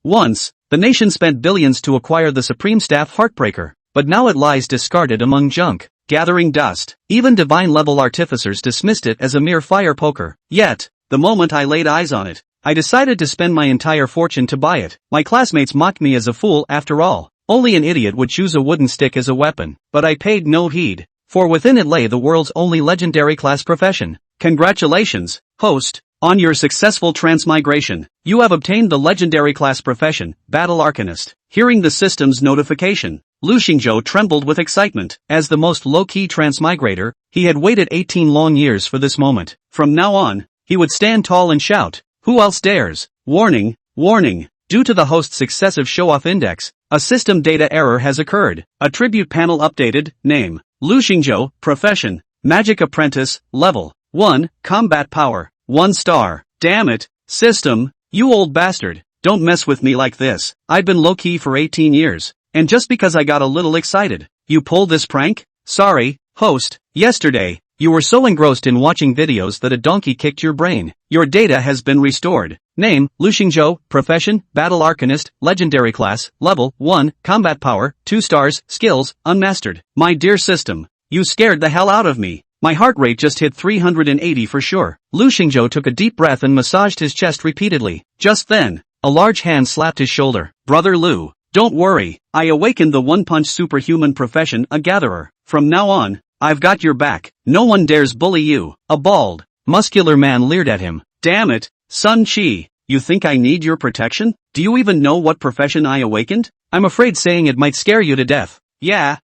Once, the nation spent billions to acquire the Supreme Staff Heartbreaker, but now it lies discarded among junk, gathering dust. Even divine-level artificers dismissed it as a mere fire poker. Yet, the moment I laid eyes on it, I decided to spend my entire fortune to buy it. My classmates mocked me as a fool after all. Only an idiot would choose a wooden stick as a weapon, but I paid no heed, for within it lay the world's only legendary class profession. Congratulations, host, on your successful transmigration. You have obtained the legendary class profession, Battle Arcanist. Hearing the system's notification, Lu Xingzhou trembled with excitement. As the most low-key transmigrator, he had waited 18 long years for this moment. From now on, he would stand tall and shout, "Who else dares?" Warning, warning. Due to the host's excessive show-off index, a system data error has occurred. Attribute panel updated. Name, Lu Xingzhou. Profession, Magic Apprentice. Level 1, Combat Power, 1 star. Damn it, system, you old bastard, don't mess with me like this. I've been low-key for 18 years, and just because I got a little excited, you pulled this prank? Sorry, host, yesterday, you were so engrossed in watching videos that a donkey kicked your brain. Your data has been restored. Name, Lu Xingzhou. Profession, Battle Arcanist. Legendary class, Level 1, Combat Power, 2 stars. Skills, Unmastered. My dear system, you scared the hell out of me. My heart rate just hit 380 for sure. Lu Xingzhou took a deep breath and massaged his chest repeatedly. Just then, a large hand slapped his shoulder. Brother Lu, don't worry, I awakened the one-punch superhuman profession, a gatherer. From now on, I've got your back. No one dares bully you. A bald, muscular man leered at him. Damn it, Sun Chi, you think I need your protection? Do you even know what profession I awakened? I'm afraid saying it might scare you to death. Yeah,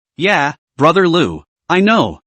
Brother Lu. I know.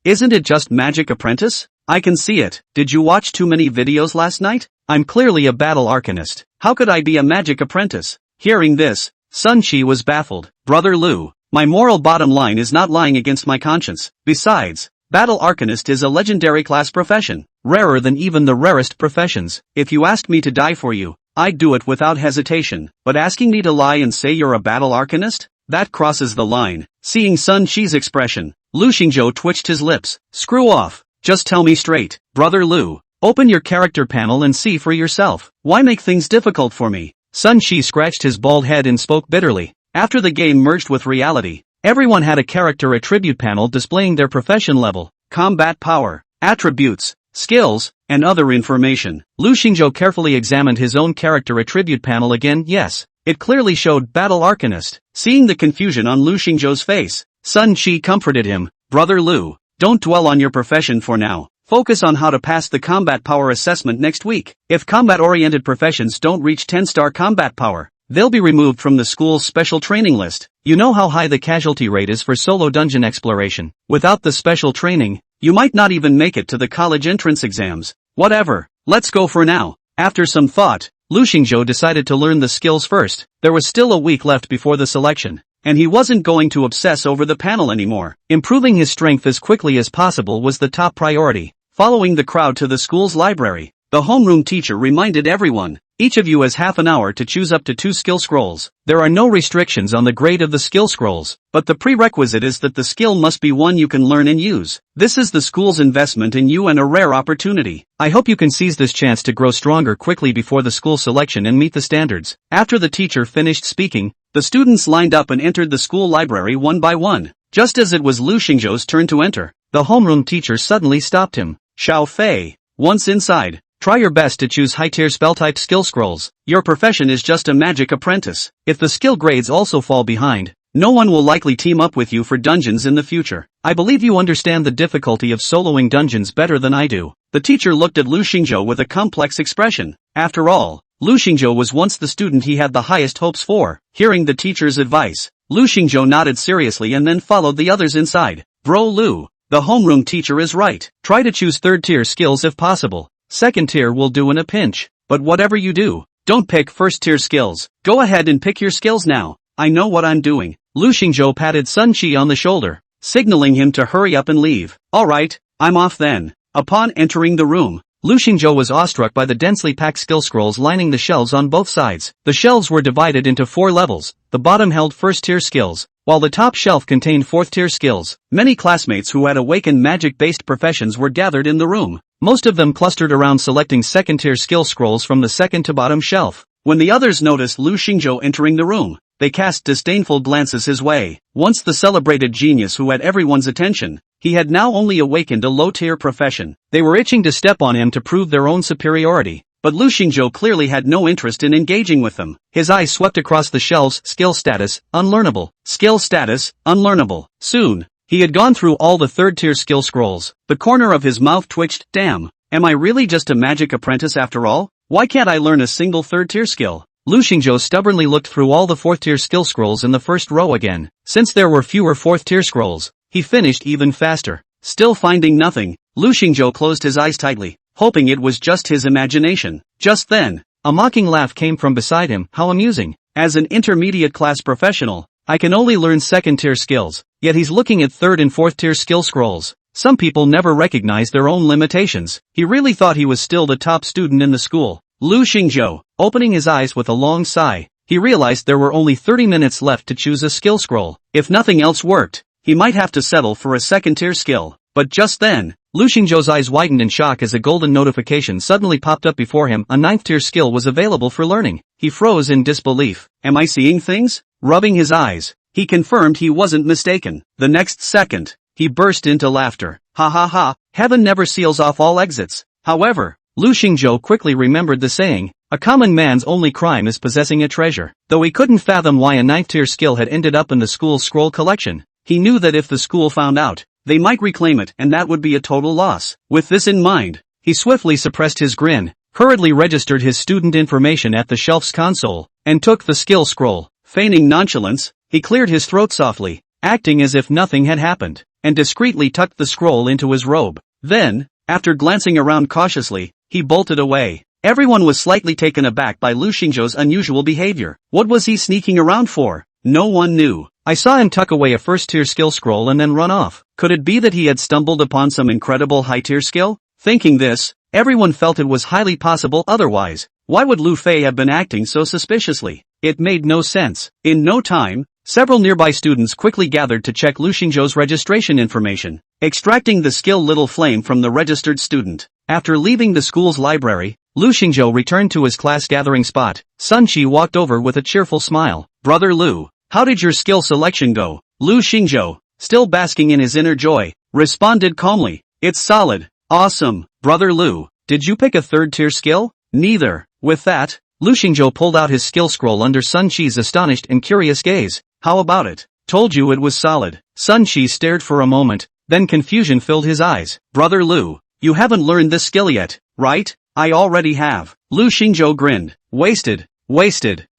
Isn't it just Magic Apprentice? I can see it. Did you watch too many videos last night? I'm clearly a Battle Arcanist. How could I be a Magic Apprentice? Hearing this, Sun Chi was baffled. Brother Lu, my moral bottom line is not lying against my conscience. Besides, Battle Arcanist is a legendary class profession, rarer than even the rarest professions. If you asked me to die for you, I'd do it without hesitation. But asking me to lie and say you're a Battle Arcanist? That crosses the line. Seeing Sun Chi's expression, Lu Xingzhou twitched his lips. Screw off. Just tell me straight. Brother Lu, open your character panel and see for yourself. Why make things difficult for me? Sun Chi scratched his bald head and spoke bitterly. After the game merged with reality, everyone had a character attribute panel displaying their profession level, combat power, attributes, skills, and other information. Lu Xingzhou carefully examined his own character attribute panel again. Yes, it clearly showed Battle Arcanist. Seeing the confusion on Lu Xingzhou's face, Sun Chi comforted him. Brother Lu, don't dwell on your profession for now. Focus on how to pass the combat power assessment next week. If combat-oriented professions don't reach 10-star combat power, they'll be removed from the school's special training list. You know how high the casualty rate is for solo dungeon exploration. Without the special training, you might not even make it to the college entrance exams. Whatever, let's go for now. After some thought, Lu Xingzhou decided to learn the skills first. There was still a week left before the selection, and he wasn't going to obsess over the panel anymore. Improving his strength as quickly as possible was the top priority. Following the crowd to the school's library, the homeroom teacher reminded everyone, each of you has half an hour to choose up to 2 skill scrolls. There are no restrictions on the grade of the skill scrolls, but the prerequisite is that the skill must be one you can learn and use. This is the school's investment in you and a rare opportunity. I hope you can seize this chance to grow stronger quickly before the school selection and meet the standards. After the teacher finished speaking, the students lined up and entered the school library one by one. Just as it was Lu Xingzhou's turn to enter, the homeroom teacher suddenly stopped him. Xiao Fei, once inside, try your best to choose high-tier spell-type skill scrolls. Your profession is just a magic apprentice. If the skill grades also fall behind, no one will likely team up with you for dungeons in the future. I believe you understand the difficulty of soloing dungeons better than I do. The teacher looked at Lu Xingzhou with a complex expression. After all, Lu Xingzhou was once the student he had the highest hopes for. Hearing the teacher's advice, Lu Xingzhou nodded seriously and then followed the others inside. Bro Lu, the homeroom teacher is right. Try to choose third-tier skills if possible. Second tier will do in a pinch. But whatever you do, don't pick first-tier skills. Go ahead and pick your skills now. I know what I'm doing. Lu Xingzhou patted Sun Chi on the shoulder, signaling him to hurry up and leave. Alright, I'm off then. Upon entering the room, Lu Xingzhou was awestruck by the densely packed skill scrolls lining the shelves on both sides. The shelves were divided into 4 levels. The bottom held first-tier skills, while the top shelf contained 4th-tier skills. Many classmates who had awakened magic-based professions were gathered in the room. Most of them clustered around selecting second-tier skill scrolls from the second to bottom shelf. When the others noticed Lu Xingzhou entering the room, they cast disdainful glances his way. Once the celebrated genius who had everyone's attention, he had now only awakened a low-tier profession. They were itching to step on him to prove their own superiority. But Lu Xingzhou clearly had no interest in engaging with them. His eyes swept across the shelves. Skill status, unlearnable. Skill status, unlearnable. Soon, he had gone through all the third-tier skill scrolls. The corner of his mouth twitched. Damn, am I really just a magic apprentice after all? Why can't I learn a single third-tier skill? Lu Xingzhou stubbornly looked through all the fourth-tier skill scrolls in the first row again. Since there were fewer fourth-tier scrolls, he finished even faster. Still finding nothing, Lu Xingzhou closed his eyes tightly, hoping it was just his imagination. Just then, a mocking laugh came from beside him. How amusing. As an intermediate class professional, I can only learn second-tier skills, yet he's looking at third and fourth-tier skill scrolls. Some people never recognize their own limitations. He really thought he was still the top student in the school. Lu Xingzhou, opening his eyes with a long sigh, he realized there were only 30 minutes left to choose a skill scroll. If nothing else worked, he might have to settle for a second-tier skill. But just then, Lu Xingzhou's eyes widened in shock as a golden notification suddenly popped up before him. A ninth-tier skill was available for learning. He froze in disbelief. Am I seeing things? Rubbing his eyes, he confirmed he wasn't mistaken. The next second, he burst into laughter. Ha ha ha, heaven never seals off all exits. However, Lu Xingzhou quickly remembered the saying, a common man's only crime is possessing a treasure. Though he couldn't fathom why a ninth-tier skill had ended up in the school's scroll collection, he knew that if the school found out, they might reclaim it and that would be a total loss. With this in mind, he swiftly suppressed his grin, hurriedly registered his student information at the shelf's console, and took the skill scroll. Feigning nonchalance, he cleared his throat softly, acting as if nothing had happened, and discreetly tucked the scroll into his robe. Then, after glancing around cautiously, he bolted away. Everyone was slightly taken aback by Lu Xingzhou's unusual behavior. What was he sneaking around for? No one knew. I saw him tuck away a first-tier skill scroll and then run off. Could it be that he had stumbled upon some incredible high-tier skill? Thinking this, everyone felt it was highly possible otherwise. Why would Lu Fei have been acting so suspiciously? It made no sense. In no time, several nearby students quickly gathered to check Lu Xingzhou's registration information, extracting the skill Little Flame from the registered student. After leaving the school's library, Lu Xingzhou returned to his class gathering spot. Sun Qi walked over with a cheerful smile. Brother Lu, how did your skill selection go? Lu Xingzhou, still basking in his inner joy, responded calmly. It's solid. Awesome. Brother Lu, did you pick a third-tier skill? Neither. With that, Lu Xingzhou pulled out his skill scroll under Sun Qi's astonished and curious gaze. How about it? Told you it was solid. Sun Qi stared for a moment, then confusion filled his eyes. Brother Lu, you haven't learned this skill yet, right? I already have. Lu Xingzhou grinned. Wasted.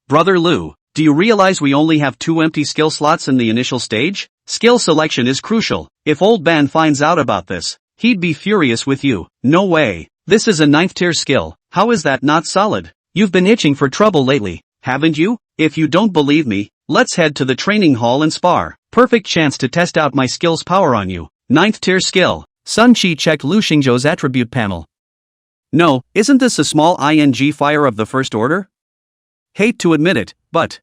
Brother Lu, do you realize we only have 2 empty skill slots in the initial stage? Skill selection is crucial. If old Ban finds out about this, he'd be furious with you. No way. This is a 9th-tier skill. How is that not solid? You've been itching for trouble lately, haven't you? If you don't believe me, let's head to the training hall and spar. Perfect chance to test out my skill's power on you. 9th-tier skill. Sun Qi checked Lu Xingzhou's attribute panel. No, isn't this a small ing fire of the first order? Hate to admit it, but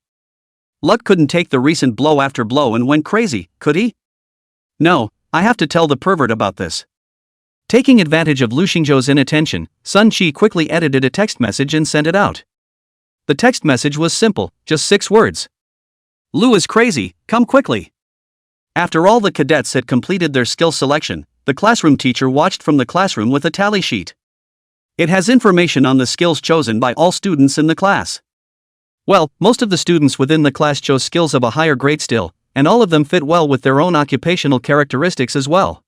luck couldn't take the recent blow after blow and went crazy, could he? No, I have to tell the pervert about this. Taking advantage of Lu Xingzhou's inattention, Sun Qi quickly edited a text message and sent it out. The text message was simple, just 6 words. Lu is crazy, come quickly. After all the cadets had completed their skill selection, the classroom teacher watched from the classroom with a tally sheet. It has information on the skills chosen by all students in the class. Well, most of the students within the class chose skills of a higher grade still, and all of them fit well with their own occupational characteristics as well.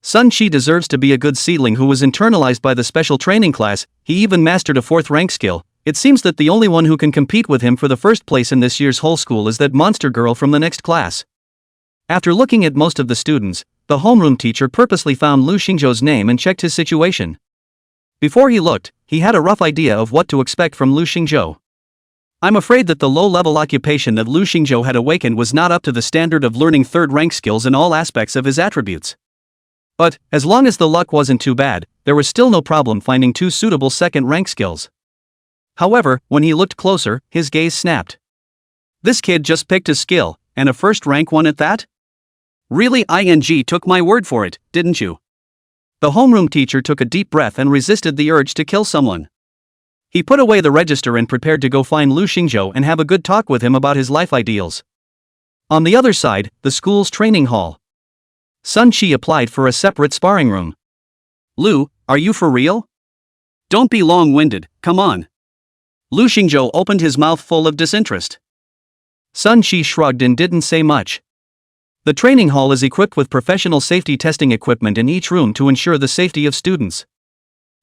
Sun Qi deserves to be a good seedling who was internalized by the special training class. He even mastered a 4th rank skill. It seems that the only one who can compete with him for the first place in this year's whole school is that monster girl from the next class. After looking at most of the students, the homeroom teacher purposely found Lu Xingzhou's name and checked his situation. Before he looked, he had a rough idea of what to expect from Lu Xingzhou. I'm afraid that the low-level occupation that Lu Xingzhou had awakened was not up to the standard of learning 3rd rank skills in all aspects of his attributes. But, as long as the luck wasn't too bad, there was still no problem finding 2 suitable 2nd rank skills. However, when he looked closer, his gaze snapped. This kid just picked a skill, and a 1st rank one at that? Really? ing took my word for it, didn't you? The homeroom teacher took a deep breath and resisted the urge to kill someone. He put away the register and prepared to go find Lu Xingzhou and have a good talk with him about his life ideals. On the other side, the school's training hall. Sun Qi applied for a separate sparring room. Lu, are you for real? Don't be long-winded, come on. Lu Xingzhou opened his mouth full of disinterest. Sun Qi shrugged and didn't say much. The training hall is equipped with professional safety testing equipment in each room to ensure the safety of students.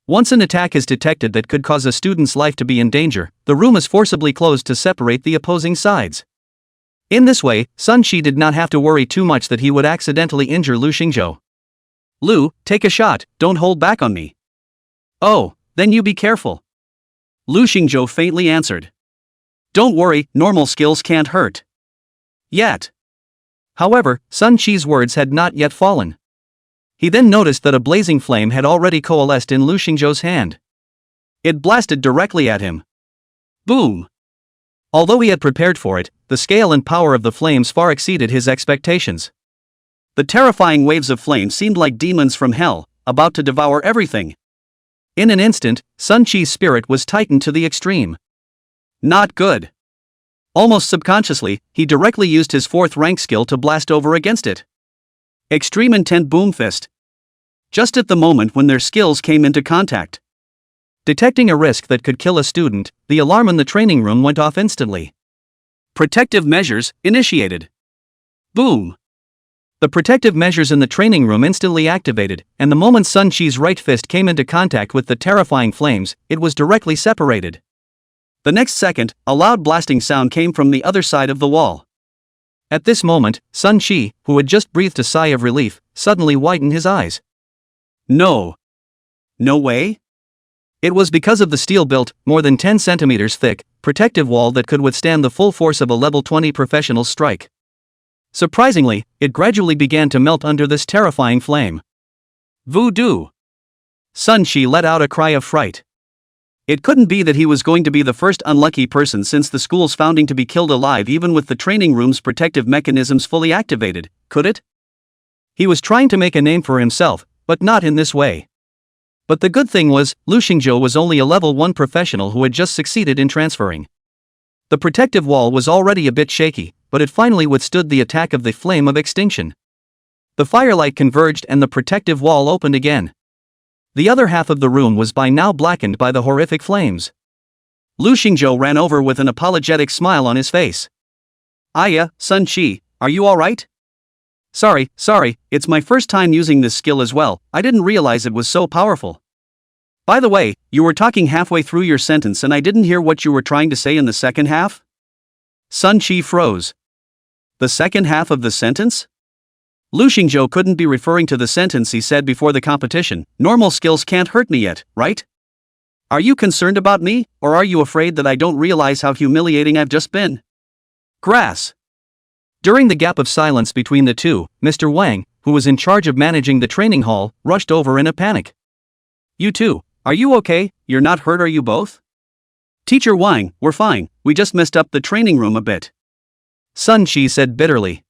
Once an attack is detected that could cause a student's life to be in danger, the room is forcibly closed to separate the opposing sides. In this way, Sun Qi did not have to worry too much that he would accidentally injure Lu Xingzhou. Lu, take a shot, don't hold back on me. Oh, then you be careful. Lu Xingzhou faintly answered. Don't worry, normal skills can't hurt. Yet. However, Sun Qi's words had not yet fallen. He then noticed that a blazing flame had already coalesced in Lu Xingzhou's hand. It blasted directly at him. Boom! Although he had prepared for it, the scale and power of the flames far exceeded his expectations. The terrifying waves of flame seemed like demons from hell, about to devour everything. In an instant, Sun Qi's spirit was tightened to the extreme. Not good. Almost subconsciously, he directly used his 4th rank skill to blast over against it. Extreme Intent Boom Fist. Just at the moment when their skills came into contact. Detecting a risk that could kill a student, the alarm in the training room went off instantly. Protective measures initiated. Boom! The protective measures in the training room instantly activated, and the moment Sun Qi's right fist came into contact with the terrifying flames, it was directly separated. The next second, a loud blasting sound came from the other side of the wall. At this moment, Sun Qi, who had just breathed a sigh of relief, suddenly widened his eyes. No. No way? It was because of the steel-built, more than 10 centimeters thick, protective wall that could withstand the full force of a level 20 professional strike. Surprisingly, it gradually began to melt under this terrifying flame. Voodoo! Sun Qi let out a cry of fright. It couldn't be that he was going to be the first unlucky person since the school's founding to be killed alive even with the training room's protective mechanisms fully activated, could it? He was trying to make a name for himself, but not in this way. But the good thing was, Lu Xingzhou was only a level 1 professional who had just succeeded in transferring. The protective wall was already a bit shaky, but it finally withstood the attack of the flame of extinction. The firelight converged and the protective wall opened again. The other half of the room was by now blackened by the horrific flames. Lu Xingzhou ran over with an apologetic smile on his face. Aya, Sun Qi, are you alright? Sorry, it's my first time using this skill as well, I didn't realize it was so powerful. By the way, you were talking halfway through your sentence and I didn't hear what you were trying to say in the second half? Sun Qi froze. The second half of the sentence? Lu Xingzhou couldn't be referring to the sentence he said before the competition, normal skills can't hurt me yet, right? Are you concerned about me, or are you afraid that I don't realize how humiliating I've just been? Grass. During the gap of silence between the two, Mr. Wang, who was in charge of managing the training hall, rushed over in a panic. You two, are you okay? You're not hurt, are you both? Teacher Wang, we're fine, we just messed up the training room a bit. Sun Qi said bitterly.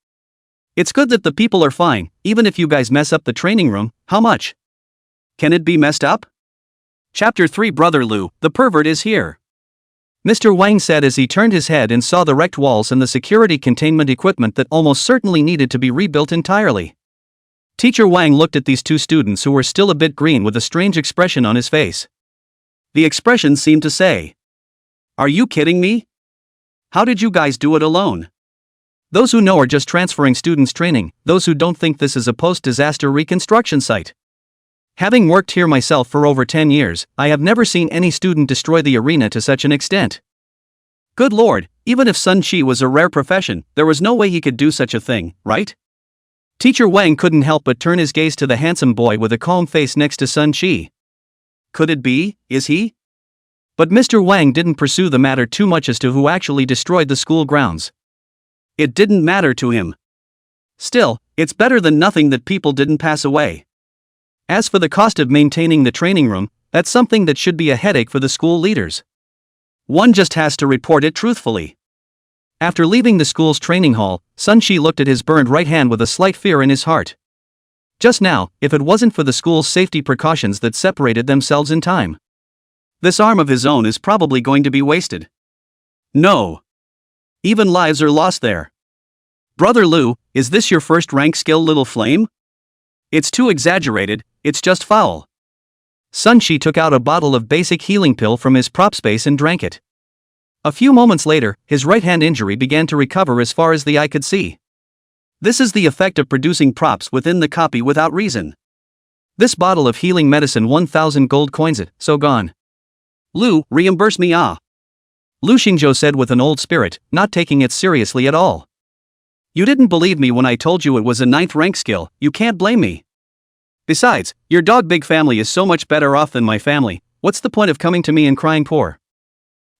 It's good that the people are fine, even if you guys mess up the training room, how much? Can it be messed up? Chapter 3 Brother Lu, the pervert is here. Mr. Wang said as he turned his head and saw the wrecked walls and the security containment equipment that almost certainly needed to be rebuilt entirely. Teacher Wang looked at these two students who were still a bit green with a strange expression on his face. The expression seemed to say, "Are you kidding me? How did you guys do it alone? Those who know are just transferring students training, those who don't think this is a post-disaster reconstruction site. Having worked here myself for over 10 years, I have never seen any student destroy the arena to such an extent. Good lord, even if Sun Qi was a rare profession, there was no way he could do such a thing, right?" Teacher Wang couldn't help but turn his gaze to the handsome boy with a calm face next to Sun Qi. Could it be, is he? But Mr. Wang didn't pursue the matter too much as to who actually destroyed the school grounds. It didn't matter to him. Still, it's better than nothing that people didn't pass away. As for the cost of maintaining the training room, that's something that should be a headache for the school leaders. One just has to report it truthfully. After leaving the school's training hall, Sun Qi looked at his burned right hand with a slight fear in his heart. Just now, if it wasn't for the school's safety precautions that separated themselves in time. This arm of his own is probably going to be wasted. No. Even lives are lost there. Brother Lu, is this your first rank skill, little flame? It's too exaggerated, it's just foul. Sun Shi took out a bottle of basic healing pill from his prop space and drank it. A few moments later, his right hand injury began to recover as far as the eye could see. This is the effect of producing props within the copy without reason. This bottle of healing medicine 1,000 gold coins it, so gone. Lu, reimburse me Lu Xingzhou said with an old spirit, not taking it seriously at all. You didn't believe me when I told you it was a 9th rank skill, you can't blame me. Besides, your dog big family is so much better off than my family, what's the point of coming to me and crying poor?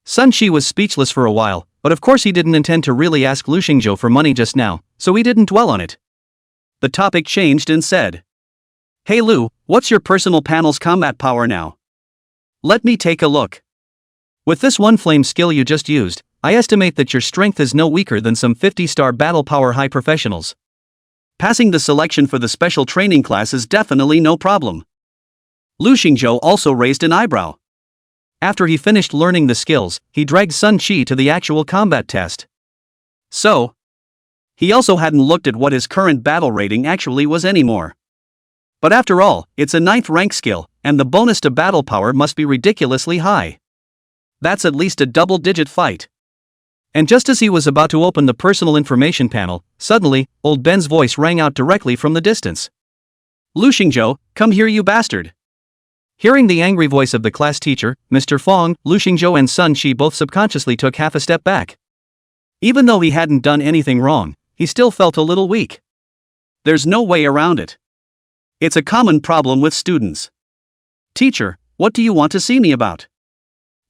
Sun Shi was speechless for a while, but of course he didn't intend to really ask Lu Xingzhou for money just now, so he didn't dwell on it. The topic changed and said, Hey Lu, what's your personal panel's combat power now? Let me take a look. With this one flame skill you just used, I estimate that your strength is no weaker than some 50-star battle power high professionals. Passing the selection for the special training class is definitely no problem. Lu Xingzhou also raised an eyebrow. After he finished learning the skills, he dragged Sun Shi to the actual combat test. So, he also hadn't looked at what his current battle rating actually was anymore. But after all, it's a 9th rank skill, and the bonus to battle power must be ridiculously high. That's at least a double-digit fight. And just as he was about to open the personal information panel, suddenly, old Ben's voice rang out directly from the distance. Lu Xingzhou, come here you bastard. Hearing the angry voice of the class teacher, Mr. Fong, Lu Xingzhou and Sun Shi both subconsciously took half a step back. Even though he hadn't done anything wrong, he still felt a little weak. There's no way around it. It's a common problem with students. Teacher, what do you want to see me about?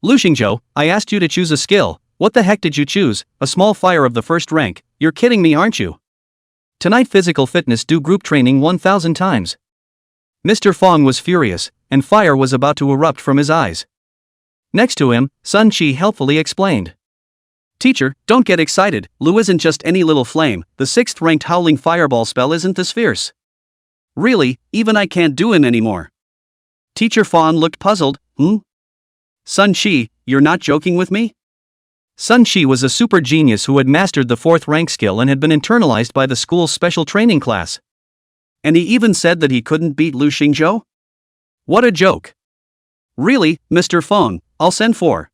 Lu Xingzhou, I asked you to choose a skill. What the heck did you choose? A small fire of the 1st rank? You're kidding me, aren't you? Tonight physical fitness do group training 1,000 times. Mr. Fong was furious, and fire was about to erupt from his eyes. Next to him, Sun Shi helpfully explained. Teacher, don't get excited, Lu isn't just any little flame, the 6th ranked howling fireball spell isn't this fierce. Really, even I can't do him anymore. Teacher Fong looked puzzled, Sun Shi, you're not joking with me? Sun Shi was a super genius who had mastered the 4th rank skill and had been internalized by the school's special training class. And he even said that he couldn't beat Lu Xingzhou? What a joke. Really, Mr. Fong, I'll send for.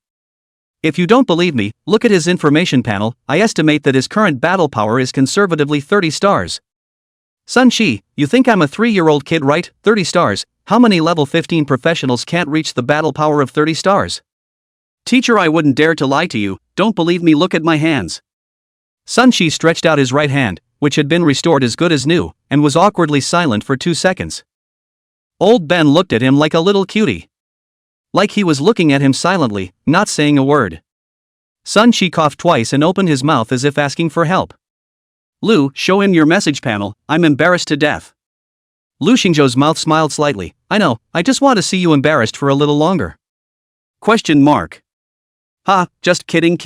If you don't believe me, look at his information panel. I estimate that his current battle power is conservatively 30 stars. Sun Shi, you think I'm a 3-year-old kid, right? 30 stars, how many level 15 professionals can't reach the battle power of 30 stars? Teacher, I wouldn't dare to lie to you, don't believe me, look at my hands. Sun Shi stretched out his right hand, which had been restored as good as new, and was awkwardly silent for 2 seconds. Old Ben looked at him like a little cutie. Like he was looking at him silently, not saying a word. Sun Shi coughed twice and opened his mouth as if asking for help. Lu, show him your message panel, I'm embarrassed to death. Lu Xingzhou's mouth smiled slightly. I know, I just want to see you embarrassed for a little longer. Question mark. Ha, just kidding.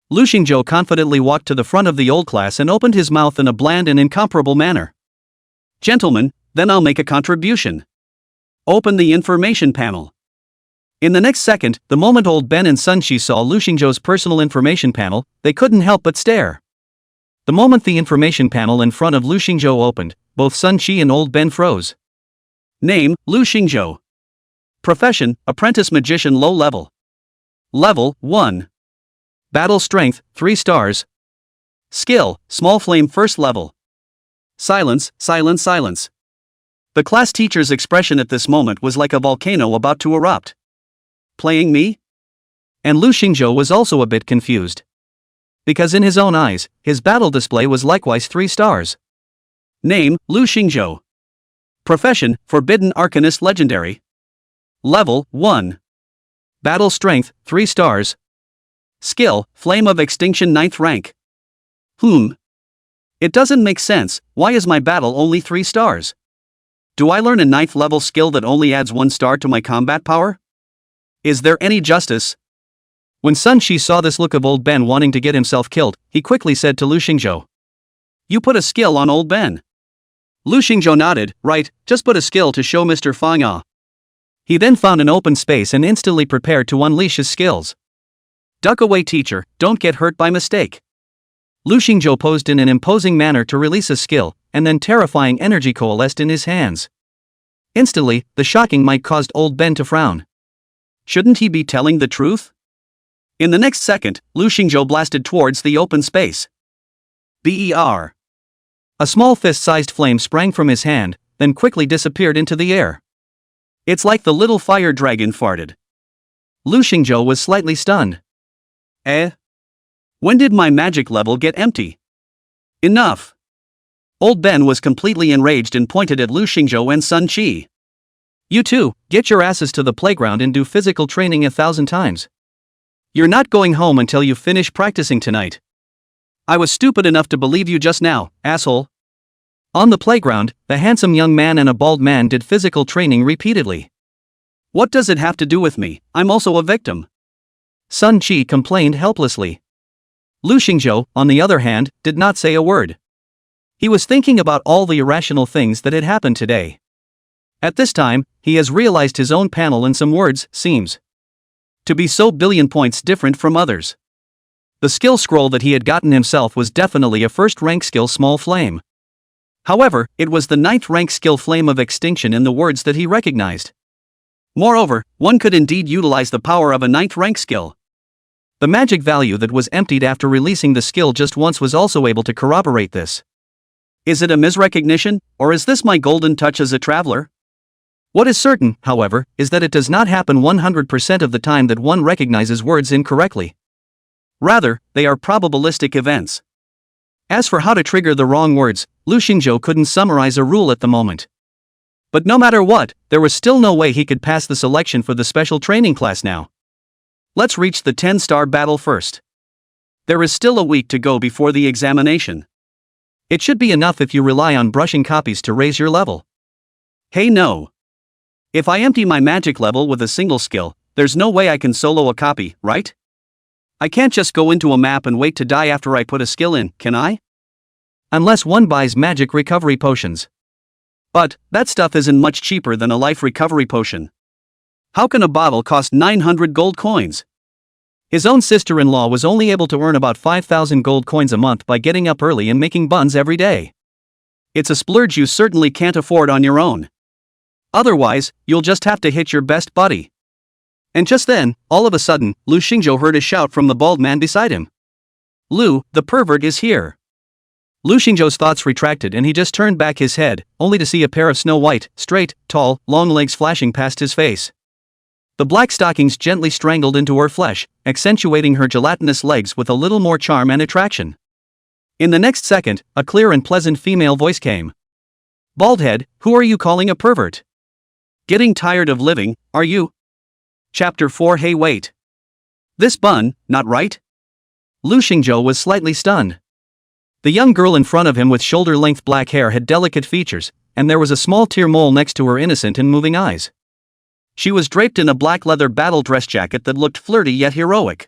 Lu Xingzhou confidently walked to the front of the old class and opened his mouth in a bland and incomparable manner. Gentlemen, then I'll make a contribution. Open the information panel. In the next second, the moment old Ben and Sun Shi saw Lu Xingzhou's personal information panel, they couldn't help but stare. The moment the information panel in front of Lu Xingzhou opened, both Sun Shi and old Ben froze. Name, Lu Xingzhou. Profession, apprentice magician, low level. Level 1. Battle strength, 3 stars. Skill, small flame, 1st level. Silence. The class teacher's expression at this moment was like a volcano about to erupt. Playing me? And Lu Xingzhou was also a bit confused. Because in his own eyes, his battle display was likewise 3 stars. Name, Lu Xingzhou. Profession, forbidden arcanist legendary. Level 1. Battle strength, 3 stars. Skill, flame of extinction, 9th rank. It doesn't make sense, why is my battle only 3 stars? Do I learn a 9th level skill that only adds 1 star to my combat power? Is there any justice? When Sun Shi saw this look of old Ben wanting to get himself killed, he quickly said to Lu Xingzhou. You put a skill on old Ben. Lu Xingzhou nodded, right, just put a skill to show Mr. Fong. He then found an open space and instantly prepared to unleash his skills. Duck away, teacher, don't get hurt by mistake. Lu Xingzhou posed in an imposing manner to release a skill, and then terrifying energy coalesced in his hands. Instantly, the shocking might caused old Ben to frown. Shouldn't he be telling the truth? In the next second, Lu Xingzhou blasted towards the open space. BER. A small fist-sized flame sprang from his hand, then quickly disappeared into the air. It's like the little fire dragon farted. Lu Xingzhou was slightly stunned. When did my magic level get empty? Enough! Old Ben was completely enraged and pointed at Lu Xingzhou and Sun Qi. You two, get your asses to the playground and do physical training 1,000 times. You're not going home until you finish practicing tonight. I was stupid enough to believe you just now, asshole. On the playground, the handsome young man and a bald man did physical training repeatedly. What does it have to do with me? I'm also a victim. Sun Qi complained helplessly. Lu Xingzhou, on the other hand, did not say a word. He was thinking about all the irrational things that had happened today. At this time, he has realized his own panel in some words seems to be so billion points different from others. The skill scroll that he had gotten himself was definitely a first-rank skill small flame. However, it was the 9th rank skill flame of extinction in the words that he recognized. Moreover, one could indeed utilize the power of a 9th rank skill. The magic value that was emptied after releasing the skill just once was also able to corroborate this. Is it a misrecognition, or is this my golden touch as a traveler? What is certain, however, is that it does not happen 100% of the time that one recognizes words incorrectly. Rather, they are probabilistic events. As for how to trigger the wrong words, Lu Xingzhou couldn't summarize a rule at the moment. But no matter what, there was still no way he could pass the selection for the special training class now. Let's reach the 10-star battle first. There is still a week to go before the examination. It should be enough if you rely on brushing copies to raise your level. Hey no. If I empty my magic level with a single skill, there's no way I can solo a copy, right? I can't just go into a map and wait to die after I put a skill in, can I? Unless one buys magic recovery potions. But that stuff isn't much cheaper than a life recovery potion. How can a bottle cost 900 gold coins? His own sister-in-law was only able to earn about 5,000 gold coins a month by getting up early and making buns every day. It's a splurge you certainly can't afford on your own. Otherwise, you'll just have to hit your best buddy. And just then, all of a sudden, Lu Xingzhou heard a shout from the bald man beside him. Lu, the pervert is here. Lu Xingzhou's thoughts retracted and he just turned back his head, only to see a pair of snow-white, straight, tall, long legs flashing past his face. The black stockings gently strangled into her flesh, accentuating her gelatinous legs with a little more charm and attraction. In the next second, a clear and pleasant female voice came. Baldhead, who are you calling a pervert? Getting tired of living, are you? Chapter 4. Hey wait. This bun, not right? Lu Xingzhou was slightly stunned. The young girl in front of him with shoulder-length black hair had delicate features, and there was a small tear mole next to her innocent and moving eyes. She was draped in a black leather battle dress jacket that looked flirty yet heroic.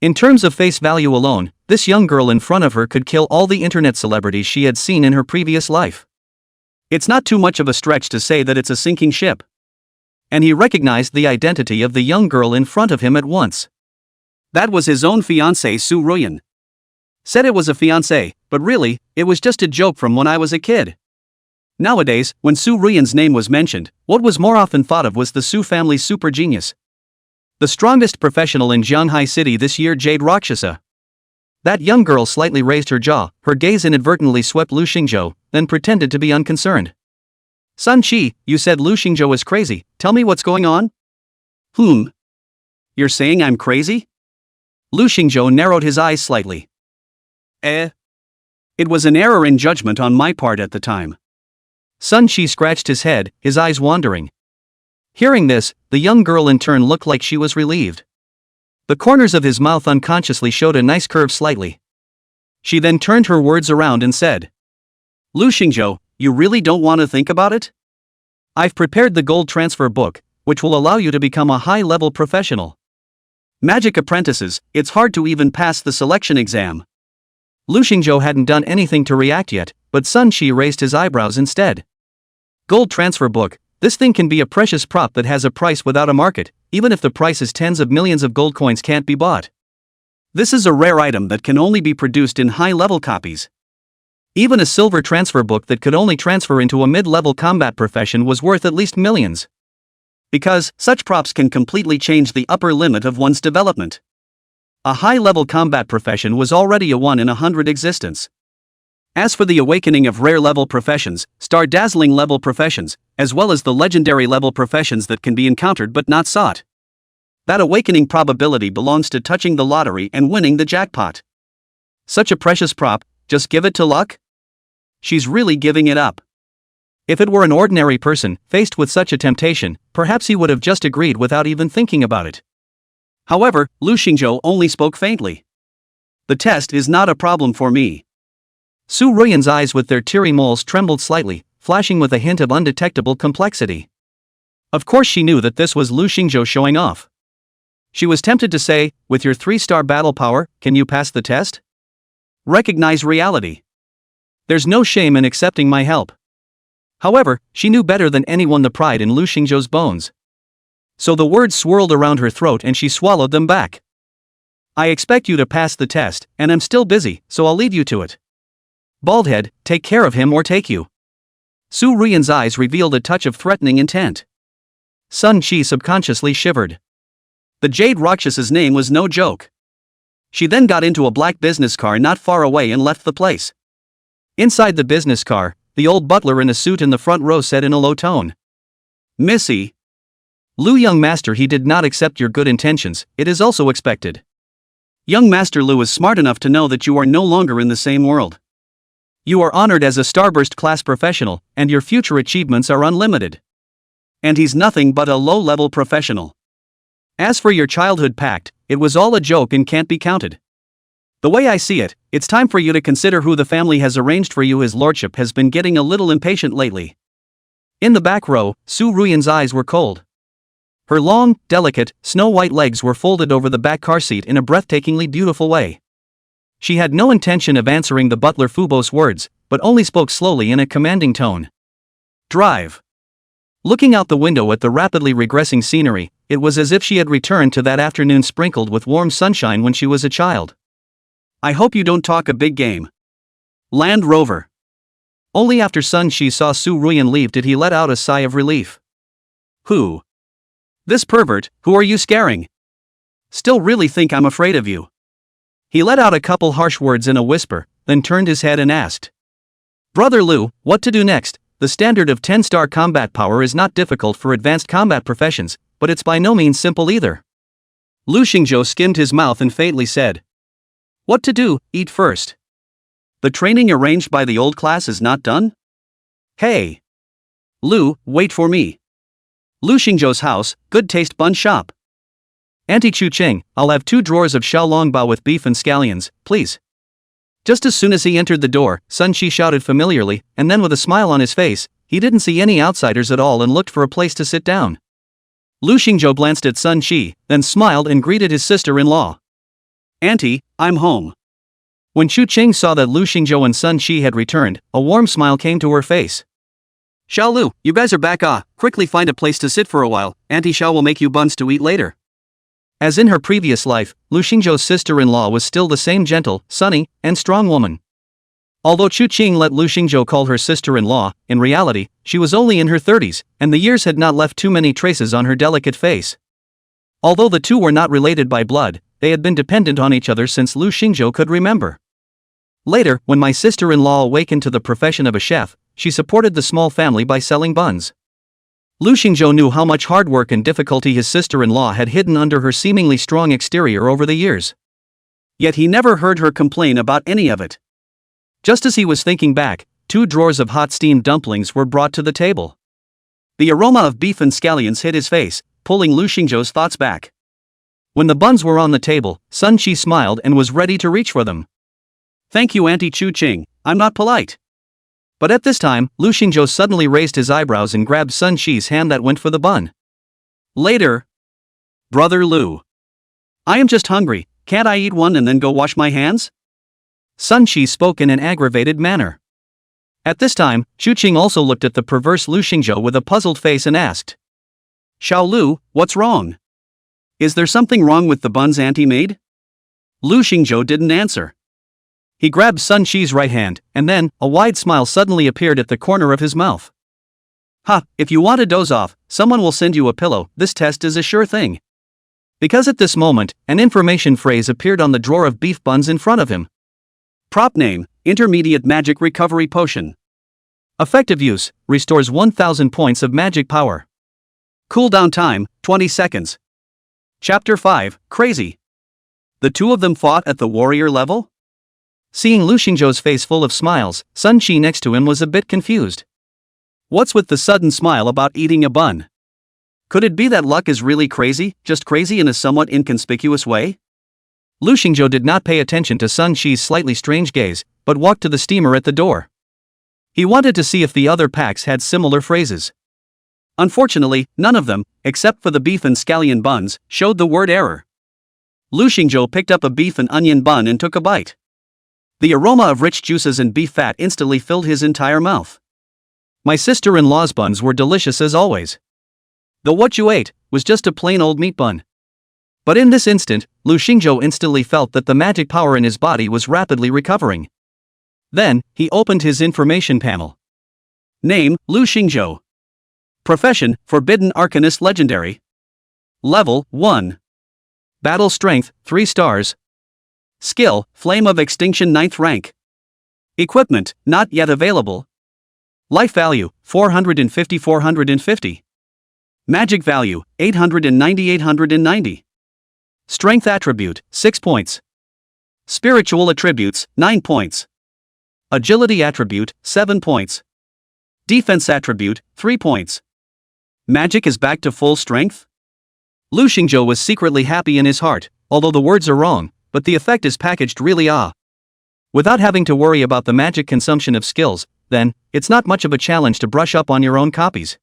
In terms of face value alone, this young girl in front of her could kill all the internet celebrities she had seen in her previous life. It's not too much of a stretch to say that it's a sinking ship. And he recognized the identity of the young girl in front of him at once. That was his own fiancée Su Ruyan. Said it was a fiancée, but really, it was just a joke from when I was a kid. Nowadays, when Su Ruyan's name was mentioned, what was more often thought of was the Su family's super genius. The strongest professional in Jianghai City this year, Jade Rakshasa. That young girl slightly raised her jaw, her gaze inadvertently swept Lu Xingzhou, then pretended to be unconcerned. Sun Qi, you said Lu Xingzhou is crazy, tell me what's going on? You're saying I'm crazy? Lu Xingzhou narrowed his eyes slightly. It was an error in judgment on my part at the time. Sun Qi scratched his head, his eyes wandering. Hearing this, the young girl in turn looked like she was relieved. The corners of his mouth unconsciously showed a nice curve slightly. She then turned her words around and said, Lu Xingzhou, you really don't want to think about it? I've prepared the gold transfer book, which will allow you to become a high-level professional. Magic apprentices, it's hard to even pass the selection exam. Lu Xingzhou hadn't done anything to react yet, but Sun Qi raised his eyebrows instead. Gold transfer book, This thing can be a precious prop that has a price without a market, even if the price is tens of millions of gold coins can't be bought. This is a rare item that can only be produced in high-level copies. Even a silver transfer book that could only transfer into a mid-level combat profession was worth at least millions. Because such props can completely change the upper limit of one's development. A high-level combat profession was already a 1 in 100 existence. As for the awakening of rare-level professions, star-dazzling level professions, as well as the legendary level professions that can be encountered but not sought, that awakening probability belongs to touching the lottery and winning the jackpot. Such a precious prop, just give it to luck? She's really giving it up. If it were an ordinary person, faced with such a temptation, perhaps he would have just agreed without even thinking about it. However, Lu Xingzhou only spoke faintly. The test is not a problem for me. Su Ruyan's eyes with their teary moles trembled slightly, flashing with a hint of undetectable complexity. Of course she knew that this was Lu Xingzhou showing off. She was tempted to say, with your 3-star battle power, can you pass the test? Recognize reality. There's no shame in accepting my help. However, she knew better than anyone the pride in Lu Xingzhou's bones. So the words swirled around her throat and she swallowed them back. I expect you to pass the test, and I'm still busy, so I'll leave you to it. Baldhead, take care of him or take you. Su Ruyan's eyes revealed a touch of threatening intent. Sun Qi subconsciously shivered. The Jade Rakshas's name was no joke. She then got into a black business car not far away and left the place. Inside the business car, the old butler in a suit in the front row said in a low tone, Missy. Lu, young master, he did not accept your good intentions, it is also expected. Young Master Lu is smart enough to know that you are no longer in the same world. You are honored as a starburst class professional, and your future achievements are unlimited. And he's nothing but a low-level professional. As for your childhood pact, it was all a joke and can't be counted. The way I see it, it's time for you to consider who the family has arranged for you. His lordship has been getting a little impatient lately. In the back row, Su Ruyan's eyes were cold. Her long, delicate, snow-white legs were folded over the back car seat in a breathtakingly beautiful way. She had no intention of answering the butler Fubo's words, but only spoke slowly in a commanding tone. Drive. Looking out the window at the rapidly regressing scenery, it was as if she had returned to that afternoon sprinkled with warm sunshine when she was a child. I hope you don't talk a big game. Land Rover. Only after Sun Qi saw Su Ruyan leave did he let out a sigh of relief. Who? This pervert, who are you scaring? Still really think I'm afraid of you? He let out a couple harsh words in a whisper, then turned his head and asked. Brother Lu, what to do next? The standard of 10-star combat power is not difficult for advanced combat professions, but it's by no means simple either. Lu Xingzhou skimmed his mouth and faintly said. What to do? Eat first. The training arranged by the old class is not done? Hey! Lu, wait for me. Lu Xingzhou's house, Good Taste Bun Shop. Auntie Chu Ching, I'll have 2 drawers of xiaolongbao with beef and scallions, please. Just as soon as he entered the door, Sun Qi shouted familiarly, and then with a smile on his face, he didn't see any outsiders at all and looked for a place to sit down. Lu Xingzhou glanced at Sun Qi, then smiled and greeted his sister-in-law. Auntie, I'm home. When Chu Ching saw that Lu Xingzhou and Sun Qi had returned, a warm smile came to her face. Xiao Lu, you guys are back. Quickly find a place to sit for a while, Auntie Xiao will make you buns to eat later. As in her previous life, Lu Xingzhou's sister-in-law was still the same gentle, sunny, and strong woman. Although Chu Ching let Lu Xingzhou call her sister-in-law, in reality, she was only in her 30s, and the years had not left too many traces on her delicate face. Although the two were not related by blood, they had been dependent on each other since Lu Xingzhou could remember. Later, when my sister-in-law awakened to the profession of a chef, she supported the small family by selling buns. Lu Xingzhou knew how much hard work and difficulty his sister-in-law had hidden under her seemingly strong exterior over the years. Yet he never heard her complain about any of it. Just as he was thinking back, 2 drawers of hot steamed dumplings were brought to the table. The aroma of beef and scallions hit his face, pulling Lu Xingzhou's thoughts back. When the buns were on the table, Sun Qi smiled and was ready to reach for them. Thank you, Auntie Chu Ching, I'm not polite. But at this time, Lu Xingzhou suddenly raised his eyebrows and grabbed Sun Qi's hand that went for the bun. Later. Brother Lu. I am just hungry, can't I eat one and then go wash my hands? Sun Qi spoke in an aggravated manner. At this time, Chu Qing also looked at the perverse Lu Xingzhou with a puzzled face and asked, "Xiao Lu, what's wrong? Is there something wrong with the buns Auntie made?" Lu Xingzhou didn't answer. He grabbed Sun Shi's right hand, and then, a wide smile suddenly appeared at the corner of his mouth. "Ha, if you want to doze off, someone will send you a pillow, this test is a sure thing." Because at this moment, an information phrase appeared on the drawer of beef buns in front of him. Prop name, Intermediate Magic Recovery Potion. Effective use, restores 1000 points of magic power. Cooldown time, 20 seconds. Chapter 5, Crazy. The two of them fought at the warrior level? Seeing Lu Xingzhou's face full of smiles, Sun Shi next to him was a bit confused. What's with the sudden smile about eating a bun? Could it be that luck is really crazy, just crazy in a somewhat inconspicuous way? Lu Xingzhou did not pay attention to Sun Shi's slightly strange gaze, but walked to the steamer at the door. He wanted to see if the other packs had similar phrases. Unfortunately, none of them, except for the beef and scallion buns, showed the word error. Lu Xingzhou picked up a beef and onion bun and took a bite. The aroma of rich juices and beef fat instantly filled his entire mouth. My sister-in-law's buns were delicious as always. Though what you ate was just a plain old meat bun. But in this instant, Lu Xingzhou instantly felt that the magic power in his body was rapidly recovering. Then, he opened his information panel. Name, Lu Xingzhou. Profession, Forbidden Arcanist Legendary. Level, 1. Battle Strength, 3 stars. Skill, Flame of Extinction 9th rank. Equipment, not yet available. Life value, 450-450. Magic value, 890-890. Strength attribute, 6 points. Spiritual attributes, 9 points. Agility attribute, 7 points. Defense attribute, 3 points. Magic is back to full strength? Lu Xingzhou was secretly happy in his heart, although the words are wrong, but the effect is packaged really Without having to worry about the magic consumption of skills, then, it's not much of a challenge to brush up on your own copies.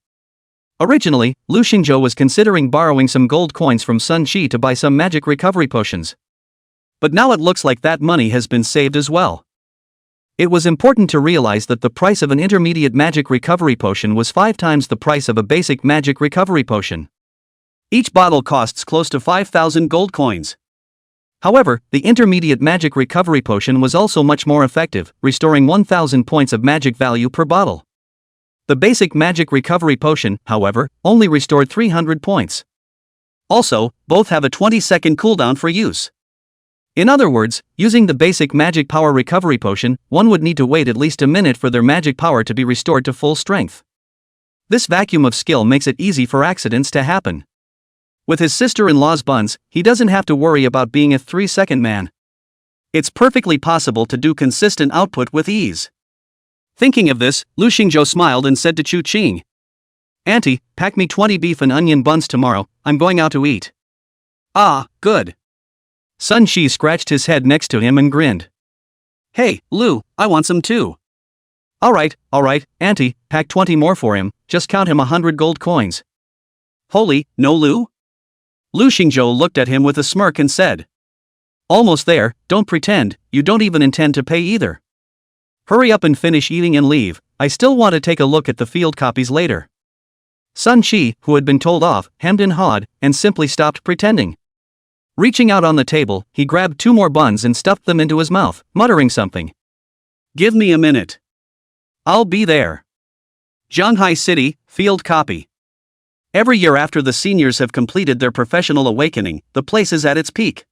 Originally, Lu Xingzhou was considering borrowing some gold coins from Sun Shi to buy some magic recovery potions. But now it looks like that money has been saved as well. It was important to realize that the price of an intermediate magic recovery potion was 5 times the price of a basic magic recovery potion. Each bottle costs close to 5,000 gold coins. However, the intermediate magic recovery potion was also much more effective, restoring 1,000 points of magic value per bottle. The basic magic recovery potion, however, only restored 300 points. Also, both have a 20-second cooldown for use. In other words, using the basic magic power recovery potion, one would need to wait at least a minute for their magic power to be restored to full strength. This vacuum of skill makes it easy for accidents to happen. With his sister-in-law's buns, he doesn't have to worry about being a 3-second man. It's perfectly possible to do consistent output with ease. Thinking of this, Lu Xingzhou smiled and said to Chu Qing, "Auntie, pack me 20 beef and onion buns tomorrow, I'm going out to eat." "Ah, good." Sun Shi scratched his head next to him and grinned. "Hey, Lu, I want some too." Alright, Auntie, pack 20 more for him, just count him 100 gold coins." "Holy, no Lu?" Lu Xingzhou looked at him with a smirk and said, "Almost there, don't pretend, you don't even intend to pay either. Hurry up and finish eating and leave, I still want to take a look at the field copies later." Sun Shi, who had been told off, hemmed and hawed, and simply stopped pretending. Reaching out on the table, he grabbed 2 more buns and stuffed them into his mouth, muttering something. "Give me a minute. I'll be there." Zhanghai City, field copy. Every year after the seniors have completed their professional awakening, the place is at its peak.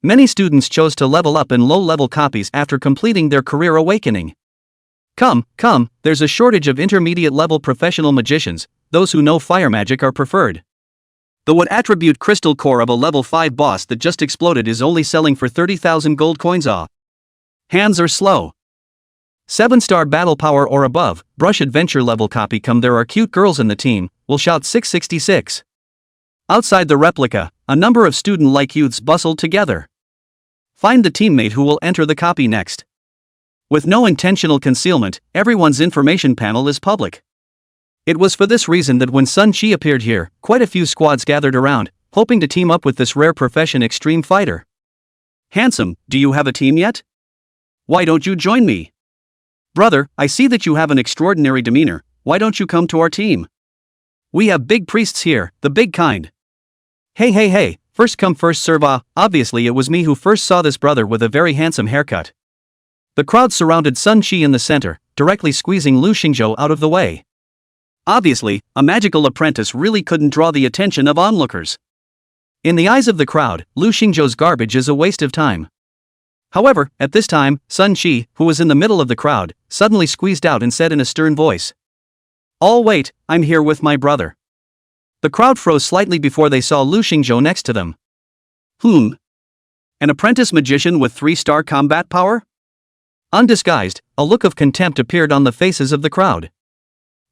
Many students chose to level up in low-level copies after completing their career awakening. Come, there's a shortage of intermediate-level professional magicians, those who know fire magic are preferred. The wood attribute crystal core of a level 5 boss that just exploded is only selling for 30,000 gold coins off. Hands are slow. 7-star battle power or above, brush adventure level copy come there are cute girls in the team, will shout 666. Outside the replica, a number of student-like youths bustled together. Find the teammate who will enter the copy next. With no intentional concealment, everyone's information panel is public. It was for this reason that when Sun Shi appeared here, quite a few squads gathered around, hoping to team up with this rare profession extreme fighter. "Handsome, do you have a team yet? Why don't you join me? Brother, I see that you have an extraordinary demeanor, why don't you come to our team? We have big priests here, the big kind. Hey, first come first serve. Obviously it was me who first saw this brother with a very handsome haircut. The crowd surrounded Sun Shi in the center, directly squeezing Lu Xingzhou out of the way. Obviously, a magical apprentice really couldn't draw the attention of onlookers. In the eyes of the crowd, Lu Xingzhou's garbage is a waste of time. However, at this time, Sun Shi, who was in the middle of the crowd, suddenly squeezed out and said in a stern voice, "All wait, I'm here with my brother." The crowd froze slightly before they saw Lu Xingzhou next to them. An apprentice magician with 3-star combat power? Undisguised, a look of contempt appeared on the faces of the crowd.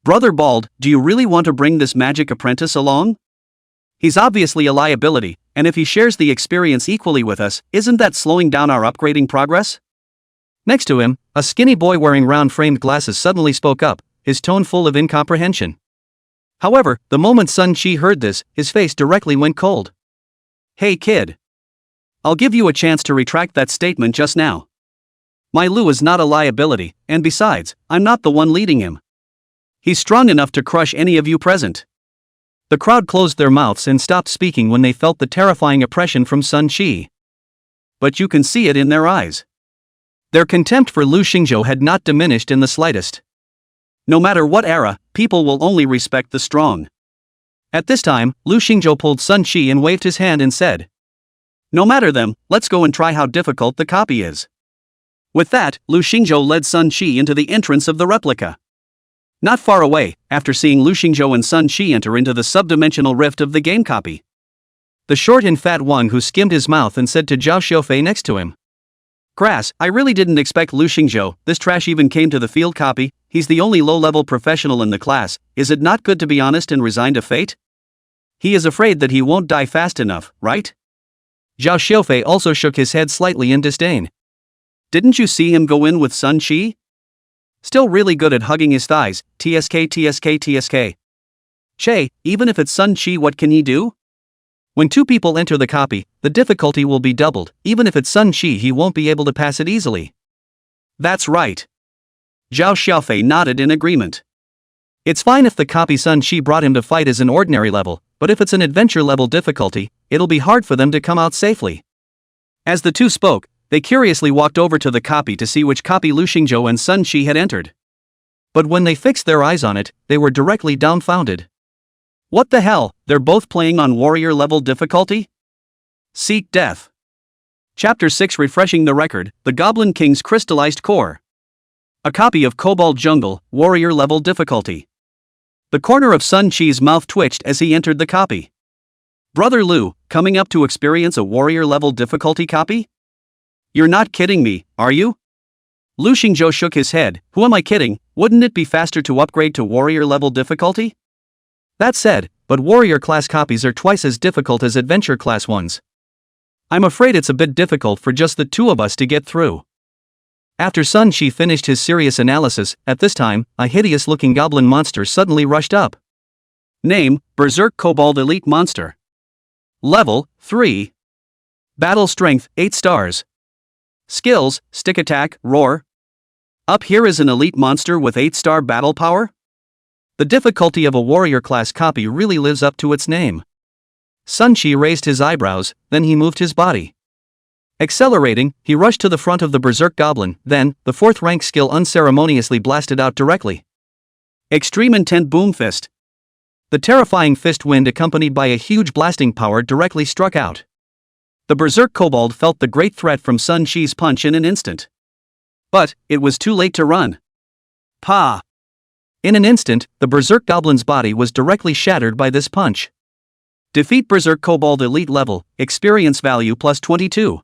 Brother Bald, do you really want to bring this magic apprentice along? He's obviously a liability, and if he shares the experience equally with us, isn't that slowing down our upgrading progress? Next to him, a skinny boy wearing round-framed glasses suddenly spoke up, his tone full of incomprehension. However, the moment Sun Shi heard this, his face directly went cold. Hey kid. I'll give you a chance to retract that statement just now. My Lu is not a liability, and besides, I'm not the one leading him. He's strong enough to crush any of you present. The crowd closed their mouths and stopped speaking when they felt the terrifying oppression from Sun Shi. But you can see it in their eyes. Their contempt for Lu Xingzhou had not diminished in the slightest. No matter what era, people will only respect the strong. At this time, Lu Xingzhou pulled Sun Shi and waved his hand and said, "No matter them, let's go and try how difficult the copy is." With that, Lu Xingzhou led Sun Shi into the entrance of the replica. Not far away, after seeing Lu Xingzhou and Sun Shi enter into the subdimensional rift of the game copy, the short and fat one who skimmed his mouth and said to Zhao Xiaofei next to him, "Grass, I really didn't expect Lu Xingzhou, this trash even came to the field copy, he's the only low-level professional in the class, is it not good to be honest and resigned to fate? He is afraid that he won't die fast enough, right?" Zhao Xiaofei also shook his head slightly in disdain. Didn't you see him go in with Sun Shi? Still really good at hugging his thighs, tsk. Che, even if it's Sun Shi, what can he do? When two people enter the copy, the difficulty will be doubled, even if it's Sun Shi he won't be able to pass it easily. That's right. Zhao Xiaofei nodded in agreement. It's fine if the copy Sun Shi brought him to fight is an ordinary level, but if it's an adventure level difficulty, it'll be hard for them to come out safely. As the two spoke, they curiously walked over to the copy to see which copy Lu Xingzhou and Sun Shi had entered. But when they fixed their eyes on it, they were directly dumbfounded. What the hell, they're both playing on warrior level difficulty? Seek death. Chapter 6 Refreshing the Record, The Goblin King's Crystallized Core. A copy of Cobalt Jungle, warrior level difficulty. The corner of Sun Shi's mouth twitched as he entered the copy. Brother Lu, coming up to experience a warrior level difficulty copy? You're not kidding me, are you? Lu Xingzhou shook his head. Who am I kidding? Wouldn't it be faster to upgrade to warrior level difficulty? That said, but warrior class copies are twice as difficult as adventure class ones. I'm afraid it's a bit difficult for just the two of us to get through. After Sun Shi finished his serious analysis, at this time, a hideous-looking goblin monster suddenly rushed up. Name, Berserk Kobold Elite Monster. Level, 3. Battle Strength, 8 stars. Skills, Stick Attack, Roar. Up here is an elite monster with 8-star battle power? The difficulty of a warrior class copy really lives up to its name. Sun Shi raised his eyebrows, then he moved his body. Accelerating, he rushed to the front of the Berserk Goblin, then, the 4th rank skill unceremoniously blasted out directly. Extreme Intent Boom Fist. The terrifying fist wind accompanied by a huge blasting power directly struck out. The Berserk Kobold felt the great threat from Sun Shi's punch in an instant. But, it was too late to run. Pa! In an instant, the Berserk Goblin's body was directly shattered by this punch. Defeat Berserk Kobold Elite Level, Experience Value plus 22.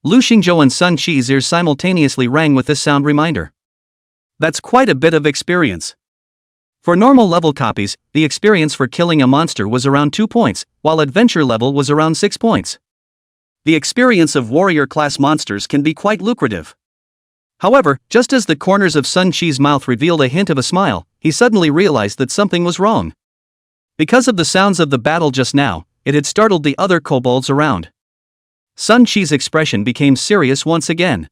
Lu Xingzhou and Sun Shi's ears simultaneously rang with this sound reminder. That's quite a bit of experience. For normal level copies, the experience for killing a monster was around 2 points, while adventure level was around 6 points. The experience of warrior class monsters can be quite lucrative. However, just as the corners of Sun Shi's mouth revealed a hint of a smile, he suddenly realized that something was wrong. Because of the sounds of the battle just now, it had startled the other kobolds around. Sun Shi's expression became serious once again.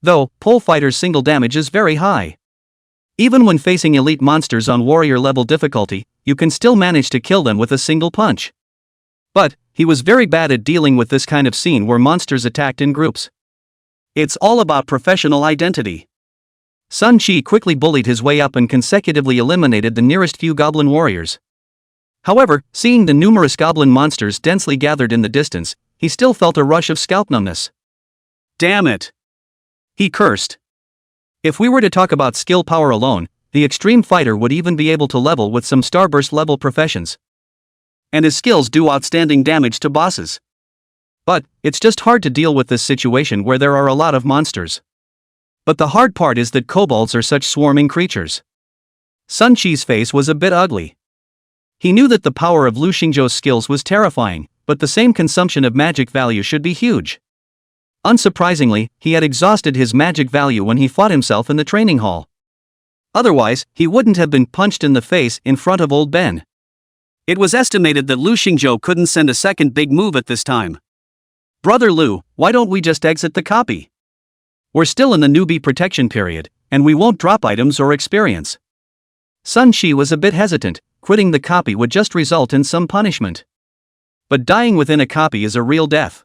Though, pole fighters' single damage is very high. Even when facing elite monsters on warrior level difficulty, you can still manage to kill them with a single punch. But, he was very bad at dealing with this kind of scene where monsters attacked in groups. It's all about professional identity. Sun Chi quickly bullied his way up and consecutively eliminated the nearest few goblin warriors. However, seeing the numerous goblin monsters densely gathered in the distance, he still felt a rush of scalp numbness. Damn it! He cursed. If we were to talk about skill power alone, the extreme fighter would even be able to level with some starburst level professions. And his skills do outstanding damage to bosses. But, it's just hard to deal with this situation where there are a lot of monsters. But the hard part is that kobolds are such swarming creatures. Sun Chi's face was a bit ugly. He knew that the power of Lu Xingzhou's skills was terrifying, but the same consumption of magic value should be huge. Unsurprisingly, he had exhausted his magic value when he fought himself in the training hall. Otherwise, he wouldn't have been punched in the face in front of old Ben. It was estimated that Lu Xingzhou couldn't send a second big move at this time. Brother Lu, why don't we just exit the copy? We're still in the newbie protection period, and we won't drop items or experience. Sun Chi was a bit hesitant. Quitting the copy would just result in some punishment. But dying within a copy is a real death.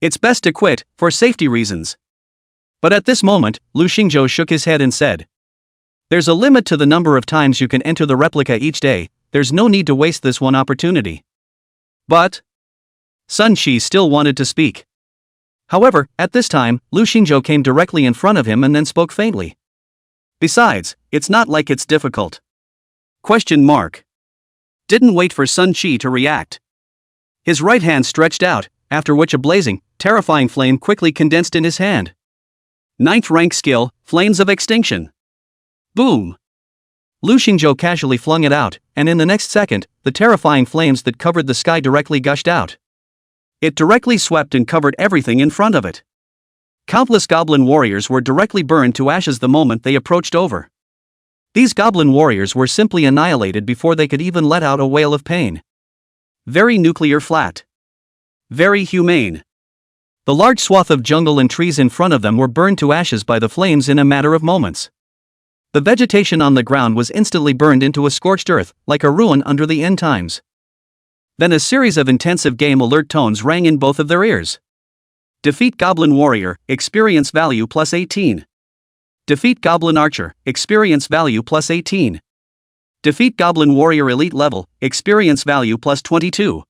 It's best to quit, for safety reasons. But at this moment, Lu Xingzhou shook his head and said, "There's a limit to the number of times you can enter the replica each day. There's no need to waste this one opportunity." But Sun Chi still wanted to speak. However, at this time, Lu Xingzhou came directly in front of him and then spoke faintly. "Besides, it's not like it's difficult." Question mark. Didn't wait for Sun Chi to react. His right hand stretched out, after which a blazing, terrifying flame quickly condensed in his hand. 9th rank skill, Flames of Extinction. Boom! Lu Xingzhou casually flung it out, and in the next second, the terrifying flames that covered the sky directly gushed out. It directly swept and covered everything in front of it. Countless goblin warriors were directly burned to ashes the moment they approached over. These goblin warriors were simply annihilated before they could even let out a wail of pain. Very nuclear flat. Very humane. The large swath of jungle and trees in front of them were burned to ashes by the flames in a matter of moments. The vegetation on the ground was instantly burned into a scorched earth, like a ruin under the end times. Then a series of intensive game alert tones rang in both of their ears. Defeat Goblin Warrior, experience value plus 18. Defeat Goblin Archer, experience value plus 18. Defeat Goblin Warrior Elite level, experience value plus 22.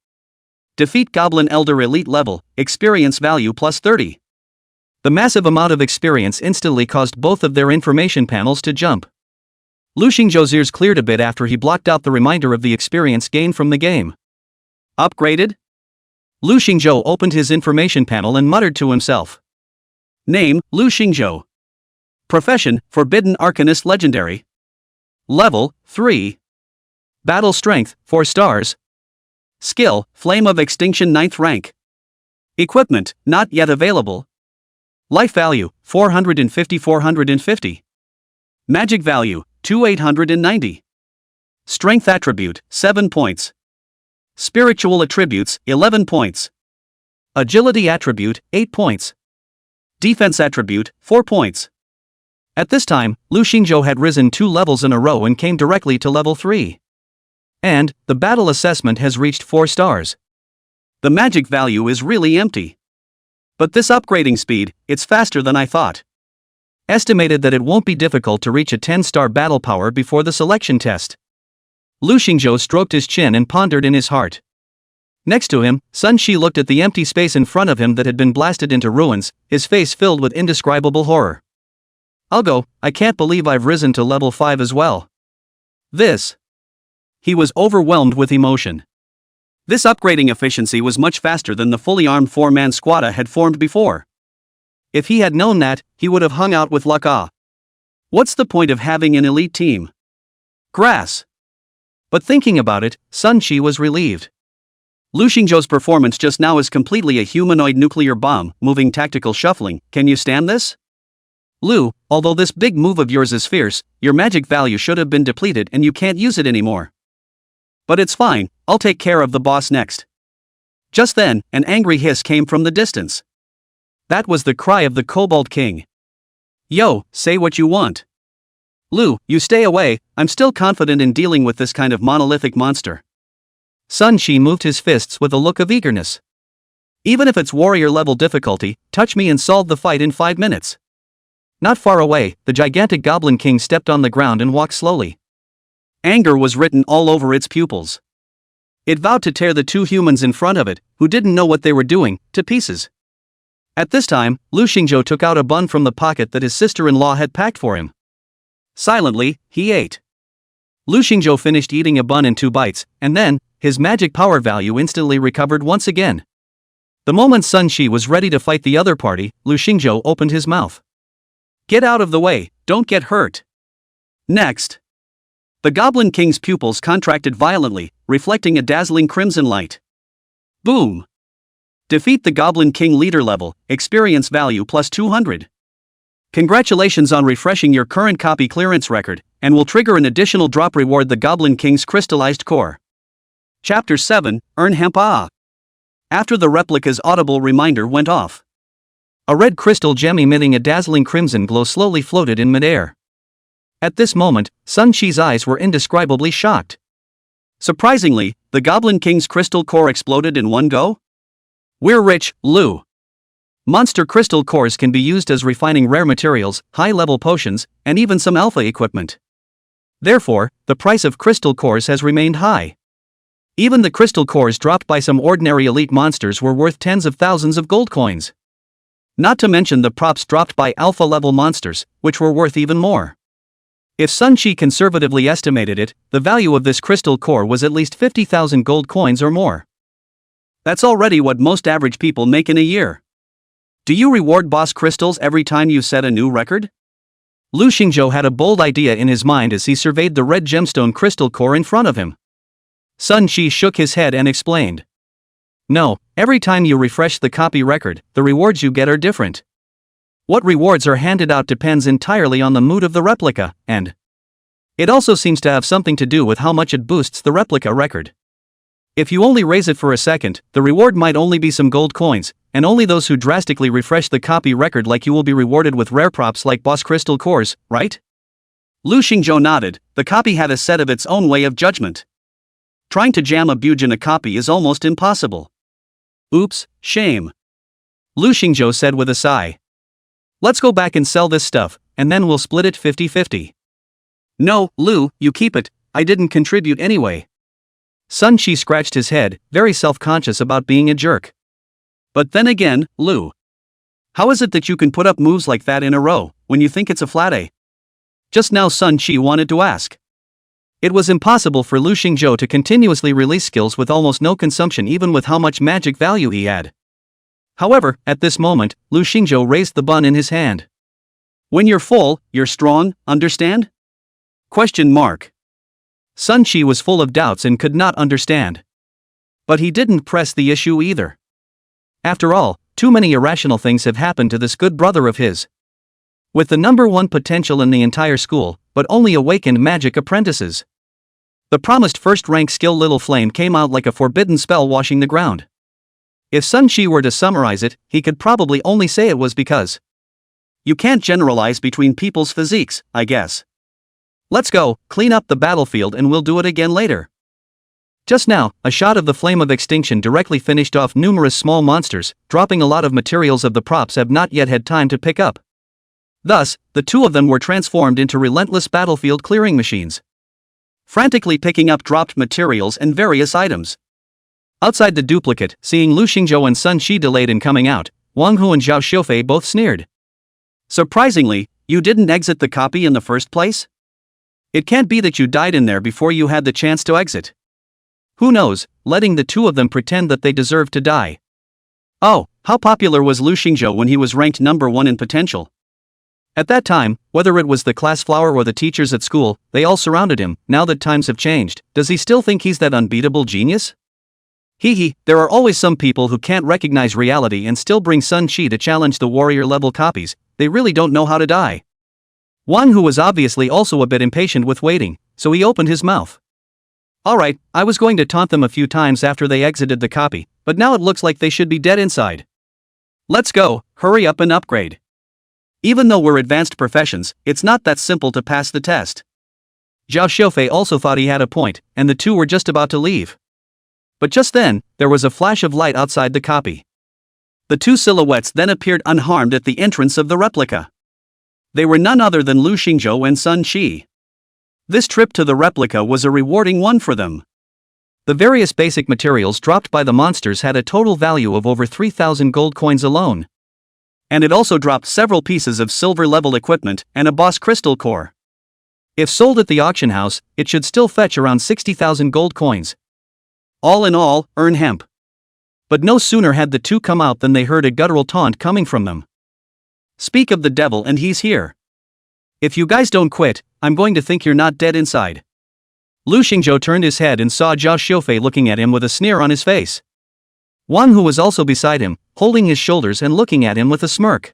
Defeat Goblin Elder Elite level, experience value plus 30. The massive amount of experience instantly caused both of their information panels to jump. Lu Xingzhou's ears cleared a bit after he blocked out the reminder of the experience gained from the game. Upgraded? Lu Xingzhou opened his information panel and muttered to himself. Name, Lu Xingzhou. Profession, Forbidden Arcanist Legendary. Level, 3. Battle Strength, 4 stars. Skill, Flame of Extinction 9th rank. Equipment, not yet available. Life value, 450. Magic value, 2890. Strength attribute, 7 points. Spiritual attributes, 11 points. Agility attribute, 8 points. Defense attribute, 4 points. At this time, Lu Xingzhou had risen 2 levels in a row and came directly to level 3. And, the battle assessment has reached 4 stars. The magic value is really empty. But this upgrading speed, it's faster than I thought. Estimated that it won't be difficult to reach a 10-star battle power before the selection test. Lu Xingzhou stroked his chin and pondered in his heart. Next to him, Sun Chi looked at the empty space in front of him that had been blasted into ruins, his face filled with indescribable horror. I'll go, I can't believe I've risen to level 5 as well. This. He was overwhelmed with emotion. This upgrading efficiency was much faster than the fully armed 4-man squad had formed before. If he had known that, he would have hung out with Laka. What's the point of having an elite team? Grass. But thinking about it, Sun Chi was relieved. Lu Xingzhou's performance just now is completely a humanoid nuclear bomb, moving tactical shuffling. Can you stand this? Lu, although this big move of yours is fierce, your magic value should have been depleted and you can't use it anymore. But it's fine, I'll take care of the boss next. Just then, an angry hiss came from the distance. That was the cry of the Kobold King. Yo, say what you want. Lu, you stay away, I'm still confident in dealing with this kind of monolithic monster. Sun Shi moved his fists with a look of eagerness. Even if it's warrior level difficulty, touch me and solve the fight in 5 minutes. Not far away, the gigantic Goblin King stepped on the ground and walked slowly. Anger was written all over its pupils. It vowed to tear the two humans in front of it, who didn't know what they were doing, to pieces. At this time, Lu Xingzhou took out a bun from the pocket that his sister-in-law had packed for him. Silently, he ate. Lu Xingzhou finished eating a bun in 2 bites, and then, his magic power value instantly recovered once again. The moment Sun Shi was ready to fight the other party, Lu Xingzhou opened his mouth. Get out of the way, don't get hurt. Next. The Goblin King's pupils contracted violently, reflecting a dazzling crimson light. Boom. Defeat the Goblin King leader level, experience value plus 200. Congratulations on refreshing your current copy clearance record, and will trigger an additional drop reward the Goblin King's crystallized core. Chapter 7, Earn Hampa. After the replica's audible reminder went off, a red crystal gem emitting a dazzling crimson glow slowly floated in midair. At this moment, Sun Shi's eyes were indescribably shocked. Surprisingly, the Goblin King's crystal core exploded in one go? We're rich, Lu. Monster crystal cores can be used as refining rare materials, high-level potions, and even some alpha equipment. Therefore, the price of crystal cores has remained high. Even the crystal cores dropped by some ordinary elite monsters were worth tens of thousands of gold coins. Not to mention the props dropped by alpha-level monsters, which were worth even more. If Sun Shi conservatively estimated it, the value of this crystal core was at least 50,000 gold coins or more. That's already what most average people make in a year. Do you reward boss crystals every time you set a new record? Lu Xingzhou had a bold idea in his mind as he surveyed the red gemstone crystal core in front of him. Sun Shi shook his head and explained. No, every time you refresh the copy record, the rewards you get are different. What rewards are handed out depends entirely on the mood of the replica, and it also seems to have something to do with how much it boosts the replica record. If you only raise it for a second, the reward might only be some gold coins, and only those who drastically refresh the copy record like you will be rewarded with rare props like boss crystal cores, right? Lu Xingzhou nodded. The copy had a set of its own way of judgment. Trying to jam a buge in a copy is almost impossible. Oops, shame. Lu Xingzhou said with a sigh. Let's go back and sell this stuff, and then we'll split it 50-50. No, Lu, you keep it, I didn't contribute anyway. Sun Shi scratched his head, very self-conscious about being a jerk. But then again, Lu. How is it that you can put up moves like that in a row, when you think it's a flat A? Just now Sun Shi wanted to ask. It was impossible for Lu Xingzhou to continuously release skills with almost no consumption even with how much magic value he had. However, at this moment, Lu Xingzhou raised the bun in his hand. When you're full, you're strong, understand? Question mark. Sun Shi was full of doubts and could not understand. But he didn't press the issue either. After all, too many irrational things have happened to this good brother of his. With the #1 potential in the entire school, but only awakened magic apprentices. The promised first-rank skill Little Flame came out like a forbidden spell washing the ground. If Sun Shi were to summarize it, he could probably only say it was because you can't generalize between people's physiques, I guess. Let's go, clean up the battlefield and we'll do it again later. Just now, a shot of the Flame of Extinction directly finished off numerous small monsters, dropping a lot of materials of the props have not yet had time to pick up. Thus, the two of them were transformed into relentless battlefield clearing machines, frantically picking up dropped materials and various items. Outside the duplicate, seeing Lu Xingzhou and Sun Shi delayed in coming out, Wang Hu and Zhao Xiufei both sneered. Surprisingly, you didn't exit the copy in the first place? It can't be that you died in there before you had the chance to exit. Who knows, letting the two of them pretend that they deserved to die. Oh, how popular was Lu Xingzhou when he was ranked #1 in potential? At that time, whether it was the class flower or the teachers at school, they all surrounded him. Now that times have changed, does he still think he's that unbeatable genius? There are always some people who can't recognize reality and still bring Sun Shi to challenge the warrior-level copies. They really don't know how to die. Wang Hu was obviously also a bit impatient with waiting, so he opened his mouth. Alright, I was going to taunt them a few times after they exited the copy, but now it looks like they should be dead inside. Let's go, hurry up and upgrade. Even though we're advanced professions, it's not that simple to pass the test. Zhao Xiaofei also thought he had a point, and the two were just about to leave. But just then, there was a flash of light outside the copy. The two silhouettes then appeared unharmed at the entrance of the replica. They were none other than Lu Xingzhou and Sun Qi. This trip to the replica was a rewarding one for them. The various basic materials dropped by the monsters had a total value of over 3,000 gold coins alone. And it also dropped several pieces of silver-level equipment and a boss crystal core. If sold at the auction house, it should still fetch around 60,000 gold coins. All in all, earn hemp. But no sooner had the two come out than they heard a guttural taunt coming from them. Speak of the devil and he's here. If you guys don't quit, I'm going to think you're not dead inside. Lu Xingzhou turned his head and saw Zhao Xiaofei looking at him with a sneer on his face. Wang Hu was also beside him, holding his shoulders and looking at him with a smirk.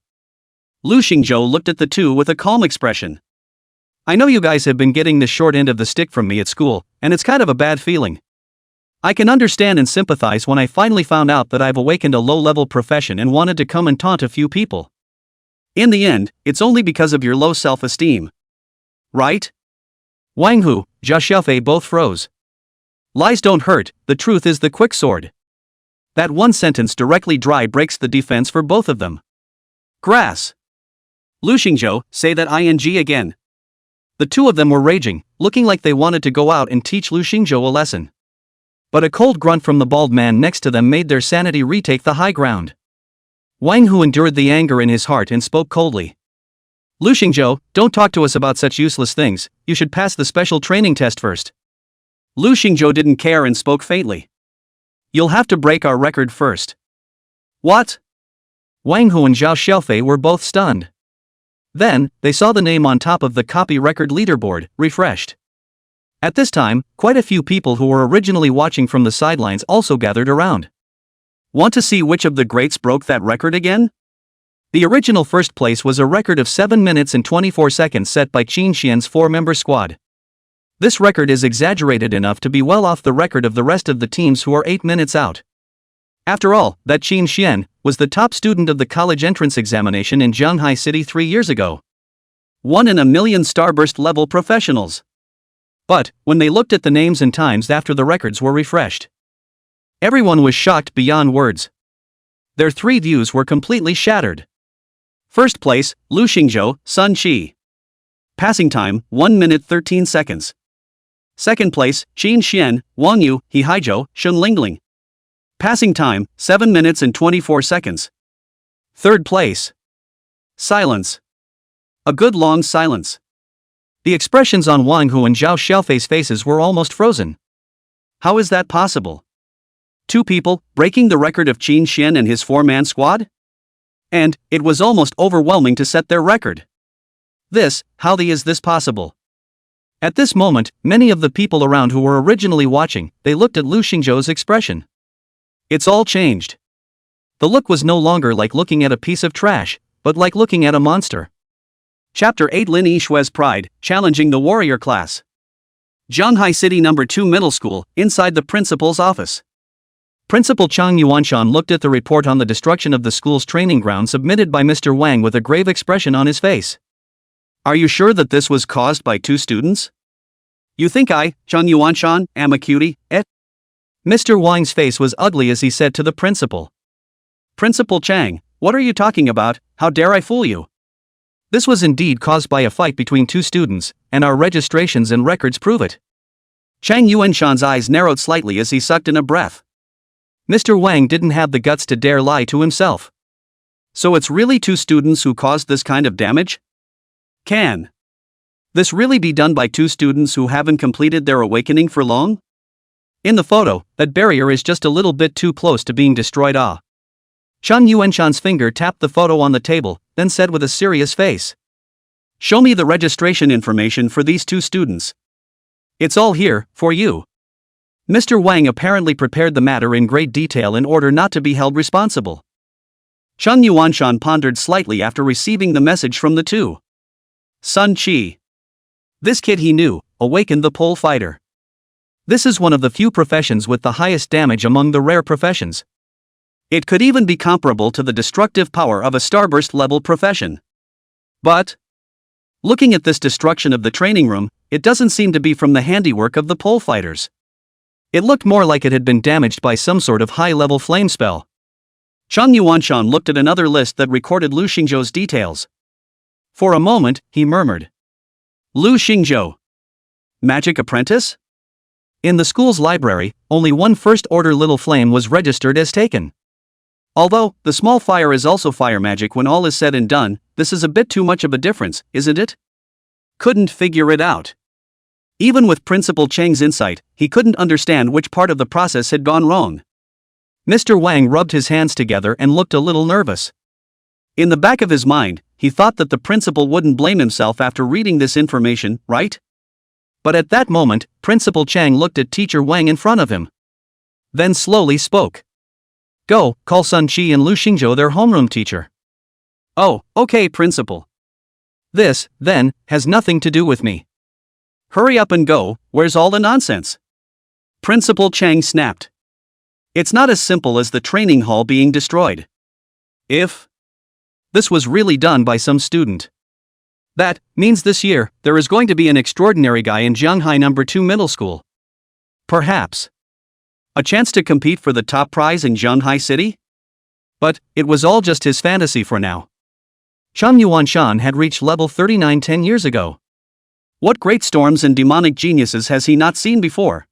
Lu Xingzhou looked at the two with a calm expression. I know you guys have been getting the short end of the stick from me at school, and it's kind of a bad feeling. I can understand and sympathize when I finally found out that I've awakened a low-level profession and wanted to come and taunt a few people. In the end, it's only because of your low self-esteem. Right? Wang Hu, Zhao Xiaofei both froze. Lies don't hurt, the truth is the quick sword. That one sentence directly dry breaks the defense for both of them. Grass. Lu Xingzhou, say that ing again. The two of them were raging, looking like they wanted to go out and teach Lu Xingzhou a lesson. But a cold grunt from the bald man next to them made their sanity retake the high ground. Wang Hu endured the anger in his heart and spoke coldly. Lu Xingzhou, don't talk to us about such useless things, you should pass the special training test first. Lu Xingzhou didn't care and spoke faintly. You'll have to break our record first. What? Wang Hu and Zhao Xiaofei were both stunned. Then, they saw the name on top of the copy record leaderboard, refreshed. At this time, quite a few people who were originally watching from the sidelines also gathered around. Want to see which of the greats broke that record again? The original first place was a record of 7 minutes and 24 seconds set by Qin Xian's 4-member squad. This record is exaggerated enough to be well off the record of the rest of the teams who are 8 minutes out. After all, that Qin Xian was the top student of the college entrance examination in Zhanghai City 3 years ago. 1 in a million starburst level professionals. But, when they looked at the names and times after the records were refreshed, everyone was shocked beyond words. Their 3 views were completely shattered. First place, Lu Xingzhou, Sun Qi. Passing time, 1 minute 13 seconds. Second place, Qin Xian, Wang Yu, He Haizhou, Shun Lingling. Passing time, 7 minutes and 24 seconds. Third place. Silence. A good long silence. The expressions on Wang Hu and Zhao Xiaofei's faces were almost frozen. How is that possible? 2 people, breaking the record of Qin Xian and his 4-man squad? And, it was almost overwhelming to set their record. How is this possible? At this moment, many of the people around who were originally watching, they looked at Lu Xingzhou's expression. It's all changed. The look was no longer like looking at a piece of trash, but like looking at a monster. Chapter 8 Lin Yishui's Pride, Challenging the Warrior Class. Zhanghai City No. 2 Middle School, inside the principal's office. Principal Chang Yuanshan looked at the report on the destruction of the school's training ground submitted by Mr. Wang with a grave expression on his face. Are you sure that this was caused by 2 students? You think I, Chang Yuanshan, am a cutie, eh? Mr. Wang's face was ugly as he said to the principal. Principal Chang, what are you talking about? How dare I fool you? This was indeed caused by a fight between 2 students, and our registrations and records prove it. Chang Yuanshan's eyes narrowed slightly as he sucked in a breath. Mr. Wang didn't have the guts to dare lie to himself. So it's really 2 students who caused this kind of damage? Can this really be done by 2 students who haven't completed their awakening for long? In the photo, that barrier is just a little bit too close to being destroyed. Chang Yuanshan's finger tapped the photo on the table, then said with a serious face. Show me the registration information for these 2 students. It's all here, for you. Mr. Wang apparently prepared the matter in great detail in order not to be held responsible. Chang Yuanshan pondered slightly after receiving the message from the 2. Sun Qi. This kid he knew, awakened the pole fighter. This is one of the few professions with the highest damage among the rare professions. It could even be comparable to the destructive power of a starburst level profession. But, looking at this destruction of the training room, it doesn't seem to be from the handiwork of the pole fighters. It looked more like it had been damaged by some sort of high-level flame spell. Chung Yuanshan looked at another list that recorded Lu Xingzhou's details. For a moment, he murmured. Lu Xingzhou. Magic apprentice? In the school's library, only one first-order little flame was registered as taken. Although, the small fire is also fire magic when all is said and done, this is a bit too much of a difference, isn't it? Couldn't figure it out. Even with Principal Cheng's insight, he couldn't understand which part of the process had gone wrong. Mr. Wang rubbed his hands together and looked a little nervous. In the back of his mind, he thought that the principal wouldn't blame himself after reading this information, right? But at that moment, Principal Cheng looked at Teacher Wang in front of him. Then slowly spoke. Go, call Sun Qi and Lu Xingzhou their homeroom teacher. Oh, okay, Principal. This, then, has nothing to do with me. Hurry up and go, where's all the nonsense? Principal Cheng snapped. It's not as simple as the training hall being destroyed. If this was really done by some student, that means this year, there is going to be an extraordinary guy in Jianghai No. 2 Middle School. Perhaps a chance to compete for the top prize in Jianghai City? But it was all just his fantasy for now. Chung Yuanshan had reached level 39 10 years ago. What great storms and demonic geniuses has he not seen before?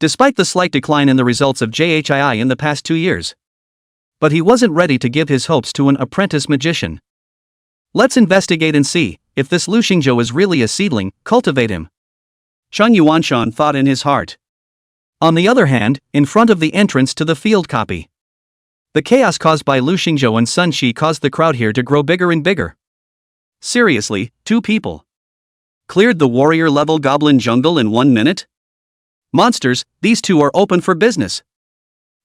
Despite the slight decline in the results of JHII in the past 2 years. But he wasn't ready to give his hopes to an apprentice magician. Let's investigate and see, if this Lu Xingzhou is really a seedling, cultivate him. Chung Yuanshan thought in his heart. On the other hand, in front of the entrance to the field copy, the chaos caused by Lu Xingzhou and Sun Qi caused the crowd here to grow bigger and bigger. Seriously, 2 people cleared the warrior-level goblin jungle in 1 minute? Monsters, these 2 are open for business.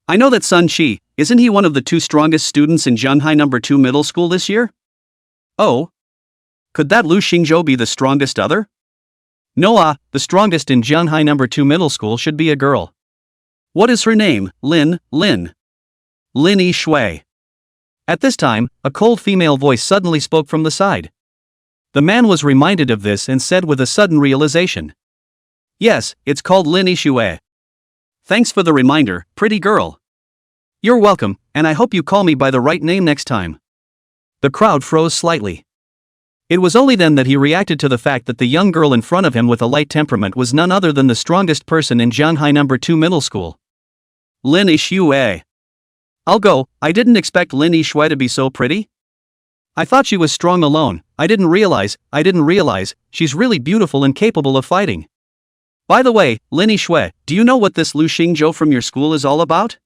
I know that Sun Qi, isn't he one of the 2 strongest students in Jianghai No. 2 Middle School this year? Oh? Could that Lu Xingzhou be the strongest other? No, the strongest in Jianghai No. 2 Middle School should be a girl. What is her name? Lin Yi Shui. At this time, a cold female voice suddenly spoke from the side. The man was reminded of this and said with a sudden realization. Yes, it's called Lin Yi Shui. Thanks for the reminder, pretty girl. You're welcome, and I hope you call me by the right name next time. The crowd froze slightly. It was only then that he reacted to the fact that the young girl in front of him with a light temperament was none other than the strongest person in Jianghai No. 2 Middle School. Lin Yi Shui. I'll go, I didn't expect Lin Yi Shui to be so pretty. I thought she was strong alone, I didn't realize, she's really beautiful and capable of fighting. By the way, Lin Yi Shui, do you know what this Lu Xingzhou from your school is all about?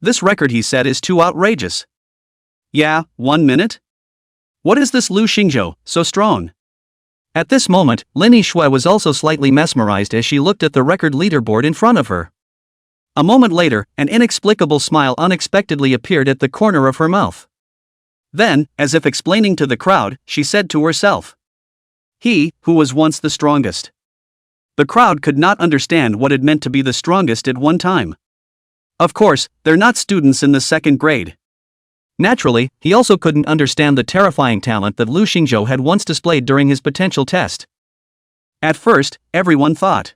This record, he said, is too outrageous. Yeah, 1 minute? What is this Lu Xingzhou, so strong? At this moment, Lin Yi Shui was also slightly mesmerized as she looked at the record leaderboard in front of her. A moment later, an inexplicable smile unexpectedly appeared at the corner of her mouth. Then, as if explaining to the crowd, she said to herself. He, who was once the strongest. The crowd could not understand what it meant to be the strongest at one time. Of course, they're not students in the 2nd grade. Naturally, he also couldn't understand the terrifying talent that Lu Xingzhou had once displayed during his potential test. At first, everyone thought.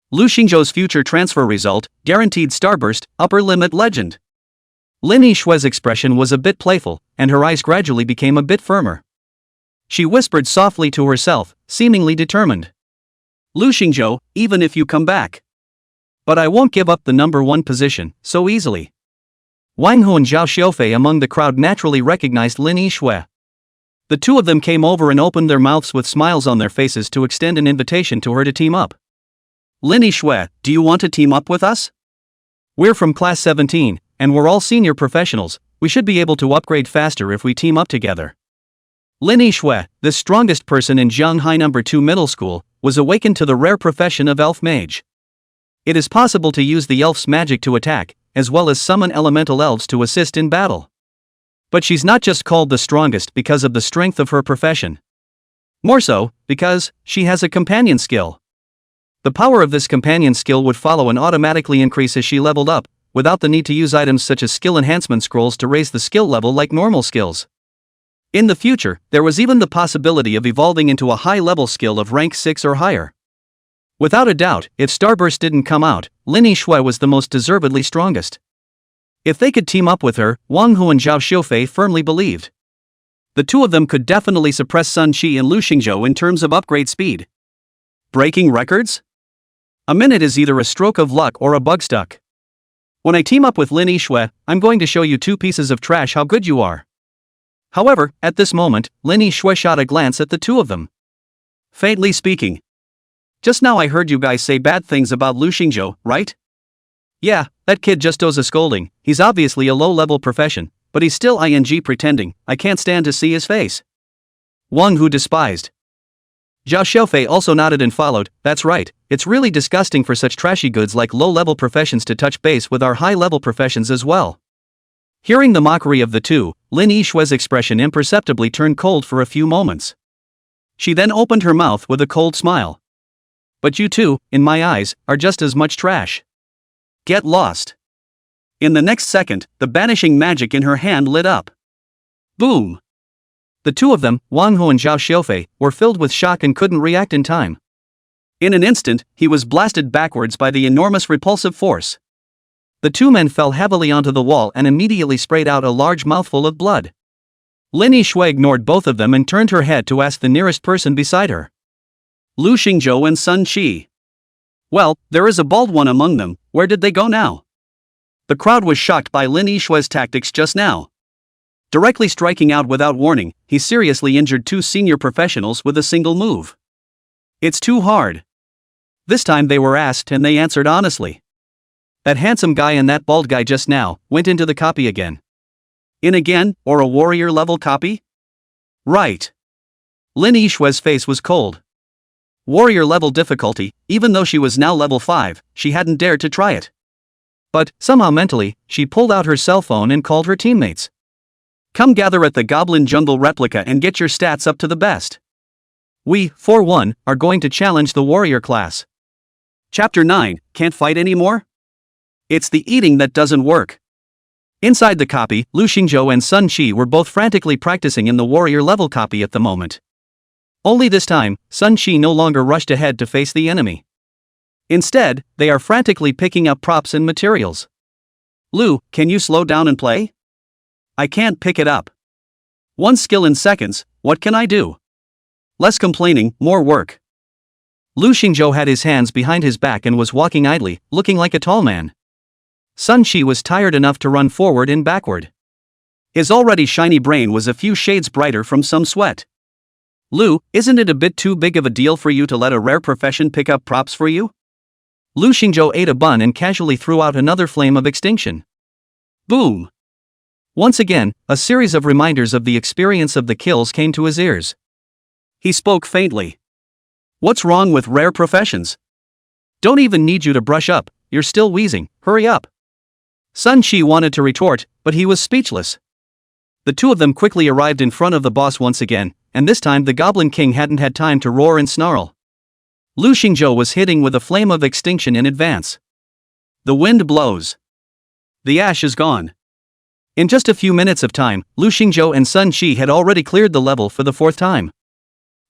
Lu Xingzhou's future transfer result, guaranteed starburst, upper limit legend. Lin Yi Shui's expression was a bit playful, and her eyes gradually became a bit firmer. She whispered softly to herself, seemingly determined. Lu Xingzhou, even if you come back. But I won't give up the number 1 position, so easily. Wang Hu and Zhao Xiaofei among the crowd naturally recognized Lin Yi Shui. The 2 of them came over and opened their mouths with smiles on their faces to extend an invitation to her to team up. Lin Yi Shui, do you want to team up with us? We're from class 17, and we're all senior professionals, we should be able to upgrade faster if we team up together. Lin Yi Shui, the strongest person in Jianghai No. 2 Middle School, was awakened to the rare profession of elf mage. It is possible to use the elf's magic to attack, as well as summon elemental elves to assist in battle. But she's not just called the strongest because of the strength of her profession. More so, because she has a companion skill. The power of this companion skill would follow and automatically increase as she leveled up, without the need to use items such as skill enhancement scrolls to raise the skill level like normal skills. In the future, there was even the possibility of evolving into a high-level skill of rank 6 or higher. Without a doubt, if Starburst didn't come out, Lin Yixue was the most deservedly strongest. If they could team up with her, Wang Hu and Zhao Xiufei firmly believed. The two of them could definitely suppress Sun Qi and Lu Xingzhou in terms of upgrade speed. Breaking records? A minute is either a stroke of luck or a bug stuck. When I team up with Lin Yixue, I'm going to show you two pieces of trash how good you are. However, at this moment, Lin Yixue shot a glance at the two of them. Faintly speaking. Just now I heard you guys say bad things about Lu Xingzhou, right? Yeah, that kid just owes a scolding. He's obviously a low-level profession, but he's still pretending. I can't stand to see his face. Wang Hu despised. Zhao Xiufei also nodded and followed. That's right, it's really disgusting for such trashy goods like low-level professions to touch base with our high-level professions as well. Hearing the mockery of the two, Lin Yixue's expression imperceptibly turned cold for a few moments. She then opened her mouth with a cold smile. But you two, in my eyes, are just as much trash. Get lost. In the next second, the banishing magic in her hand lit up. Boom! The two of them, Wang Hu and Zhao Xiufei, were filled with shock and couldn't react in time. In an instant, he was blasted backwards by the enormous repulsive force. The two men fell heavily onto the wall and immediately sprayed out a large mouthful of blood. Lin Yixue ignored both of them and turned her head to ask the nearest person beside her. Lu Xingzhou and Sun Qi. Well, there is a bald one among them, where did they go now? The crowd was shocked by Lin Yixue's tactics just now. Directly striking out without warning, he seriously injured two senior professionals with a single move. It's too hard. This time they were asked and they answered honestly. That handsome guy and that bald guy just now went into the copy again. In again, or a warrior level copy? Right. Lin Yixue's face was cold. Warrior level difficulty, even though she was now level 5, she hadn't dared to try it. But, somehow mentally, she pulled out her cell phone and called her teammates. Come gather at the Goblin Jungle replica and get your stats up to the best. We, for one, are going to challenge the warrior class. Chapter 9, Can't fight anymore? It's the eating that doesn't work. Inside the copy, Lu Xingzhou and Sun Qi were both frantically practicing in the warrior level copy at the moment. Only this time, Sun Qi no longer rushed ahead to face the enemy. Instead, they are frantically picking up props and materials. Lu, can you slow down and play? I can't pick it up. One skill in seconds, what can I do? Less complaining, more work. Lu Xingzhou had his hands behind his back and was walking idly, looking like a tall man. Sun Qi was tired enough to run forward and backward. His already shiny brain was a few shades brighter from some sweat. Lu, isn't it a bit too big of a deal for you to let a rare profession pick up props for you? Lu Xingzhou ate a bun and casually threw out another flame of extinction. Boom! Once again, a series of reminders of the experience of the kills came to his ears. He spoke faintly. What's wrong with rare professions? Don't even need you to brush up, you're still wheezing, hurry up. Sun Qi wanted to retort, but he was speechless. The two of them quickly arrived in front of the boss once again, and this time the Goblin King hadn't had time to roar and snarl. Lu Xingzhou was hitting with a flame of extinction in advance. The wind blows. The ash is gone. In just a few minutes of time, Lu Xingzhou and Sun Qi had already cleared the level for the 4th time.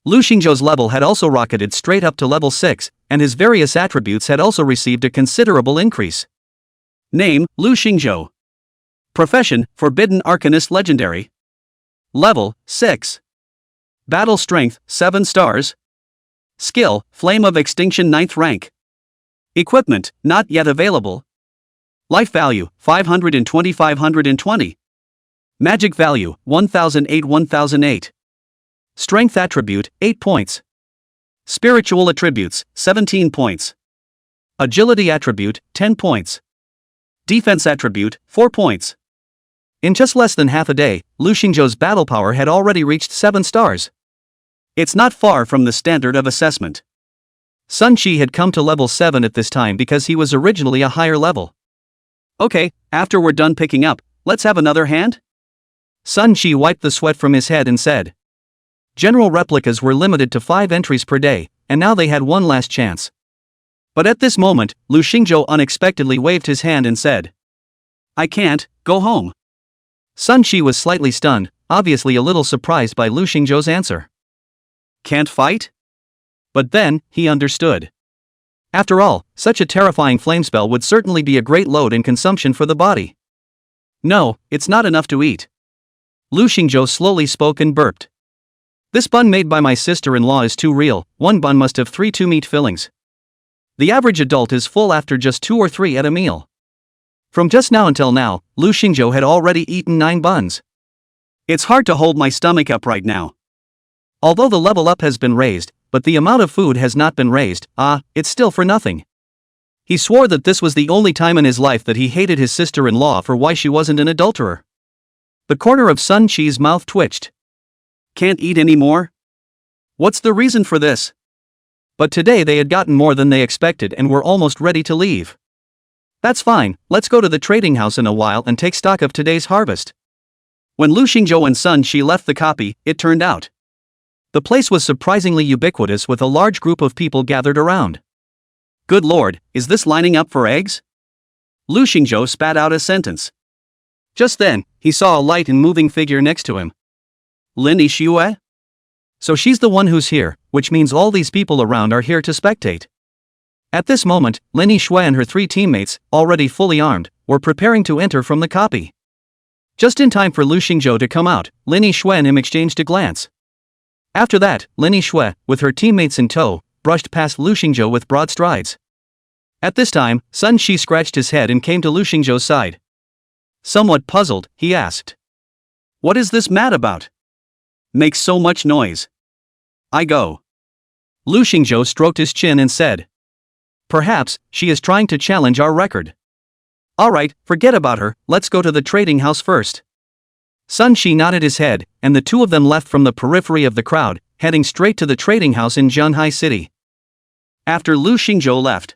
Lu Xingzhou's level had also rocketed straight up to level 6, and his various attributes had also received a considerable increase. Name, Lu Xingzhou. Profession, Forbidden Arcanist Legendary. Level, 6. Battle Strength, 7 stars. Skill, Flame of Extinction 9th rank. Equipment, not yet available. Life value, 520. Magic value, 1008. Strength attribute, 8 points. Spiritual attributes, 17 points. Agility attribute, 10 points. Defense attribute, 4 points. In just less than half a day, Lu Xingzhou's battle power had already reached 7 stars. It's not far from the standard of assessment. Sun Qi had come to level 7 at this time because he was originally a higher level. Okay, after we're done picking up, let's have another hand? Sun Qi wiped the sweat from his head and said. General replicas were limited to 5 entries per day, and now they had one last chance. But at this moment, Lu Xingzhou unexpectedly waved his hand and said. I can't, go home. Sun Qi was slightly stunned, obviously a little surprised by Lu Xingzhou's answer. Can't fight? But then, he understood. After all, such a terrifying flamespell would certainly be a great load in consumption for the body. No, it's not enough to eat. Lu Xingzhou slowly spoke and burped. This bun made by my sister-in-law is too real, one bun must have 3 2 meat fillings. The average adult is full after just 2 or 3 at a meal. From just now until now, Lu Xingzhou had already eaten 9 buns. It's hard to hold my stomach up right now. Although the level up has been raised, but the amount of food has not been raised, it's still for nothing. He swore that this was the only time in his life that he hated his sister-in-law for why she wasn't an adulterer. The corner of Sun Qi's mouth twitched. Can't eat anymore? What's the reason for this? But today they had gotten more than they expected and were almost ready to leave. That's fine, let's go to the trading house in a while and take stock of today's harvest. When Lu Xingzhou and Sun Qi left the copy, it turned out the place was surprisingly ubiquitous with a large group of people gathered around. Good lord, is this lining up for eggs? Lu Xingzhou spat out a sentence. Just then, he saw a light and moving figure next to him. Lin Yixue? So she's the one who's here, which means all these people around are here to spectate. At this moment, Lin Yixue and her 3 teammates, already fully armed, were preparing to enter from the copy. Just in time for Lu Xingzhou to come out, Lin Yixue and him exchanged a glance. After that, Lin Yixue, with her teammates in tow, brushed past Lu Xingzhou with broad strides. At this time, Sun Qi scratched his head and came to Lu Xingzhou's side. Somewhat puzzled, he asked. What is this mad about? Makes so much noise. I go. Lu Xingzhou stroked his chin and said. Perhaps, she is trying to challenge our record. Alright, forget about her, let's go to the trading house first. Sun Qi nodded his head, and the two of them left from the periphery of the crowd, heading straight to the trading house in Zhenhai City. After Lu Xingzhou left.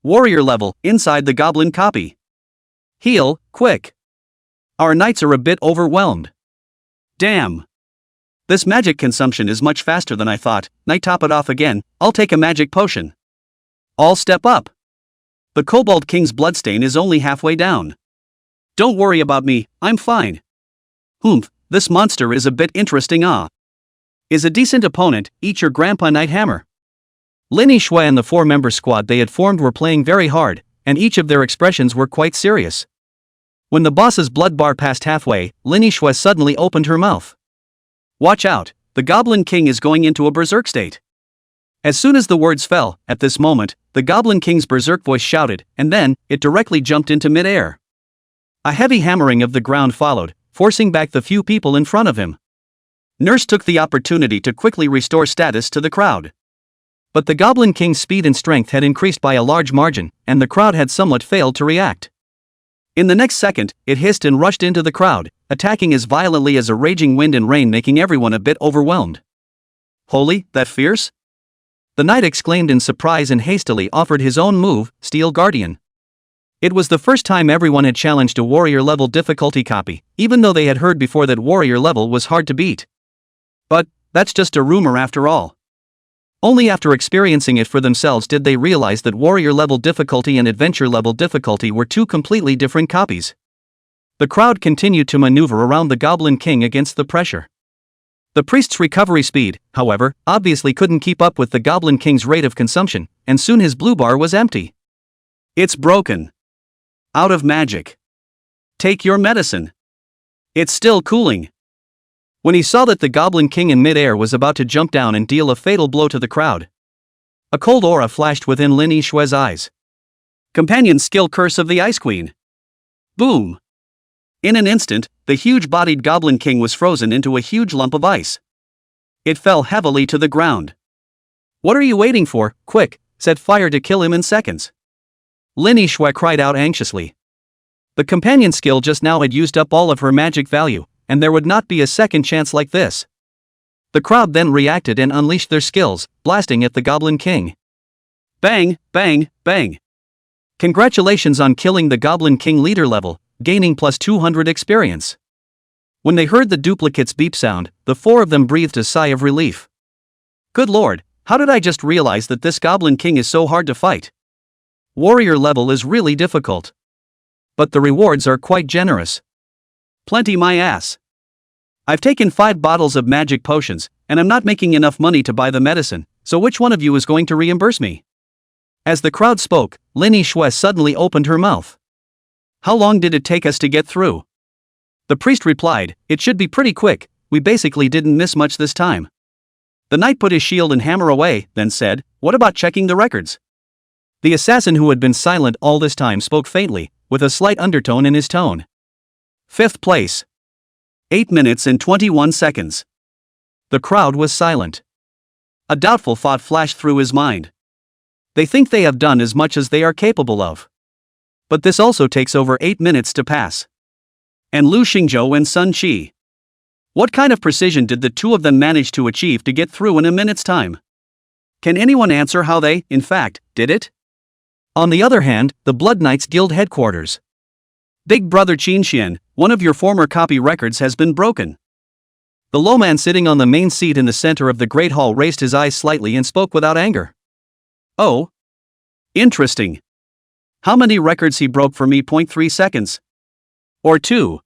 Warrior level, inside the goblin copy. Heal, quick. Our knights are a bit overwhelmed. Damn. This magic consumption is much faster than I thought. Knight, top it off again, I'll take a magic potion. All step up. The Kobold King's bloodstain is only halfway down. Don't worry about me, I'm fine. Humph, this monster is a bit interesting. Is a decent opponent, eat your grandpa Knight Hammer. Lin Yixue and the 4-member squad they had formed were playing very hard, and each of their expressions were quite serious. When the boss's blood bar passed halfway, Lin Yixue suddenly opened her mouth. Watch out, the Goblin King is going into a berserk state. As soon as the words fell, at this moment, the Goblin King's berserk voice shouted, and then, it directly jumped into mid-air. A heavy hammering of the ground followed, forcing back the few people in front of him. Nurse took the opportunity to quickly restore status to the crowd. But the Goblin King's speed and strength had increased by a large margin, and the crowd had somewhat failed to react. In the next second, it hissed and rushed into the crowd, attacking as violently as a raging wind and rain, making everyone a bit overwhelmed. Holy, that fierce? The knight exclaimed in surprise and hastily offered his own move, Steel Guardian. It was the first time everyone had challenged a warrior level difficulty copy, even though they had heard before that warrior level was hard to beat. But, that's just a rumor after all. Only after experiencing it for themselves did they realize that warrior level difficulty and adventure level difficulty were 2 completely different copies. The crowd continued to maneuver around the Goblin King against the pressure. The priest's recovery speed, however, obviously couldn't keep up with the Goblin King's rate of consumption, and soon his blue bar was empty. It's broken. Out of magic. Take your medicine. It's still cooling. When he saw that the Goblin King in mid-air was about to jump down and deal a fatal blow to the crowd, a cold aura flashed within Lin Yixue's eyes. Companion skill Curse of the Ice Queen. Boom. In an instant, the huge-bodied Goblin King was frozen into a huge lump of ice. It fell heavily to the ground. What are you waiting for? Quick, set fire to kill him in seconds. Lin Yixue cried out anxiously. The companion skill just now had used up all of her magic value, and there would not be a second chance like this. The crowd then reacted and unleashed their skills, blasting at the Goblin King. Bang, bang, bang. Congratulations on killing the Goblin King leader level, gaining plus 200 experience. When they heard the duplicate's beep sound, the 4 of them breathed a sigh of relief. Good lord, how did I just realize that this Goblin King is so hard to fight? Warrior level is really difficult. But the rewards are quite generous. Plenty my ass. I've taken 5 bottles of magic potions, and I'm not making enough money to buy the medicine, so which one of you is going to reimburse me? As the crowd spoke, Lin Yixue suddenly opened her mouth. How long did it take us to get through? The priest replied, it should be pretty quick, we basically didn't miss much this time. The knight put his shield and hammer away, then said, what about checking the records? The assassin who had been silent all this time spoke faintly, with a slight undertone in his tone. 5th place. 8 minutes and 21 seconds. The crowd was silent. A doubtful thought flashed through his mind. They think they have done as much as they are capable of. But this also takes over 8 minutes to pass. And Lu Xingzhou and Sun Qi. What kind of precision did the two of them manage to achieve to get through in a minute's time? Can anyone answer how they, in fact, did it? On the other hand, the Blood Knights Guild headquarters. Big brother Qin Xian, one of your former copy records has been broken. The low man sitting on the main seat in the center of the Great Hall raised his eyes slightly and spoke without anger. Oh. Interesting. How many records he broke for me? 0.3 seconds. Or 2.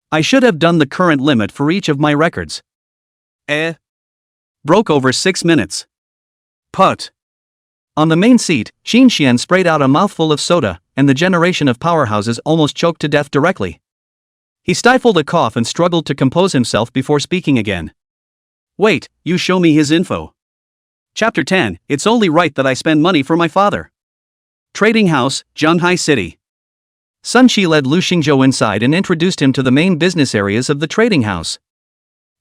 I should have done the current limit for each of my records. Broke over 6 minutes. Put. On the main seat, Qin Xian sprayed out a mouthful of soda, and the generation of powerhouses almost choked to death directly. He stifled a cough and struggled to compose himself before speaking again. Wait, you show me his info. Chapter 10, it's only right that I spend money for my father. Trading House, Zhanghai City. Sun Qi led Lu Xingzhou inside and introduced him to the main business areas of the trading house.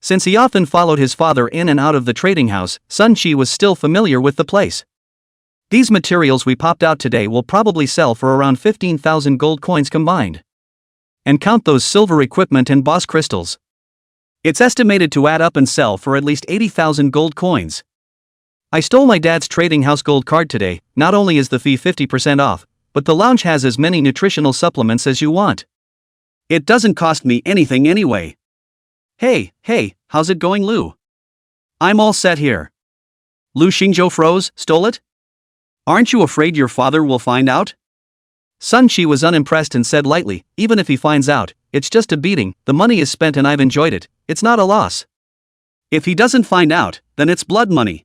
Since he often followed his father in and out of the trading house, Sun Qi was still familiar with the place. These materials we popped out today will probably sell for around 15,000 gold coins combined. And count those silver equipment and boss crystals. It's estimated to add up and sell for at least 80,000 gold coins. I stole my dad's trading house gold card today. Not only is the fee 50% off, but the lounge has as many nutritional supplements as you want. It doesn't cost me anything anyway. Hey, how's it going, Lu? I'm all set here. Lu Xingzhou froze. Stole it? Aren't you afraid your father will find out? Sun Qi was unimpressed and said lightly, even if he finds out, it's just a beating, the money is spent and I've enjoyed it, it's not a loss. If he doesn't find out, then it's blood money.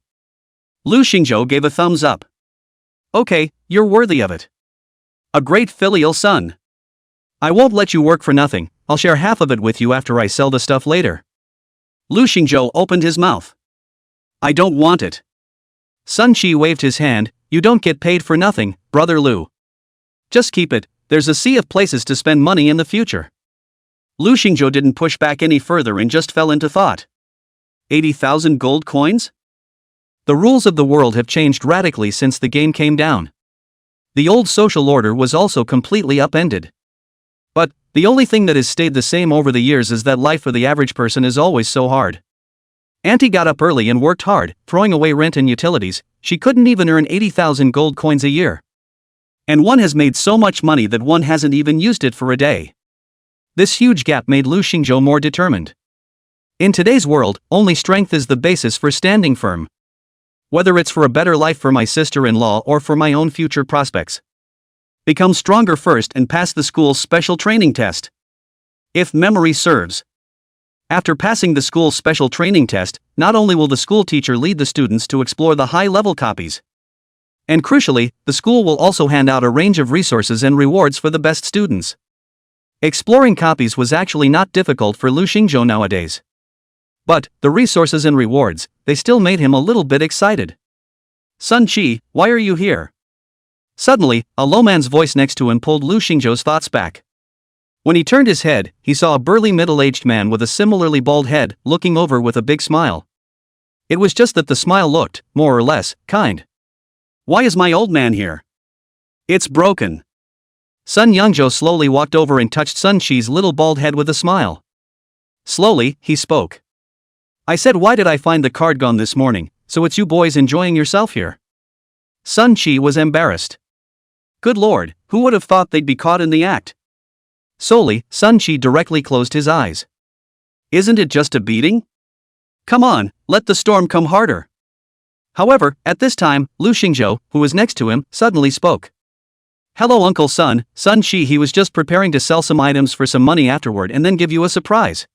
Lu Xingzhou gave a thumbs up. Okay, you're worthy of it. A great filial son. I won't let you work for nothing, I'll share half of it with you after I sell the stuff later. Lu Xingzhou opened his mouth. I don't want it. Sun Qi waved his hand. You don't get paid for nothing, brother Lu. Just keep it, there's a sea of places to spend money in the future. Lu Xingzhou didn't push back any further and just fell into thought. 80,000 gold coins? The rules of the world have changed radically since the game came down. The old social order was also completely upended. But, the only thing that has stayed the same over the years is that life for the average person is always so hard. Auntie got up early and worked hard, throwing away rent and utilities. She couldn't even earn 80,000 gold coins a year. And one has made so much money that one hasn't even used it for a day. This huge gap made Lu Xingzhou more determined. In today's world, only strength is the basis for standing firm. Whether it's for a better life for my sister-in-law or for my own future prospects. Become stronger first and pass the school's special training test. If memory serves. After passing the school's special training test, not only will the school teacher lead the students to explore the high-level copies. And crucially, the school will also hand out a range of resources and rewards for the best students. Exploring copies was actually not difficult for Lu Xingzhou nowadays. But, the resources and rewards, they still made him a little bit excited. Sun Qi, why are you here? Suddenly, a low man's voice next to him pulled Lu Xingzhou's thoughts back. When he turned his head, he saw a burly middle-aged man with a similarly bald head, looking over with a big smile. It was just that the smile looked, more or less, kind. Why is my old man here? It's broken. Sun Yangzhou slowly walked over and touched Sun Qi's little bald head with a smile. Slowly, he spoke. I said, why did I find the card gone this morning? So it's you boys enjoying yourself here? Sun Qi was embarrassed. Good lord, who would have thought they'd be caught in the act? Solely, Sun Qi directly closed his eyes. Isn't it just a beating? Come on, let the storm come harder. However, at this time, Lu Xingzhou, who was next to him, suddenly spoke. Hello Uncle Sun, Sun Qi, he was just preparing to sell some items for some money afterward and then give you a surprise.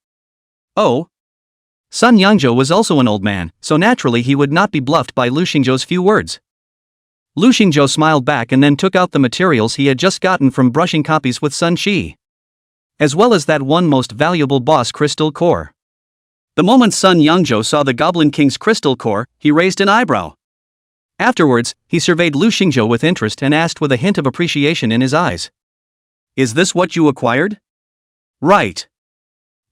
Oh. Sun Yangzhou was also an old man, so naturally he would not be bluffed by Lu Xingzhou's few words. Lu Xingzhou smiled back and then took out the materials he had just gotten from brushing copies with Sun Shi, as well as that one most valuable boss crystal core. The moment Sun Yangzhou saw the Goblin King's crystal core, he raised an eyebrow. Afterwards, he surveyed Lu Xingzhou with interest and asked with a hint of appreciation in his eyes. Is this what you acquired? Right.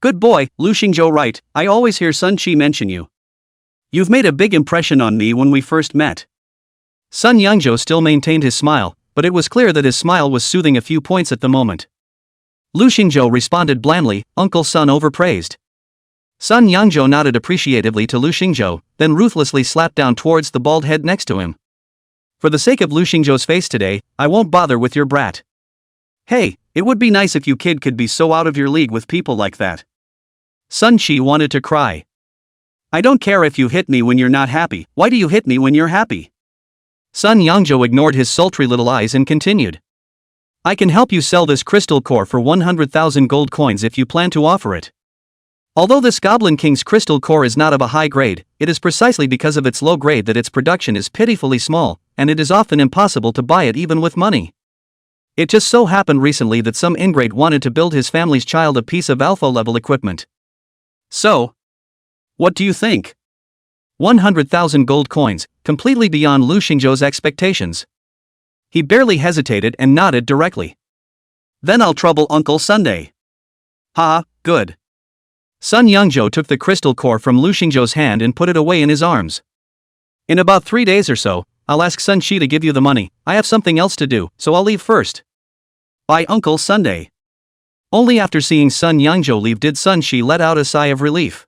Good boy, Lu Xingzhou, right, I always hear Sun Shi mention you. You've made a big impression on me when we first met. Sun Yangzhou still maintained his smile, but it was clear that his smile was soothing a few points at the moment. Lu Xingzhou responded blandly, Uncle Sun overpraised. Sun Yangzhou nodded appreciatively to Lu Xingzhou, then ruthlessly slapped down towards the bald head next to him. For the sake of Lu Xingzhou's face today, I won't bother with your brat. Hey, it would be nice if you kid could be so out of your league with people like that. Sun Shi wanted to cry. I don't care if you hit me when you're not happy, why do you hit me when you're happy? Sun Yangzhou ignored his sultry little eyes and continued. I can help you sell this crystal core for 100,000 gold coins if you plan to offer it. Although this Goblin King's crystal core is not of a high grade, it is precisely because of its low grade that its production is pitifully small, and it is often impossible to buy it even with money. It just so happened recently that some ingrate wanted to build his family's child a piece of alpha-level equipment. So, what do you think? 100,000 gold coins, completely beyond Lu Xingzhou's expectations. He barely hesitated and nodded directly. Then I'll trouble Uncle Sunday. Ha, good. Sun Yangzhou took the crystal core from Lu Xingzhou's hand and put it away in his arms. In about 3 days or so, I'll ask Sun Shi to give you the money, I have something else to do, so I'll leave first. Bye Uncle Sunday. Only after seeing Sun Yangzhou leave did Sun Shi let out a sigh of relief.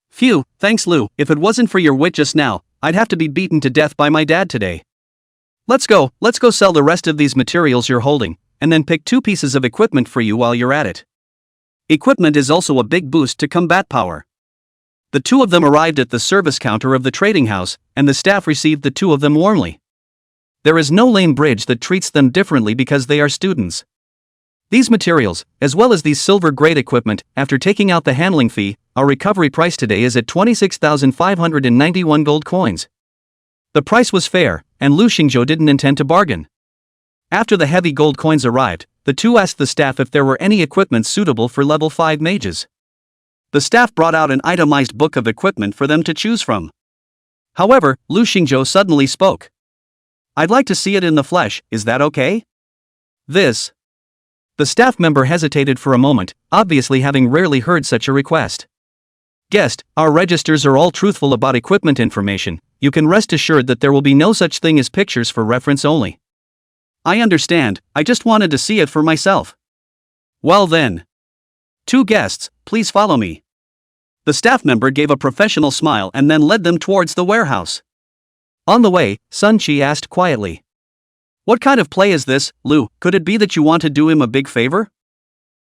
Phew, thanks Lu, if it wasn't for your wit just now, I'd have to be beaten to death by my dad today. Let's go sell the rest of these materials you're holding, and then pick 2 pieces of equipment for you while you're at it. Equipment is also a big boost to combat power. The 2 of them arrived at the service counter of the trading house, and the staff received the 2 of them warmly. There is no lane bridge that treats them differently because they are students. These materials, as well as these silver-grade equipment, after taking out the handling fee, our recovery price today is at 26,591 gold coins. The price was fair, and Lu Xingzhou didn't intend to bargain. After the heavy gold coins arrived, the 2 asked the staff if there were any equipment suitable for level 5 mages. The staff brought out an itemized book of equipment for them to choose from. However, Lu Xingzhou suddenly spoke. I'd like to see it in the flesh, is that okay? This. The staff member hesitated for a moment, obviously having rarely heard such a request. Guest, our registers are all truthful about equipment information, you can rest assured that there will be no such thing as pictures for reference only. I understand, I just wanted to see it for myself. Well then. 2 guests, please follow me. The staff member gave a professional smile and then led them towards the warehouse. On the way, Sun Shi asked quietly. What kind of play is this, Lu? Could it be that you want to do him a big favor?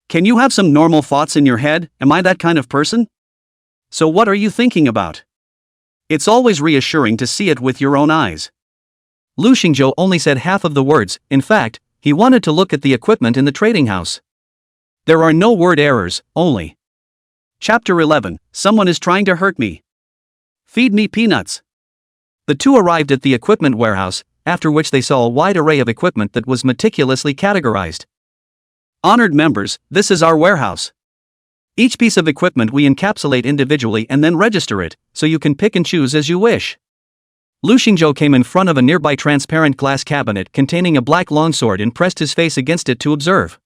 Can you have some normal thoughts in your head? Am I that kind of person? So what are you thinking about? It's always reassuring to see it with your own eyes. Lu Xingzhou only said half of the words, in fact, he wanted to look at the equipment in the trading house. There are no word errors, only. Chapter 11, Someone is trying to hurt me. Feed me peanuts. The 2 arrived at the equipment warehouse, after which they saw a wide array of equipment that was meticulously categorized. Honored members, this is our warehouse. Each piece of equipment we encapsulate individually and then register it, so you can pick and choose as you wish. Lu Xingzhou came in front of a nearby transparent glass cabinet containing a black longsword and pressed his face against it to observe.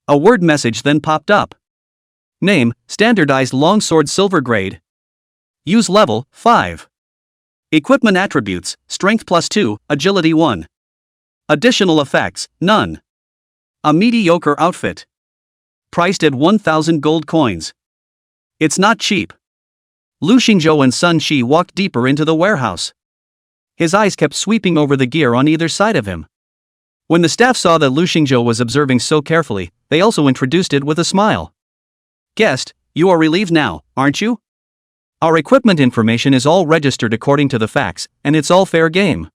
A word message then popped up. Name, Standardized Longsword Silver Grade. Use level, 5. Equipment attributes, Strength +2, Agility 1. Additional effects, none. A mediocre outfit. Priced at 1,000 gold coins. It's not cheap. Lu Xingzhou and Sun Shi walked deeper into the warehouse. His eyes kept sweeping over the gear on either side of him. When the staff saw that Lu Xingzhou was observing so carefully, they also introduced it with a smile. Guest, you are relieved now, aren't you? Our equipment information is all registered according to the facts, and it's all fair game.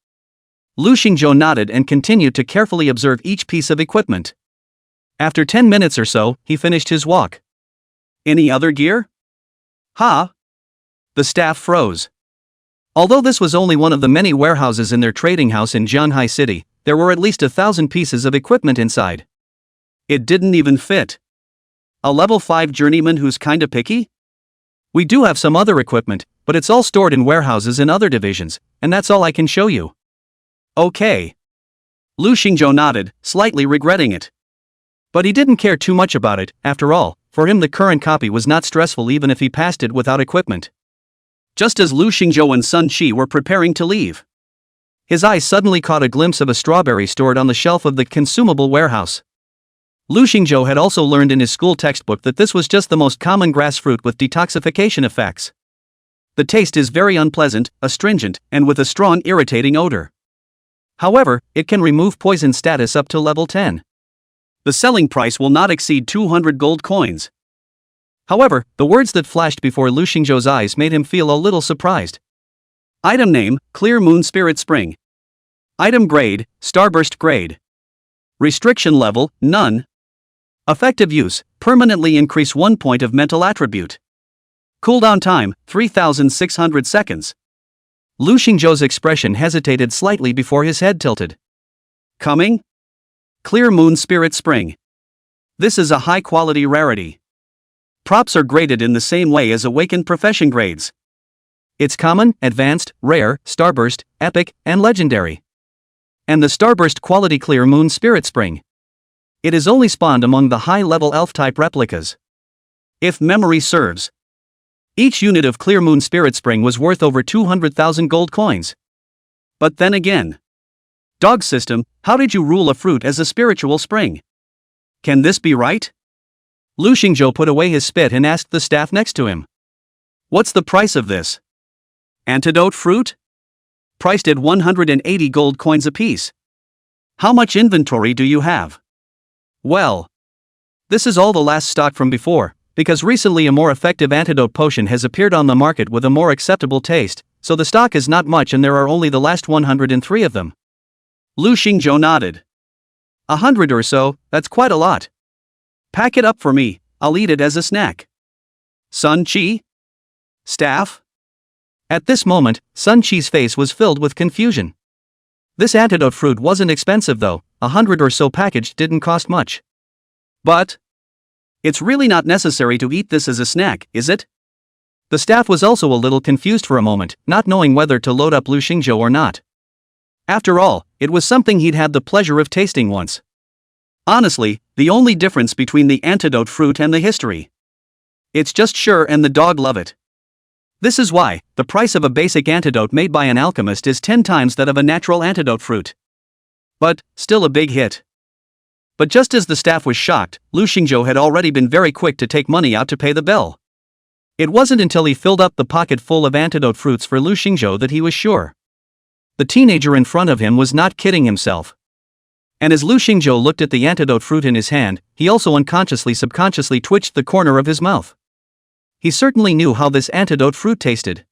Lu Xingzhou nodded and continued to carefully observe each piece of equipment. After 10 minutes or so, he finished his walk. Any other gear? Ha! The staff froze. Although this was only one of the many warehouses in their trading house in Jianhai City, there were at least 1,000 pieces of equipment inside. It didn't even fit. A level 5 journeyman who's kinda picky? We do have some other equipment, but it's all stored in warehouses in other divisions, and that's all I can show you. Okay. Lu Xingzhou nodded, slightly regretting it. But he didn't care too much about it, after all, for him the current copy was not stressful even if he passed it without equipment. Just as Lu Xingzhou and Sun Qi were preparing to leave, his eyes suddenly caught a glimpse of a strawberry stored on the shelf of the consumable warehouse. Lu Xingzhou had also learned in his school textbook that this was just the most common grass fruit with detoxification effects. The taste is very unpleasant, astringent, and with a strong irritating odor. However, it can remove poison status up to level 10. The selling price will not exceed 200 gold coins. However, the words that flashed before Lu Xingzhou's eyes made him feel a little surprised. Item name, Clear Moon Spirit Spring. Item grade, Starburst grade. Restriction level, none. Effective use, permanently increase 1 point of mental attribute. Cooldown time, 3,600 seconds. Lu Xingzhou's expression hesitated slightly before his head tilted. Coming? Clear Moon Spirit Spring. This is a high-quality rarity. Props are graded in the same way as awakened profession grades. It's common, advanced, rare, starburst, epic, and legendary. And the starburst quality Clear Moon Spirit Spring. It is only spawned among the high-level elf-type replicas. If memory serves, each unit of Clear Moon Spirit Spring was worth over 200,000 gold coins. But then again, dog system, how did you rule a fruit as a spiritual spring? Can this be right? Lu Xingzhou put away his spit and asked the staff next to him. What's the price of this? Antidote fruit? Priced at 180 gold coins apiece. How much inventory do you have? Well, this is all the last stock from before, because recently a more effective antidote potion has appeared on the market with a more acceptable taste, so the stock is not much and there are only the last 103 of them. Lu Xingzhou nodded. 100 or so, that's quite a lot. Pack it up for me, I'll eat it as a snack. Sun Qi? Staff? At this moment, Sun Qi's face was filled with confusion. This antidote fruit wasn't expensive though, 100 or so packaged didn't cost much. But it's really not necessary to eat this as a snack, is it? The staff was also a little confused for a moment, not knowing whether to load up Lu Xingzhou or not. After all, it was something he'd had the pleasure of tasting once. Honestly, the only difference between the antidote fruit and the history. It's just sure and the dog love it. This is why the price of a basic antidote made by an alchemist is 10 times that of a natural antidote fruit. But, still a big hit. But just as the staff was shocked, Lu Xingzhou had already been very quick to take money out to pay the bill. It wasn't until he filled up the pocket full of antidote fruits for Lu Xingzhou that he was sure. The teenager in front of him was not kidding himself. And as Lu Xingzhou looked at the antidote fruit in his hand, he also subconsciously twitched the corner of his mouth. He certainly knew how this antidote fruit tasted.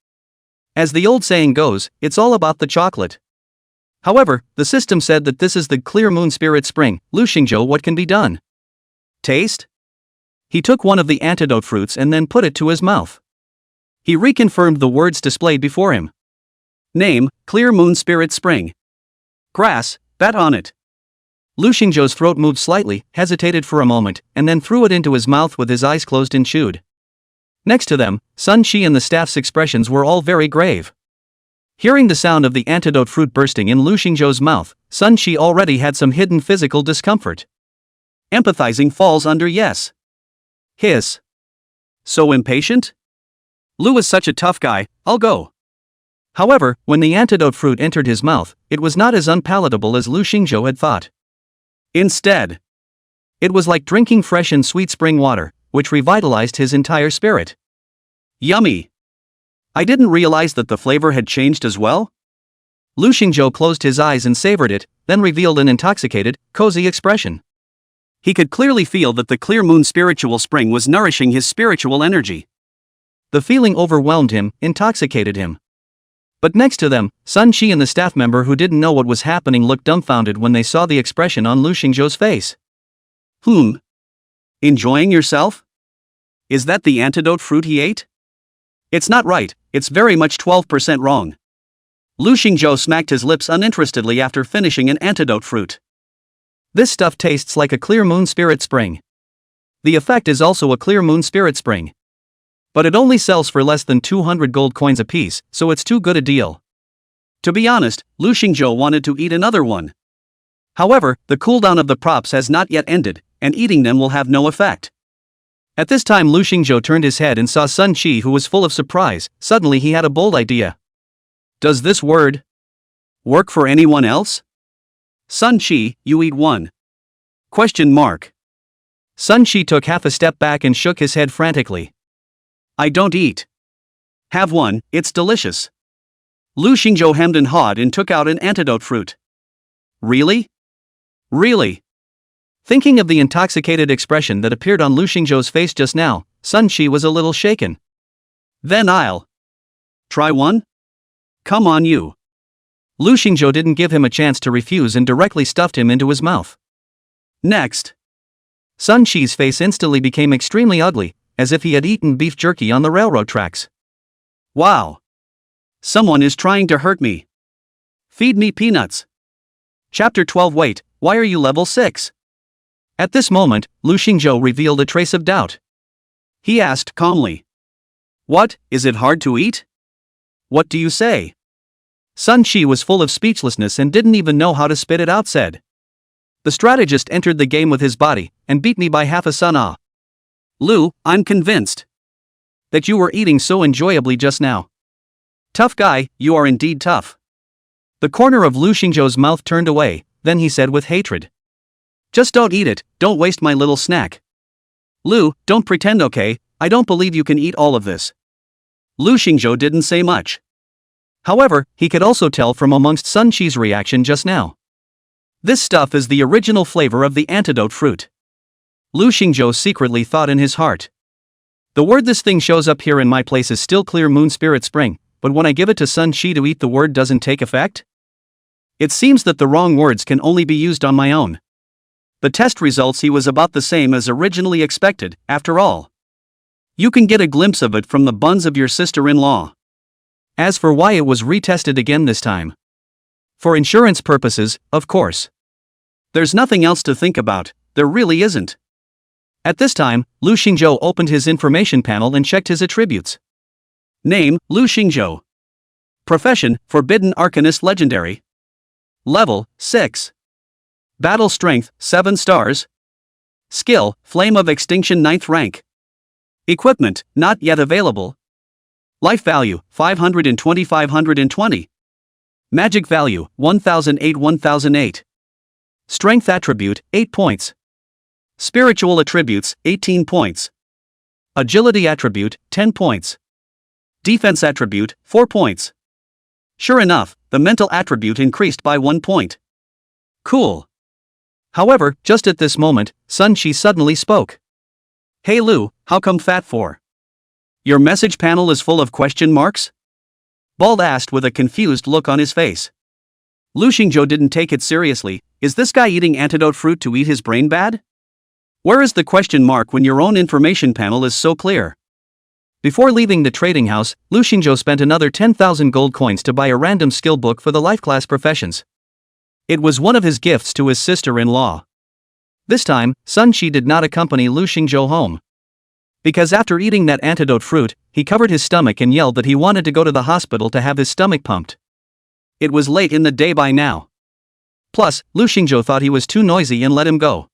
As the old saying goes, it's all about the chocolate. However, the system said that this is the Clear Moon Spirit Spring. Lu Xingzhou, what can be done? Taste? He took one of the antidote fruits and then put it to his mouth. He reconfirmed the words displayed before him. Name, Clear Moon Spirit Spring. Grass, bet on it. Lu Xingzhou's throat moved slightly, hesitated for a moment, and then threw it into his mouth with his eyes closed and chewed. Next to them, Sun Qi and the staff's expressions were all very grave. Hearing the sound of the antidote fruit bursting in Lu Xingzhou's mouth, Sun Qi already had some hidden physical discomfort. Empathizing falls under yes. Hiss. So impatient? Lu is such a tough guy, I'll go. However, when the antidote fruit entered his mouth, it was not as unpalatable as Lu Xingzhou had thought. Instead, it was like drinking fresh and sweet spring water, which revitalized his entire spirit. Yummy! I didn't realize that the flavor had changed as well. Lu Xingzhou closed his eyes and savored it, then revealed an intoxicated, cozy expression. He could clearly feel that the Clear Moon Spiritual Spring was nourishing his spiritual energy. The feeling overwhelmed him, intoxicated him. But next to them, Sun Qi and the staff member who didn't know what was happening looked dumbfounded when they saw the expression on Lu Xingzhou's face. Enjoying yourself? Is that the antidote fruit he ate? It's not right, it's very much 12% wrong. Lu Xingzhou smacked his lips uninterestedly after finishing an antidote fruit. This stuff tastes like a clear moon spirit spring. The effect is also a clear moon spirit spring. But it only sells for less than 200 gold coins apiece, so it's too good a deal. To be honest, Lu Xingzhou wanted to eat another one. However, the cooldown of the props has not yet ended, and eating them will have no effect. At this time Lu Xingzhou turned his head and saw Sun Qi, who was full of surprise. Suddenly he had a bold idea. Does this word work for anyone else? Sun Qi, you eat one. Question mark. Sun Qi took half a step back and shook his head frantically. I don't eat. Have one, it's delicious. Lu Xingzhou hemmed and hawed and took out an antidote fruit. Really? Really? Thinking of the intoxicated expression that appeared on Lu Xingzhou's face just now, Sun Qi was a little shaken. Then I'll try one? Come on you. Lu Xingzhou didn't give him a chance to refuse and directly stuffed him into his mouth. Next. Sun Qi's face instantly became extremely ugly, as if he had eaten beef jerky on the railroad tracks. Wow. Someone is trying to hurt me. Feed me peanuts. Chapter 12. Wait, why are you level 6? At this moment, Lu Xingzhou revealed a trace of doubt. He asked calmly. What, is it hard to eat? What do you say? Sun Qi was full of speechlessness and didn't even know how to spit it out. Said. The strategist entered the game with his body, and beat me by half a sun. Ah. Lu, I'm convinced that you were eating so enjoyably just now. Tough guy, you are indeed tough. The corner of Lu Xingzhou's mouth turned away, then he said with hatred. Just don't eat it, don't waste my little snack. Lu, don't pretend, okay? I don't believe you can eat all of this. Lu Xingzhou didn't say much. However, he could also tell from amongst Sun Qi's reaction just now. This stuff is the original flavor of the antidote fruit. Lu Xingzhou secretly thought in his heart. The word this thing shows up here in my place is still clear moon spirit spring, but when I give it to Sun Qi to eat the word doesn't take effect? It seems that the wrong words can only be used on my own. The test results he was about the same as originally expected, after all. You can get a glimpse of it from the buns of your sister-in-law. As for why it was retested again this time. For insurance purposes, of course. There's nothing else to think about, there really isn't. At this time, Lu Xingzhou opened his information panel and checked his attributes. Name, Lu Xingzhou. Profession, Forbidden Arcanist Legendary. Level, 6. Battle Strength, 7 stars. Skill, Flame of Extinction 9th rank. Equipment, not yet available. Life value, 520. Magic value, 1008. Strength attribute, 8 points. Spiritual attributes, 18 points. Agility attribute, 10 points. Defense attribute, 4 points. Sure enough, the mental attribute increased by 1 point. Cool. However, just at this moment, Sun Qi suddenly spoke. Hey Lu, how come fat for? Your message panel is full of question marks? Bald asked with a confused look on his face. Lu Xingzhou didn't take it seriously. Is this guy eating antidote fruit to eat his brain bad? Where is the question mark when your own information panel is so clear? Before leaving the trading house, Lu Xingzhou spent another 10,000 gold coins to buy a random skill book for the life class professions. It was one of his gifts to his sister-in-law. This time, Sun Qi did not accompany Lu Xingzhou home. Because after eating that antidote fruit, he covered his stomach and yelled that he wanted to go to the hospital to have his stomach pumped. It was late in the day by now. Plus, Lu Xingzhou thought he was too noisy and let him go.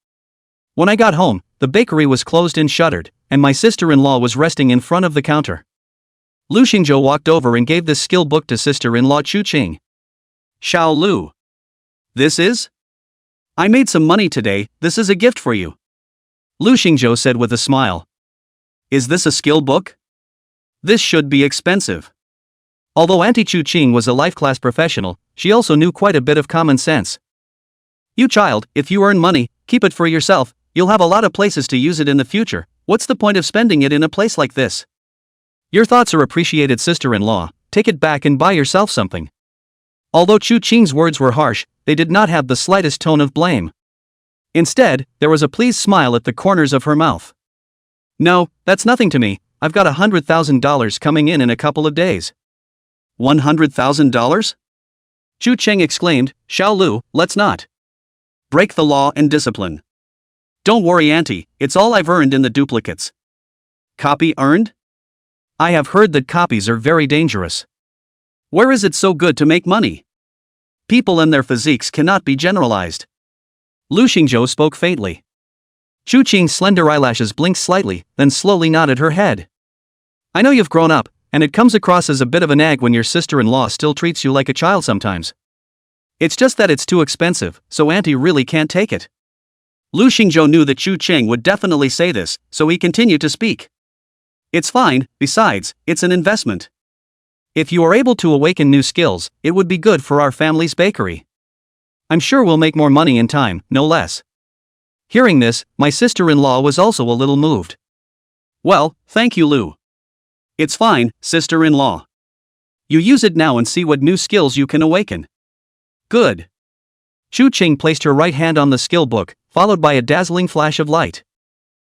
When I got home, the bakery was closed and shuttered, and my sister-in-law was resting in front of the counter. Lu Xingzhou walked over and gave this skill book to sister-in-law Chu Qing. Xiao Lu. This is? I made some money today, this is a gift for you. Lu Xingzhou said with a smile. Is this a skill book? This should be expensive. Although Auntie Chu Qing was a life class professional, she also knew quite a bit of common sense. You child, if you earn money, keep it for yourself, you'll have a lot of places to use it in the future, what's the point of spending it in a place like this? Your thoughts are appreciated, sister-in-law, take it back and buy yourself something. Although Chu Qing's words were harsh, they did not have the slightest tone of blame. Instead, there was a pleased smile at the corners of her mouth. No, that's nothing to me, I've got $100,000 coming in a couple of days. $100,000? Chu Cheng exclaimed. Xiao Lu, let's not break the law and discipline. Don't worry, Auntie, it's all I've earned in the duplicates. Copy earned? I have heard that copies are very dangerous. Where is it so good to make money? People and their physiques cannot be generalized. Lu Xingzhou spoke faintly. Chu Qing's slender eyelashes blinked slightly, then slowly nodded her head. I know you've grown up, and it comes across as a bit of a nag when your sister-in-law still treats you like a child sometimes. It's just that it's too expensive, so Auntie really can't take it. Lu Xingzhou knew that Chu Cheng would definitely say this, so he continued to speak. It's fine, besides, it's an investment. If you are able to awaken new skills, it would be good for our family's bakery. I'm sure we'll make more money in time, no less. Hearing this, my sister-in-law was also a little moved. Well, thank you, Lu. It's fine, sister-in-law. You use it now and see what new skills you can awaken. Good. Chu Cheng placed her right hand on the skill book, followed by a dazzling flash of light.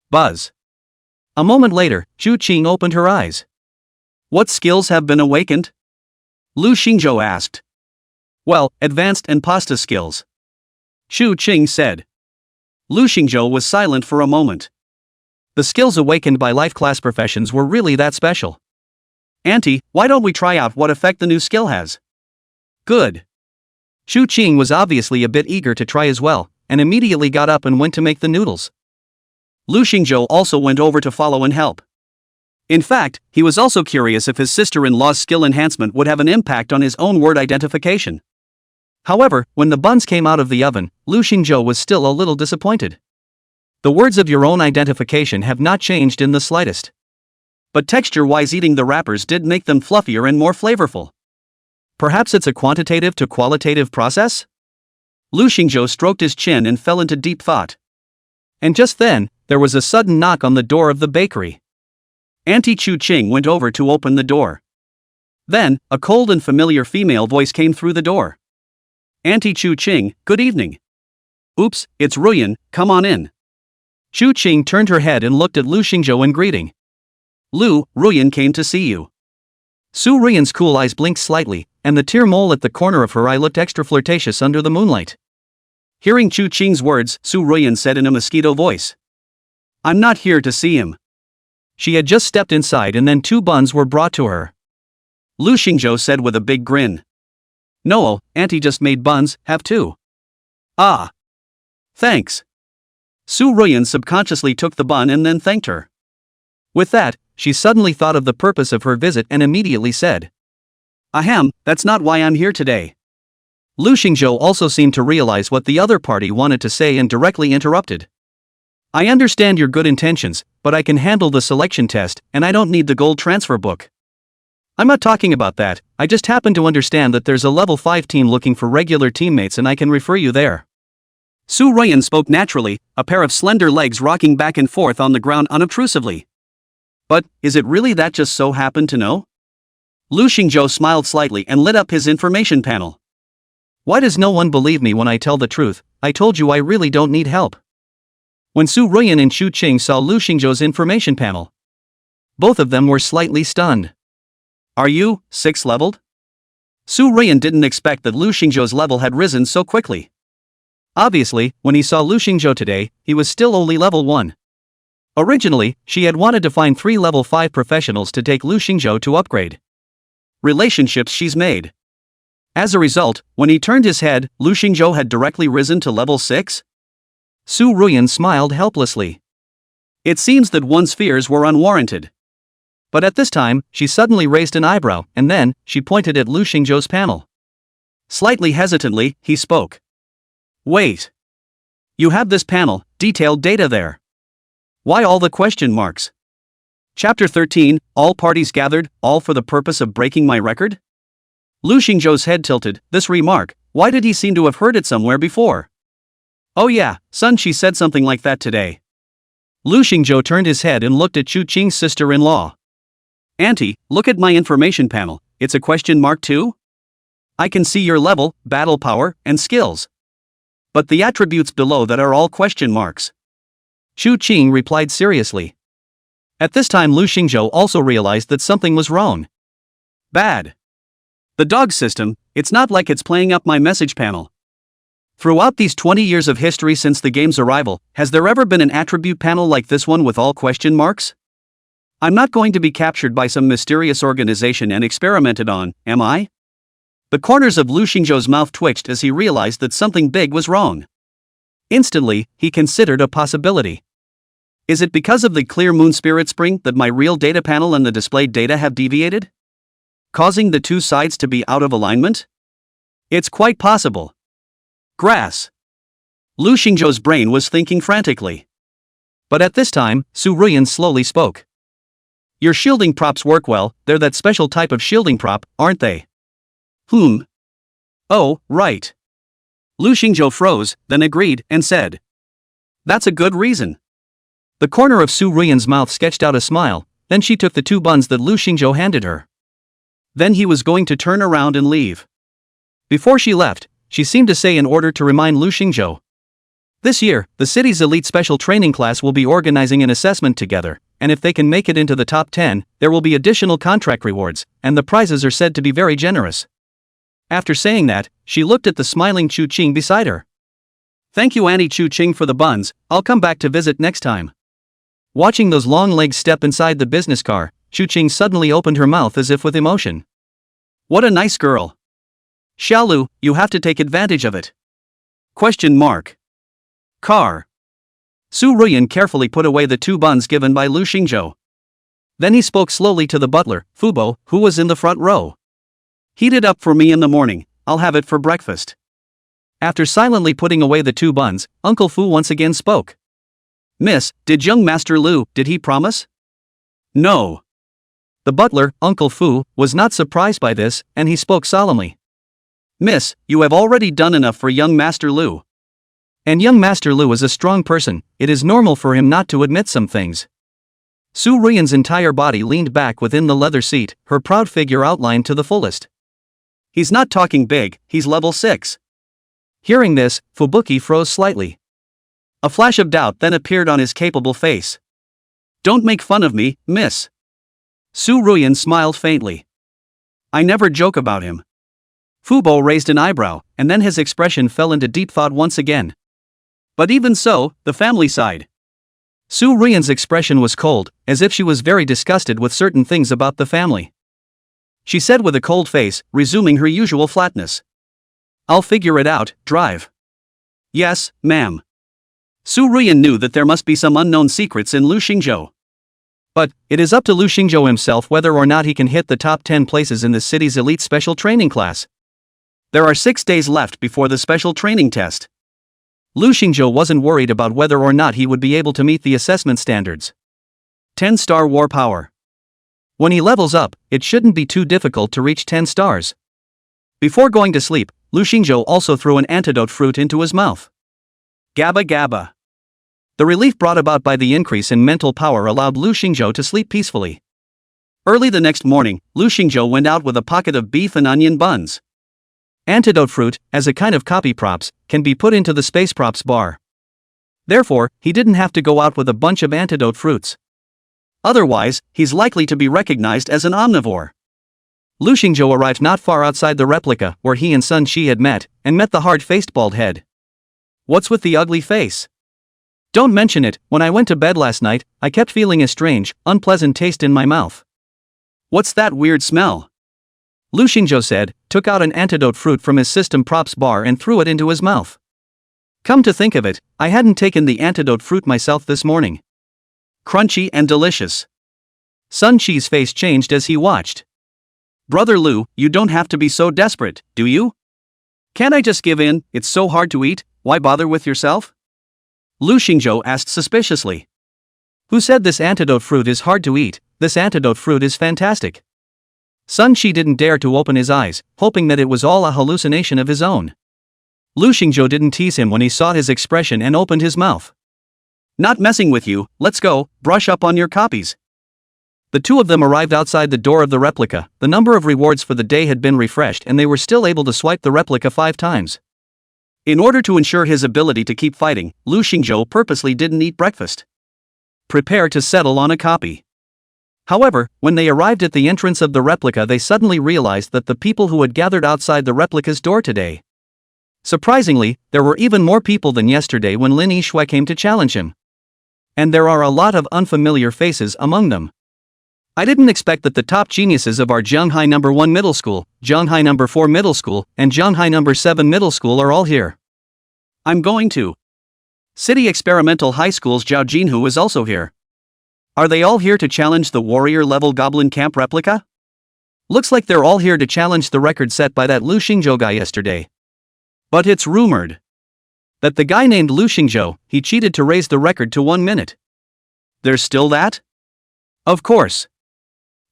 Buzz. A moment later, Chu Cheng opened her eyes. What skills have been awakened? Lu Xingzhou asked. Well, advanced and pasta skills. Chu Cheng said. Lu Xingzhou was silent for a moment. The skills awakened by life class professions were really that special. Auntie, why don't we try out what effect the new skill has? Good. Chu Cheng was obviously a bit eager to try as well, and immediately got up and went to make the noodles. Lu Xingzhou also went over to follow and help. In fact, he was also curious if his sister-in-law's skill enhancement would have an impact on his own word identification. However, when the buns came out of the oven, Lu Xingzhou was still a little disappointed. The words of your own identification have not changed in the slightest. But texture-wise, eating the wrappers did make them fluffier and more flavorful. Perhaps it's a quantitative to qualitative process? Lu Xingzhou stroked his chin and fell into deep thought. And just then, there was a sudden knock on the door of the bakery. Auntie Chu Cheng went over to open the door. Then, a cold and familiar female voice came through the door. Auntie Chu Cheng, good evening. Oops, it's Ruyan, come on in. Chu Cheng turned her head and looked at Lu Xingzhou in greeting. Lu, Ruyan came to see you. Su Ruyan's cool eyes blinked slightly, and the tear mole at the corner of her eye looked extra flirtatious under the moonlight. Hearing Chu Cheng's words, Su Ruyan said in a mosquito voice. I'm not here to see him. She had just stepped inside and then 2 buns were brought to her. Lu Xingzhou said with a big grin. No, Auntie just made buns, have 2. Ah. Thanks. Su Ruyan subconsciously took the bun and then thanked her. With that, she suddenly thought of the purpose of her visit and immediately said. Ahem, that's not why I'm here today. Lu Xingzhou also seemed to realize what the other party wanted to say and directly interrupted. I understand your good intentions, but I can handle the selection test, and I don't need the gold transfer book. I'm not talking about that, I just happen to understand that there's a level 5 team looking for regular teammates and I can refer you there. Su Ruyan spoke naturally, a pair of slender legs rocking back and forth on the ground unobtrusively. But, is it really that just so happened to know? Lu Xingzhou smiled slightly and lit up his information panel. Why does no one believe me when I tell the truth? I told you I really don't need help. When Su Ruyan and Chu Cheng saw Lu Xingzhou's information panel, both of them were slightly stunned. Are you 6-leveled? Su Ruyan didn't expect that Lu Xingzhou's level had risen so quickly. Obviously, when he saw Lu Xingzhou today, he was still only level 1. Originally, she had wanted to find 3 level 5 professionals to take Lu Xingzhou to upgrade relationships she's made. As a result, when he turned his head, Lu Xingzhou had directly risen to level 6? Su Ruyan smiled helplessly. It seems that one's fears were unwarranted. But at this time, she suddenly raised an eyebrow, and then, she pointed at Lu Xingzhou's panel. Slightly hesitantly, he spoke. Wait. You have this panel, detailed data there. Why all the question marks? Chapter 13, all parties gathered, all for the purpose of breaking my record? Lu Xingzhou's head tilted. This remark, why did he seem to have heard it somewhere before? Oh yeah, son, she said something like that today. Lu Xingzhou turned his head and looked at Chu Cheng's sister-in-law. Auntie, look at my information panel, it's a question mark too? I can see your level, battle power, and skills. But the attributes below that are all question marks. Chu Cheng replied seriously. At this time Lu Xingzhou also realized that something was wrong. Bad. The dog system, it's not like it's playing up my message panel. Throughout these 20 years of history since the game's arrival, has there ever been an attribute panel like this one with all question marks? I'm not going to be captured by some mysterious organization and experimented on, am I? The corners of Lu Xingzhou's mouth twitched as he realized that something big was wrong. Instantly, he considered a possibility. Is it because of the clear moon spirit spring that my real data panel and the displayed data have deviated, causing the two sides to be out of alignment? It's quite possible. Grass. Lu Xingzhou's brain was thinking frantically. But at this time, Su Ruyan slowly spoke. Your shielding props work well, they're that special type of shielding prop, aren't they? Oh, right. Lu Xingzhou froze, then agreed, and said. That's a good reason. The corner of Su Ruyan's mouth sketched out a smile, then she took the two buns that Lu Xingzhou handed her. Then he was going to turn around and leave. Before she left, she seemed to say in order to remind Lu Xingzhou. This year, the city's elite special training class will be organizing an assessment together, and if they can make it into the top 10, there will be additional contract rewards, and the prizes are said to be very generous. After saying that, she looked at the smiling Chu Qing beside her. Thank you Auntie Chu Qing for the buns, I'll come back to visit next time. Watching those long legs step inside the business car, Chu Qing suddenly opened her mouth as if with emotion. What a nice girl. Xiaolu, you have to take advantage of it. Car. Su Ruyan carefully put away the two buns given by Lu Xingzhou. Then he spoke slowly to the butler, Fubo, who was in the front row. Heat it up for me in the morning, I'll have it for breakfast. After silently putting away the two buns, Uncle Fu once again spoke. Miss, did young Master Lu, did he promise? No. The butler, Uncle Fu, was not surprised by this, and he spoke solemnly. Miss, you have already done enough for young Master Lu. And young Master Lu is a strong person, it is normal for him not to admit some things. Su Ruyan's entire body leaned back within the leather seat, her proud figure outlined to the fullest. He's not talking big, he's level 6. Hearing this, Fubuki froze slightly. A flash of doubt then appeared on his capable face. Don't make fun of me, miss. Su Ruyan smiled faintly. I never joke about him. Fubo raised an eyebrow, and then his expression fell into deep thought once again. But even so, the family side. Su Ruyan's expression was cold, as if she was very disgusted with certain things about the family. She said with a cold face, resuming her usual flatness. I'll figure it out, drive. Yes, ma'am. Su Ruyan knew that there must be some unknown secrets in Lu Xingzhou. But, it is up to Lu Xingzhou himself whether or not he can hit the top 10 places in the city's elite special training class. There are 6 days left before the special training test. Lu Xingzhou wasn't worried about whether or not he would be able to meet the assessment standards. 10-star war power. When he levels up, it shouldn't be too difficult to reach 10 stars. Before going to sleep, Lu Xingzhou also threw an antidote fruit into his mouth. Gabba gabba. The relief brought about by the increase in mental power allowed Lu Xingzhou to sleep peacefully. Early the next morning, Lu Xingzhou went out with a pocket of beef and onion buns. Antidote fruit, as a kind of copy props, can be put into the space props bar. Therefore, he didn't have to go out with a bunch of antidote fruits. Otherwise, he's likely to be recognized as an omnivore. Lu Xingzhou arrived not far outside the replica where he and Sun Shi had met the hard-faced bald head. What's with the ugly face? Don't mention it, when I went to bed last night, I kept feeling a strange, unpleasant taste in my mouth. What's that weird smell? Lu Xingzhou said, took out an antidote fruit from his system props bar and threw it into his mouth. Come to think of it, I hadn't taken the antidote fruit myself this morning. Crunchy and delicious. Sun Shi's face changed as he watched. Brother Lu, you don't have to be so desperate, do you? Can't I just give in? It's so hard to eat, why bother with yourself? Lu Xingzhou asked suspiciously. Who said this antidote fruit is hard to eat? This antidote fruit is fantastic. Sun Shi didn't dare to open his eyes, hoping that it was all a hallucination of his own. Lu Xingzhou didn't tease him when he saw his expression and opened his mouth. Not messing with you, let's go, brush up on your copies. The two of them arrived outside the door of the replica, the number of rewards for the day had been refreshed and they were still able to swipe the replica 5 times. In order to ensure his ability to keep fighting, Lu Xingzhou purposely didn't eat breakfast. Prepare to settle on a copy. However, when they arrived at the entrance of the replica, they suddenly realized that the people who had gathered outside the replica's door today. Surprisingly, there were even more people than yesterday when Lin Yixue came to challenge him. And there are a lot of unfamiliar faces among them. I didn't expect that the top geniuses of our Zhanghai No. 1 Middle School, Zhanghai No. 4 Middle School, and Zhanghai No. 7 Middle School are all here. I'm going to City Experimental High School's Zhao Jinhu is also here. Are they all here to challenge the warrior-level Goblin Camp replica? Looks like they're all here to challenge the record set by that Lu Xingzhou guy yesterday. But it's rumored that the guy named Lu Xingzhou, he cheated to raise the record to 1 minute. There's still that? Of course.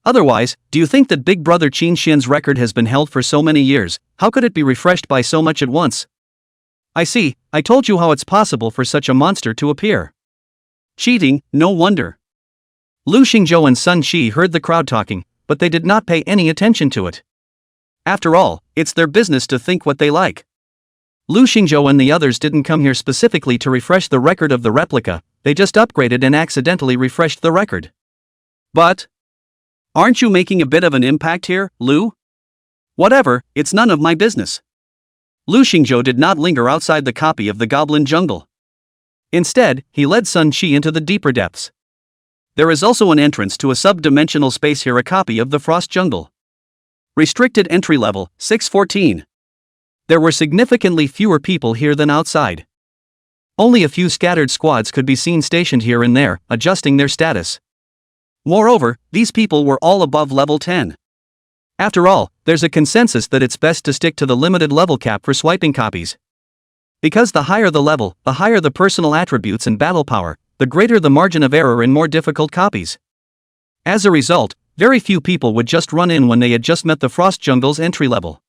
Otherwise, do you think that Big Brother Qin Xian's record has been held for so many years? How could it be refreshed by so much at once? I see, I told you how it's possible for such a monster to appear. Cheating, no wonder. Lu Xingzhou and Sun Shi heard the crowd talking, but they did not pay any attention to it. After all, it's their business to think what they like. Lu Xingzhou and the others didn't come here specifically to refresh the record of the replica, they just upgraded and accidentally refreshed the record. But aren't you making a bit of an impact here, Lu? Whatever, it's none of my business. Lu Xingzhou did not linger outside the copy of the Goblin Jungle. Instead, he led Sun Shi into the deeper depths. There is also an entrance to a sub-dimensional space here, a copy of the Frost Jungle. Restricted entry level, 614. There were significantly fewer people here than outside. Only a few scattered squads could be seen stationed here and there, adjusting their status. Moreover, these people were all above level 10. After all, there's a consensus that it's best to stick to the limited level cap for swiping copies. Because the higher the level, the higher the personal attributes and battle power, the greater the margin of error in more difficult copies. As a result, very few people would just run in when they had just met the Frost Jungle's entry level.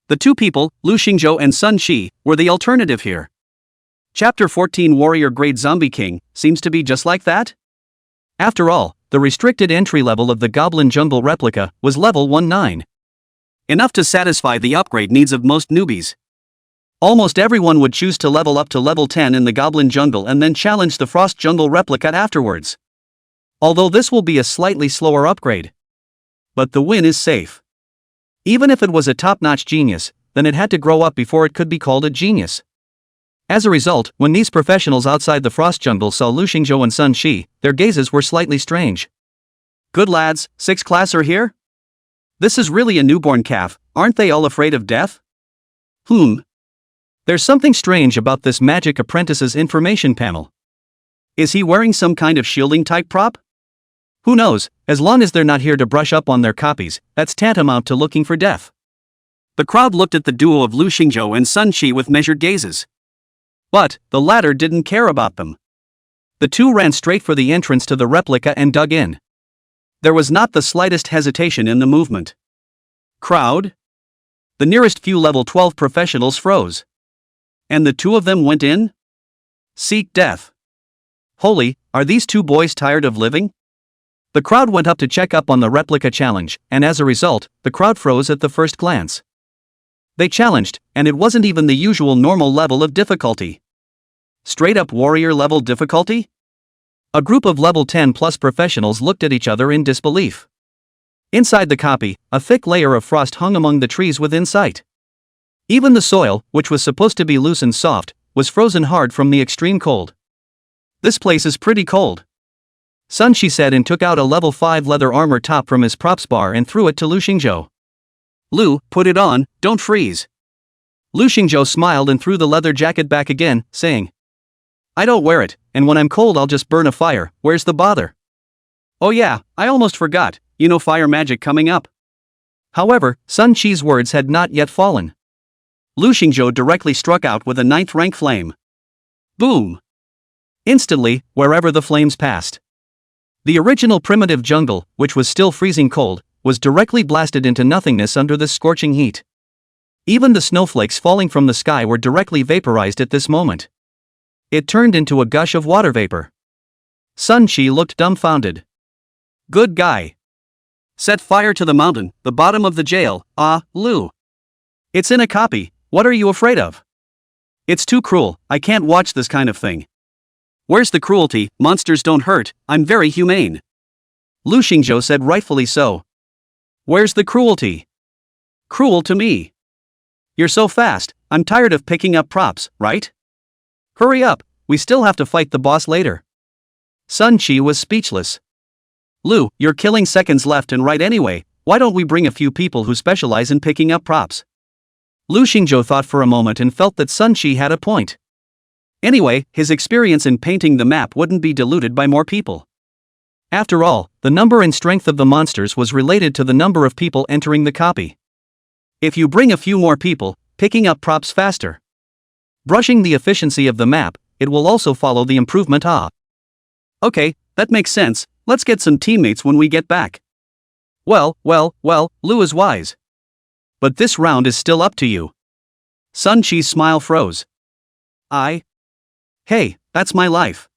The two people, Lu Xingzhou and Sun Shi, were the alternative here. Chapter 14 Warrior Grade Zombie King seems to be just like that? After all, the restricted entry level of the Goblin Jungle replica was level 19. Enough to satisfy the upgrade needs of most newbies. Almost everyone would choose to level up to level 10 in the Goblin Jungle and then challenge the Frost Jungle replica afterwards. Although this will be a slightly slower upgrade. But the win is safe. Even if it was a top-notch genius, then it had to grow up before it could be called a genius. As a result, when these professionals outside the Frost Jungle saw Lu Xingzhou and Sun Shi, their gazes were slightly strange. Good lads, 6th class are here? This is really a newborn calf, aren't they all afraid of death? There's something strange about this Magic Apprentice's information panel. Is he wearing some kind of shielding type prop? Who knows, as long as they're not here to brush up on their copies, that's tantamount to looking for death. The crowd looked at the duo of Lu Xingzhou and Sun Shi with measured gazes. But the latter didn't care about them. The two ran straight for the entrance to the replica and dug in. There was not the slightest hesitation in the movement. Crowd? The nearest few level 12 professionals froze. And the two of them went in? Seek death. Holy, are these two boys tired of living? The crowd went up to check up on the replica challenge, and as a result, the crowd froze at the first glance. They challenged, and it wasn't even the usual normal level of difficulty. Straight up warrior level difficulty? A group of level 10 plus professionals looked at each other in disbelief. Inside the copy, a thick layer of frost hung among the trees within sight. Even the soil, which was supposed to be loose and soft, was frozen hard from the extreme cold. This place is pretty cold. Sun Shi said and took out a level 5 leather armor top from his props bar and threw it to Lu Xingzhou. Lu, put it on, don't freeze. Lu Xingzhou smiled and threw the leather jacket back again, saying, I don't wear it, and when I'm cold I'll just burn a fire, where's the bother? Oh yeah, I almost forgot, fire magic coming up. However, Sun Shi's words had not yet fallen. Lu Xingzhou directly struck out with a 9th rank flame. Boom! Instantly, wherever the flames passed. The original primitive jungle, which was still freezing cold, was directly blasted into nothingness under this scorching heat. Even the snowflakes falling from the sky were directly vaporized at this moment. It turned into a gush of water vapor. Sun Shi looked dumbfounded. Good guy. Set fire to the mountain, the bottom of the jail, Lu. It's in a copy, what are you afraid of? It's too cruel, I can't watch this kind of thing. Where's the cruelty? Monsters don't hurt, I'm very humane. Lu Xingzhou said, rightfully so. Where's the cruelty? Cruel to me. You're so fast, I'm tired of picking up props, right? Hurry up, we still have to fight the boss later. Sun Qi was speechless. Lu, you're killing seconds left and right anyway, why don't we bring a few people who specialize in picking up props? Lu Xingzhou thought for a moment and felt that Sun Qi had a point. Anyway, his experience in painting the map wouldn't be diluted by more people. After all, the number and strength of the monsters was related to the number of people entering the copy. If you bring a few more people, picking up props faster. Brushing the efficiency of the map, it will also follow the improvement. Okay, that makes sense, let's get some teammates when we get back. Well, Lu is wise. But this round is still up to you. Sun Qi's smile froze. Hey, that's my life.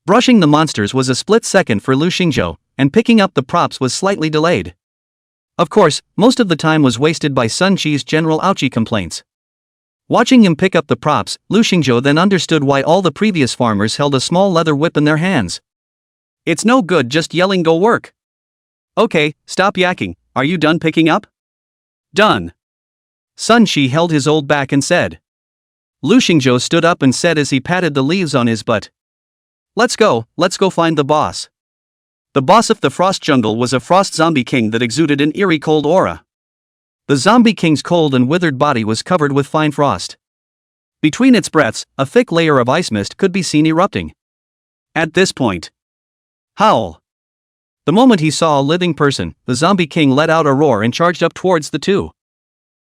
Brushing the monsters was a split second for Lu Xingzhou, and picking up the props was slightly delayed. Of course, most of the time was wasted by Sun Qi's general ouchie complaints. Watching him pick up the props, Lu Xingzhou then understood why all the previous farmers held a small leather whip in their hands. It's no good just yelling go work. Okay, stop yakking, are you done picking up? Done. Sun Qi held his old back and said. Lu Xingzhou stood up and said as he patted the leaves on his butt. Let's go find the boss. The boss of the Frost Jungle was a frost zombie king that exuded an eerie cold aura. The zombie king's cold and withered body was covered with fine frost. Between its breaths, a thick layer of ice mist could be seen erupting. At this point, howl. The moment he saw a living person, the zombie king let out a roar and charged up towards the two.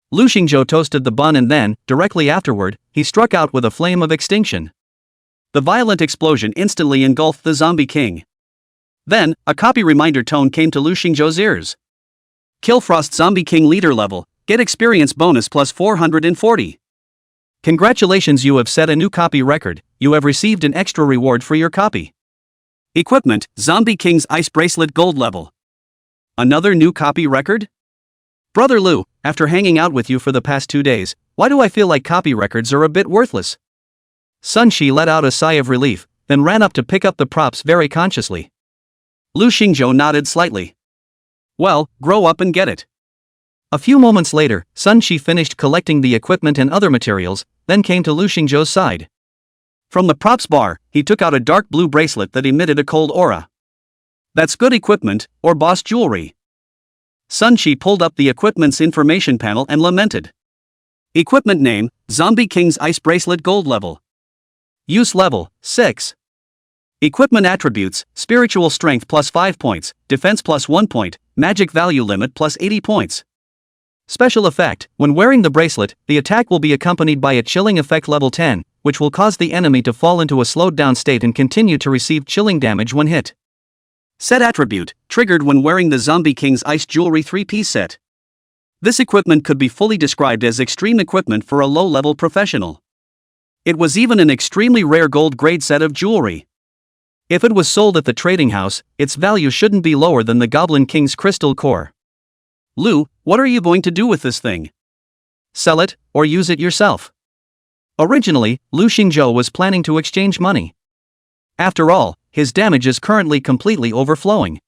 Lu Xingzhou toasted the bun and then, directly afterward, he struck out with a flame of extinction. The violent explosion instantly engulfed the zombie king. Then, a copy reminder tone came to Lu Xingzhou's ears. Kill Frost Zombie King leader level, get experience bonus plus 440. Congratulations, you have set a new copy record, you have received an extra reward for your copy. Equipment, Zombie King's Ice Bracelet gold level. Another new copy record? Brother Lu, after hanging out with you for the past 2 days, why do I feel like copy records are a bit worthless? Sun Qi let out a sigh of relief, then ran up to pick up the props very consciously. Lu Xingzhou nodded slightly. Well, grow up and get it. A few moments later, Sun Qi finished collecting the equipment and other materials, then came to Lu Xingzhou's side. From the props bar, he took out a dark blue bracelet that emitted a cold aura. That's good equipment, or boss jewelry. Sun Qi pulled up the equipment's information panel and lamented. Equipment name, Zombie King's Ice Bracelet gold level. Use level, 6. Equipment attributes, spiritual strength plus 5 points, defense plus 1 point, magic value limit plus 80 points. Special effect, when wearing the bracelet, the attack will be accompanied by a chilling effect level 10, which will cause the enemy to fall into a slowed down state and continue to receive chilling damage when hit. Set attribute, triggered when wearing the Zombie King's Ice Jewelry 3-piece set. This equipment could be fully described as extreme equipment for a low-level professional. It was even an extremely rare gold grade set of jewelry. If it was sold at the trading house, its value shouldn't be lower than the Goblin King's crystal core. Lu, what are you going to do with this thing? Sell it, or use it yourself? Originally, Lu Xingzhou was planning to exchange money. After all, his damage is currently completely overflowing.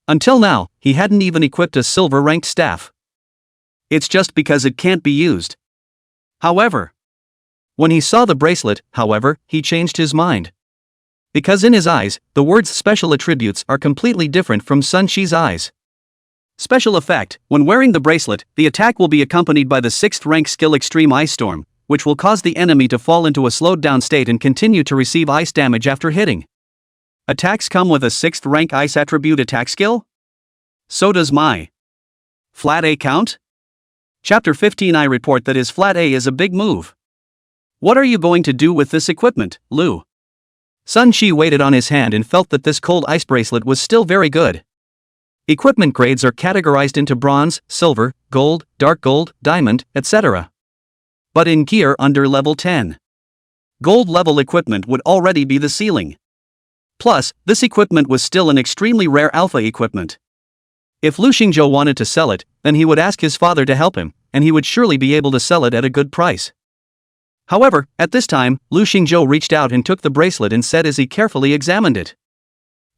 Until now, he hadn't even equipped a silver-ranked staff. It's just because it can't be used. However, when he saw the bracelet, he changed his mind. Because in his eyes, the words special attributes are completely different from Sun Qi's eyes. Special effect, when wearing the bracelet, the attack will be accompanied by the 6th rank skill Extreme Ice Storm, which will cause the enemy to fall into a slowed down state and continue to receive ice damage after hitting. Attacks come with a 6th rank ice attribute attack skill? So does my Flat A count? Chapter 15. I report that his Flat A is a big move. What are you going to do with this equipment, Lu? Sun Qi waited on his hand and felt that this cold ice bracelet was still very good. Equipment grades are categorized into bronze, silver, gold, dark gold, diamond, etc. But in gear under level 10. Gold level equipment would already be the ceiling. Plus, this equipment was still an extremely rare alpha equipment. If Lu Xingzhou wanted to sell it, then he would ask his father to help him, and he would surely be able to sell it at a good price. However, at this time, Lu Xingzhou reached out and took the bracelet and said as he carefully examined it.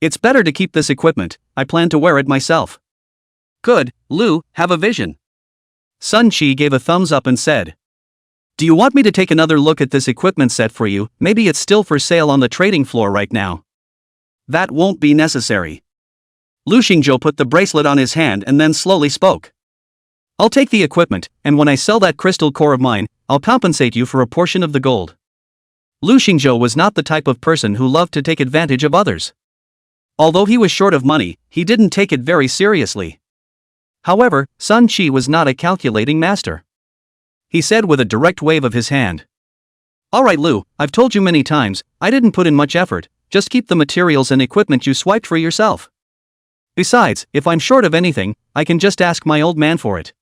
It's better to keep this equipment, I plan to wear it myself. Good, Lu, have a vision. Sun Chi gave a thumbs up and said. Do you want me to take another look at this equipment set for you? Maybe it's still for sale on the trading floor right now. That won't be necessary. Lu Xingzhou put the bracelet on his hand and then slowly spoke. I'll take the equipment, and when I sell that crystal core of mine, I'll compensate you for a portion of the gold. Lu Xingzhou was not the type of person who loved to take advantage of others. Although he was short of money, he didn't take it very seriously. However, Sun Chi was not a calculating master. He said with a direct wave of his hand. Alright Lu, I've told you many times, I didn't put in much effort, just keep the materials and equipment you swiped for yourself. Besides, if I'm short of anything, I can just ask my old man for it.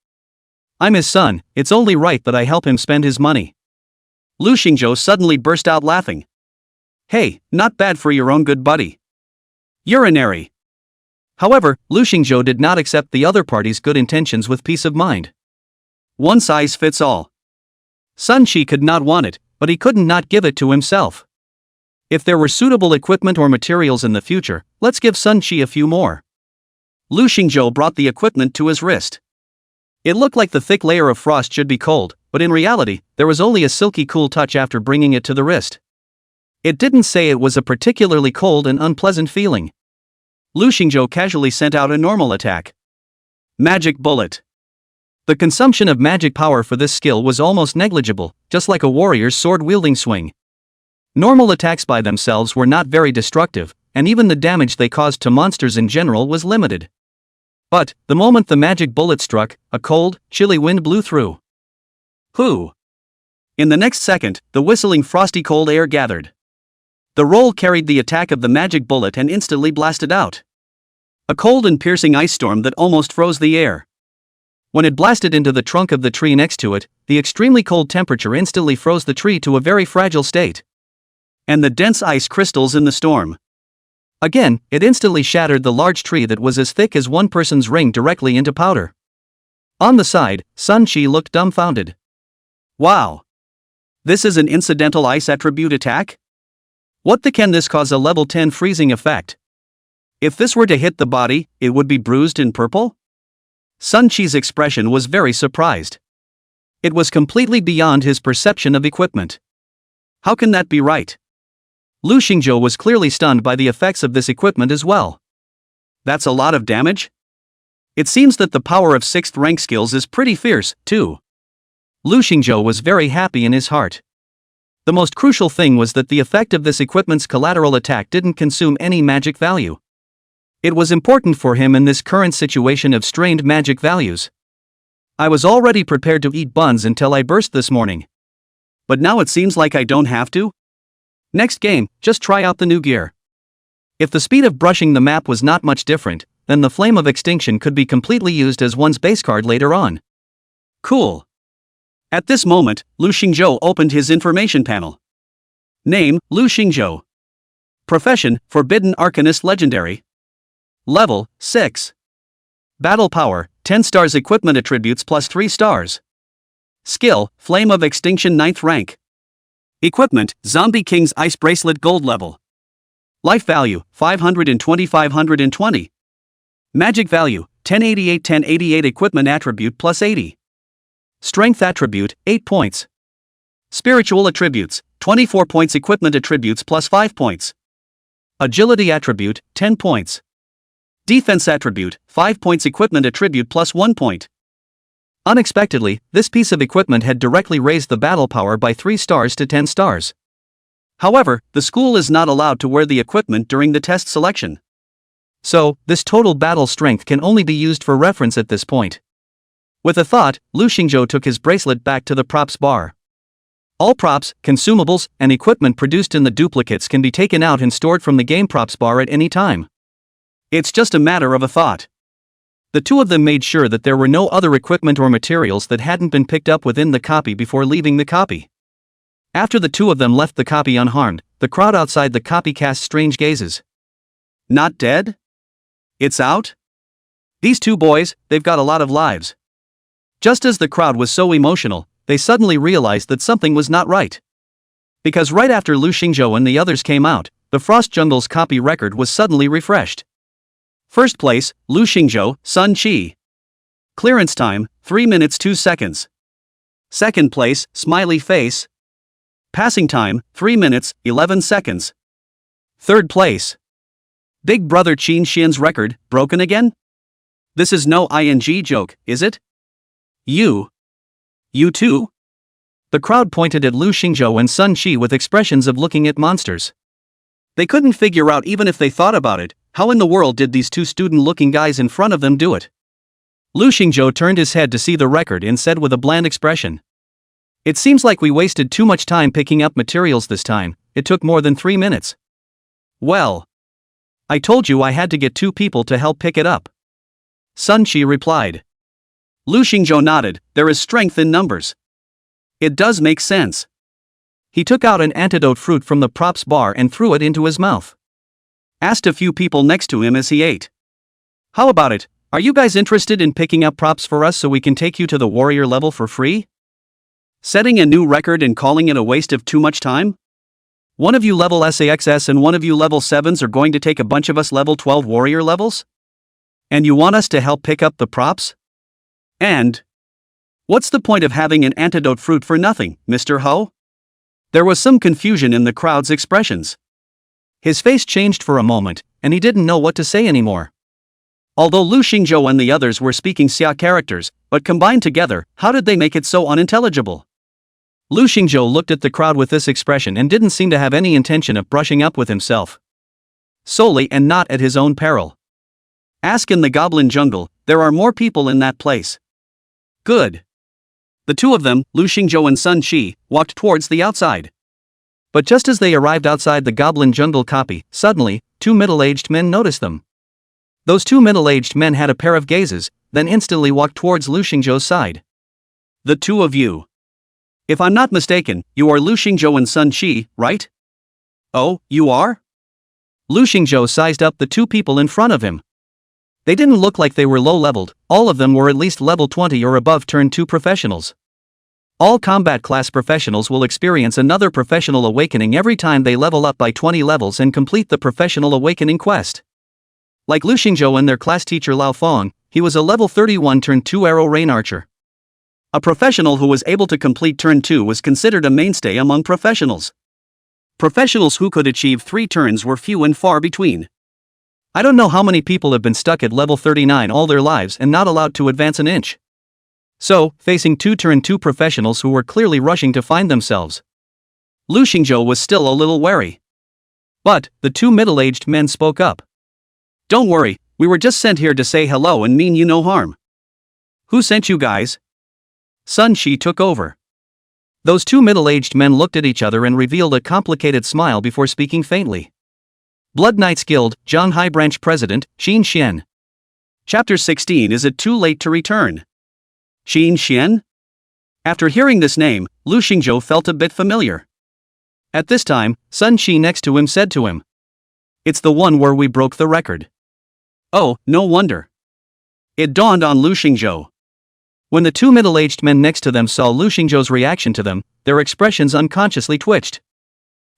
I'm his son, it's only right that I help him spend his money. Lu Xingzhou suddenly burst out laughing. Hey, not bad for your own good buddy. Urinary. However, Lu Xingzhou did not accept the other party's good intentions with peace of mind. One size fits all. Sun Chi could not want it, but he couldn't not give it to himself. If there were suitable equipment or materials in the future, let's give Sun Chi a few more. Lu Xingzhou brought the equipment to his wrist. It looked like the thick layer of frost should be cold, but in reality, there was only a silky cool touch after bringing it to the wrist. It didn't say it was a particularly cold and unpleasant feeling. Lu Xingzhou casually sent out a normal attack. Magic Bullet. The consumption of magic power for this skill was almost negligible, just like a warrior's sword-wielding swing. Normal attacks by themselves were not very destructive, and even the damage they caused to monsters in general was limited. But, the moment the magic bullet struck, a cold, chilly wind blew through. Hoo! In the next second, the whistling frosty cold air gathered. The roll carried the attack of the magic bullet and instantly blasted out. A cold and piercing ice storm that almost froze the air. When it blasted into the trunk of the tree next to it, the extremely cold temperature instantly froze the tree to a very fragile state. And the dense ice crystals in the storm. Again, it instantly shattered the large tree that was as thick as one person's ring directly into powder. On the side, Sun Chi looked dumbfounded. Wow! This is an incidental ice attribute attack? What the can this cause a level 10 freezing effect? If this were to hit the body, it would be bruised in purple? Sun Chi's expression was very surprised. It was completely beyond his perception of equipment. How can that be right? Lu Xingzhou was clearly stunned by the effects of this equipment as well. That's a lot of damage? It seems that the power of 6th rank skills is pretty fierce, too. Lu Xingzhou was very happy in his heart. The most crucial thing was that the effect of this equipment's collateral attack didn't consume any magic value. It was important for him in this current situation of strained magic values. I was already prepared to eat buns until I burst this morning. But now it seems like I don't have to? Next game, just try out the new gear. If the speed of brushing the map was not much different, then the Flame of Extinction could be completely used as one's base card later on. Cool. At this moment, Lu Xingzhou opened his information panel. Name, Lu Xingzhou. Profession, Forbidden Arcanist Legendary. Level, 6. Battle Power, 10 stars. Equipment attributes plus 3 stars. Skill, Flame of Extinction 9th rank. Equipment, Zombie King's Ice Bracelet Gold level. Life value, 520. Magic value, 1088. Equipment attribute plus 80. Strength attribute, 8 points. Spiritual attributes, 24 points. Equipment attributes plus 5 points. Agility attribute, 10 points. Defense attribute, 5 points. Equipment attribute plus 1 point. Unexpectedly, this piece of equipment had directly raised the battle power by 3 stars to 10 stars. However, the school is not allowed to wear the equipment during the test selection. So, this total battle strength can only be used for reference at this point. With a thought, Lu Xingzhou took his bracelet back to the props bar. All props, consumables, and equipment produced in the duplicates can be taken out and stored from the game props bar at any time. It's just a matter of a thought. The two of them made sure that there were no other equipment or materials that hadn't been picked up within the copy before leaving the copy. After the two of them left the copy unharmed, the crowd outside the copy cast strange gazes. Not dead? It's out? These two boys, they've got a lot of lives. Just as the crowd was so emotional, they suddenly realized that something was not right. Because right after Lu Xingzhou and the others came out, the Frost Jungle's copy record was suddenly refreshed. First place, Lu Xingzhou, Sun Qi. Clearance time, 3 minutes 2 seconds. Second place, Smiley Face. Passing time, 3 minutes, 11 seconds. Third place. Big Brother Qin Xian's record, broken again? This is no ing joke, is it? You too? The crowd pointed at Lu Xingzhou and Sun Qi with expressions of looking at monsters. They couldn't figure out, even if they thought about it, how in the world did these two student-looking guys in front of them do it? Lu Xingzhou turned his head to see the record and said with a bland expression, "It seems like we wasted too much time picking up materials this time. It took more than 3 minutes. Well, I told you I had to get 2 people to help pick it up." Sun Qi replied. Lu Xingzhou nodded. There is strength in numbers. It does make sense. He took out an antidote fruit from the props bar and threw it into his mouth. Asked a few people next to him as he ate. "How about it? Are you guys interested in picking up props for us so we can take you to the warrior level for free? Setting a new record and calling it a waste of too much time? One of you level SAXS and one of you level 7s are going to take a bunch of us level 12 warrior levels? And you want us to help pick up the props? And what's the point of having an antidote fruit for nothing, Mr. Ho?" There was some confusion in the crowd's expressions. His face changed for a moment, and he didn't know what to say anymore. Although Lu Xingzhou and the others were speaking Xia characters, but combined together, how did they make it so unintelligible? Lu Xingzhou looked at the crowd with this expression and didn't seem to have any intention of brushing up with himself. Solely and not at his own peril. Ask in the Goblin Jungle, there are more people in that place. Good. The two of them, Lu Xingzhou and Sun Qi, walked towards the outside. But just as they arrived outside the Goblin Jungle copy, suddenly, 2 middle-aged men noticed them. Those 2 middle-aged men had a pair of gazes, then instantly walked towards Lu Xingzhou's side. The two of you. If I'm not mistaken, you are Lu Xingzhou and Sun Qi, right? Oh, you are? Lu Xingzhou sized up the 2 people in front of him. They didn't look like they were low-leveled, all of them were at least level 20 or above Turn 2 professionals. All combat class professionals will experience another professional awakening every time they level up by 20 levels and complete the professional awakening quest. Like Lu Xingzhou and their class teacher Lao Feng, he was a level 31 Turn 2 arrow rain archer. A professional who was able to complete Turn 2 was considered a mainstay among professionals. Professionals who could achieve 3 turns were few and far between. I don't know how many people have been stuck at level 39 all their lives and not allowed to advance an inch. So, facing 2 Turn 2 professionals who were clearly rushing to find themselves, Lu Xingzhou was still a little wary. But, the 2 middle-aged men spoke up. "Don't worry, we were just sent here to say hello and mean you no harm." "Who sent you guys?" Sun Qi took over. Those 2 middle-aged men looked at each other and revealed a complicated smile before speaking faintly. Blood Knights Guild, Zhanghai Branch President, Qin Xian. Chapter 16. Is it too late to return? Qin Xian? After hearing this name, Lu Xingzhou felt a bit familiar. At this time, Sun Qi next to him said to him, "It's the one where we broke the record." Oh, no wonder. It dawned on Lu Xingzhou. When the 2 middle-aged men next to them saw Lu Xingzhou's reaction to them, their expressions unconsciously twitched.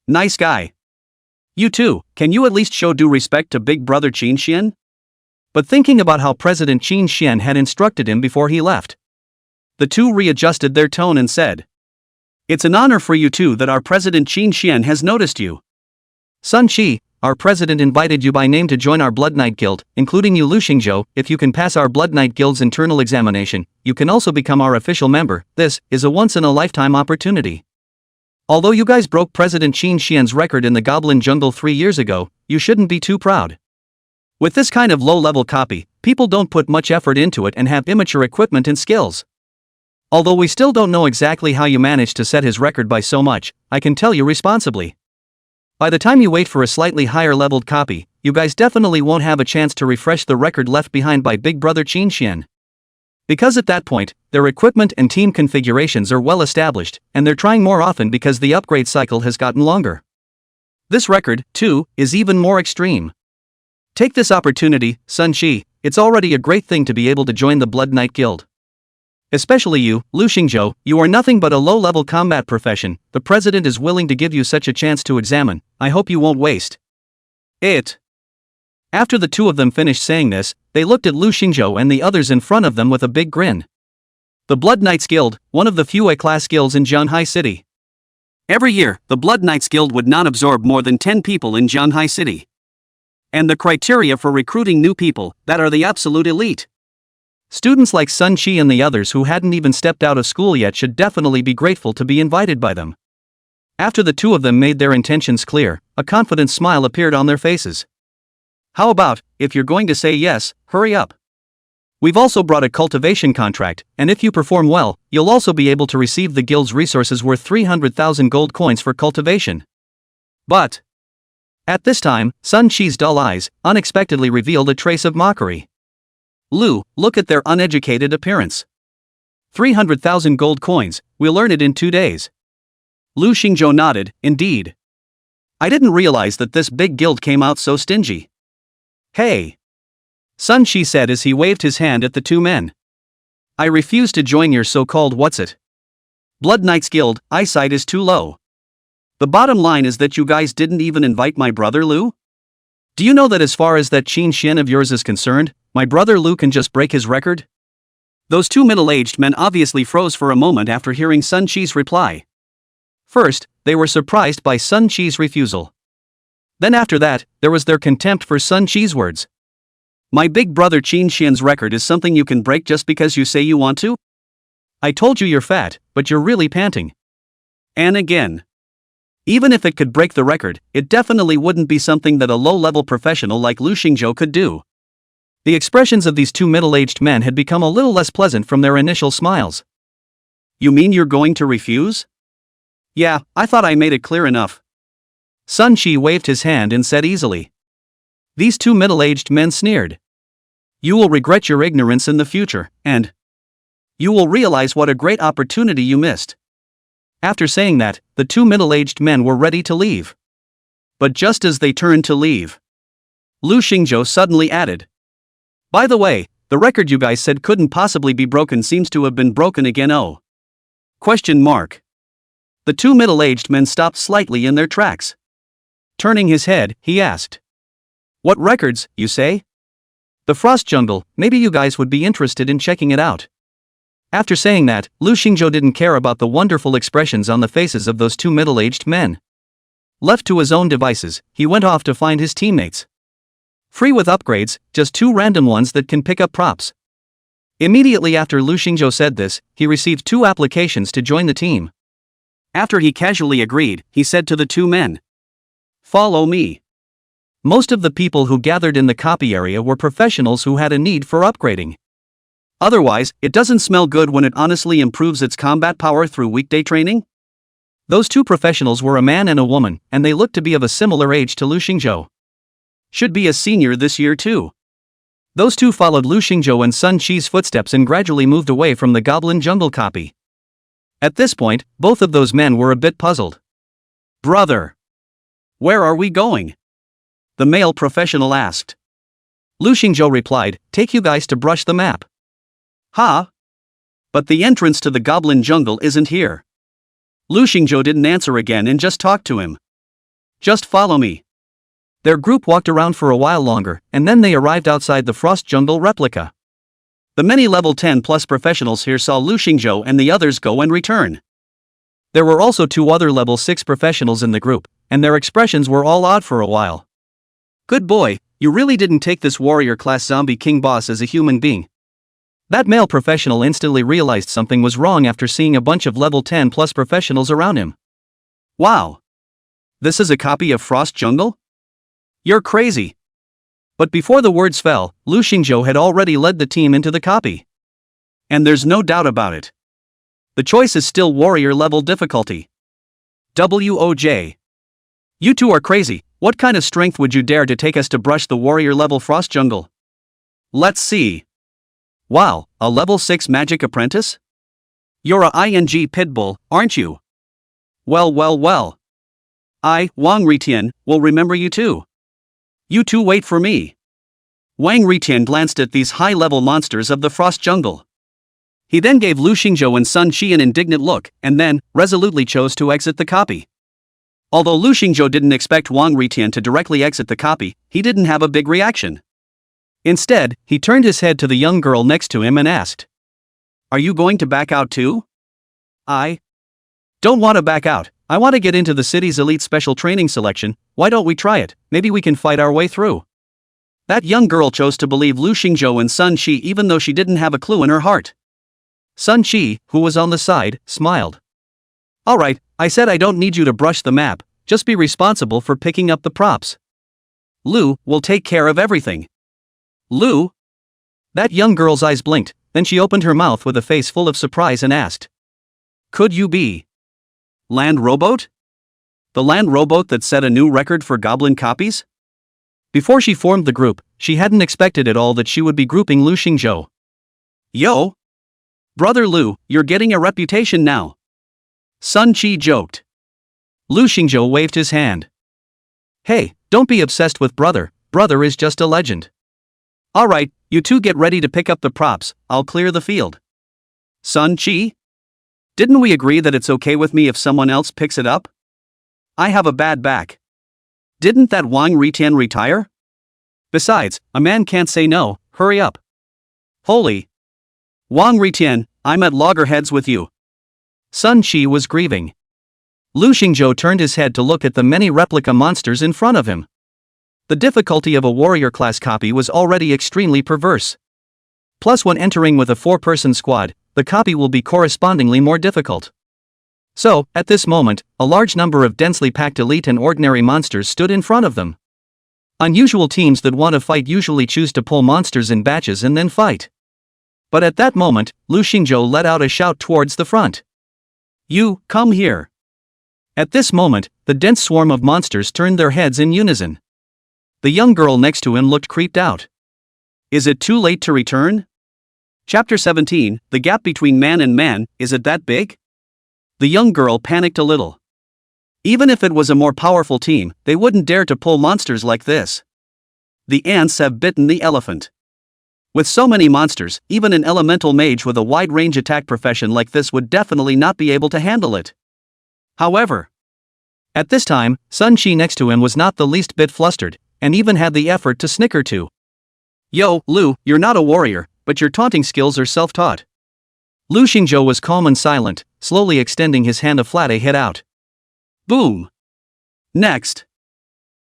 "Nice guy. You too, can you at least show due respect to Big Brother Qin Xian?" But thinking about how President Qin Xian had instructed him before he left, the 2 readjusted their tone and said, "It's an honor for you too that our President Qin Xian has noticed you. Sun Qi, our president invited you by name to join our Blood Knight Guild, including you Lu Xingzhou. If you can pass our Blood Knight Guild's internal examination, you can also become our official member. This is a once-in-a-lifetime opportunity. Although you guys broke President Qin Xian's record in the Goblin Jungle 3 years ago, you shouldn't be too proud. With this kind of low-level copy, people don't put much effort into it and have immature equipment and skills. Although we still don't know exactly how you managed to set his record by so much, I can tell you responsibly. By the time you wait for a slightly higher-leveled copy, you guys definitely won't have a chance to refresh the record left behind by Big Brother Qin Xian. Because at that point, their equipment and team configurations are well established, and they're trying more often because the upgrade cycle has gotten longer. This record, too, is even more extreme. Take this opportunity, Sun Qi. It's already a great thing to be able to join the Blood Knight Guild. Especially you, Lu Xingzhou, you are nothing but a low-level combat profession. The president is willing to give you such a chance to examine. I hope you won't waste It. After the two of them finished saying this, they looked at Lu Xingzhou and the others in front of them with a big grin. The Blood Knights Guild, one of the few A-class guilds in Zhanghai City. Every year, the Blood Knights Guild would not absorb more than 10 people in Zhanghai City. And the criteria for recruiting new people, that are the absolute elite. Students like Sun Qi and the others who hadn't even stepped out of school yet should definitely be grateful to be invited by them. After the two of them made their intentions clear, a confident smile appeared on their faces. How about, if you're going to say yes, hurry up. We've also brought a cultivation contract, and if you perform well, you'll also be able to receive the guild's resources worth 300,000 gold coins for cultivation. But at this time, Sun Qi's dull eyes unexpectedly revealed a trace of mockery. Lu, look at their uneducated appearance. 300,000 gold coins, we'll earn it in 2 days. Lu Xingzhou nodded, indeed. I didn't realize that this big guild came out so stingy. Hey! Sun Qi said as he waved his hand at the two men. I refuse to join your so-called what's-it. Blood Knights Guild, eyesight is too low. The bottom line is that you guys didn't even invite my brother Lu? Do you know that as far as that Qin Xian of yours is concerned, my brother Lu can just break his record? Those two middle-aged men obviously froze for a moment after hearing Sun Qi's reply. First, they were surprised by Sun Qi's refusal. Then after that, there was their contempt for Sun Qi's words. My big brother Qin Xian's record is something you can break just because you say you want to? I told you you're fat, but you're really panting. And again. Even if it could break the record, it definitely wouldn't be something that a low-level professional like Lu Xingzhou could do. The expressions of these two middle-aged men had become a little less pleasant from their initial smiles. You mean you're going to refuse? Yeah, I thought I made it clear enough. Sun Qi waved his hand and said easily. These two middle-aged men sneered. You will regret your ignorance in the future, and you will realize what a great opportunity you missed. After saying that, the two middle-aged men were ready to leave. But just as they turned to leave, Lu Xingzhou suddenly added. By the way, the record you guys said couldn't possibly be broken seems to have been broken again. Oh. Question mark. The two middle-aged men stopped slightly in their tracks. Turning his head, he asked. What records, you say? The Frost Jungle, maybe you guys would be interested in checking it out. After saying that, Lu Xingzhou didn't care about the wonderful expressions on the faces of those two middle-aged men. Left to his own devices, he went off to find his teammates. Free with upgrades, just two random ones that can pick up props. Immediately after Lu Xingzhou said this, he received 2 applications to join the team. After he casually agreed, he said to the two men. Follow me. Most of the people who gathered in the copy area were professionals who had a need for upgrading. Otherwise, it doesn't smell good when it honestly improves its combat power through weekday training. Those two professionals were a man and a woman, and they looked to be of a similar age to Lu Xingzhou. Should be a senior this year too. Those two followed Lu Xingzhou and Sun Qi's footsteps and gradually moved away from the Goblin Jungle copy. At this point, both of those men were a bit puzzled. Brother! Where are we going? The male professional asked. Lu Xingzhou replied, take you guys to brush the map. Huh? But the entrance to the Goblin Jungle isn't here. Lu Xingzhou didn't answer again and just talked to him. Just follow me. Their group walked around for a while longer, and then they arrived outside the Frost Jungle replica. The many level 10 plus professionals here saw Lu Xingzhou and the others go and return. There were also 2 other level 6 professionals in the group, and their expressions were all odd for a while. Good boy, you really didn't take this warrior class zombie king boss as a human being. That male professional instantly realized something was wrong after seeing a bunch of level 10 plus professionals around him. Wow! This is a copy of Frost Jungle? You're crazy! But before the words fell, Lu Xingzhou had already led the team into the copy. And there's no doubt about it. The choice is still warrior level difficulty. WOJ. You two are crazy, what kind of strength would you dare to take us to brush the warrior level Frost Jungle? Let's see. Wow, a level 6 magic apprentice? You're a ING pitbull, aren't you? Well. I, Wang Ritian, will remember you too. You two wait for me. Wang Ritian glanced at these high-level monsters of the Frost Jungle. He then gave Lu Xingzhou and Sun Qi an indignant look, and then, resolutely chose to exit the copy. Although Lu Xingzhou didn't expect Wang Ritian to directly exit the copy, he didn't have a big reaction. Instead, he turned his head to the young girl next to him and asked, "Are you going to back out too?" "I don't want to back out. I want to get into the city's elite special training selection. Why don't we try it? Maybe we can fight our way through." That young girl chose to believe Lu Xingzhou and Sun Qi even though she didn't have a clue in her heart. Sun Qi, who was on the side, smiled. "Alright, I said I don't need you to brush the map, just be responsible for picking up the props. Lu will take care of everything." "Lu?" That young girl's eyes blinked, then she opened her mouth with a face full of surprise and asked, "Could you be Land Rowboat? The land rowboat that set a new record for goblin copies?" Before she formed the group, she hadn't expected at all that she would be grouping Lu Xingzhou. "Yo! Brother Lu, you're getting a reputation now," Sun Qi joked. Lu Xingzhou waved his hand. "Hey, don't be obsessed with brother, brother is just a legend. Alright, you two get ready to pick up the props, I'll clear the field." "Sun Qi? Didn't we agree that it's okay with me if someone else picks it up? I have a bad back. Didn't that Wang Ritian retire? Besides, a man can't say no, hurry up." "Holy Wang Ritian, I'm at loggerheads with you." Sun Qi was grieving. Lu Xingzhou turned his head to look at the many replica monsters in front of him. The difficulty of a warrior class copy was already extremely perverse. Plus, when entering with a 4-person squad, the copy will be correspondingly more difficult. So, at this moment, a large number of densely packed elite and ordinary monsters stood in front of them. Unusual teams that want to fight usually choose to pull monsters in batches and then fight. But at that moment, Lu Xingzhou let out a shout towards the front. "You, come here." At this moment, the dense swarm of monsters turned their heads in unison. The young girl next to him looked creeped out. "Is it too late to return?" Chapter 17, The Gap Between Man and Man, is it that big? The young girl panicked a little. Even if it was a more powerful team, they wouldn't dare to pull monsters like this. The ants have bitten the elephant. With so many monsters, even an elemental mage with a wide-range attack profession like this would definitely not be able to handle it. However, at this time, Sun Qi next to him was not the least bit flustered, and even had the effort to snicker too. "Yo, Lu, you're not a warrior, but your taunting skills are self-taught." Lu Xingzhou was calm and silent, slowly extending his hand of flat hit out. Boom! Next,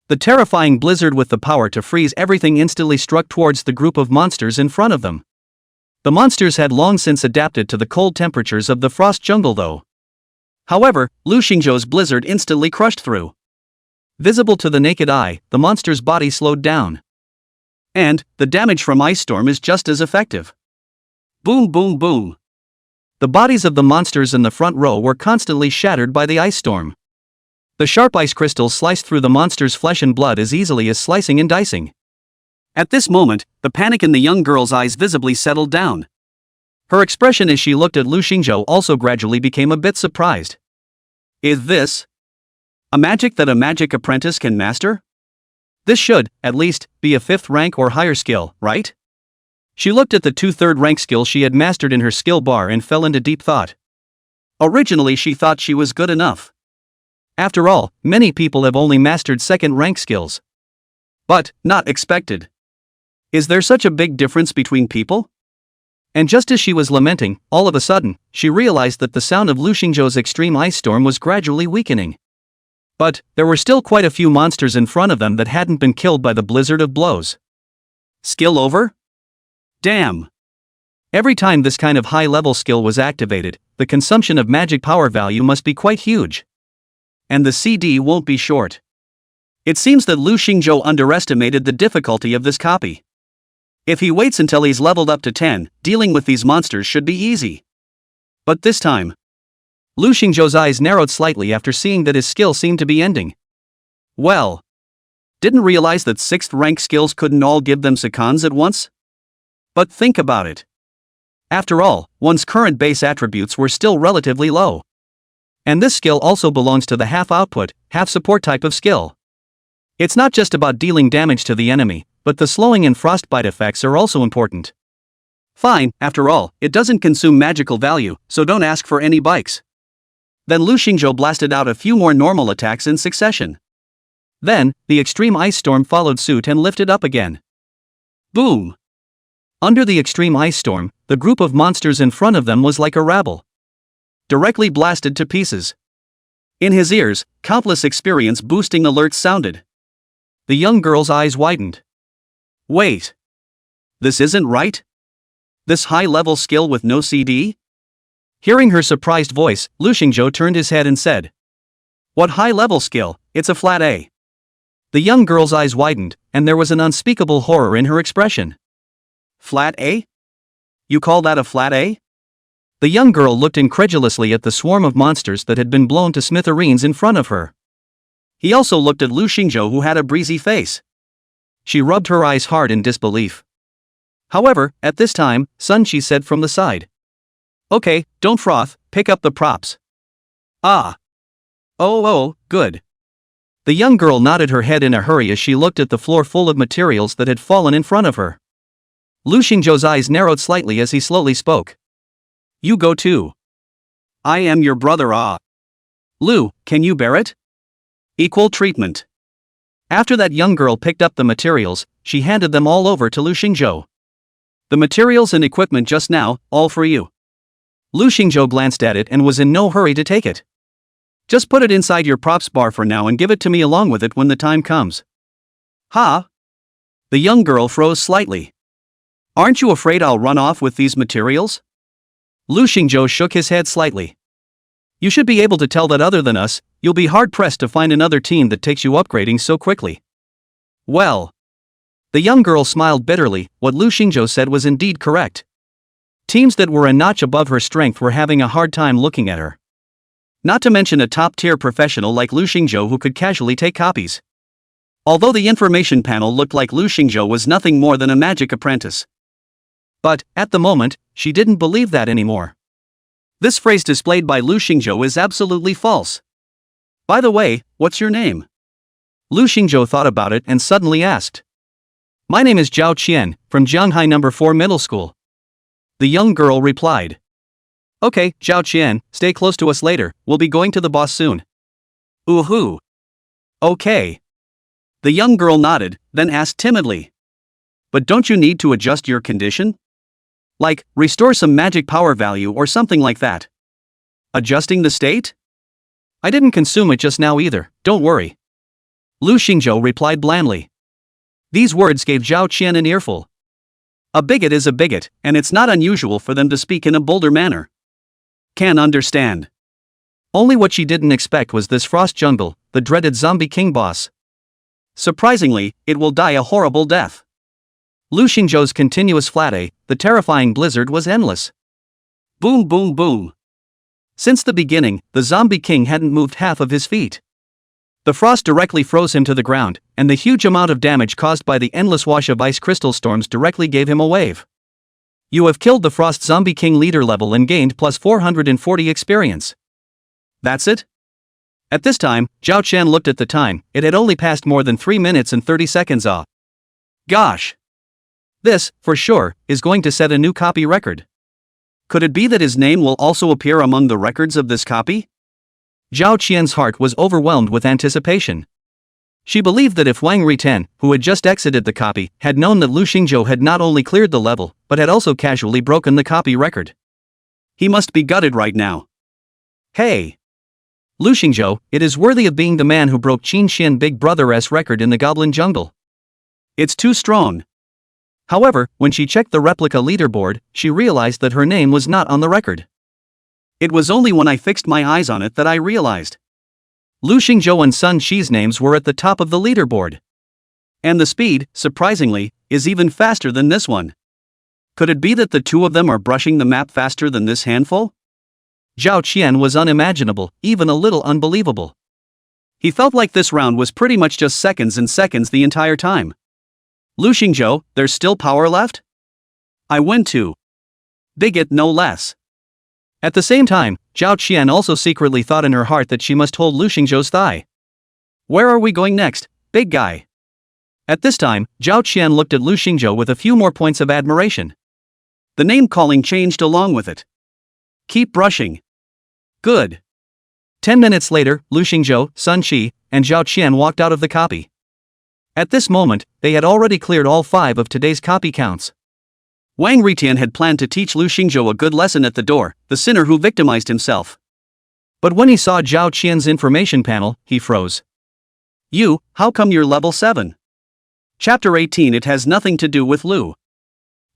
the terrifying blizzard with the power to freeze everything instantly struck towards the group of monsters in front of them. The monsters had long since adapted to the cold temperatures of the frost jungle though. However, Lu Xingzhou's blizzard instantly crushed through. Visible to the naked eye, the monster's body slowed down. And the damage from Ice Storm is just as effective. Boom boom boom. The bodies of the monsters in the front row were constantly shattered by the ice storm. The sharp ice crystals sliced through the monster's flesh and blood as easily as slicing and dicing. At this moment, the panic in the young girl's eyes visibly settled down. Her expression as she looked at Lu Xingzhou also gradually became a bit surprised. Is this a magic that a magic apprentice can master? This should, at least, be a 5th rank or higher skill, right? She looked at the 2 3rd rank skill she had mastered in her skill bar and fell into deep thought. Originally she thought she was good enough. After all, many people have only mastered 2nd rank skills. But, not expected. Is there such a big difference between people? And just as she was lamenting, all of a sudden, she realized that the sound of Lu Xingzhou's extreme ice storm was gradually weakening. But, there were still quite a few monsters in front of them that hadn't been killed by the blizzard of blows. Skill over? Damn! Every time this kind of high-level skill was activated, the consumption of magic power value must be quite huge. And the CD won't be short. It seems that Lu Xingzhou underestimated the difficulty of this copy. If he waits until he's leveled up to 10, dealing with these monsters should be easy. But this time, Lu Xingzhou's eyes narrowed slightly after seeing that his skill seemed to be ending. Well, didn't realize that 6th rank skills couldn't all give them seconds at once? But think about it. After all, one's current base attributes were still relatively low. And this skill also belongs to the half output, half support type of skill. It's not just about dealing damage to the enemy, but the slowing and frostbite effects are also important. Fine, after all, it doesn't consume magical value, so don't ask for any bikes. Then Lu Xingzhou blasted out a few more normal attacks in succession. Then, the extreme ice storm followed suit and lifted up again. Boom! Under the extreme ice storm, the group of monsters in front of them was like a rabble. Directly blasted to pieces. In his ears, countless experience-boosting alerts sounded. The young girl's eyes widened. Wait. This isn't right? This high-level skill with no CD? Hearing her surprised voice, Lu Xingzhou turned his head and said, "What high-level skill? It's a flat A." The young girl's eyes widened, and there was an unspeakable horror in her expression. Flat A? You call that a flat A? The young girl looked incredulously at the swarm of monsters that had been blown to smithereens in front of her. He also looked at Lu Xingzhou, who had a breezy face. She rubbed her eyes hard in disbelief. However, at this time, Sun Chi said from the side, "Okay, don't froth, pick up the props." Ah. Oh, good. The young girl nodded her head in a hurry as she looked at the floor full of materials that had fallen in front of her. Lu Xingzhou's eyes narrowed slightly as he slowly spoke. "You go too. I am your brother. Lu, can you bear it? Equal treatment." After that young girl picked up the materials, she handed them all over to Lu Xingzhou. "The materials and equipment just now, all for you." Lu Xingzhou glanced at it and was in no hurry to take it. "Just put it inside your props bar for now and give it to me along with it when the time comes." "Ha?" The young girl froze slightly. "Aren't you afraid I'll run off with these materials?" Lu Xingzhou shook his head slightly. "You should be able to tell that other than us, you'll be hard-pressed to find another team that takes you upgrading so quickly." "Well." The young girl smiled bitterly. What Lu Xingzhou said was indeed correct. Teams that were a notch above her strength were having a hard time looking at her. Not to mention a top-tier professional like Lu Xingzhou who could casually take copies. Although the information panel looked like Lu Xingzhou was nothing more than a magic apprentice. But, at the moment, she didn't believe that anymore. This phrase displayed by Lu Xingzhou is absolutely false. "By the way, what's your name?" Lu Xingzhou thought about it and suddenly asked. "My name is Zhao Qian, from Jianghai No. 4 Middle School." The young girl replied. "Okay, Zhao Qian, stay close to us later, we'll be going to the boss soon." "Ooh-hoo. Okay." The young girl nodded, then asked timidly. "But don't you need to adjust your condition? Like, restore some magic power value or something like that?" "Adjusting the state? I didn't consume it just now either, don't worry." Lu Xingzhou replied blandly. These words gave Zhao Qian an earful. A bigot is a bigot, and it's not unusual for them to speak in a bolder manner. Can understand. Only what she didn't expect was this Frost Jungle, the dreaded Zombie King boss. Surprisingly, it will die a horrible death. Lu Xingzhou's continuous flat A, the terrifying blizzard was endless. Boom boom boom. Since the beginning, the Zombie King hadn't moved half of his feet. The frost directly froze him to the ground, and the huge amount of damage caused by the endless wash of ice crystal storms directly gave him a wave. You have killed the Frost Zombie King leader level and gained plus 440 experience. That's it? At this time, Zhao Qian looked at the time. It had only passed more than 3 minutes and 30 seconds. Gosh! This, for sure, is going to set a new copy record. Could it be that his name will also appear among the records of this copy? Zhao Qian's heart was overwhelmed with anticipation. She believed that if Wang Riten, who had just exited the copy, had known that Lu Xingzhou had not only cleared the level, but had also casually broken the copy record. He must be gutted right now. Hey! Lu Xingzhou, it is worthy of being the man who broke Qin Xian Big Brother's record in the Goblin Jungle. It's too strong. However, when she checked the replica leaderboard, she realized that her name was not on the record. It was only when I fixed my eyes on it that I realized. Lu Xingzhou and Sun Chi's names were at the top of the leaderboard. And the speed, surprisingly, is even faster than this one. Could it be that the two of them are brushing the map faster than this handful? Zhao Qian was unimaginable, even a little unbelievable. He felt like this round was pretty much just seconds and seconds the entire time. Lu Xingzhou, there's still power left? I win too. Bigot no less. At the same time, Zhao Qian also secretly thought in her heart that she must hold Lu Xingzhou's thigh. Where are we going next, big guy? At this time, Zhao Qian looked at Lu Xingzhou with a few more points of admiration. The name calling changed along with it. Keep brushing. Good. 10 minutes later, Lu Xingzhou, Sun Shi, and Zhao Qian walked out of the copy. At this moment, they had already cleared all 5 of today's copy counts. Wang Ritian had planned to teach Lu Xingzhou a good lesson at the door, the sinner who victimized himself. But when he saw Zhao Qian's information panel, he froze. You, how come you're level 7? Chapter 18. It has nothing to do with Lu.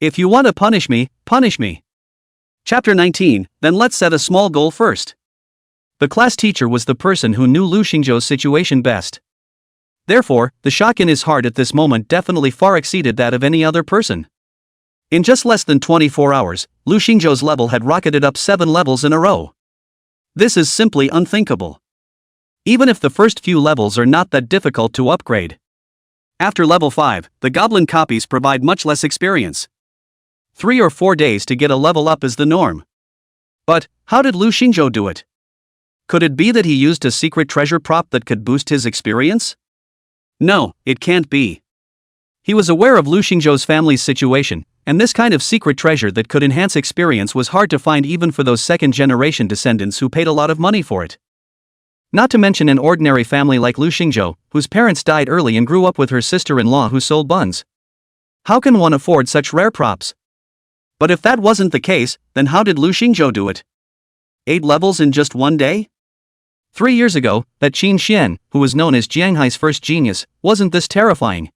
If you want to punish me, punish me. Chapter 19. Then let's set a small goal first. The class teacher was the person who knew Lu Xingzhou's situation best. Therefore, the shock in his heart at this moment definitely far exceeded that of any other person. In just less than 24 hours, Lu Xingzhou's level had rocketed up 7 levels in a row. This is simply unthinkable. Even if the first few levels are not that difficult to upgrade. After level 5, the goblin copies provide much less experience. 3 or 4 days to get a level up is the norm. But, how did Lu Xingzhou do it? Could it be that he used a secret treasure prop that could boost his experience? No, it can't be. He was aware of Lu Xingzhou's family's situation, and this kind of secret treasure that could enhance experience was hard to find even for those second-generation descendants who paid a lot of money for it. Not to mention an ordinary family like Lu Xingzhou, whose parents died early and grew up with her sister-in-law who sold buns. How can one afford such rare props? But if that wasn't the case, then how did Lu Xingzhou do it? 8 levels in just 1 day? 3 years ago, that Qin Xian, who was known as Jianghai's first genius, wasn't this terrifying.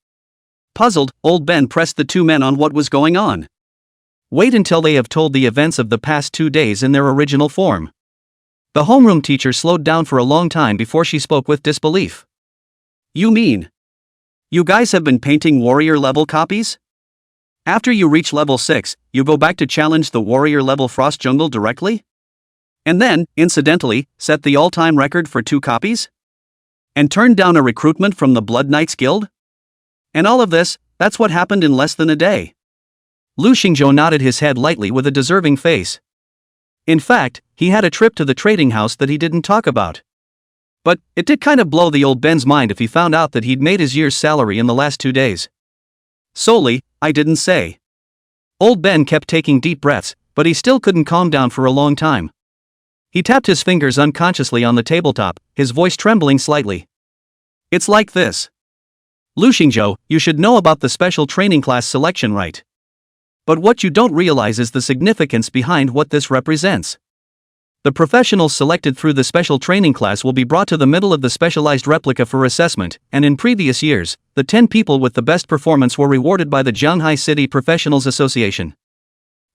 Puzzled, old Ben pressed the 2 men on what was going on. Wait until they have told the events of the past 2 days in their original form. The homeroom teacher slowed down for a long time before she spoke with disbelief. You mean? You guys have been painting warrior level copies? After you reach level 6, you go back to challenge the warrior level Frost Jungle directly? And then, incidentally, set the all-time record for 2 copies? And turn down a recruitment from the Blood Knights Guild? And all of this, that's what happened in less than a day. Lu Xingzhou nodded his head lightly with a deserving face. In fact, he had a trip to the trading house that he didn't talk about. But, it did kind of blow the old Ben's mind if he found out that he'd made his year's salary in the last 2 days. Solely, I didn't say. Old Ben kept taking deep breaths, but he still couldn't calm down for a long time. He tapped his fingers unconsciously on the tabletop, his voice trembling slightly. It's like this. Lu Xingzhou, you should know about the special training class selection, right? But what you don't realize is the significance behind what this represents. The professionals selected through the special training class will be brought to the middle of the specialized replica for assessment, and in previous years, the 10 people with the best performance were rewarded by the Jianghai City Professionals Association.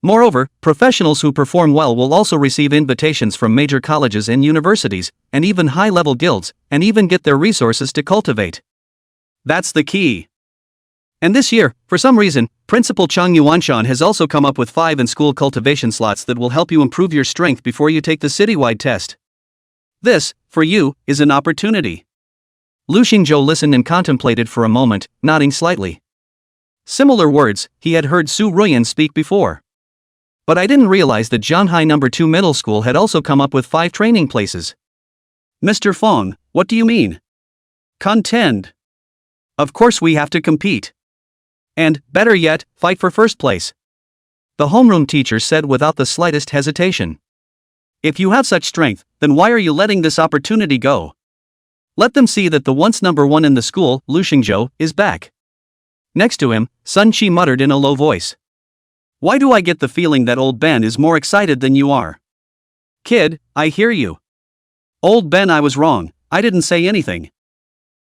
Moreover, professionals who perform well will also receive invitations from major colleges and universities, and even high-level guilds, and even get their resources to cultivate. That's the key. And this year, for some reason, Principal Chang Yuanshan has also come up with 5 in-school cultivation slots that will help you improve your strength before you take the citywide test. This, for you, is an opportunity. Lu Xingzhou listened and contemplated for a moment, nodding slightly. Similar words, he had heard Su Ruyan speak before. But I didn't realize that Jianghai No. 2 Middle School had also come up with 5 training places. Mr. Fong, what do you mean? Contend. Of course we have to compete. And, better yet, fight for first place. The homeroom teacher said without the slightest hesitation. If you have such strength, then why are you letting this opportunity go? Let them see that the once number 1 in the school, Lu Xingzhou, is back. Next to him, Sun Qi muttered in a low voice. Why do I get the feeling that old Ben is more excited than you are? Kid, I hear you. Old Ben, I was wrong, I didn't say anything.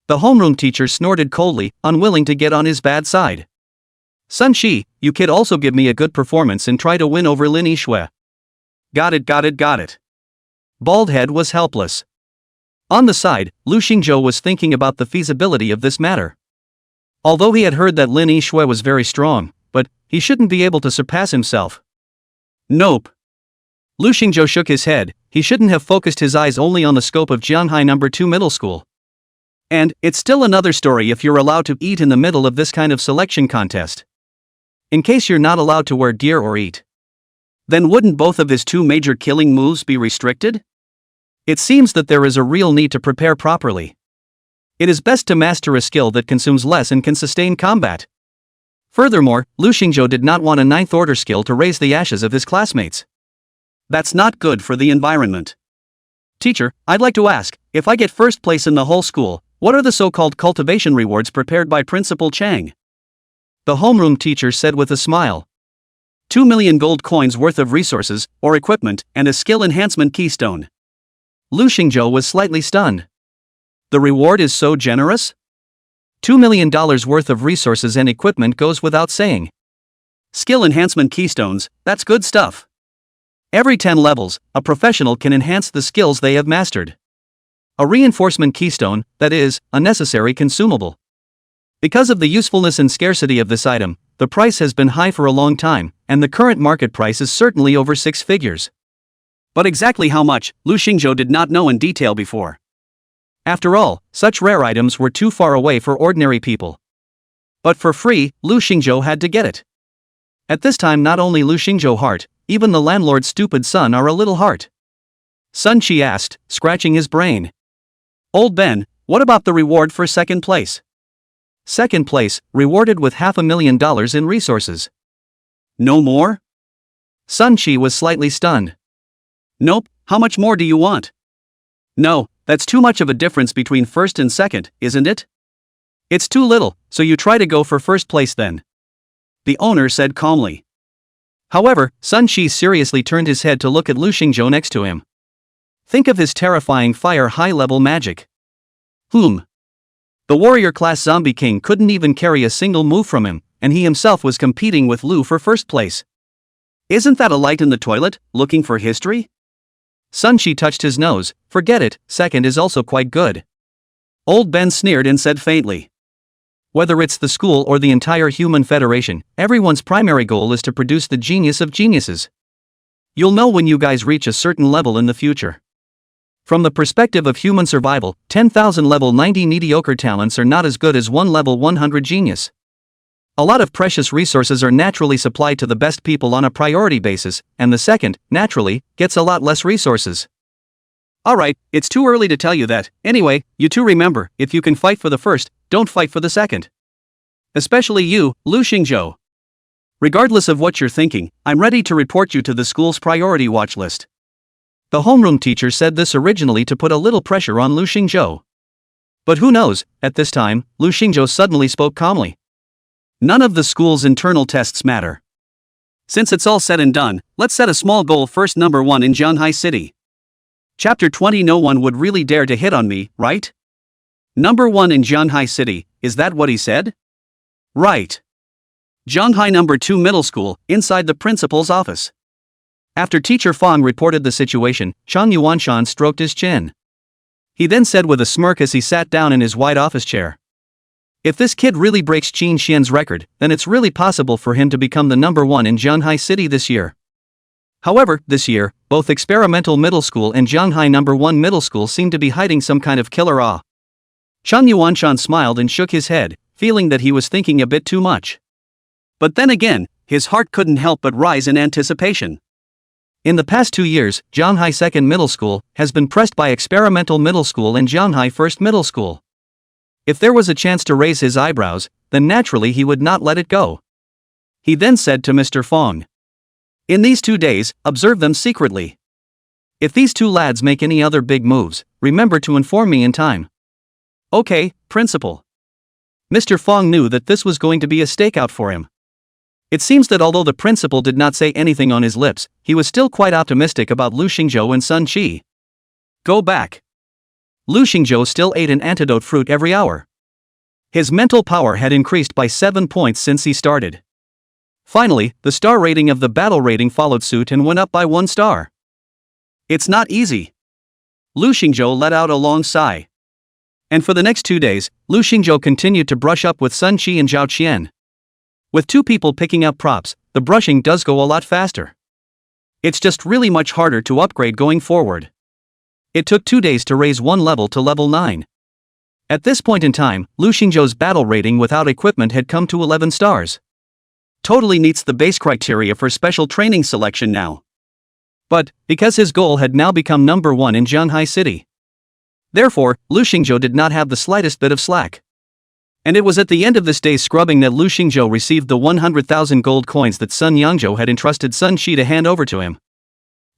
The homeroom teacher snorted coldly, unwilling to get on his bad side. Sun Qi, you kid also give me a good performance and try to win over Lin Yishui. Got it. Baldhead was helpless. On the side, Lu Xingzhou was thinking about the feasibility of this matter. Although he had heard that Lin Yishui was very strong, but he shouldn't be able to surpass himself. Nope. Lu Xingzhou shook his head. He shouldn't have focused his eyes only on the scope of Jianghai No. 2 Middle School. And, it's still another story if you're allowed to eat in the middle of this kind of selection contest. In case you're not allowed to wear gear or eat. Then wouldn't both of his 2 major killing moves be restricted? It seems that there is a real need to prepare properly. It is best to master a skill that consumes less and can sustain combat. Furthermore, Lu Xingzhou did not want a 9th order skill to raise the ashes of his classmates. That's not good for the environment. Teacher, I'd like to ask, if I get first place in the whole school, what are the so-called cultivation rewards prepared by Principal Chang? The homeroom teacher said with a smile. 2 million gold coins worth of resources, or equipment, and a skill enhancement keystone. Lu Xingzhou was slightly stunned. The reward is so generous? $2 million worth of resources and equipment goes without saying. Skill enhancement keystones, that's good stuff. Every 10 levels, a professional can enhance the skills they have mastered. A reinforcement keystone, that is, a necessary consumable. Because of the usefulness and scarcity of this item, the price has been high for a long time, and the current market price is certainly over 6 figures. But exactly how much, Lu Xingzhou did not know in detail before. After all, such rare items were too far away for ordinary people. But for free, Lu Xingzhou had to get it. At this time not only Lu Xingzhou heart, even the landlord's stupid son are a little heart. Sun Chi asked, scratching his brain. Old Ben, what about the reward for second place? Second place, rewarded with $500,000 in resources. No more? Sun Chi was slightly stunned. Nope, how much more do you want? No, that's too much of a difference between first and second, isn't it? It's too little, so you try to go for first place then. The owner said calmly. However, Sun Chi seriously turned his head to look at Lu Xingzhou next to him. Think of his terrifying fire high-level magic. The warrior-class zombie king couldn't even carry a single move from him, and he himself was competing with Lu for first place. Isn't that a light in the toilet, looking for history? Sun Chi touched his nose. Forget it, second is also quite good. Old Ben sneered and said faintly. Whether it's the school or the entire human federation, everyone's primary goal is to produce the genius of geniuses. You'll know when you guys reach a certain level in the future. From the perspective of human survival, 10,000 level 90 mediocre talents are not as good as one level 100 genius. A lot of precious resources are naturally supplied to the best people on a priority basis, and the second, naturally, gets a lot less resources. Alright, it's too early to tell you that. Anyway, you two remember, if you can fight for the first, don't fight for the second. Especially you, Lu Xingzhou. Regardless of what you're thinking, I'm ready to report you to the school's priority watch list. The homeroom teacher said this originally to put a little pressure on Lu Xingzhou. But who knows, at this time, Lu Xingzhou suddenly spoke calmly. None of the school's internal tests matter. Since it's all said and done, let's set a small goal first. Number 1 in Jianhai City. Chapter 20. No one would really dare to hit on me, right? Number 1 in Jianhai City, is that what he said? Right. Jianhai Number 2 Middle School, inside the principal's office. After Teacher Fong reported the situation, Chang Yuanshan stroked his chin. He then said with a smirk as he sat down in his wide office chair. If this kid really breaks Qin Xian's record, then it's really possible for him to become the number 1 in Jianhai City this year. However, this year, both Experimental Middle School and Jianhai Number 1 Middle School seem to be hiding some kind of killer awe. Chang Yuanshan smiled and shook his head, feeling that he was thinking a bit too much. But then again, his heart couldn't help but rise in anticipation. In the past 2 years, Jianhai Second Middle School has been pressed by Experimental Middle School and Jianhai First Middle School. If there was a chance to raise his eyebrows, then naturally he would not let it go. He then said to Mr. Fong. In these 2 days, observe them secretly. If these two lads make any other big moves, remember to inform me in time. Okay, Principal. Mr. Fong knew that this was going to be a stakeout for him. It seems that although the principal did not say anything on his lips, he was still quite optimistic about Lu Xingzhou and Sun Chi. Go back. Lu Xingzhou still ate an antidote fruit every hour. His mental power had increased by 7 points since he started. Finally, the star rating of the battle rating followed suit and went up by 1 star. It's not easy. Lu Xingzhou let out a long sigh. And for the next 2 days, Lu Xingzhou continued to brush up with Sun Chi and Zhao Qian. With 2 people picking up props, the brushing does go a lot faster. It's just really much harder to upgrade going forward. It took 2 days to raise 1 level to level 9. At this point in time, Lu Xingzhou's battle rating without equipment had come to 11 stars. Totally meets the base criteria for special training selection now. But, because his goal had now become number 1 in Jianhai City. Therefore, Lu Xingzhou did not have the slightest bit of slack. And it was at the end of this day's scrubbing that Lu Xingzhou received the 100,000 gold coins that Sun Yangzhou had entrusted Sun Chi to hand over to him.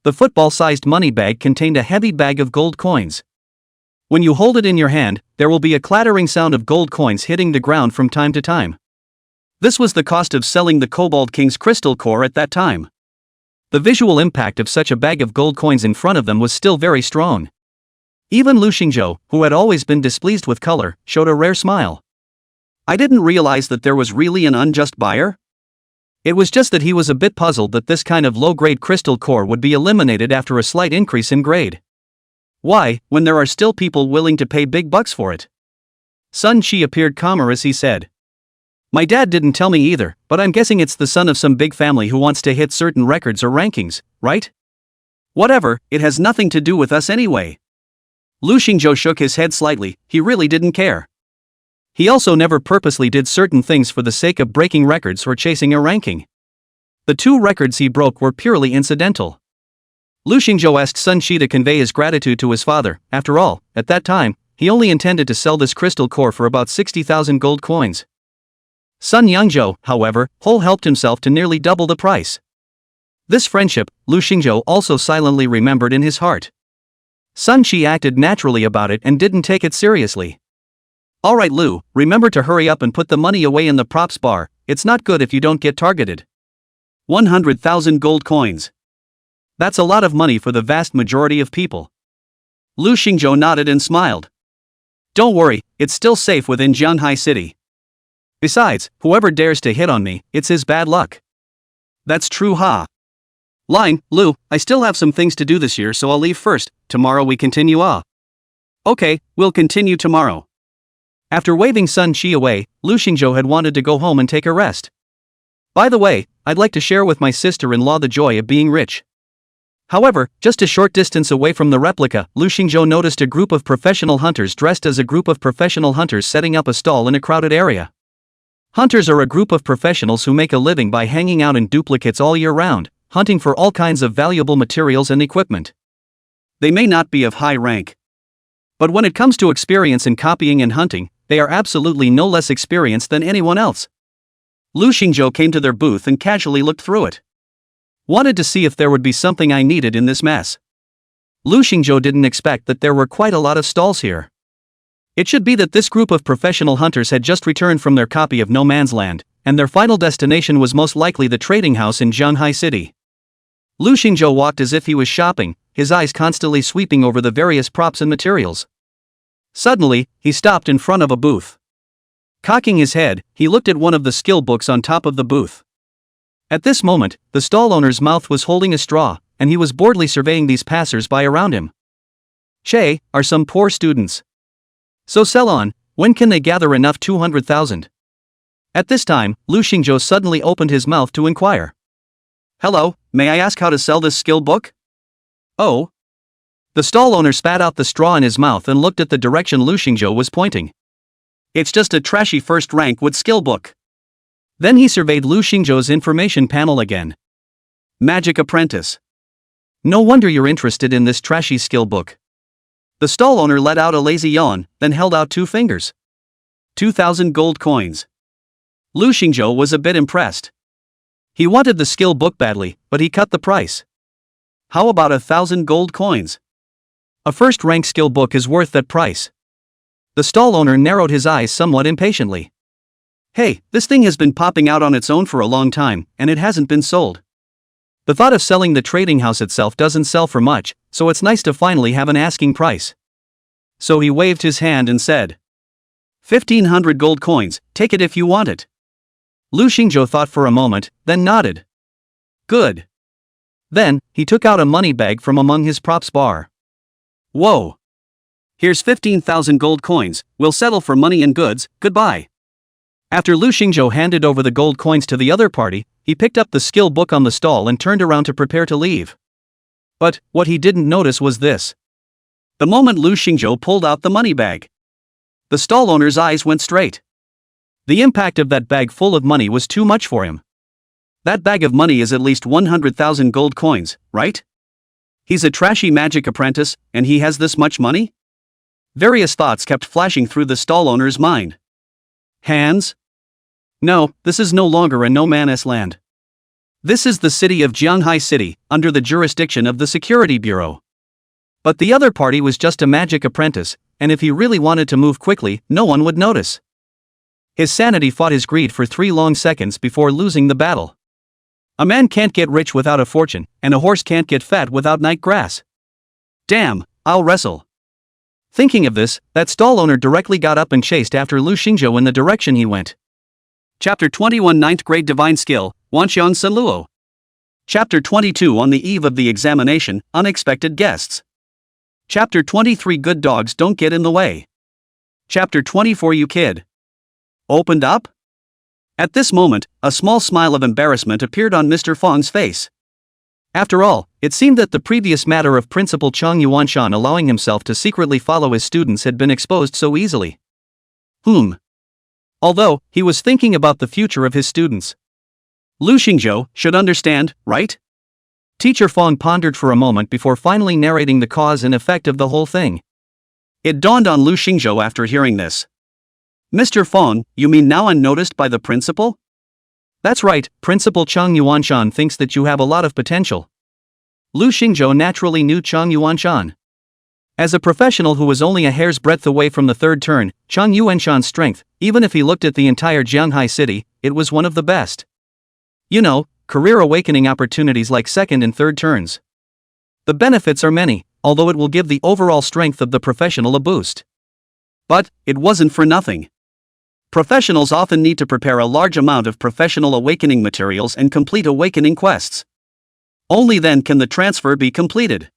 The football-sized money bag contained a heavy bag of gold coins. When you hold it in your hand, there will be a clattering sound of gold coins hitting the ground from time to time. This was the cost of selling the Kobold King's crystal core at that time. The visual impact of such a bag of gold coins in front of them was still very strong. Even Lu Xingzhou, who had always been displeased with color, showed a rare smile. I didn't realize that there was really an unjust buyer. It was just that he was a bit puzzled that this kind of low-grade crystal core would be eliminated after a slight increase in grade. Why, when there are still people willing to pay big bucks for it? Sun Shi appeared calmer as he said. My dad didn't tell me either, but I'm guessing it's the son of some big family who wants to hit certain records or rankings, right? Whatever, it has nothing to do with us anyway. Lu Xingzhou shook his head slightly, he really didn't care. He also never purposely did certain things for the sake of breaking records or chasing a ranking. The 2 records he broke were purely incidental. Lu Xingzhou asked Sun Shi to convey his gratitude to his father. After all, at that time, he only intended to sell this crystal core for about 60,000 gold coins. Sun Yangzhou, however, helped himself to nearly double the price. This friendship, Lu Xingzhou also silently remembered in his heart. Sun Shi acted naturally about it and didn't take it seriously. Alright Lu, remember to hurry up and put the money away in the props bar, it's not good if you don't get targeted. 100,000 gold coins. That's a lot of money for the vast majority of people. Lu Xingzhou nodded and smiled. Don't worry, it's still safe within Jianghai City. Besides, whoever dares to hit on me, it's his bad luck. That's true ha. Line, Lu, I still have some things to do this year so I'll leave first, tomorrow we continue Okay, we'll continue tomorrow. After waving Sun Shi away, Lu Xingzhou had wanted to go home and take a rest. By the way, I'd like to share with my sister-in-law the joy of being rich. However, just a short distance away from the replica, Lu Xingzhou noticed a group of professional hunters dressed as a group of professional hunters setting up a stall in a crowded area. Hunters are a group of professionals who make a living by hanging out in duplicates all year round, hunting for all kinds of valuable materials and equipment. They may not be of high rank. But when it comes to experience in copying and hunting, they are absolutely no less experienced than anyone else. Lu Xingzhou came to their booth and casually looked through it. Wanted to see if there would be something I needed in this mess. Lu Xingzhou didn't expect that there were quite a lot of stalls here. It should be that this group of professional hunters had just returned from their copy of No Man's Land, and their final destination was most likely the trading house in Jianghai City. Lu Xingzhou walked as if he was shopping, his eyes constantly sweeping over the various props and materials. Suddenly, he stopped in front of a booth. Cocking his head, he looked at one of the skill books on top of the booth. At this moment, the stall owner's mouth was holding a straw, and he was boredly surveying these passers-by around him. Che, are some poor students. So sell on, when can they gather enough 200,000? At this time, Lu Xingzhou suddenly opened his mouth to inquire. Hello, may I ask how to sell this skill book? Oh. The stall owner spat out the straw in his mouth and looked at the direction Lu Xingzhou was pointing. It's just a trashy first-rank wood skill book. Then he surveyed Lu Xingzhou's information panel again. Magic Apprentice. No wonder you're interested in this trashy skill book. The stall owner let out a lazy yawn, then held out 2 fingers. 2,000 gold coins. Lu Xingzhou was a bit impressed. He wanted the skill book badly, but he cut the price. How about 1,000 gold coins? A first-rank skill book is worth that price. The stall owner narrowed his eyes somewhat impatiently. Hey, this thing has been popping out on its own for a long time, and it hasn't been sold. The thought of selling the trading house itself doesn't sell for much, so it's nice to finally have an asking price. So he waved his hand and said, 1,500 gold coins, take it if you want it. Lu Xingzhou thought for a moment, then nodded. Good. Then, he took out a money bag from among his props bar. Whoa. Here's 15,000 gold coins, we'll settle for money and goods, goodbye. After Lu Xingzhou handed over the gold coins to the other party, he picked up the skill book on the stall and turned around to prepare to leave. But, what he didn't notice was this. The moment Lu Xingzhou pulled out the money bag, the stall owner's eyes went straight. The impact of that bag full of money was too much for him. That bag of money is at least 100,000 gold coins, right? He's a trashy magic apprentice, and he has this much money? Various thoughts kept flashing through the stall owner's mind. Hands? No, this is no longer a no man's land. This is the city of Jianghai City, under the jurisdiction of the Security Bureau. But the other party was just a magic apprentice, and if he really wanted to move quickly, no one would notice. His sanity fought his greed for 3 long seconds before losing the battle. A man can't get rich without a fortune, and a horse can't get fat without night grass. Damn, I'll wrestle. Thinking of this, that stall owner directly got up and chased after Lu Xingzhou in the direction he went. Chapter 21 9th Grade Divine Skill, Wanxian Senluo. Chapter 22 On the eve of the examination, Unexpected Guests. Chapter 23 Good Dogs Don't Get in the Way. Chapter 24 You Kid. Opened up? At this moment, a small smile of embarrassment appeared on Mr. Fong's face. After all, it seemed that the previous matter of Principal Chang Yuanshan allowing himself to secretly follow his students had been exposed so easily. Although, he was thinking about the future of his students. Lu Xingzhou should understand, right? Teacher Fong pondered for a moment before finally narrating the cause and effect of the whole thing. It dawned on Lu Xingzhou after hearing this. Mr. Fong, you mean now unnoticed by the principal? That's right, Principal Chang Yuanshan thinks that you have a lot of potential. Lu Xingzhou naturally knew Chang Yuanshan. As a professional who was only a hair's breadth away from the third turn, Chang Yuanshan's strength, even if he looked at the entire Jianghai city, it was one of the best. You know, career awakening opportunities like second and third turns. The benefits are many, although it will give the overall strength of the professional a boost. But, it wasn't for nothing. Professionals often need to prepare a large amount of professional awakening materials and complete awakening quests. Only then can the transfer be completed.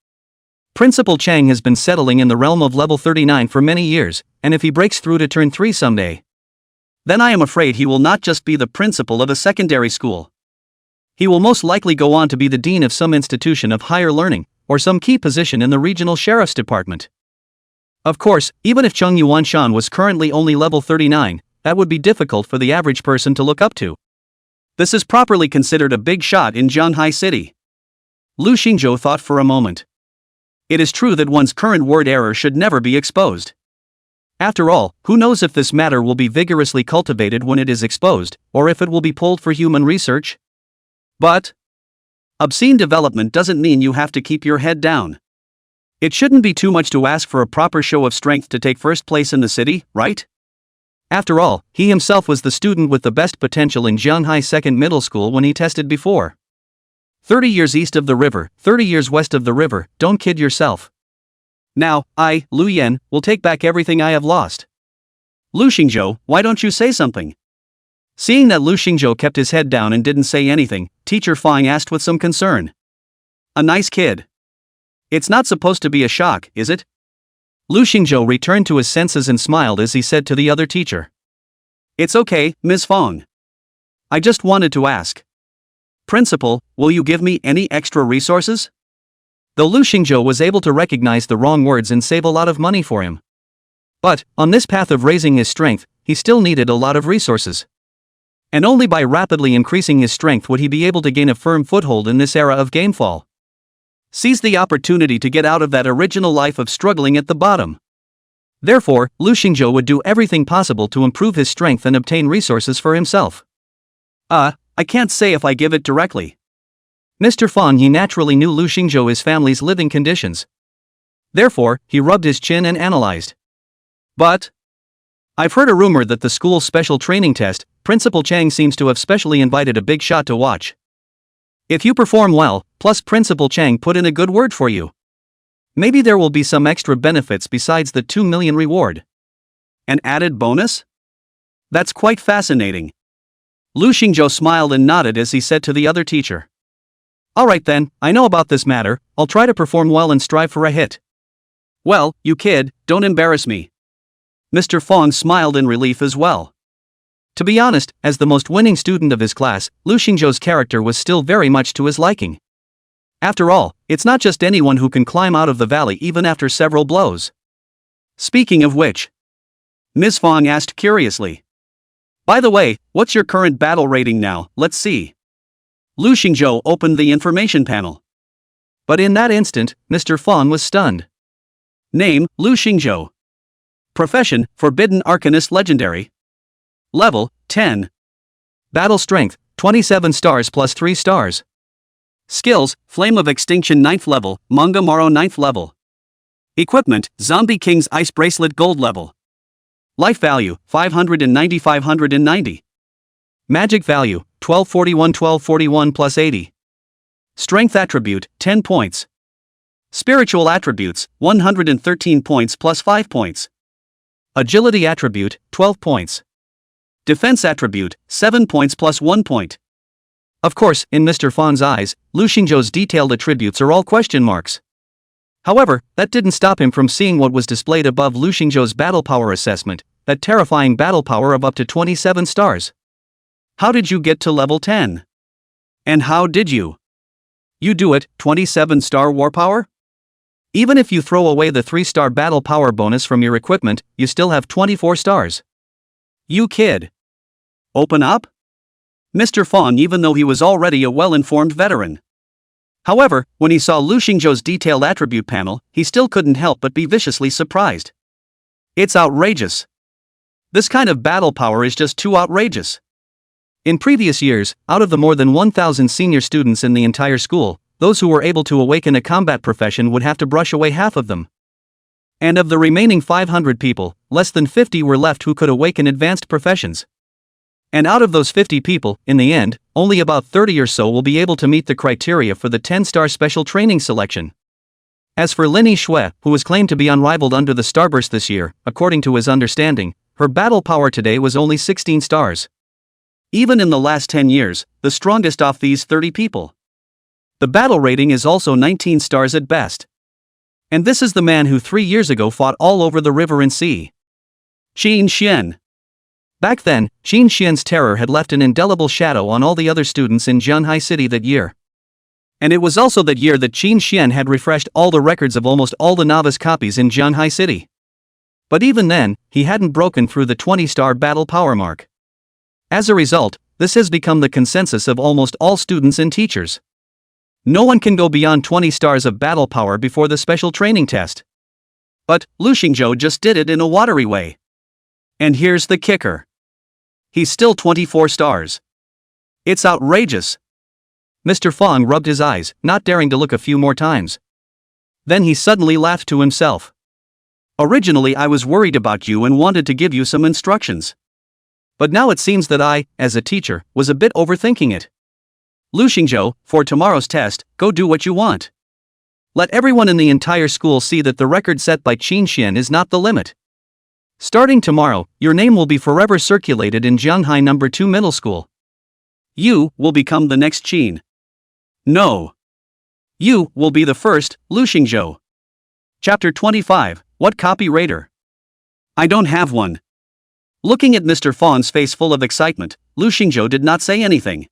Principal Chang has been settling in the realm of level 39 for many years, and if he breaks through to turn 3 someday, then I am afraid he will not just be the principal of a secondary school. He will most likely go on to be the dean of some institution of higher learning, or some key position in the regional sheriff's department. Of course, even if Chang Yuanshan was currently only level 39, that would be difficult for the average person to look up to. This is properly considered a big shot in Jianghai City. Lu Xingzhou thought for a moment. It is true that one's current word error should never be exposed. After all, who knows if this matter will be vigorously cultivated when it is exposed, or if it will be pulled for human research? But obscene development doesn't mean you have to keep your head down. It shouldn't be too much to ask for a proper show of strength to take first place in the city, right? After all, he himself was the student with the best potential in Jianghai Second Middle School when he tested before. 30 years east of the river, 30 years west of the river, don't kid yourself. Now, I, Lu Yan, will take back everything I have lost. Lu Xingzhou, why don't you say something? Seeing that Lu Xingzhou kept his head down and didn't say anything, Teacher Fang asked with some concern. A nice kid. It's not supposed to be a shock, is it? Lu Xingzhou returned to his senses and smiled as he said to the other teacher. It's okay, Ms. Fang. I just wanted to ask. Principal, will you give me any extra resources? Though Lu Xingzhou was able to recognize the wrong words and save a lot of money for him. But, on this path of raising his strength, he still needed a lot of resources. And only by rapidly increasing his strength would he be able to gain a firm foothold in this era of gamefall. Seize the opportunity to get out of that original life of struggling at the bottom. Therefore, Lu Xingzhou would do everything possible to improve his strength and obtain resources for himself. I can't say if I give it directly. Mr. Fang he naturally knew Lu Xingzhou his family's living conditions. Therefore, he rubbed his chin and analyzed. But I've heard a rumor that the school's special training test, Principal Chang seems to have specially invited a big shot to watch. If you perform well, plus Principal Chang put in a good word for you, maybe there will be some extra benefits besides the 2 million reward. An added bonus? That's quite fascinating. Lu Xingzhou smiled and nodded as he said to the other teacher. Alright then, I know about this matter, I'll try to perform well and strive for a hit. Well, you kid, don't embarrass me. Mr. Fong smiled in relief as well. To be honest, as the most winning student of his class, Lu Xingzhou's character was still very much to his liking. After all, it's not just anyone who can climb out of the valley even after several blows. Speaking of which, Ms. Fong asked curiously. By the way, what's your current battle rating now, let's see. Lu Xingzhou opened the information panel. But in that instant, Mr. Fong was stunned. Name, Lu Xingzhou. Profession, Forbidden Arcanist Legendary. Level, 10. Battle Strength, 27 stars plus 3 stars. Skills, Flame of Extinction 9th level, Manga Maro 9th level. Equipment, Zombie King's Ice Bracelet Gold level. Life value, 590. Magic value, 1241 plus 80. Strength attribute, 10 points. Spiritual attributes, 113 points plus 5 points. Agility attribute, 12 points. Defense attribute, 7 points plus 1 point. Of course, in Mr. Fawn's eyes, Lu Xingzhou's detailed attributes are all question marks. However, that didn't stop him from seeing what was displayed above Lu Xingzhou's battle power assessment, that terrifying battle power of up to 27 stars. How did you get to level 10? And how did you? You do it, 27 star war power? Even if you throw away the 3-star battle power bonus from your equipment, you still have 24 stars. You kid. Open up? Mr. Fawn, even though he was already a well-informed veteran. However, when he saw Lu Xingzhou's detailed attribute panel, he still couldn't help but be viciously surprised. It's outrageous. This kind of battle power is just too outrageous. In previous years, out of the more than 1,000 senior students in the entire school, those who were able to awaken a combat profession would have to brush away half of them. And of the remaining 500 people, less than 50 were left who could awaken advanced professions. And out of those 50 people, in the end, only about 30 or so will be able to meet the criteria for the 10-star special training selection. As for Lin Yixue, who was claimed to be unrivaled under the Starburst this year, according to his understanding, her battle power today was only 16 stars. Even in the last 10 years, the strongest off these 30 people. The battle rating is also 19 stars at best. And this is the man who 3 years ago fought all over the river and sea. Qin Xian. Back then, Qin Xian's terror had left an indelible shadow on all the other students in Zhanghai City that year. And it was also that year that Qin Xian had refreshed all the records of almost all the novice copies in Zhanghai City. But even then, he hadn't broken through the 20-star battle power mark. As a result, this has become the consensus of almost all students and teachers. No one can go beyond 20 stars of battle power before the special training test. But Lu Xingzhou just did it in a watery way. And here's the kicker. He's still 24 stars. It's outrageous. Mr. Fong rubbed his eyes, not daring to look a few more times. Then he suddenly laughed to himself. Originally I was worried about you and wanted to give you some instructions. But now it seems that I, as a teacher, was a bit overthinking it. Lu Xingzhou, for tomorrow's test, go do what you want. Let everyone in the entire school see that the record set by Qin Xian is not the limit. Starting tomorrow, your name will be forever circulated in Zhanghai No. 2 Middle School. You will become the next Qin. No. You will be the first, Lu Xingzhou. Chapter 25, What Copy Raider? I don't have one. Looking at Mr. Fawn's face full of excitement, Lu Xingzhou did not say anything.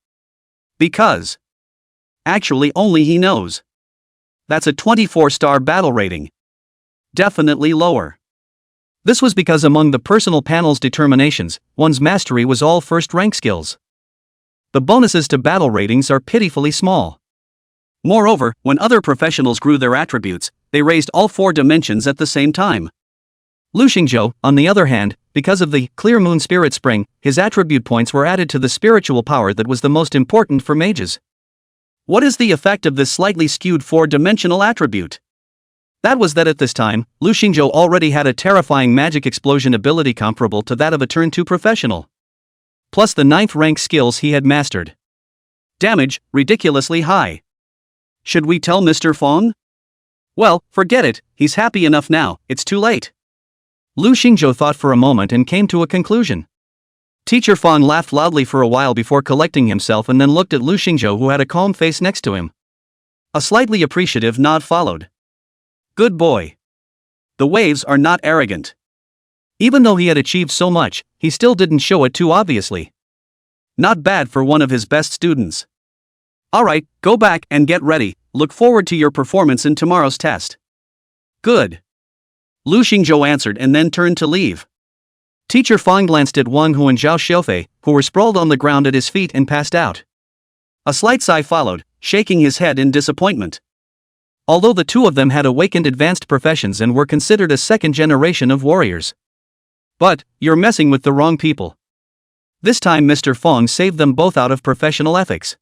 Because. Actually only he knows. That's a 24-star battle rating. Definitely lower. This was because among the personal panel's determinations, one's mastery was all first-rank skills. The bonuses to battle ratings are pitifully small. Moreover, when other professionals grew their attributes, they raised all 4 dimensions at the same time. Lu Xingzhou, on the other hand, because of the Clear Moon Spirit Spring, his attribute points were added to the spiritual power that was the most important for mages. What is the effect of this slightly skewed 4-dimensional attribute? That was that at this time, Lu Xingzhou already had a terrifying magic explosion ability comparable to that of a Turn 2 professional. Plus the 9th rank skills he had mastered. Damage, ridiculously high. Should we tell Mr. Fong? Well, forget it, he's happy enough now, it's too late. Lu Xingzhou thought for a moment and came to a conclusion. Teacher Fong laughed loudly for a while before collecting himself and then looked at Lu Xingzhou, who had a calm face next to him. A slightly appreciative nod followed. Good boy. The waves are not arrogant. Even though he had achieved so much, he still didn't show it too obviously. Not bad for one of his best students. Alright, go back and get ready, look forward to your performance in tomorrow's test. Good. Lu Xingzhou answered and then turned to leave. Teacher Fong glanced at Wang Hu and Zhao Xiaofei, who were sprawled on the ground at his feet and passed out. A slight sigh followed, shaking his head in disappointment. Although the two of them had awakened advanced professions and were considered a second generation of warriors. But, you're messing with the wrong people. This time Mr. Fong saved them both out of professional ethics.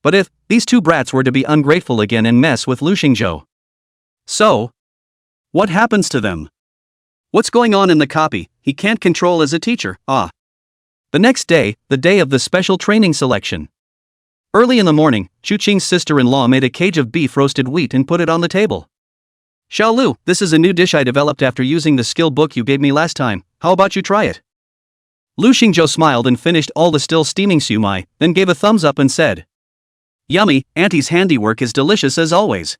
But if these two brats were to be ungrateful again and mess with Lu Xingzhou, so what happens to them? What's going on in the copy he can't control as a teacher? The next day, the day of the special training selection. Early in the morning, Chu Qing's sister-in-law made a cage of beef roasted wheat and put it on the table. Xiao Lu, this is a new dish I developed after using the skill book you gave me last time. How about you try it? Lu Xingzhou smiled and finished all the still steaming siumai, then gave a thumbs up and said, "Yummy, Auntie's handiwork is delicious as always.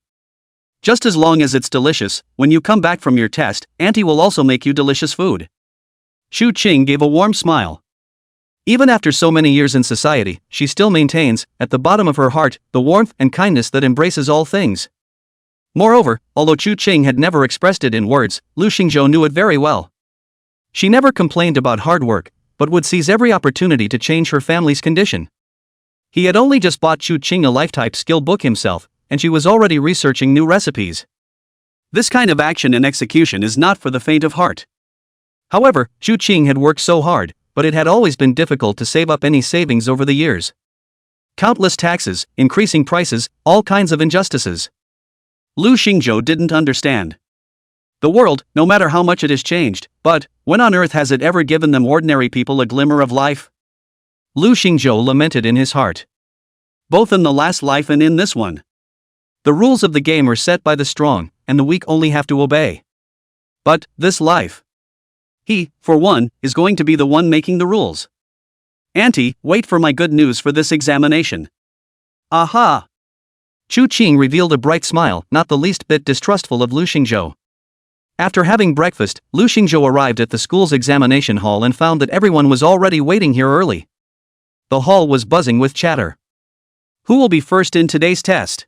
Just as long as it's delicious, when you come back from your test, Auntie will also make you delicious food." Chu Qing gave a warm smile. Even after so many years in society, she still maintains, at the bottom of her heart, the warmth and kindness that embraces all things. Moreover, although Chu Qing had never expressed it in words, Lu Xingzhou knew it very well. She never complained about hard work, but would seize every opportunity to change her family's condition. He had only just bought Chu Qing a life-type skill book himself, and she was already researching new recipes. This kind of action and execution is not for the faint of heart. However, Chu Qing had worked so hard, but it had always been difficult to save up any savings over the years. Countless taxes, increasing prices, all kinds of injustices. Lu Xingzhou didn't understand. The world, no matter how much it has changed, but when on earth has it ever given them ordinary people a glimmer of life? Lu Xingzhou lamented in his heart. Both in the last life and in this one. The rules of the game are set by the strong, and the weak only have to obey. But this life. He, for one, is going to be the one making the rules. Auntie, wait for my good news for this examination. Aha! Chu Qing revealed a bright smile, not the least bit distrustful of Lu Xingzhou. After having breakfast, Lu Xingzhou arrived at the school's examination hall and found that everyone was already waiting here early. The hall was buzzing with chatter. Who will be first in today's test?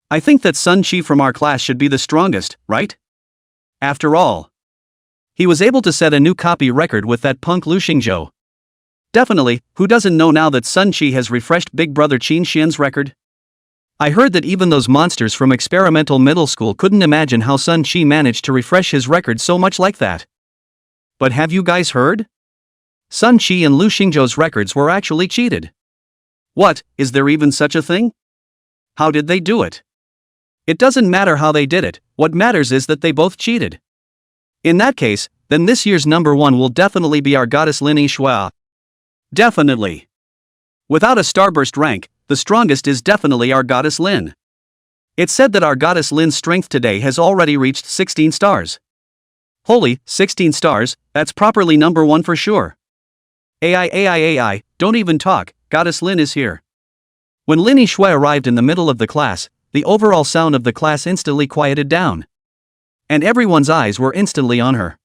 I think that Sun Chi from our class should be the strongest, right? After all, he was able to set a new copy record with that punk Lu Xingzhou. Definitely, who doesn't know now that Sun Chi has refreshed Big Brother Qin Xian's record? I heard that even those monsters from experimental middle school couldn't imagine how Sun Chi managed to refresh his record so much like that. But have you guys heard? Sun Chi and Lu Xingzhou's records were actually cheated. What, is there even such a thing? How did they do it? It doesn't matter how they did it, what matters is that they both cheated. In that case, then this year's number one will definitely be our goddess Lin Yixue. Definitely. Without a starburst rank, the strongest is definitely our goddess Lin. It's said that our goddess Lin's strength today has already reached 16 stars. Holy, 16 stars, that's properly number one for sure. AI, don't even talk, goddess Lin is here. When Lin Yixue arrived in the middle of the class, the overall sound of the class instantly quieted down. And everyone's eyes were instantly on her.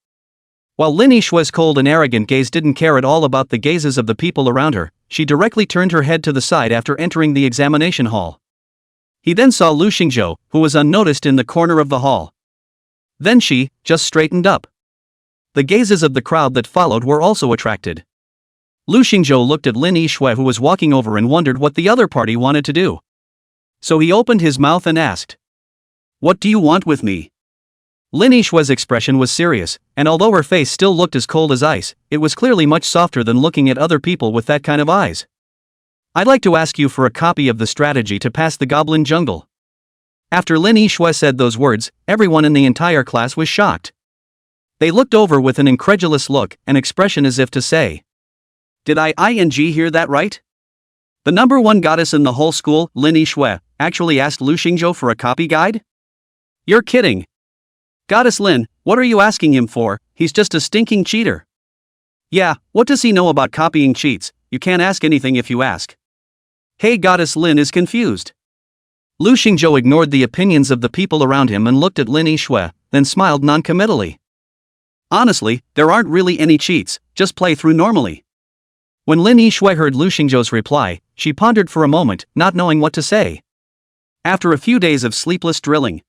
While Lin Yixue's cold and arrogant gaze didn't care at all about the gazes of the people around her, she directly turned her head to the side after entering the examination hall. He then saw Lu Xingzhou, who was unnoticed in the corner of the hall. Then she just straightened up. The gazes of the crowd that followed were also attracted. Lu Xingzhou looked at Lin Yixue, who was walking over, and wondered what the other party wanted to do. So he opened his mouth and asked, "What do you want with me?" Lin Yixue's expression was serious, and although her face still looked as cold as ice, it was clearly much softer than looking at other people with that kind of eyes. "I'd like to ask you for a copy of the strategy to pass the Goblin Jungle." After Lin Yixue said those words, everyone in the entire class was shocked. They looked over with an incredulous look, an expression as if to say, "Did I hear that right? The number one goddess in the whole school, Lin Yixue, actually asked Lu Xingzhou for a copy guide? You're kidding. Goddess Lin, what are you asking him for? He's just a stinking cheater." "Yeah, what does he know about copying cheats? You can't ask anything if you ask." Hey, Goddess Lin is confused. Lu Xingzhou ignored the opinions of the people around him and looked at Lin Yixue, then smiled non-committally. "Honestly, there aren't really any cheats, just play through normally." When Lin Yixue heard Lu Xingzhou's reply, she pondered for a moment, not knowing what to say. After a few days of sleepless drilling,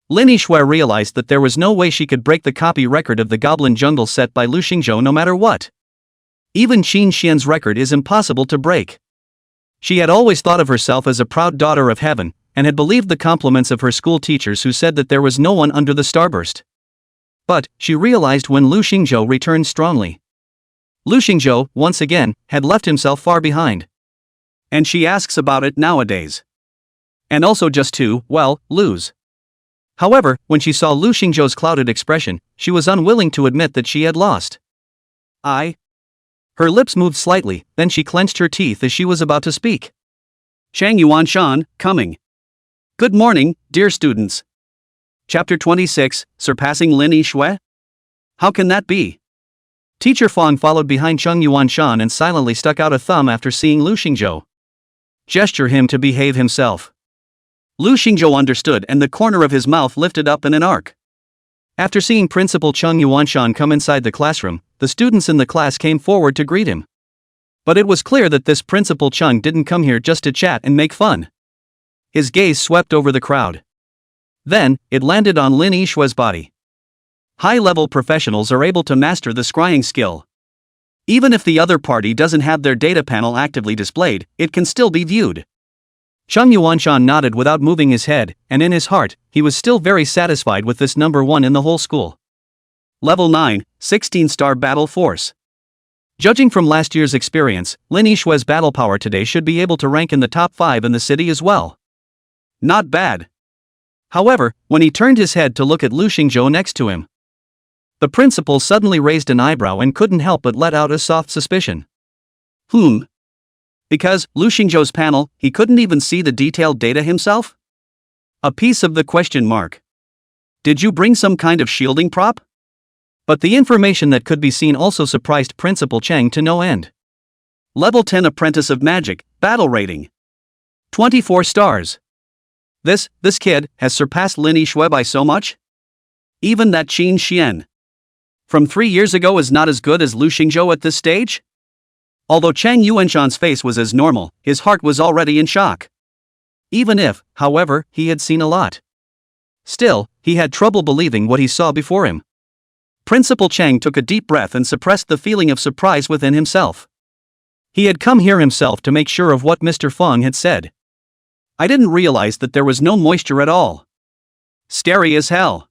Lin Yixue realized that there was no way she could break the copy record of the Goblin Jungle set by Lu Xingzhou no matter what. Even Qin Xian's record is impossible to break. She had always thought of herself as a proud daughter of heaven, and had believed the compliments of her school teachers who said that there was no one under the starburst. But she realized when Lu Xingzhou returned strongly. Lu Xingzhou, once again, had left himself far behind. And she asks about it nowadays. And also just to, well, lose. However, when she saw Lu Xingzhou's clouded expression, she was unwilling to admit that she had lost. Her lips moved slightly, then she clenched her teeth as she was about to speak. Chang Yuanshan, coming. Good morning, dear students. Chapter 26, Surpassing Lin Yixue? How can that be? Teacher Fang followed behind Cheng Yuanshan and silently stuck out a thumb after seeing Lu Xingzhou. Gesture him to behave himself. Lu Xingzhou understood and the corner of his mouth lifted up in an arc. After seeing Principal Cheng Yuanshan come inside the classroom, the students in the class came forward to greet him. But it was clear that this Principal Cheng didn't come here just to chat and make fun. His gaze swept over the crowd. Then, it landed on Lin Yixue's body. High-level professionals are able to master the scrying skill. Even if the other party doesn't have their data panel actively displayed, it can still be viewed. Cheng Yuanshan nodded without moving his head, and in his heart, he was still very satisfied with this number 1 in the whole school. Level 9, 16-star battle force. Judging from last year's experience, Lin Yixue's battle power today should be able to rank in the top 5 in the city as well. Not bad. However, when he turned his head to look at Lu Xingzhou next to him, the principal suddenly raised an eyebrow and couldn't help but let out a soft suspicion. Because, Lu Xingzhou's panel, he couldn't even see the detailed data himself? A piece of the question mark. Did you bring some kind of shielding prop? But the information that could be seen also surprised Principal Cheng to no end. Level 10 Apprentice of Magic, Battle Rating. 24 stars. This kid has surpassed Lin Yixue by so much? Even that Qin Xian from 3 years ago is not as good as Lu Xingzhou at this stage? Although Chang Yuanshan's face was as normal, his heart was already in shock. Even if, however, he had seen a lot. Still, he had trouble believing what he saw before him. Principal Cheng took a deep breath and suppressed the feeling of surprise within himself. He had come here himself to make sure of what Mr. Feng had said. I didn't realize that there was no moisture at all. Scary as hell.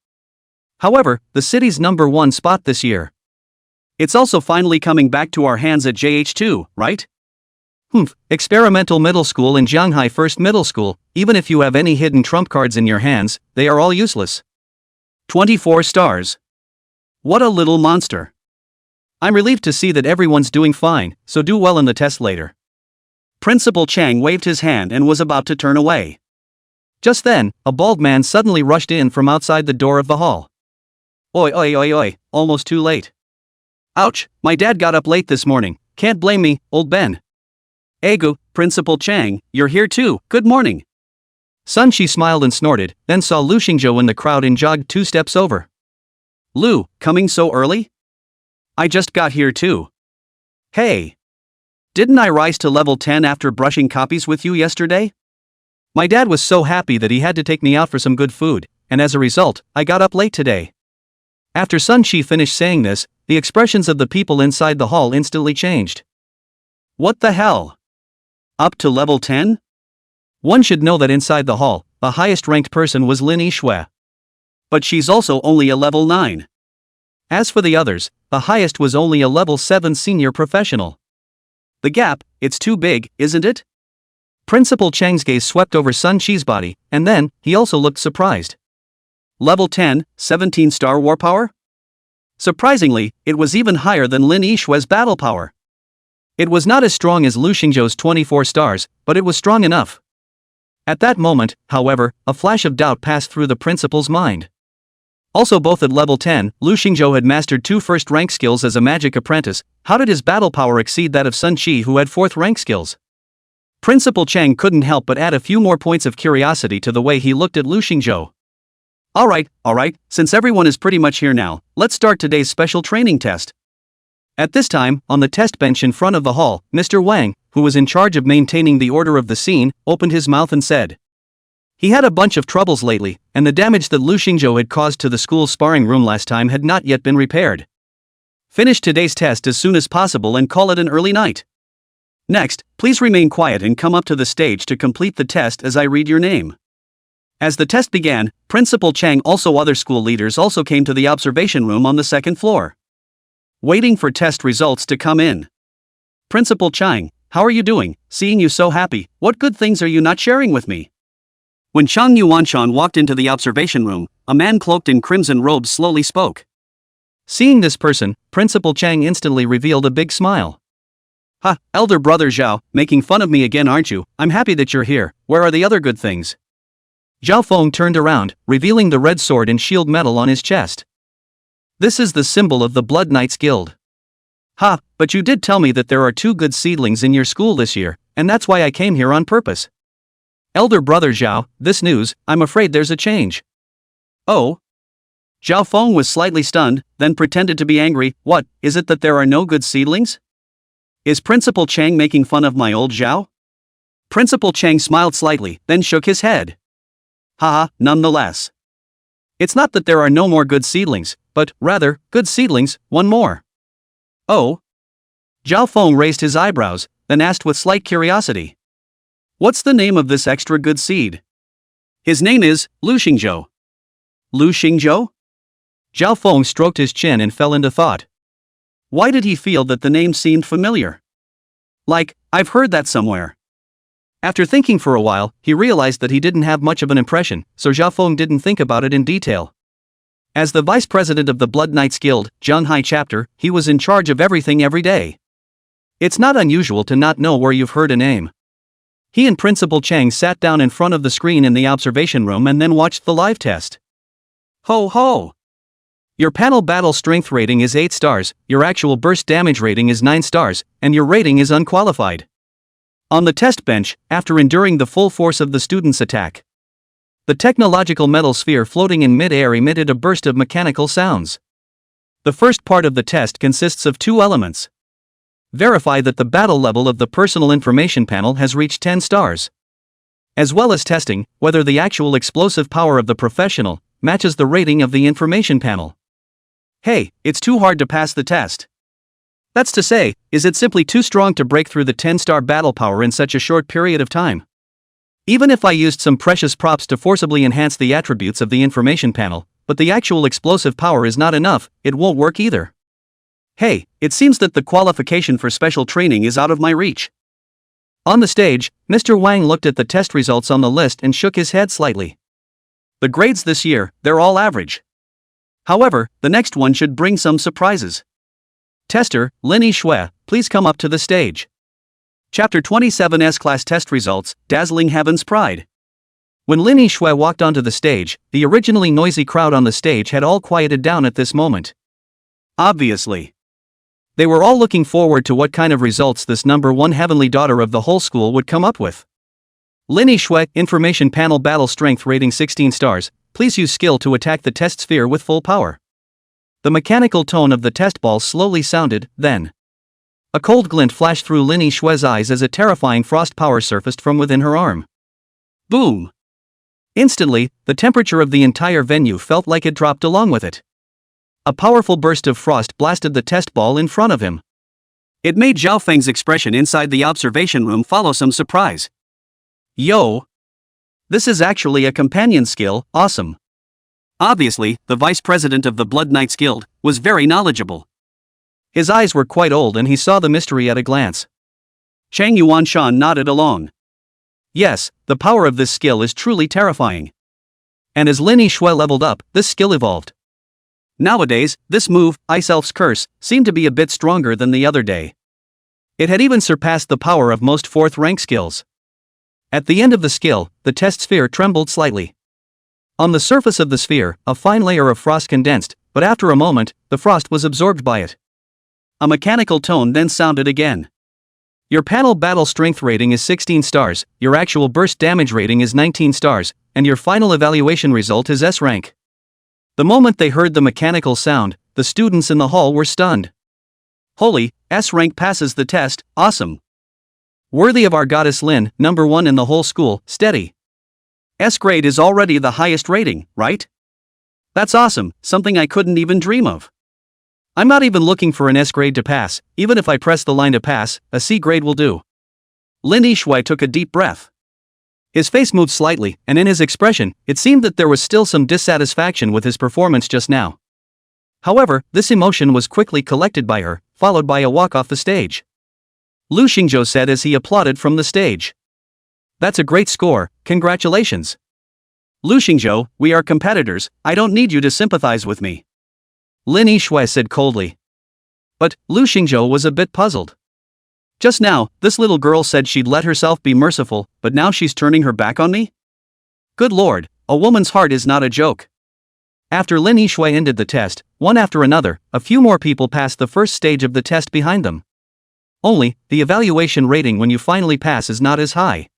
However, the city's number 1 spot this year. It's also finally coming back to our hands at JH2, right? Experimental middle school in Jianghai First Middle School, even if you have any hidden trump cards in your hands, they are all useless. 24 stars. What a little monster. I'm relieved to see that everyone's doing fine, so do well in the test later. Principal Chang waved his hand and was about to turn away. Just then, a bald man suddenly rushed in from outside the door of the hall. Oi, almost too late. Ouch, my dad got up late this morning, can't blame me, old Ben. Egu, Principal Chang, you're here too, good morning. Sun Shi smiled and snorted, then saw Lu Xingzhou in the crowd and jogged 2 steps over. Lu, coming so early? I just got here too. Hey. Didn't I rise to level 10 after brushing copies with you yesterday? My dad was so happy that he had to take me out for some good food, and as a result, I got up late today. After Sun Shi finished saying this, the expressions of the people inside the hall instantly changed. What the hell? Up to level 10? One should know that inside the hall, the highest ranked person was Lin Yixue. But she's also only a level 9. As for the others, the highest was only a level 7 senior professional. The gap, it's too big, isn't it? Principal Cheng's gaze swept over Sun Shi's body, and then, he also looked surprised. Level 10, 17-star war power? Surprisingly, it was even higher than Lin Yixue's battle power. It was not as strong as Lu Xingzhou's 24 stars, but it was strong enough. At that moment, however, a flash of doubt passed through the principal's mind. Also both at level 10, Lu Xingzhou had mastered 2 first-rank skills as a magic apprentice. How did his battle power exceed that of Sun Shi who had 4th-rank skills? Principal Cheng couldn't help but add a few more points of curiosity to the way he looked at Lu Xingzhou. Alright, since everyone is pretty much here now, let's start today's special training test. At this time, on the test bench in front of the hall, Mr. Wang, who was in charge of maintaining the order of the scene, opened his mouth and said. He had a bunch of troubles lately, and the damage that Lu Xingzhou had caused to the school's sparring room last time had not yet been repaired. Finish today's test as soon as possible and call it an early night. Next, please remain quiet and come up to the stage to complete the test as I read your name. As the test began, Principal Chang also other school leaders also came to the observation room on the 2nd floor. waiting for test results to come in. Principal Chang, how are you doing? Seeing you so happy, what good things are you not sharing with me? When Chang Yuanshan walked into the observation room, a man cloaked in crimson robes slowly spoke. Seeing this person, Principal Chang instantly revealed a big smile. Ha, elder brother Zhao, making fun of me again aren't you? I'm happy that you're here, where are the other good things? Zhao Feng turned around, revealing the red sword and shield medal on his chest. This is the symbol of the Blood Knights Guild. Ha, but you did tell me that there are 2 good seedlings in your school this year, and that's why I came here on purpose. Elder brother Zhao, this news, I'm afraid there's a change. Oh? Zhao Feng was slightly stunned, then pretended to be angry. What, is it that there are no good seedlings? Is Principal Chang making fun of my old Zhao? Principal Chang smiled slightly, then shook his head. Haha, nonetheless. It's not that there are no more good seedlings, but, rather, good seedlings, one more. Oh? Zhao Feng raised his eyebrows, then asked with slight curiosity. What's the name of this extra good seed? His name is Lu Xingzhou. Lu Xingzhou? Zhao Feng stroked his chin and fell into thought. Why did he feel that the name seemed familiar? Like, I've heard that somewhere. After thinking for a while, he realized that he didn't have much of an impression, so Zhao Feng didn't think about it in detail. As the vice president of the Blood Knights Guild, Zhanghai chapter, he was in charge of everything every day. It's not unusual to not know where you've heard a name. He and Principal Chang sat down in front of the screen in the observation room and then watched the live test. Ho ho! Your panel battle strength rating is 8 stars, your actual burst damage rating is 9 stars, and your rating is unqualified. On the test bench, after enduring the full force of the student's attack, the technological metal sphere floating in mid-air emitted a burst of mechanical sounds. The first part of the test consists of 2 elements. Verify that the battle level of the personal information panel has reached 10 stars. As well as testing whether the actual explosive power of the professional matches the rating of the information panel. Hey, it's too hard to pass the test. That's to say, is it simply too strong to break through the 10-star battle power in such a short period of time? Even if I used some precious props to forcibly enhance the attributes of the information panel, but the actual explosive power is not enough, it won't work either. Hey, it seems that the qualification for special training is out of my reach. On the stage, Mr. Wang looked at the test results on the list and shook his head slightly. The grades this year, they're all average. However, the next one should bring some surprises. Tester, Lin Yishui, please come up to the stage. Chapter 27 S-Class Test Results, Dazzling Heaven's Pride. When Lin Yishui walked onto the stage, the originally noisy crowd on the stage had all quieted down at this moment. Obviously. They were all looking forward to what kind of results this number 1 heavenly daughter of the whole school would come up with. Lin Yishui, Information Panel Battle Strength Rating 16 stars, please use skill to attack the test sphere with full power. The mechanical tone of the test ball slowly sounded, then. A cold glint flashed through Lin Yishui's eyes as a terrifying frost power surfaced from within her arm. Boom! Instantly, the temperature of the entire venue felt like it dropped along with it. A powerful burst of frost blasted the test ball in front of him. It made Zhao Feng's expression inside the observation room follow some surprise. Yo! This is actually a companion skill, awesome. Obviously, the vice president of the Blood Knights Guild was very knowledgeable. His eyes were quite old and he saw the mystery at a glance. Chang Yuanshan nodded along. Yes, the power of this skill is truly terrifying. And as Lin Yishui leveled up, this skill evolved. Nowadays, this move, Ice Elf's Curse, seemed to be a bit stronger than the other day. It had even surpassed the power of most 4th rank skills. At the end of the skill, the test sphere trembled slightly. On the surface of the sphere, a fine layer of frost condensed, but after a moment, the frost was absorbed by it. A mechanical tone then sounded again. Your panel battle strength rating is 16 stars, your actual burst damage rating is 19 stars, and your final evaluation result is S rank. The moment they heard the mechanical sound, the students in the hall were stunned. Holy, S rank passes the test, awesome. Worthy of our goddess Lin, number 1 in the whole school, steady. S grade is already the highest rating, right? That's awesome, something I couldn't even dream of. I'm not even looking for an S grade to pass, even if I press the line to pass, a C grade will do. Lin Yishui took a deep breath. His face moved slightly, and in his expression, it seemed that there was still some dissatisfaction with his performance just now. However, this emotion was quickly collected by her, followed by a walk off the stage. Lu Xingzhou said as he applauded from the stage. "That's a great score, congratulations. Lu Xingzhou, we are competitors, I don't need you to sympathize with me." Lin Yishui said coldly. But Lu Xingzhou was a bit puzzled. Just now, this little girl said she'd let herself be merciful, but now she's turning her back on me? Good lord, a woman's heart is not a joke. After Lin Yishui ended the test, one after another, a few more people passed the first stage of the test behind them. Only, the evaluation rating when you finally pass is not as high.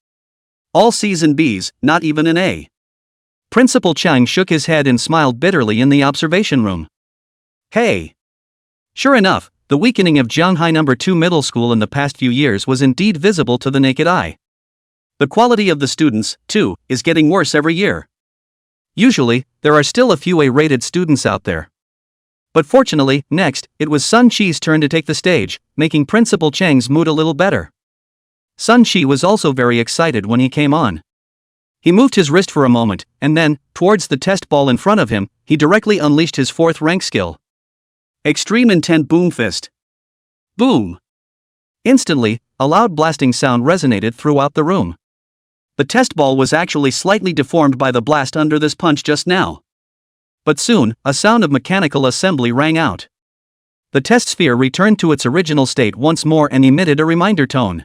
All C's and B's, not even an A. Principal Chang shook his head and smiled bitterly in the observation room. Hey! Sure enough, the weakening of Jianghai No. 2 Middle School in the past few years was indeed visible to the naked eye. The quality of the students, too, is getting worse every year. Usually, there are still a few A-rated students out there. But fortunately, next, it was Sun Qi's turn to take the stage, making Principal Chang's mood a little better. Sun Qi was also very excited when he came on. He moved his wrist for a moment, and then, towards the test ball in front of him, he directly unleashed his fourth rank skill. Extreme Intent Boom Fist. Boom! Instantly, a loud blasting sound resonated throughout the room. The test ball was actually slightly deformed by the blast under this punch just now. But soon, a sound of mechanical assembly rang out. The test sphere returned to its original state once more and emitted a reminder tone.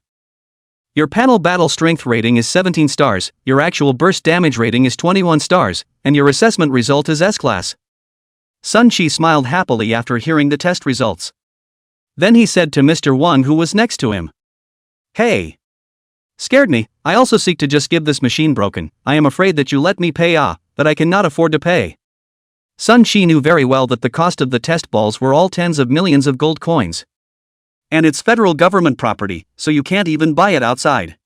Your panel battle strength rating is 17 stars, your actual burst damage rating is 21 stars, and your assessment result is S-class. Sun Qi smiled happily after hearing the test results. Then he said to Mr. Wang, who was next to him. Hey! Scared me, I also seek to just give this machine broken, I am afraid that you let me pay that I cannot afford to pay. Sun Qi knew very well that the cost of the test balls were all tens of millions of gold coins. And it's federal government property, so you can't even buy it outside.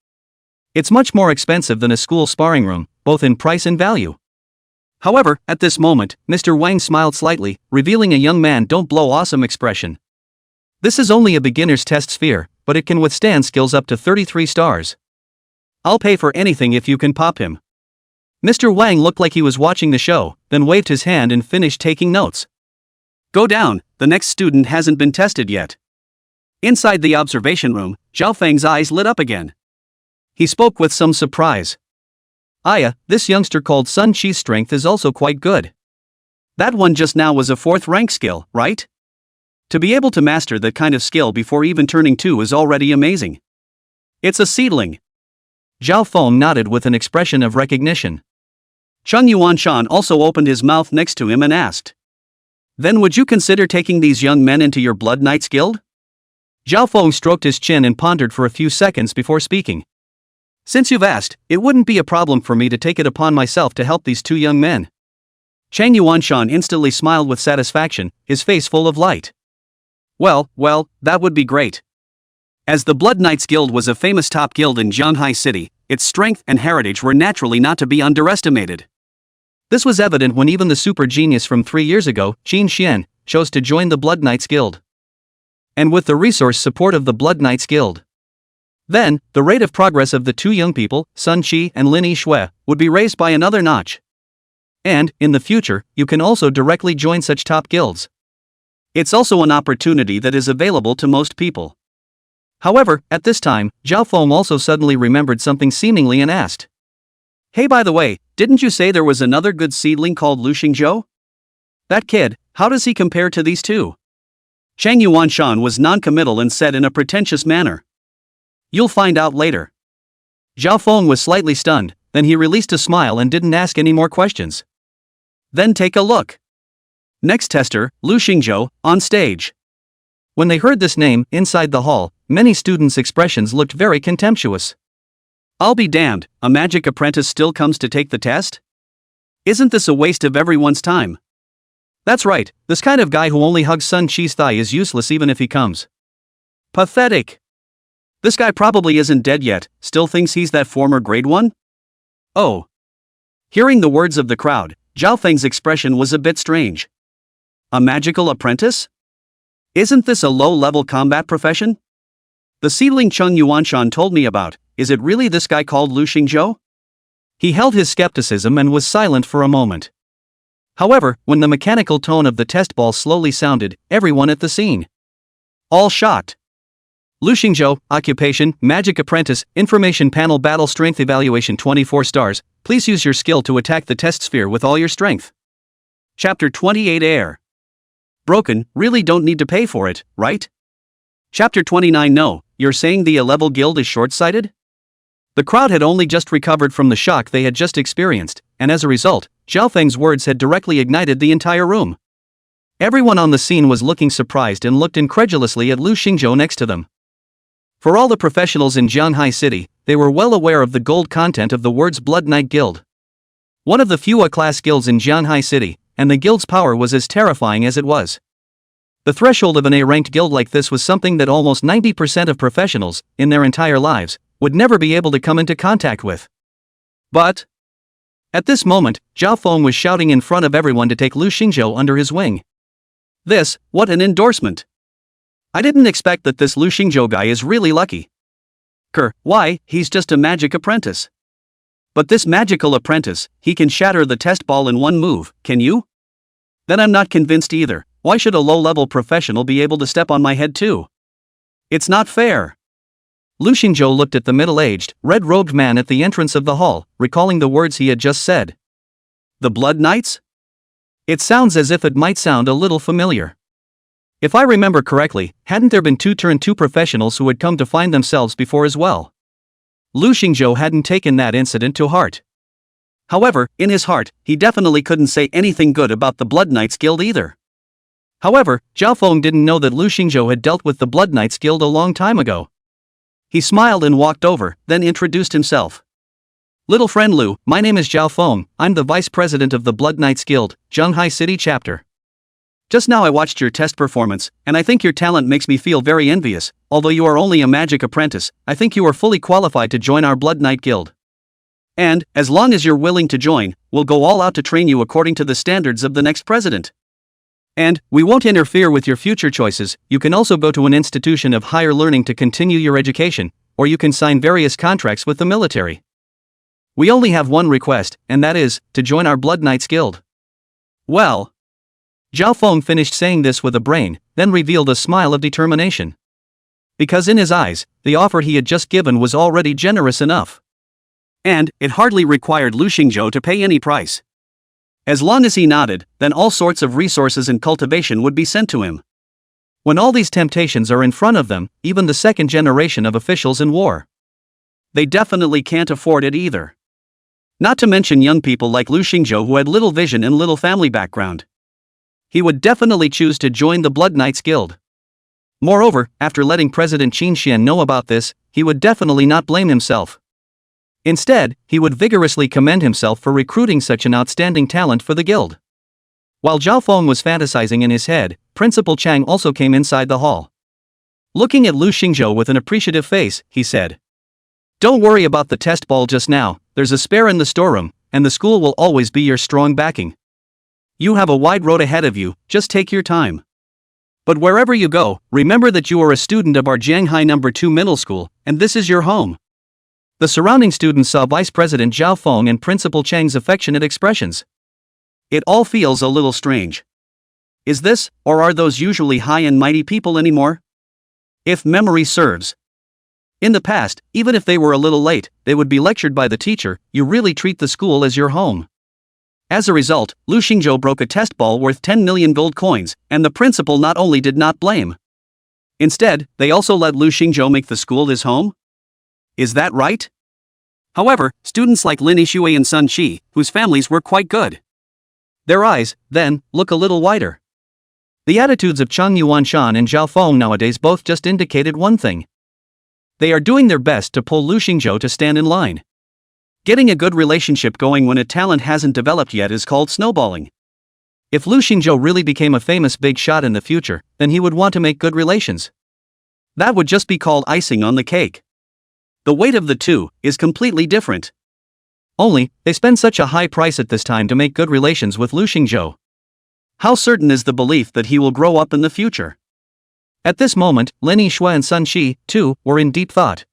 It's much more expensive than a school sparring room, both in price and value. However, at this moment, Mr. Wang smiled slightly, revealing a young man don't blow awesome expression. This is only a beginner's test sphere, but it can withstand skills up to 33 stars. I'll pay for anything if you can pop him. Mr. Wang looked like he was watching the show, then waved his hand and finished taking notes. Go down, the next student hasn't been tested yet. Inside the observation room, Zhao Feng's eyes lit up again. He spoke with some surprise. Aya, this youngster called Sun Qi's strength is also quite good. That one just now was a 4th rank skill, right? To be able to master that kind of skill before even turning 2 is already amazing. It's a seedling. Zhao Feng nodded with an expression of recognition. Chung Yuanshan also opened his mouth next to him and asked. Then would you consider taking these young men into your Blood Knights Guild? Zhao Feng stroked his chin and pondered for a few seconds before speaking. Since you've asked, it wouldn't be a problem for me to take it upon myself to help these 2 young men. Chang Yuanshan instantly smiled with satisfaction, his face full of light. Well, that would be great. As the Blood Knights Guild was a famous top guild in Jianghai City, its strength and heritage were naturally not to be underestimated. This was evident when even the super genius from 3 years ago, Qin Xian, chose to join the Blood Knights Guild. And with the resource support of the Blood Knights Guild. Then, the rate of progress of the 2 young people, Sun Qi and Lin Yishui, would be raised by another notch. And, in the future, you can also directly join such top guilds. It's also an opportunity that is available to most people. However, at this time, Zhao Feng also suddenly remembered something seemingly and asked. Hey, by the way, didn't you say there was another good seedling called Lu Xingzhou? That kid, how does he compare to these 2? Chang Yuanshan was non-committal and said in a pretentious manner. You'll find out later. Zhao Feng was slightly stunned, then he released a smile and didn't ask any more questions. Then take a look. Next tester, Lu Xingzhou, on stage. When they heard this name, inside the hall, many students' expressions looked very contemptuous. I'll be damned, a magic apprentice still comes to take the test? Isn't this a waste of everyone's time? That's right, this kind of guy who only hugs Sun Qi's thigh is useless even if he comes. Pathetic. This guy probably isn't dead yet, still thinks he's that former grade 1? Oh. Hearing the words of the crowd, Zhao Feng's expression was a bit strange. A magical apprentice? Isn't this a low-level combat profession? The seedling Chung Yuanshan told me about, is it really this guy called Lu Xingzhou? He held his skepticism and was silent for a moment. However, when the mechanical tone of the test ball slowly sounded, everyone at the scene, all shocked. Lu Xingzhou, occupation, magic apprentice, information panel battle strength evaluation 24 stars, please use your skill to attack the test sphere with all your strength. Chapter 28 Air. Broken, really don't need to pay for it, right? Chapter 29 No, you're saying the A-level guild is short-sighted? The crowd had only just recovered from the shock they had just experienced, and as a result, Zhao Feng's words had directly ignited the entire room. Everyone on the scene was looking surprised and looked incredulously at Lu Xingzhou next to them. For all the professionals in Jianghai City, they were well aware of the gold content of the words Blood Knight Guild. One of the few A-class guilds in Jianghai City, and the guild's power was as terrifying as it was. The threshold of an A-ranked guild like this was something that almost 90% of professionals, in their entire lives, would never be able to come into contact with. But at this moment, Zhao Feng was shouting in front of everyone to take Lu Xingzhou under his wing. What an endorsement! I didn't expect that this Lu Xingzhou guy is really lucky. Why, he's just a magic apprentice. But this magical apprentice, he can shatter the test ball in one move, can you? Then I'm not convinced either. Why should a low-level professional be able to step on my head too? It's not fair. Lu Xingzhou looked at the middle-aged, red-robed man at the entrance of the hall, recalling the words he had just said. The Blood Knights? It sounds as if it might sound a little familiar. If I remember correctly, hadn't there been two professionals who had come to find themselves before as well? Lu Xingzhou hadn't taken that incident to heart. However, in his heart, he definitely couldn't say anything good about the Blood Knights Guild either. However, Zhao Feng didn't know that Lu Xingzhou had dealt with the Blood Knights Guild a long time ago. He smiled and walked over, then introduced himself. Little friend Lu, my name is Zhao Feng, I'm the vice president of the Blood Knights Guild, Jianghai City chapter. Just now I watched your test performance, and I think your talent makes me feel very envious. Although you are only a magic apprentice, I think you are fully qualified to join our Blood Knight Guild. And, as long as you're willing to join, we'll go all out to train you according to the standards of the next president. And, we won't interfere with your future choices. You can also go to an institution of higher learning to continue your education, or you can sign various contracts with the military. We only have one request, and that is, to join our Blood Knights Guild. Well, Zhao Feng finished saying this with a brain, then revealed a smile of determination. Because in his eyes, the offer he had just given was already generous enough. And, it hardly required Lu Xingzhou to pay any price. As long as he nodded, then all sorts of resources and cultivation would be sent to him. When all these temptations are in front of them, even the second generation of officials in war, they definitely can't afford it either. Not to mention young people like Lu Xingzhou who had little vision and little family background. He would definitely choose to join the Blood Knights Guild. Moreover, after letting President Qin Xian know about this, he would definitely not blame himself. Instead, he would vigorously commend himself for recruiting such an outstanding talent for the guild. While Zhao Feng was fantasizing in his head, Principal Chang also came inside the hall. Looking at Lu Xingzhou with an appreciative face, he said, "Don't worry about the test ball just now, there's a spare in the storeroom, and the school will always be your strong backing. You have a wide road ahead of you, just take your time. But wherever you go, remember that you are a student of our Jianghai No. 2 middle school, and this is your home." The surrounding students saw Vice President Zhao Feng and Principal Chang's affectionate expressions. It all feels a little strange. Is this, or are those usually high and mighty people anymore? If memory serves. In the past, even if they were a little late, they would be lectured by the teacher, "You really treat the school as your home." As a result, Lu Xingzhou broke a test ball worth 10 million gold coins, and the principal not only did not blame. Instead, they also let Lu Xingzhou make the school his home? Is that right? However, students like Lin Yixue and Sun Qi, whose families were quite good, their eyes, then, look a little wider. The attitudes of Chang Yuanshan and Zhao Feng nowadays both just indicated one thing. They are doing their best to pull Lu Xingzhou to stand in line. Getting a good relationship going when a talent hasn't developed yet is called snowballing. If Lu Xingzhou really became a famous big shot in the future, then he would want to make good relations. That would just be called icing on the cake. The weight of the two is completely different. Only, they spend such a high price at this time to make good relations with Lu Xingzhou. How certain is the belief that he will grow up in the future? At this moment, Lin Yixue and Sun Qi, too, were in deep thought,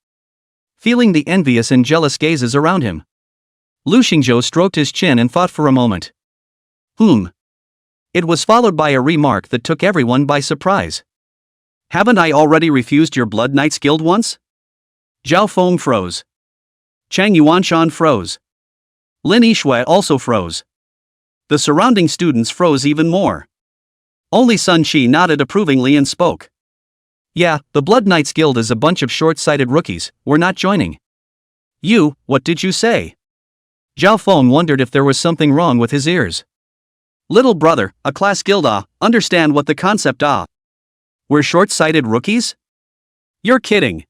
feeling the envious and jealous gazes around him. Lu Xingzhou stroked his chin and thought for a moment. It was followed by a remark that took everyone by surprise. Haven't I already refused your Blood Knights Guild once? Zhao Feng froze. Chang Yuanshan froze. Lin Yishui also froze. The surrounding students froze even more. Only Sun Shi nodded approvingly and spoke. Yeah, the Blood Knights Guild is a bunch of short-sighted rookies, we're not joining. You, what did you say? Zhao Feng wondered if there was something wrong with his ears. Little brother, a class guild understand what the concept We're short-sighted rookies? You're kidding.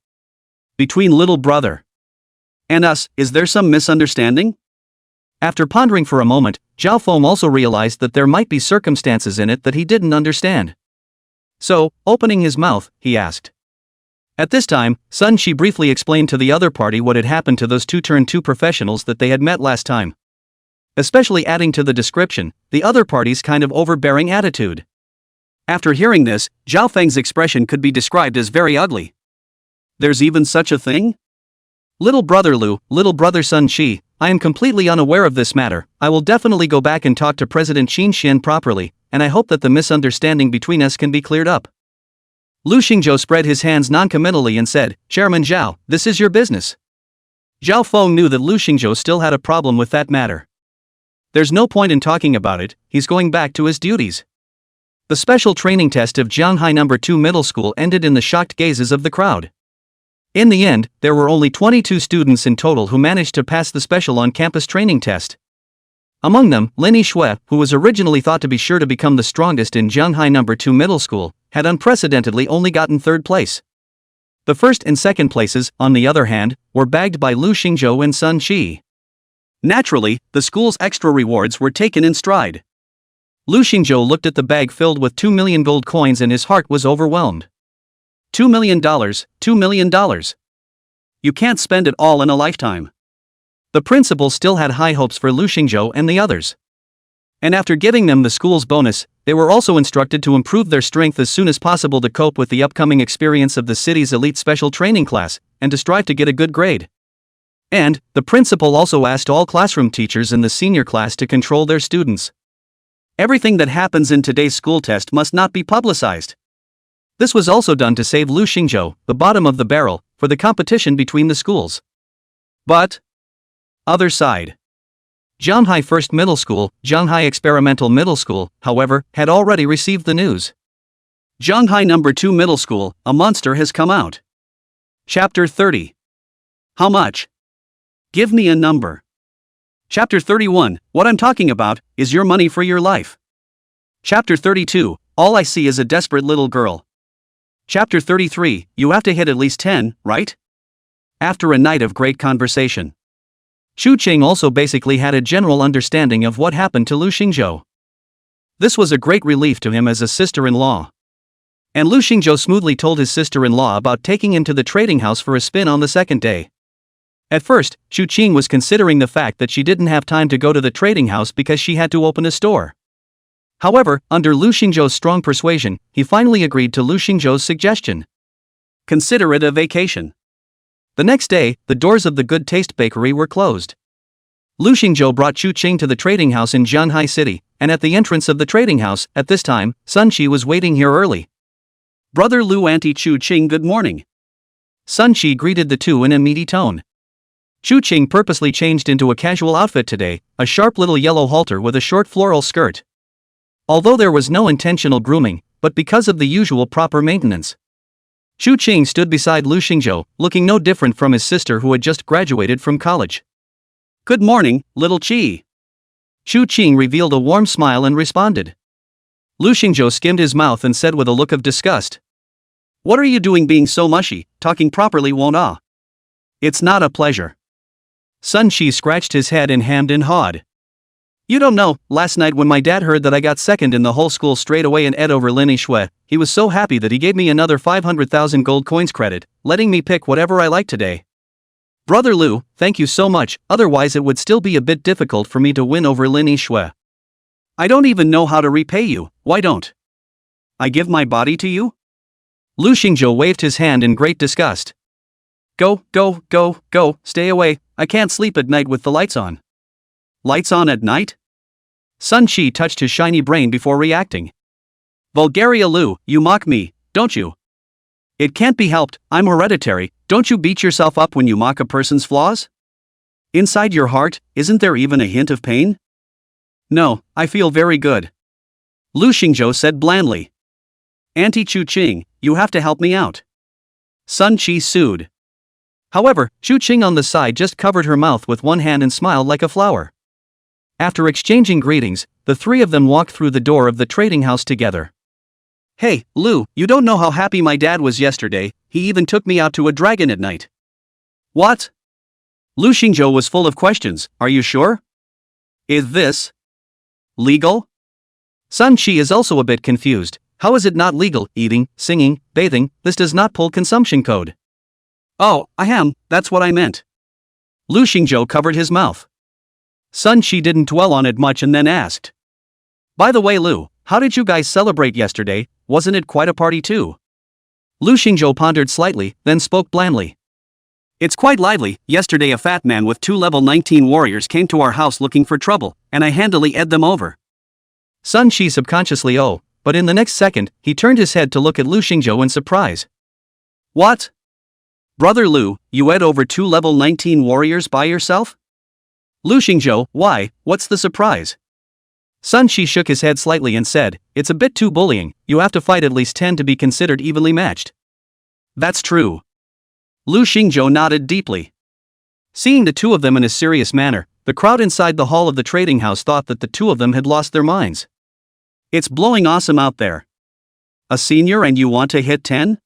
Between little brother and us, is there some misunderstanding? After pondering for a moment, Zhao Feng also realized that there might be circumstances in it that he didn't understand. So, opening his mouth, he asked. At this time, Sun Shi briefly explained to the other party what had happened to those two professionals that they had met last time. Especially adding to the description, the other party's kind of overbearing attitude. After hearing this, Zhao Feng's expression could be described as very ugly. There's even such a thing? Little brother Lu, little brother Sun Shi, I am completely unaware of this matter. I will definitely go back and talk to President Qin Xian properly, and I hope that the misunderstanding between us can be cleared up. Lu Xingzhou spread his hands noncommittally and said, Chairman Zhao, this is your business. Zhao Feng knew that Lu Xingzhou still had a problem with that matter. There's no point in talking about it, he's going back to his duties. The special training test of Jianghai No. 2 Middle School ended in the shocked gazes of the crowd. In the end, there were only 22 students in total who managed to pass the special on-campus training test. Among them, Lin Yishui, who was originally thought to be sure to become the strongest in Jianghai No. 2 Middle School, had unprecedentedly only gotten third place. The first and second places, on the other hand, were bagged by Lu Xingzhou and Sun Shi. Naturally, the school's extra rewards were taken in stride. Lu Xingzhou looked at the bag filled with 2 million gold coins and his heart was overwhelmed. $2 million, $2 million. You can't spend it all in a lifetime. The principal still had high hopes for Lu Xingzhou and the others. And after giving them the school's bonus, they were also instructed to improve their strength as soon as possible to cope with the upcoming experience of the city's elite special training class, and to strive to get a good grade. And, the principal also asked all classroom teachers in the senior class to control their students. Everything that happens in today's school test must not be publicized. This was also done to save Lu Xingzhou, the bottom of the barrel, for the competition between the schools. But, other side. Jianghai First Middle School, Jianghai Experimental Middle School, however, had already received the news. Jianghai No. 2 Middle School, a monster has come out. Chapter 30. How much? Give me a number. Chapter 31, what I'm talking about, is your money for your life. Chapter 32, all I see is a desperate little girl. Chapter 33, you have to hit at least 10, right? After a night of great conversation. Chu Qing also basically had a general understanding of what happened to Lu Xingzhou. This was a great relief to him as a sister-in-law. And Lu Xingzhou smoothly told his sister-in-law about taking him to the trading house for a spin on the second day. At first, Chu Qing was considering the fact that she didn't have time to go to the trading house because she had to open a store. However, under Lu Xingzhou's strong persuasion, he finally agreed to Lu Xingzhou's suggestion. Consider it a vacation. The next day, the doors of the Good Taste Bakery were closed. Lu Xingzhou brought Chu Qing to the trading house in Jianhai City, and at the entrance of the trading house, at this time, Sun Shi was waiting here early. Brother Lu, Auntie Chu Qing, good morning. Sun Shi greeted the two in a meaty tone. Chu Qing purposely changed into a casual outfit today, a sharp little yellow halter with a short floral skirt. Although there was no intentional grooming, but because of the usual proper maintenance. Chu Qing stood beside Lu Xingzhou, looking no different from his sister who had just graduated from college. Good morning, little Qi. Chu Qing revealed a warm smile and responded. Lu Xingzhou skimmed his mouth and said with a look of disgust. What are you doing being so mushy, talking properly won't It's not a pleasure. Sun Shi scratched his head and hammed and hawed. You don't know, last night when my dad heard that I got second in the whole school straight away and ed over Lin Yishui, he was so happy that he gave me another 500,000 gold coins credit, letting me pick whatever I like today. Brother Lu, thank you so much, otherwise it would still be a bit difficult for me to win over Lin Yishui. I don't even know how to repay you, why don't I give my body to you? Lu Xingzhou waved his hand in great disgust. Go, stay away, I can't sleep at night with the lights on. Lights on at night? Sun Shi touched his shiny brain before reacting. Vulgaria Lu, you mock me, don't you? It can't be helped, I'm hereditary, don't you beat yourself up when you mock a person's flaws? Inside your heart, isn't there even a hint of pain? No, I feel very good. Lu Xingzhou said blandly. Auntie Chu Qing, you have to help me out. Sun Shi sued. However, Chu Qing on the side just covered her mouth with one hand and smiled like a flower. After exchanging greetings, the three of them walked through the door of the trading house together. Hey, Lu, you don't know how happy my dad was yesterday, he even took me out to a dragon at night. What? Lu Xingzhou was full of questions, are you sure? Is this legal? Sun Shi is also a bit confused. How is it not legal, eating, singing, bathing, this does not pull consumption code? Oh, that's what I meant. Lu Xingzhou covered his mouth. Sun Shi didn't dwell on it much and then asked. By the way Lu, how did you guys celebrate yesterday, wasn't it quite a party too? Lu Xingzhou pondered slightly, then spoke blandly. It's quite lively, yesterday a fat man with 2 level 19 warriors came to our house looking for trouble, and I handily ed them over. Sun Shi subconsciously but in the next second, he turned his head to look at Lu Xingzhou in surprise. What? Brother Lu, you ed over 2 level 19 warriors by yourself? Lu Xingzhou, why, what's the surprise? Sun Shi shook his head slightly and said, it's a bit too bullying, you have to fight at least 10 to be considered evenly matched. That's true. Lu Xingzhou nodded deeply. Seeing the two of them in a serious manner, the crowd inside the hall of the trading house thought that the two of them had lost their minds. It's blowing awesome out there. A senior and you want to hit 10?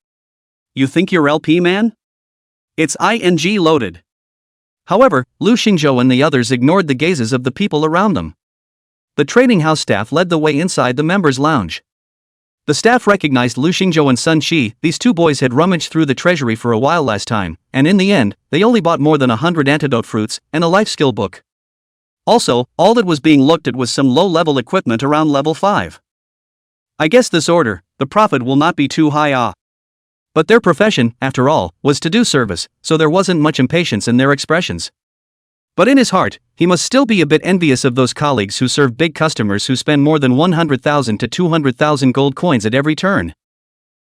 You think you're LP man? It's ing loaded. However, Lu Xingzhou and the others ignored the gazes of the people around them. The trading house staff led the way inside the members' lounge. The staff recognized Lu Xingzhou and Sun Shi, these two boys had rummaged through the treasury for a while last time, and in the end, they only bought more than 100 antidote fruits and a life skill book. Also, all that was being looked at was some low-level equipment around level 5. I guess this order, the profit will not be too high But their profession, after all, was to do service, so there wasn't much impatience in their expressions. But in his heart, he must still be a bit envious of those colleagues who serve big customers who spend more than 100,000 to 200,000 gold coins at every turn.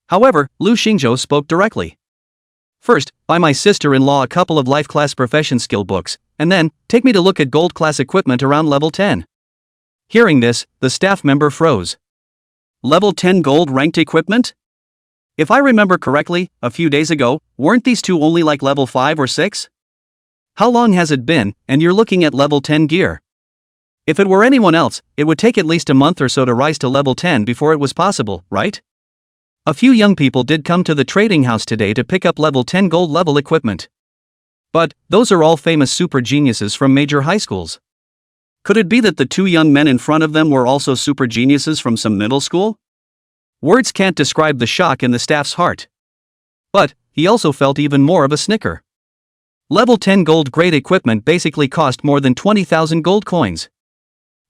However, Lu Xingzhou spoke directly. First, buy my sister-in-law a couple of life class profession skill books, and then, take me to look at gold class equipment around level 10. Hearing this, the staff member froze. Level 10 gold ranked equipment? If I remember correctly, a few days ago, weren't these two only like level 5 or 6? How long has it been, and you're looking at level 10 gear? If it were anyone else, it would take at least a month or so to rise to level 10 before it was possible, right? A few young people did come to the trading house today to pick up level 10 gold level equipment. But, those are all famous super geniuses from major high schools. Could it be that the two young men in front of them were also super geniuses from some middle school? Words can't describe the shock in the staff's heart. But, he also felt even more of a snicker. Level 10 gold grade equipment basically cost more than 20,000 gold coins.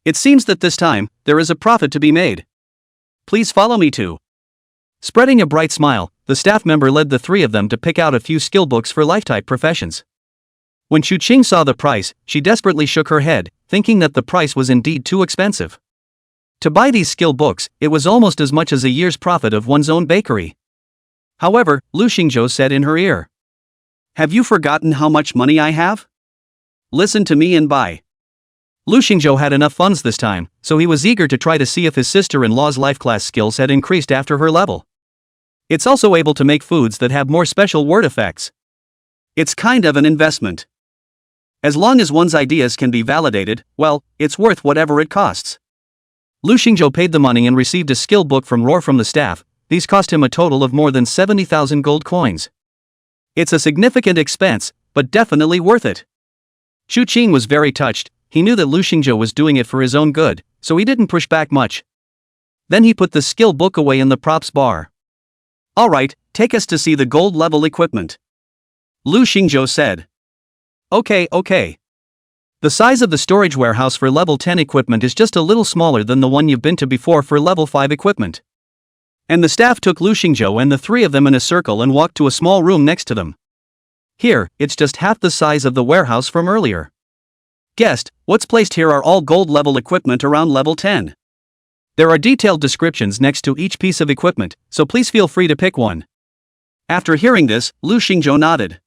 It seems that this time, there is a profit to be made. Please follow me to. Spreading a bright smile, the staff member led the three of them to pick out a few skill books for life-type professions. When Chu Qing saw the price, she desperately shook her head, thinking that the price was indeed too expensive. To buy these skill books, it was almost as much as a year's profit of one's own bakery. However, Lu Xingzhou said in her ear. Have you forgotten how much money I have? Listen to me and buy. Lu Xingzhou had enough funds this time, so he was eager to try to see if his sister-in-law's life class skills had increased after her level. It's also able to make foods that have more special word effects. It's kind of an investment. As long as one's ideas can be validated, well, it's worth whatever it costs. Lu Xingzhou paid the money and received a skill book from Roar from the staff. These cost him a total of more than 70,000 gold coins. It's a significant expense, but definitely worth it. Chu Qing was very touched. He knew that Lu Xingzhou was doing it for his own good, so he didn't push back much. Then he put the skill book away in the props bar. Alright, take us to see the gold level equipment. Lu Xingzhou said. Okay. The size of the storage warehouse for level 10 equipment is just a little smaller than the one you've been to before for level 5 equipment. And the staff took Lu Xingzhou and the three of them in a circle and walked to a small room next to them. Here, it's just half the size of the warehouse from earlier. Guest, what's placed here are all gold level equipment around level 10. There are detailed descriptions next to each piece of equipment, so please feel free to pick one. After hearing this, Lu Xingzhou nodded.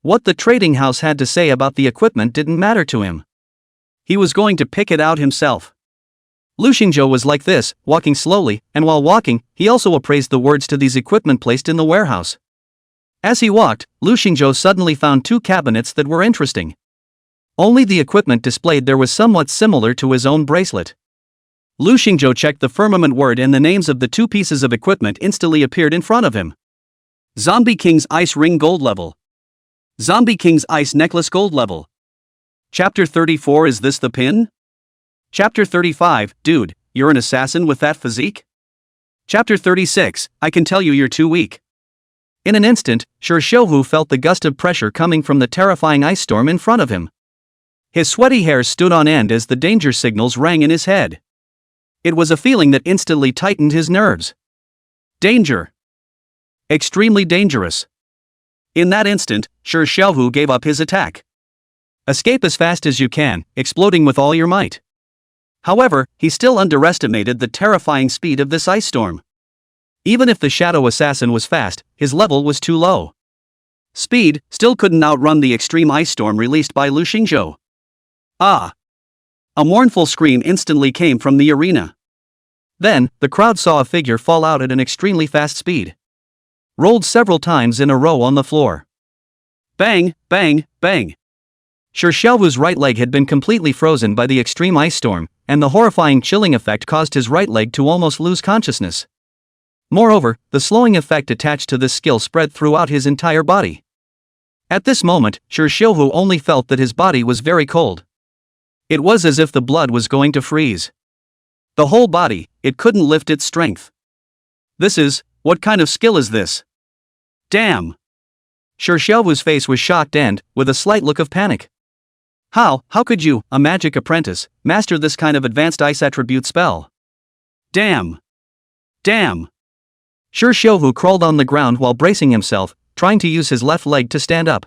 What the trading house had to say about the equipment didn't matter to him. He was going to pick it out himself. Lu Xingzhou was like this, walking slowly, and while walking, he also appraised the words to these equipment placed in the warehouse. As he walked, Lu Xingzhou suddenly found two cabinets that were interesting. Only the equipment displayed there was somewhat similar to his own bracelet. Lu Xingzhou checked the firmament word and the names of the two pieces of equipment instantly appeared in front of him. Zombie King's Ice Ring Gold Level. Zombie King's Ice Necklace Gold Level. Chapter 34 Is this the pin? Chapter 35 Dude, you're an assassin with that physique? Chapter 36 I can tell you're too weak. In an instant, Shi Xiuhu felt the gust of pressure coming from the terrifying ice storm in front of him. His sweaty hairs stood on end as the danger signals rang in his head. It was a feeling that instantly tightened his nerves. Danger. Extremely dangerous. In that instant, Shi Xiuhu gave up his attack. Escape as fast as you can, exploding with all your might. However, he still underestimated the terrifying speed of this ice storm. Even if the shadow assassin was fast, his level was too low. Speed still couldn't outrun the extreme ice storm released by Lu Xingzhou. Ah! A mournful scream instantly came from the arena. Then, the crowd saw a figure fall out at an extremely fast speed. Rolled several times in a row on the floor. Bang, bang, bang. Shi Xiaohu's right leg had been completely frozen by the extreme ice storm, and the horrifying chilling effect caused his right leg to almost lose consciousness. Moreover, the slowing effect attached to this skill spread throughout his entire body. At this moment, Shi Xiuhu only felt that his body was very cold. It was as if the blood was going to freeze. The whole body, it couldn't lift its strength. What kind of skill is this? Damn! Shi Xiuhu's face was shocked and, with a slight look of panic. How could you, a magic apprentice, master this kind of advanced ice attribute spell? Damn! Damn! Shi Xiuhu crawled on the ground while bracing himself, trying to use his left leg to stand up.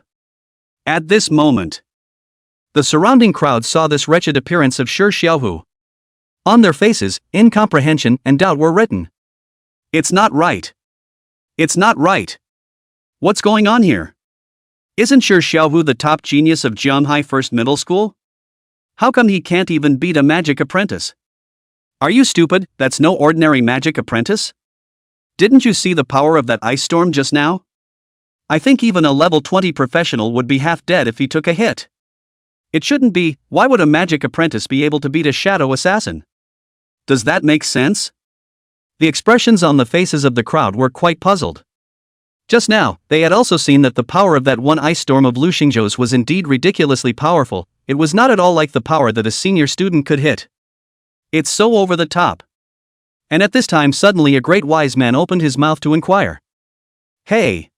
At this moment, the surrounding crowd saw this wretched appearance of Shi Xiuhu. On their faces, incomprehension and doubt were written. It's not right. It's not right. What's going on here? Isn't Shi Xiuhu the top genius of Jianghai First Middle School? How come he can't even beat a magic apprentice? Are you stupid? That's no ordinary magic apprentice? Didn't you see the power of that ice storm just now? I think even a level 20 professional would be half dead if he took a hit. It shouldn't be. Why would a magic apprentice be able to beat a shadow assassin? Does that make sense? The expressions on the faces of the crowd were quite puzzled. Just now, they had also seen that the power of that one ice storm of Lu Xingzhou's was indeed ridiculously powerful. It was not at all like the power that a senior student could hit. It's so over the top. And at this time suddenly a great wise man opened his mouth to inquire. Hey!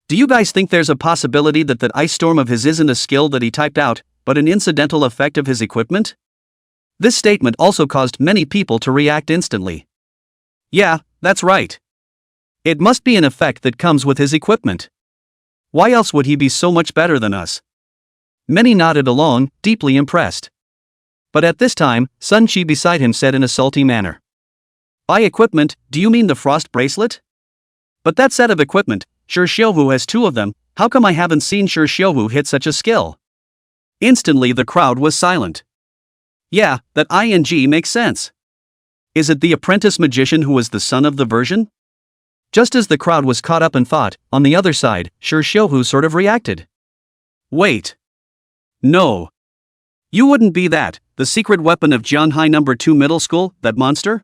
Do you guys think there's a possibility that that ice storm of his isn't a skill that he typed out, but an incidental effect of his equipment? This statement also caused many people to react instantly. Yeah, that's right. It must be an effect that comes with his equipment. Why else would he be so much better than us? Many nodded along, deeply impressed. But at this time, Sun Qi beside him said in a salty manner. By equipment, do you mean the frost bracelet? But that set of equipment, Shi Xiuhu has two of them. How come I haven't seen Shi Xiuhu hit such a skill? Instantly the crowd was silent. Yeah, that ing makes sense. Is it the apprentice magician who was the son of the version? Just as the crowd was caught up in thought, on the other side, Shi Xiuhu sort of reacted. Wait. No. You wouldn't be that, the secret weapon of Jianghai No. 2 Middle School, that monster?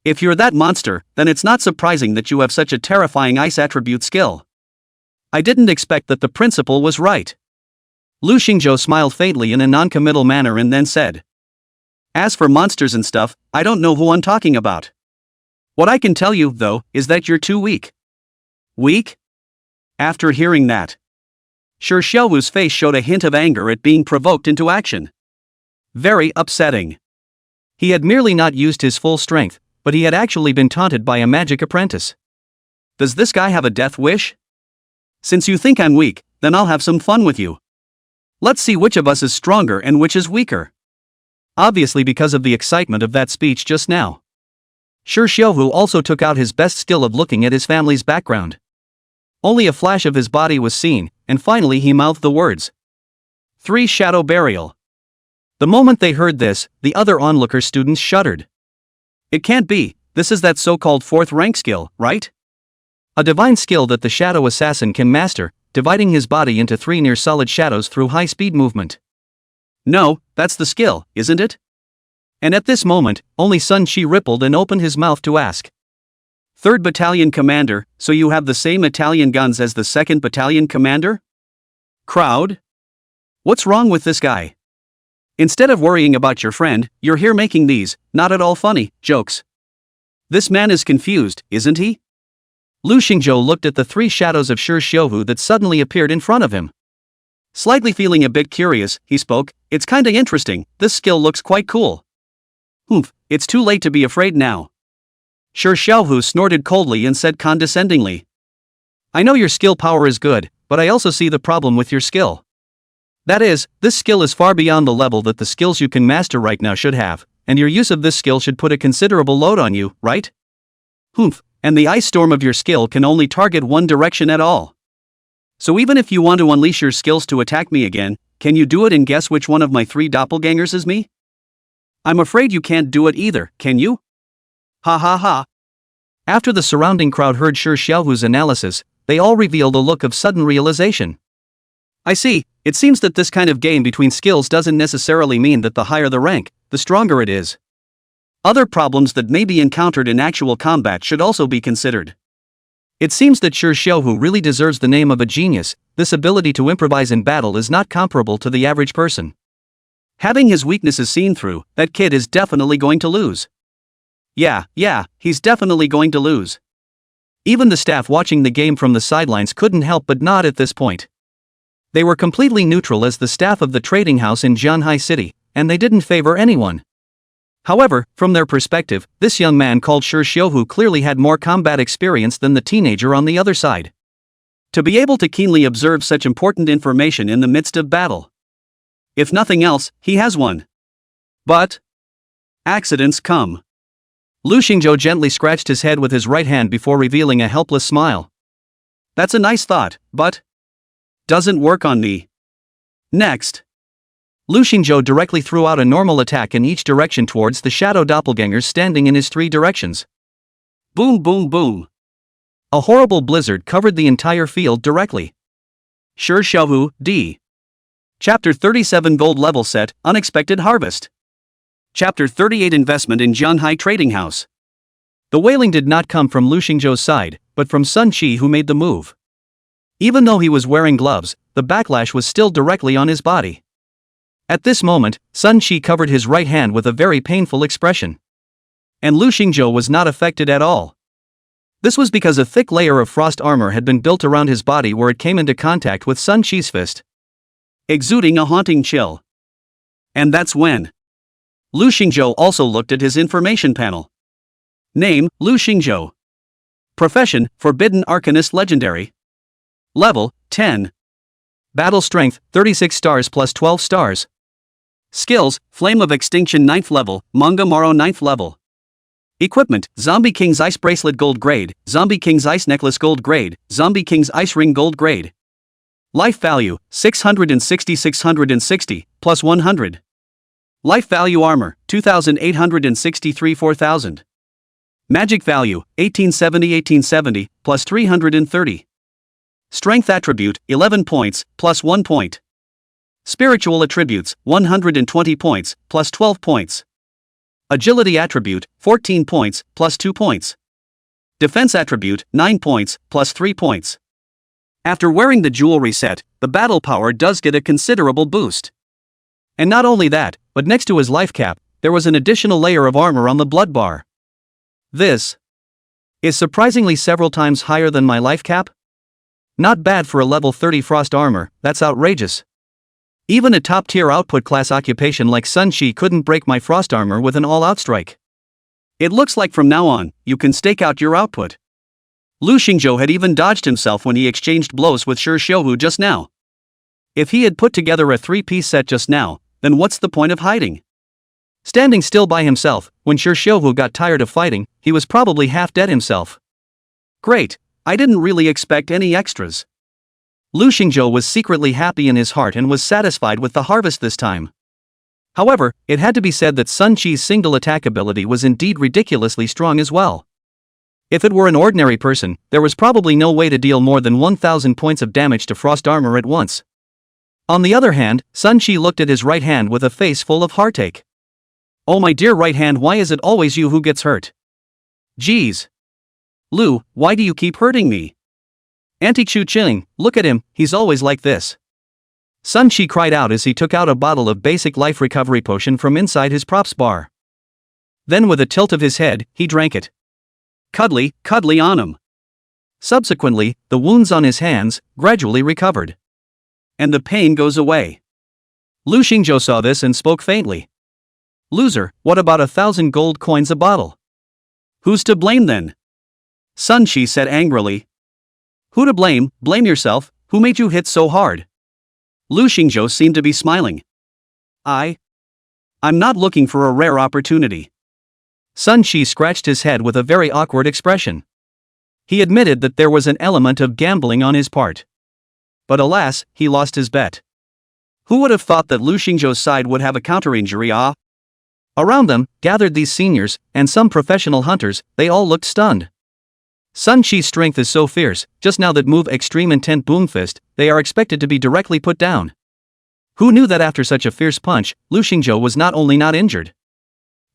If you're that monster, then it's not surprising that you have such a terrifying ice attribute skill. I didn't expect that the principal was right. Lu Xingzhou smiled faintly in a non-committal manner and then said. As for monsters and stuff, I don't know who I'm talking about. What I can tell you, though, is that you're too weak. Weak? After hearing that, Shi Xiuhu's face showed a hint of anger at being provoked into action. Very upsetting. He had merely not used his full strength, but he had actually been taunted by a magic apprentice. Does this guy have a death wish? Since you think I'm weak, then I'll have some fun with you. Let's see which of us is stronger and which is weaker. Obviously because of the excitement of that speech just now. Shi Xiuhu also took out his best skill of looking at his family's background. Only a flash of his body was seen, and finally he mouthed the words. 3 Shadow Burial. The moment they heard this, the other onlooker students shuddered. It can't be, this is that so-called 4th rank skill, right? A divine skill that the shadow assassin can master, dividing his body into 3 near-solid shadows through high-speed movement. No, that's the skill, isn't it? And at this moment, only Sun Chi rippled and opened his mouth to ask. 3rd Battalion Commander, so you have the same Italian guns as the 2nd Battalion Commander? Crowd? What's wrong with this guy? Instead of worrying about your friend, you're here making these, not at all funny, jokes. This man is confused, isn't he? Lu Xingzhou looked at the 3 shadows of Shi Xiuhu that suddenly appeared in front of him. Slightly feeling a bit curious, he spoke, it's kinda interesting, this skill looks quite cool. Humph, it's too late to be afraid now. Shi Xiuhu snorted coldly and said condescendingly. I know your skill power is good, but I also see the problem with your skill. That is, this skill is far beyond the level that the skills you can master right now should have, and your use of this skill should put a considerable load on you, right? Humph, and the ice storm of your skill can only target one direction at all. So even if you want to unleash your skills to attack me again, can you do it and guess which one of my 3 doppelgangers is me? I'm afraid you can't do it either, can you? Ha ha ha. After the surrounding crowd heard Shi Xiuhu's analysis, they all revealed a look of sudden realization. I see, it seems that this kind of game between skills doesn't necessarily mean that the higher the rank, the stronger it is. Other problems that may be encountered in actual combat should also be considered. It seems that Shi Xiuhu really deserves the name of a genius. This ability to improvise in battle is not comparable to the average person. Having his weaknesses seen through, that kid is definitely going to lose. Yeah, he's definitely going to lose. Even the staff watching the game from the sidelines couldn't help but nod at this point. They were completely neutral as the staff of the trading house in Jianhai City, and they didn't favor anyone. However, from their perspective, this young man called Shi Xiuhu clearly had more combat experience than the teenager on the other side. To be able to keenly observe such important information in the midst of battle. If nothing else, he has one. But accidents come. Lu Xingzhou gently scratched his head with his right hand before revealing a helpless smile. That's a nice thought, but doesn't work on me. Next. Lu Xingzhou directly threw out a normal attack in each direction towards the shadow doppelgangers standing in his 3 directions. Boom boom boom. A horrible blizzard covered the entire field directly. Shi Xiuhu, D. Chapter 37 Gold Level Set, Unexpected Harvest. Chapter 38 Investment in Jianhai Trading House. The wailing did not come from Lu Xingzhou's side, but from Sun Chi, who made the move. Even though he was wearing gloves, the backlash was still directly on his body. At this moment, Sun Chi covered his right hand with a very painful expression. And Lu Xingzhou was not affected at all. This was because a thick layer of frost armor had been built around his body where it came into contact with Sun Chi's fist, exuding a haunting chill. And that's when Lu Xingzhou also looked at his information panel. Name, Lu Xingzhou. Profession, Forbidden Arcanist Legendary. Level, 10. Battle Strength, 36 stars plus 12 stars. Skills, Flame of Extinction 9th level, Manga Maro 9th level. Equipment, Zombie King's Ice Bracelet Gold Grade, Zombie King's Ice Necklace Gold Grade, Zombie King's Ice Ring Gold Grade. Life Value, 660 plus 100. Life Value Armor, 2,863 4,000. Magic Value, 1870 plus 330. Strength Attribute, 11 points, plus 1 point. Spiritual Attributes, 120 points, plus 12 points. Agility Attribute, 14 points, plus 2 points. Defense Attribute, 9 points, plus 3 points. After wearing the jewelry set, the battle power does get a considerable boost. And not only that, but next to his life cap, there was an additional layer of armor on the blood bar. This is surprisingly several times higher than my life cap. Not bad for a level 30 frost armor, that's outrageous. Even a top-tier output class occupation like Sun Chi couldn't break my frost armor with an all-out strike. It looks like from now on, you can stake out your output. Lu Xingzhou had even dodged himself when he exchanged blows with Shi Xiuhu just now. If he had put together a three-piece set just now, then what's the point of hiding? Standing still by himself, when Xiaohu got tired of fighting, he was probably half dead himself. Great, I didn't really expect any extras. Lu Xingzhou was secretly happy in his heart and was satisfied with the harvest this time. However, it had to be said that Sun Qi's single attack ability was indeed ridiculously strong as well. If it were an ordinary person, there was probably no way to deal more than 1,000 points of damage to frost armor at once. On the other hand, Sun Qi looked at his right hand with a face full of heartache. Oh my dear right hand, why is it always you who gets hurt? Geez. Lu, why do you keep hurting me? Auntie Chu Qing, look at him, he's always like this. Sun Qi cried out as he took out a bottle of basic life recovery potion from inside his props bar. Then with a tilt of his head, he drank it. Cuddly, cuddly on him. Subsequently, the wounds on his hands gradually recovered. And the pain goes away. Lu Xingzhou saw this and spoke faintly. Loser, what about 1,000 gold coins a bottle? Who's to blame then? Sun Qi said angrily. Who to blame? Blame yourself, who made you hit so hard? Lu Xingzhou seemed to be smiling. I'm not looking for a rare opportunity. Sun Qi scratched his head with a very awkward expression. He admitted that there was an element of gambling on his part. But alas, he lost his bet. Who would have thought that Lu Xingzhou's side would have a counter-injury? Around them, gathered these seniors, and some professional hunters, they all looked stunned. Sun Qi's strength is so fierce, just now that move Extreme Intent Boom Fist, they are expected to be directly put down. Who knew that after such a fierce punch, Lu Xingzhou was not only not injured.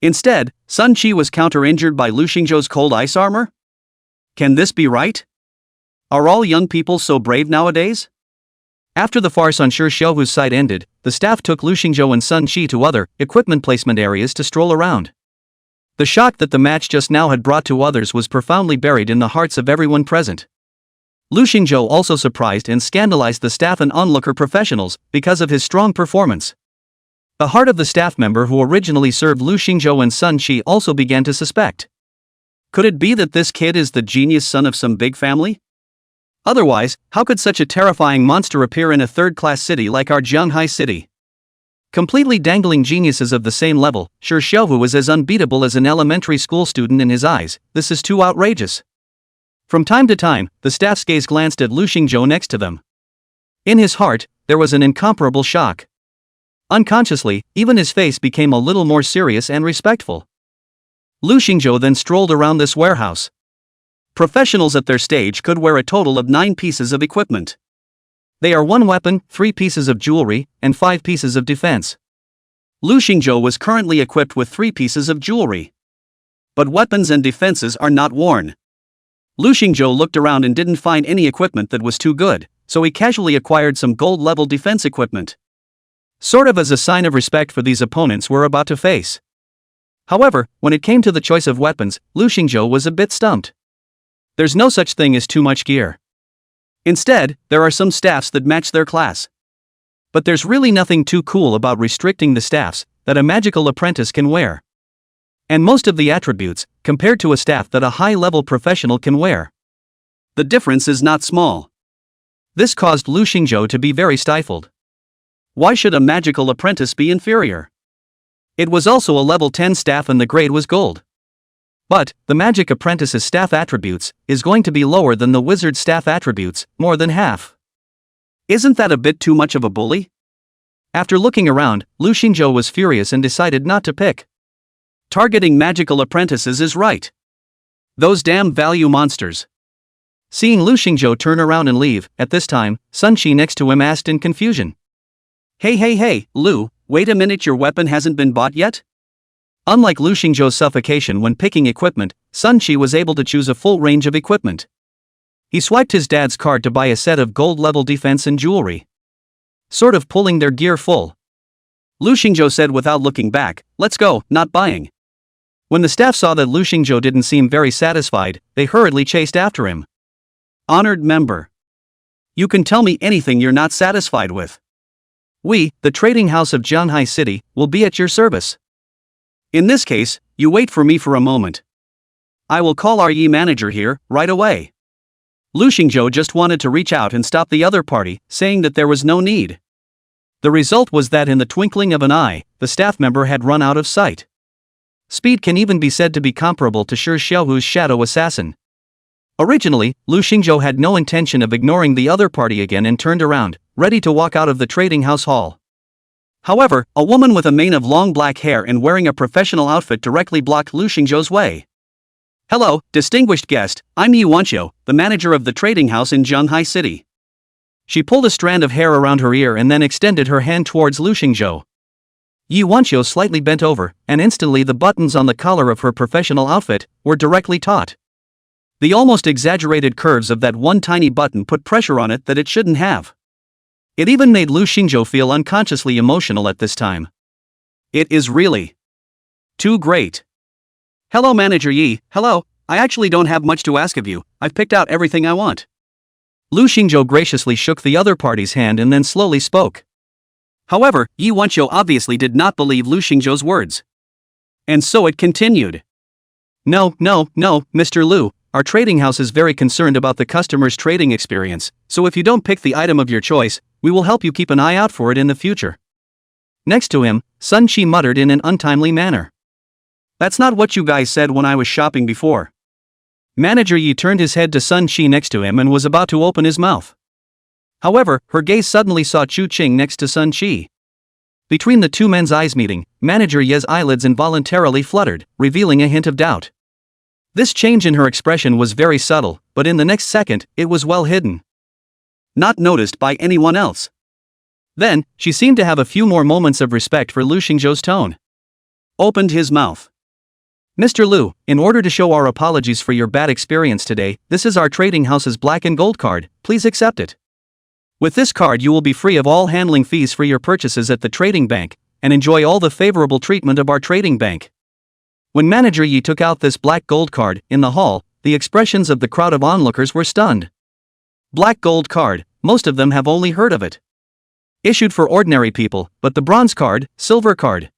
Instead, Sun Qi was counter-injured by Lu Xingzhou's cold ice armor? Can this be right? Are all young people so brave nowadays? After the farce on Xiaohu's side ended, the staff took Lu Xingzhou and Sun Qi to other equipment placement areas to stroll around. The shock that the match just now had brought to others was profoundly buried in the hearts of everyone present. Lu Xingzhou also surprised and scandalized the staff and onlooker professionals because of his strong performance. The heart of the staff member who originally served Lu Xingzhou and Sun Qi also began to suspect. Could it be that this kid is the genius son of some big family? Otherwise, how could such a terrifying monster appear in a third-class city like our Jianghai city? Completely dangling geniuses of the same level, Xiaohu is as unbeatable as an elementary school student in his eyes. This is too outrageous. From time to time, the staff's gaze glanced at Lu Xingzhou next to them. In his heart, there was an incomparable shock. Unconsciously, even his face became a little more serious and respectful. Lu Xingzhou then strolled around this warehouse. Professionals at their stage could wear a total of 9 pieces of equipment. They are 1 weapon, 3 pieces of jewelry, and 5 pieces of defense. Lu Xingzhou was currently equipped with 3 pieces of jewelry. But weapons and defenses are not worn. Lu Xingzhou looked around and didn't find any equipment that was too good, so he casually acquired some gold-level defense equipment. Sort of as a sign of respect for these opponents we're about to face. However, when it came to the choice of weapons, Lu Xingzhou was a bit stumped. There's no such thing as too much gear. Instead, there are some staffs that match their class. But there's really nothing too cool about restricting the staffs that a magical apprentice can wear. And most of the attributes, compared to a staff that a high-level professional can wear. The difference is not small. This caused Lu Xingzhou to be very stifled. Why should a magical apprentice be inferior? It was also a level 10 staff and the grade was gold. But, the magic apprentice's staff attributes is going to be lower than the wizard's staff attributes, more than half. Isn't that a bit too much of a bully? After looking around, Lu Xingzhou was furious and decided not to pick. Targeting magical apprentices is right. Those damn value monsters. Seeing Lu Xingzhou turn around and leave, at this time, Sun Qi next to him asked in confusion. Hey, Lu, wait a minute, your weapon hasn't been bought yet? Unlike Lu Xingzhou's suffocation when picking equipment, Sun Qi was able to choose a full range of equipment. He swiped his dad's card to buy a set of gold-level defense and jewelry. Sort of pulling their gear full. Lu Xingzhou said without looking back, let's go, not buying. When the staff saw that Lu Xingzhou didn't seem very satisfied, they hurriedly chased after him. Honored member. You can tell me anything you're not satisfied with. We, the trading house of Jianghai City, will be at your service. In this case, you wait for me for a moment. I will call our manager here, right away. Lu Xingzhou just wanted to reach out and stop the other party, saying that there was no need. The result was that in the twinkling of an eye, the staff member had run out of sight. Speed can even be said to be comparable to Shi Xiaohu's shadow assassin. Originally, Lu Xingzhou had no intention of ignoring the other party again and turned around, ready to walk out of the trading house hall. However, a woman with a mane of long black hair and wearing a professional outfit directly blocked Lu Xingzhou's way. "Hello, distinguished guest, I'm Yi Wanqiu, the manager of the trading house in Zhanghai City." She pulled a strand of hair around her ear and then extended her hand towards Lu Xingzhou. Yi Wanqiu slightly bent over, and instantly the buttons on the collar of her professional outfit were directly taut. The almost exaggerated curves of that one tiny button put pressure on it that it shouldn't have. It even made Lu Xingzhou feel unconsciously emotional at this time. It is really too great. "Hello Manager Yi, hello, I actually don't have much to ask of you, I've picked out everything I want." Lu Xingzhou graciously shook the other party's hand and then slowly spoke. However, Yi Wanqiu obviously did not believe Lu Xingzhou's words. And so it continued. No, Mr. Lu, our trading house is very concerned about the customer's trading experience, so if you don't pick the item of your choice, we will help you keep an eye out for it in the future." Next to him, Sun Qi muttered in an untimely manner. "That's not what you guys said when I was shopping before." Manager Yi turned his head to Sun Qi next to him and was about to open his mouth. However, her gaze suddenly saw Chu Qing next to Sun Qi. Between the two men's eyes meeting, Manager Yi's eyelids involuntarily fluttered, revealing a hint of doubt. This change in her expression was very subtle, but in the next second, it was well hidden. Not noticed by anyone else. Then, she seemed to have a few more moments of respect for Lu Xingzhou's tone. Opened his mouth. "Mr. Lu, in order to show our apologies for your bad experience today, this is our trading house's black and gold card, please accept it. With this card you will be free of all handling fees for your purchases at the trading bank, and enjoy all the favorable treatment of our trading bank." When Manager Yi took out this black gold card, in the hall, the expressions of the crowd of onlookers were stunned. Black gold card, most of them have only heard of it. Issued for ordinary people, but the bronze card, silver card.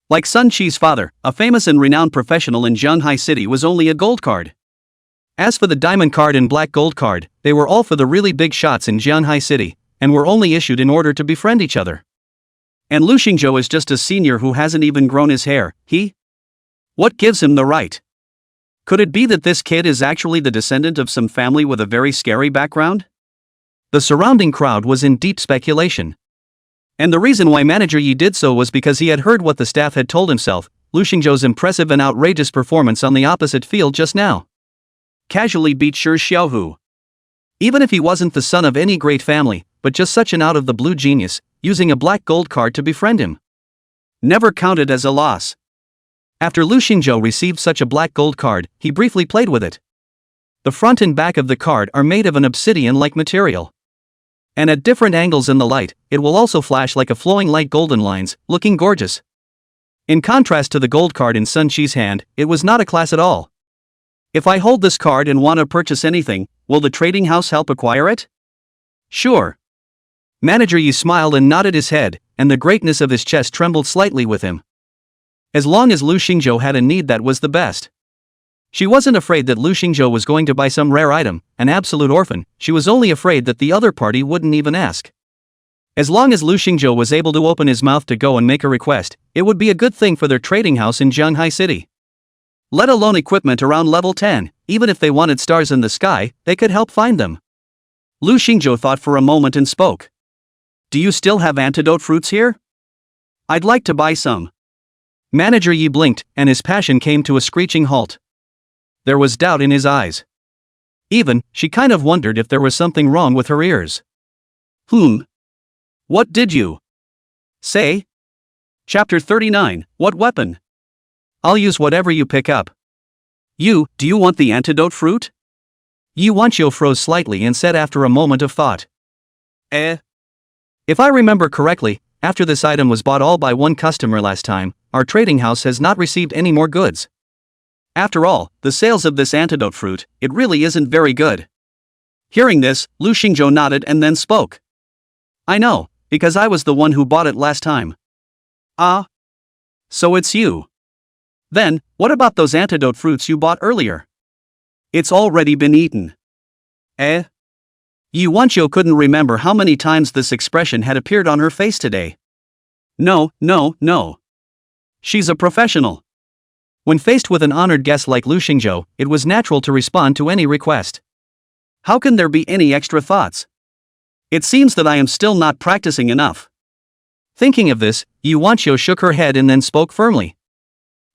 Like Sun Qi's father, a famous and renowned professional in Zhanghai City, was only a gold card. As for the diamond card and black gold card, they were all for the really big shots in Zhanghai City, and were only issued in order to befriend each other. And Lu Xingzhou is just a senior who hasn't even grown his hair, What gives him the right? Could it be that this kid is actually the descendant of some family with a very scary background? The surrounding crowd was in deep speculation. And the reason why Manager Yi did so was because he had heard what the staff had told himself, Lu Xingzhou's impressive and outrageous performance on the opposite field just now. Casually beat Shi Xiaohu. Even if he wasn't the son of any great family, but just such an out-of-the-blue genius, using a black gold card to befriend him. Never counted as a loss. After Lu Xingzhou received such a black gold card, he briefly played with it. The front and back of the card are made of an obsidian-like material. And at different angles in the light, it will also flash like a flowing light golden lines, looking gorgeous. In contrast to the gold card in Sun Qi's hand, it was not a class at all. If I hold this card and want to purchase anything, will the trading house help acquire it? Sure. Manager Yi smiled and nodded his head, and the greatness of his chest trembled slightly with him. As long as Lu Xingzhou had a need, that was the best. She wasn't afraid that Lu Xingzhou was going to buy some rare item, an absolute orphan, she was only afraid that the other party wouldn't even ask. As long as Lu Xingzhou was able to open his mouth to go and make a request, it would be a good thing for their trading house in Zhanghai City. Let alone equipment around level 10, even if they wanted stars in the sky, they could help find them. Lu Xingzhou thought for a moment and spoke. "Do you still have antidote fruits here? I'd like to buy some." Manager Yi blinked, and his passion came to a screeching halt. There was doubt in his eyes. Even, she kind of wondered if there was something wrong with her ears. What did you say? Chapter 39, What weapon? I'll use whatever you pick up. Do you want the antidote fruit? Yi Wanqiu froze slightly and said after a moment of thought. If I remember correctly, after this item was bought all by one customer last time, our trading house has not received any more goods. After all, the sales of this antidote fruit, it really isn't very good. Hearing this, Lu Xingzhou nodded and then spoke. I know, because I was the one who bought it last time. Ah. So it's you. Then, what about those antidote fruits you bought earlier? It's already been eaten. Yu Wanqiu couldn't remember how many times this expression had appeared on her face today. No, no, no. She's a professional. When faced with an honored guest like Lu Xingzhou, it was natural to respond to any request. How can there be any extra thoughts? It seems that I am still not practicing enough. Thinking of this, Yu Wanqiu shook her head and then spoke firmly.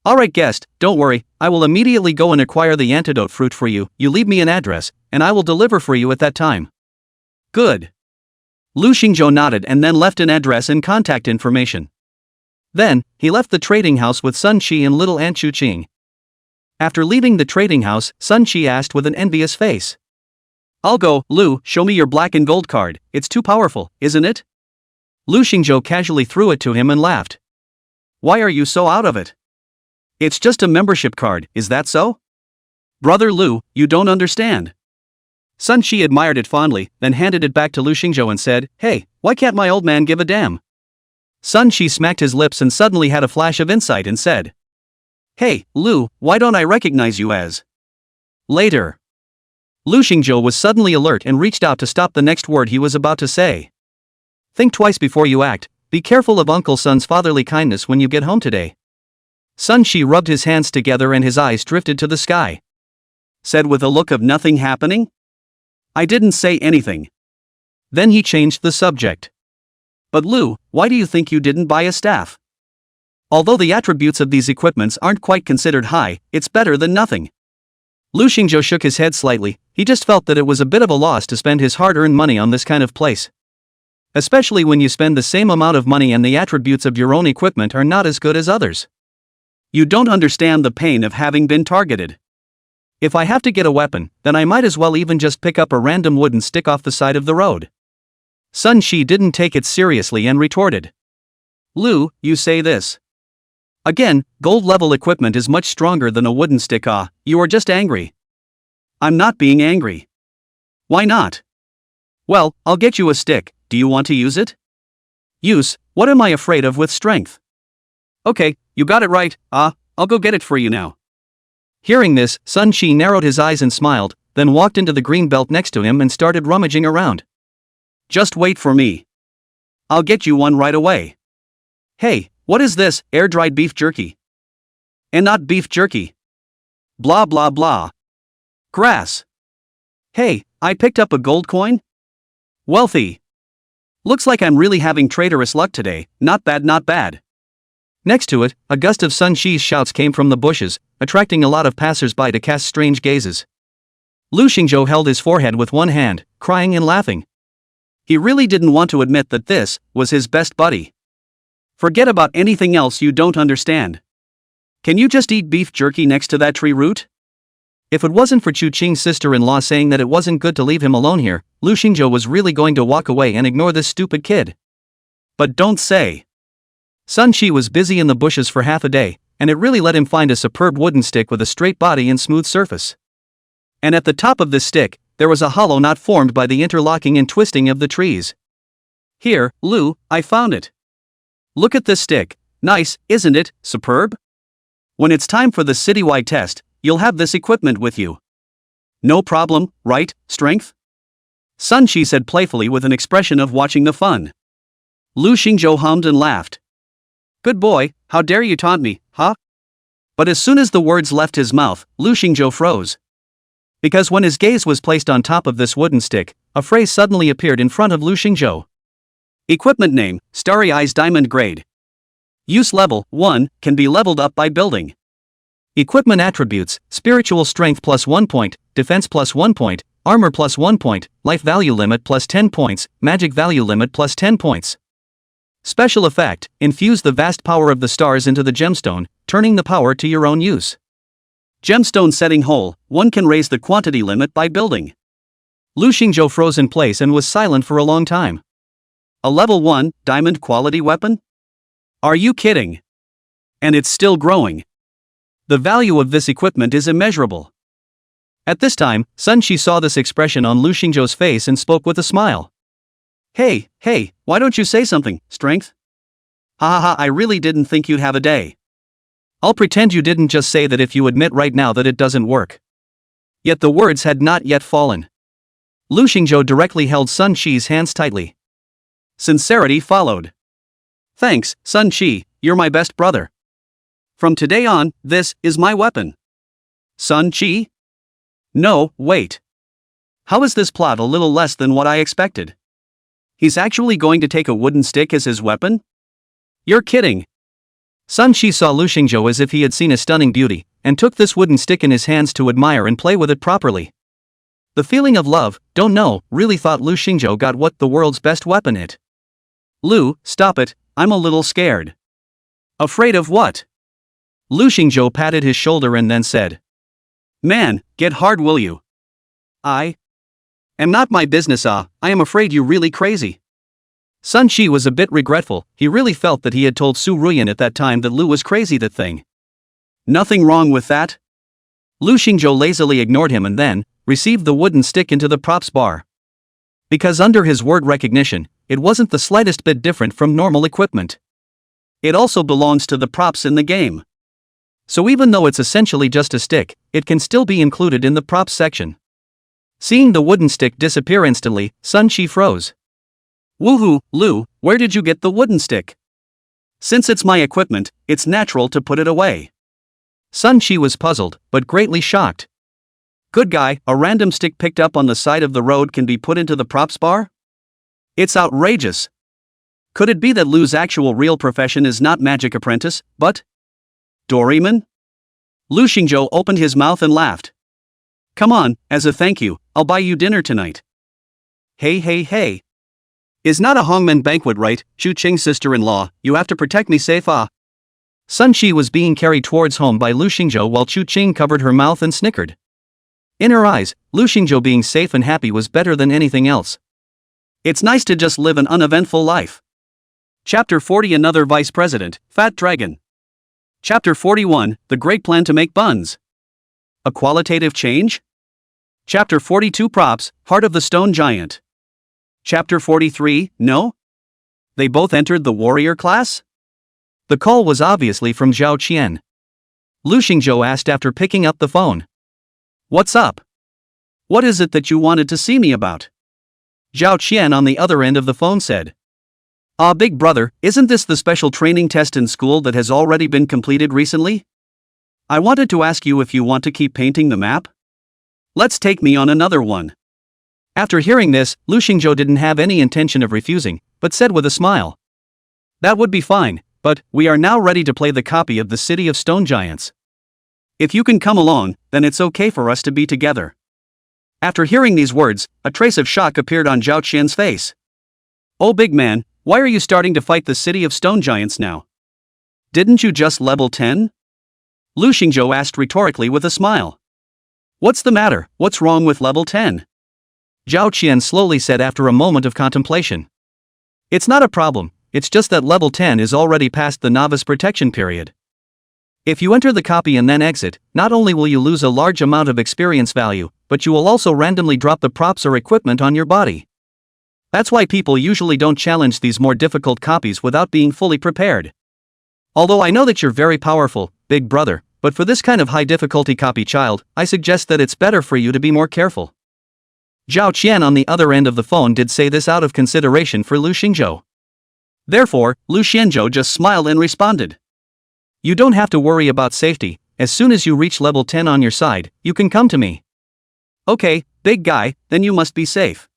Alright guest, don't worry, I will immediately go and acquire the antidote fruit for you. You leave me an address, and I will deliver for you at that time. Good. Lu Xingzhou nodded and then left an address and contact information. Then, he left the trading house with Sun Qi and little Aunt Chu Qing. After leaving the trading house, Sun Qi asked with an envious face. I'll go, Lu, show me your black and gold card, it's too powerful, isn't it? Lu Xingzhou casually threw it to him and laughed. Why are you so out of it? It's just a membership card, is that so? Brother Lu, you don't understand. Sun Qi admired it fondly, then handed it back to Lu Xingzhou and said, Hey, why can't my old man give a damn? Sun Qi smacked his lips and suddenly had a flash of insight and said, Hey, Lu, why don't I recognize you as? Later. Lu Xingzhou was suddenly alert and reached out to stop the next word he was about to say. Think twice before you act, be careful of Uncle Sun's fatherly kindness when you get home today. Sun Qi rubbed his hands together and his eyes drifted to the sky. Said with a look of nothing happening? I didn't say anything. Then he changed the subject. But Lu, why do you think you didn't buy a staff? Although the attributes of these equipments aren't quite considered high, it's better than nothing. Lu Xingzhou shook his head slightly, he just felt that it was a bit of a loss to spend his hard-earned money on this kind of place. Especially when you spend the same amount of money and the attributes of your own equipment are not as good as others. You don't understand the pain of having been targeted. If I have to get a weapon, then I might as well even just pick up a random wooden stick off the side of the road. Sun Qi didn't take it seriously and retorted. Lu, you say this. Again, gold-level equipment is much stronger than a wooden stick. You are just angry. I'm not being angry. Why not? Well, I'll get you a stick, do you want to use it? Use, what am I afraid of with strength? Okay, you got it right, I'll go get it for you now. Hearing this, Sun Qi narrowed his eyes and smiled, then walked into the green belt next to him and started rummaging around. Just wait for me. I'll get you one right away. Hey, what is this, air-dried beef jerky? And not beef jerky. Blah blah blah. Grass. Hey, I picked up a gold coin? Wealthy. Looks like I'm really having traitorous luck today, not bad not bad. Next to it, a gust of Sun Qi's shouts came from the bushes, attracting a lot of passers-by to cast strange gazes. Lu Xingzhou held his forehead with one hand, crying and laughing. He really didn't want to admit that this was his best buddy. Forget about anything else you don't understand. Can you just eat beef jerky next to that tree root? If it wasn't for Chu Qing's sister-in-law saying that it wasn't good to leave him alone here, Lu Xingzhou was really going to walk away and ignore this stupid kid. But don't say. Sun Qi was busy in the bushes for half a day, and it really let him find a superb wooden stick with a straight body and smooth surface. And at the top of this stick, there was a hollow knot formed by the interlocking and twisting of the trees. Here, Lu, I found it. Look at this stick, nice, isn't it, superb? When it's time for the citywide test, you'll have this equipment with you. No problem, right, strength? Sun Qi said playfully with an expression of watching the fun. Lu Xingzhou hummed and laughed. Good boy, how dare you taunt me, huh? But as soon as the words left his mouth, Lu Xingzhou froze. Because when his gaze was placed on top of this wooden stick, a phrase suddenly appeared in front of Lu Xingzhou. Equipment name, Starry Eyes Diamond Grade. Use level, 1, can be leveled up by building. Equipment attributes, spiritual strength plus 1 point, defense plus 1 point, armor plus 1 point, life value limit plus 10 points, magic value limit plus 10 points. Special effect, infuse the vast power of the stars into the gemstone, turning the power to your own use. Gemstone setting hole, 1 can raise the quantity limit by building. Lu Xingzhou froze in place and was silent for a long time. A level 1, diamond quality weapon? Are you kidding? And it's still growing. The value of this equipment is immeasurable. At this time, Sun Qi saw this expression on Lu Xingzhou's face and spoke with a smile. Hey, why don't you say something, strength? Ha ha ha, I really didn't think you'd have a day. I'll pretend you didn't just say that if you admit right now that it doesn't work. Yet the words had not yet fallen. Lu Xingzhou directly held Sun Qi's hands tightly. Sincerity followed. Thanks, Sun Qi, you're my best brother. From today on, this is my weapon. Sun Qi? No, wait. How is this plot a little less than what I expected? He's actually going to take a wooden stick as his weapon? You're kidding. Sun Qi saw Lu Xingzhou as if he had seen a stunning beauty, and took this wooden stick in his hands to admire and play with it properly. The feeling of love, don't know, really thought Lu Xingzhou got what the world's best weapon it. Lu, stop it, I'm a little scared. Afraid of what? Lu Xingzhou patted his shoulder and then said. Man, get hard will you? I am not my business I am afraid you're really crazy. Sun Qi was a bit regretful, he really felt that he had told Su Ruyan at that time that Lu was crazy that thing. Nothing wrong with that? Lu Xingzhou lazily ignored him and then received the wooden stick into the props bar. Because under his word recognition, it wasn't the slightest bit different from normal equipment. It also belongs to the props in the game. So even though it's essentially just a stick, it can still be included in the props section. Seeing the wooden stick disappear instantly, Sun Qi froze. Woohoo, Lu, where did you get the wooden stick? Since it's my equipment, it's natural to put it away. Sun Qi was puzzled, but greatly shocked. Good guy, a random stick picked up on the side of the road can be put into the props bar? It's outrageous. Could it be that Lu's actual real profession is not magic apprentice, but Doraemon? Lu Xingzhou opened his mouth and laughed. Come on, as a thank you, I'll buy you dinner tonight. Hey. Is not a Hongmen banquet right, Xu Qing's sister-in-law, you have to protect me safe Sun Qi was being carried towards home by Lu Xingzhou while Xu Qing covered her mouth and snickered. In her eyes, Lu Xingzhou being safe and happy was better than anything else. It's nice to just live an uneventful life. Chapter 40 Another Vice President, Fat Dragon. Chapter 41, The Great Plan to Make Buns. A qualitative change? Chapter 42 Props, Heart of the Stone Giant. Chapter 43, No? They both entered the warrior class? The call was obviously from Zhao Qian. Lu Xingzhou asked after picking up the phone. What's up? What is it that you wanted to see me about? Zhao Qian on the other end of the phone said. Big brother, isn't this the special training test in school that has already been completed recently? I wanted to ask you if you want to keep painting the map? Let's take me on another one. After hearing this, Lu Xingzhou didn't have any intention of refusing, but said with a smile. That would be fine, but we are now ready to play the copy of the City of Stone Giants. If you can come along, then it's okay for us to be together. After hearing these words, a trace of shock appeared on Zhao Qian's face. Oh big man, why are you starting to fight the City of Stone Giants now? Didn't you just level 10? Lu Xingzhou asked rhetorically with a smile. What's the matter, what's wrong with level 10? Zhao Qian slowly said after a moment of contemplation. It's not a problem, it's just that level 10 is already past the novice protection period. If you enter the copy and then exit, not only will you lose a large amount of experience value, but you will also randomly drop the props or equipment on your body. That's why people usually don't challenge these more difficult copies without being fully prepared. Although I know that you're very powerful, big brother, but for this kind of high difficulty copy child, I suggest that it's better for you to be more careful. Zhao Qian on the other end of the phone did say this out of consideration for Lu Xingzhou. Therefore, Lu Xingzhou just smiled and responded. You don't have to worry about safety, as soon as you reach level 10 on your side, you can come to me. Okay, big guy, then you must be safe.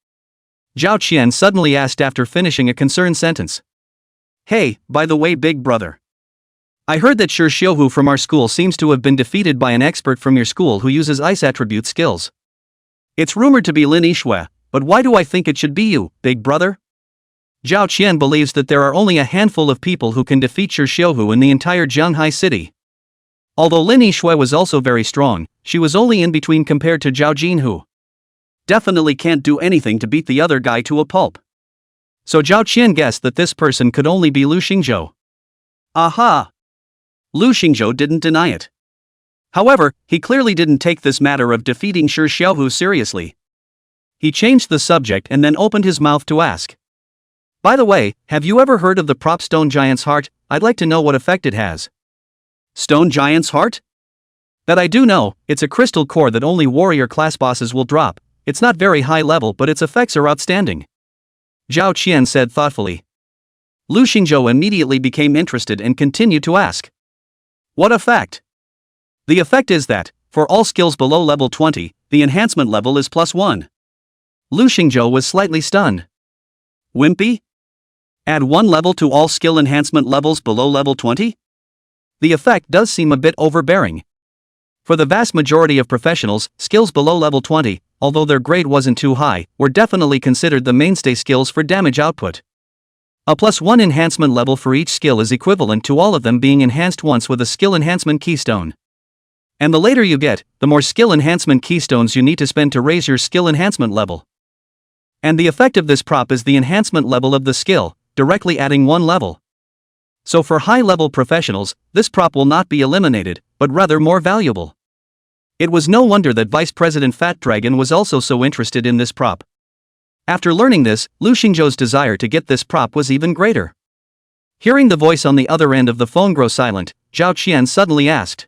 Zhao Qian suddenly asked after finishing a concerned sentence. Hey, by the way big brother. I heard that Shi Xiuhu from our school seems to have been defeated by an expert from your school who uses ice attribute skills. It's rumored to be Lin Yixue, but why do I think it should be you, big brother? Zhao Qian believes that there are only a handful of people who can defeat Shi Xiuhu in the entire Jianghai city. Although Lin Yixue was also very strong, she was only in between compared to Zhao Jinhu. Definitely can't do anything to beat the other guy to a pulp. So Zhao Qian guessed that this person could only be Lu Xingzhou. Aha! Lu Xingzhou didn't deny it. However, he clearly didn't take this matter of defeating Shi Xiuhu seriously. He changed the subject and then opened his mouth to ask. By the way, have you ever heard of the prop Stone Giant's Heart? I'd like to know what effect it has. Stone Giant's Heart? That I do know, it's a crystal core that only warrior class bosses will drop, it's not very high level but its effects are outstanding. Zhao Qian said thoughtfully. Lu Xingzhou immediately became interested and continued to ask. What effect? The effect is that, for all skills below level 20, the enhancement level is +1. Lu Xingzhou was slightly stunned. Wimpy? Add 1 level to all skill enhancement levels below level 20? The effect does seem a bit overbearing. For the vast majority of professionals, skills below level 20, although their grade wasn't too high, were definitely considered the mainstay skills for damage output. A +1 enhancement level for each skill is equivalent to all of them being enhanced once with a skill enhancement keystone. And the later you get, the more skill enhancement keystones you need to spend to raise your skill enhancement level. And the effect of this prop is the enhancement level of the skill, directly adding 1 level. So for high-level professionals, this prop will not be eliminated, but rather more valuable. It was no wonder that Vice President Fat Dragon was also so interested in this prop. After learning this, Lu Xingzhou's desire to get this prop was even greater. Hearing the voice on the other end of the phone grow silent, Zhao Qian suddenly asked.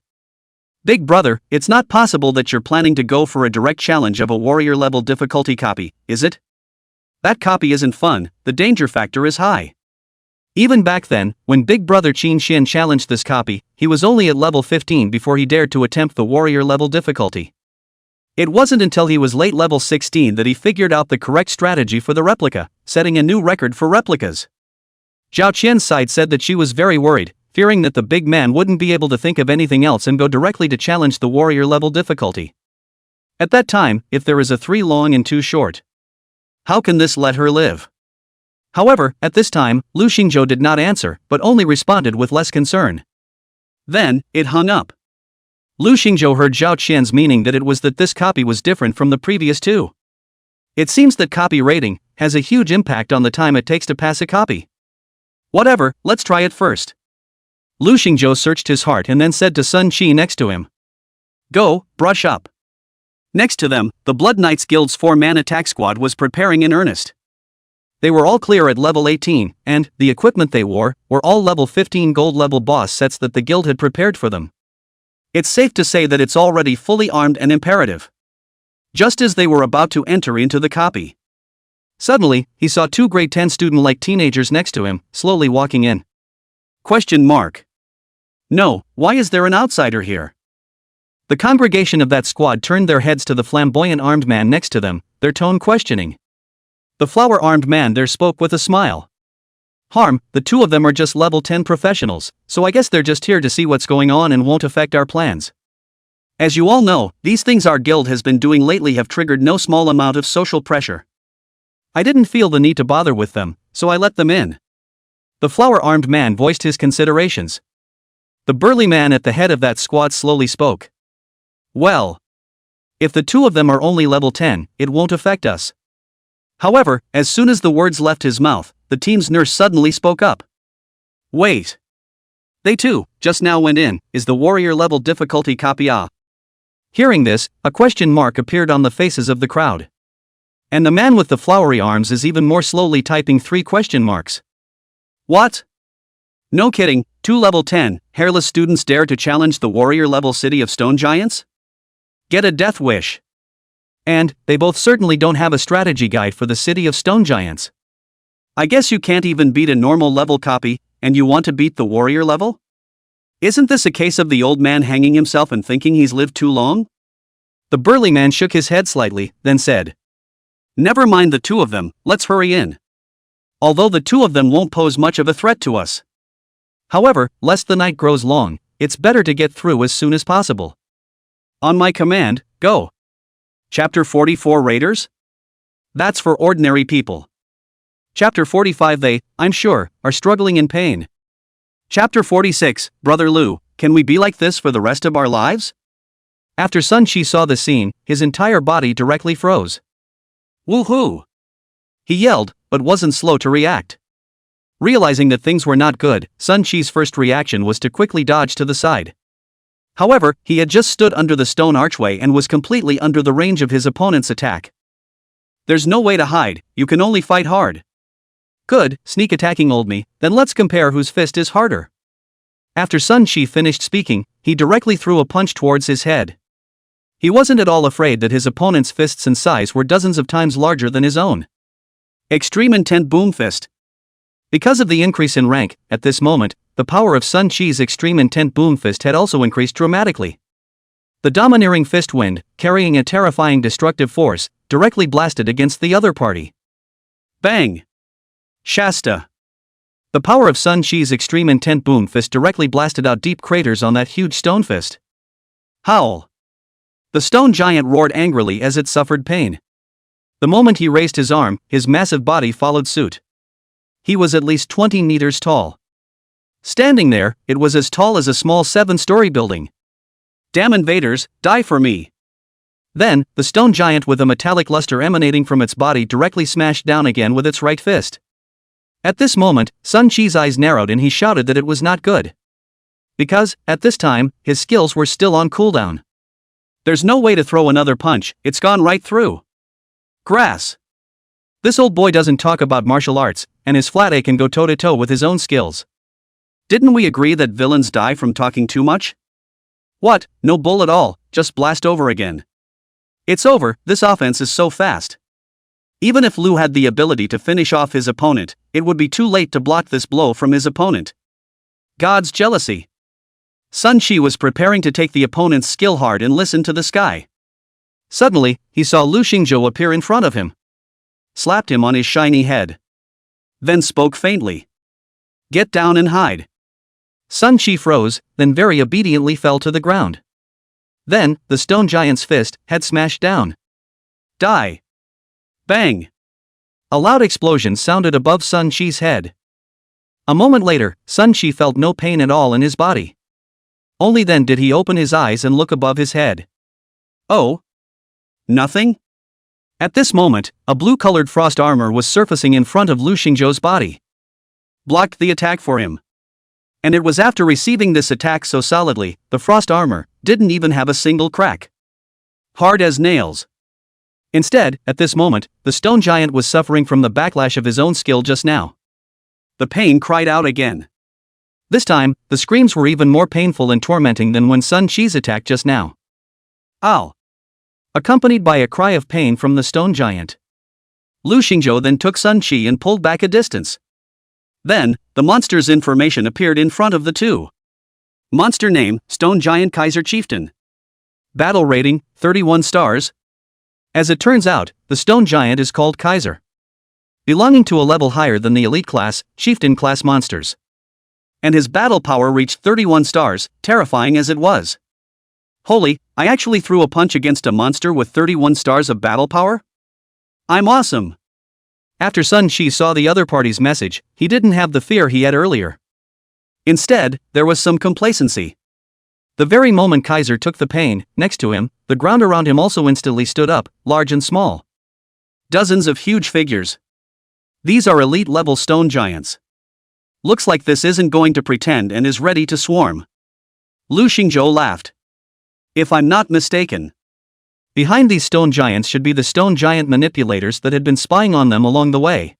Big brother, it's not possible that you're planning to go for a direct challenge of a warrior-level difficulty copy, is it? That copy isn't fun, the danger factor is high. Even back then, when Big Brother Qin Xian challenged this copy, he was only at level 15 before he dared to attempt the warrior-level difficulty. It wasn't until he was late level 16 that he figured out the correct strategy for the replica, setting a new record for replicas. Zhao Qian's side said that she was very worried, fearing that the big man wouldn't be able to think of anything else and go directly to challenge the warrior-level difficulty. At that time, if there is a 3 long and 2 short, how can this let her live? However, at this time, Lu Xingzhou did not answer, but only responded with less concern. Then, it hung up. Lu Xingzhou heard Zhao Qian's meaning that it was that this copy was different from the previous 2. It seems that copy rating has a huge impact on the time it takes to pass a copy. Whatever, let's try it first. Lu Xingzhou searched his heart and then said to Sun Qi next to him. Go, brush up. Next to them, the Blood Knights Guild's 4-man attack squad was preparing in earnest. They were all clear at level 18, and the equipment they wore were all level 15 gold level boss sets that the guild had prepared for them. It's safe to say that it's already fully armed and imperative. Just as they were about to enter into the copy, suddenly, he saw 2 grade 10 student-like teenagers next to him, slowly walking in. Question mark. No, why is there an outsider here? The congregation of that squad turned their heads to the flamboyant armed man next to them, their tone questioning. The flower-armed man there spoke with a smile. Harm, the 2 of them are just level 10 professionals, so I guess they're just here to see what's going on and won't affect our plans. As you all know, these things our guild has been doing lately have triggered no small amount of social pressure. I didn't feel the need to bother with them, so I let them in. The flower-armed man voiced his considerations. The burly man at the head of that squad slowly spoke. Well, if the 2 of them are only level 10, it won't affect us. However, as soon as the words left his mouth, the team's nurse suddenly spoke up. Wait. They too, just now went in, is the warrior level difficulty copy ah? Hearing this, a question mark appeared on the faces of the crowd. And the man with the flowery arms is even more slowly typing 3 question marks. What? No kidding, 2 level 10, hairless students dare to challenge the warrior level city of stone giants? Get a death wish. And, they both certainly don't have a strategy guide for the city of stone giants. I guess you can't even beat a normal level copy, and you want to beat the warrior level? Isn't this a case of the old man hanging himself and thinking he's lived too long? The burly man shook his head slightly, then said. Never mind the 2 of them, let's hurry in. Although the 2 of them won't pose much of a threat to us. However, lest the night grows long, it's better to get through as soon as possible. On my command, go. Chapter 44 Raiders? That's for ordinary people. Chapter 45 They, I'm sure, are struggling in pain. Chapter 46 Brother Lu, can we be like this for the rest of our lives? After Sun Qi saw the scene, his entire body directly froze. Woohoo! He yelled, but wasn't slow to react. Realizing that things were not good, Sun Qi's first reaction was to quickly dodge to the side. However, he had just stood under the stone archway and was completely under the range of his opponent's attack. There's no way to hide, you can only fight hard. Good, sneak attacking old me, then let's compare whose fist is harder. After Sun Qi finished speaking, he directly threw a punch towards his head. He wasn't at all afraid that his opponent's fists in size were dozens of times larger than his own. Extreme Intent Boom Fist. Because of the increase in rank, at this moment, the power of Sun Chi's Extreme Intent Boom Fist had also increased dramatically. The domineering fist wind, carrying a terrifying destructive force, directly blasted against the other party. Bang! Shasta. The power of Sun Chi's Extreme Intent Boom Fist directly blasted out deep craters on that huge stone fist. Howl! The stone giant roared angrily as it suffered pain. The moment he raised his arm, his massive body followed suit. He was at least 20 meters tall. Standing there, it was as tall as a small 7-story building. Damn invaders, die for me! Then, the stone giant with a metallic luster emanating from its body directly smashed down again with its right fist. At this moment, Sun Chi's eyes narrowed and he shouted that it was not good. Because, at this time, his skills were still on cooldown. There's no way to throw another punch, it's gone right through. Grass. This old boy doesn't talk about martial arts, and his flat A can go toe-to-toe with his own skills. Didn't we agree that villains die from talking too much? What, no bull at all, just blast over again. It's over, this offense is so fast. Even if Lu had the ability to finish off his opponent, it would be too late to block this blow from his opponent. God's jealousy. Sun Chi was preparing to take the opponent's skill hard and listen to the sky. Suddenly, he saw Lu Xingzhou appear in front of him. Slapped him on his shiny head. Then spoke faintly. Get down and hide. Sun Chi froze, then very obediently fell to the ground. Then, the stone giant's fist had smashed down. Die. Bang. A loud explosion sounded above Sun Chi's head. A moment later, Sun Chi felt no pain at all in his body. Only then did he open his eyes and look above his head. Oh? Nothing? At this moment, a blue-colored frost armor was surfacing in front of Lu Xingzhou's body. Blocked the attack for him. And it was after receiving this attack so solidly, the frost armor didn't even have a single crack. Hard as nails. Instead, at this moment, the stone giant was suffering from the backlash of his own skill just now. The pain cried out again. This time, the screams were even more painful and tormenting than when Sun Chi's attack just now. Ow! Accompanied by a cry of pain from the stone giant. Lu Xingzhou then took Sun Chi and pulled back a distance. Then, the monster's information appeared in front of the two. Monster name, Stone Giant Kaiser Chieftain. Battle rating, 31 stars. As it turns out, the stone giant is called Kaiser. Belonging to a level higher than the elite class, Chieftain class monsters. And his battle power reached 31 stars, terrifying as it was. Holy, I actually threw a punch against a monster with 31 stars of battle power? I'm awesome! After Sun Chi saw the other party's message, he didn't have the fear he had earlier. Instead, there was some complacency. The very moment Kaiser took the pain, next to him, the ground around him also instantly stood up, large and small. Dozens of huge figures. These are elite-level stone giants. Looks like this isn't going to pretend and is ready to swarm. Lu Xingzhou laughed. If I'm not mistaken. Behind these stone giants should be the stone giant manipulators that had been spying on them along the way.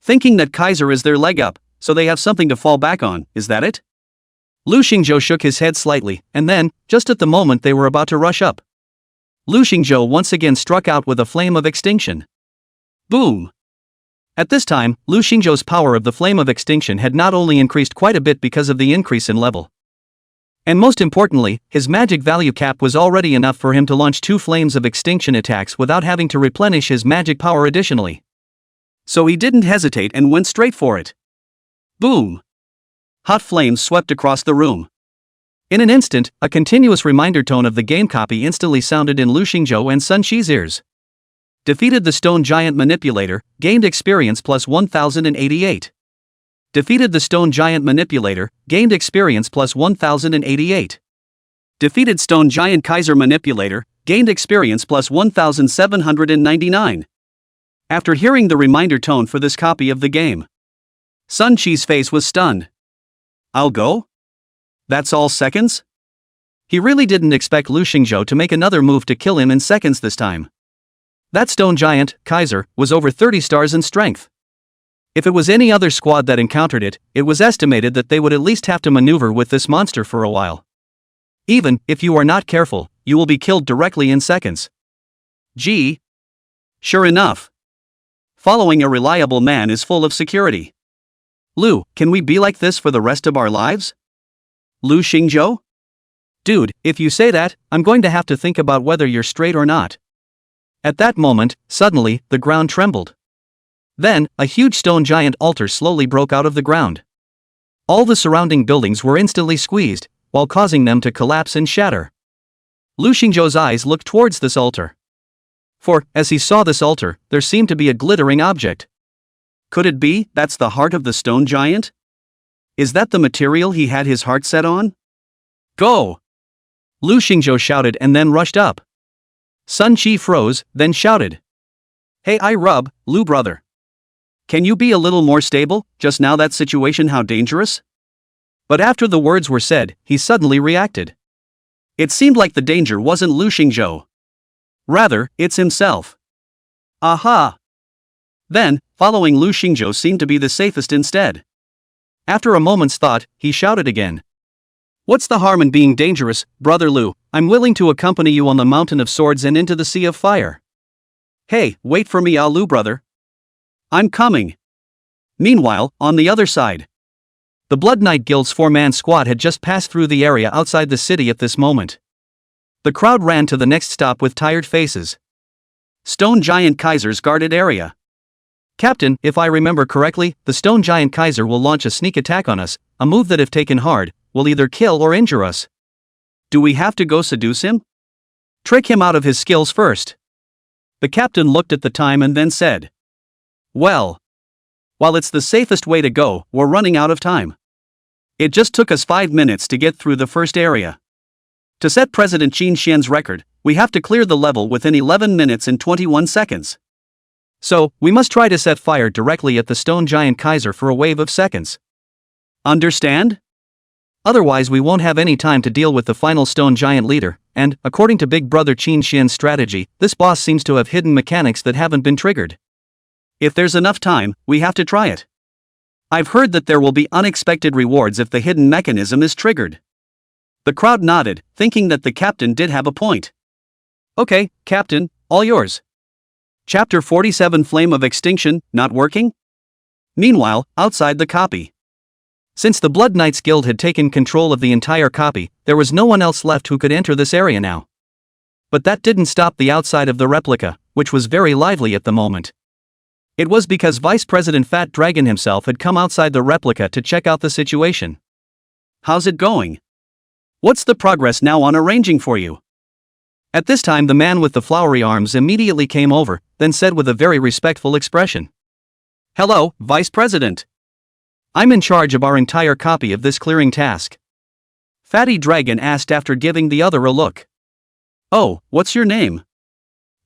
Thinking that Kaiser is their leg up, so they have something to fall back on, is that it? Lu Xingzhou shook his head slightly, and then, just at the moment they were about to rush up, Lu Xingzhou once again struck out with a flame of extinction. Boom! At this time, Lu Xingzhou's power of the flame of extinction had not only increased quite a bit because of the increase in level. And most importantly, his magic value cap was already enough for him to launch 2 flames of extinction attacks without having to replenish his magic power additionally. So he didn't hesitate and went straight for it. Boom! Hot flames swept across the room. In an instant, a continuous reminder tone of the game copy instantly sounded in Lu Xingzhou and Sun Chi's ears. Defeated the stone giant manipulator, gained experience plus 1088. Defeated the stone giant manipulator, gained experience plus 1088. Defeated stone giant Kaiser manipulator, gained experience plus 1799. After hearing the reminder tone for this copy of the game, Sun Chi's face was stunned. I'll go? That's all seconds? He really didn't expect Lu Xingzhou to make another move to kill him in seconds this time. That stone giant, Kaiser, was over 30 stars in strength. If it was any other squad that encountered it, it was estimated that they would at least have to maneuver with this monster for a while. Even if you are not careful, you will be killed directly in seconds. Gee. Sure enough. Following a reliable man is full of security. Lu, can we be like this for the rest of our lives? Lu Xingzhou? Dude, if you say that, I'm going to have to think about whether you're straight or not. At that moment, suddenly, the ground trembled. Then, a huge stone giant altar slowly broke out of the ground. All the surrounding buildings were instantly squeezed, while causing them to collapse and shatter. Lu Xingzhou's eyes looked towards this altar. For, as he saw this altar, there seemed to be a glittering object. Could it be that's the heart of the stone giant? Is that the material he had his heart set on? Go! Lu Xingzhou shouted and then rushed up. Sun Qi froze, then shouted. Hey Lu brother. Can you be a little more stable, just now that situation how dangerous? But after the words were said, he suddenly reacted. It seemed like the danger wasn't Lu Xingzhou. Rather, it's himself. Aha! Then, following Lu Xingzhou seemed to be the safest instead. After a moment's thought, he shouted again. What's the harm in being dangerous, brother Lu? I'm willing to accompany you on the mountain of swords and into the sea of fire. Hey, wait for me, Lu brother. I'm coming. Meanwhile, on the other side. The Blood Knight Guild's 4-man squad had just passed through the area outside the city at this moment. The crowd ran to the next stop with tired faces. Stone Giant Kaiser's guarded area. Captain, if I remember correctly, the Stone Giant Kaiser will launch a sneak attack on us, a move that if taken hard, will either kill or injure us. Do we have to go seduce him? Trick him out of his skills first. The captain looked at the time and then said. Well. While it's the safest way to go, we're running out of time. It just took us 5 minutes to get through the first area. To set President Qin Xian's record, we have to clear the level within 11 minutes and 21 seconds. So, we must try to set fire directly at the Stone Giant Kaiser for a wave of seconds. Understand? Otherwise we won't have any time to deal with the final Stone Giant leader, and, according to Big Brother Qin Xian's strategy, this boss seems to have hidden mechanics that haven't been triggered. If there's enough time, we have to try it. I've heard that there will be unexpected rewards if the hidden mechanism is triggered. The crowd nodded, thinking that the captain did have a point. Okay, Captain, all yours. Chapter 47 Flame of Extinction, not working? Meanwhile, outside the copy. Since the Blood Knights Guild had taken control of the entire copy, there was no one else left who could enter this area now. But that didn't stop the outside of the replica, which was very lively at the moment. It was because Vice President Fat Dragon himself had come outside the replica to check out the situation. How's it going? What's the progress now on arranging for you? At this time the man with the flowery arms immediately came over, then said with a very respectful expression. Hello, Vice President. I'm in charge of our entire copy of this clearing task. Fatty Dragon asked after giving the other a look. Oh, what's your name?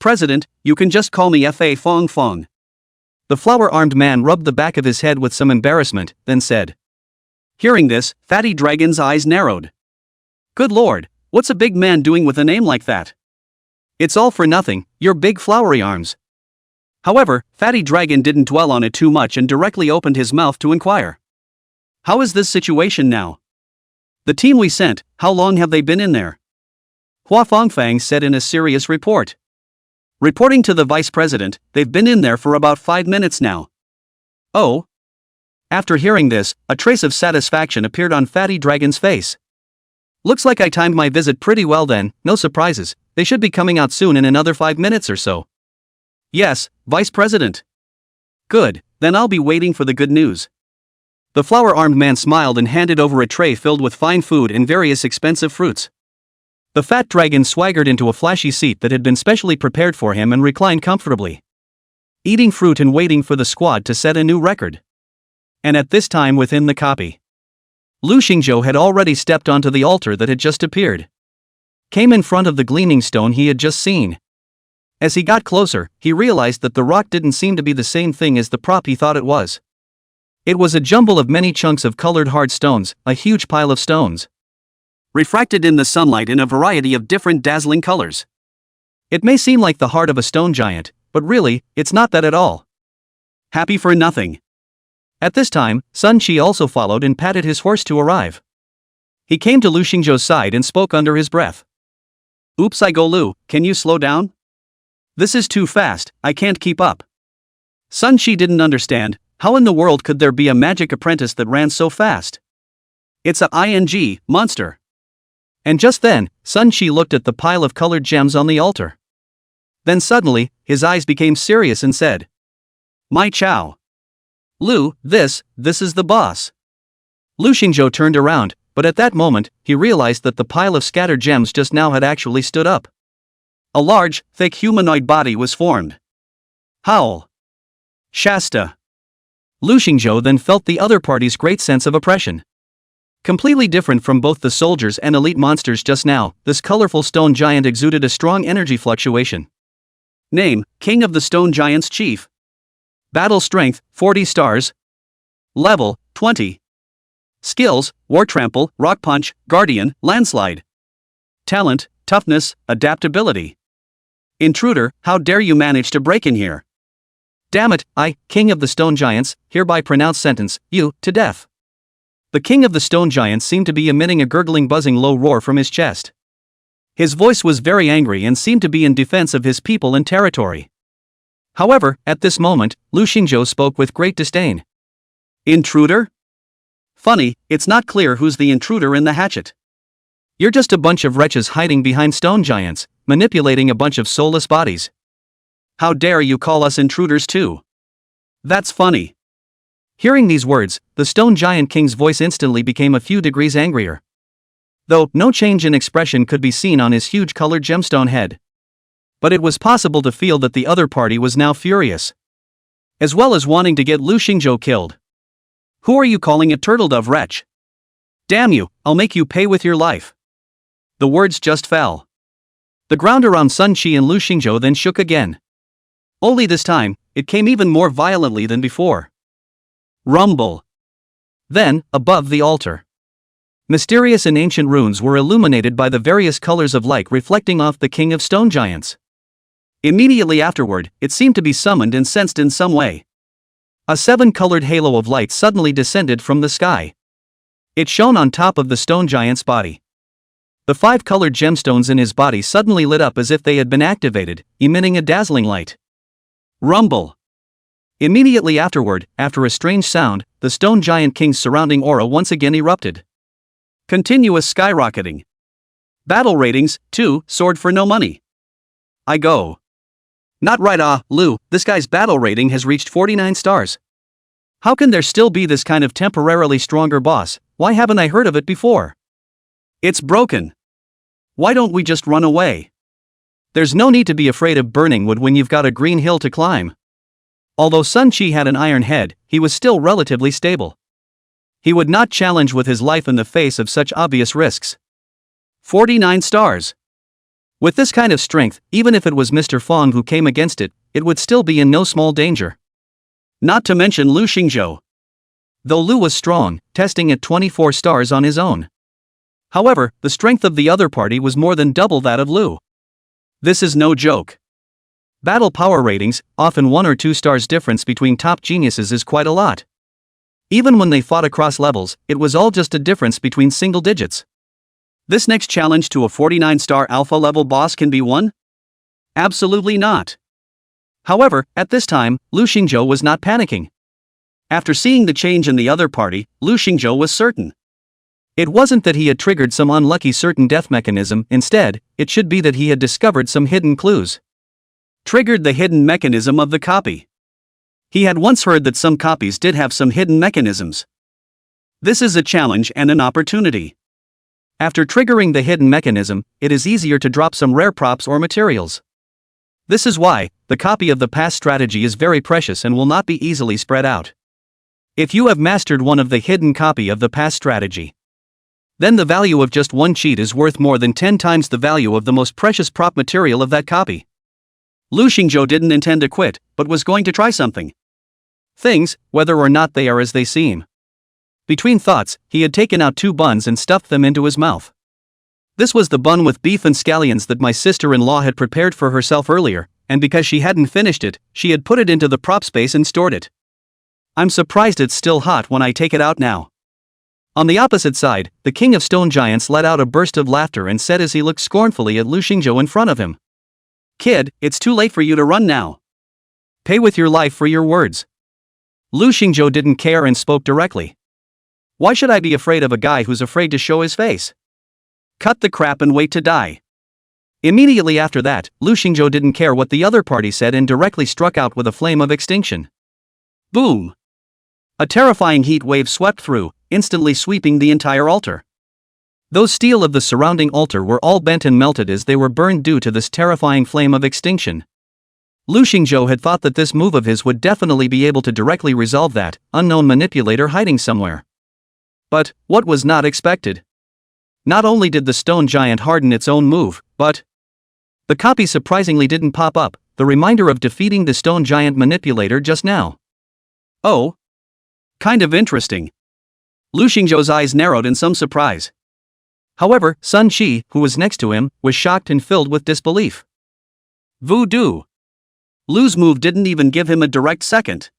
President, you can just call me Fa Fong Fong. The flower-armed man rubbed the back of his head with some embarrassment, then said. Hearing this, Fatty Dragon's eyes narrowed. Good lord, what's a big man doing with a name like that? It's all for nothing, your big flowery arms. However, Fatty Dragon didn't dwell on it too much and directly opened his mouth to inquire. How is this situation now? The team we sent, how long have they been in there? Hua Fongfang said in a serious report. Reporting to the vice president, they've been in there for about 5 minutes now. Oh? After hearing this, a trace of satisfaction appeared on Fatty Dragon's face. Looks like I timed my visit pretty well then, no surprises, they should be coming out soon in another 5 minutes or so. Yes, Vice President. Good, then I'll be waiting for the good news. The flower-armed man smiled and handed over a tray filled with fine food and various expensive fruits. The fat dragon swaggered into a flashy seat that had been specially prepared for him and reclined comfortably, eating fruit and waiting for the squad to set a new record. And at this time within the copy, Lu Xingzhou had already stepped onto the altar that had just appeared. Came in front of the gleaming stone he had just seen. As he got closer, he realized that the rock didn't seem to be the same thing as the prop he thought it was. It was a jumble of many chunks of colored hard stones, a huge pile of stones, refracted in the sunlight in a variety of different dazzling colors. It may seem like the heart of a stone giant, but really, it's not that at all. Happy for nothing. At this time, Sun Qi also followed and patted his horse to arrive. He came to Lu Xingzhou's side and spoke under his breath. Oops, I go Lu, can you slow down? This is too fast, I can't keep up. Sun Shi didn't understand, how in the world could there be a magic apprentice that ran so fast? It's a monster. And just then, Sun Shi looked at the pile of colored gems on the altar. Then suddenly, his eyes became serious and said, "My Chow. Lu, this is the boss." Lu Xingzhou turned around, but at that moment, he realized that the pile of scattered gems just now had actually stood up. A large, thick humanoid body was formed. Howl. Shasta. Lu Xingzhou then felt the other party's great sense of oppression. Completely different from both the soldiers and elite monsters just now, this colorful stone giant exuded a strong energy fluctuation. Name, King of the Stone Giants Chief. Battle Strength, 40 stars. Level, 20. Skills, War Trample, Rock Punch, Guardian, Landslide. Talent, Toughness, Adaptability. Intruder, how dare you manage to break in here? Damn it, I, King of the Stone Giants, hereby pronounce sentence, you, to death. The King of the Stone Giants seemed to be emitting a gurgling buzzing low roar from his chest. His voice was very angry and seemed to be in defense of his people and territory. However, at this moment, Lu Xingzhou spoke with great disdain. Intruder? Funny, it's not clear who's the intruder in the hatchet. You're just a bunch of wretches hiding behind stone giants, manipulating a bunch of soulless bodies. How dare you call us intruders too? That's funny. Hearing these words, the stone giant king's voice instantly became a few degrees angrier. Though no change in expression could be seen on his huge colored gemstone head. But it was possible to feel that the other party was now furious. As well as wanting to get Lu Xingzhou killed. Who are you calling a turtle-dove wretch? Damn you, I'll make you pay with your life. The words just fell. The ground around Sun Shi and Lu Xingzhou then shook again. Only this time, it came even more violently than before. Rumble. Then, above the altar. Mysterious and ancient runes were illuminated by the various colors of light reflecting off the King of Stone Giants. Immediately afterward, it seemed to be summoned and sensed in some way. A seven-colored halo of light suddenly descended from the sky. It shone on top of the stone giant's body. The five-colored gemstones in his body suddenly lit up as if they had been activated, emitting a dazzling light. Rumble. Immediately afterward, after a strange sound, the stone giant king's surrounding aura once again erupted. Continuous skyrocketing. Battle ratings, 2, sword for no money. I go. Not right, Lu, this guy's battle rating has reached 49 stars. How can there still be this kind of temporarily stronger boss? Why haven't I heard of it before? It's broken. Why don't we just run away? There's no need to be afraid of burning wood when you've got a green hill to climb. Although Sun Chi had an iron head, he was still relatively stable. He would not challenge with his life in the face of such obvious risks. 49 stars. With this kind of strength, even if it was Mr. Fong who came against it, it would still be in no small danger. Not to mention Lu Xingzhou. Though Lu was strong, testing at 24 stars on his own. However, the strength of the other party was more than double that of Lu. This is no joke. Battle power ratings, often 1 or 2 stars difference between top geniuses is quite a lot. Even when they fought across levels, it was all just a difference between single digits. This next challenge to a 49-star alpha level boss can be won? Absolutely not. However, at this time, Lu Xingzhou was not panicking. After seeing the change in the other party, Lu Xingzhou was certain. It wasn't that he had triggered some unlucky certain death mechanism, instead, it should be that he had discovered some hidden clues. Triggered the hidden mechanism of the copy. He had once heard that some copies did have some hidden mechanisms. This is a challenge and an opportunity. After triggering the hidden mechanism, it is easier to drop some rare props or materials. This is why, the copy of the past strategy is very precious and will not be easily spread out. If you have mastered one of the hidden copy of the past strategy, then the value of just one cheat is worth more than 10 times the value of the most precious prop material of that copy. Lu Xingzhou didn't intend to quit, but was going to try something. Things, whether or not they are as they seem. Between thoughts, he had taken out 2 buns and stuffed them into his mouth. This was the bun with beef and scallions that my sister-in-law had prepared for herself earlier, and because she hadn't finished it, she had put it into the prop space and stored it. I'm surprised it's still hot when I take it out now. On the opposite side, the king of stone giants let out a burst of laughter and said as he looked scornfully at Lu Xingzhou in front of him. "Kid, it's too late for you to run now. Pay with your life for your words." Lu Xingzhou didn't care and spoke directly. "Why should I be afraid of a guy who's afraid to show his face? Cut the crap and wait to die." Immediately after that, Lu Xingzhou didn't care what the other party said and directly struck out with a flame of extinction. Boom! A terrifying heat wave swept through, instantly sweeping the entire altar. Those steel of the surrounding altar were all bent and melted as they were burned due to this terrifying flame of extinction. Lu Xingzhou had thought that this move of his would definitely be able to directly resolve that unknown manipulator hiding somewhere. But what was not expected? Not only did the stone giant harden its own move, but the copy surprisingly didn't pop up, the reminder of defeating the stone giant manipulator just now. Oh? Kind of interesting. Lu Xingzhou's eyes narrowed in some surprise. However, Sun Qi, who was next to him, was shocked and filled with disbelief. Voodoo. Lu's move didn't even give him a direct second.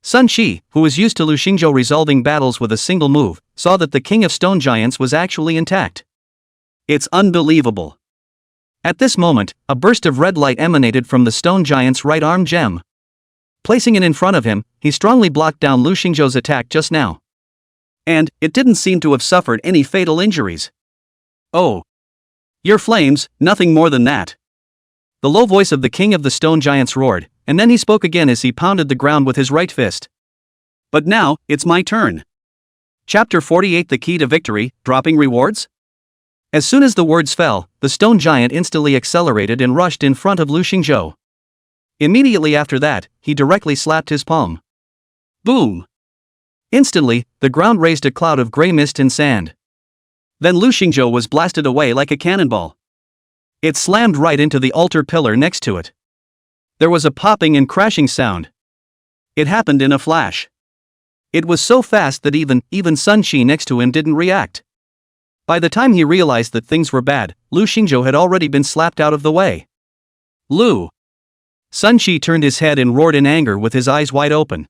Sun Qi, who was used to Lu Xingzhou resolving battles with a single move, saw that the king of stone giants was actually intact. It's unbelievable. At this moment, a burst of red light emanated from the stone giant's right arm gem. Placing it in front of him, he strongly blocked down Lu Xingzhou's attack just now. And it didn't seem to have suffered any fatal injuries. "Oh. Your flames, nothing more than that." The low voice of the king of the stone giants roared, and then he spoke again as he pounded the ground with his right fist. "But now, it's my turn." Chapter 48 The Key to Victory, Dropping Rewards? As soon as the words fell, the stone giant instantly accelerated and rushed in front of Lu Xingzhou. Immediately after that, he directly slapped his palm. Boom! Instantly, the ground raised a cloud of gray mist and sand. Then Lu Xingzhou was blasted away like a cannonball. It slammed right into the altar pillar next to it. There was a popping and crashing sound. It happened in a flash. It was so fast that even Sun Qi next to him didn't react. By the time he realized that things were bad, Lu Xingzhou had already been slapped out of the way. Lu! Sun Qi turned his head and roared in anger with his eyes wide open.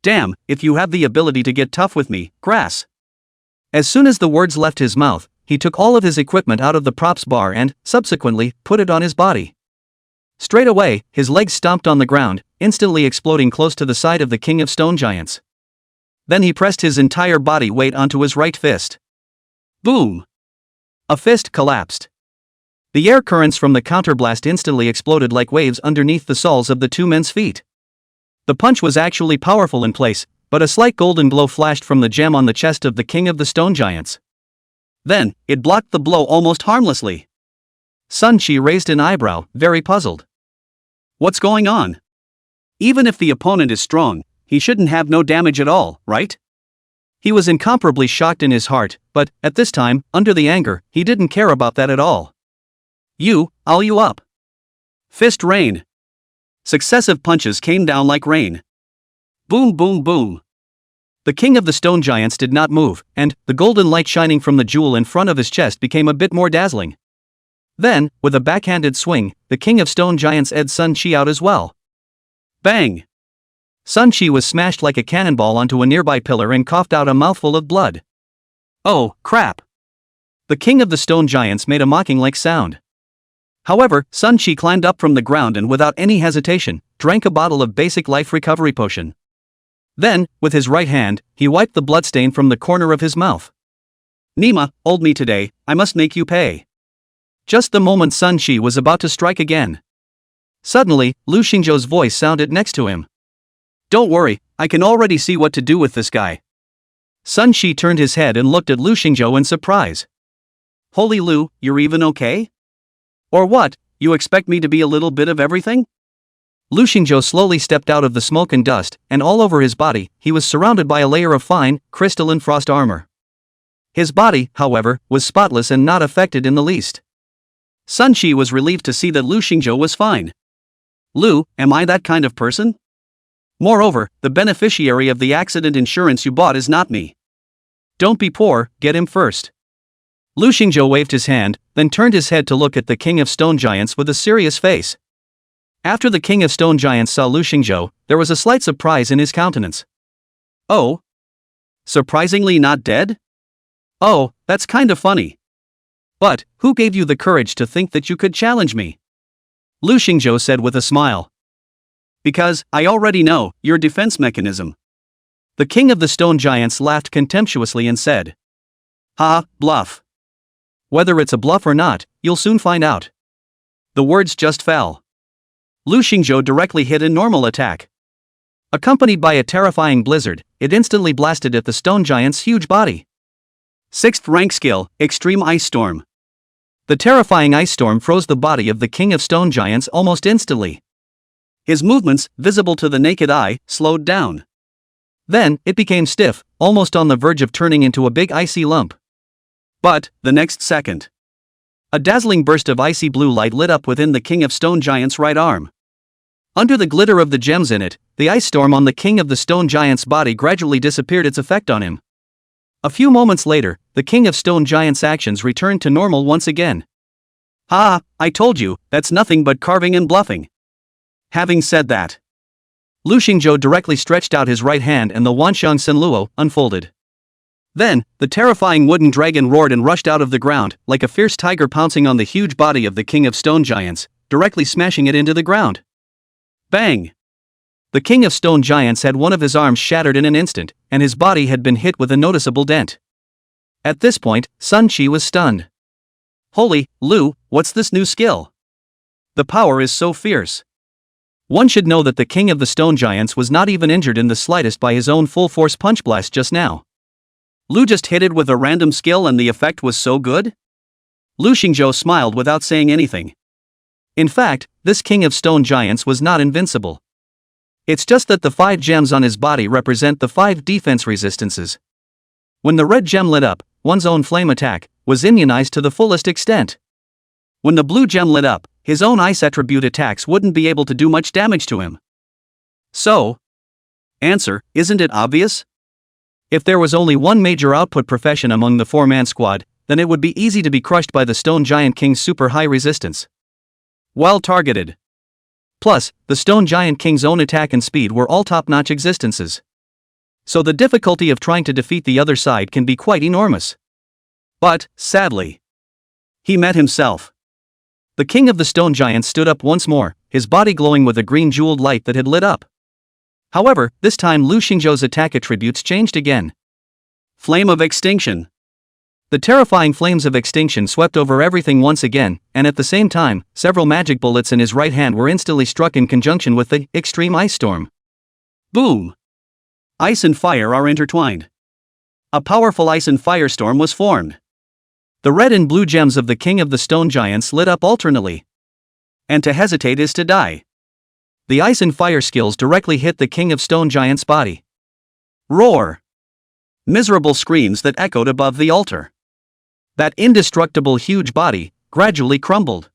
"Damn, if you have the ability to get tough with me, grass." As soon as the words left his mouth, he took all of his equipment out of the props bar and, subsequently, put it on his body. Straight away, his legs stomped on the ground, instantly exploding close to the side of the king of stone giants. Then he pressed his entire body weight onto his right fist. Boom! A fist collapsed. The air currents from the counterblast instantly exploded like waves underneath the soles of the two men's feet. The punch was actually powerful in place, but a slight golden glow flashed from the gem on the chest of the king of the stone giants. Then, it blocked the blow almost harmlessly. Sun Qi raised an eyebrow, very puzzled. What's going on? Even if the opponent is strong, he shouldn't have no damage at all, right? He was incomparably shocked in his heart, but, at this time, under the anger, he didn't care about that at all. I'll you up. Fist rain. Successive punches came down like rain. Boom boom boom. The king of the stone giants did not move, and the golden light shining from the jewel in front of his chest became a bit more dazzling. Then, with a backhanded swing, the king of stone giants edged Sun Qi out as well. Bang! Sun Qi was smashed like a cannonball onto a nearby pillar and coughed out a mouthful of blood. Oh, crap! The king of the stone giants made a mocking-like sound. However, Sun Qi climbed up from the ground and without any hesitation, drank a bottle of basic life recovery potion. Then, with his right hand, he wiped the bloodstain from the corner of his mouth. Nima, hold me today, I must make you pay. Just the moment Sun Qi was about to strike again. Suddenly, Lu Xingzhou's voice sounded next to him. Don't worry, I can already see what to do with this guy. Sun Qi turned his head and looked at Lu Xingzhou in surprise. Holy Lu, you're even okay? Or what, you expect me to be a little bit of everything? Lu Xingzhou slowly stepped out of the smoke and dust, and all over his body, he was surrounded by a layer of fine, crystalline frost armor. His body, however, was spotless and not affected in the least. Sun Qi was relieved to see that Lu Xingzhou was fine. Lu, am I that kind of person? Moreover, the beneficiary of the accident insurance you bought is not me. Don't be poor, get him first. Lu Xingzhou waved his hand, then turned his head to look at the king of stone giants with a serious face. After the king of stone giants saw Lu Xingzhou, there was a slight surprise in his countenance. Oh? Surprisingly not dead? Oh, that's kinda funny. But, who gave you the courage to think that you could challenge me? Lu Xingzhou said with a smile. Because, I already know, your defense mechanism. The king of the stone giants laughed contemptuously and said. Ha, bluff. Whether it's a bluff or not, you'll soon find out. The words just fell. Lu Xingzhou directly hit a normal attack. Accompanied by a terrifying blizzard, it instantly blasted at the stone giant's huge body. 6th rank skill, Extreme Ice Storm. The terrifying ice storm froze the body of the king of stone giants almost instantly. His movements, visible to the naked eye, slowed down. Then, it became stiff, almost on the verge of turning into a big icy lump. But, the next second, a dazzling burst of icy blue light lit up within the king of stone giant's right arm. Under the glitter of the gems in it, the ice storm on the king of the stone giant's body gradually disappeared its effect on him. A few moments later, the king of stone giant's actions returned to normal once again. Ah, I told you, that's nothing but carving and bluffing. Having said that, Lu Xingzhou directly stretched out his right hand and the Wanxiang Senluo unfolded. Then, the terrifying wooden dragon roared and rushed out of the ground, like a fierce tiger pouncing on the huge body of the king of stone giants, directly smashing it into the ground. Bang! The king of stone giants had one of his arms shattered in an instant, and his body had been hit with a noticeable dent. At this point, Sun Qi was stunned. Holy, Lu, what's this new skill? The power is so fierce. One should know that the king of the stone giants was not even injured in the slightest by his own full-force punch blast just now. Lu just hit it with a random skill and the effect was so good? Lu Xingzhou smiled without saying anything. In fact, this king of stone giants was not invincible. It's just that the 5 gems on his body represent the 5 defense resistances. When the red gem lit up, one's own flame attack was immunized to the fullest extent. When the blue gem lit up, his own ice attribute attacks wouldn't be able to do much damage to him. So, answer, isn't it obvious? If there was only one major output profession among the 4-man squad, then it would be easy to be crushed by the stone giant king's super high resistance. Well targeted. Plus, the stone giant king's own attack and speed were all top-notch existences. So the difficulty of trying to defeat the other side can be quite enormous. But, sadly, he met himself. The king of the stone giants stood up once more, his body glowing with a green jeweled light that had lit up. However, this time Lu Xingzhou's attack attributes changed again. Flame of Extinction. The terrifying flames of extinction swept over everything once again, and at the same time, several magic bullets in his right hand were instantly struck in conjunction with the extreme ice storm. Boom! Ice and fire are intertwined. A powerful ice and firestorm was formed. The red and blue gems of the king of the stone giants lit up alternately. And to hesitate is to die. The ice and fire skills directly hit the king of stone giants' body. Roar! Miserable screams that echoed above the altar. That indestructible huge body gradually crumbled.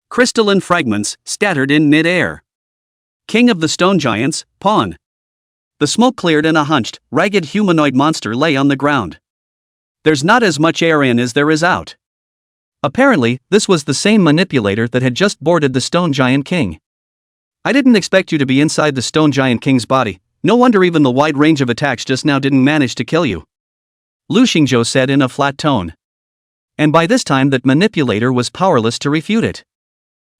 Crystalline fragments scattered in mid-air. King of the stone giants, pawn. The smoke cleared and a hunched, ragged humanoid monster lay on the ground. There's not as much air in as there is out. Apparently, this was the same manipulator that had just boarded the stone giant king. I didn't expect you to be inside the stone giant king's body. No wonder even the wide range of attacks just now didn't manage to kill you. Lu Xingzhou said in a flat tone. And by this time that manipulator was powerless to refute it.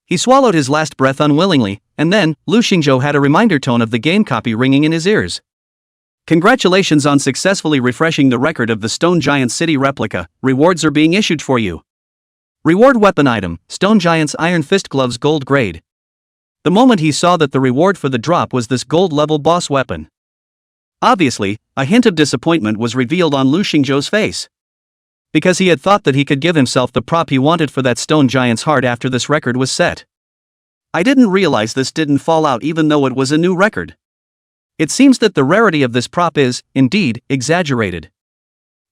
He swallowed his last breath unwillingly, and then, Lu Xingzhou had a reminder tone of the game copy ringing in his ears. Congratulations on successfully refreshing the record of the Stone Giant City replica, rewards are being issued for you. Reward weapon item, Stone Giant's Iron Fist Gloves Gold Grade. The moment he saw that the reward for the drop was this gold-level boss weapon. Obviously, a hint of disappointment was revealed on Lu Xingzhou's face. Because he had thought that he could give himself the prop he wanted for that stone giant's heart after this record was set. I didn't realize this didn't fall out even though it was a new record. It seems that the rarity of this prop is, indeed, exaggerated.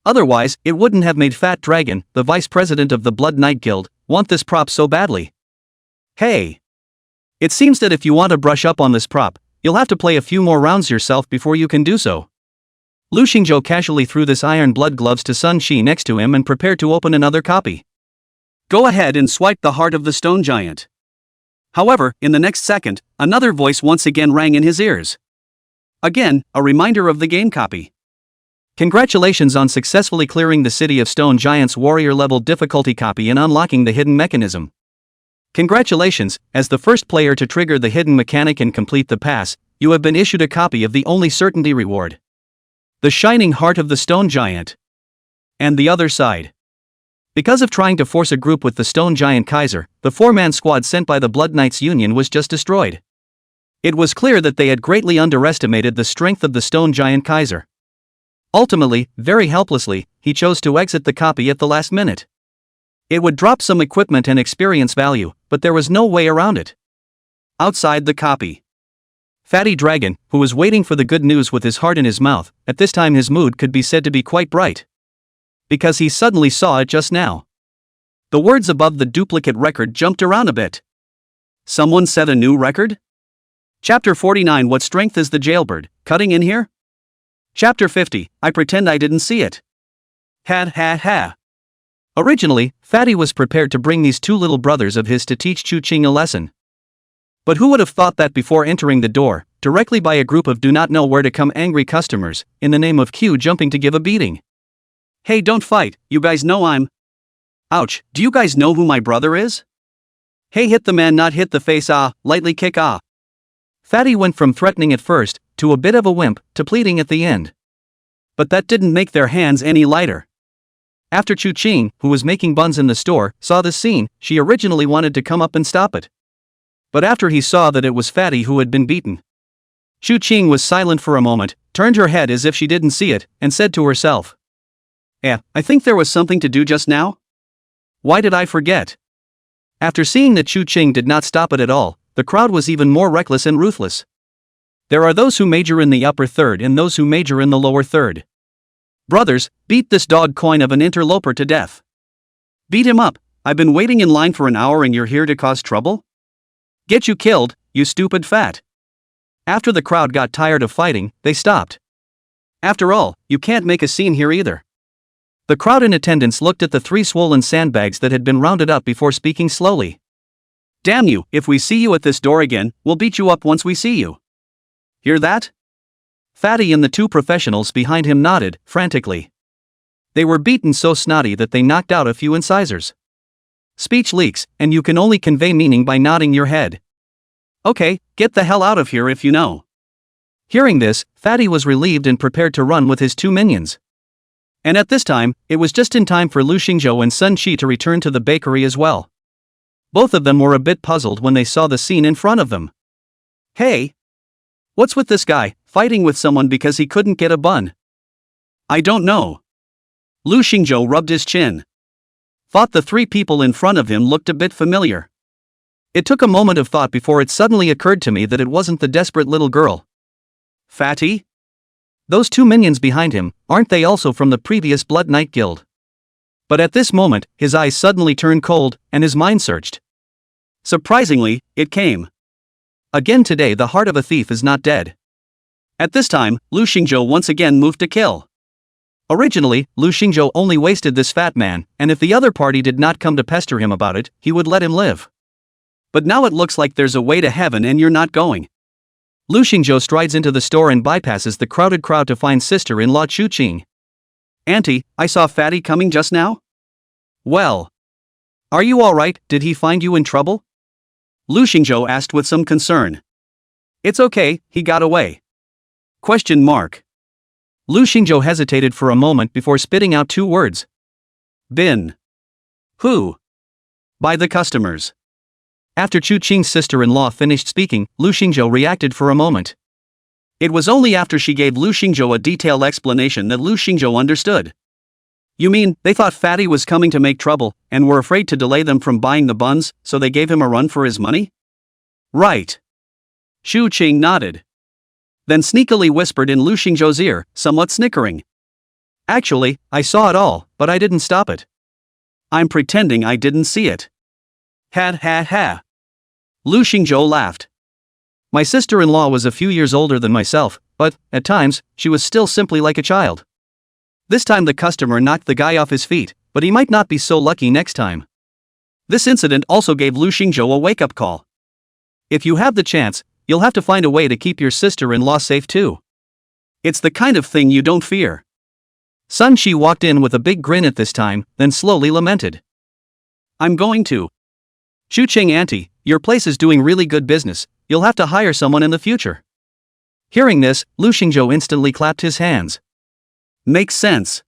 Otherwise, it wouldn't have made Fat Dragon, the vice president of the Blood Knight Guild, want this prop so badly. Hey! It seems that if you want to brush up on this prop, you'll have to play a few more rounds yourself before you can do so. Lu Xingzhou casually threw this iron blood gloves to Sun Qi next to him and prepared to open another copy. Go ahead and swipe the heart of the stone giant. However, in the next second, another voice once again rang in his ears. Again, a reminder of the game copy. Congratulations on successfully clearing the City of Stone Giant's warrior-level difficulty copy and unlocking the hidden mechanism. Congratulations, as the first player to trigger the hidden mechanic and complete the pass, you have been issued a copy of the only certainty reward. The Shining Heart of the Stone Giant. And the other side. Because of trying to force a group with the Stone Giant Kaiser, the four-man squad sent by the Blood Knights Union was just destroyed. It was clear that they had greatly underestimated the strength of the Stone Giant Kaiser. Ultimately, very helplessly, he chose to exit the copy at the last minute. It would drop some equipment and experience value, but there was no way around it. Outside the copy. Fatty Dragon, who was waiting for the good news with his heart in his mouth, at this time his mood could be said to be quite bright. Because he suddenly saw it just now. The words above the duplicate record jumped around a bit. Someone set a new record? Chapter 49 What strength is the jailbird, cutting in here? Chapter 50, I pretend I didn't see it. Ha ha ha. Originally, Fatty was prepared to bring these two little brothers of his to teach Chu Ching a lesson. But who would have thought that before entering the door, directly by a group of do-not-know-where-to-come angry customers, in the name of Q jumping to give a beating. Hey, don't fight, you guys know I'm... Ouch, do you guys know who my brother is? Hey, hit the man, not hit the face, lightly kick, Fatty went from threatening at first, to a bit of a wimp, to pleading at the end. But that didn't make their hands any lighter. After Chu Ching, who was making buns in the store, saw this scene, she originally wanted to come up and stop it. But after he saw that it was Fatty who had been beaten. Chu Ching was silent for a moment, turned her head as if she didn't see it, and said to herself. I think there was something to do just now? Why did I forget? After seeing that Chu Ching did not stop it at all, the crowd was even more reckless and ruthless. There are those who major in the upper third and those who major in the lower third. Brothers, beat this dog coin of an interloper to death. Beat him up, I've been waiting in line for an hour and you're here to cause trouble? Get you killed, you stupid fat. After the crowd got tired of fighting, they stopped. After all, you can't make a scene here either. The crowd in attendance looked at the three swollen sandbags that had been rounded up before speaking slowly. Damn you, if we see you at this door again, we'll beat you up once we see you. Hear that? Fatty and the two professionals behind him nodded, frantically. They were beaten so snotty that they knocked out a few incisors. Speech leaks, and you can only convey meaning by nodding your head. Okay, get the hell out of here if you know. Hearing this, Fatty was relieved and prepared to run with his two minions. And at this time, it was just in time for Lu Xingzhou and Sun Qi to return to the bakery as well. Both of them were a bit puzzled when they saw the scene in front of them. Hey! What's with this guy, fighting with someone because he couldn't get a bun? I don't know. Lu Xingzhou rubbed his chin. Thought the three people in front of him looked a bit familiar. It took a moment of thought before it suddenly occurred to me that it wasn't the desperate little girl. Fatty? Those two minions behind him, aren't they also from the previous Blood Knight Guild? But at this moment, his eyes suddenly turned cold, and his mind searched. Surprisingly, it came. Again today the heart of a thief is not dead. At this time, Lu Xingzhou once again moved to kill. Originally, Lu Xingzhou only wasted this fat man, and if the other party did not come to pester him about it, he would let him live. But now it looks like there's a way to heaven and you're not going. Lu Xingzhou strides into the store and bypasses the crowded crowd to find sister-in-law Chu Ching. Auntie, I saw Fatty coming just now? Well. Are you alright, did he find you in trouble? Lu Xingzhou asked with some concern. It's okay, he got away. Question mark. Lu Xingzhou hesitated for a moment before spitting out two words. Bin. Who? By the customers. After Chu Ching's sister-in-law finished speaking, Lu Xingzhou reacted for a moment. It was only after she gave Lu Xingzhou a detailed explanation that Lu Xingzhou understood. You mean, they thought Fatty was coming to make trouble, and were afraid to delay them from buying the buns, so they gave him a run for his money? Right. Chu Ching nodded. Then sneakily whispered in Lu Xingzhou's ear, somewhat snickering. Actually, I saw it all, but I didn't stop it. I'm pretending I didn't see it. Ha ha ha. Lu Xingzhou laughed. My sister-in-law was a few years older than myself, but, at times, she was still simply like a child. This time the customer knocked the guy off his feet, but he might not be so lucky next time. This incident also gave Lu Xingzhou a wake-up call. If you have the chance, you'll have to find a way to keep your sister-in-law safe too. It's the kind of thing you don't fear. Sun Shi walked in with a big grin at this time, then slowly lamented. I'm going to. Chucheng auntie, your place is doing really good business, you'll have to hire someone in the future. Hearing this, Lu Xingzhou instantly clapped his hands. Makes sense.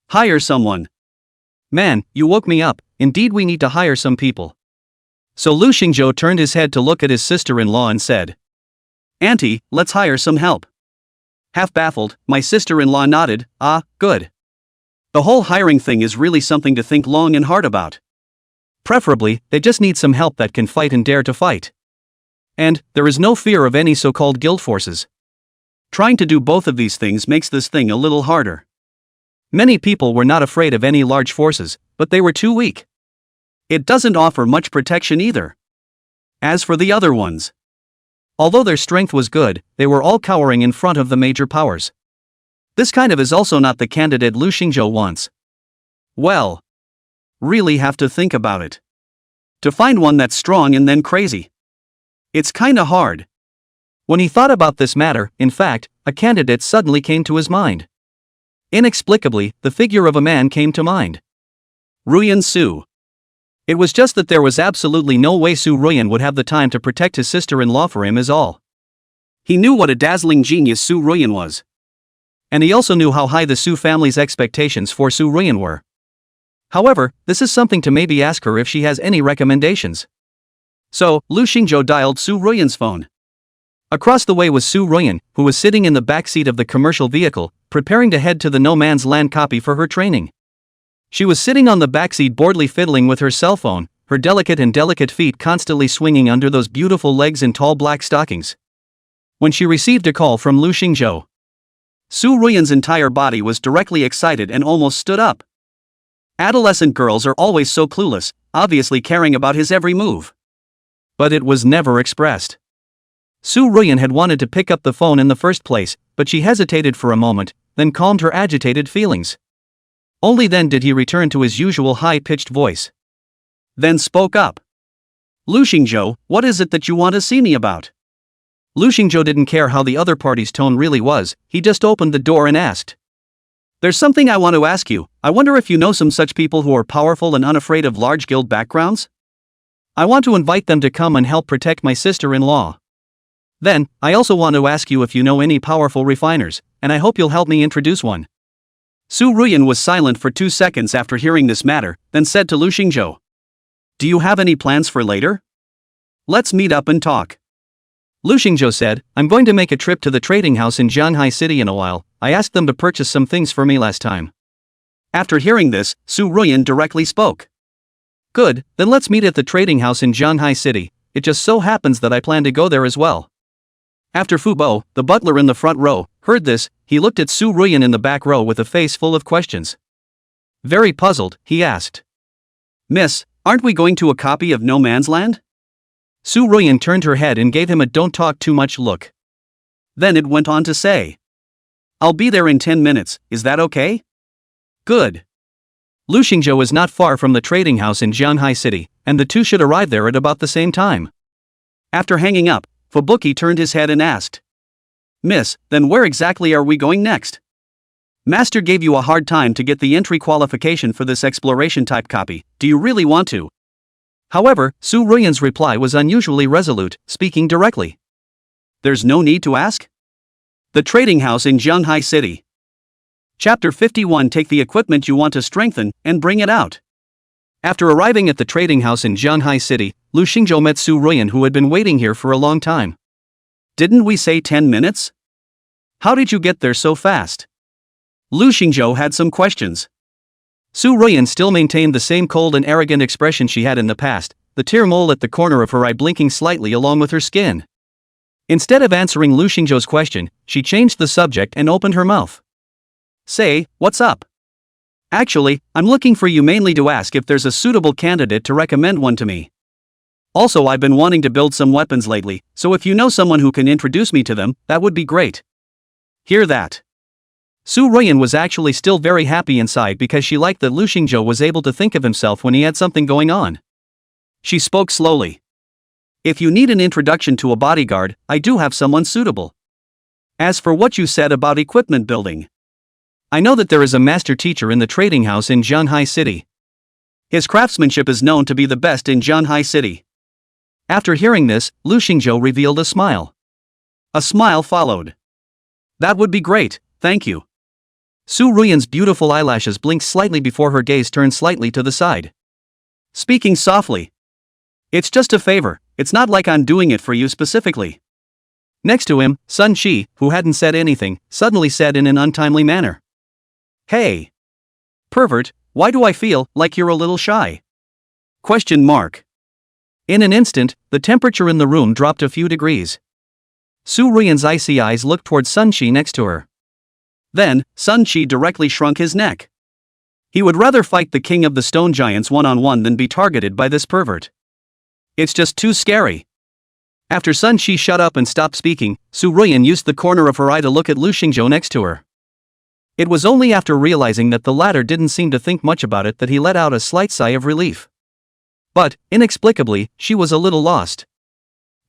Hire someone. Man, you woke me up, indeed we need to hire some people. So Lu Xingzhou turned his head to look at his sister-in-law and said, Auntie, let's hire some help. Half baffled, my sister-in-law nodded, ah, good. The whole hiring thing is really something to think long and hard about. Preferably, they just need some help that can fight and dare to fight. And, there is no fear of any so-called guild forces. Trying to do both of these things makes this thing a little harder. Many people were not afraid of any large forces, but they were too weak. It doesn't offer much protection either. As for the other ones, although their strength was good, they were all cowering in front of the major powers. This kind of is also not the candidate Lu Xingzhou wants. Well, really have to think about it. To find one that's strong and then crazy. It's kinda hard. When he thought about this matter, in fact, a candidate suddenly came to his mind. Inexplicably, the figure of a man came to mind. Ruyan Su. It was just that there was absolutely no way Su Ruyan would have the time to protect his sister-in-law for him is all. He knew what a dazzling genius Su Ruyan was. And he also knew how high the Su family's expectations for Su Ruyan were. However, this is something to maybe ask her if she has any recommendations. So, Lu Xingzhou dialed Su Ruyan's phone. Across the way was Su Ruyan, who was sitting in the back seat of the commercial vehicle, preparing to head to the No Man's Land copy for her training. She was sitting on the backseat boredly fiddling with her cell phone, her delicate feet constantly swinging under those beautiful legs in tall black stockings. When she received a call from Lu Xingzhou, Su Ruyan's entire body was directly excited and almost stood up. Adolescent girls are always so clueless, obviously caring about his every move. But it was never expressed. Su Ruyan had wanted to pick up the phone in the first place, but she hesitated for a moment, then calmed her agitated feelings. Only then did he return to his usual high-pitched voice. Then spoke up. Lu Xingzhou, what is it that you want to see me about? Lu Xingzhou didn't care how the other party's tone really was, he just opened the door and asked. There's something I want to ask you, I wonder if you know some such people who are powerful and unafraid of large guild backgrounds? I want to invite them to come and help protect my sister-in-law. Then, I also want to ask you if you know any powerful refiners, and I hope you'll help me introduce one. Su Ruyan was silent for 2 seconds after hearing this matter, then said to Lu Xingzhou. Do you have any plans for later? Let's meet up and talk. Lu Xingzhou said, I'm going to make a trip to the trading house in Shanghai City in a while, I asked them to purchase some things for me last time. After hearing this, Su Ruyan directly spoke. Good, then let's meet at the trading house in Shanghai City, it just so happens that I plan to go there as well. After Fu Bo, the butler in the front row, heard this, he looked at Su Ruyan in the back row with a face full of questions. Very puzzled, he asked. Miss, aren't we going to a copy of No Man's Land? Su Ruyan turned her head and gave him a don't talk too much look. Then it went on to say. I'll be there in 10 minutes, is that okay? Good. Lu Xingzhou is not far from the trading house in Shanghai City, and the two should arrive there at about the same time. After hanging up, Fubuki turned his head and asked. Miss, then where exactly are we going next? Master gave you a hard time to get the entry qualification for this exploration type copy, do you really want to? However, Su Ruyan's reply was unusually resolute, speaking directly. There's no need to ask? The trading house in Shanghai City. Chapter 51 Take the equipment you want to strengthen, and bring it out. After arriving at the trading house in Shanghai City, Lu Xingzhou met Su Ruyan who had been waiting here for a long time. Didn't we say 10 minutes? How did you get there so fast? Lu Xingzhou had some questions. Su Ruyan still maintained the same cold and arrogant expression she had in the past, the tear mole at the corner of her eye blinking slightly along with her skin. Instead of answering Lu Xingzhou's question, she changed the subject and opened her mouth. Say, what's up? Actually, I'm looking for you mainly to ask if there's a suitable candidate to recommend one to me. Also, I've been wanting to build some weapons lately, so if you know someone who can introduce me to them, that would be great. Hear that? Su Ruyan was actually still very happy inside because she liked that Lu Xingzhou was able to think of himself when he had something going on. She spoke slowly. If you need an introduction to a bodyguard, I do have someone suitable. As for what you said about equipment building, I know that there is a master teacher in the trading house in Zhanghai City. His craftsmanship is known to be the best in Zhanghai City. After hearing this, Lu Xingzhou revealed a smile. A smile followed. That would be great, thank you. Su Ruyan's beautiful eyelashes blinked slightly before her gaze turned slightly to the side. Speaking softly. It's just a favor, it's not like I'm doing it for you specifically. Next to him, Sun Qi, who hadn't said anything, suddenly said in an untimely manner. Hey! Pervert, why do I feel like you're a little shy? Question mark. In an instant, the temperature in the room dropped a few degrees. Su Ruyan's icy eyes looked towards Sun Qi next to her. Then, Sun Qi directly shrunk his neck. He would rather fight the king of the stone giants one-on-one than be targeted by this pervert. It's just too scary. After Sun Qi shut up and stopped speaking, Su Ruyan used the corner of her eye to look at Lu Xingzhou next to her. It was only after realizing that the latter didn't seem to think much about it that he let out a slight sigh of relief. But, inexplicably, she was a little lost.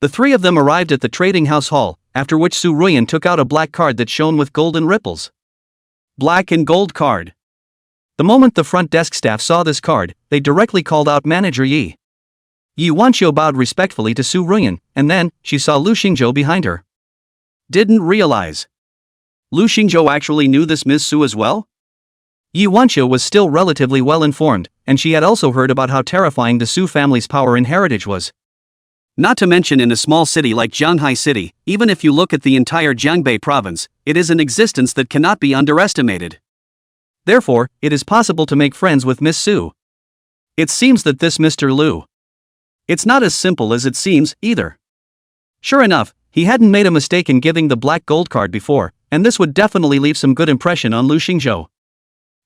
The three of them arrived at the trading house hall, after which Su Ruyan took out a black card that shone with golden ripples. Black and gold card. The moment the front desk staff saw this card, they directly called out Manager Yi. Yi Wanqiu bowed respectfully to Su Ruyan, and then, she saw Lu Xingzhou behind her. Didn't realize. Lu Xingzhou actually knew this Ms. Su as well? Yi Wanqiu was still relatively well informed, and she had also heard about how terrifying the Su family's power and heritage was. Not to mention in a small city like Zhanghai City, even if you look at the entire Jiangbei province, it is an existence that cannot be underestimated. Therefore, it is possible to make friends with Miss Su. It seems that this Mr. Lu. It's not as simple as it seems, either. Sure enough, he hadn't made a mistake in giving the black gold card before, and this would definitely leave some good impression on Lu Xingzhou.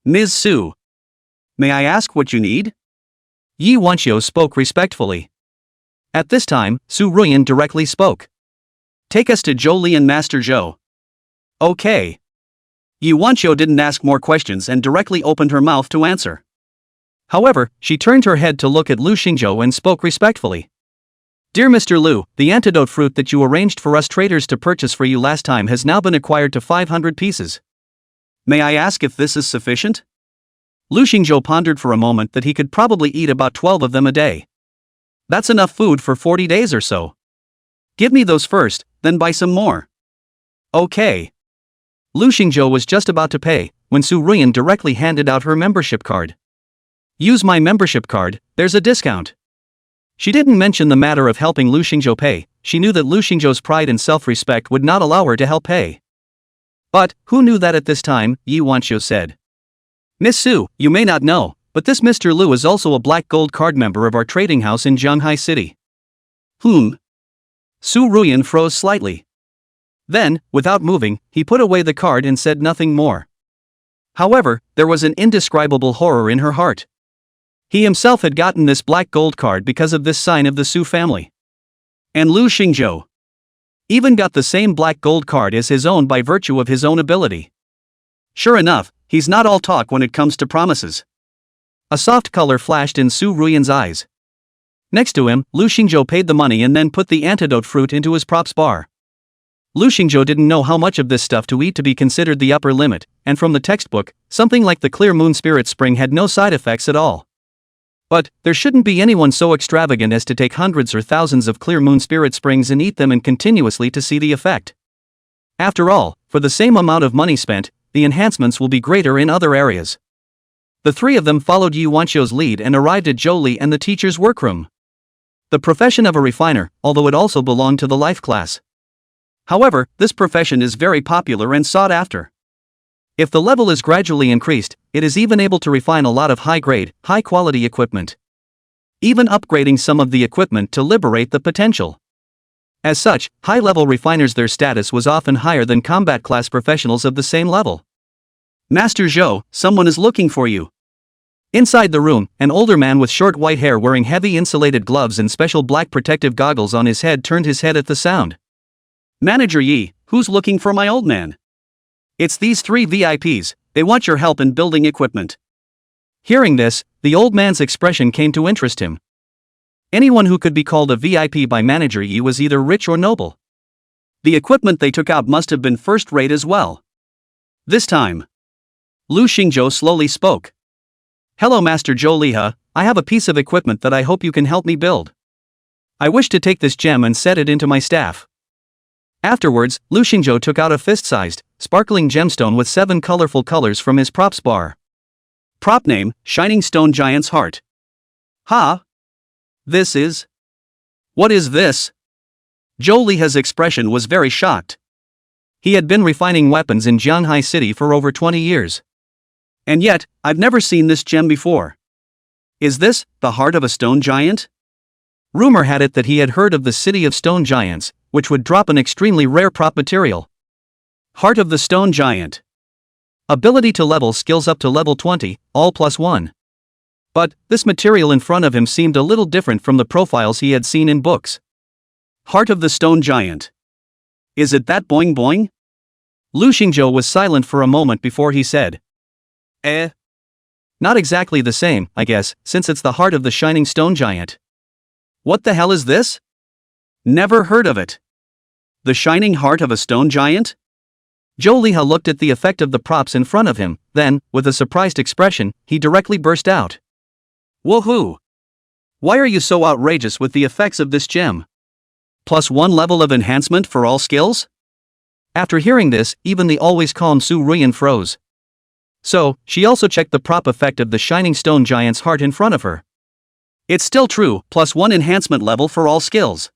Ms. Su. May I ask what you need? Yi Wanqiu spoke respectfully. At this time, Su Ruyan directly spoke. Take us to Zhou Li and Master Zhou. Okay. Yi Wanqiu didn't ask more questions and directly opened her mouth to answer. However, she turned her head to look at Lu Xingzhou and spoke respectfully. Dear Mr. Lu, the antidote fruit that you arranged for us traders to purchase for you last time has now been acquired to 500 pieces. May I ask if this is sufficient? Lu Xingzhou pondered for a moment that he could probably eat about 12 of them a day. That's enough food for 40 days or so. Give me those first, then buy some more. Okay. Lu Xingzhou was just about to pay, when Su Ruyan directly handed out her membership card. Use my membership card, there's a discount. She didn't mention the matter of helping Lu Xingzhou pay, she knew that Lu Xingzhou's pride and self-respect would not allow her to help pay. But, who knew that at this time, Yi Wanqiu said. Miss Su, you may not know, but this Mr. Lu is also a black gold card member of our trading house in Zhanghai City. Su Ruyan froze slightly. Then, without moving, he put away the card and said nothing more. However, there was an indescribable horror in her heart. He himself had gotten this black gold card because of this sign of the Su family. And Lu Xingzhou even got the same black gold card as his own by virtue of his own ability. Sure enough, he's not all talk when it comes to promises. A soft color flashed in Su Ruyan's eyes. Next to him, Lu Xingzhou paid the money and then put the antidote fruit into his props bar. Lu Xingzhou didn't know how much of this stuff to eat to be considered the upper limit, and from the textbook, something like the clear moon spirit spring had no side effects at all. But, there shouldn't be anyone so extravagant as to take hundreds or thousands of clear moon spirit springs and eat them and continuously to see the effect. After all, for the same amount of money spent, the enhancements will be greater in other areas. The three of them followed Yi Wanqiu's lead and arrived at Zhou Li and the teacher's workroom. The profession of a refiner, although it also belonged to the life class. However, this profession is very popular and sought after. If the level is gradually increased, it is even able to refine a lot of high-grade, high-quality equipment. Even upgrading some of the equipment to liberate the potential. As such, high-level refiners, their status was often higher than combat class professionals of the same level. Master Zhou, someone is looking for you. Inside the room, an older man with short white hair wearing heavy insulated gloves and special black protective goggles on his head turned his head at the sound. Manager Yi, who's looking for my old man? It's these three VIPs, they want your help in building equipment. Hearing this, the old man's expression came to interest him. Anyone who could be called a VIP by Manager Yi was either rich or noble. The equipment they took out must have been first-rate as well. This time, Lu Xingzhou slowly spoke. Hello Master Zhou Liha, I have a piece of equipment that I hope you can help me build. I wish to take this gem and set it into my staff. Afterwards, Lu Xingzhou took out a fist-sized, sparkling gemstone with 7 colorful colors from his props bar. Prop name, Shining Stone Giant's Heart. Ha! This is? What is this? Zhou Liha's expression was very shocked. He had been refining weapons in Jianghai City for over 20 years. And yet, I've never seen this gem before. Is this the heart of a stone giant? Rumor had it that he had heard of the city of stone giants, which would drop an extremely rare prop material. Heart of the Stone Giant. Ability to level skills up to level 20, all +1. But, this material in front of him seemed a little different from the profiles he had seen in books. Heart of the Stone Giant. Is it that boing boing? Lu Xingzhou was silent for a moment before he said. Not exactly the same, I guess, since it's the heart of the Shining Stone Giant. What the hell is this? Never heard of it. The shining heart of a stone giant? Zhou Liha looked at the effect of the props in front of him, then, with a surprised expression, he directly burst out. Woohoo! Why are you so outrageous with the effects of this gem? +1 level of enhancement for all skills? After hearing this, even the always calm Su Ruyan froze. So, she also checked the prop effect of the Shining Stone Giant's heart in front of her. It's still true, +1 enhancement level for all skills.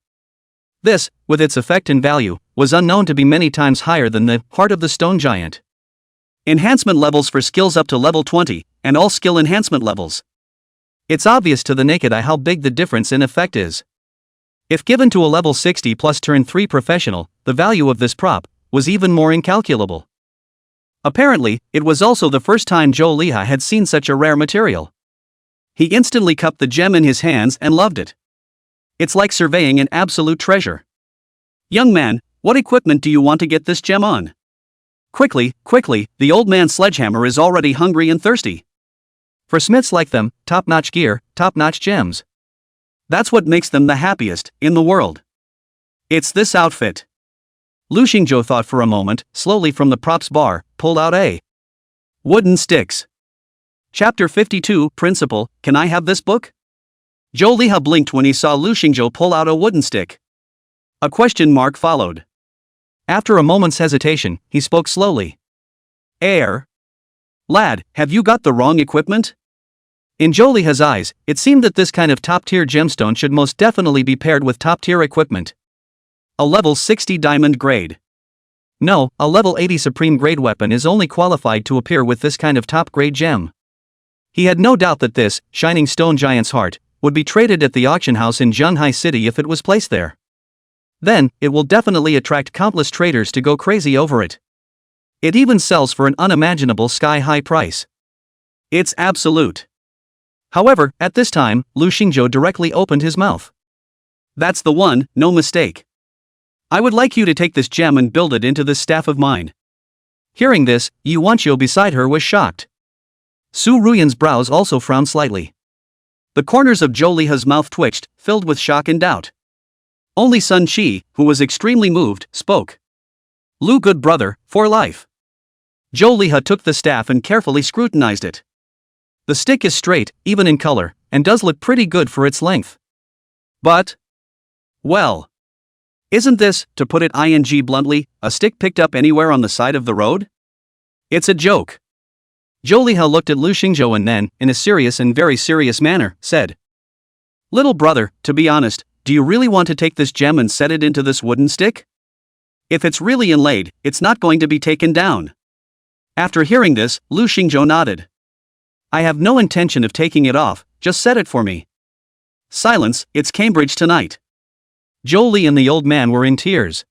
This, with its effect and value, was unknown to be many times higher than the heart of the stone giant. Enhancement levels for skills up to level 20, and all skill enhancement levels. It's obvious to the naked eye how big the difference in effect is. If given to a level 60 plus turn 3 professional, the value of this prop was even more incalculable. Apparently, it was also the first time Zhou Liha had seen such a rare material. He instantly cupped the gem in his hands and loved it. It's like surveying an absolute treasure. Young man, what equipment do you want to get this gem on? Quickly, the old man's sledgehammer is already hungry and thirsty. For smiths like them, top-notch gear, top-notch gems. That's what makes them the happiest in the world. It's this outfit. Lu Xingzhou thought for a moment, slowly from the props bar, pulled out a wooden sticks. Chapter 52, Principle, Can I have this book? Zhou Liha blinked when he saw Lu Xingzhou pull out a wooden stick. A question mark followed. After a moment's hesitation, he spoke slowly. Lad, have you got the wrong equipment? In Zhou Liha's eyes, it seemed that this kind of top-tier gemstone should most definitely be paired with top-tier equipment. A level 60 diamond grade. No, a level 80 supreme grade weapon is only qualified to appear with this kind of top-grade gem. He had no doubt that this, Shining Stone Giant's Heart, would be traded at the auction house in Jianghai City if it was placed there. Then, it will definitely attract countless traders to go crazy over it. It even sells for an unimaginable sky-high price. It's absolute. However, at this time, Lu Xingzhou directly opened his mouth. That's the one, no mistake. I would like you to take this gem and build it into this staff of mine. Hearing this, Yu Wanqiu beside her was shocked. Su Ruyan's brows also frowned slightly. The corners of Zhou Liha's mouth twitched, filled with shock and doubt. Only Sun Qi, who was extremely moved, spoke. Lu good brother, for life. Zhou Liha took the staff and carefully scrutinized it. The stick is straight, even in color, and does look pretty good for its length. But, well, isn't this, to put it bluntly, a stick picked up anywhere on the side of the road? It's a joke. Zhou Liha looked at Lu Xingzhou and then, in a serious and very serious manner, said. Little brother, to be honest, do you really want to take this gem and set it into this wooden stick? If it's really inlaid, it's not going to be taken down. After hearing this, Lu Xingzhou nodded. I have no intention of taking it off, just set it for me. Silence, it's Cambridge tonight. Zhou Li and the old man were in tears.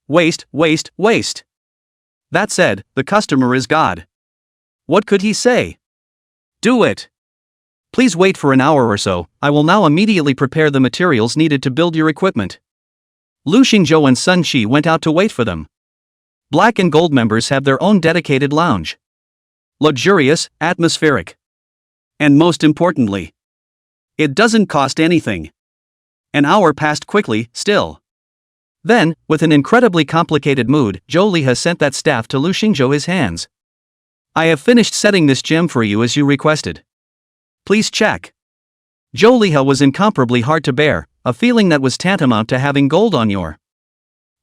Waste. That said, the customer is God. What could he say? Do it. Please wait for an hour or so, I will now immediately prepare the materials needed to build your equipment. Lu Xingzhou and Sun Qi went out to wait for them. Black and Gold members have their own dedicated lounge. Luxurious, atmospheric. And most importantly, it doesn't cost anything. An hour passed quickly, still. Then, with an incredibly complicated mood, Zhou Liha sent that staff to Lu Xingzhou his hands. I have finished setting this gem for you as you requested. Please check. Zhou Lihe was incomparably hard to bear, a feeling that was tantamount to having gold on your.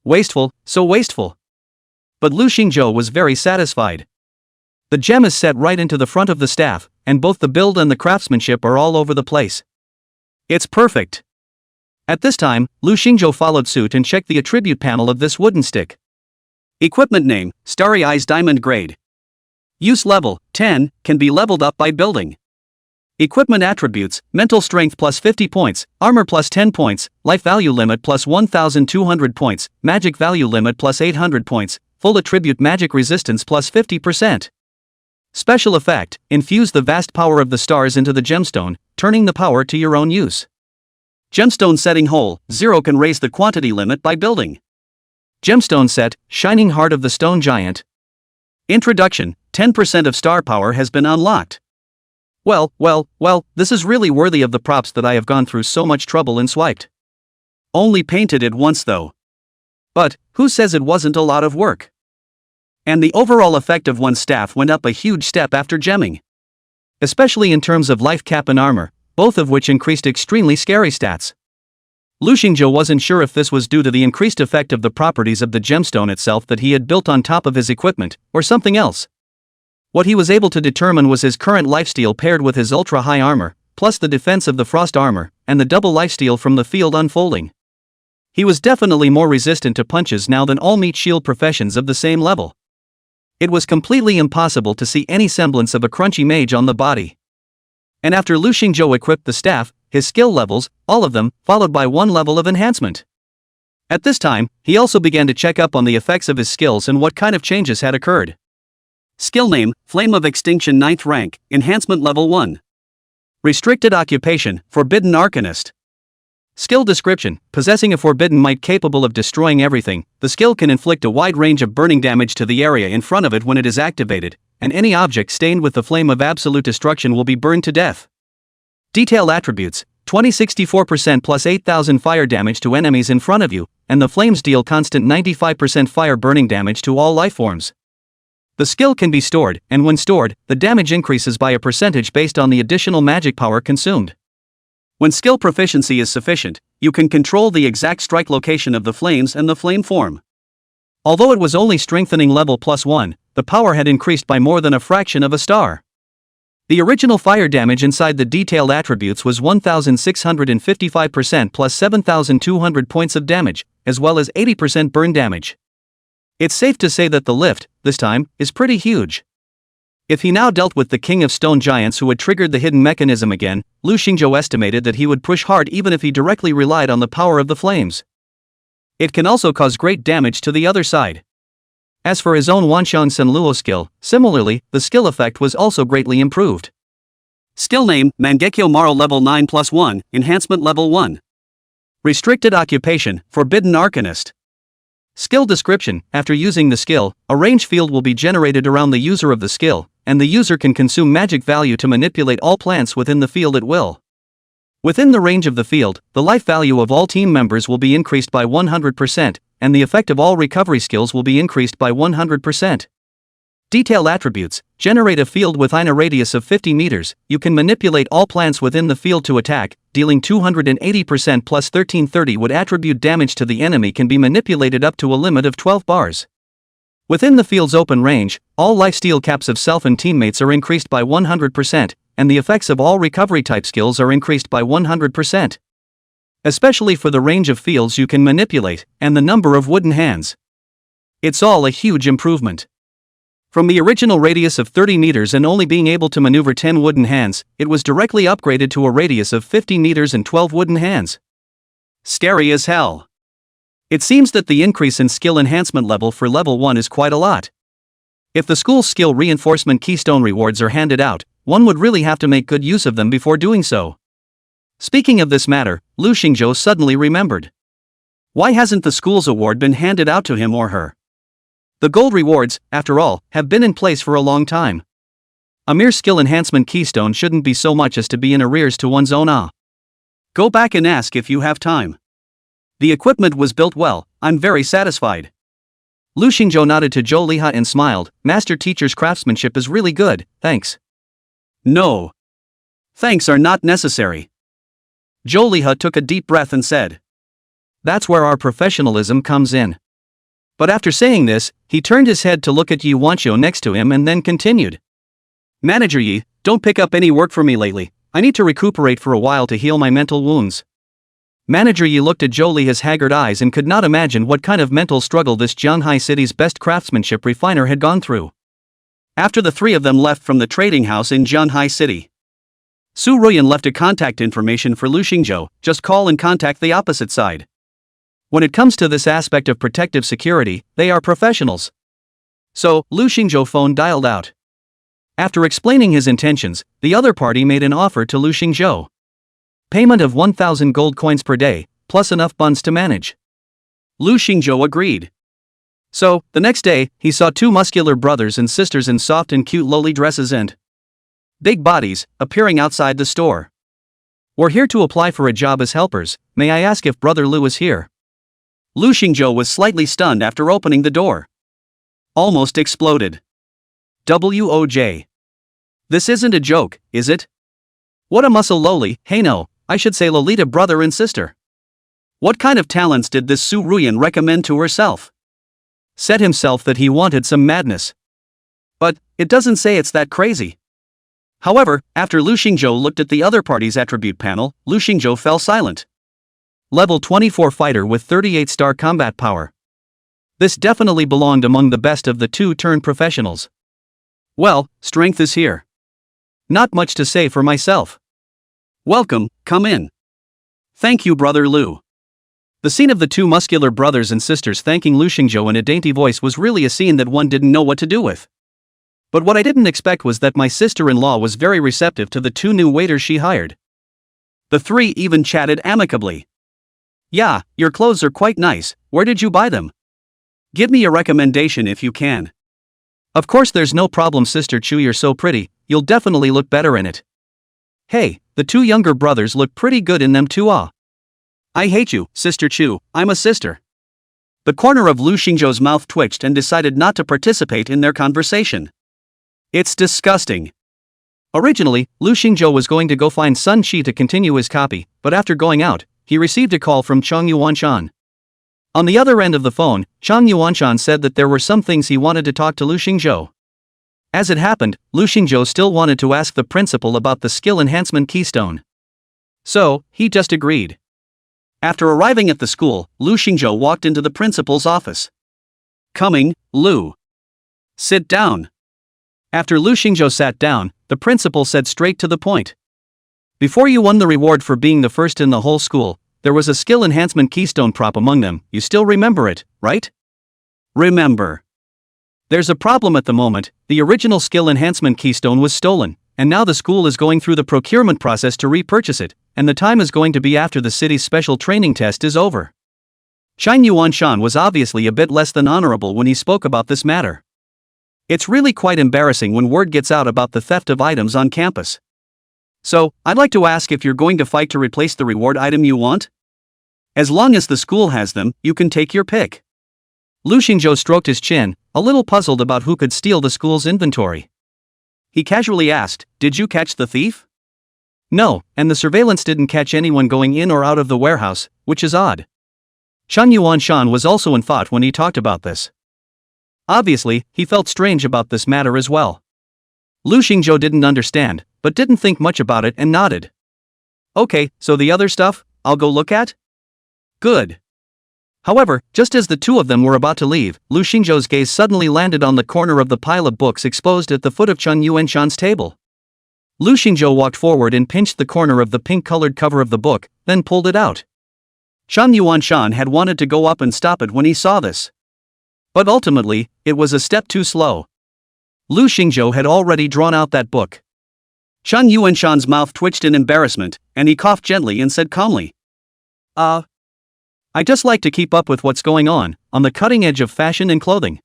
Wasteful, so wasteful. But Lu Xingzhou was very satisfied. The gem is set right into the front of the staff, and both the build and the craftsmanship are all over the place. It's perfect. At this time, Lu Xingzhou followed suit and checked the attribute panel of this wooden stick. Equipment name, Starry Eyes Diamond Grade. Use level, 10, can be leveled up by building. Equipment attributes, mental strength plus 50 points, armor plus 10 points, life value limit plus 1200 points, magic value limit plus 800 points, full attribute magic resistance plus 50%. Special effect, infuse the vast power of the stars into the gemstone, turning the power to your own use. Gemstone setting hole, 0 can raise the quantity limit by building. Gemstone set, Shining Heart of the Stone Giant. Introduction, 10% of star power has been unlocked. Well, this is really worthy of the props that I have gone through so much trouble and swiped. Only painted it once though. But, who says it wasn't a lot of work? And the overall effect of one's staff went up a huge step after gemming. Especially in terms of life cap and armor, both of which increased extremely scary stats. Lu Xingzhou wasn't sure if this was due to the increased effect of the properties of the gemstone itself that he had built on top of his equipment, or something else. What he was able to determine was his current lifesteal paired with his ultra-high armor, plus the defense of the frost armor, and the double lifesteal from the field unfolding. He was definitely more resistant to punches now than all meat shield professions of the same level. It was completely impossible to see any semblance of a crunchy mage on the body. And after Lu Xingzhou equipped the staff, his skill levels, all of them, followed by one level of enhancement. At this time, he also began to check up on the effects of his skills and what kind of changes had occurred. Skill name, Flame of Extinction 9th rank, enhancement level 1. Restricted occupation, Forbidden Arcanist. Skill description, possessing a forbidden might capable of destroying everything, the skill can inflict a wide range of burning damage to the area in front of it when it is activated, and any object stained with the flame of absolute destruction will be burned to death. Detail attributes, 20-64% plus 8000 fire damage to enemies in front of you, and the flames deal constant 95% fire burning damage to all lifeforms. The skill can be stored, and when stored, the damage increases by a percentage based on the additional magic power consumed. When skill proficiency is sufficient, you can control the exact strike location of the flames and the flame form. Although it was only strengthening level +1, the power had increased by more than a fraction of a star. The original fire damage inside the detailed attributes was 1655% plus 7200 points of damage, as well as 80% burn damage. It's safe to say that the lift, this time, is pretty huge. If he now dealt with the King of Stone Giants who had triggered the hidden mechanism again, Lu Xingzhou estimated that he would push hard even if he directly relied on the power of the flames. It can also cause great damage to the other side. As for his own Wanxiang Senluo skill, similarly, the skill effect was also greatly improved. Skill name, Mangekyo Maro level 9 plus 1, enhancement level 1. Restricted occupation, Forbidden Arcanist. Skill description, after using the skill, a range field will be generated around the user of the skill, and the user can consume magic value to manipulate all plants within the field at will. Within the range of the field, the life value of all team members will be increased by 100%, and the effect of all recovery skills will be increased by 100%. Detail attributes, generate a field within a radius of 50 meters, you can manipulate all plants within the field to attack, dealing 280% plus 1330 would attribute damage to the enemy can be manipulated up to a limit of 12 bars. Within the field's open range, all lifesteal caps of self and teammates are increased by 100%, and the effects of all recovery type skills are increased by 100. Especially for the range of fields you can manipulate, and the number of wooden hands. It's all a huge improvement. From the original radius of 30 meters and only being able to maneuver 10 wooden hands, it was directly upgraded to a radius of 50 meters and 12 wooden hands. Scary as hell. It seems that the increase in skill enhancement level for level 1 is quite a lot. If the school's skill reinforcement keystone rewards are handed out, one would really have to make good use of them before doing so. Speaking of this matter, Lu Xingzhou suddenly remembered. Why hasn't the school's award been handed out to him or her? The gold rewards, after all, have been in place for a long time. A mere skill enhancement keystone shouldn't be so much as to be in arrears to one's own Go back and ask if you have time. The equipment was built well, I'm very satisfied. Lu Xingzhou nodded to Zhou Liha and smiled. Master teacher's craftsmanship is really good, thanks. No. Thanks are not necessary. Zhou Liha took a deep breath and said. That's where our professionalism comes in. But after saying this, he turned his head to look at Yi Wanqiu next to him and then continued. Manager Yi, don't pick up any work for me lately. I need to recuperate for a while to heal my mental wounds. Manager Yi looked at Zhou Liha's haggard eyes and could not imagine what kind of mental struggle this Jianghai city's best craftsmanship refiner had gone through. After the three of them left from the trading house in Jianghai City, Su Ruyan left a contact information for Lu Xingzhou. Just call and contact the opposite side. When it comes to this aspect of protective security, they are professionals. So, Lu Xingzhou phone dialed out. After explaining his intentions, the other party made an offer to Lu Xingzhou. Payment of 1,000 gold coins per day, plus enough buns to manage. Lu Xingzhou agreed. So, the next day, he saw two muscular brothers and sisters in soft and cute lowly dresses and big bodies, appearing outside the store. We're here to apply for a job as helpers. May I ask if Brother Lu is here? Lu Xingzhou was slightly stunned after opening the door. Almost exploded. WOJ. This isn't a joke, is it? What a muscle lowly, hey no, I should say Lolita brother and sister. What kind of talents did this Su Ruyan recommend to herself? Said himself that he wanted some madness. But, it doesn't say it's that crazy. However, after Lu Xingzhou looked at the other party's attribute panel, Lu Xingzhou fell silent. Level 24 fighter with 38-star combat power. This definitely belonged among the best of the two-turn professionals. Well, strength is here. Not much to say for myself. Welcome, come in. Thank you, Brother Lu. The scene of the two muscular brothers and sisters thanking Lu Xingzhou in a dainty voice was really a scene that one didn't know what to do with. But what I didn't expect was that my sister-in-law was very receptive to the two new waiters she hired. The three even chatted amicably. Yeah, your clothes are quite nice, where did you buy them? Give me a recommendation if you can. Of course there's no problem, Sister Chu, you're so pretty, you'll definitely look better in it. Hey, the two younger brothers look pretty good in them too. I hate you, Sister Chu, I'm a sister. The corner of Lu Xingzhou's mouth twitched and decided not to participate in their conversation. It's disgusting. Originally, Lu Xingzhou was going to go find Sun Qi to continue his copy, but after going out, he received a call from Chang Yuanshan. On the other end of the phone, Chang Yuanshan said that there were some things he wanted to talk to Lu Xingzhou. As it happened, Lu Xingzhou still wanted to ask the principal about the skill enhancement keystone. So, he just agreed. After arriving at the school, Lu Xingzhou walked into the principal's office. Coming, Lu. Sit down. After Lu Xingzhou sat down, the principal said straight to the point. Before you won the reward for being the first in the whole school, there was a skill enhancement keystone prop among them, you still remember it, right? Remember. There's a problem at the moment, the original skill enhancement keystone was stolen, and now the school is going through the procurement process to repurchase it, and the time is going to be after the city's special training test is over. Chang Yuanshan was obviously a bit less than honorable when he spoke about this matter. It's really quite embarrassing when word gets out about the theft of items on campus. So, I'd like to ask if you're going to fight to replace the reward item you want? As long as the school has them, you can take your pick. Lu Xingzhou stroked his chin, a little puzzled about who could steal the school's inventory. He casually asked, did you catch the thief? No, and the surveillance didn't catch anyone going in or out of the warehouse, which is odd. Chang Yuanshan was also in thought when he talked about this. Obviously, he felt strange about this matter as well. Lu Xingzhou didn't understand, but didn't think much about it and nodded. Okay, so the other stuff, I'll go look at? Good. However, just as the two of them were about to leave, Lu Xingzhou's gaze suddenly landed on the corner of the pile of books exposed at the foot of Chang Yuanshan's table. Lu Xingzhou walked forward and pinched the corner of the pink-colored cover of the book, then pulled it out. Chang Yuanshan had wanted to go up and stop it when he saw this. But ultimately, it was a step too slow. Lu Xingzhou had already drawn out that book. Chang Yuanshan's mouth twitched in embarrassment, and he coughed gently and said calmly. I just like to keep up with what's going on the cutting edge of fashion and clothing.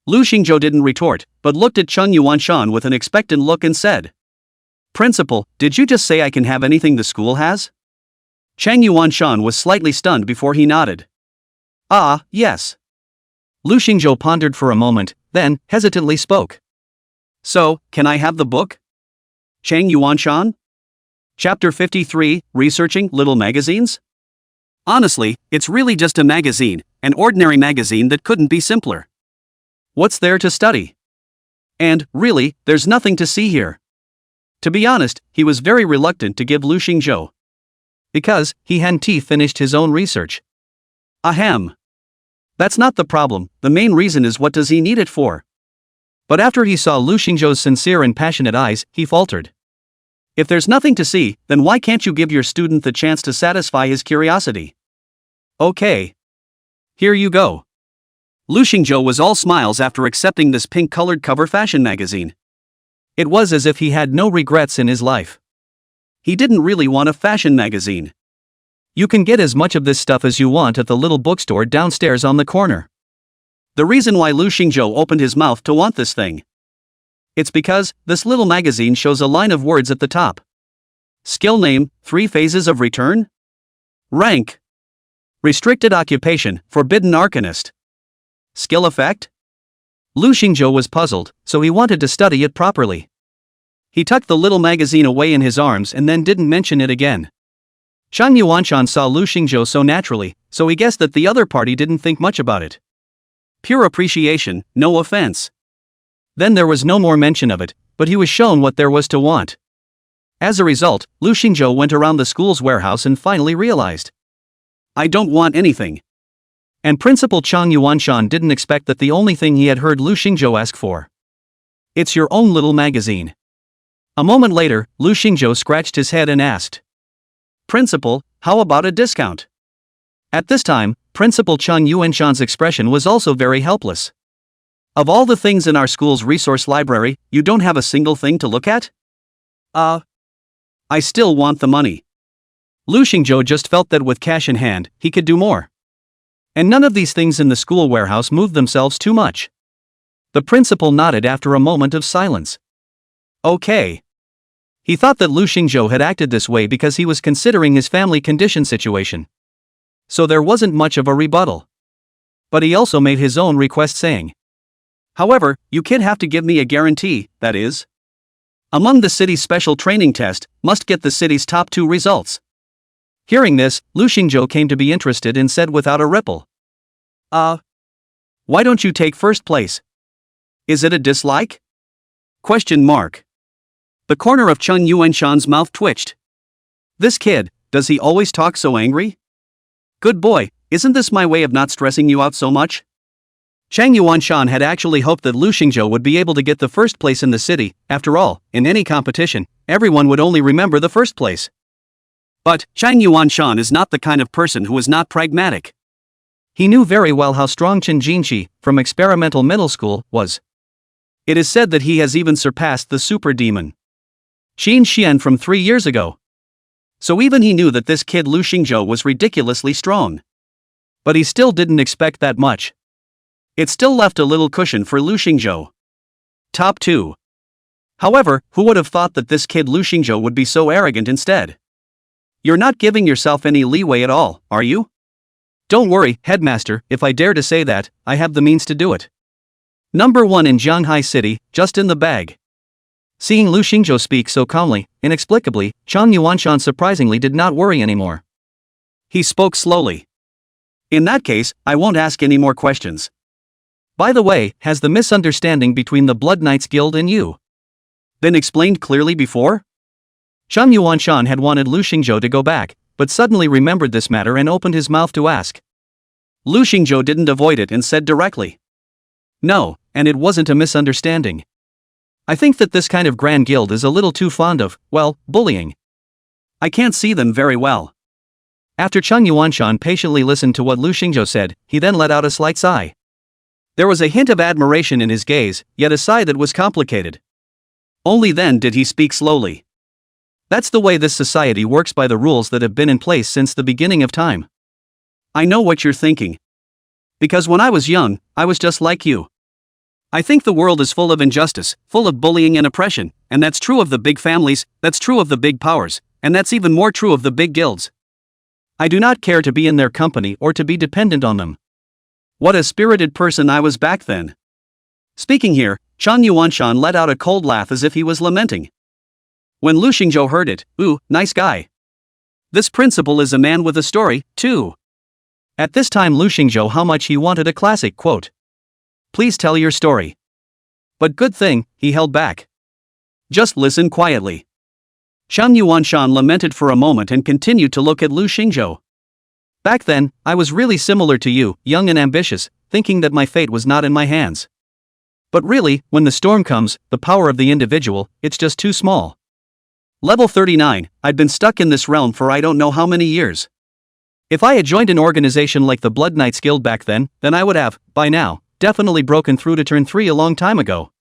Lu Xingzhou didn't retort, but looked at Chang Yuanshan with an expectant look and said. Principal, did you just say I can have anything the school has? Chang Yuanshan was slightly stunned before he nodded. Yes. Lu Xingzhou pondered for a moment, then, hesitantly spoke. So, can I have the book? Chang Yuanshan? Chapter 53, Researching Little Magazines? Honestly, it's really just a magazine, an ordinary magazine that couldn't be simpler. What's there to study? And, really, there's nothing to see here. To be honest, he was very reluctant to give Lu Xingzhou. Because, he hadn't finished his own research. Ahem. That's not the problem, the main reason is what does he need it for? But after he saw Lu Xingzhou's sincere and passionate eyes, he faltered. If there's nothing to see, then why can't you give your student the chance to satisfy his curiosity? Okay. Here you go. Lu Xingzhou was all smiles after accepting this pink-colored cover fashion magazine. It was as if he had no regrets in his life. He didn't really want a fashion magazine. You can get as much of this stuff as you want at the little bookstore downstairs on the corner. The reason why Lu Xingzhou opened his mouth to want this thing. It's because, this little magazine shows a line of words at the top. Skill name, 3 phases of return? Rank. Restricted occupation, forbidden arcanist. Skill effect? Lu Xingzhou was puzzled, so he wanted to study it properly. He tucked the little magazine away in his arms and then didn't mention it again. Chang Yuanshan saw Lu Xingzhou so naturally, so he guessed that the other party didn't think much about it. Pure appreciation, no offense. Then there was no more mention of it, but he was shown what there was to want. As a result, Lu Xingzhou went around the school's warehouse and finally realized. I don't want anything. And Principal Chang Yuanshan didn't expect that the only thing he had heard Lu Xingzhou ask for. It's your own little magazine. A moment later, Lu Xingzhou scratched his head and asked. Principal, how about a discount? At this time, Principal Chang Yuanshan's expression was also very helpless. Of all the things in our school's resource library, you don't have a single thing to look at? I still want the money. Lu Xingzhou just felt that with cash in hand, he could do more. And none of these things in the school warehouse moved themselves too much. The principal nodded after a moment of silence. Okay. He thought that Lu Xingzhou had acted this way because he was considering his family condition situation. So there wasn't much of a rebuttal. But he also made his own request saying. However, you kid have to give me a guarantee, that is. Among the city's special training test, must get the city's top 2 results. Hearing this, Lu Xingzhou came to be interested and said without a ripple. Why don't you take first place? Is it a dislike? Question mark. The corner of Chang Yuanshan's mouth twitched. This kid, does he always talk so angry? Good boy, isn't this my way of not stressing you out so much? Chang Yuanshan had actually hoped that Lu Xingzhou would be able to get the first place in the city. After all, in any competition, everyone would only remember the first place. But, Chang Yuanshan is not the kind of person who is not pragmatic. He knew very well how strong Chen Jinxi, from experimental middle school, was. It is said that he has even surpassed the super demon Qin Xian from 3 years ago. So even he knew that this kid Lu Xingzhou was ridiculously strong. But he still didn't expect that much. It still left a little cushion for Lu Xingzhou. Top 2. However, who would have thought that this kid Lu Xingzhou would be so arrogant instead? You're not giving yourself any leeway at all, are you? Don't worry, headmaster, if I dare to say that, I have the means to do it. Number 1 in Zhanghai City, just in the bag. Seeing Lu Xingzhou speak so calmly, inexplicably, Chang Yuanshan surprisingly did not worry anymore. He spoke slowly. In that case, I won't ask any more questions. By the way, has the misunderstanding between the Blood Knights Guild and you been explained clearly before? Chang Yuanshan had wanted Lu Xingzhou to go back, but suddenly remembered this matter and opened his mouth to ask. Lu Xingzhou didn't avoid it and said directly. No, and it wasn't a misunderstanding. I think that this kind of grand guild is a little too fond of, well, bullying. I can't see them very well. After Chang Yuanshan patiently listened to what Lu Xingzhou said, he then let out a slight sigh. There was a hint of admiration in his gaze, yet a sigh that was complicated. Only then did he speak slowly. That's the way this society works by the rules that have been in place since the beginning of time. I know what you're thinking. Because when I was young, I was just like you. I think the world is full of injustice, full of bullying and oppression, and that's true of the big families, that's true of the big powers, and that's even more true of the big guilds. I do not care to be in their company or to be dependent on them. What a spirited person I was back then. Speaking here, Chang Yuanshan let out a cold laugh as if he was lamenting. When Lu Xingzhou heard it, ooh, nice guy. This principal is a man with a story, too. At this time Lu Xingzhou how much he wanted a classic quote. Please tell your story. But good thing, he held back. Just listen quietly. Chang Yuanshan lamented for a moment and continued to look at Lu Xingzhou. Back then, I was really similar to you, young and ambitious, thinking that my fate was not in my hands. But really, when the storm comes, the power of the individual, it's just too small. Level 39, I'd been stuck in this realm for I don't know how many years. If I had joined an organization like the Blood Knights Guild back then I would have, by now, definitely broken through to turn 3 a long time ago.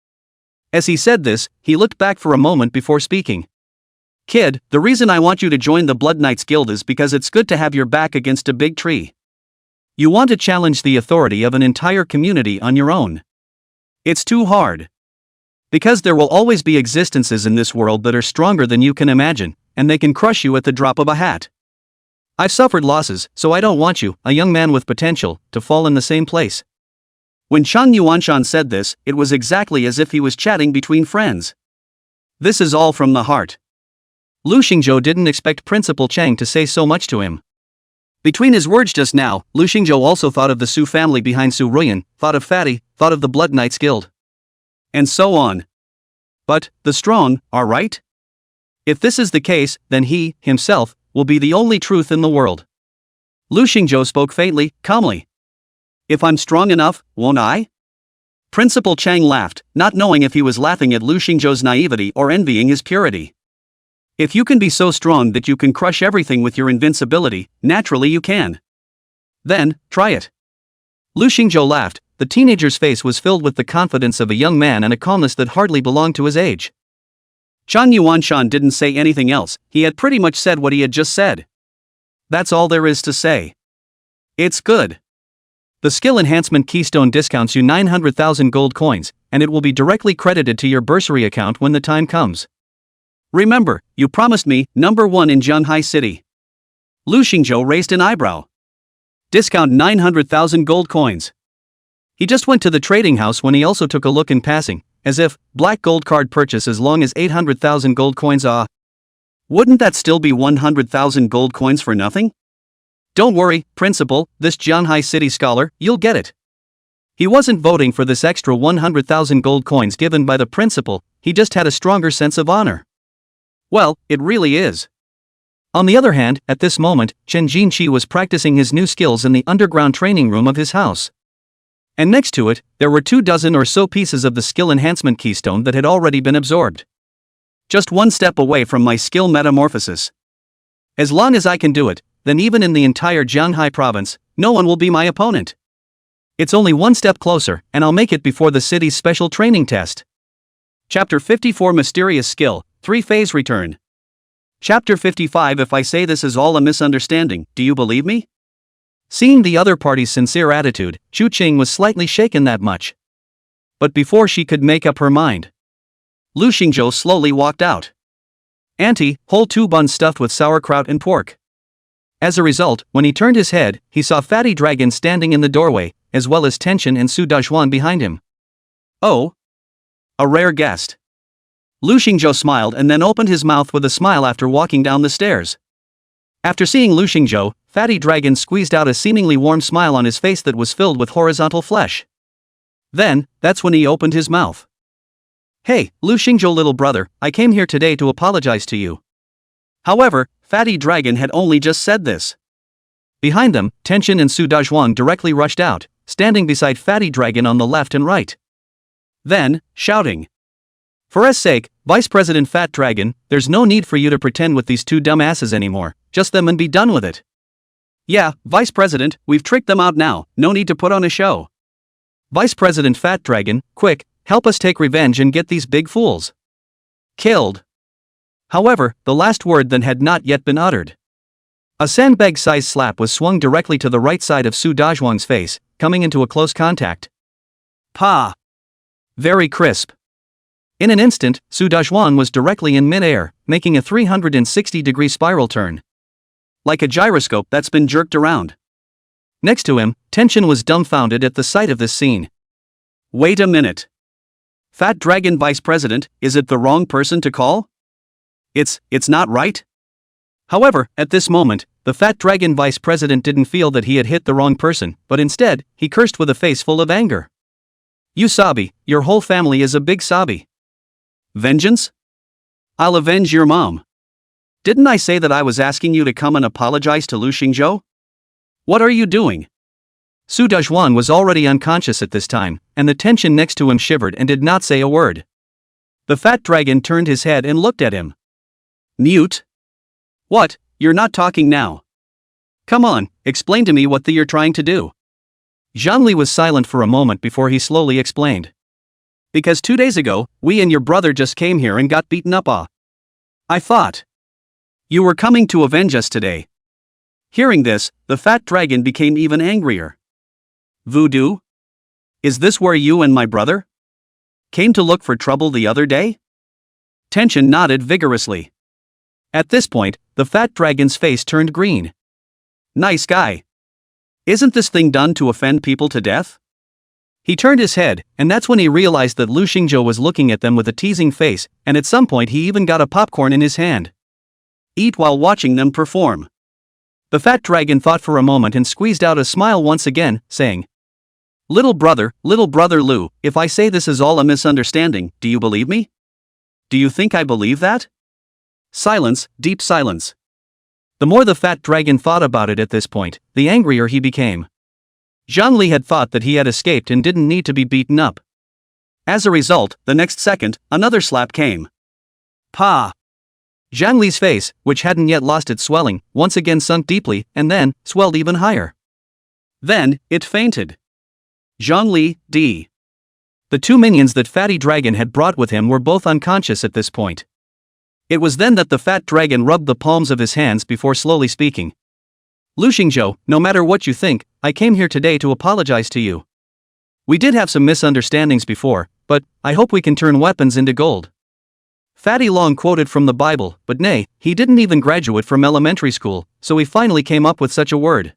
As he said this, he looked back for a moment before speaking. Kid, the reason I want you to join the Blood Knights Guild is because it's good to have your back against a big tree. You want to challenge the authority of an entire community on your own. It's too hard. Because there will always be existences in this world that are stronger than you can imagine, and they can crush you at the drop of a hat. I've suffered losses, so I don't want you, a young man with potential, to fall in the same place. When Chang Yuanshan said this, it was exactly as if he was chatting between friends. This is all from the heart. Lu Xingzhou didn't expect Principal Chang to say so much to him. Between his words just now, Lu Xingzhou also thought of the Su family behind Su Ruyan, thought of Fatty, thought of the Blood Knights Guild. And so on. But, the strong, are right? If this is the case, then he, himself, will be the only truth in the world. Lu Xingzhou spoke faintly, calmly. If I'm strong enough, won't I? Principal Chang laughed, not knowing if he was laughing at Lu Xingzhou's naivety or envying his purity. If you can be so strong that you can crush everything with your invincibility, naturally you can. Then, try it. Lu Xingzhou laughed. The teenager's face was filled with the confidence of a young man and a calmness that hardly belonged to his age. Chang Yuanshan didn't say anything else, he had pretty much said what he had just said. That's all there is to say. It's good. The skill enhancement keystone discounts you 900,000 gold coins, and it will be directly credited to your bursary account when the time comes. Remember, you promised me, number 1 in Zhanghai City. Lu Xingzhou raised an eyebrow. Discount 900,000 gold coins. He just went to the trading house when he also took a look in passing, as if, black gold card purchase as long as 800,000 gold coins wouldn't that still be 100,000 gold coins for nothing? Don't worry, Principal, this Zhanghai City scholar, you'll get it. He wasn't voting for this extra 100,000 gold coins given by the principal, he just had a stronger sense of honor. Well, it really is. On the other hand, at this moment, Chen Jinqi was practicing his new skills in the underground training room of his house. And next to it, there were 24 or so pieces of the skill enhancement keystone that had already been absorbed. Just one step away from my skill metamorphosis. As long as I can do it, then even in the entire Zhanghai province, no one will be my opponent. It's only one step closer, and I'll make it before the city's special training test. Chapter 54 Mysterious Skill, 3-Phase Return. Chapter 55 If I say this is all a misunderstanding, do you believe me? Seeing the other party's sincere attitude, Chu Qing was slightly shaken that much. But before she could make up her mind, Lu Xingzhou slowly walked out. Auntie, whole 2 buns stuffed with sauerkraut and pork. As a result, when he turned his head, he saw Fatty Dragon standing in the doorway, as well as Tension and Su Dazhuan behind him. Oh! A rare guest. Lu Xingzhou smiled and then opened his mouth with a smile after walking down the stairs. After seeing Lu Xingzhou, Fatty Dragon squeezed out a seemingly warm smile on his face that was filled with horizontal flesh. Then, that's when he opened his mouth. Hey, Lu Xingzhou little brother, I came here today to apologize to you. However, Fatty Dragon had only just said this. Behind them, Tension and Su Dazhuan directly rushed out, standing beside Fatty Dragon on the left and right. Then, shouting. For S sake, Vice President Fat Dragon, there's no need for you to pretend with these 2 dumbasses anymore, just them and be done with it. Yeah, Vice President, we've tricked them out now, no need to put on a show. Vice President Fat Dragon, quick, help us take revenge and get these big fools killed. However, the last word then had not yet been uttered. A sandbag-sized slap was swung directly to the right side of Su Dazhuan's face, coming into a close contact. Pa! Very crisp. In an instant, Su Dazhuan was directly in mid-air, making a 360-degree spiral turn. Like a gyroscope that's been jerked around. Next to him, Tension was dumbfounded at the sight of this scene. Wait a minute. Fat Dragon Vice President, is it the wrong person to call? It's not right? However, at this moment, the Fat Dragon Vice President didn't feel that he had hit the wrong person, but instead, he cursed with a face full of anger. You Sabi, your whole family is a big Sabi. Vengeance? I'll avenge your mom. Didn't I say that I was asking you to come and apologize to Lu Xingzhou? What are you doing? Su Dezhuan was already unconscious at this time, and the Tension next to him shivered and did not say a word. The fat dragon turned his head and looked at him. Mute? What, you're not talking now? Come on, explain to me what you're trying to do. Zhangli was silent for a moment before he slowly explained. Because 2 days ago, we and your brother just came here and got beaten up. I thought you were coming to avenge us today. Hearing this, the fat dragon became even angrier. Voodoo? Is this where you and my brother came to look for trouble the other day? Tension nodded vigorously. At this point, the fat dragon's face turned green. Nice guy. Isn't this thing done to offend people to death? He turned his head, and that's when he realized that Lu Xingzhou was looking at them with a teasing face, and at some point he even got a popcorn in his hand. Eat while watching them perform. The fat dragon thought for a moment and squeezed out a smile once again, saying, Little brother Lu, if I say this is all a misunderstanding, do you believe me? Do you think I believe that? Silence, deep silence. The more the fat dragon thought about it at this point, the angrier he became. Zhangli had thought that he had escaped and didn't need to be beaten up. As a result, the next second, another slap came. Pa! Zhangli's face, which hadn't yet lost its swelling, once again sunk deeply, and then, swelled even higher. Then, it fainted. Zhangli, D. The two minions that Fatty Dragon had brought with him were both unconscious at this point. It was then that the fat dragon rubbed the palms of his hands before slowly speaking. Lu Xingzhou, no matter what you think, I came here today to apologize to you. We did have some misunderstandings before, but I hope we can turn weapons into gold. Fatty Long quoted from the Bible, but nay, he didn't even graduate from elementary school, so he finally came up with such a word.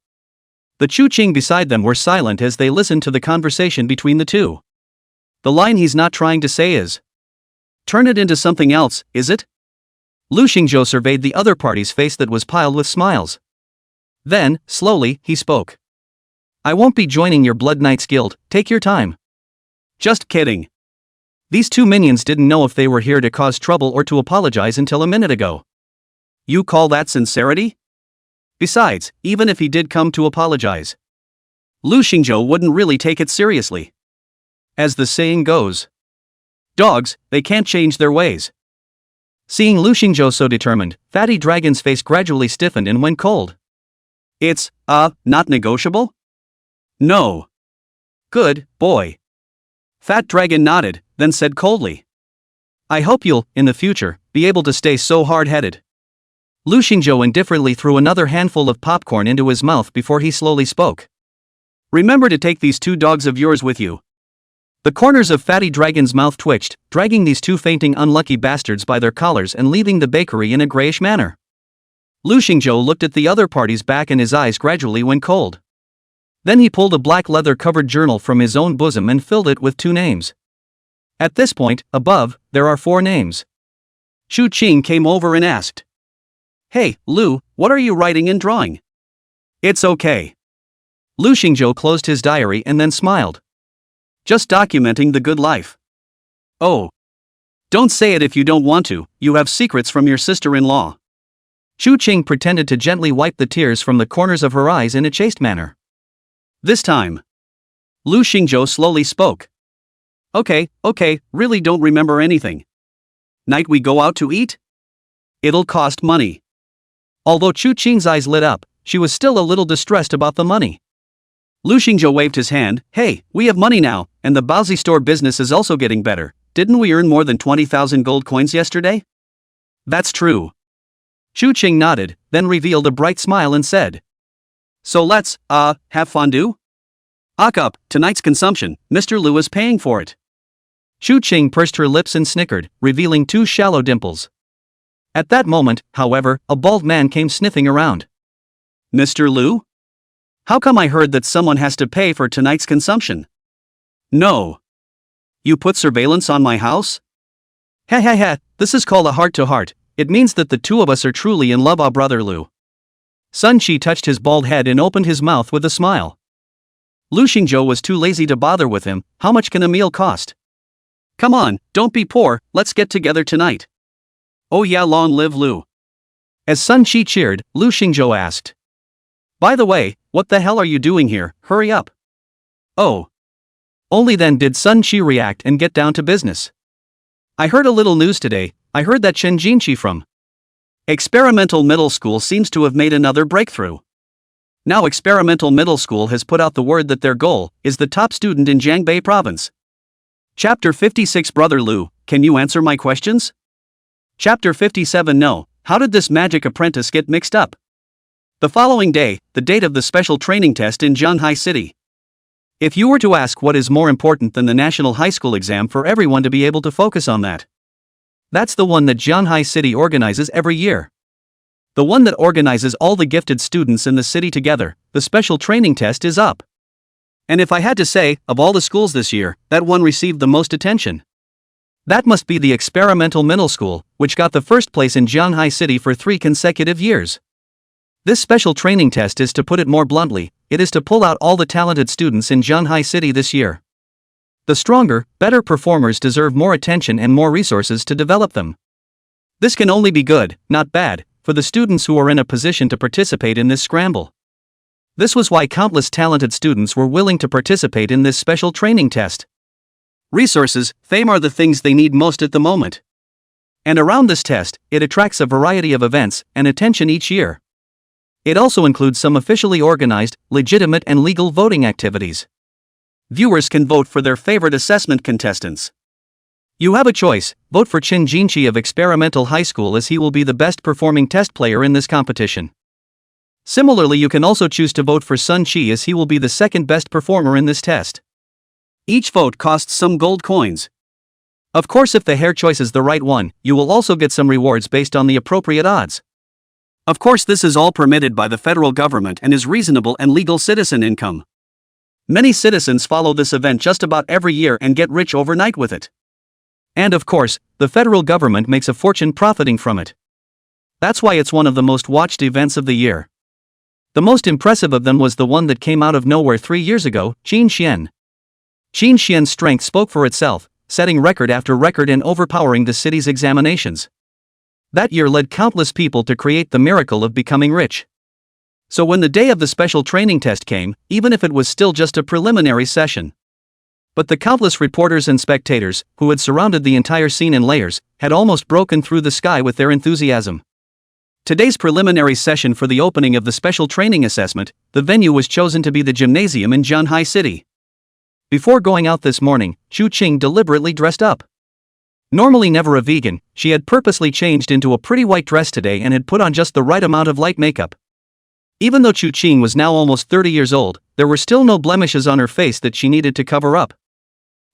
The Chu Qing beside them were silent as they listened to the conversation between the two. The line he's not trying to say is, turn it into something else, is it? Lu Xingzhou surveyed the other party's face that was piled with smiles. Then, slowly, he spoke. I won't be joining your Blood Knights Guild, take your time. Just kidding. These two minions didn't know if they were here to cause trouble or to apologize until a minute ago. You call that sincerity? Besides, even if he did come to apologize, Lu Xingzhou wouldn't really take it seriously. As the saying goes, dogs, they can't change their ways. Seeing Lu Xingzhou so determined, Fatty Dragon's face gradually stiffened and went cold. It's, not negotiable? No. Good boy. Fat Dragon nodded, then said coldly. I hope you'll, in the future, be able to stay so hard-headed. Lu Xingzhou indifferently threw another handful of popcorn into his mouth before he slowly spoke. Remember to take these two dogs of yours with you. The corners of Fatty Dragon's mouth twitched, dragging these two fainting unlucky bastards by their collars and leaving the bakery in a grayish manner. Lu Xingzhou looked at the other party's back and his eyes gradually went cold. Then he pulled a black leather-covered journal from his own bosom and filled it with 2 names. At this point, above, there are 4 names. Chu Qing came over and asked. Hey, Lu, what are you writing and drawing? It's okay. Lu Xingzhou closed his diary and then smiled. Just documenting the good life. Oh. Don't say it if you don't want to, you have secrets from your sister-in-law. Chu Qing pretended to gently wipe the tears from the corners of her eyes in a chaste manner. This time, Lu Xingzhou slowly spoke. Okay, really don't remember anything. Night we go out to eat? It'll cost money. Although Chu Qing's eyes lit up, she was still a little distressed about the money. Lu Xingzhou waved his hand. Hey, we have money now, and the Baozi store business is also getting better. Didn't we earn more than 20,000 gold coins yesterday? That's true. Chu Qing nodded, then revealed a bright smile and said. So let's, have fondue? Up, tonight's consumption, Mr. Lu is paying for it. Chu Qing pursed her lips and snickered, revealing 2 shallow dimples. At that moment, however, a bald man came sniffing around. Mr. Lu? How come I heard that someone has to pay for tonight's consumption? No. You put surveillance on my house? Ha ha ha, this is called a heart-to-heart. It means that the two of us are truly in love, ah brother Lu. Sun Chi touched his bald head and opened his mouth with a smile. Lu Xingzhou was too lazy to bother with him. How much can a meal cost? Come on, don't be poor, let's get together tonight. Oh yeah, long live Lu. As Sun Chi cheered, Lu Xingzhou asked. By the way, what the hell are you doing here? Hurry up. Oh. Only then did Sun Chi react and get down to business. I heard a little news today. I heard that Chen Jinqi from Experimental Middle School seems to have made another breakthrough. Now Experimental Middle School has put out the word that their goal is the top student in Jiangbei Province. Chapter 56 Brother Lu, can you answer my questions? Chapter 57 No, how did this magic apprentice get mixed up? The following day, the date of the special training test in Zhanghai City. If you were to ask what is more important than the national high school exam for everyone to be able to focus on that. That's the one that Zhanghai City organizes every year. The one that organizes all the gifted students in the city together. The special training test is up. And if I had to say, of all the schools this year, that one received the most attention. That must be the Experimental Middle School, which got the first place in Zhanghai City for 3 consecutive years. This special training test is, to put it more bluntly, it is to pull out all the talented students in Zhanghai City this year. The stronger, better performers deserve more attention and more resources to develop them. This can only be good, not bad, for the students who are in a position to participate in this scramble. This was why countless talented students were willing to participate in this special training test. Resources, fame are the things they need most at the moment. And around this test, it attracts a variety of events and attention each year. It also includes some officially organized, legitimate and legal voting activities. Viewers can vote for their favorite assessment contestants. You have a choice, vote for Chen Jinqi of Experimental High School as he will be the best performing test player in this competition. Similarly, you can also choose to vote for Sun Chi as he will be the second best performer in this test. Each vote costs some gold coins. Of course, if the hair choice is the right one, you will also get some rewards based on the appropriate odds. Of course, this is all permitted by the federal government and is reasonable and legal citizen income. Many citizens follow this event just about every year and get rich overnight with it. And of course, the federal government makes a fortune profiting from it. That's why it's one of the most watched events of the year. The most impressive of them was the one that came out of nowhere 3 years ago, Qin Xian. Qin Xian's strength spoke for itself, setting record after record and overpowering the city's examinations. That year led countless people to create the miracle of becoming rich. So when the day of the special training test came, even if it was still just a preliminary session. But the countless reporters and spectators, who had surrounded the entire scene in layers, had almost broken through the sky with their enthusiasm. Today's preliminary session for the opening of the special training assessment, the venue was chosen to be the gymnasium in Zhanghai City. Before going out this morning, Chu Qing deliberately dressed up. Normally never a vegan, she had purposely changed into a pretty white dress today and had put on just the right amount of light makeup. Even though Chu Qing was now almost 30 years old, there were still no blemishes on her face that she needed to cover up.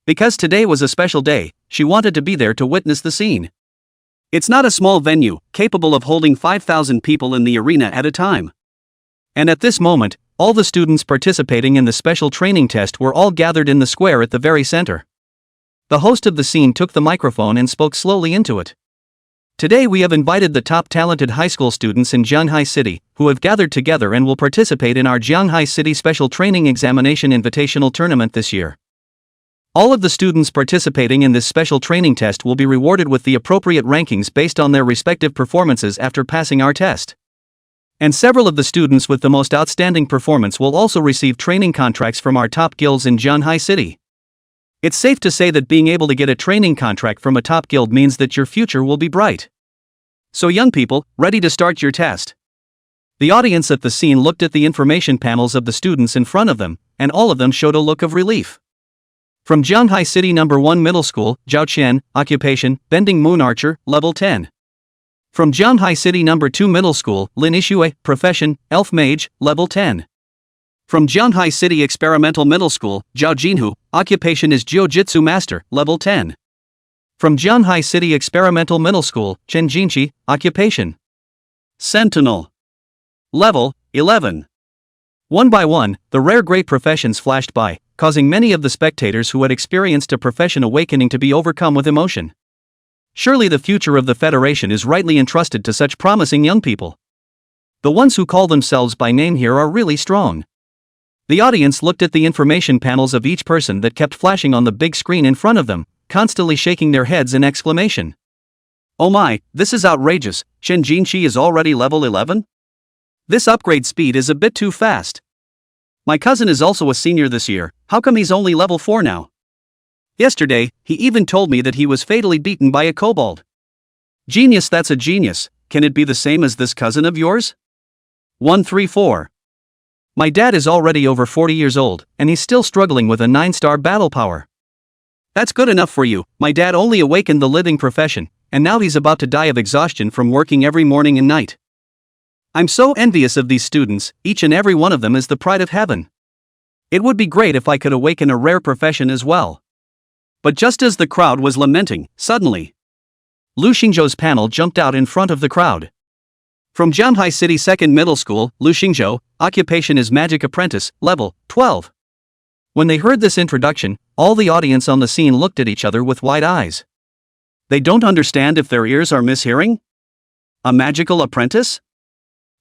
Because today was a special day, she wanted to be there to witness the scene. It's not a small venue, capable of holding 5,000 people in the arena at a time. And at this moment, all the students participating in the special training test were all gathered in the square at the very center. The host of the scene took the microphone and spoke slowly into it. Today we have invited the top talented high school students in Zhanghai City, who have gathered together and will participate in our Zhanghai City Special Training Examination Invitational Tournament this year. All of the students participating in this special training test will be rewarded with the appropriate rankings based on their respective performances after passing our test. And several of the students with the most outstanding performance will also receive training contracts from our top guilds in Zhanghai City. It's safe to say that being able to get a training contract from a top guild means that your future will be bright. So young people, ready to start your test? The audience at the scene looked at the information panels of the students in front of them, and all of them showed a look of relief. From Zhanghai City No. 1 Middle School, Zhao Qian, Occupation, Bending Moon Archer, Level 10. From Zhanghai City No. 2 Middle School, Lin Ishue, Profession, Elf Mage, Level 10. From Zhanghai City Experimental Middle School, Zhao Jinhu, Occupation is Jiu-Jitsu Master, Level 10. From Zhanghai City Experimental Middle School, Chen Jinqi, Occupation Sentinel, Level 11. One by one, the rare great professions flashed by, causing many of the spectators who had experienced a profession awakening to be overcome with emotion. Surely the future of the Federation is rightly entrusted to such promising young people. The ones who call themselves by name here are really strong. The audience looked at the information panels of each person that kept flashing on the big screen in front of them, constantly shaking their heads in exclamation. Oh my, this is outrageous, Shen Jinqi is already level 11? This upgrade speed is a bit too fast. My cousin is also a senior this year, how come he's only level 4 now? Yesterday, he even told me that he was fatally beaten by a kobold. Genius, that's a genius, can it be the same as this cousin of yours? 134. My dad is already over 40 years old, and he's still struggling with a 9-star battle power. That's good enough for you, my dad only awakened the living profession, and now he's about to die of exhaustion from working every morning and night. I'm so envious of these students, each and every one of them is the pride of heaven. It would be great if I could awaken a rare profession as well. But just as the crowd was lamenting, suddenly, Lu Xingzhou's panel jumped out in front of the crowd. From Jianhai City Second Middle School, Lu Xingzhou, occupation is Magic Apprentice, level 12. When they heard this introduction, all the audience on the scene looked at each other with wide eyes. They don't understand if their ears are mishearing? A magical apprentice?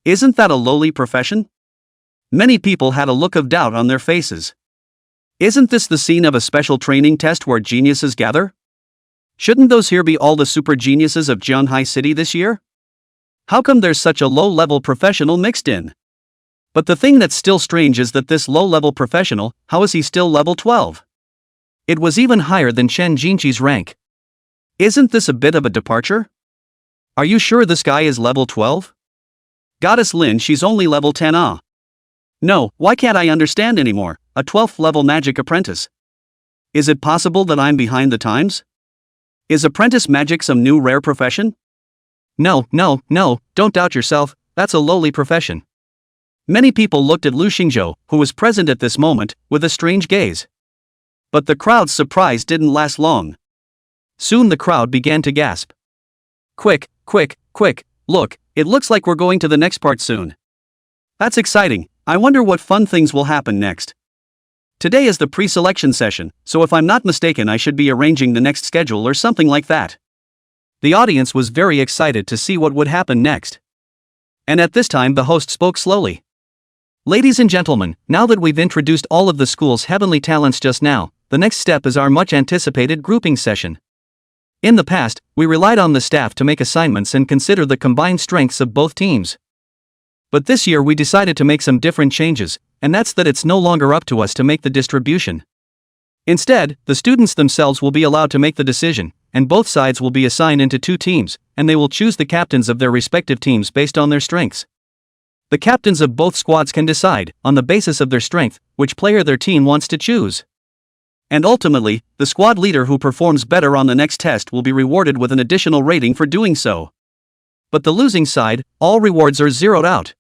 Isn't that a lowly profession? Many people had a look of doubt on their faces. Isn't this the scene of a special training test where geniuses gather? Shouldn't those here be all the super geniuses of Jianhai City this year? How come there's such a low-level professional mixed in? But the thing that's still strange is that this low-level professional, how is he still level 12? It was even higher than Shen Jinqi's rank. Isn't this a bit of a departure? Are you sure this guy is level 12? Goddess Lin, she's only level 10 ah. No, why can't I understand anymore, a 12th level magic apprentice? Is it possible that I'm behind the times? Is apprentice magic some new rare profession? No, don't doubt yourself, that's a lowly profession. Many people looked at Lu Xingzhou, who was present at this moment, with a strange gaze. But the crowd's surprise didn't last long. Soon the crowd began to gasp. Quick, look, it looks like we're going to the next part soon. That's exciting, I wonder what fun things will happen next. Today is the pre-selection session, so if I'm not mistaken I should be arranging the next schedule or something like that. The audience was very excited to see what would happen next. And at this time the host spoke slowly. Ladies and gentlemen, now that we've introduced all of the school's heavenly talents just now, the next step is our much anticipated grouping session. In the past, we relied on the staff to make assignments and consider the combined strengths of both teams. But this year we decided to make some different changes, and that's that it's no longer up to us to make the distribution. Instead, the students themselves will be allowed to make the decision, and both sides will be assigned into 2 teams, and they will choose the captains of their respective teams based on their strengths. The captains of both squads can decide, on the basis of their strength, which player their team wants to choose. And ultimately, the squad leader who performs better on the next test will be rewarded with an additional rating for doing so. But the losing side, all rewards are zeroed out.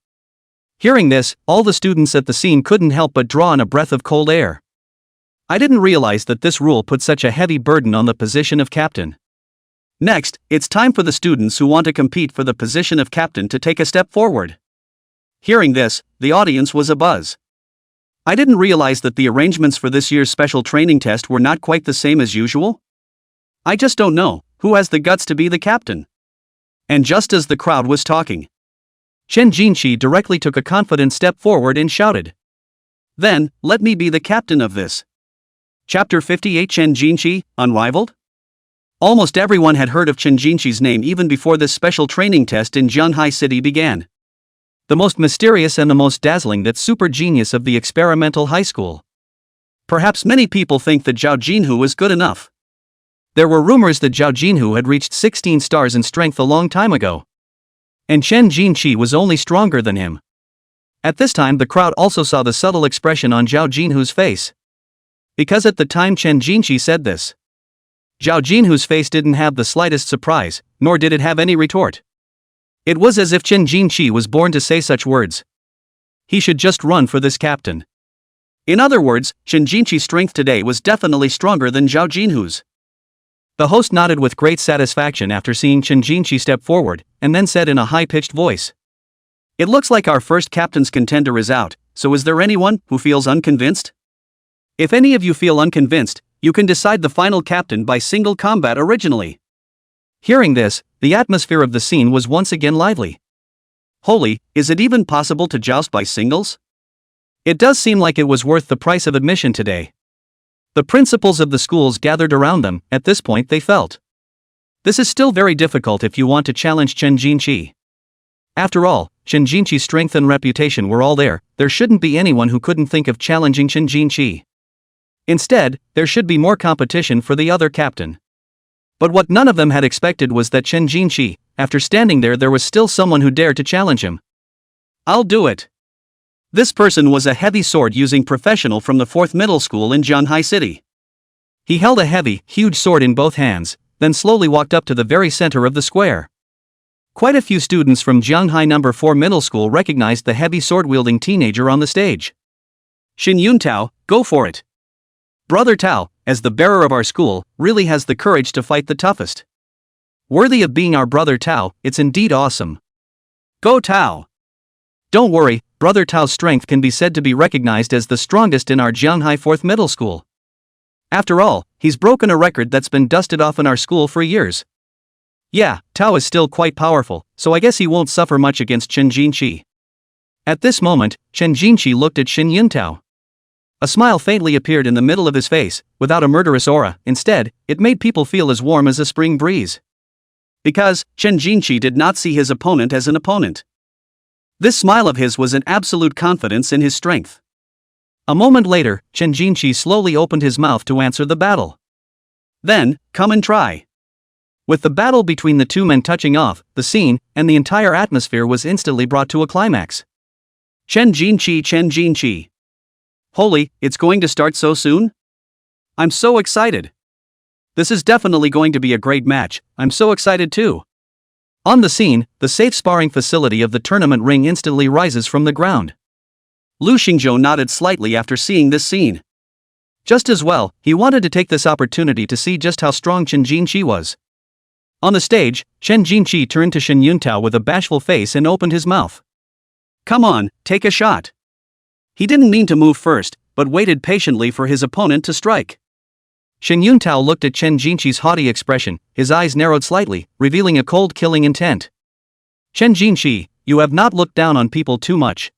Hearing this, all the students at the scene couldn't help but draw in a breath of cold air. I didn't realize that this rule put such a heavy burden on the position of captain. Next, it's time for the students who want to compete for the position of captain to take a step forward. Hearing this, the audience was abuzz. I didn't realize that the arrangements for this year's special training test were not quite the same as usual. I just don't know, who has the guts to be the captain? And just as the crowd was talking, Shen Jinqi directly took a confident step forward and shouted. Then, let me be the captain of this. Chapter 58 Shen Jinqi, Unrivaled? Almost everyone had heard of Shen Jinqi's name even before this special training test in Jianhai City began. The most mysterious and the most dazzling that super genius of the experimental high school. Perhaps many people think that Zhao Jinhu is good enough. There were rumors that Zhao Jinhu had reached 16 stars in strength a long time ago. And Shen Jinqi was only stronger than him. At this time the crowd also saw the subtle expression on Zhao Jinhu's face. Because at the time Shen Jinqi said this, Zhao Jinhu's face didn't have the slightest surprise, nor did it have any retort. It was as if Shen Jinqi was born to say such words. He should just run for this captain. In other words, Shen Jinqi's strength today was definitely stronger than Zhao Jinhu's. The host nodded with great satisfaction after seeing Shen Jinqi step forward, and then said in a high-pitched voice, "It looks like our first captain's contender is out, so is there anyone who feels unconvinced? If any of you feel unconvinced, you can decide the final captain by single combat originally. Hearing this, the atmosphere of the scene was once again lively. Holy, is it even possible to joust by singles? It does seem like it was worth the price of admission today. The principals of the schools gathered around them. At this point they felt. This is still very difficult if you want to challenge Chen Jinqi. After all, Chen Jinqi's strength and reputation were all there shouldn't be anyone who couldn't think of challenging Chen Jinqi. Instead, there should be more competition for the other captain. But what none of them had expected was that Chen Jinqi, after standing there was still someone who dared to challenge him. I'll do it. This person was a heavy sword-using professional from the 4th middle school in Zhanghai City. He held a heavy, huge sword in both hands, then slowly walked up to the very center of the square. Quite a few students from Zhanghai No. 4 middle school recognized the heavy sword-wielding teenager on the stage. Xin Yuntao, go for it. Brother Tao, as the bearer of our school, really has the courage to fight the toughest. Worthy of being our brother Tao, it's indeed awesome. Go Tao! Don't worry, brother Tao's strength can be said to be recognized as the strongest in our Zhanghai 4th middle school. After all, he's broken a record that's been dusted off in our school for years. Yeah, Tao is still quite powerful, so I guess he won't suffer much against Chen Jinqi. At this moment, Chen Jinqi looked at Xin Yuntao. A smile faintly appeared in the middle of his face, without a murderous aura. Instead, it made people feel as warm as a spring breeze. Because Chen Jinqi did not see his opponent as an opponent. This smile of his was an absolute confidence in his strength. A moment later, Chen Jinqi slowly opened his mouth to answer the battle. Then, come and try. With the battle between the two men touching off, the scene and the entire atmosphere was instantly brought to a climax. Chen Jinqi, Chen Jinqi. Holy, it's going to start so soon? I'm so excited. This is definitely going to be a great match. I'm so excited too. On the scene, the safe sparring facility of the tournament ring instantly rises from the ground. Lu Xingzhou nodded slightly after seeing this scene. Just as well, he wanted to take this opportunity to see just how strong Chen Jinqi was. On the stage, Chen Jinqi turned to Xin Yuntao with a bashful face and opened his mouth. Come on, take a shot. He didn't mean to move first, but waited patiently for his opponent to strike. Xin Yuntao looked at Chen Jinqi's haughty expression, his eyes narrowed slightly, revealing a cold killing intent. Chen Jinqi, you have not looked down on people too much.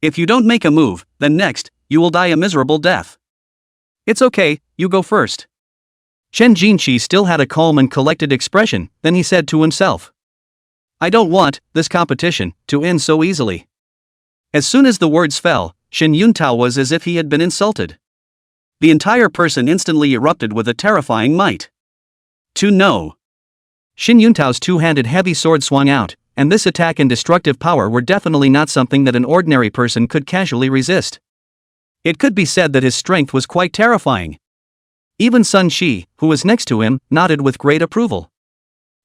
If you don't make a move, then next, you will die a miserable death. It's okay, you go first. Chen Jinqi still had a calm and collected expression, then he said to himself. I don't want this competition to end so easily. As soon as the words fell, Xin Yuntao was as if he had been insulted. The entire person instantly erupted with a terrifying might. No. Xin Yuntao's two-handed heavy sword swung out, and this attack and destructive power were definitely not something that an ordinary person could casually resist. It could be said that his strength was quite terrifying. Even Sun Shi, who was next to him, nodded with great approval.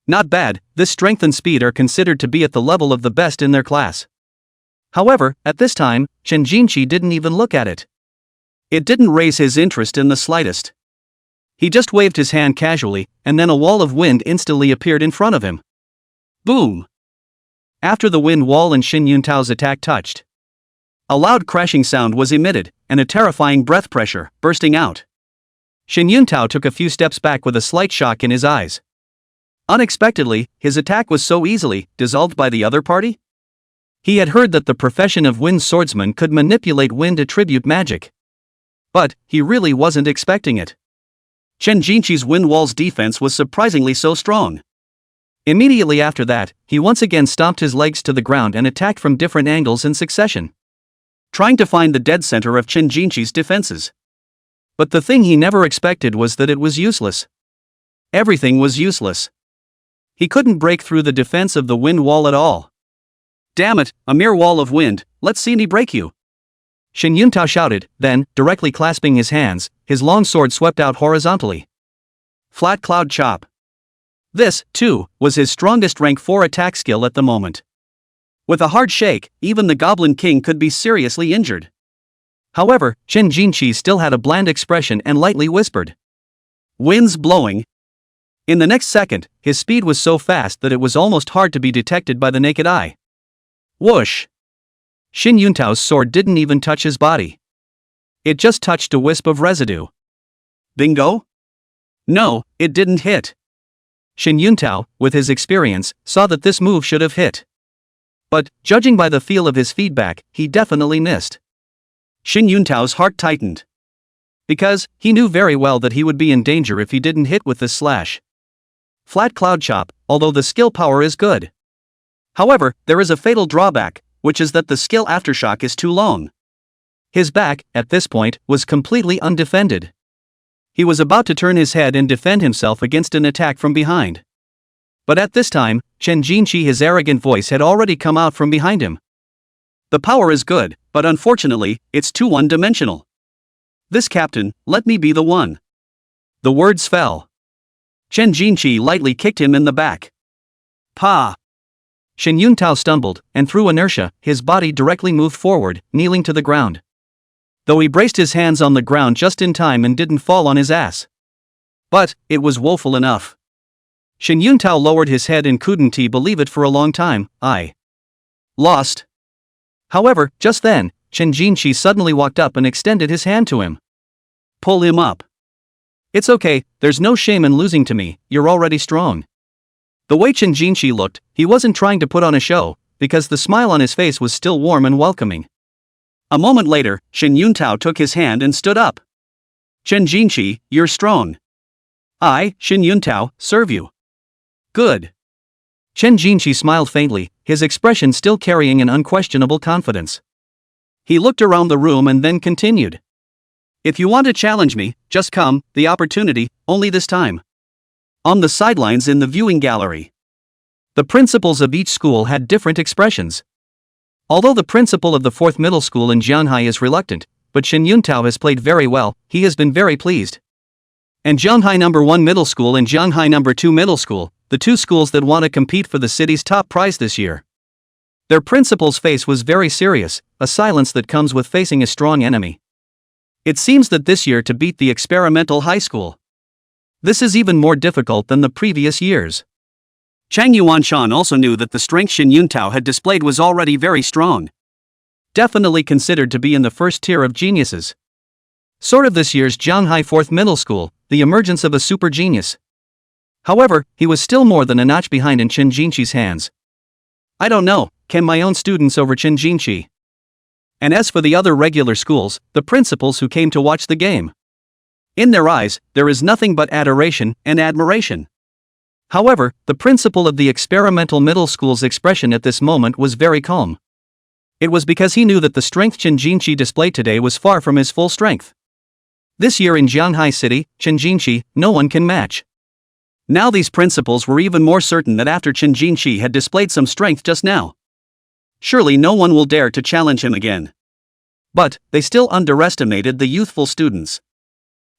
Not bad, this strength and speed are considered to be at the level of the best in their class. However, at this time, Chen Jinqi didn't even look at it. It didn't raise his interest in the slightest. He just waved his hand casually, and then a wall of wind instantly appeared in front of him. Boom! After the wind wall and Xin Yuntao's attack touched, a loud crashing sound was emitted, and a terrifying breath pressure bursting out. Xin Yuntao took a few steps back with a slight shock in his eyes. Unexpectedly, his attack was so easily dissolved by the other party? He had heard that the profession of wind swordsman could manipulate wind attribute magic. But he really wasn't expecting it. Chen Jinqi's wind wall's defense was surprisingly so strong. Immediately after that, he once again stomped his legs to the ground and attacked from different angles in succession, trying to find the dead center of Chen Jinqi's defenses. But the thing he never expected was that it was useless. Everything was useless. He couldn't break through the defense of the wind wall at all. Damn it, a mere wall of wind, let's see me break you. Xin Yuntao shouted, then, directly clasping his hands, his long sword swept out horizontally. Flat cloud chop. This, too, was his strongest rank 4 attack skill at the moment. With a hard shake, even the Goblin King could be seriously injured. However, Chen Jinqi still had a bland expression and lightly whispered. Winds blowing. In the next second, his speed was so fast that it was almost hard to be detected by the naked eye. Whoosh! Shin Yuntao's sword didn't even touch his body. It just touched a wisp of residue. Bingo? No, it didn't hit. Shin Yuntao, with his experience, saw that this move should have hit. But, judging by the feel of his feedback, he definitely missed. Shin Yuntao's heart tightened. Because, he knew very well that he would be in danger if he didn't hit with this slash. Flat cloud chop, although the skill power is good. However, there is a fatal drawback, which is that the skill aftershock is too long. His back, at this point, was completely undefended. He was about to turn his head and defend himself against an attack from behind. But at this time, Chen Jinqi, his arrogant voice had already come out from behind him. The power is good, but unfortunately, it's too one-dimensional. This captain, let me be the one. The words fell. Chen Jinqi lightly kicked him in the back. Pa! Shin Yuntao stumbled, and through inertia, his body directly moved forward, kneeling to the ground. Though he braced his hands on the ground just in time and didn't fall on his ass. But, it was woeful enough. Shin Yuntao lowered his head and couldn't believe it for a long time. I lost. However, just then, Chen Jinqi suddenly walked up and extended his hand to him. Pull him up. It's okay, there's no shame in losing to me, you're already strong. The way Chen Jinqi looked, he wasn't trying to put on a show, because the smile on his face was still warm and welcoming. A moment later, Shin Yuntao took his hand and stood up. Chen Jinqi, you're strong. I, Shin Yuntao, serve you. Good. Chen Jinqi smiled faintly, his expression still carrying an unquestionable confidence. He looked around the room and then continued. If you want to challenge me, just come, the opportunity, only this time. On the sidelines in the viewing gallery. The principals of each school had different expressions. Although the principal of the 4th middle school in Jianghai is reluctant, but Shin Yuntao has played very well, he has been very pleased. And Jianghai No. 1 middle school and Jianghai No. 2 middle school, the two schools that want to compete for the city's top prize this year. Their principal's face was very serious, a silence that comes with facing a strong enemy. It seems that this year to beat the experimental high school. This is even more difficult than the previous years. Chang Yuanshan also knew that the strength Shin Yuntao had displayed was already very strong. Definitely considered to be in the first tier of geniuses. Sort of this year's Jianghai 4th middle school, the emergence of a super genius. However, he was still more than a notch behind in Chen Jinqi's hands. I don't know, can my own students over Chen Jinqi? And as for the other regular schools, the principals who came to watch the game. In their eyes, there is nothing but adoration and admiration. However, the principal of the experimental middle school's expression at this moment was very calm. It was because he knew that the strength Chen Jinqi displayed today was far from his full strength. This year in Jianghai City, Chen Jinqi, no one can match. Now these principals were even more certain that after Chen Jinqi had displayed some strength just now, surely no one will dare to challenge him again. But, they still underestimated the youthful students.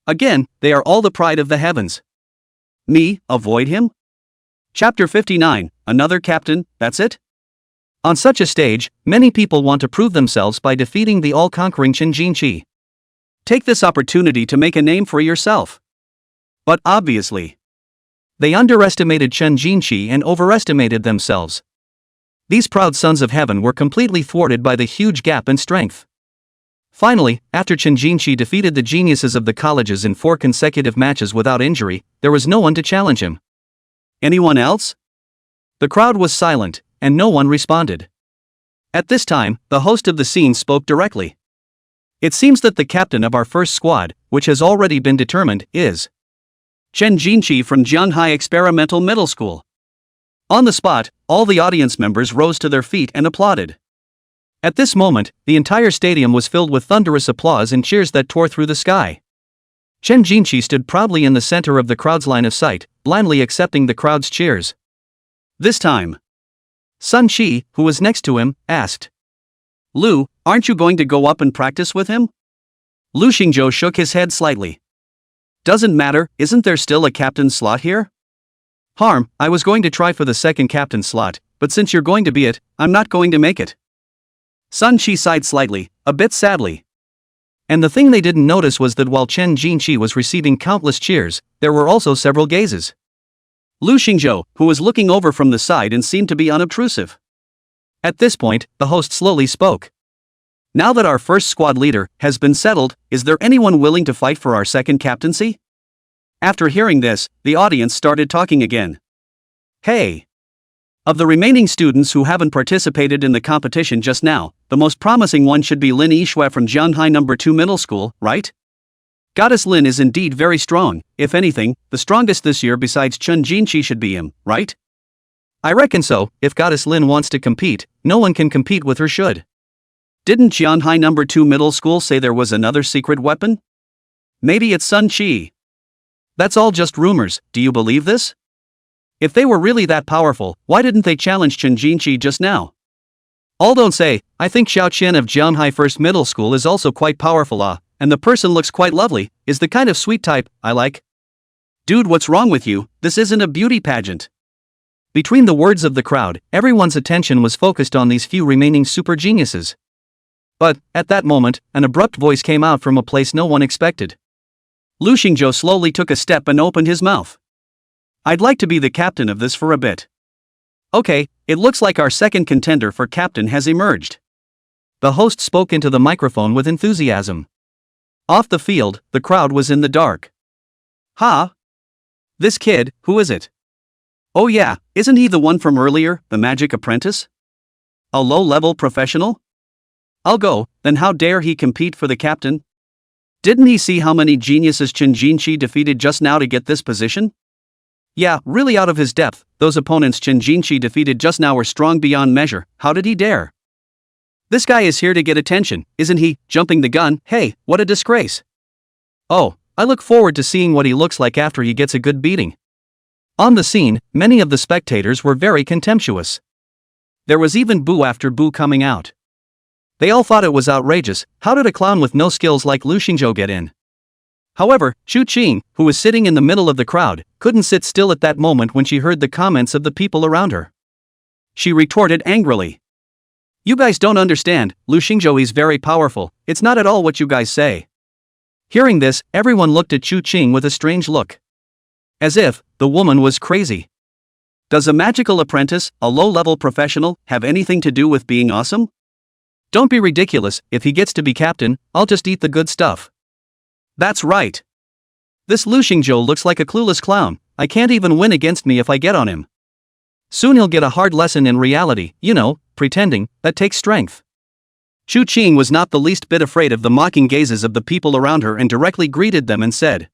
Again, they are all the pride of the heavens. Me, avoid him? Chapter 59, another captain, that's it? On such a stage, many people want to prove themselves by defeating the all-conquering Chen Jinqi. Take this opportunity to make a name for yourself. But obviously, they underestimated Chen Jinqi and overestimated themselves. These proud sons of heaven were completely thwarted by the huge gap in strength. Finally, after Chen Jinqi defeated the geniuses of the colleges in 4 consecutive matches without injury, there was no one to challenge him. Anyone else? The crowd was silent, and no one responded. At this time, the host of the scene spoke directly. It seems that the captain of our first squad, which has already been determined, is Chen Jinqi from Jianghai Experimental Middle School. On the spot, all the audience members rose to their feet and applauded. At this moment, the entire stadium was filled with thunderous applause and cheers that tore through the sky. Chen Jinqi stood proudly in the center of the crowd's line of sight, blindly accepting the crowd's cheers. This time, Sun Shi, who was next to him, asked, Lu, aren't you going to go up and practice with him? Lu Xingzhou shook his head slightly. Doesn't matter, isn't there still a captain's slot here? Harm, I was going to try for the second captain's slot, but since you're going to be it, I'm not going to make it. Sun Shi sighed slightly, a bit sadly. And the thing they didn't notice was that while Chen Jinqi was receiving countless cheers, there were also several gazes. Lu Xingzhou, who was looking over from the side and seemed to be unobtrusive. At this point, the host slowly spoke. Now that our first squad leader has been settled, is there anyone willing to fight for our second captaincy? After hearing this, the audience started talking again. Hey! Of the remaining students who haven't participated in the competition just now, the most promising one should be Lin Yixue from Jianhai No. 2 Middle School, right? Goddess Lin is indeed very strong. If anything, the strongest this year besides Chun Jinqi should be him, right? I reckon so. If Goddess Lin wants to compete, no one can compete with her should. Didn't Jianhai No. 2 Middle School say there was another secret weapon? Maybe it's Sun Qi. That's all just rumors. Do you believe this? If they were really that powerful, why didn't they challenge Chun Jinqi just now? All don't say. I think Xiao Qian of Jianhai First Middle School is also quite powerful, and the person looks quite lovely, is the kind of sweet type I like. Dude, what's wrong with you? This isn't a beauty pageant. Between the words of the crowd, everyone's attention was focused on these few remaining super geniuses. But, at that moment, an abrupt voice came out from a place no one expected. Lu Xingzhou slowly took a step and opened his mouth. I'd like to be the captain of this for a bit. Okay, it looks like our second contender for captain has emerged. The host spoke into the microphone with enthusiasm. Off the field, the crowd was in the dark. Ha! This kid, who is it? Oh yeah, isn't he the one from earlier, the magic apprentice? A low-level professional? I'll go, then how dare he compete for the captain? Didn't he see how many geniuses Chun Jinqi defeated just now to get this position? Yeah, really out of his depth. Those opponents Chun Jinqi defeated just now were strong beyond measure. How did he dare? This guy is here to get attention, isn't he? Jumping the gun. Hey, what a disgrace. Oh, I look forward to seeing what he looks like after he gets a good beating. On the scene, many of the spectators were very contemptuous. There was even boo after boo coming out. They all thought it was outrageous. How did a clown with no skills like Lu Xingzhou get in? However, Xu Qing, who was sitting in the middle of the crowd, couldn't sit still at that moment when she heard the comments of the people around her. She retorted angrily. You guys don't understand, Lu Xingzhou is very powerful, it's not at all what you guys say. Hearing this, everyone looked at Xu Qing with a strange look. As if, the woman was crazy. Does a magical apprentice, a low-level professional, have anything to do with being awesome? Don't be ridiculous. If he gets to be captain, I'll just eat the good stuff. That's right. This Lu Xingzhou looks like a clueless clown. I can't even win against me if I get on him. Soon he'll get a hard lesson in reality, pretending, that takes strength. Xu Qing was not the least bit afraid of the mocking gazes of the people around her and directly greeted them and said,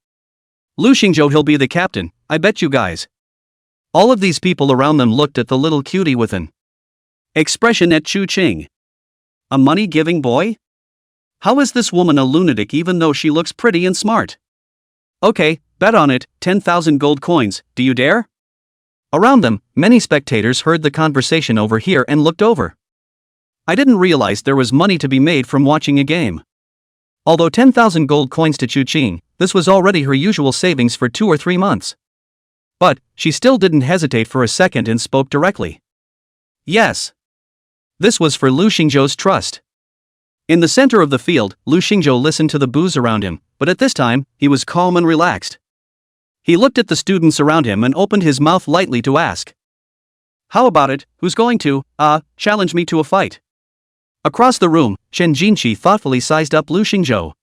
Lu Xingzhou, he'll be the captain, I bet you guys. All of these people around them looked at the little cutie with an expression at Xu Qing. A money-giving boy? How is this woman a lunatic even though she looks pretty and smart? Okay, bet on it, 10,000 gold coins, do you dare? Around them, many spectators heard the conversation over here and looked over. I didn't realize there was money to be made from watching a game. Although 10,000 gold coins to Xu Qing, this was already her usual savings for 2 or 3 months. But, she still didn't hesitate for a second and spoke directly. Yes. This was for Lu Xingzhou's trust. In the center of the field, Lu Xingzhou listened to the boos around him, but at this time, he was calm and relaxed. He looked at the students around him and opened his mouth lightly to ask. How about it, who's going to, challenge me to a fight? Across the room, Chun Jinqi thoughtfully sized up Lu Xingzhou.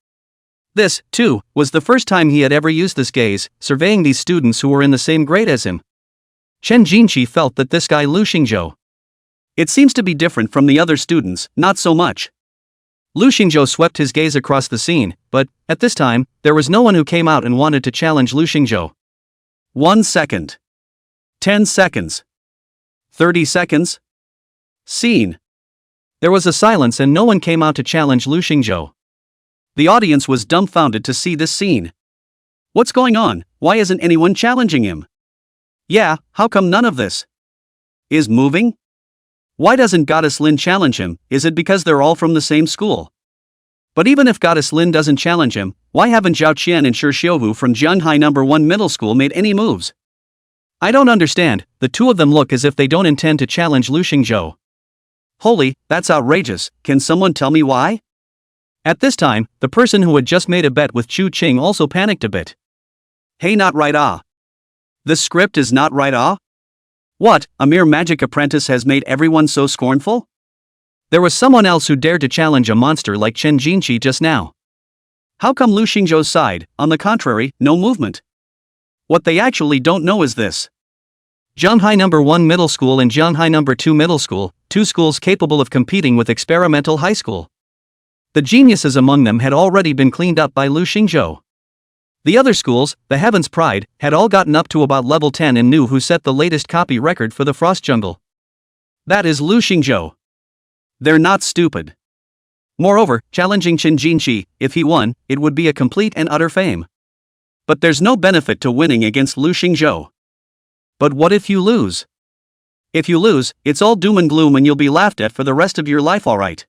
This, too, was the first time he had ever used this gaze, surveying these students who were in the same grade as him. Chun Jinqi felt that this guy Lu Xingzhou. It seems to be different from the other students, not so much. Lu Xingzhou swept his gaze across the scene, but, at this time, there was no one who came out and wanted to challenge Lu Xingzhou. 1 second. 10 seconds. 30 seconds. Scene. There was a silence and no one came out to challenge Lu Xingzhou. The audience was dumbfounded to see this scene. What's going on? Why isn't anyone challenging him? Yeah, how come none of this is moving? Why doesn't Goddess Lin challenge him? Is it because they're all from the same school? But even if Goddess Lin doesn't challenge him, why haven't Zhao Qian and Shi Xiuhu from Jianhai No. 1 Middle School made any moves? I don't understand, the two of them look as if they don't intend to challenge Lu Xingzhou. Holy, that's outrageous, can someone tell me why? At this time, the person who had just made a bet with Xu Qing also panicked a bit. Hey, not right. This script is not right. What, a mere magic apprentice has made everyone so scornful? There was someone else who dared to challenge a monster like Chen Jinqi just now. How come Lu Xingzhou's side, on the contrary, no movement? What they actually don't know is this. Zhanghai No. 1 Middle School and Zhanghai No. 2 Middle School, two schools capable of competing with experimental high school. The geniuses among them had already been cleaned up by Lu Xingzhou. The other schools, the Heaven's Pride, had all gotten up to about level 10 and knew who set the latest copy record for the Frost Jungle. That is Lu Xingzhou. They're not stupid. Moreover, challenging Chen Jinqi, if he won, it would be a complete and utter fame. But there's no benefit to winning against Lu Xingzhou. But what if you lose? If you lose, it's all doom and gloom and you'll be laughed at for the rest of your life, alright.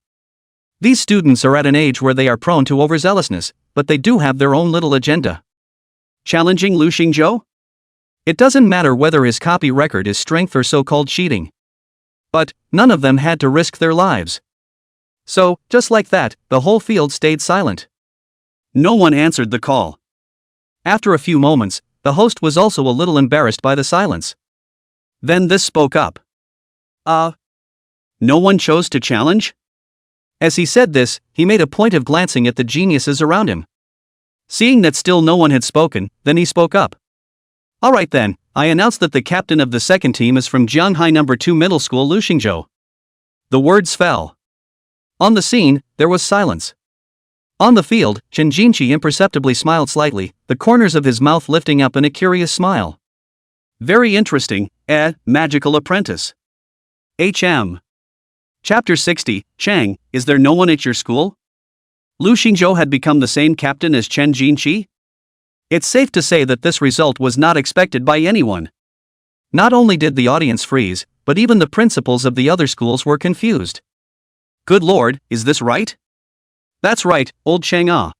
These students are at an age where they are prone to overzealousness, but they do have their own little agenda. Challenging Lu Xingzhou? It doesn't matter whether his copy record is strength or so-called cheating. But none of them had to risk their lives. So, just like that, the whole field stayed silent. No one answered the call. After a few moments, the host was also a little embarrassed by the silence. Then this spoke up. No one chose to challenge? As he said this, he made a point of glancing at the geniuses around him. Seeing that still no one had spoken, then he spoke up. Alright then, I announce that the captain of the second team is from Zhanghai No. 2 Middle School, Lu Xingzhou. The words fell. On the scene, there was silence. On the field, Chen Jinqi imperceptibly smiled slightly, the corners of his mouth lifting up in a curious smile. Very interesting, magical apprentice. HM. Chapter 60, Chang, is there no one at your school? Lu Xingzhou had become the same captain as Chen Jinqi? It's safe to say that this result was not expected by anyone. Not only did the audience freeze, but even the principals of the other schools were confused. Good lord, is this right? That's right, old Chang'e.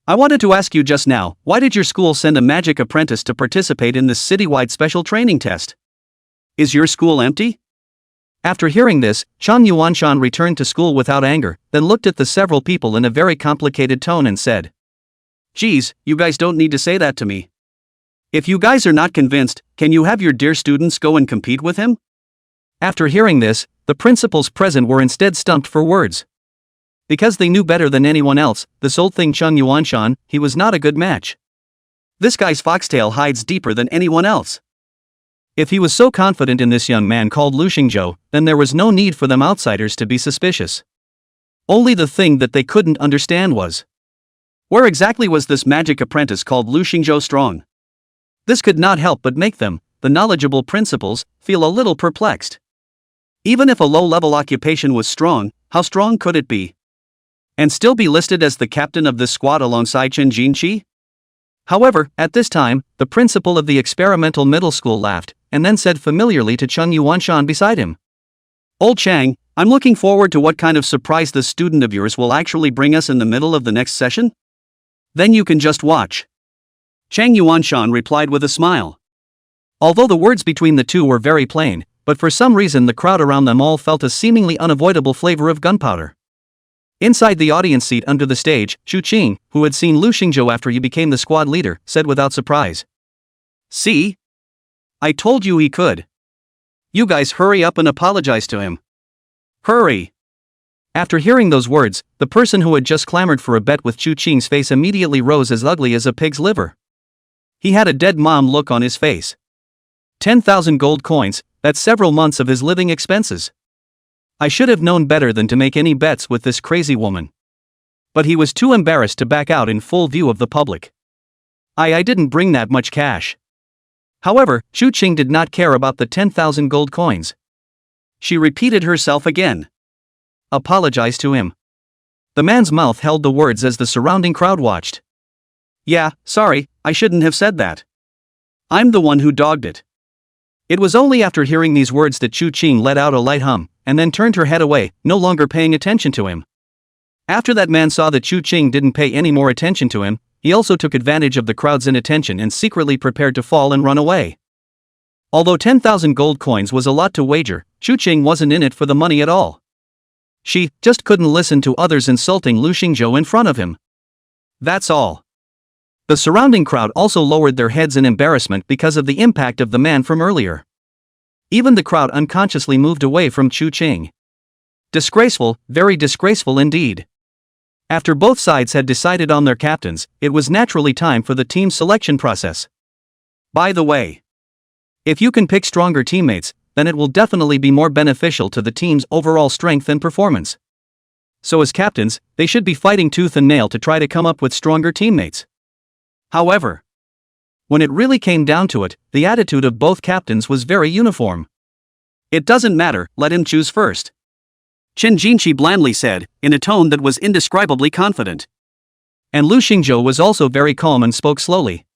I wanted to ask you just now, why did your school send a magic apprentice to participate in this citywide special training test? Is your school empty? After hearing this, Chan Yuanshan returned to school without anger, then looked at the several people in a very complicated tone and said, Geez, you guys don't need to say that to me. If you guys are not convinced, can you have your dear students go and compete with him? After hearing this, the principals present were instead stumped for words. Because they knew better than anyone else, this old thing Chan Yuanshan, he was not a good match. This guy's foxtail hides deeper than anyone else. If he was so confident in this young man called Lu Xingzhou, then there was no need for them outsiders to be suspicious. Only the thing that they couldn't understand was, where exactly was this magic apprentice called Lu Xingzhou strong? This could not help but make them, the knowledgeable principals, feel a little perplexed. Even if a low-level occupation was strong, how strong could it be? And still be listed as the captain of this squad alongside Chen Jinqi? However, at this time, the principal of the experimental middle school laughed, and then said familiarly to Chen Yuanshan beside him, Old Chang, I'm looking forward to what kind of surprise this student of yours will actually bring us in the middle of the next session. Then you can just watch. Chang Yuanshan replied with a smile. Although the words between the two were very plain, but for some reason the crowd around them all felt a seemingly unavoidable flavor of gunpowder. Inside the audience seat under the stage, Xu Qing, who had seen Lu Xingzhou after he became the squad leader, said without surprise. See? I told you he could. You guys hurry up and apologize to him. Hurry! After hearing those words, the person who had just clamored for a bet with Xu Qing's face immediately rose as ugly as a pig's liver. He had a dead mom look on his face. 10,000 gold coins, that's several months of his living expenses. I should have known better than to make any bets with this crazy woman. But he was too embarrassed to back out in full view of the public. I didn't bring that much cash. However, Xu Qing did not care about the 10,000 gold coins. She repeated herself again. Apologize to him. The man's mouth held the words as the surrounding crowd watched. Yeah, sorry, I shouldn't have said that. I'm the one who dogged it. It was only after hearing these words that Xu Qing let out a light hum, and then turned her head away, no longer paying attention to him. After that man saw that Xu Qing didn't pay any more attention to him, he also took advantage of the crowd's inattention and secretly prepared to fall and run away. Although 10,000 gold coins was a lot to wager, Xu Qing wasn't in it for the money at all. She just couldn't listen to others insulting Lu Xingzhou in front of him. That's all. The surrounding crowd also lowered their heads in embarrassment because of the impact of the man from earlier. Even the crowd unconsciously moved away from Xu Qing. Disgraceful, very disgraceful indeed. After both sides had decided on their captains, it was naturally time for the team selection process. By the way, if you can pick stronger teammates, then it will definitely be more beneficial to the team's overall strength and performance. So as captains, they should be fighting tooth and nail to try to come up with stronger teammates. However, when it really came down to it, the attitude of both captains was very uniform. It doesn't matter, let him choose first, Chen Jinqi blandly said, in a tone that was indescribably confident. And Lu Xingzhou was also very calm and spoke slowly.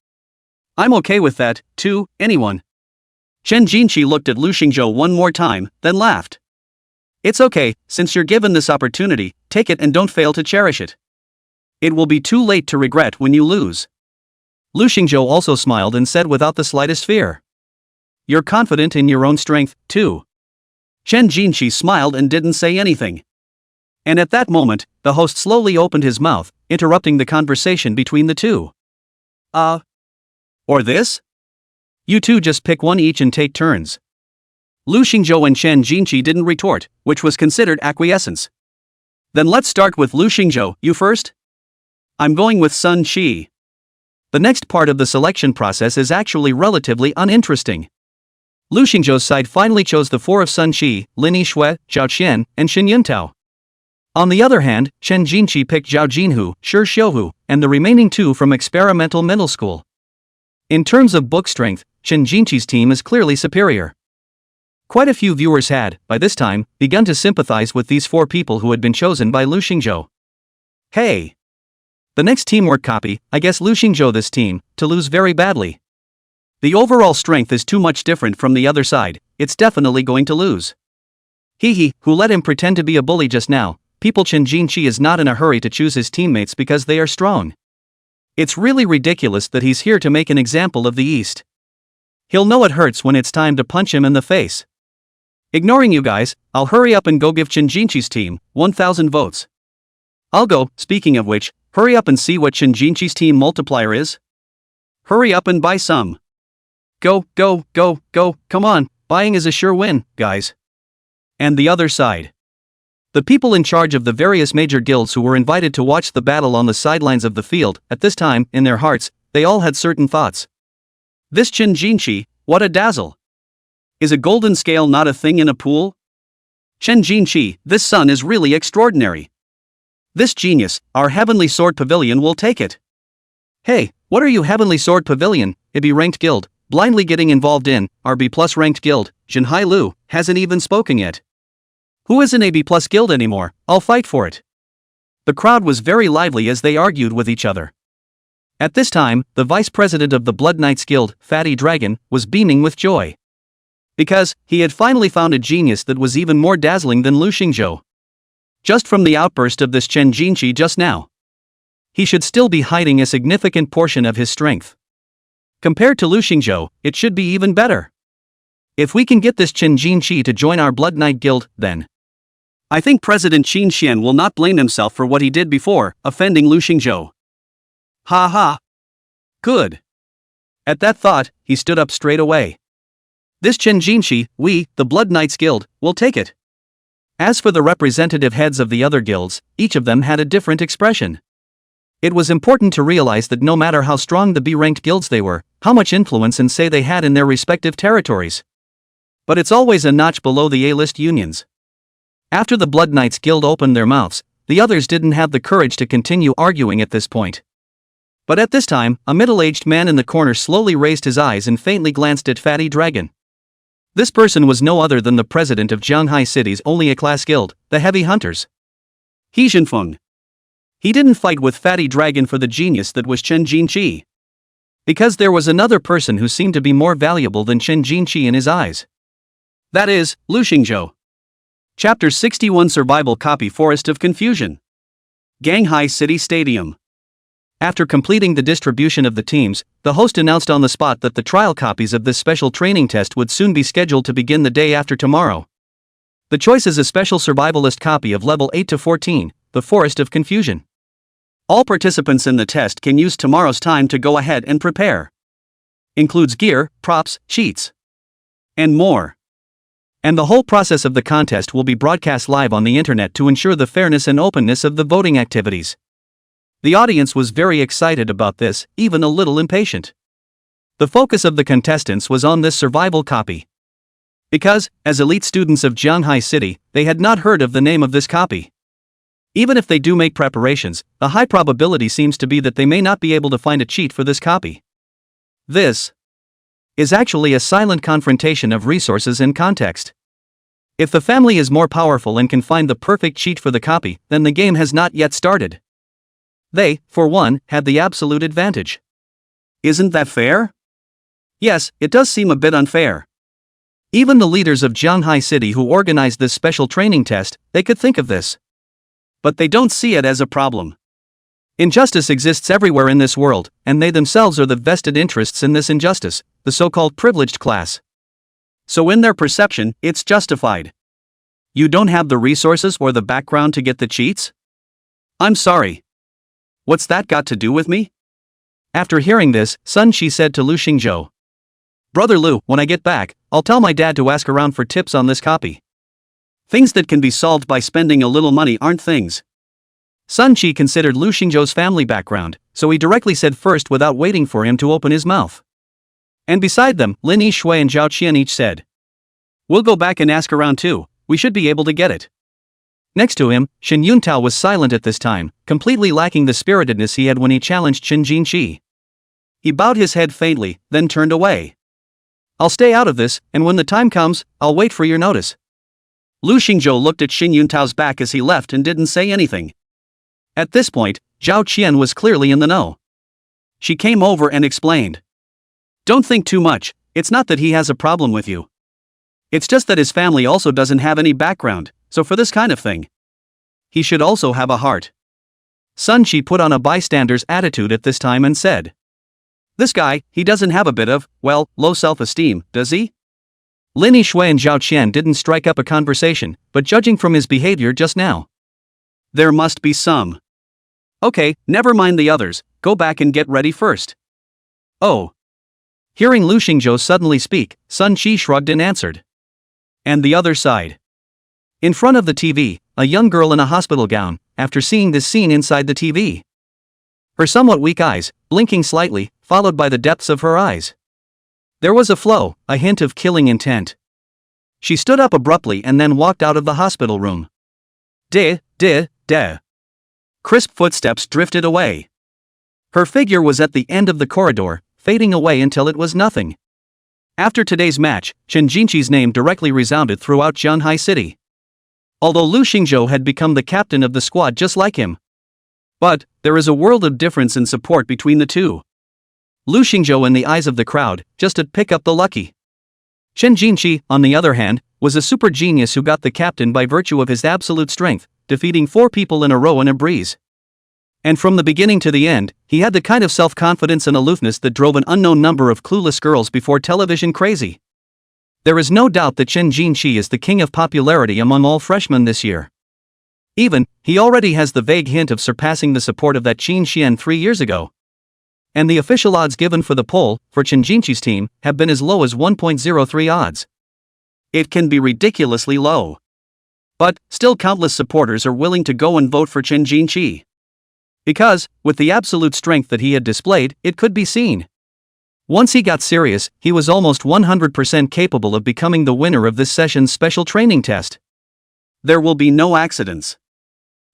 I'm okay with that, too, anyone. Chen Jinqi looked at Lu Xingzhou one more time, then laughed. It's okay, since you're given this opportunity, take it and don't fail to cherish it. It will be too late to regret when you lose. Lu Xingzhou also smiled and said without the slightest fear. You're confident in your own strength, too. Chen Jinqi smiled and didn't say anything. And at that moment, the host slowly opened his mouth, interrupting the conversation between the two. Or this? You two just pick one each and take turns. Lu Xingzhou and Chen Jinqi didn't retort, which was considered acquiescence. Then let's start with Lu Xingzhou, you first? I'm going with Sun Qi. The next part of the selection process is actually relatively uninteresting. Lu Xingzhou's side finally chose the four of Sun Qi, Lin Yishui, Zhao Qian, and Xin Yuntao. On the other hand, Chen Jinqi picked Zhao Jinhu, Shi Xiuhu, and the remaining two from experimental middle school. In terms of book strength, Chen Jinqi's team is clearly superior. Quite a few viewers had, by this time, begun to sympathize with these four people who had been chosen by Lu Xingzhou. Hey! The next teamwork copy, I guess Lu Xingzhou this team, to lose very badly. The overall strength is too much different from the other side, it's definitely going to lose. Who let him pretend to be a bully just now? People Chen Jinqi is not in a hurry to choose his teammates because they are strong. It's really ridiculous that he's here to make an example of the East. He'll know it hurts when it's time to punch him in the face. Ignoring you guys, I'll hurry up and go give Chen Jinqi's team 1,000 votes. I'll go, speaking of which, hurry up and see what Chen Jinqi's team multiplier is. Hurry up and buy some. Go, come on, buying is a sure win, guys. And the other side. The people in charge of the various major guilds who were invited to watch the battle on the sidelines of the field, at this time, in their hearts, they all had certain thoughts. This Chen Jinqi, what a dazzle. Is a golden scale not a thing in a pool? Chen Jinqi, this son is really extraordinary. This genius, our Heavenly Sword Pavilion will take it. Hey, what are you Heavenly Sword Pavilion, IB ranked guild, blindly getting involved in, our B+ ranked guild, Jinhai Lu, hasn't even spoken yet. Who is an AB+ guild anymore? I'll fight for it. The crowd was very lively as they argued with each other. At this time, the vice president of the Blood Knights Guild, Fatty Dragon, was beaming with joy. Because, he had finally found a genius that was even more dazzling than Lu Xingzhou. Just from the outburst of this Chen Jinqi just now, he should still be hiding a significant portion of his strength. Compared to Lu Xingzhou, it should be even better. If we can get this Chen Jinqi to join our Blood Knight Guild, then I think President Qin Xian will not blame himself for what he did before, offending Lu Xingzhou. Ha ha. Good. At that thought, he stood up straight away. This Chen Jinqi, we, the Blood Knights Guild, will take it. As for the representative heads of the other guilds, each of them had a different expression. It was important to realize that no matter how strong the B-ranked guilds they were, how much influence and say they had in their respective territories. But it's always a notch below the A-list unions. After the Blood Knights Guild opened their mouths, the others didn't have the courage to continue arguing at this point. But at this time, a middle-aged man in the corner slowly raised his eyes and faintly glanced at Fatty Dragon. This person was no other than the president of Jianghai City's only A-class guild, the Heavy Hunters. He Jinfeng. He didn't fight with Fatty Dragon for the genius that was Chen Jinqi. Because there was another person who seemed to be more valuable than Chen Jinqi in his eyes. That is, Lu Xingzhou. Chapter 61 Survival Copy Forest of Confusion. Ganghai City Stadium. After completing the distribution of the teams, the host announced on the spot that the trial copies of this special training test would soon be scheduled to begin the day after tomorrow. The choice is a special survivalist copy of level 8 to 14, the Forest of Confusion. All participants in the test can use tomorrow's time to go ahead and prepare. Includes gear, props, cheats, and more. And the whole process of the contest will be broadcast live on the internet to ensure the fairness and openness of the voting activities. The audience was very excited about this, even a little impatient. The focus of the contestants was on this survival copy. Because, as elite students of Jianghai City, they had not heard of the name of this copy. Even if they do make preparations, a high probability seems to be that they may not be able to find a cheat for this copy. This is actually a silent confrontation of resources and context. If the family is more powerful and can find the perfect cheat for the copy, then the game has not yet started. They, for one, had the absolute advantage. Isn't that fair? Yes, it does seem a bit unfair. Even the leaders of Jianghai City who organized this special training test, they could think of this. But they don't see it as a problem. Injustice exists everywhere in this world, and they themselves are the vested interests in this injustice, the so-called privileged class. So in their perception, it's justified. You don't have the resources or the background to get the cheats? I'm sorry. What's that got to do with me? After hearing this, Sun Shi said to Lu Xingzhou, "Brother Lu, when I get back, I'll tell my dad to ask around for tips on this copy. Things that can be solved by spending a little money aren't things." Sun Shi considered Lu Xingzhou's family background, so he directly said first without waiting for him to open his mouth. And beside them, Lin Yishui and Zhao Qian each said, "We'll go back and ask around too, we should be able to get it." Next to him, Shen Yuntao was silent at this time, completely lacking the spiritedness he had when he challenged Chen Jinqi. He bowed his head faintly, then turned away. "I'll stay out of this, and when the time comes, I'll wait for your notice." Lu Xingzhou looked at Shen Yuntao's back as he left and didn't say anything. At this point, Zhao Qian was clearly in the know. She came over and explained. "Don't think too much, it's not that he has a problem with you. It's just that his family also doesn't have any background, so for this kind of thing, he should also have a heart." Sun Shi put on a bystander's attitude at this time and said, "This guy, he doesn't have a bit of, well, low self-esteem, does he?" Lin Yishui and Zhao Qian didn't strike up a conversation, but judging from his behavior just now, there must be some. "Okay, never mind the others, go back and get ready first." "Oh." Hearing Lu Xingzhou suddenly speak, Sun Shi shrugged and answered. "And the other side?" In front of the TV, a young girl in a hospital gown, after seeing this scene inside the TV. Her somewhat weak eyes, blinking slightly, followed by the depths of her eyes. There was a flow, a hint of killing intent. She stood up abruptly and then walked out of the hospital room. De. Crisp footsteps drifted away. Her figure was at the end of the corridor, fading away until it was nothing. After today's match, Chen Jinqi's name directly resounded throughout Jianghai City. Although Lu Xingzhou had become the captain of the squad just like him. But, there is a world of difference in support between the two. Lu Xingzhou in the eyes of the crowd, just to pick up the lucky. Chen Jinqi, on the other hand, was a super genius who got the captain by virtue of his absolute strength, defeating 4 people in a row in a breeze. And from the beginning to the end, he had the kind of self-confidence and aloofness that drove an unknown number of clueless girls before television crazy. There is no doubt that Chen Jinqi is the king of popularity among all freshmen this year. Even, he already has the vague hint of surpassing the support of that Qin Xian 3 years ago. And the official odds given for the poll, for Chen Jinqi's team, have been as low as 1.03 odds. It can be ridiculously low. But, still countless supporters are willing to go and vote for Chen Jinqi. Because, with the absolute strength that he had displayed, it could be seen. Once he got serious, he was almost 100% capable of becoming the winner of this session's special training test. There will be no accidents.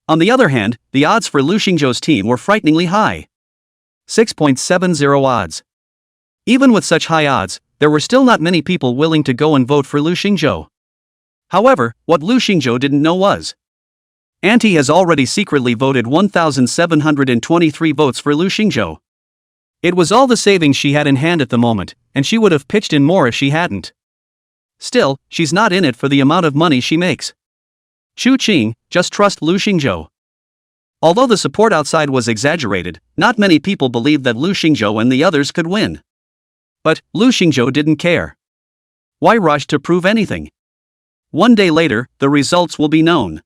On the other hand, the odds for Lu Xingzhou's team were frighteningly high. 6.70 odds. Even with such high odds, there were still not many people willing to go and vote for Lu Xingzhou. However, what Lu Xingzhou didn't know was, Auntie has already secretly voted 1,723 votes for Lu Xingzhou. It was all the savings she had in hand at the moment, and she would have pitched in more if she hadn't. Still, she's not in it for the amount of money she makes. Chu Qing, just trust Lu Xingzhou. Although the support outside was exaggerated, not many people believed that Lu Xingzhou and the others could win. But, Lu Xingzhou didn't care. Why rush to prove anything? One day later, the results will be known.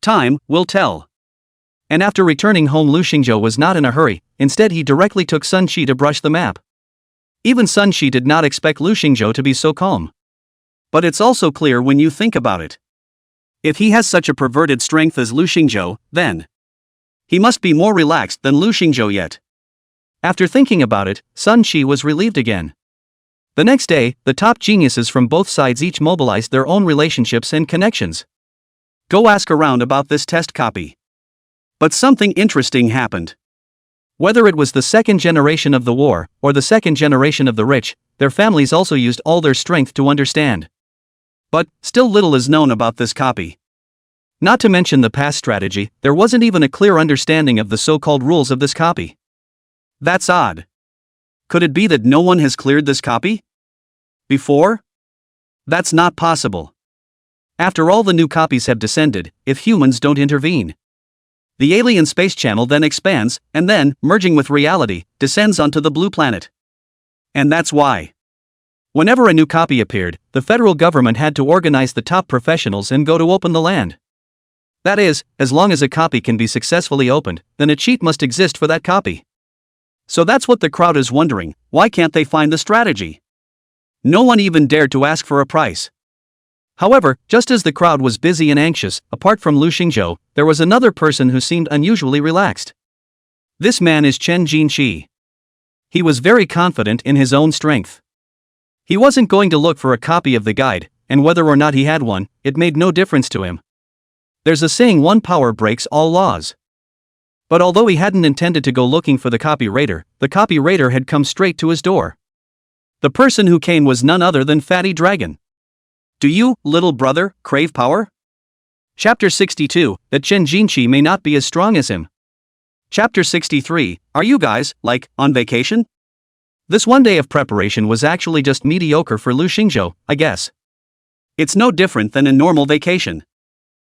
Time will tell. And after returning home, Lu Xingzhou was not in a hurry, instead he directly took Sun Shi to brush the map. Even Sun Shi did not expect Lu Xingzhou to be so calm. But it's also clear when you think about it. If he has such a perverted strength as Lu Xingzhou, then he must be more relaxed than Lu Xingzhou yet. After thinking about it, Sun Shi was relieved again. The next day, the top geniuses from both sides each mobilized their own relationships and connections. Go ask around about this test copy. But something interesting happened. Whether it was the second generation of the war, or the second generation of the rich, their families also used all their strength to understand. But, still little is known about this copy. Not to mention the past strategy, there wasn't even a clear understanding of the so-called rules of this copy. That's odd. Could it be that no one has cleared this copy before? That's not possible. After all the new copies have descended, if humans don't intervene, the alien space channel then expands, and then, merging with reality, descends onto the blue planet. And that's why, whenever a new copy appeared, the federal government had to organize the top professionals and go to open the land. That is, as long as a copy can be successfully opened, then a cheat must exist for that copy. So that's what the crowd is wondering, why can't they find the strategy? No one even dared to ask for a price. However, just as the crowd was busy and anxious, apart from Lu Xingzhou, there was another person who seemed unusually relaxed. This man is Chen Jinqi. He was very confident in his own strength. He wasn't going to look for a copy of the guide, and whether or not he had one, it made no difference to him. There's a saying, one power breaks all laws. But although he hadn't intended to go looking for the copywriter had come straight to his door. The person who came was none other than Fatty Dragon. Do you, little brother, crave power? Chapter 62, that Chen Jinqi may not be as strong as him. Chapter 63, are you guys, like, on vacation? This one day of preparation was actually just mediocre for Lu Xingzhou, I guess. It's no different than a normal vacation.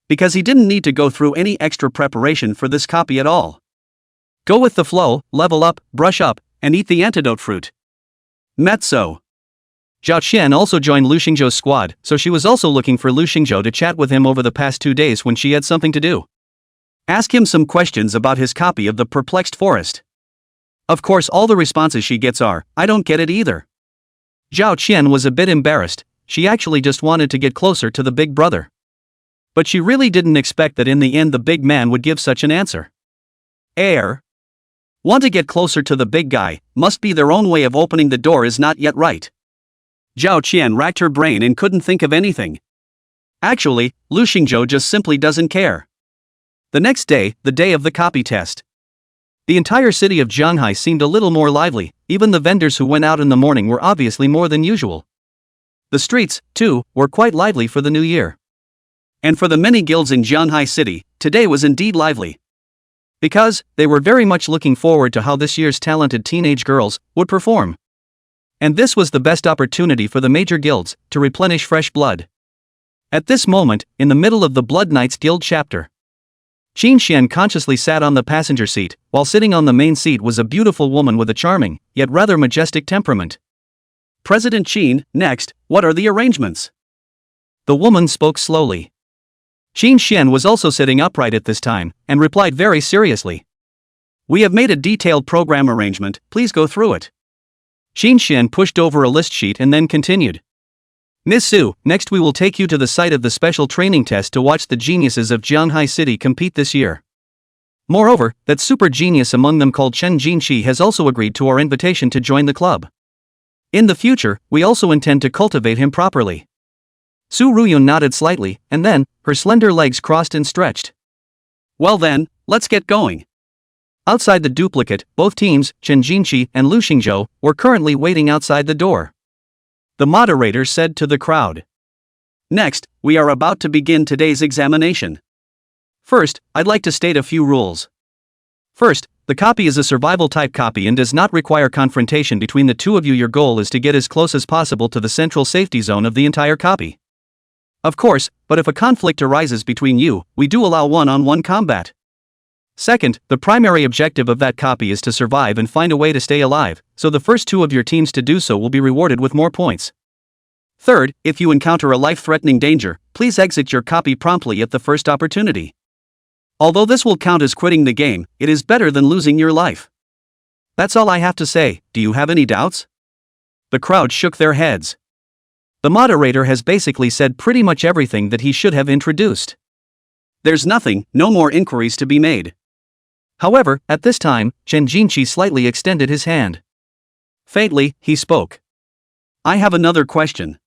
Because he didn't need to go through any extra preparation for this copy at all. Go with the flow, level up, brush up, and eat the antidote fruit. Mezzo. Zhao Qian also joined Lu Xingzhou's squad, so she was also looking for Lu Xingzhou to chat with him over the past 2 days when she had something to do. Ask him some questions about his copy of The Perplexed Forest. Of course, all the responses she gets are, I don't get it either. Zhao Qian was a bit embarrassed, she actually just wanted to get closer to the big brother. But she really didn't expect that in the end the big man would give such an answer. Want to get closer to the big guy, must be their own way of opening the door is not yet right. Zhao Qian racked her brain and couldn't think of anything. Actually, Lu Xingzhou just simply doesn't care. The next day, the day of the copy test. The entire city of Zhanghai seemed a little more lively, even the vendors who went out in the morning were obviously more than usual. The streets, too, were quite lively for the new year. And for the many guilds in Zhanghai City, today was indeed lively. Because, they were very much looking forward to how this year's talented teenage girls would perform. And this was the best opportunity for the major guilds to replenish fresh blood. At this moment, in the middle of the Blood Knights Guild chapter, Qin Xian consciously sat on the passenger seat, while sitting on the main seat was a beautiful woman with a charming, yet rather majestic temperament. President Qin, next, what are the arrangements? The woman spoke slowly. Qin Xian was also sitting upright at this time, and replied very seriously. We have made a detailed program arrangement, please go through it. Qin Xian pushed over a list sheet and then continued. Ms. Su, next we will take you to the site of the special training test to watch the geniuses of Zhanghai City compete this year. Moreover, that super genius among them called Chen Jinqi has also agreed to our invitation to join the club. In the future, we also intend to cultivate him properly. Su Ruyun nodded slightly, and then, her slender legs crossed and stretched. Well then, let's get going. Outside the duplicate, both teams, Chen Jinqi and Lu Xingzhou, were currently waiting outside the door. The moderator said to the crowd. Next, we are about to begin today's examination. First, I'd like to state a few rules. First, the copy is a survival type copy and does not require confrontation between the two of you. Your goal is to get as close as possible to the central safety zone of the entire copy. Of course, but if a conflict arises between you, we do allow one-on-one combat. Second, the primary objective of that copy is to survive and find a way to stay alive, so the first two of your teams to do so will be rewarded with more points. Third, if you encounter a life-threatening danger, please exit your copy promptly at the first opportunity. Although this will count as quitting the game, it is better than losing your life. That's all I have to say. Do you have any doubts? The crowd shook their heads. The moderator has basically said pretty much everything that he should have introduced. There's nothing, no more inquiries to be made. However, at this time, Chen Jinqi slightly extended his hand. Faintly, he spoke. I have another question.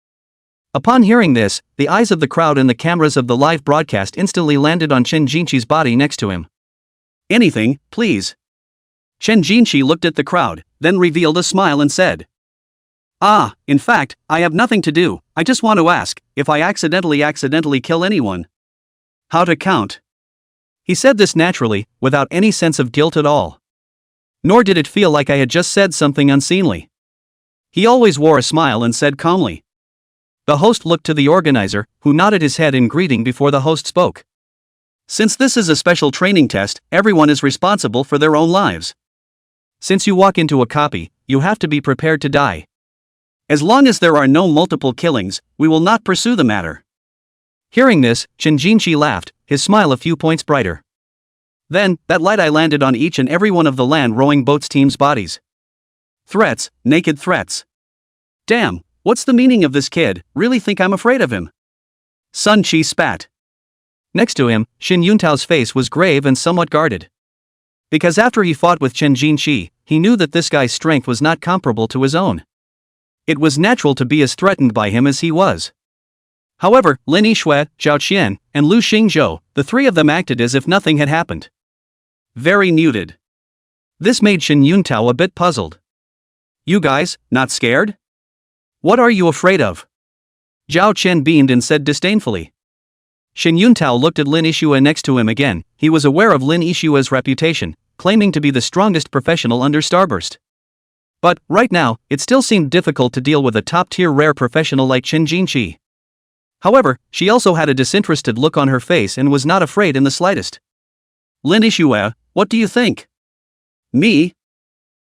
Upon hearing this, the eyes of the crowd and the cameras of the live broadcast instantly landed on Chen Jinqi's body next to him. Anything, please. Chen Jinqi looked at the crowd, then revealed a smile and said. In fact, I have nothing to do, I just want to ask, if I accidentally kill anyone. How to count? He said this naturally, without any sense of guilt at all. Nor did it feel like I had just said something unseemly. He always wore a smile and said calmly. The host looked to the organizer, who nodded his head in greeting before the host spoke. Since this is a special training test, everyone is responsible for their own lives. Since you walk into a copy, you have to be prepared to die. As long as there are no multiple killings, we will not pursue the matter. Hearing this, Chen Jinqi laughed, his smile a few points brighter. Then, that light eye landed on each and every one of the land rowing boats team's bodies. Threats, naked threats. Damn, what's the meaning of this kid? Really think I'm afraid of him? Sun Chi spat. Next to him, Xin Yuntao's face was grave and somewhat guarded. Because after he fought with Chen Jinqi, he knew that this guy's strength was not comparable to his own. It was natural to be as threatened by him as he was. However, Lin Yixue, Zhao Qian, and Lu Xingzhou, the three of them acted as if nothing had happened. Very muted. This made Xin Yuntao a bit puzzled. You guys, not scared? What are you afraid of? Zhao Qian beamed and said disdainfully. Xin Yuntao looked at Lin Yixue next to him again. He was aware of Lin Yixue's reputation, claiming to be the strongest professional under Starburst. But, right now, it still seemed difficult to deal with a top-tier rare professional like Chen Jinqi. However, she also had a disinterested look on her face and was not afraid in the slightest. Lin Yixue, what do you think? Me?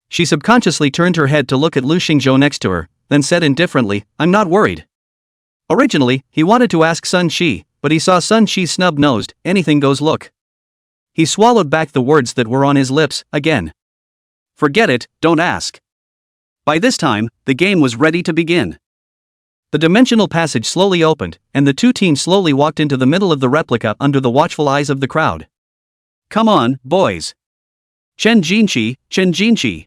She subconsciously turned her head to look at Lu Xingzhou next to her, then said indifferently, I'm not worried. Originally, he wanted to ask Sun Chi, but he saw Sun Chi's snub-nosed, anything goes look. He swallowed back the words that were on his lips, again. Forget it, don't ask. By this time, the game was ready to begin. The dimensional passage slowly opened, and the two teams slowly walked into the middle of the replica under the watchful eyes of the crowd. Come on, boys. Chen Jinqi.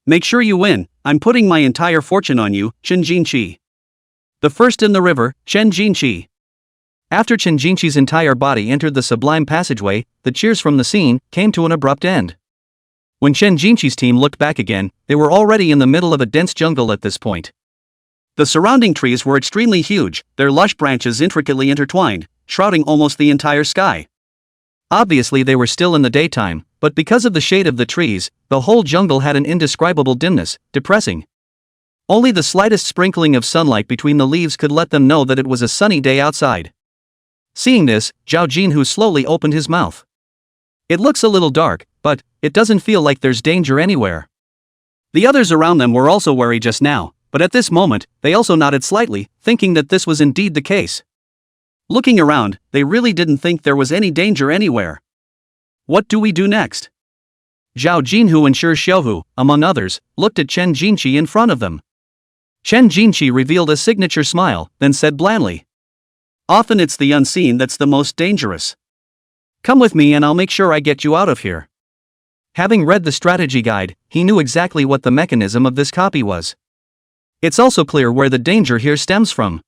Make sure you win, I'm putting my entire fortune on you, Chen Jinqi. The first in the river, Chen Jinqi. After Chen Jinqi's entire body entered the sublime passageway, the cheers from the scene came to an abrupt end. When Chen Jinqi's team looked back again, they were already in the middle of a dense jungle at this point. The surrounding trees were extremely huge, their lush branches intricately intertwined, shrouding almost the entire sky. Obviously they were still in the daytime, but because of the shade of the trees, the whole jungle had an indescribable dimness, depressing. Only the slightest sprinkling of sunlight between the leaves could let them know that it was a sunny day outside. Seeing this, Zhao Jinhu slowly opened his mouth. It looks a little dark, but it doesn't feel like there's danger anywhere. The others around them were also wary just now, but at this moment, they also nodded slightly, thinking that this was indeed the case. Looking around, they really didn't think there was any danger anywhere. What do we do next? Zhao Jinhu and Shi Xiuhu, among others, looked at Chen Jinqi in front of them. Chen Jinqi revealed a signature smile, then said blandly. Often it's the unseen that's the most dangerous. Come with me and I'll make sure I get you out of here. Having read the strategy guide, he knew exactly what the mechanism of this copy was. It's also clear where the danger here stems from.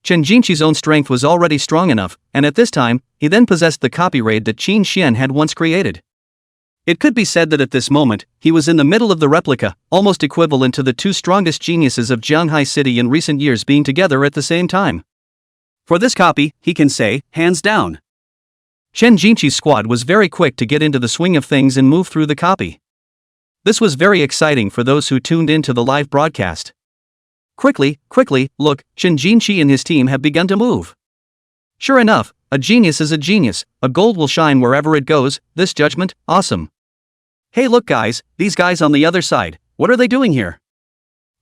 Chen Jinqi's own strength was already strong enough, and at this time, he then possessed the copy raid that Qin Xian had once created. It could be said that at this moment, he was in the middle of the replica, almost equivalent to the two strongest geniuses of Jianghai City in recent years being together at the same time. For this copy, he can say, hands down. Chen Jinqi's squad was very quick to get into the swing of things and move through the copy. This was very exciting for those who tuned into the live broadcast. Quickly, look, Chen Jinqi and his team have begun to move. Sure enough, a genius is a genius, a gold will shine wherever it goes, this judgment, awesome. Hey look guys, these guys on the other side, what are they doing here?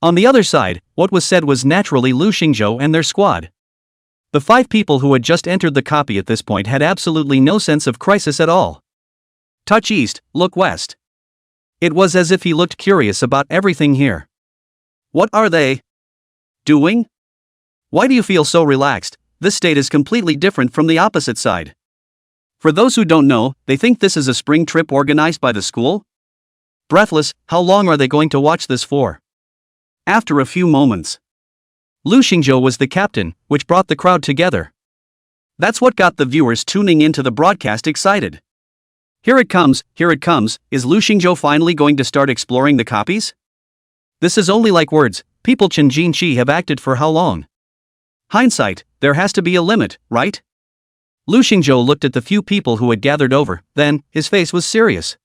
On the other side, what was said was naturally Lu Xingzhou and their squad. The 5 people who had just entered the copy at this point had absolutely no sense of crisis at all. Touch east, look west. It was as if he looked curious about everything here. What are they doing? Why do you feel so relaxed? This state is completely different from the opposite side. For those who don't know, they think this is a spring trip organized by the school? Breathless, how long are they going to watch this for? After a few moments, Lu Xingzhou was the captain, which brought the crowd together. That's what got the viewers tuning into the broadcast excited. Here it comes, is Lu Xingzhou finally going to start exploring the copies? This is only like words, people Chen Jinqi have acted for how long? Hindsight, there has to be a limit, right? Lu Xingzhou looked at the few people who had gathered over, then, his face was serious.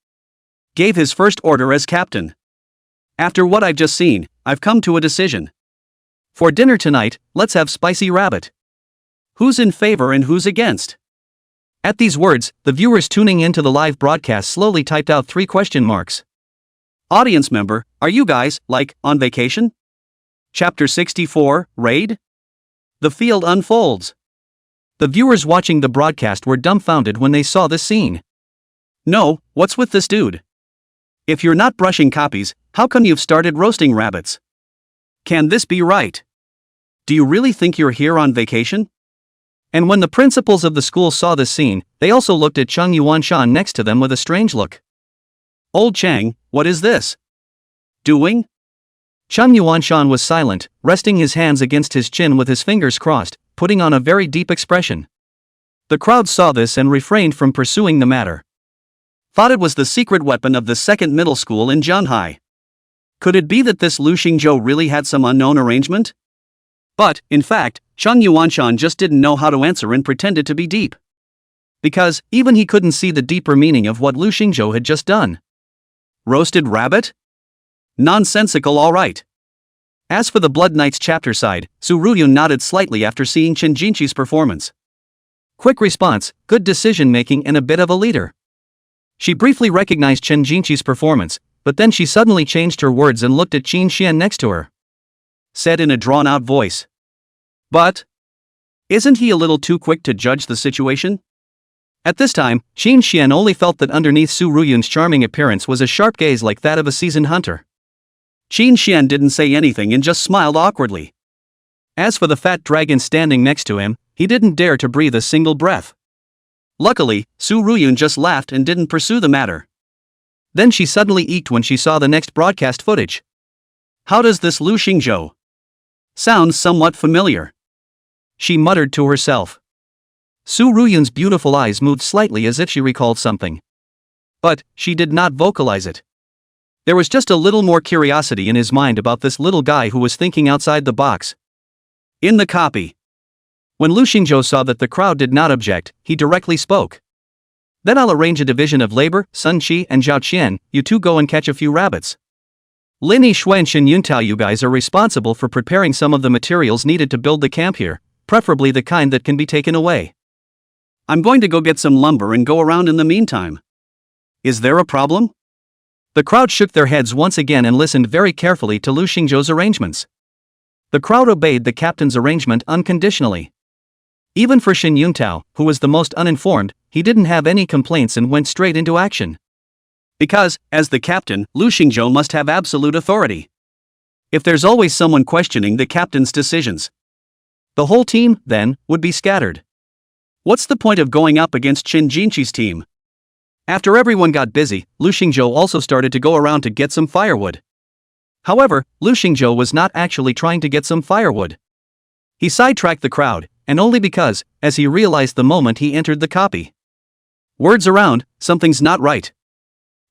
Gave his first order as captain. After what I've just seen, I've come to a decision. For dinner tonight, let's have spicy rabbit. Who's in favor and who's against? At these words, the viewers tuning into the live broadcast slowly typed out 3 question marks. Audience member, are you guys, like, on vacation? Chapter 64, Raid? The field unfolds. The viewers watching the broadcast were dumbfounded when they saw this scene. No, what's with this dude? If you're not brushing copies, how come you've started roasting rabbits? Can this be right? Do you really think you're here on vacation? And when the principals of the school saw this scene, they also looked at Chang Yuanshan next to them with a strange look. Old Chang, what is this doing? Chang Yuanshan was silent, resting his hands against his chin with his fingers crossed, putting on a very deep expression. The crowd saw this and refrained from pursuing the matter. Thought it was the secret weapon of the second middle school in Zhanhai. Could it be that this Lu Xingzhou really had some unknown arrangement? But, in fact, Chang Yuanshan just didn't know how to answer and pretended to be deep. Because, even he couldn't see the deeper meaning of what Lu Xingzhou had just done. Roasted rabbit? Nonsensical, alright. As for the Blood Knights chapter side, Su Ruyun nodded slightly after seeing Chen Jinqi's performance. Quick response, good decision making and a bit of a leader. She briefly recognized Chen Jinqi's performance, but then she suddenly changed her words and looked at Qin Xian next to her. Said in a drawn-out voice. But isn't he a little too quick to judge the situation? At this time, Qin Xian only felt that underneath Su Ruyun's charming appearance was a sharp gaze like that of a seasoned hunter. Qin Xian didn't say anything and just smiled awkwardly. As for the fat dragon standing next to him, he didn't dare to breathe a single breath. Luckily, Su Ruyun just laughed and didn't pursue the matter. Then she suddenly eeked when she saw the next broadcast footage. How does this Lu Xingzhou sound somewhat familiar? She muttered to herself. Su Ruyun's beautiful eyes moved slightly as if she recalled something. But she did not vocalize it. There was just a little more curiosity in his mind about this little guy who was thinking outside the box. In the copy. When Lu Xingzhou saw that the crowd did not object, he directly spoke. Then I'll arrange a division of labor, Sun Qi and Zhao Qian, you two go and catch a few rabbits. Lin Yixuan and Shen Yuntao, you guys are responsible for preparing some of the materials needed to build the camp here, preferably the kind that can be taken away. I'm going to go get some lumber and go around in the meantime. Is there a problem? The crowd shook their heads once again and listened very carefully to Lu Xingzhou's arrangements. The crowd obeyed the captain's arrangement unconditionally. Even for Shen Yuntao, who was the most uninformed, he didn't have any complaints and went straight into action. Because, as the captain, Lu Xingzhou must have absolute authority. If there's always someone questioning the captain's decisions, the whole team, then, would be scattered. What's the point of going up against Chen Jinqi's team? After everyone got busy, Lu Xingzhou also started to go around to get some firewood. However, Lu Xingzhou was not actually trying to get some firewood. He sidetracked the crowd, and only because, as he realized the moment he entered the copy. Words around, something's not right.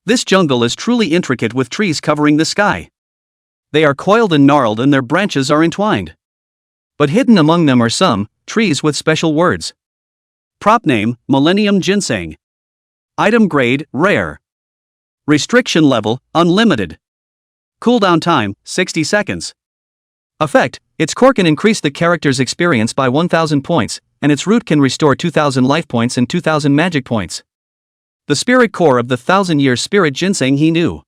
This jungle is truly intricate with trees covering the sky. They are coiled and gnarled and their branches are entwined. But hidden among them are some trees with special words. Prop name, Millennium Ginseng. Item grade, rare. Restriction level, unlimited. Cooldown time, 60 seconds. Effect, its core can increase the character's experience by 1000 points, and its root can restore 2000 life points and 2000 magic points. The spirit core of the 1000-year spirit ginseng he knew.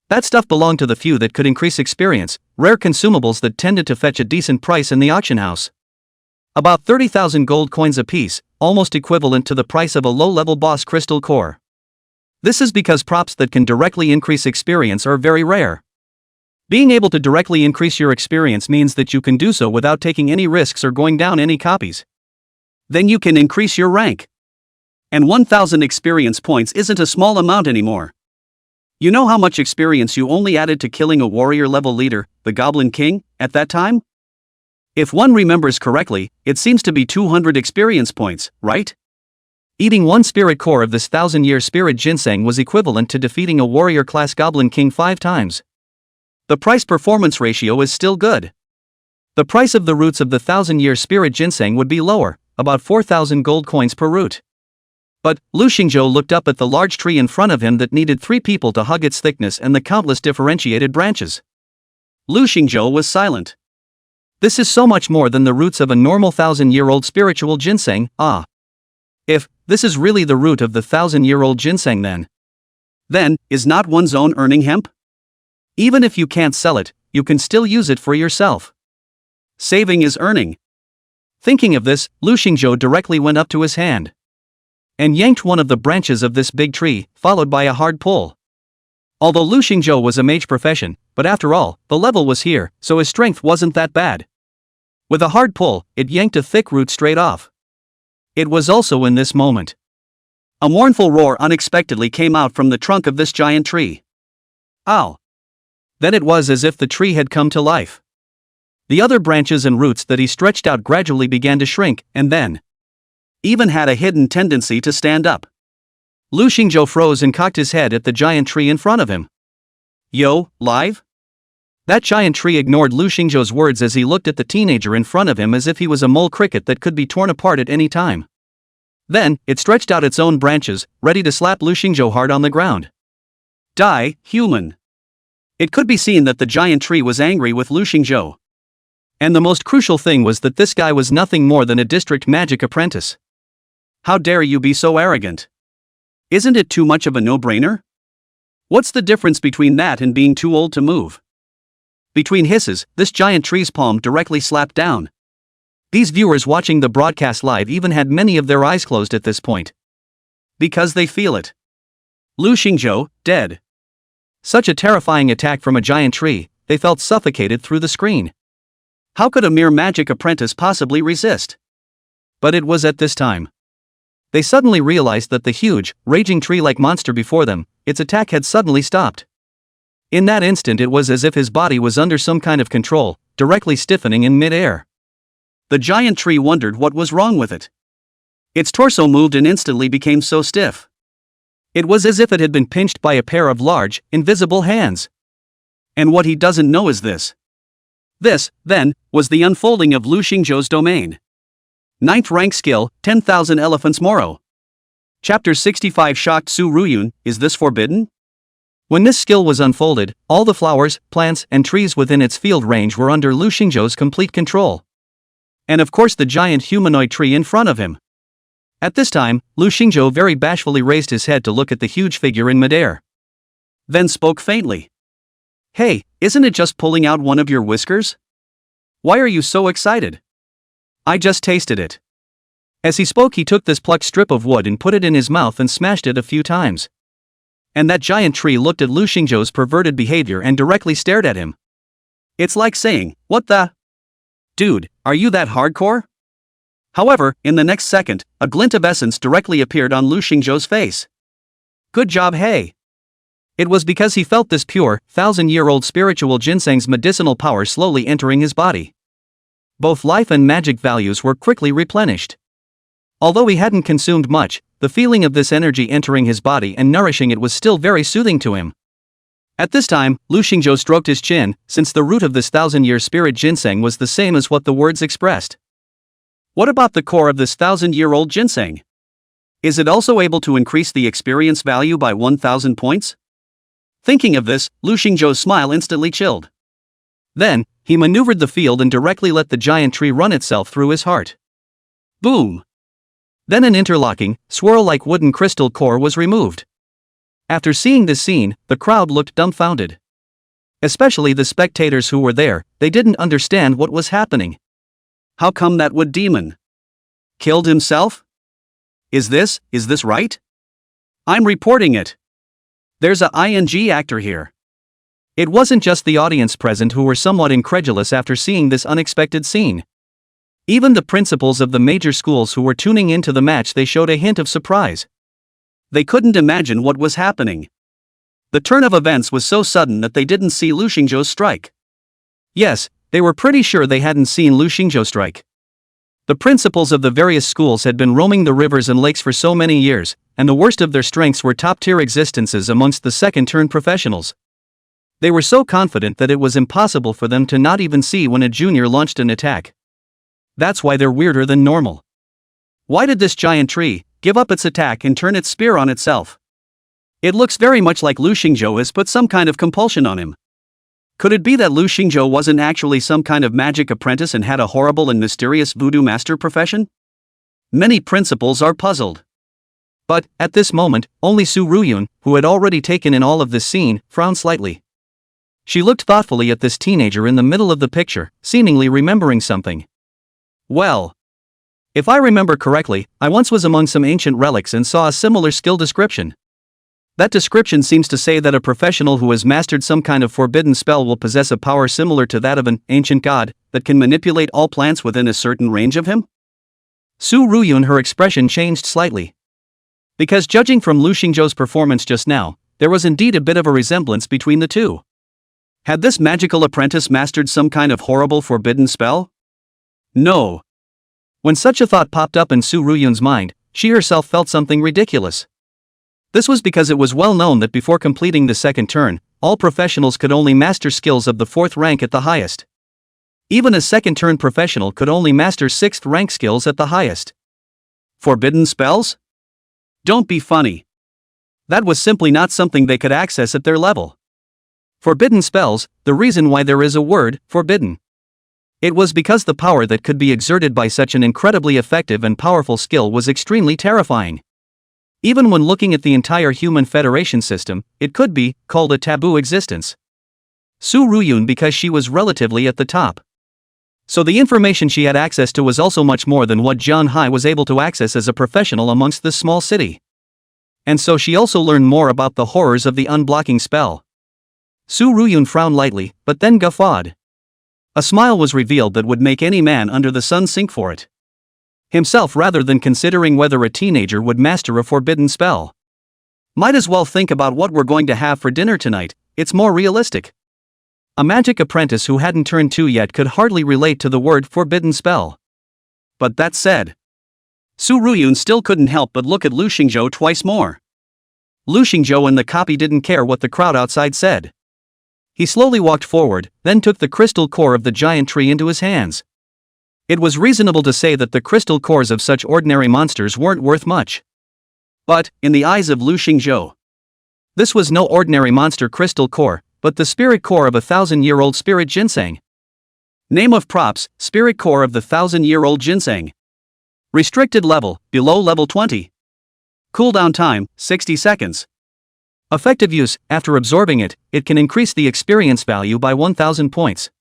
That stuff belonged to the few that could increase experience, rare consumables that tended to fetch a decent price in the auction house. About 30,000 gold coins apiece, almost equivalent to the price of a low-level boss crystal core. This is because props that can directly increase experience are very rare. Being able to directly increase your experience means that you can do so without taking any risks or going down any copies. Then you can increase your rank. And 1000 experience points isn't a small amount anymore. You know how much experience you only added to killing a warrior level leader, the Goblin King, at that time? If one remembers correctly, it seems to be 200 experience points, right? Eating one spirit core of this 1000-year spirit ginseng was equivalent to defeating a warrior class Goblin King 5 times. The price-performance ratio is still good. The price of the roots of the 1000-year spirit ginseng would be lower, about 4,000 gold coins per root. But Lu Xingzhou looked up at the large tree in front of him that needed 3 people to hug its thickness and the countless differentiated branches. Lu Xingzhou was silent. This is so much more than the roots of a normal 1000-year-old spiritual ginseng. If this is really the root of the 1000-year-old ginseng, then is not one's own earning hemp? Even if you can't sell it, you can still use it for yourself. Saving is earning. Thinking of this, Lu Xingzhou directly went up to his hand and yanked one of the branches of this big tree, followed by a hard pull. Although Lu Xingzhou was a mage profession, but after all, the level was here, so his strength wasn't that bad. With a hard pull, it yanked a thick root straight off. It was also in this moment. A mournful roar unexpectedly came out from the trunk of this giant tree. Ow! Then it was as if the tree had come to life. The other branches and roots that he stretched out gradually began to shrink, and then even had a hidden tendency to stand up. Lu Xingzhou froze and cocked his head at the giant tree in front of him. Yo, live? That giant tree ignored Lu Xingzhou's words as he looked at the teenager in front of him as if he was a mole cricket that could be torn apart at any time. Then, it stretched out its own branches, ready to slap Lu Xingzhou hard on the ground. Die, human! It could be seen that the giant tree was angry with Lu Xingzhou. And the most crucial thing was that this guy was nothing more than a district magic apprentice. How dare you be so arrogant? Isn't it too much of a no-brainer? What's the difference between that and being too old to move? Between hisses, this giant tree's palm directly slapped down. These viewers watching the broadcast live even had many of their eyes closed at this point. Because they feel it. Lu Xingzhou, dead. Such a terrifying attack from a giant tree, they felt suffocated through the screen. How could a mere magic apprentice possibly resist? But it was at this time they suddenly realized that the huge, raging tree-like monster before them, its attack had suddenly stopped. In that instant it was as if his body was under some kind of control, directly stiffening in mid-air. The giant tree wondered what was wrong with it. Its torso moved and instantly became so stiff. It was as if it had been pinched by a pair of large, invisible hands. And what he doesn't know is this. This, then, was the unfolding of Lu Xingzhou's domain. 9th rank skill, 10,000 Elephants Moro. Chapter 65 Shocked Su Ruyun, is this forbidden? When this skill was unfolded, all the flowers, plants, and trees within its field range were under Lu Xingzhou's complete control. And of course the giant humanoid tree in front of him. At this time, Lu Xingzhou very bashfully raised his head to look at the huge figure in midair. Then spoke faintly. Hey, isn't it just pulling out one of your whiskers? Why are you so excited? I just tasted it. As he spoke he took this plucked strip of wood and put it in his mouth and smashed it a few times. And that giant tree looked at Lu Xingzhou's perverted behavior and directly stared at him. It's like saying, what the? Dude, are you that hardcore? However, in the next second, a glint of essence directly appeared on Lu Xingzhou's face. Good job, hey. It was because he felt this pure, 1000-year-old spiritual ginseng's medicinal power slowly entering his body. Both life and magic values were quickly replenished. Although he hadn't consumed much, the feeling of this energy entering his body and nourishing it was still very soothing to him. At this time, Lu Xingzhou stroked his chin, since the root of this 1000-year spirit ginseng was the same as what the words expressed. What about the core of this 1000-year-old ginseng? Is it also able to increase the experience value by 1000 points? Thinking of this, Lu Xingzhou's smile instantly chilled. Then, he maneuvered the field and directly let the giant tree run itself through his heart. Boom! Then an interlocking, swirl-like wooden crystal core was removed. After seeing this scene, the crowd looked dumbfounded. Especially the spectators who were there, they didn't understand what was happening. How come that wood demon killed himself? Is this right? I'm reporting it. There's a ING actor here. It wasn't just the audience present who were somewhat incredulous after seeing this unexpected scene. Even the principals of the major schools who were tuning into the match, they showed a hint of surprise. They couldn't imagine what was happening. The turn of events was so sudden that they didn't see Lu Xingzhou's strike. Yes, they were pretty sure they hadn't seen Lu Xingzhou strike. The principals of the various schools had been roaming the rivers and lakes for so many years, and the worst of their strengths were top-tier existences amongst the second-turn professionals. They were so confident that it was impossible for them to not even see when a junior launched an attack. That's why they're weirder than normal. Why did this giant tree give up its attack and turn its spear on itself? It looks very much like Lu Xingzhou has put some kind of compulsion on him. Could it be that Lu Xingzhou wasn't actually some kind of magic apprentice and had a horrible and mysterious voodoo master profession? Many principals are puzzled. But, at this moment, only Su Ruyun, who had already taken in all of this scene, frowned slightly. She looked thoughtfully at this teenager in the middle of the picture, seemingly remembering something. Well, if I remember correctly, I once was among some ancient relics and saw a similar skill description. That description seems to say that a professional who has mastered some kind of forbidden spell will possess a power similar to that of an ancient god that can manipulate all plants within a certain range of him. Su Ruyun, her expression changed slightly. Because judging from Lu Xingzhou's performance just now, there was indeed a bit of a resemblance between the two. Had this magical apprentice mastered some kind of horrible forbidden spell? No. When such a thought popped up in Su Ruyun's mind, she herself felt something ridiculous. This was because it was well known that before completing the second turn, all professionals could only master skills of the 4th rank at the highest. Even a second-turn professional could only master 6th rank skills at the highest. Forbidden spells? Don't be funny. That was simply not something they could access at their level. Forbidden spells, the reason why there is a word, forbidden. It was because the power that could be exerted by such an incredibly effective and powerful skill was extremely terrifying. Even when looking at the entire human federation system, it could be called a taboo existence. Su Ruyun, because she was relatively at the top. So the information she had access to was also much more than what Jian Hai was able to access as a professional amongst this small city. And so she also learned more about the horrors of the unblocking spell. Su Ruyun frowned lightly, but then guffawed. A smile was revealed that would make any man under the sun sink for it. Himself, rather than considering whether a teenager would master a forbidden spell. Might as well think about what we're going to have for dinner tonight, it's more realistic. A magic apprentice who hadn't turned 2 yet could hardly relate to the word forbidden spell. But that said, Su Ruyun still couldn't help but look at Lu Xingzhou twice more. Lu Xingzhou and the copy didn't care what the crowd outside said. He slowly walked forward, then took the crystal core of the giant tree into his hands. It was reasonable to say that the crystal cores of such ordinary monsters weren't worth much. But, in the eyes of Lu Xingzhou, this was no ordinary monster crystal core, but the spirit core of a 1,000-year-old spirit ginseng. Name of props, spirit core of the 1,000-year-old ginseng. Restricted level, below level 20. Cooldown time, 60 seconds. Effective use, after absorbing it, it can increase the experience value by 1,000 points.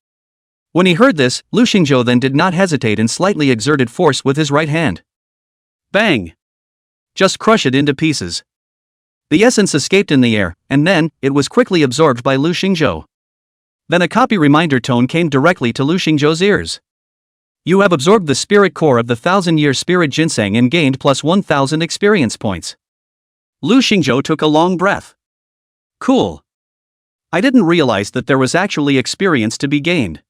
When he heard this, Lu Xingzhou then did not hesitate and slightly exerted force with his right hand. Bang! Just crush it into pieces. The essence escaped in the air, and then, it was quickly absorbed by Lu Xingzhou. Then a copy reminder tone came directly to Lu Xingzhou's ears. You have absorbed the spirit core of the 1,000-year spirit ginseng and gained plus 1,000 experience points. Lu Xingzhou took a long breath. Cool. I didn't realize that there was actually experience to be gained.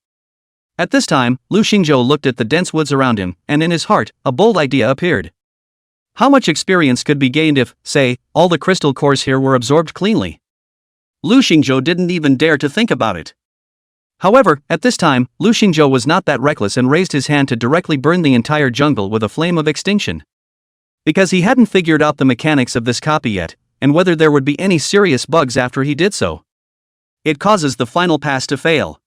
At this time, Lu Xingzhou looked at the dense woods around him, and in his heart, a bold idea appeared. How much experience could be gained if, say, all the crystal cores here were absorbed cleanly? Lu Xingzhou didn't even dare to think about it. However, at this time, Lu Xingzhou was not that reckless and raised his hand to directly burn the entire jungle with a flame of extinction. Because he hadn't figured out the mechanics of this copy yet, and whether there would be any serious bugs after he did so. It causes the final pass to fail.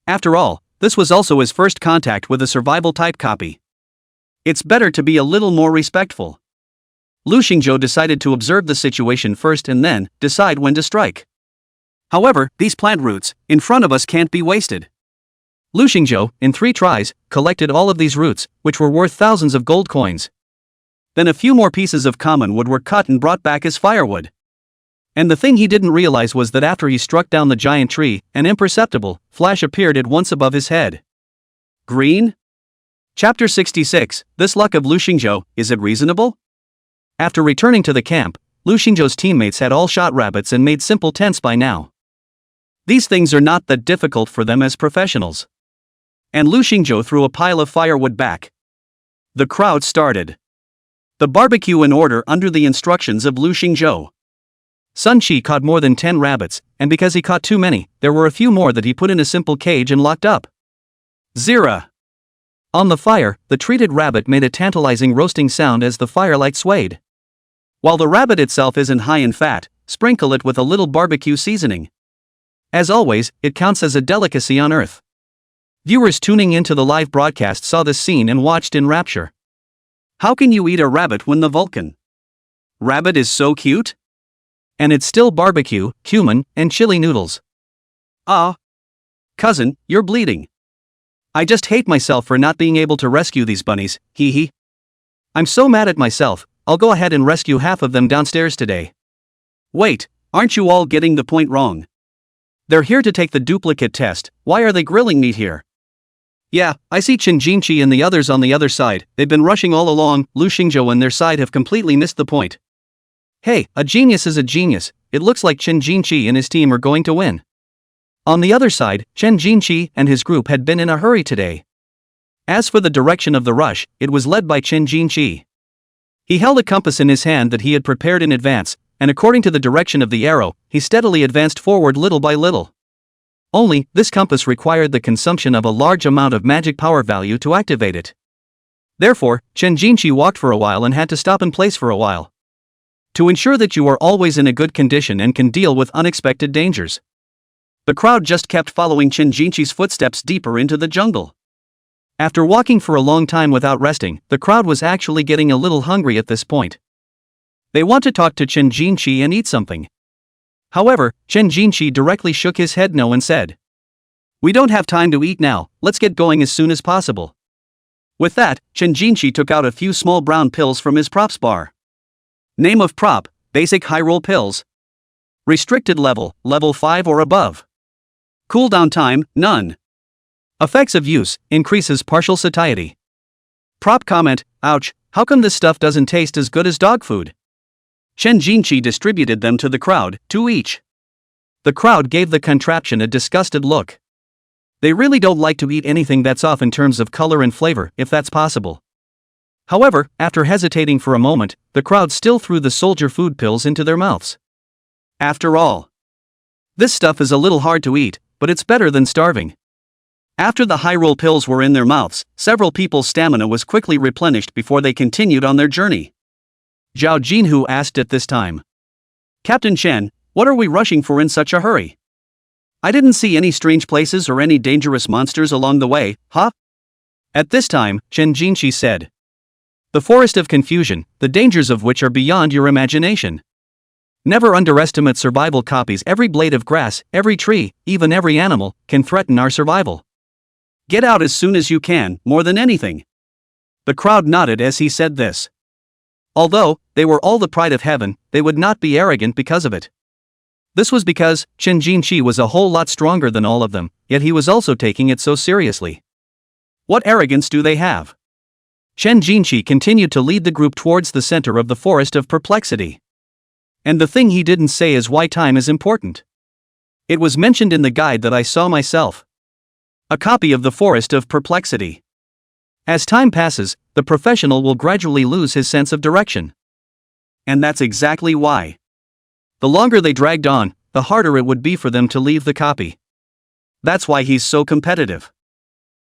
After all, this was also his first contact with a survival-type copy. It's better to be a little more respectful. Lu Xingzhou decided to observe the situation first and then decide when to strike. However, these plant roots in front of us can't be wasted. Lu Xingzhou, in 3 tries, collected all of these roots, which were worth thousands of gold coins. Then a few more pieces of common wood were cut and brought back as firewood. And the thing he didn't realize was that after he struck down the giant tree, an imperceptible flash appeared at once above his head. Green? Chapter 66, This Luck of Lu Xingzhou, Is It Reasonable? After returning to the camp, Lu Xingzhou's teammates had all shot rabbits and made simple tents by now. These things are not that difficult for them as professionals. And Lu Xingzhou threw a pile of firewood back. The crowd started the barbecue in order under the instructions of Lu Xingzhou. Sun Chi caught more than 10 rabbits, and because he caught too many, there were a few more that he put in a simple cage and locked up. Zira. On the fire, the treated rabbit made a tantalizing roasting sound as the firelight swayed. While the rabbit itself isn't high in fat, sprinkle it with a little barbecue seasoning. As always, it counts as a delicacy on Earth. Viewers tuning into the live broadcast saw this scene and watched in rapture. How can you eat a rabbit when the Vulcan rabbit is so cute? And it's still barbecue, cumin, and chili noodles. Ah. Cousin, you're bleeding. I just hate myself for not being able to rescue these bunnies, hee hee. I'm so mad at myself, I'll go ahead and rescue half of them downstairs today. Wait, aren't you all getting the point wrong? They're here to take the duplicate test, why are they grilling meat here? Yeah, I see Chen Jinqi and the others on the other side, they've been rushing all along, Lu Xingzhou and their side have completely missed the point. Hey, a genius is a genius, it looks like Chen Jinqi and his team are going to win. On the other side, Chen Jinqi and his group had been in a hurry today. As for the direction of the rush, it was led by Chen Jinqi. He held a compass in his hand that he had prepared in advance, and according to the direction of the arrow, he steadily advanced forward little by little. Only, this compass required the consumption of a large amount of magic power value to activate it. Therefore, Chen Jinqi walked for a while and had to stop in place for a while. To ensure that you are always in a good condition and can deal with unexpected dangers. The crowd just kept following Chen Jinqi's footsteps deeper into the jungle. After walking for a long time without resting, the crowd was actually getting a little hungry at this point. They want to talk to Chen Jinqi and eat something. However, Chen Jinqi directly shook his head no and said, "We don't have time to eat now, let's get going as soon as possible." With that, Chen Jinqi took out a few small brown pills from his props bar. Name of prop, basic high roll pills. Restricted level, level 5 or above. Cooldown time, none. Effects of use, increases partial satiety. Prop comment, ouch, how come this stuff doesn't taste as good as dog food? Chen Jinqi distributed them to the crowd, 2 each. The crowd gave the contraption a disgusted look. They really don't like to eat anything that's off in terms of color and flavor, if that's possible. However, after hesitating for a moment, the crowd still threw the soldier food pills into their mouths. After all, this stuff is a little hard to eat, but it's better than starving. After the high roll pills were in their mouths, several people's stamina was quickly replenished before they continued on their journey. Zhao Jinhu asked at this time, "Captain Chen, what are we rushing for in such a hurry? I didn't see any strange places or any dangerous monsters along the way, huh?" At this time, Chen Jinqi said, "The forest of confusion, the dangers of which are beyond your imagination. Never underestimate survival copies. Every blade of grass, every tree, even every animal, can threaten our survival. Get out as soon as you can, more than anything." The crowd nodded as he said this. Although they were all the pride of heaven, they would not be arrogant because of it. This was because Chen Jinqi was a whole lot stronger than all of them, yet he was also taking it so seriously. What arrogance do they have? Chen Jinqi continued to lead the group towards the center of the forest of perplexity. And the thing he didn't say is why time is important. It was mentioned in the guide that I saw myself. A copy of the Forest of Perplexity. As time passes, the professional will gradually lose his sense of direction. And that's exactly why. The longer they dragged on, the harder it would be for them to leave the copy. That's why he's so competitive.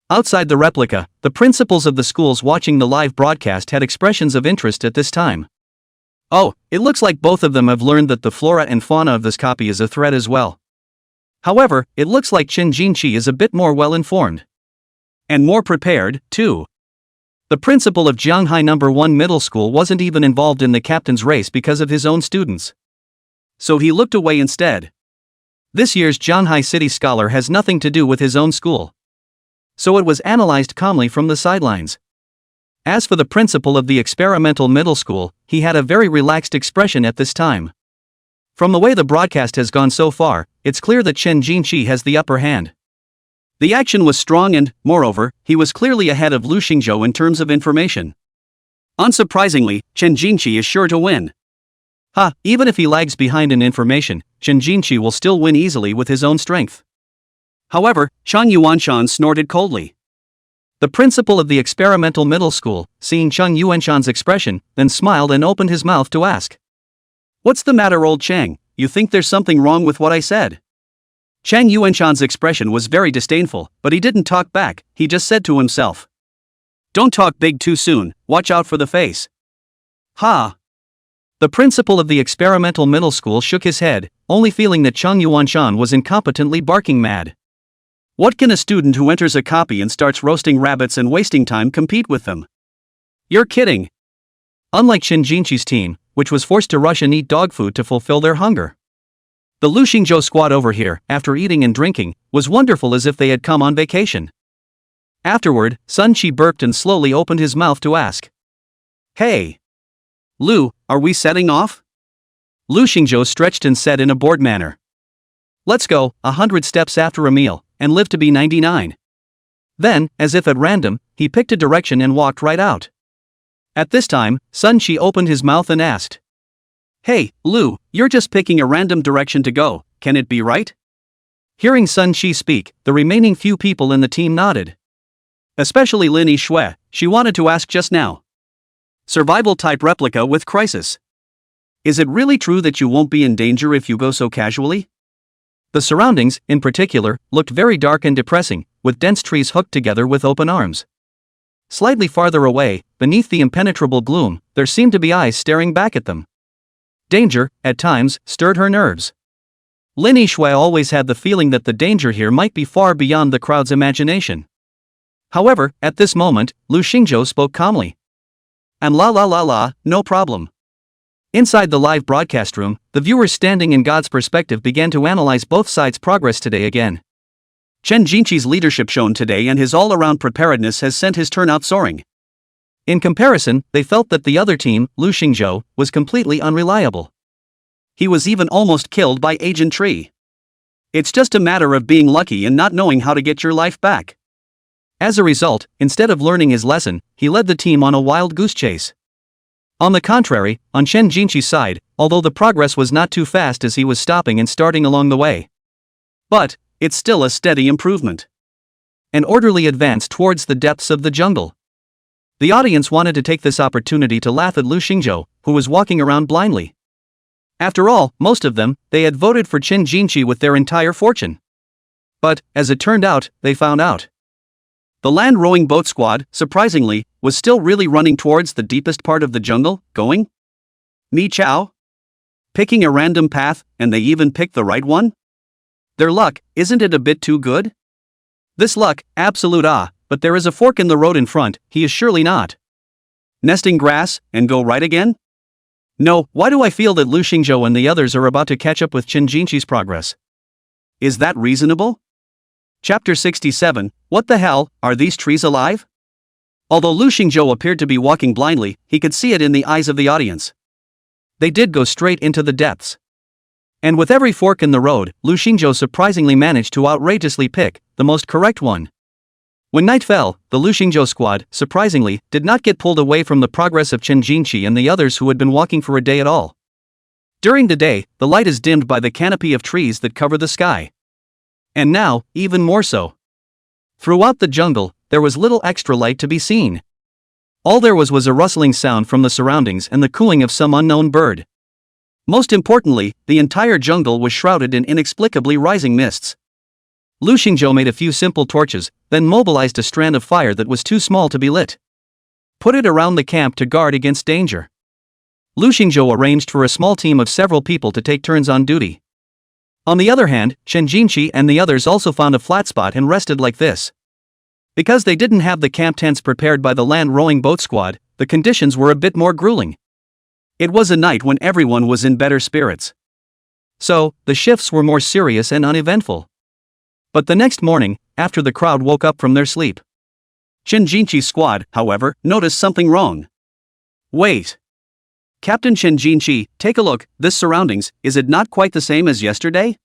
Outside the replica, the principals of the schools watching the live broadcast had expressions of interest at this time. Oh, it looks like both of them have learned that the flora and fauna of this copy is a threat as well. However, it looks like Chen Jinqi is a bit more well-informed. And more prepared, too. The principal of Jianghai No. 1 Middle School wasn't even involved in the captain's race because of his own students. So he looked away instead. This year's Jianghai City Scholar has nothing to do with his own school. So it was analyzed calmly from the sidelines. As for the principal of the experimental middle school, he had a very relaxed expression at this time. From the way the broadcast has gone so far, it's clear that Chen Jinqi has the upper hand. The action was strong and, moreover, he was clearly ahead of Lu Xingzhou in terms of information. Unsurprisingly, Chen Jinqi is sure to win. Even if he lags behind in information, Chen Jinqi will still win easily with his own strength. However, Chang Yuanshan snorted coldly. The principal of the experimental middle school, seeing Chang Yuanshan's expression, then smiled and opened his mouth to ask. "What's the matter, old Chang? You think there's something wrong with what I said?" Chang Yuanshan's expression was very disdainful, but he didn't talk back. He just said to himself, "Don't talk big too soon, watch out for the face." Ha! The principal of the experimental middle school shook his head, only feeling that Chang Yuanshan was incompetently barking mad. What can a student who enters a copy and starts roasting rabbits and wasting time compete with them? You're kidding. Unlike Chen Jinqi's team, which was forced to rush and eat dog food to fulfill their hunger. The Lu Xingzhou squad over here, after eating and drinking, was wonderful as if they had come on vacation. Afterward, Sun Qi burped and slowly opened his mouth to ask. "Hey! Lu, are we setting off?" Lu Xingzhou stretched and said in a bored manner. "Let's go, 100 steps after a meal, and live to be 99. Then, as if at random, he picked a direction and walked right out. At this time, Sun Qi opened his mouth and asked. "Hey, Lu, you're just picking a random direction to go, can it be right?" Hearing Sun Qi speak, the remaining few people in the team nodded. Especially Lin Yishui, she wanted to ask just now. Survival-type replica with crisis. Is it really true that you won't be in danger if you go so casually? The surroundings, in particular, looked very dark and depressing, with dense trees hooked together with open arms. Slightly farther away, beneath the impenetrable gloom, there seemed to be eyes staring back at them. Danger, at times, stirred her nerves. Lin Yishui always had the feeling that the danger here might be far beyond the crowd's imagination. However, at this moment, Lu Xingzhou spoke calmly. "And la, no problem." Inside the live broadcast room, the viewers standing in God's perspective began to analyze both sides' progress today again. Chen Jinqi's leadership shown today and his all-around preparedness has sent his turnout soaring. In comparison, they felt that the other team, Lu Xingzhou, was completely unreliable. He was even almost killed by Agent Tree. It's just a matter of being lucky and not knowing how to get your life back. As a result, instead of learning his lesson, he led the team on a wild goose chase. On the contrary, on Chen Jinqi's side, although the progress was not too fast as he was stopping and starting along the way. But, it's still a steady improvement. An orderly advance towards the depths of the jungle. The audience wanted to take this opportunity to laugh at Lu Xingzhou, who was walking around blindly. After all, most of them, they had voted for Chen Jinqi with their entire fortune. But, as it turned out, they found out. The land-rowing boat squad, surprisingly, was still really running towards the deepest part of the jungle, going? Ni Chao? Picking a random path, and they even picked the right one? Their luck, isn't it a bit too good? This luck, absolute but there is a fork in the road in front, he is surely not. Nesting grass, and go right again? No, why do I feel that Lu Xingzhou and the others are about to catch up with Chen Jinqi's progress? Is that reasonable? Chapter 67, What the hell, are these trees alive? Although Lu Xingzhou appeared to be walking blindly, he could see it in the eyes of the audience. They did go straight into the depths. And with every fork in the road, Lu Xingzhou surprisingly managed to outrageously pick the most correct one. When night fell, the Lu Xingzhou squad, surprisingly, did not get pulled away from the progress of Chen Jinqi and the others who had been walking for a day at all. During the day, the light is dimmed by the canopy of trees that cover the sky. And now, even more so. Throughout the jungle, there was little extra light to be seen. All there was a rustling sound from the surroundings and the cooing of some unknown bird. Most importantly, the entire jungle was shrouded in inexplicably rising mists. Lu Xingzhou made a few simple torches, then mobilized a strand of fire that was too small to be lit. Put it around the camp to guard against danger. Lu Xingzhou arranged for a small team of several people to take turns on duty. On the other hand, Chen Jinqi and the others also found a flat spot and rested like this. Because they didn't have the camp tents prepared by the land-rowing boat squad, the conditions were a bit more grueling. It was a night when everyone was in better spirits. So, the shifts were more serious and uneventful. But the next morning, after the crowd woke up from their sleep, Chen Jinqi's squad, however, noticed something wrong. Wait. Captain Chen Jinqi, take a look, this surroundings, is it not quite the same as yesterday?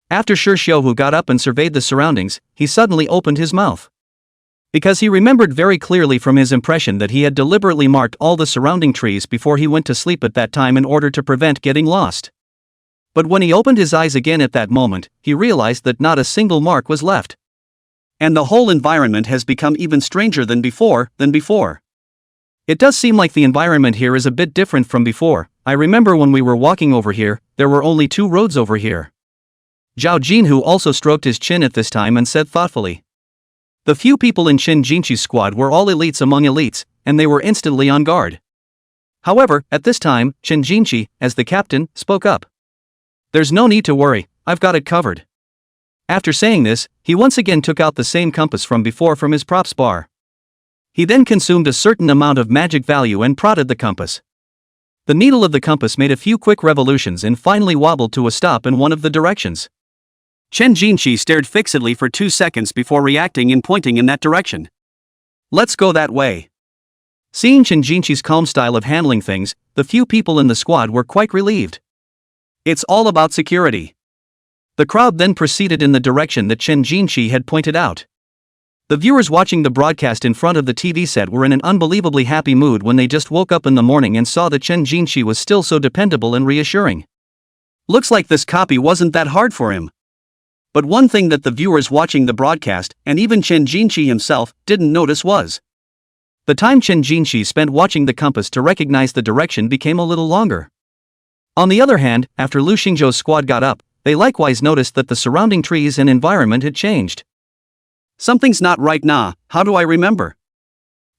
After Shi Xiuhu got up and surveyed the surroundings, he suddenly opened his mouth. Because he remembered very clearly from his impression that he had deliberately marked all the surrounding trees before he went to sleep at that time in order to prevent getting lost. But when he opened his eyes again at that moment, he realized that not a single mark was left. And the whole environment has become even stranger than before. It does seem like the environment here is a bit different from before. I remember when we were walking over here, there were only 2 roads over here. Zhao Jinhu also stroked his chin at this time and said thoughtfully. The few people in Chen Jinqi's squad were all elites among elites, and they were instantly on guard. However, at this time, Chen Jinqi, as the captain, spoke up. There's no need to worry, I've got it covered. After saying this, he once again took out the same compass from before from his props bar. He then consumed a certain amount of magic value and prodded the compass. The needle of the compass made a few quick revolutions and finally wobbled to a stop in one of the directions. Chen Jinqi stared fixedly for 2 seconds before reacting and pointing in that direction. Let's go that way. Seeing Chen Jinqi's calm style of handling things, the few people in the squad were quite relieved. It's all about security. The crowd then proceeded in the direction that Chen Jinqi had pointed out. The viewers watching the broadcast in front of the TV set were in an unbelievably happy mood when they just woke up in the morning and saw that Chen Jinqi was still so dependable and reassuring. Looks like this copy wasn't that hard for him. But one thing that the viewers watching the broadcast, and even Chen Jinqi himself, didn't notice was the time Chen Jinqi spent watching the compass to recognize the direction became a little longer. On the other hand, after Lu Xingzhou's squad got up, they likewise noticed that the surrounding trees and environment had changed. Something's not right nah, how do I remember?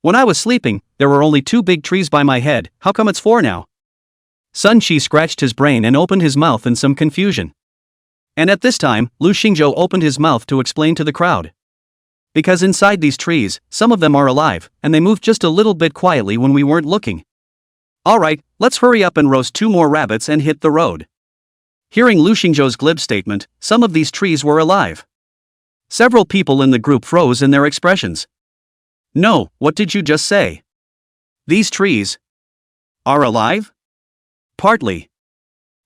When I was sleeping, there were only 2 big trees by my head, how come it's 4 now? Sun Qi scratched his brain and opened his mouth in some confusion. And at this time, Lu Xingzhou opened his mouth to explain to the crowd. Because inside these trees, some of them are alive, and they moved just a little bit quietly when we weren't looking. Alright, let's hurry up and roast 2 more rabbits and hit the road. Hearing Lu Xingzhou's glib statement, some of these trees were alive. Several people in the group froze in their expressions. No, what did you just say? These trees are alive? Partly.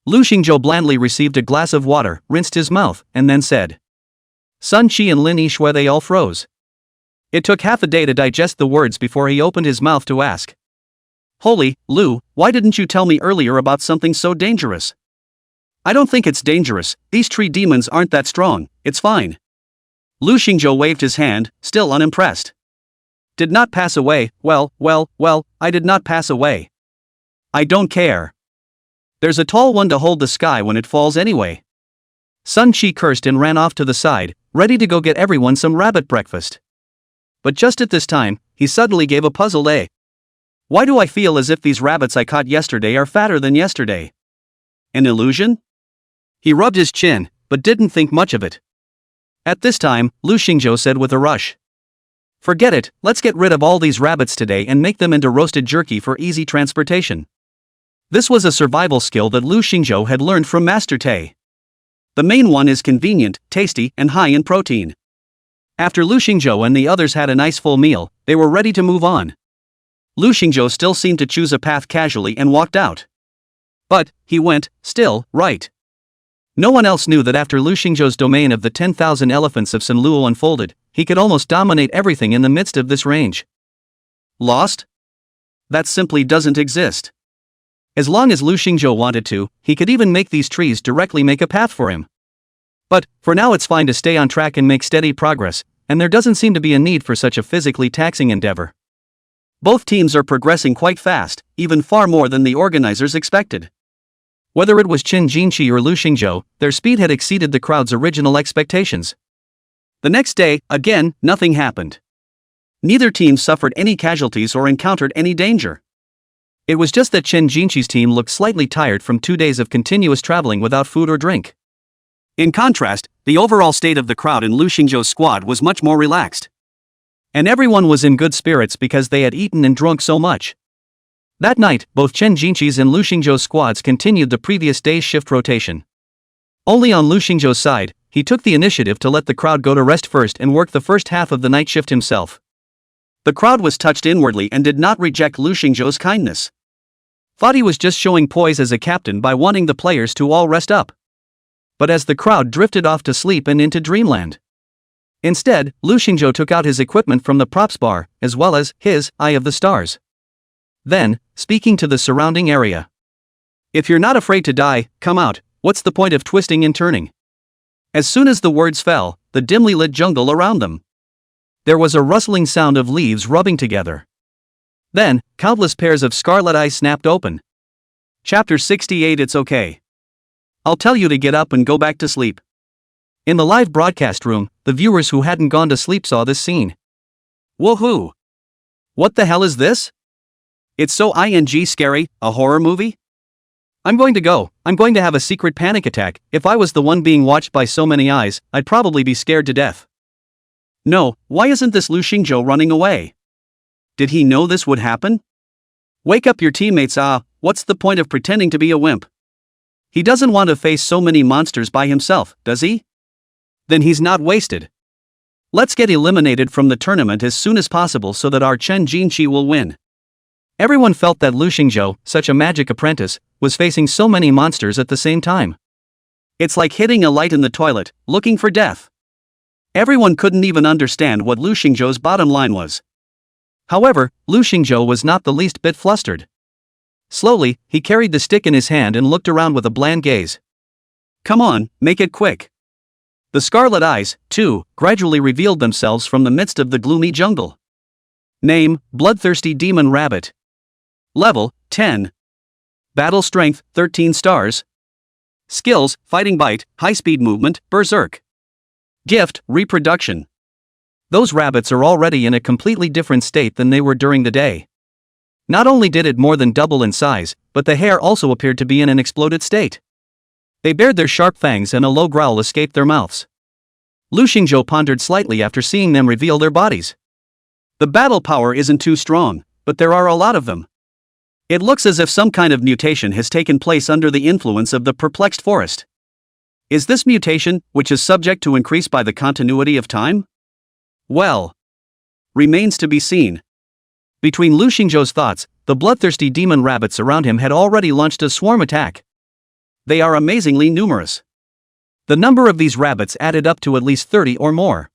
Lu Xingzhou blandly received a glass of water, rinsed his mouth, and then said. Sun Qi and Lin Yixue they all froze. It took half a day to digest the words before he opened his mouth to ask. Holy, Lu, why didn't you tell me earlier about something so dangerous? I don't think it's dangerous, these tree demons aren't that strong, it's fine. Lu Xingzhou waved his hand, still unimpressed. Did not pass away, well, I did not pass away. I don't care. There's a tall one to hold the sky when it falls anyway. Sun Qi cursed and ran off to the side, ready to go get everyone some rabbit breakfast. But just at this time, he suddenly gave a puzzled "Eh? Why do I feel as if these rabbits I caught yesterday are fatter than yesterday? An illusion? He rubbed his chin, but didn't think much of it. At this time, Lu Xingzhou said with a rush. Forget it, let's get rid of all these rabbits today and make them into roasted jerky for easy transportation. This was a survival skill that Lu Xingzhou had learned from Master Tay. The main one is convenient, tasty, and high in protein. After Lu Xingzhou and the others had a nice full meal, they were ready to move on. Lu Xingzhou still seemed to choose a path casually and walked out. But, he went, still, right. No one else knew that after Lu Xingzhou's domain of the 10,000 elephants of Sanluo unfolded, he could almost dominate everything in the midst of this range. Lost? That simply doesn't exist. As long as Lu Xingzhou wanted to, he could even make these trees directly make a path for him. But, for now it's fine to stay on track and make steady progress, and there doesn't seem to be a need for such a physically taxing endeavor. Both teams are progressing quite fast, even far more than the organizers expected. Whether it was Chen Jinqi or Lu Xingzhou, their speed had exceeded the crowd's original expectations. The next day, again, nothing happened. Neither team suffered any casualties or encountered any danger. It was just that Chen Jinqi's team looked slightly tired from 2 days of continuous traveling without food or drink. In contrast, the overall state of the crowd in Lu Xingzhou's squad was much more relaxed. And everyone was in good spirits because they had eaten and drunk so much. That night, both Chen Jinqi's and Lu Xingzhou's squads continued the previous day's shift rotation. Only on Lu Xingzhou's side, he took the initiative to let the crowd go to rest first and work the first half of the night shift himself. The crowd was touched inwardly and did not reject Lu Xingzhou's kindness. thought he was just showing poise as a captain by wanting the players to all rest up. But as the crowd drifted off to sleep and into dreamland. Instead, Lu Xingzhou took out his equipment from the props bar, as well as his Eye of the Stars. Then, speaking to the surrounding area. If you're not afraid to die, come out, what's the point of twisting and turning? As soon as the words fell, the dimly lit jungle around them. There was a rustling sound of leaves rubbing together. Then, countless pairs of scarlet eyes snapped open. Chapter 68. It's okay. I'll tell you to get up and go back to sleep. In the live broadcast room, the viewers who hadn't gone to sleep saw this scene. Woohoo! What the hell is this? It's so scary, a horror movie? I'm going to have a secret panic attack. If I was the one being watched by so many eyes, I'd probably be scared to death. No, why isn't this Lu Xingzhou running away? Did he know this would happen? Wake up your teammates. What's the point of pretending to be a wimp? He doesn't want to face so many monsters by himself, does he? Then he's not wasted. Let's get eliminated from the tournament as soon as possible so that our Chen Jinqi will win. Everyone felt that Lu Xingzhou, such a magic apprentice, was facing so many monsters at the same time. It's like hitting a light in the toilet, looking for death. Everyone couldn't even understand what Lu Xingzhou's bottom line was. However, Lu Xingzhou was not the least bit flustered. Slowly, he carried the stick in his hand and looked around with a bland gaze. Come on, make it quick. The scarlet eyes, too, gradually revealed themselves from the midst of the gloomy jungle. Name, Bloodthirsty Demon Rabbit. Level, 10. Battle Strength, 13 stars. Skills, Fighting Bite, High-Speed Movement, Berserk. Gift, Reproduction. Those rabbits are already in a completely different state than they were during the day. Not only did it more than double in size, but the hair also appeared to be in an exploded state. They bared their sharp fangs and a low growl escaped their mouths. Lu Xingzhou pondered slightly after seeing them reveal their bodies. The battle power isn't too strong, but there are a lot of them. It looks as if some kind of mutation has taken place under the influence of the perplexed forest. Is this mutation, which is subject to increase by the continuity of time? Well, remains to be seen. Between Lu Xingzhou's thoughts, the bloodthirsty demon rabbits around him had already launched a swarm attack. They are amazingly numerous. The number of these rabbits added up to at least 30 or more.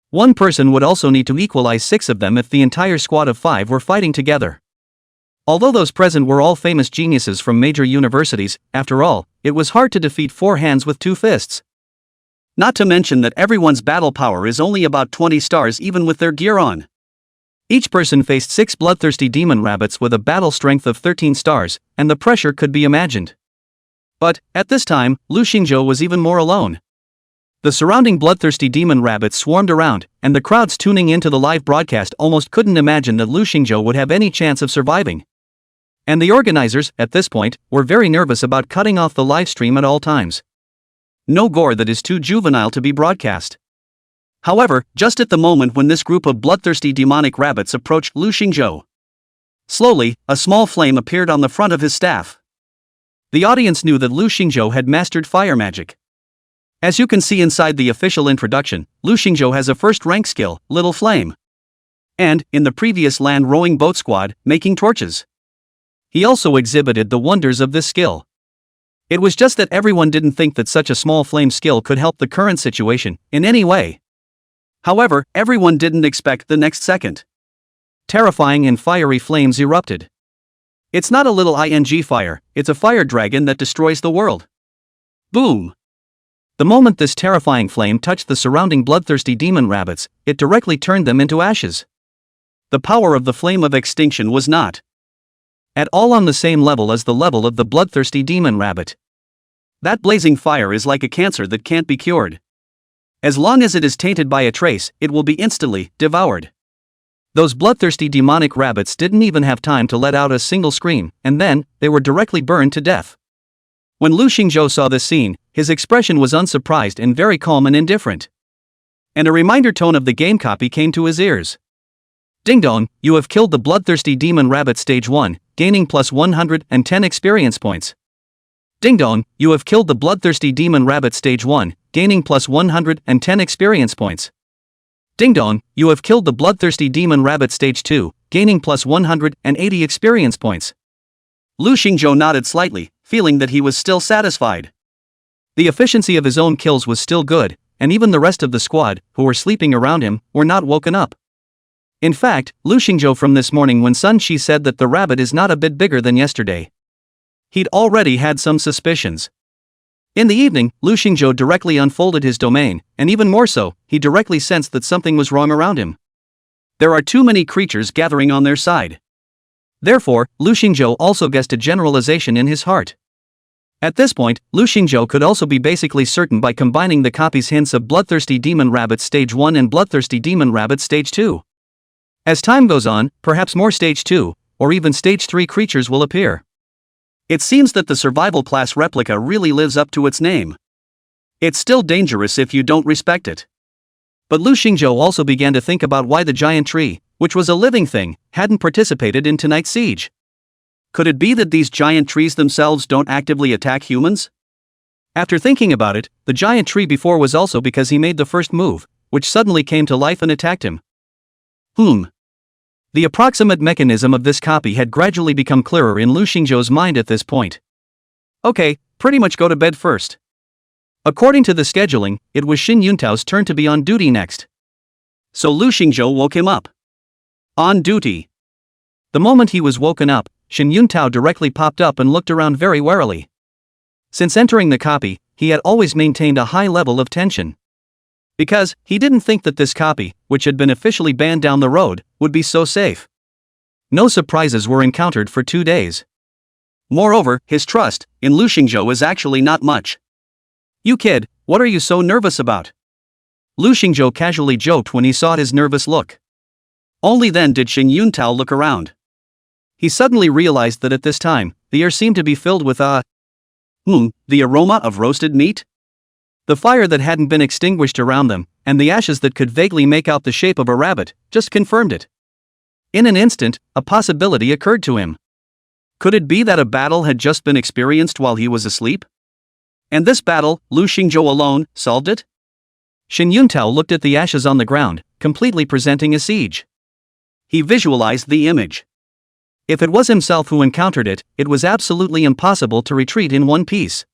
One person would also need to equalize 6 of them if the entire squad of 5 were fighting together. Although those present were all famous geniuses from major universities, after all, it was hard to defeat 4 hands with 2 fists. Not to mention that everyone's battle power is only about 20 stars even with their gear on. Each person faced 6 bloodthirsty demon rabbits with a battle strength of 13 stars, and the pressure could be imagined. But, at this time, Lu Xingzhou was even more alone. The surrounding bloodthirsty demon rabbits swarmed around, and the crowds tuning into the live broadcast almost couldn't imagine that Lu Xingzhou would have any chance of surviving. And the organizers, at this point, were very nervous about cutting off the live stream at all times. No gore that is too juvenile to be broadcast. However, just at the moment when this group of bloodthirsty demonic rabbits approached Lu Xingzhou, slowly, a small flame appeared on the front of his staff. The audience knew that Lu Xingzhou had mastered fire magic. As you can see inside the official introduction, Lu Xingzhou has a first-rank skill, Little Flame. And, in the previous land rowing boat squad, making torches. He also exhibited the wonders of this skill. It was just that everyone didn't think that such a small flame skill could help the current situation, in any way. However, everyone didn't expect the next second. Terrifying and fiery flames erupted. It's not a little fire, it's a fire dragon that destroys the world. Boom! The moment this terrifying flame touched the surrounding bloodthirsty demon rabbits, it directly turned them into ashes. The power of the flame of extinction was not at all on the same level as the level of the bloodthirsty demon rabbit. That blazing fire is like a cancer that can't be cured. As long as it is tainted by a trace, it will be instantly devoured. Those bloodthirsty demonic rabbits didn't even have time to let out a single scream, and then, they were directly burned to death. When Lu Xingzhou saw this scene, his expression was unsurprised and very calm and indifferent. And a reminder tone of the game copy came to his ears. Ding dong, you have killed the bloodthirsty demon rabbit stage 1, gaining plus 110 experience points. Ding dong, you have killed the bloodthirsty demon rabbit stage 1, gaining plus 110 experience points. Ding dong, you have killed the bloodthirsty demon rabbit stage 2, gaining plus 180 experience points. Lu Xingzhou nodded slightly, feeling that he was still satisfied. The efficiency of his own kills was still good, and even the rest of the squad, who were sleeping around him, were not woken up. In fact, Lu Xingzhou from this morning when Sun Shi said that the rabbit is not a bit bigger than yesterday, he'd already had some suspicions. In the evening, Lu Xingzhou directly unfolded his domain, and even more so, he directly sensed that something was wrong around him. There are too many creatures gathering on their side. Therefore, Lu Xingzhou also guessed a generalization in his heart. At this point, Lu Xingzhou could also be basically certain by combining the copy's hints of Bloodthirsty Demon Rabbit Stage 1 and Bloodthirsty Demon Rabbit Stage 2. As time goes on, perhaps more Stage 2, or even Stage 3 creatures will appear. It seems that the survival class replica really lives up to its name. It's still dangerous if you don't respect it. But Lu Xingzhou also began to think about why the giant tree, which was a living thing, hadn't participated in tonight's siege. Could it be that these giant trees themselves don't actively attack humans? After thinking about it, the giant tree before was also because he made the first move, which suddenly came to life and attacked him. The approximate mechanism of this copy had gradually become clearer in Lu Xingzhou's mind at this point. Okay, pretty much go to bed first. According to the scheduling, it was Xin Yuntao's turn to be on duty next. So Lu Xingzhou woke him up. On duty. The moment he was woken up, Xin Yuntao directly popped up and looked around very warily. Since entering the copy, he had always maintained a high level of tension. Because, he didn't think that this copy, which had been officially banned down the road, would be so safe. No surprises were encountered for 2 days. Moreover, his trust in Lu Xingzhou is actually not much. You kid, what are you so nervous about? Lu Xingzhou casually joked when he saw his nervous look. Only then did Xin Yuntao look around. He suddenly realized that at this time, the air seemed to be filled with the aroma of roasted meat? The fire that hadn't been extinguished around them, and the ashes that could vaguely make out the shape of a rabbit, just confirmed it. In an instant, a possibility occurred to him. Could it be that a battle had just been experienced while he was asleep? And this battle, Lu Xingzhou alone, solved it? Xin Yuntao looked at the ashes on the ground, completely presenting a siege. He visualized the image. If it was himself who encountered it, it was absolutely impossible to retreat in one piece.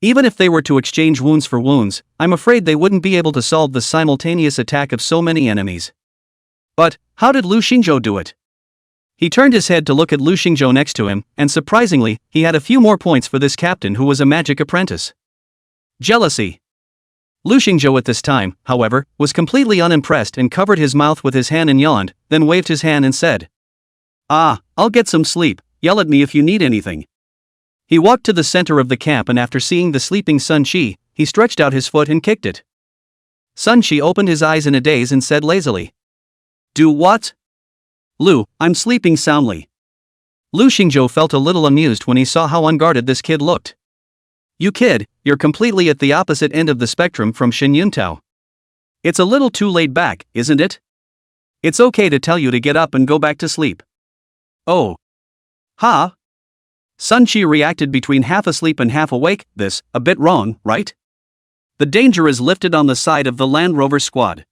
Even if they were to exchange wounds for wounds, I'm afraid they wouldn't be able to solve the simultaneous attack of so many enemies. But, how did Lu Xingzhou do it? He turned his head to look at Lu Xingzhou next to him, and surprisingly, he had a few more points for this captain who was a magic apprentice. Jealousy. Lu Xingzhou at this time, however, was completely unimpressed and covered his mouth with his hand and yawned, then waved his hand and said, I'll get some sleep, yell at me if you need anything. He walked to the center of the camp and after seeing the sleeping Sun Shi, he stretched out his foot and kicked it. Sun Shi opened his eyes in a daze and said lazily, Do what? Lu, I'm sleeping soundly. Lu Xingzhou felt a little amused when he saw how unguarded this kid looked. You kid, you're completely at the opposite end of the spectrum from Xin Yuntao. It's a little too laid back, isn't it? It's okay to tell you to get up and go back to sleep. Oh. Ha? Sun Shi reacted between half asleep and half awake, this, a bit wrong, right? The danger is lifted on the side of the Land Rover squad.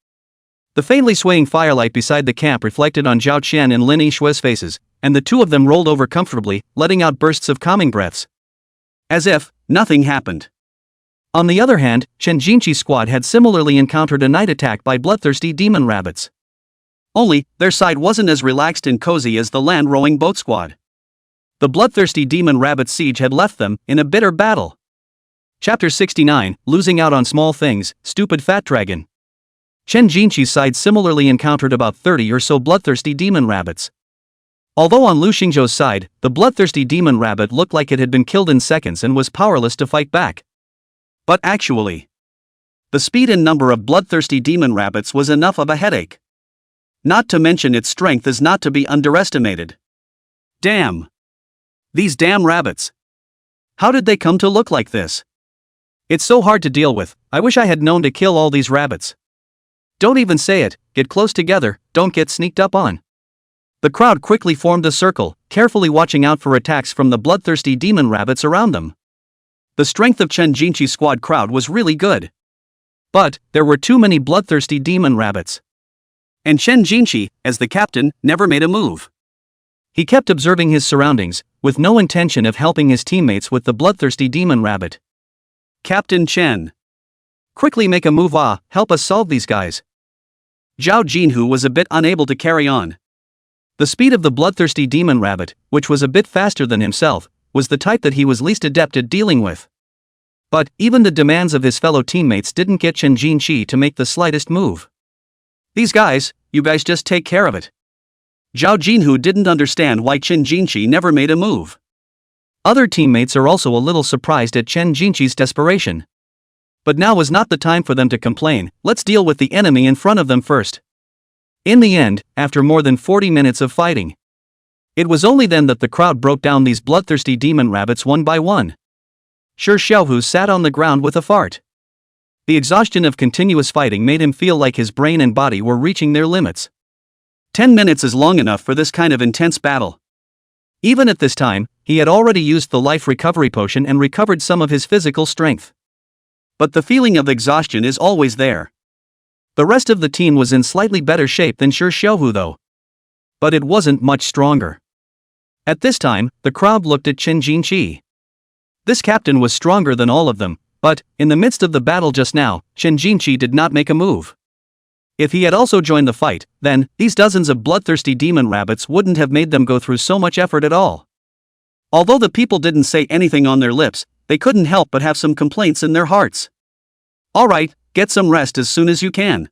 The faintly swaying firelight beside the camp reflected on Zhao Qian and Lin Yishui's faces, and the two of them rolled over comfortably, letting out bursts of calming breaths. As if nothing happened. On the other hand, Chen Jinqi's squad had similarly encountered a night attack by bloodthirsty demon rabbits. Only, their side wasn't as relaxed and cozy as the land-rowing boat squad. The bloodthirsty demon rabbit siege had left them in a bitter battle. Chapter 69, Losing Out on Small Things, Stupid Fat Dragon. Chen Jinqi's side similarly encountered about 30 or so bloodthirsty demon rabbits. Although on Lu Xingzhou's side, the bloodthirsty demon rabbit looked like it had been killed in seconds and was powerless to fight back. But actually, the speed and number of bloodthirsty demon rabbits was enough of a headache. Not to mention its strength is not to be underestimated. Damn! These damn rabbits! How did they come to look like this? It's so hard to deal with, I wish I had known to kill all these rabbits. Don't even say it, get close together, don't get sneaked up on. The crowd quickly formed a circle, carefully watching out for attacks from the bloodthirsty demon rabbits around them. The strength of Chen Jinqi's squad crowd was really good. But, there were too many bloodthirsty demon rabbits. And Chen Jinqi, as the captain, never made a move. He kept observing his surroundings, with no intention of helping his teammates with the bloodthirsty demon rabbit. Captain Chen. Quickly make a move, help us solve these guys. Zhao Jinhu was a bit unable to carry on. The speed of the bloodthirsty demon rabbit, which was a bit faster than himself, was the type that he was least adept at dealing with. But even the demands of his fellow teammates didn't get Chen Jinqi to make the slightest move. These guys, you guys just take care of it. Zhao Jinhu didn't understand why Chen Jinqi never made a move. Other teammates are also a little surprised at Chen Jinqi's desperation. But now was not the time for them to complain. Let's deal with the enemy in front of them first. In the end, after more than 40 minutes of fighting, it was only then that the crowd broke down these bloodthirsty demon rabbits one by one. Shi Xiaohu sat on the ground with a fart. The exhaustion of continuous fighting made him feel like his brain and body were reaching their limits. 10 minutes is long enough for this kind of intense battle. Even at this time, he had already used the life recovery potion and recovered some of his physical strength. But the feeling of exhaustion is always there. The rest of the team was in slightly better shape than Shi Xiaohu though. But it wasn't much stronger. At this time, the crowd looked at Chen Jinqi. This captain was stronger than all of them, but, in the midst of the battle just now, Chen Jinqi did not make a move. If he had also joined the fight, then, these dozens of bloodthirsty demon rabbits wouldn't have made them go through so much effort at all. Although the people didn't say anything on their lips, they couldn't help but have some complaints in their hearts. Alright, get some rest as soon as you can.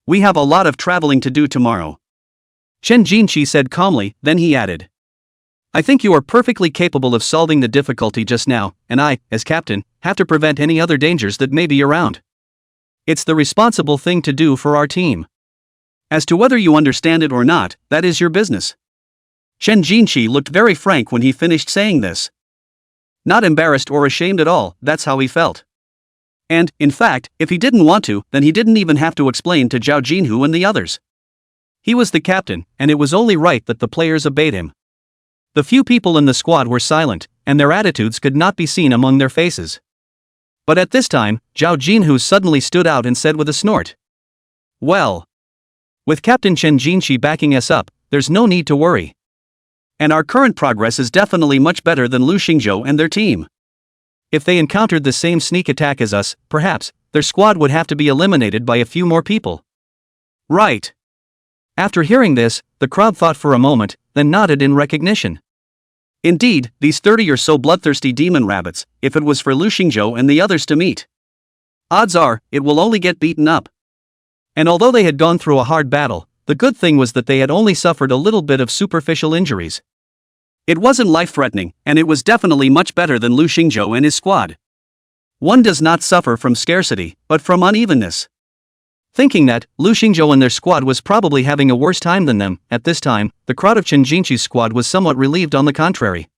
We have a lot of traveling to do tomorrow. Chen Jinqi said calmly, then he added. I think you are perfectly capable of solving the difficulty just now, and I, as captain, have to prevent any other dangers that may be around. It's the responsible thing to do for our team. As to whether you understand it or not, that is your business. Chen Jinqi looked very frank when he finished saying this. Not embarrassed or ashamed at all, that's how he felt. And, in fact, if he didn't want to, then he didn't even have to explain to Zhao Jinhu and the others. He was the captain, and it was only right that the players obeyed him. The few people in the squad were silent, and their attitudes could not be seen among their faces. But at this time, Zhao Jinhu suddenly stood out and said with a snort. Well, with Captain Chen Jinqi backing us up, there's no need to worry. And our current progress is definitely much better than Lu Xingzhou and their team. If they encountered the same sneak attack as us, perhaps, their squad would have to be eliminated by a few more people. Right. After hearing this, the crowd thought for a moment, then nodded in recognition. Indeed, these 30 or so bloodthirsty demon rabbits, if it was for Lu Xingzhou and the others to meet, odds are, it will only get beaten up. And although they had gone through a hard battle, the good thing was that they had only suffered a little bit of superficial injuries. It wasn't life-threatening, and it was definitely much better than Lu Xingzhou and his squad. One does not suffer from scarcity, but from unevenness. Thinking that, Lu Xingzhou and their squad was probably having a worse time than them, at this time, the crowd of Chen Jinqi's squad was somewhat relieved on the contrary.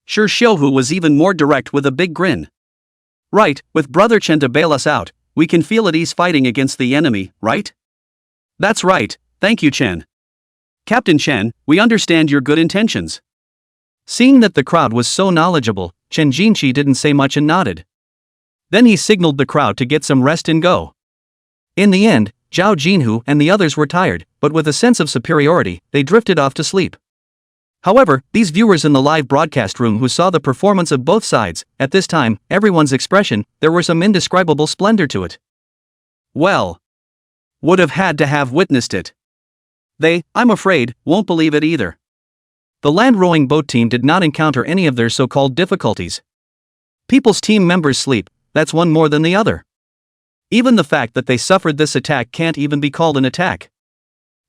Shi Xiaohu was even more direct with a big grin. Right, with Brother Chen to bail us out, we can feel at ease fighting against the enemy, right? That's right, thank you Chen. Captain Chen, we understand your good intentions. Seeing that the crowd was so knowledgeable, Chen Jinqi didn't say much and nodded. Then he signaled the crowd to get some rest and go. In the end, Zhao Jinhu and the others were tired, but with a sense of superiority, they drifted off to sleep. However, these viewers in the live broadcast room who saw the performance of both sides, at this time, everyone's expression, there was some indescribable splendor to it. Well, would have had to have witnessed it. They, I'm afraid, won't believe it either. The land rowing boat team did not encounter any of their so-called difficulties. People's team members sleep, that's one more than the other. Even the fact that they suffered this attack can't even be called an attack.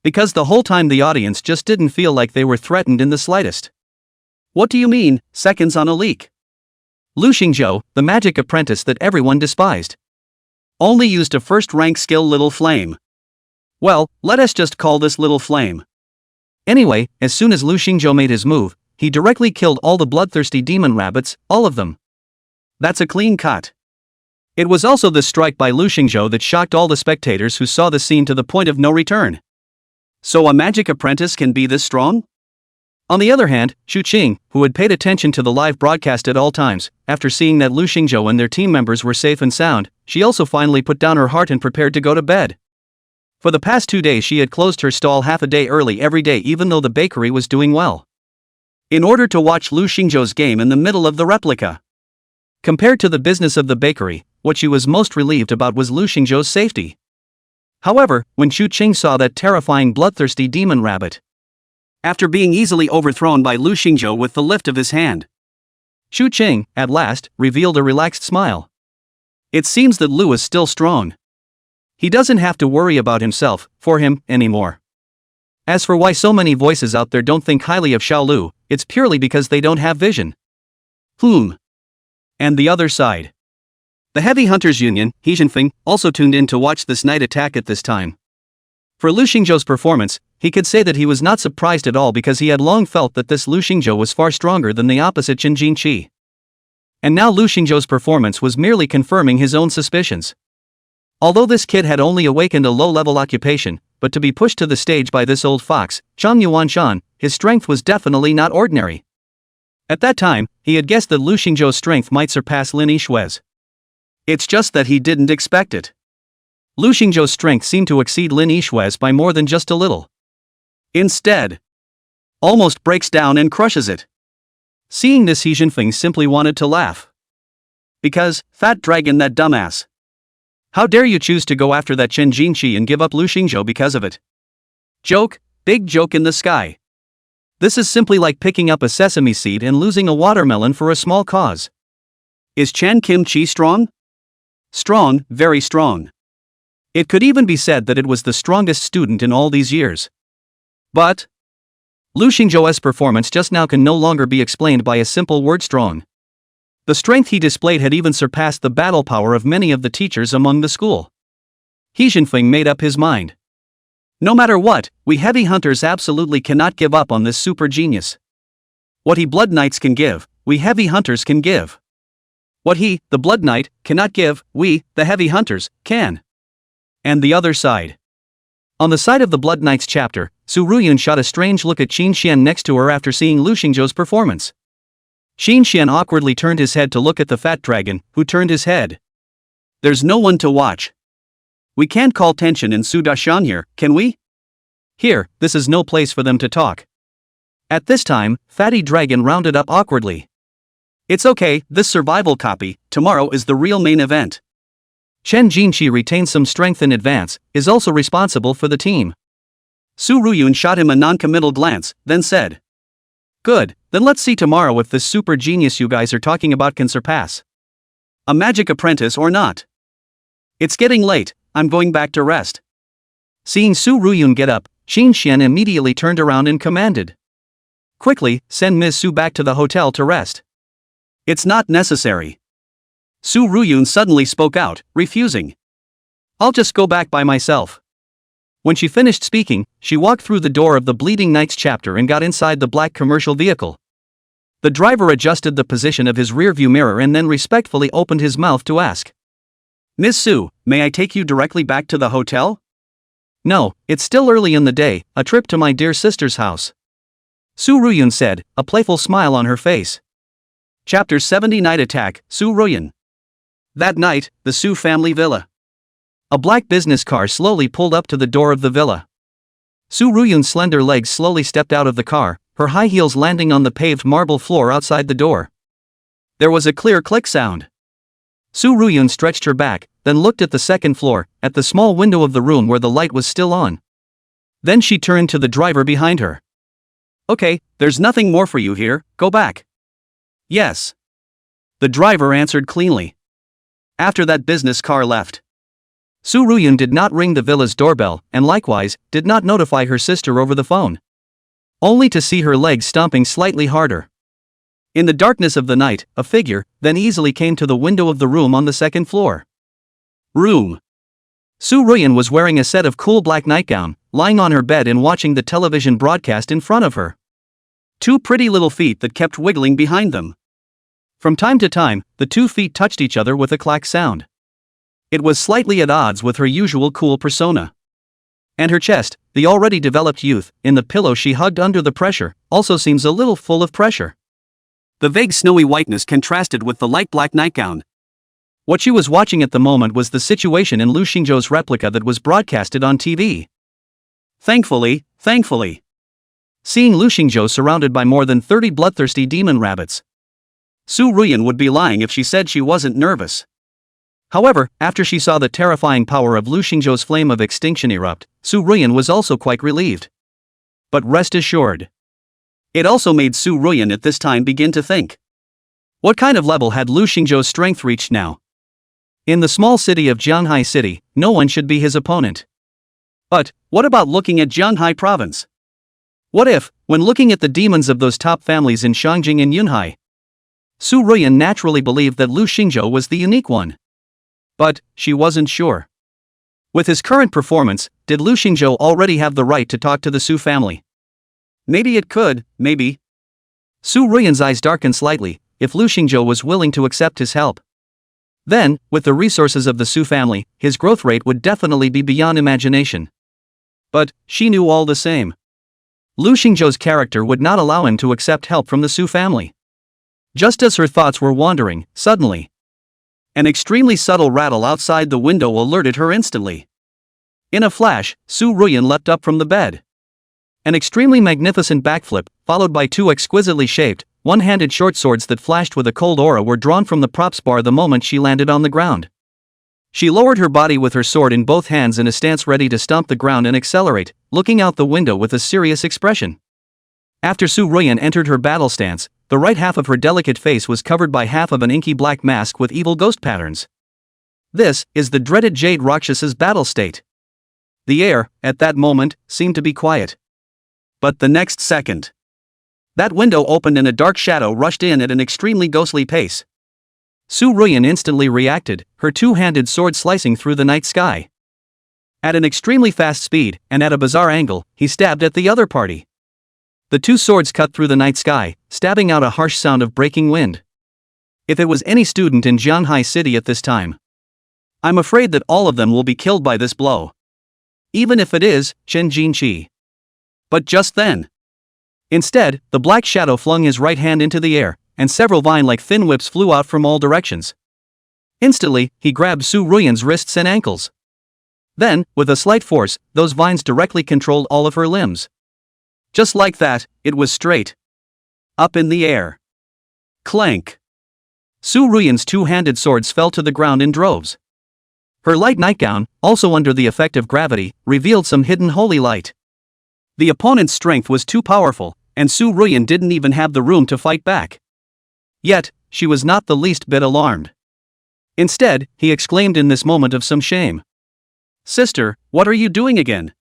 Because the whole time the audience just didn't feel like they were threatened in the slightest. What do you mean, seconds on a leak? Lu Xingzhou, the magic apprentice that everyone despised, only used a first-rank skill Little Flame. Well, let us just call this Little Flame. Anyway, as soon as Lu Xingzhou made his move, he directly killed all the bloodthirsty demon rabbits, all of them. That's a clean cut. It was also the strike by Lu Xingzhou that shocked all the spectators who saw the scene to the point of no return. So a magic apprentice can be this strong? On the other hand, Xu Qing, who had paid attention to the live broadcast at all times, after seeing that Lu Xingzhou and their team members were safe and sound, she also finally put down her heart and prepared to go to bed. For the past 2 days she had closed her stall half a day early every day even though the bakery was doing well. in order to watch Lu Xingzhou's game in the middle of the replica. Compared to the business of the bakery, what she was most relieved about was Lu Xingzhou's safety. However, when Chu Qing saw that terrifying bloodthirsty demon rabbit, after being easily overthrown by Lu Xingzhou with the lift of his hand, Chu Qing, at last, revealed a relaxed smile. It seems that Lu is still strong. He doesn't have to worry about himself, for him, anymore. As for why so many voices out there don't think highly of Xiao Lu, it's purely because they don't have vision. And the other side. The Heavy Hunters Union, He Jinfeng, also tuned in to watch this night attack at this time. For Lu Xingzhou's performance, he could say that he was not surprised at all because he had long felt that this Lu Xingzhou was far stronger than the opposite Chen Jinqi. And now Lu Xingzhou's performance was merely confirming his own suspicions. Although this kid had only awakened a low-level occupation, but to be pushed to the stage by this old fox, Chang Yuanshan, his strength was definitely not ordinary. At that time, he had guessed that Lu Xingzhou's strength might surpass Lin Yishui's. It's just that he didn't expect it. Lu Xingzhou's strength seemed to exceed Lin Yishui's by more than just a little. Instead, almost breaks down and crushes it. Seeing this, He Jinfeng simply wanted to laugh. Because, fat dragon, that dumbass. How dare you choose to go after that Chen Jinqi and give up Lu Xingzhou because of it? Joke, big joke in the sky. This is simply like picking up a sesame seed and losing a watermelon for a small cause. Is Chan Kim Chi strong? Strong, very strong. It could even be said that it was the strongest student in all these years. But Lu Xingzhou's performance just now can no longer be explained by a simple word strong. The strength he displayed had even surpassed the battle power of many of the teachers among the school. He Jinfeng made up his mind. No matter what, we heavy hunters absolutely cannot give up on this super genius. What he Blood Knights can give, we heavy hunters can give. What he, the Blood Knight, cannot give, we, the heavy hunters, can. And the other side. On the side of the Blood Knights chapter, Su Ruyun shot a strange look at Qin Xian next to her after seeing Lu Xingzhou's performance. Qin Xian awkwardly turned his head to look at the fat dragon, who turned his head. There's no one to watch. We can't call tension in Su Dashan here, can we? Here, this is no place for them to talk. At this time, Fatty Dragon rounded up awkwardly. It's okay, this survival copy, tomorrow is the real main event. Chen Jinqi retains some strength in advance, is also responsible for the team. Su Ruyun shot him a non-committal glance, then said. Good, then let's see tomorrow if this super genius you guys are talking about can surpass a magic apprentice or not. It's getting late, I'm going back to rest. Seeing Su Ruyun get up, Qin Xian immediately turned around and commanded. Quickly, send Ms. Su back to the hotel to rest. It's not necessary. Su Ruyun suddenly spoke out, refusing. I'll just go back by myself. When she finished speaking, she walked through the door of the Bleeding Knights chapter and got inside the black commercial vehicle. The driver adjusted the position of his rearview mirror and then respectfully opened his mouth to ask. Miss Su, may I take you directly back to the hotel? No, it's still early in the day, a trip to my dear sister's house. Su Ruyun said, a playful smile on her face. Chapter 70 Night Attack, Su Ruyun. That night, the Su family villa. A black business car slowly pulled up to the door of the villa. Su Ruyun's slender legs slowly stepped out of the car, her high heels landing on the paved marble floor outside the door. There was a clear click sound. Su Ruyun stretched her back, then looked at the second floor, at the small window of the room where the light was still on. Then she turned to the driver behind her. Okay, there's nothing more for you here, go back. Yes. The driver answered cleanly. After that business car left, Su Ruyun did not ring the villa's doorbell and likewise did not notify her sister over the phone. Only to see her legs stomping slightly harder. In the darkness of the night, a figure then easily came to the window of the room on the second floor. Room. Su Ruyun was wearing a set of cool black nightgown, lying on her bed and watching the television broadcast in front of her. Two pretty little feet that kept wiggling behind them. From time to time, the 2 feet touched each other with a clack sound. It was slightly at odds with her usual cool persona. And her chest, the already developed youth, in the pillow she hugged under the pressure, also seems a little full of pressure. The vague snowy whiteness contrasted with the light black nightgown. What she was watching at the moment was the situation in Lu Xingzhou's replica that was broadcasted on TV. Thankfully. seeing Lu Xingzhou surrounded by more than 30 bloodthirsty demon rabbits. Su Ruyan would be lying if she said she wasn't nervous. However, after she saw the terrifying power of Lu Xingzhou's flame of extinction erupt, Su Ruyan was also quite relieved. But rest assured, it also made Su Ruyan at this time begin to think. What kind of level had Lu Xingzhou's strength reached now? In the small city of Jianghai City, no one should be his opponent. But what about looking at Jianghai province? What if, when looking at the demons of those top families in Shangjing and Yunhai, Su Ruyan naturally believed that Lu Xingzhou was the unique one? But she wasn't sure. With his current performance, did Lu Xingzhou already have the right to talk to the Su family? Maybe it could, maybe. Su Ruyan's eyes darkened slightly. If Lu Xingzhou was willing to accept his help, then, with the resources of the Su family, his growth rate would definitely be beyond imagination. But she knew all the same. Lu Xingzhou's character would not allow him to accept help from the Su family. Just as her thoughts were wandering, suddenly, an extremely subtle rattle outside the window alerted her instantly. In a flash, Su Ruyan leapt up from the bed. An extremely magnificent backflip, followed by two exquisitely shaped, one-handed short swords that flashed with a cold aura were drawn from the props bar the moment she landed on the ground. She lowered her body with her sword in both hands in a stance ready to stomp the ground and accelerate, looking out the window with a serious expression. After Su Ruyan entered her battle stance, the right half of her delicate face was covered by half of an inky black mask with evil ghost patterns. This is the dreaded Jade Rakshasa's battle state. The air, at that moment, seemed to be quiet. But the next second, that window opened and a dark shadow rushed in at an extremely ghostly pace. Su Ruyan instantly reacted, her two-handed sword slicing through the night sky. At an extremely fast speed, and at a bizarre angle, he stabbed at the other party. The two swords cut through the night sky, stabbing out a harsh sound of breaking wind. If it was any student in Jianghai City at this time, I'm afraid that all of them will be killed by this blow. Even if it is Chen Jinqi. But just then, instead, the black shadow flung his right hand into the air, and several vine-like thin whips flew out from all directions. Instantly, he grabbed Su Ruyan's wrists and ankles. Then, with a slight force, those vines directly controlled all of her limbs. Just like that, it was straight up in the air. Clank! Su Ruyan's two-handed swords fell to the ground in droves. Her light nightgown, also under the effect of gravity, revealed some hidden holy light. The opponent's strength was too powerful, and Su Ruyan didn't even have the room to fight back. Yet, she was not the least bit alarmed. Instead, he exclaimed in this moment of some shame. "Sister, what are you doing again?"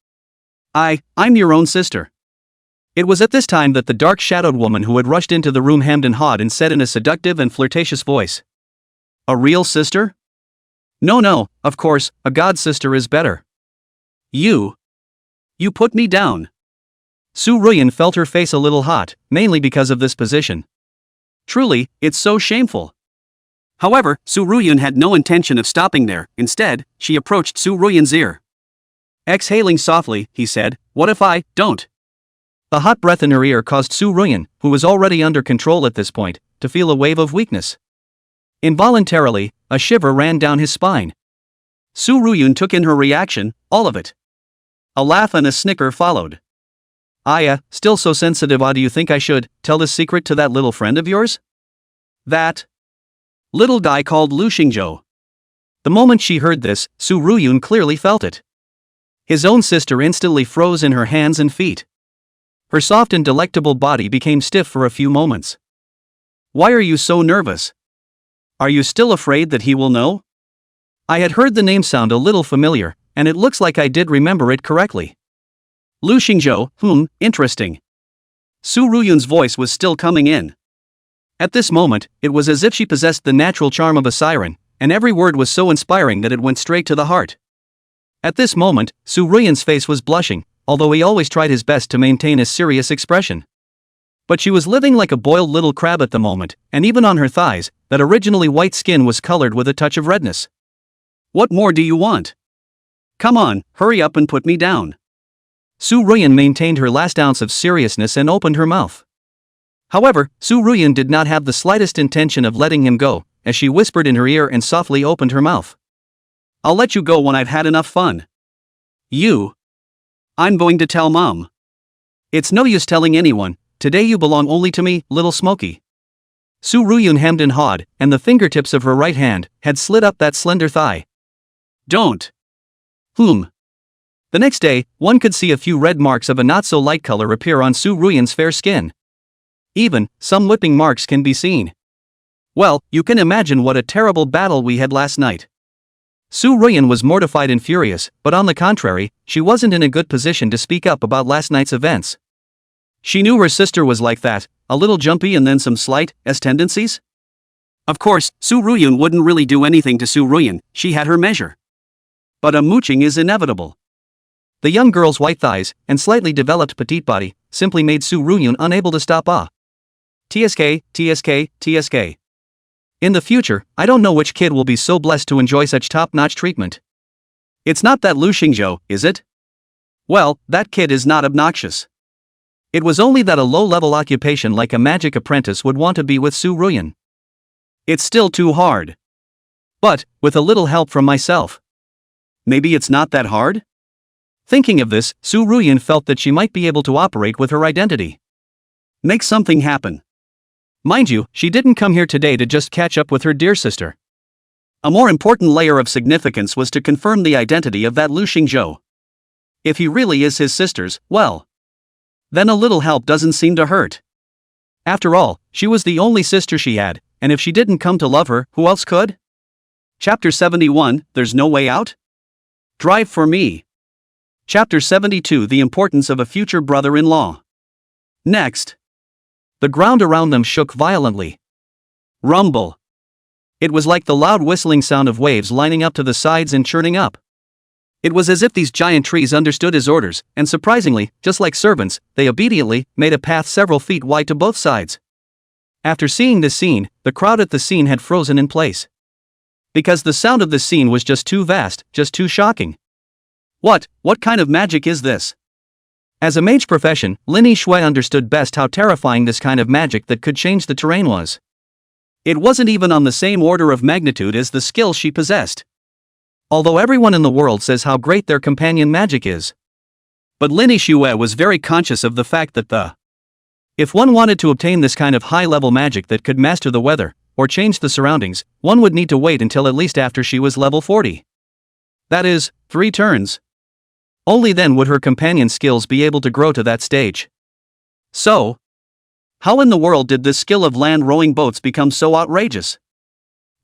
I'm your own sister." It was at this time that the dark-shadowed woman who had rushed into the room hemmed and hawed and said in a seductive and flirtatious voice, "A real sister? No, of course, a god sister is better. You put me down." Su Ruyan felt her face a little hot, mainly because of this position. Truly, it's so shameful. However, Su Ruyan had no intention of stopping there. Instead, she approached Su Ruyan's ear. Exhaling softly, he said, "What if I don't?" The hot breath in her ear caused Su Ruyan, who was already under control at this point, to feel a wave of weakness. Involuntarily, a shiver ran down his spine. Su Ruyan took in her reaction, all of it. A laugh and a snicker followed. Still so sensitive. Do you think I should tell this secret to that little friend of yours? That little guy called Lu Xingzhou." The moment she heard this, Su Ruyan clearly felt it. His own sister instantly froze in her hands and feet. Her soft and delectable body became stiff for a few moments. "Why are you so nervous? Are you still afraid that he will know?" I had heard the name sound a little familiar, and it looks like I did remember it correctly. Lu Xingzhou, interesting. Su Ruyan's voice was still coming in. At this moment, it was as if she possessed the natural charm of a siren, and every word was so inspiring that it went straight to the heart. At this moment, Su Ruyan's face was blushing, although he always tried his best to maintain a serious expression. But she was living like a boiled little crab at the moment, and even on her thighs, that originally white skin was colored with a touch of redness. "What more do you want? Come on, hurry up and put me down." Su Ruyan maintained her last ounce of seriousness and opened her mouth. However, Su Ruyan did not have the slightest intention of letting him go, as she whispered in her ear and softly opened her mouth. "I'll let you go when I've had enough fun. I'm going to tell Mom." It's no use telling anyone, today you belong only to me, little Smoky. Su Ruyun hemmed and hawed, and the fingertips of her right hand had slid up that slender thigh. Don't. The next day, one could see a few red marks of a not-so-light color appear on Su Ruyun's fair skin. Even, some whipping marks can be seen. Well, you can imagine what a terrible battle we had last night. Su Ruyun was mortified and furious, but on the contrary, she wasn't in a good position to speak up about last night's events. She knew her sister was like that, a little jumpy and then some slight tendencies. Of course, Su Ruyun wouldn't really do anything to Su Ruyun, she had her measure. But a mooching is inevitable. The young girl's white thighs, and slightly developed petite body, simply made Su Ruyun unable to stop TSK. In the future, I don't know which kid will be so blessed to enjoy such top-notch treatment. It's not that Lu Xingzhou, is it? Well, that kid is not obnoxious. It was only that a low-level occupation like a magic apprentice would want to be with Su Ruyun. It's still too hard. But, with a little help from myself. Maybe it's not that hard? Thinking of this, Su Ruyun felt that she might be able to operate with her identity. Make something happen. Mind you, she didn't come here today to just catch up with her dear sister. A more important layer of significance was to confirm the identity of that Lu Xingzhou. If he really is his sister's, well, then a little help doesn't seem to hurt. After all, she was the only sister she had, and if she didn't come to love her, who else could? Chapter 71, There's No Way Out? Drive for Me. Chapter 72, The Importance of a Future Brother-in-Law. Next. The ground around them shook violently. Rumble. It was like the loud whistling sound of waves lining up to the sides and churning up. It was as if these giant trees understood his orders, and surprisingly, just like servants, they obediently made a path several feet wide to both sides. After seeing this scene, the crowd at the scene had frozen in place. Because the sound of the scene was just too vast, just too shocking. What kind of magic is this? As a mage profession, Lin Yishui understood best how terrifying this kind of magic that could change the terrain was. It wasn't even on the same order of magnitude as the skill she possessed. Although everyone in the world says how great their companion magic is. But Lin Yishui was very conscious of the fact that if one wanted to obtain this kind of high-level magic that could master the weather, or change the surroundings, one would need to wait until at least after she was level 40. That is, 3 turns. Only then would her companion's skills be able to grow to that stage. So, how in the world did this skill of land-rowing boats become so outrageous?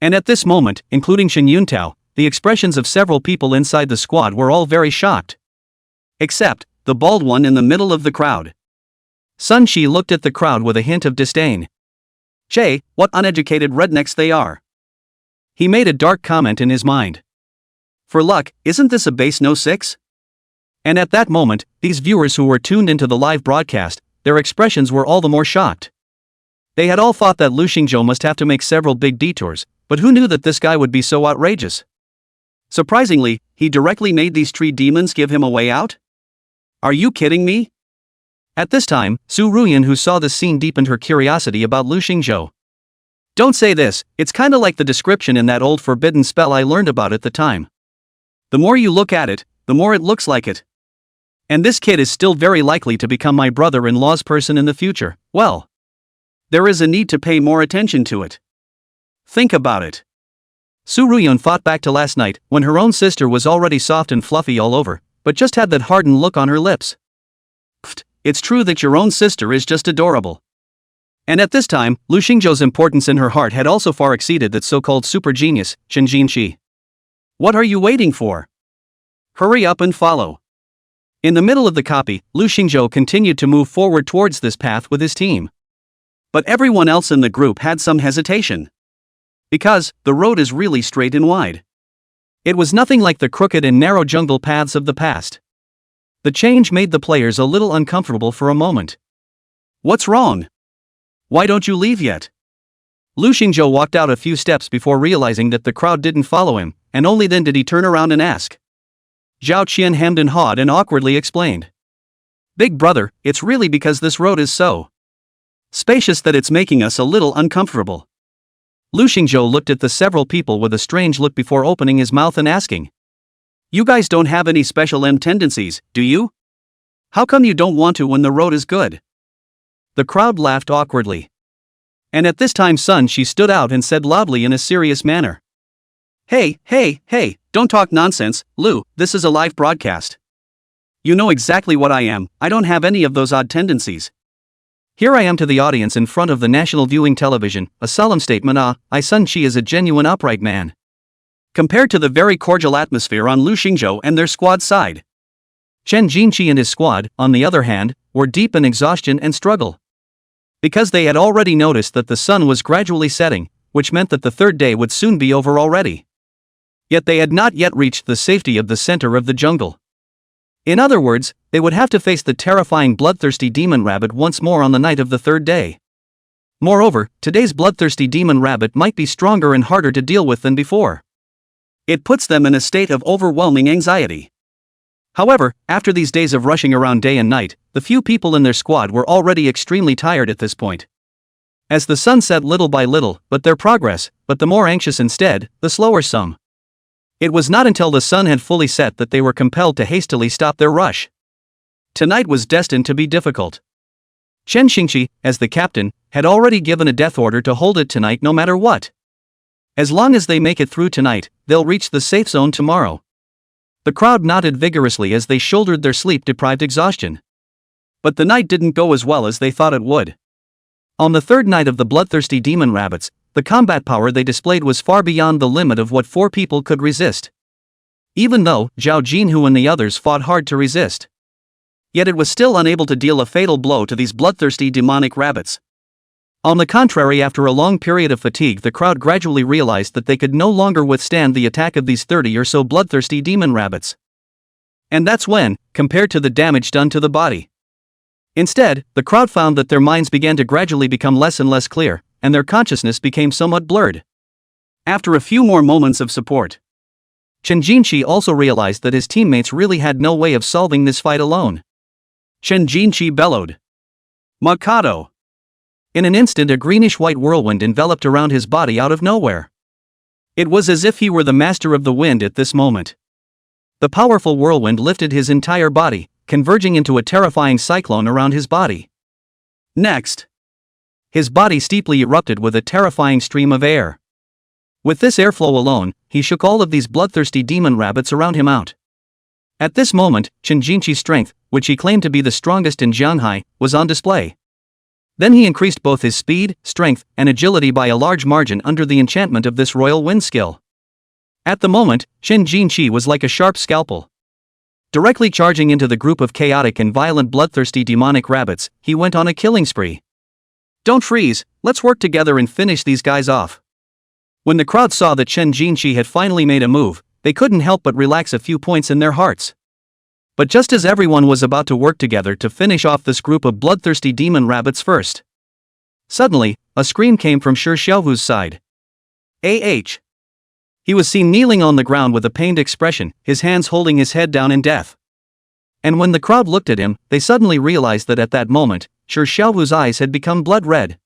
And at this moment, including Shen Yuntao, the expressions of several people inside the squad were all very shocked. Except, the bald one in the middle of the crowd. Sun Shi looked at the crowd with a hint of disdain. Che, what uneducated rednecks they are. He made a dark comment in his mind. For luck, isn't this a base no 6? And at that moment, these viewers who were tuned into the live broadcast, their expressions were all the more shocked. They had all thought that Lu Xingzhou must have to make several big detours, but who knew that this guy would be so outrageous? Surprisingly, he directly made these tree demons give him a way out? Are you kidding me? At this time, Su Ruyun, who saw this scene, deepened her curiosity about Lu Xingzhou. Don't say this, it's kinda like the description in that old forbidden spell I learned about at the time. The more you look at it, the more it looks like it. And this kid is still very likely to become my brother-in-law's person in the future. Well, there is a need to pay more attention to it. Think about it. Su Ruyun thought back to last night, when her own sister was already soft and fluffy all over, but just had that hardened look on her lips. Pfft, it's true that your own sister is just adorable. And at this time, Lu Xingzhou's importance in her heart had also far exceeded that so-called super genius, Chen Jinqi. What are you waiting for? Hurry up and follow. In the middle of the copy, Lu Xingzhou continued to move forward towards this path with his team. But everyone else in the group had some hesitation. Because, the road is really straight and wide. It was nothing like the crooked and narrow jungle paths of the past. The change made the players a little uncomfortable for a moment. What's wrong? Why don't you leave yet? Lu Xingzhou walked out a few steps before realizing that the crowd didn't follow him, and only then did he turn around and ask. Zhao Qian hemmed and hawed and awkwardly explained. Big brother, it's really because this road is so spacious that it's making us a little uncomfortable. Lu Xingzhou looked at the several people with a strange look before opening his mouth and asking. You guys don't have any special tendencies, do you? How come you don't want to when the road is good? The crowd laughed awkwardly. And at this time Sun Shi stood out and said loudly in a serious manner. Hey, don't talk nonsense, Lu, this is a live broadcast. You know exactly what I am, I don't have any of those odd tendencies. Here I am to the audience in front of the national viewing television, a solemn statement. I Sun Shi is a genuine upright man. Compared to the very cordial atmosphere on Lu Xingzhou and their squad side. Chen Jinqi and his squad, on the other hand, were deep in exhaustion and struggle. Because they had already noticed that the sun was gradually setting, which meant that the third day would soon be over already. Yet they had not yet reached the safety of the center of the jungle. In other words, they would have to face the terrifying bloodthirsty demon rabbit once more on the night of the third day. Moreover, today's bloodthirsty demon rabbit might be stronger and harder to deal with than before. It puts them in a state of overwhelming anxiety. However, after these days of rushing around day and night, the few people in their squad were already extremely tired at this point. As the sun set little by little, but the more anxious instead, the slower some. It was not until the sun had fully set that they were compelled to hastily stop their rush. Tonight was destined to be difficult. Chen Xingqi, as the captain, had already given a death order to hold it tonight no matter what. As long as they make it through tonight, they'll reach the safe zone tomorrow. The crowd nodded vigorously as they shouldered their sleep-deprived exhaustion. But the night didn't go as well as they thought it would. On the third night of the bloodthirsty demon rabbits, the combat power they displayed was far beyond the limit of what 4 people could resist. Even though Zhao Jinhu and the others fought hard to resist. Yet it was still unable to deal a fatal blow to these bloodthirsty demonic rabbits. On the contrary, after a long period of fatigue, the crowd gradually realized that they could no longer withstand the attack of these 30 or so bloodthirsty demon rabbits. And that's when, compared to the damage done to the body. Instead, the crowd found that their minds began to gradually become less and less clear, and their consciousness became somewhat blurred. After a few more moments of support, Chen Jinqi also realized that his teammates really had no way of solving this fight alone. Chen Jinqi bellowed. Mikado! In an instant, a greenish-white whirlwind enveloped around his body out of nowhere. It was as if he were the master of the wind at this moment. The powerful whirlwind lifted his entire body, converging into a terrifying cyclone around his body. Next, his body steeply erupted with a terrifying stream of air. With this airflow alone, he shook all of these bloodthirsty demon rabbits around him out. At this moment, Chen Jinqi's strength, which he claimed to be the strongest in Jianghai, was on display. Then he increased both his speed, strength, and agility by a large margin under the enchantment of this royal wind skill. At the moment, Chen Jinqi was like a sharp scalpel. Directly charging into the group of chaotic and violent bloodthirsty demonic rabbits, he went on a killing spree. Don't freeze, let's work together and finish these guys off. When the crowd saw that Chen Jinqi had finally made a move, they couldn't help but relax a few points in their hearts. But just as everyone was about to work together to finish off this group of bloodthirsty demon rabbits first, suddenly, a scream came from Shi Xiaohu's side. Ah! He was seen kneeling on the ground with a pained expression, his hands holding his head down in death. And when the crowd looked at him, they suddenly realized that at that moment, Shi Xiaohu's eyes had become blood red.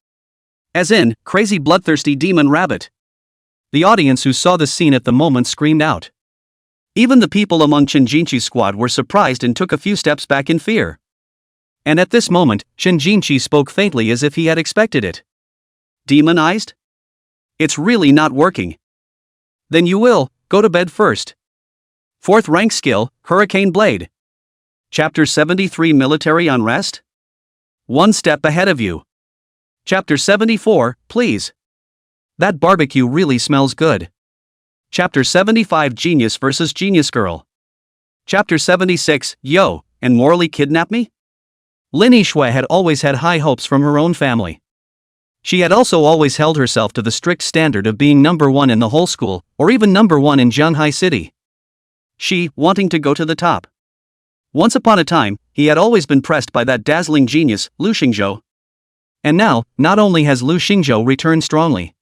As in, crazy bloodthirsty demon rabbit. The audience who saw this scene at the moment screamed out. Even the people among Chen Jinqi's squad were surprised and took a few steps back in fear. And at this moment, Chen Jinqi spoke faintly as if he had expected it. Demonized? It's really not working. Then you will, go to bed first. 4th rank skill, Hurricane Blade. Chapter 73 Military Unrest? One step ahead of you. Chapter 74, please. That barbecue really smells good. Chapter 75 Genius vs. Genius Girl. Chapter 76 Yo, and morally kidnap me? Lin Yixue had always had high hopes from her own family. She had also always held herself to the strict standard of being number 1 in the whole school, or even number 1 in Jianghai City. She, wanting to go to the top. Once upon a time, he had always been pressed by that dazzling genius, Lu Xingzhou. And now, not only has Lu Xingzhou returned strongly.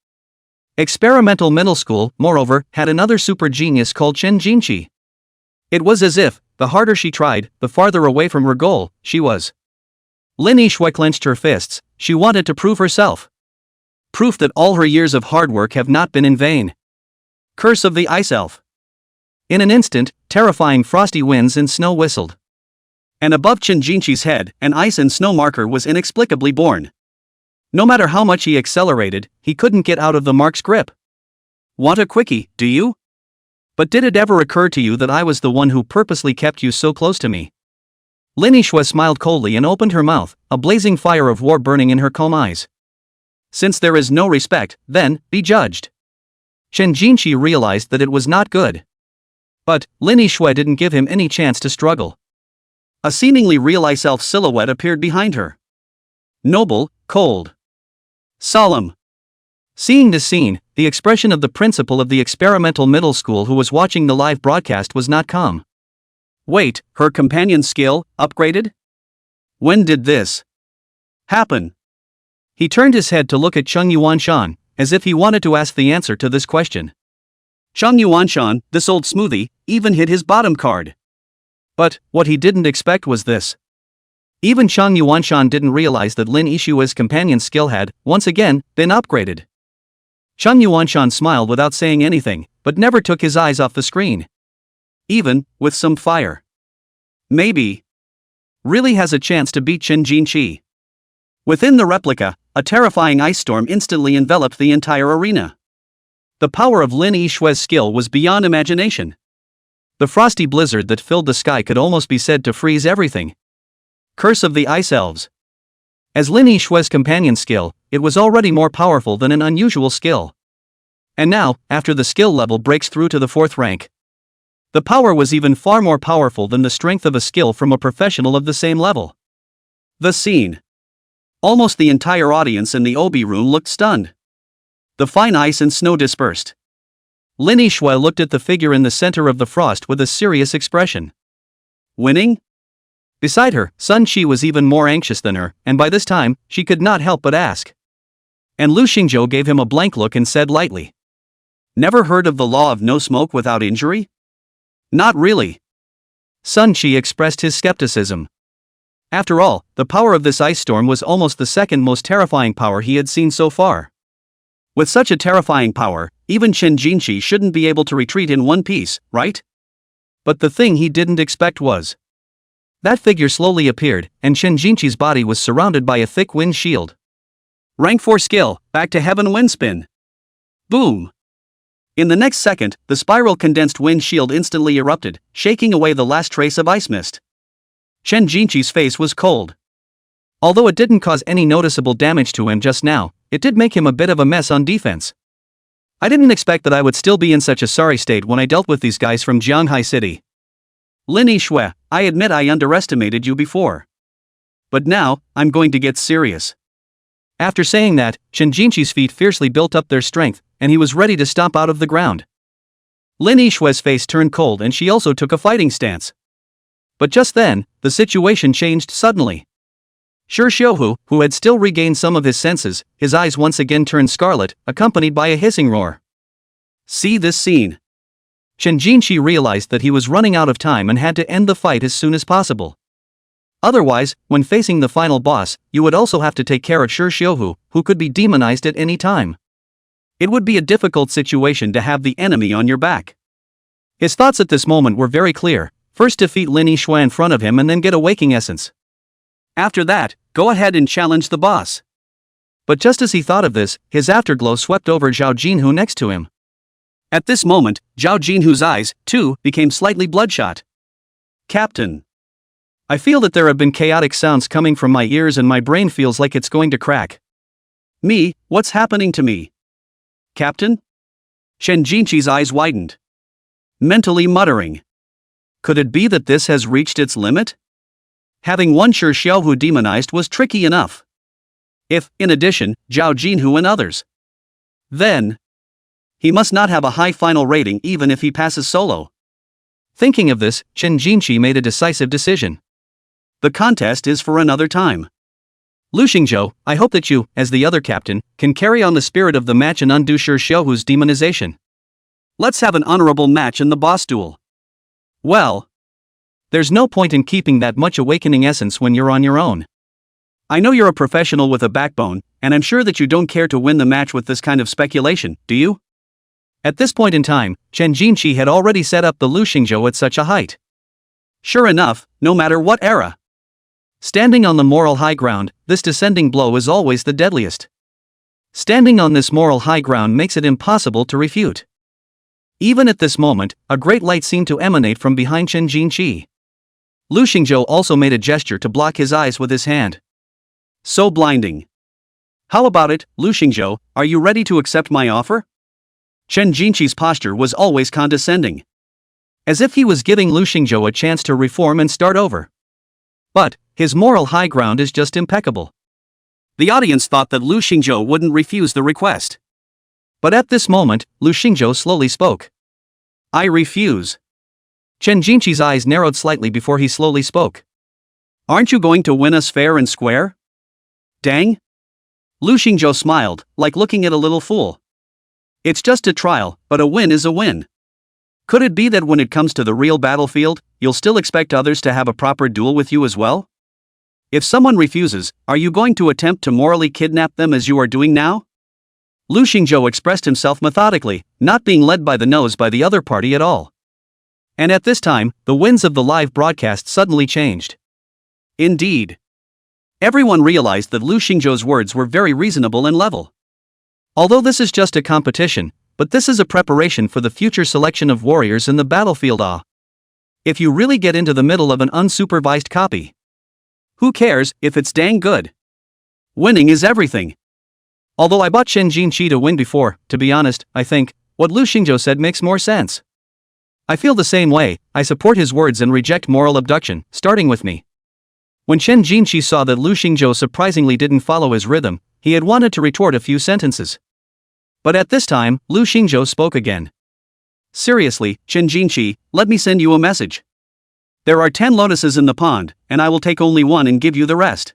Experimental Middle School, moreover, had another super genius called Chen Jinqi. It was as if, the harder she tried, the farther away from her goal she was. Lin Yixue clenched her fists. She wanted to prove herself. Proof that all her years of hard work have not been in vain. Curse of the Ice Elf. In an instant, terrifying frosty winds and snow whistled. And above Chen Jinqi's head, an ice and snow marker was inexplicably born. No matter how much he accelerated, he couldn't get out of the mark's grip. Want a quickie, do you? But did it ever occur to you that I was the one who purposely kept you so close to me? Lin Yixue smiled coldly and opened her mouth, a blazing fire of war burning in her calm eyes. Since there is no respect, then, be judged. Chen Jinqi realized that it was not good. But, Lin Yixue didn't give him any chance to struggle. A seemingly real ice elf silhouette appeared behind her. Noble, cold. Solemn. Seeing this scene, the expression of the principal of the experimental middle school who was watching the live broadcast was not calm. Wait, her companion's skill, upgraded? When did this happen? He turned his head to look at Cheng Yuanshan, as if he wanted to ask the answer to this question. Cheng Yuanshan, this old smoothie, even hit his bottom card. But, what he didn't expect was this. Even Cheng Yuanshan didn't realize that Lin Yixue's companion's skill had, once again, been upgraded. Cheng Yuanshan smiled without saying anything, but never took his eyes off the screen. Even, with some fire. Maybe. Really has a chance to beat Chen Jinqi. Within the replica, a terrifying ice storm instantly enveloped the entire arena. The power of Lin Yixue's skill was beyond imagination. The frosty blizzard that filled the sky could almost be said to freeze everything. Curse of the Ice Elves. As Lin Yixue's companion's skill, it was already more powerful than an unusual skill. And now, after the skill level breaks through to the 4th rank, the power was even far more powerful than the strength of a skill from a professional of the same level. The scene. Almost the entire audience in the Obi room looked stunned. The fine ice and snow dispersed. Lin Yixue looked at the figure in the center of the frost with a serious expression. Winning? Beside her, Sun Qi was even more anxious than her, and by this time, she could not help but ask. And Lu Xingzhou gave him a blank look and said lightly. Never heard of the law of no smoke without injury? Not really. Sun Qi expressed his skepticism. After all, the power of this ice storm was almost the second most terrifying power he had seen so far. With such a terrifying power, even Chen Jinqi shouldn't be able to retreat in one piece, right? But the thing he didn't expect was. That figure slowly appeared, and Chen Jinqi's body was surrounded by a thick wind shield. Rank 4 skill, back to heaven wind spin. Boom! In the next second, the spiral condensed wind shield instantly erupted, shaking away the last trace of ice mist. Chen Jinqi's face was cold. Although it didn't cause any noticeable damage to him just now, it did make him a bit of a mess on defense. I didn't expect that I would still be in such a sorry state when I dealt with these guys from Jianghai City. Lin Yixue, I admit I underestimated you before. But now, I'm going to get serious. After saying that, Chen Jinqi's feet fiercely built up their strength, and he was ready to stomp out of the ground. Lin Yixue's face turned cold and she also took a fighting stance. But just then, the situation changed suddenly. Shi Xiuhu, who had still regained some of his senses, his eyes once again turned scarlet, accompanied by a hissing roar. See this scene. Chen Jinqi realized that he was running out of time and had to end the fight as soon as possible. Otherwise, when facing the final boss, you would also have to take care of Shi Xiuhu, who could be demonized at any time. It would be a difficult situation to have the enemy on your back. His thoughts at this moment were very clear. First defeat Lin Yixue in front of him and then get a waking essence. After that, go ahead and challenge the boss. But just as he thought of this, his afterglow swept over Zhao Jinhu next to him. At this moment, Zhao Jinhu's eyes, too, became slightly bloodshot. Captain. I feel that there have been chaotic sounds coming from my ears and my brain feels like it's going to crack. Me, what's happening to me? Captain? Chen Jinqi's eyes widened. Mentally muttering. Could it be that this has reached its limit? Having one Shi Xiuhu demonized was tricky enough. If, in addition, Zhao Jinhu and others. Then. He must not have a high final rating even if he passes solo. Thinking of this, Chen Jinqi made a decisive decision. The contest is for another time. Lu Xingzhou, I hope that you, as the other captain, can carry on the spirit of the match and undo Shi Xiuhu's demonization. Let's have an honorable match in the boss duel. Well, there's no point in keeping that much awakening essence when you're on your own. I know you're a professional with a backbone, and I'm sure that you don't care to win the match with this kind of speculation, do you? At this point in time, Chen Jinqi had already set up the Lu Xingzhou at such a height. Sure enough, no matter what era. Standing on the moral high ground, this descending blow is always the deadliest. Standing on this moral high ground makes it impossible to refute. Even at this moment, a great light seemed to emanate from behind Chen Jinqi. Lu Xingzhou also made a gesture to block his eyes with his hand. So blinding. How about it, Lu Xingzhou, are you ready to accept my offer? Chen Jinqi's posture was always condescending. As if he was giving Lu Xingzhou a chance to reform and start over. But his moral high ground is just impeccable. The audience thought that Lu Xingzhou wouldn't refuse the request. But at this moment, Lu Xingzhou slowly spoke. I refuse. Chen Jinqi's eyes narrowed slightly before he slowly spoke. Aren't you going to win us fair and square? Dang? Lu Xingzhou smiled, like looking at a little fool. It's just a trial, but a win is a win. Could it be that when it comes to the real battlefield, you'll still expect others to have a proper duel with you as well? If someone refuses, are you going to attempt to morally kidnap them as you are doing now? Lu Xingzhou expressed himself methodically, not being led by the nose by the other party at all. And at this time, the winds of the live broadcast suddenly changed. Indeed. Everyone realized that Lu Xingzhou's words were very reasonable and level. Although this is just a competition, but this is a preparation for the future selection of warriors in the battlefield. If you really get into the middle of an unsupervised copy, who cares if it's dang good? Winning is everything. Although I bought Chen Jinqi to win before, to be honest, I think what Lu Xingzhou said makes more sense. I feel the same way. I support his words and reject moral abduction, starting with me. When Chen Jinqi saw that Lu Xingzhou surprisingly didn't follow his rhythm, he had wanted to retort a few sentences. But at this time, Lu Xingzhou spoke again. Seriously, Chen Jinqi, let me send you a message. There are 10 lotuses in the pond, and I will take only one and give you the rest.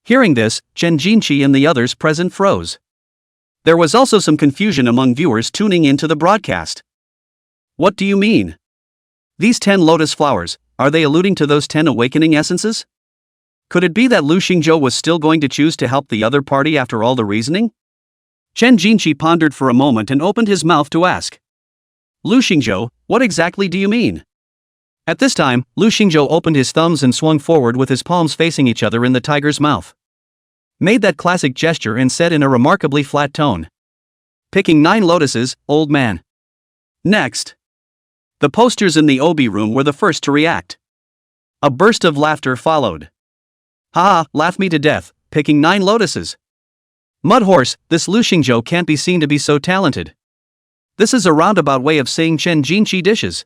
Hearing this, Chen Jinqi and the others present froze. There was also some confusion among viewers tuning into the broadcast. What do you mean? These 10 lotus flowers, are they alluding to those 10 awakening essences? Could it be that Lu Xingzhou was still going to choose to help the other party after all the reasoning? Chen Jinqi pondered for a moment and opened his mouth to ask. Lu Xingzhou, what exactly do you mean? At this time, Lu Xingzhou opened his thumbs and swung forward with his palms facing each other in the tiger's mouth. Made that classic gesture and said in a remarkably flat tone. Picking 9 lotuses, old man. Next. The posters in the Obi room were the first to react. A burst of laughter followed. Ha, laugh me to death, picking 9 lotuses. Mudhorse, this Lu Xingzhou can't be seen to be so talented. This is a roundabout way of saying Chen Jinqi dishes.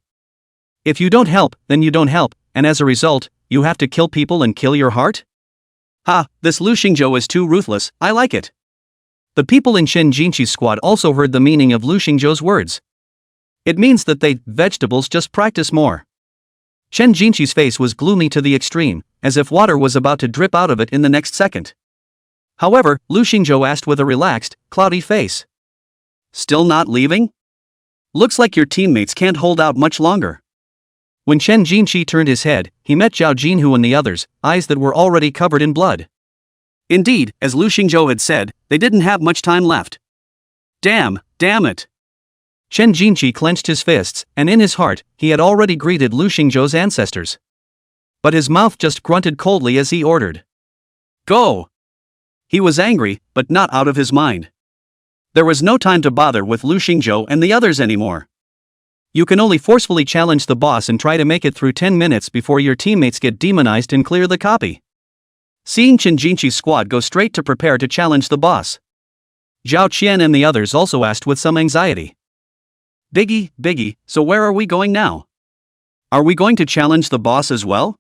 If you don't help, then you don't help, and as a result, you have to kill people and kill your heart? Ha, this Lu Xingzhou is too ruthless, I like it. The people in Chen Jinqi's squad also heard the meaning of Lu Xingzhou's words. It means that they, vegetables, just practice more. Chen Jinqi's face was gloomy to the extreme, as if water was about to drip out of it in the next second. However, Lu Xingzhou asked with a relaxed, cloudy face. Still not leaving? Looks like your teammates can't hold out much longer. When Chen Jinqi turned his head, he met Zhao Jinhu and the others, eyes that were already covered in blood. Indeed, as Lu Xingzhou had said, they didn't have much time left. Damn it. Chen Jinqi clenched his fists, and in his heart, he had already greeted Lu Xingzhou's ancestors. But his mouth just grunted coldly as he ordered. Go! He was angry, but not out of his mind. There was no time to bother with Lu Xingzhou and the others anymore. You can only forcefully challenge the boss and try to make it through 10 minutes before your teammates get demonized and clear the copy. Seeing Chen Jinqi's squad go straight to prepare to challenge the boss, Zhao Qian and the others also asked with some anxiety. Biggie, so where are we going now? Are we going to challenge the boss as well?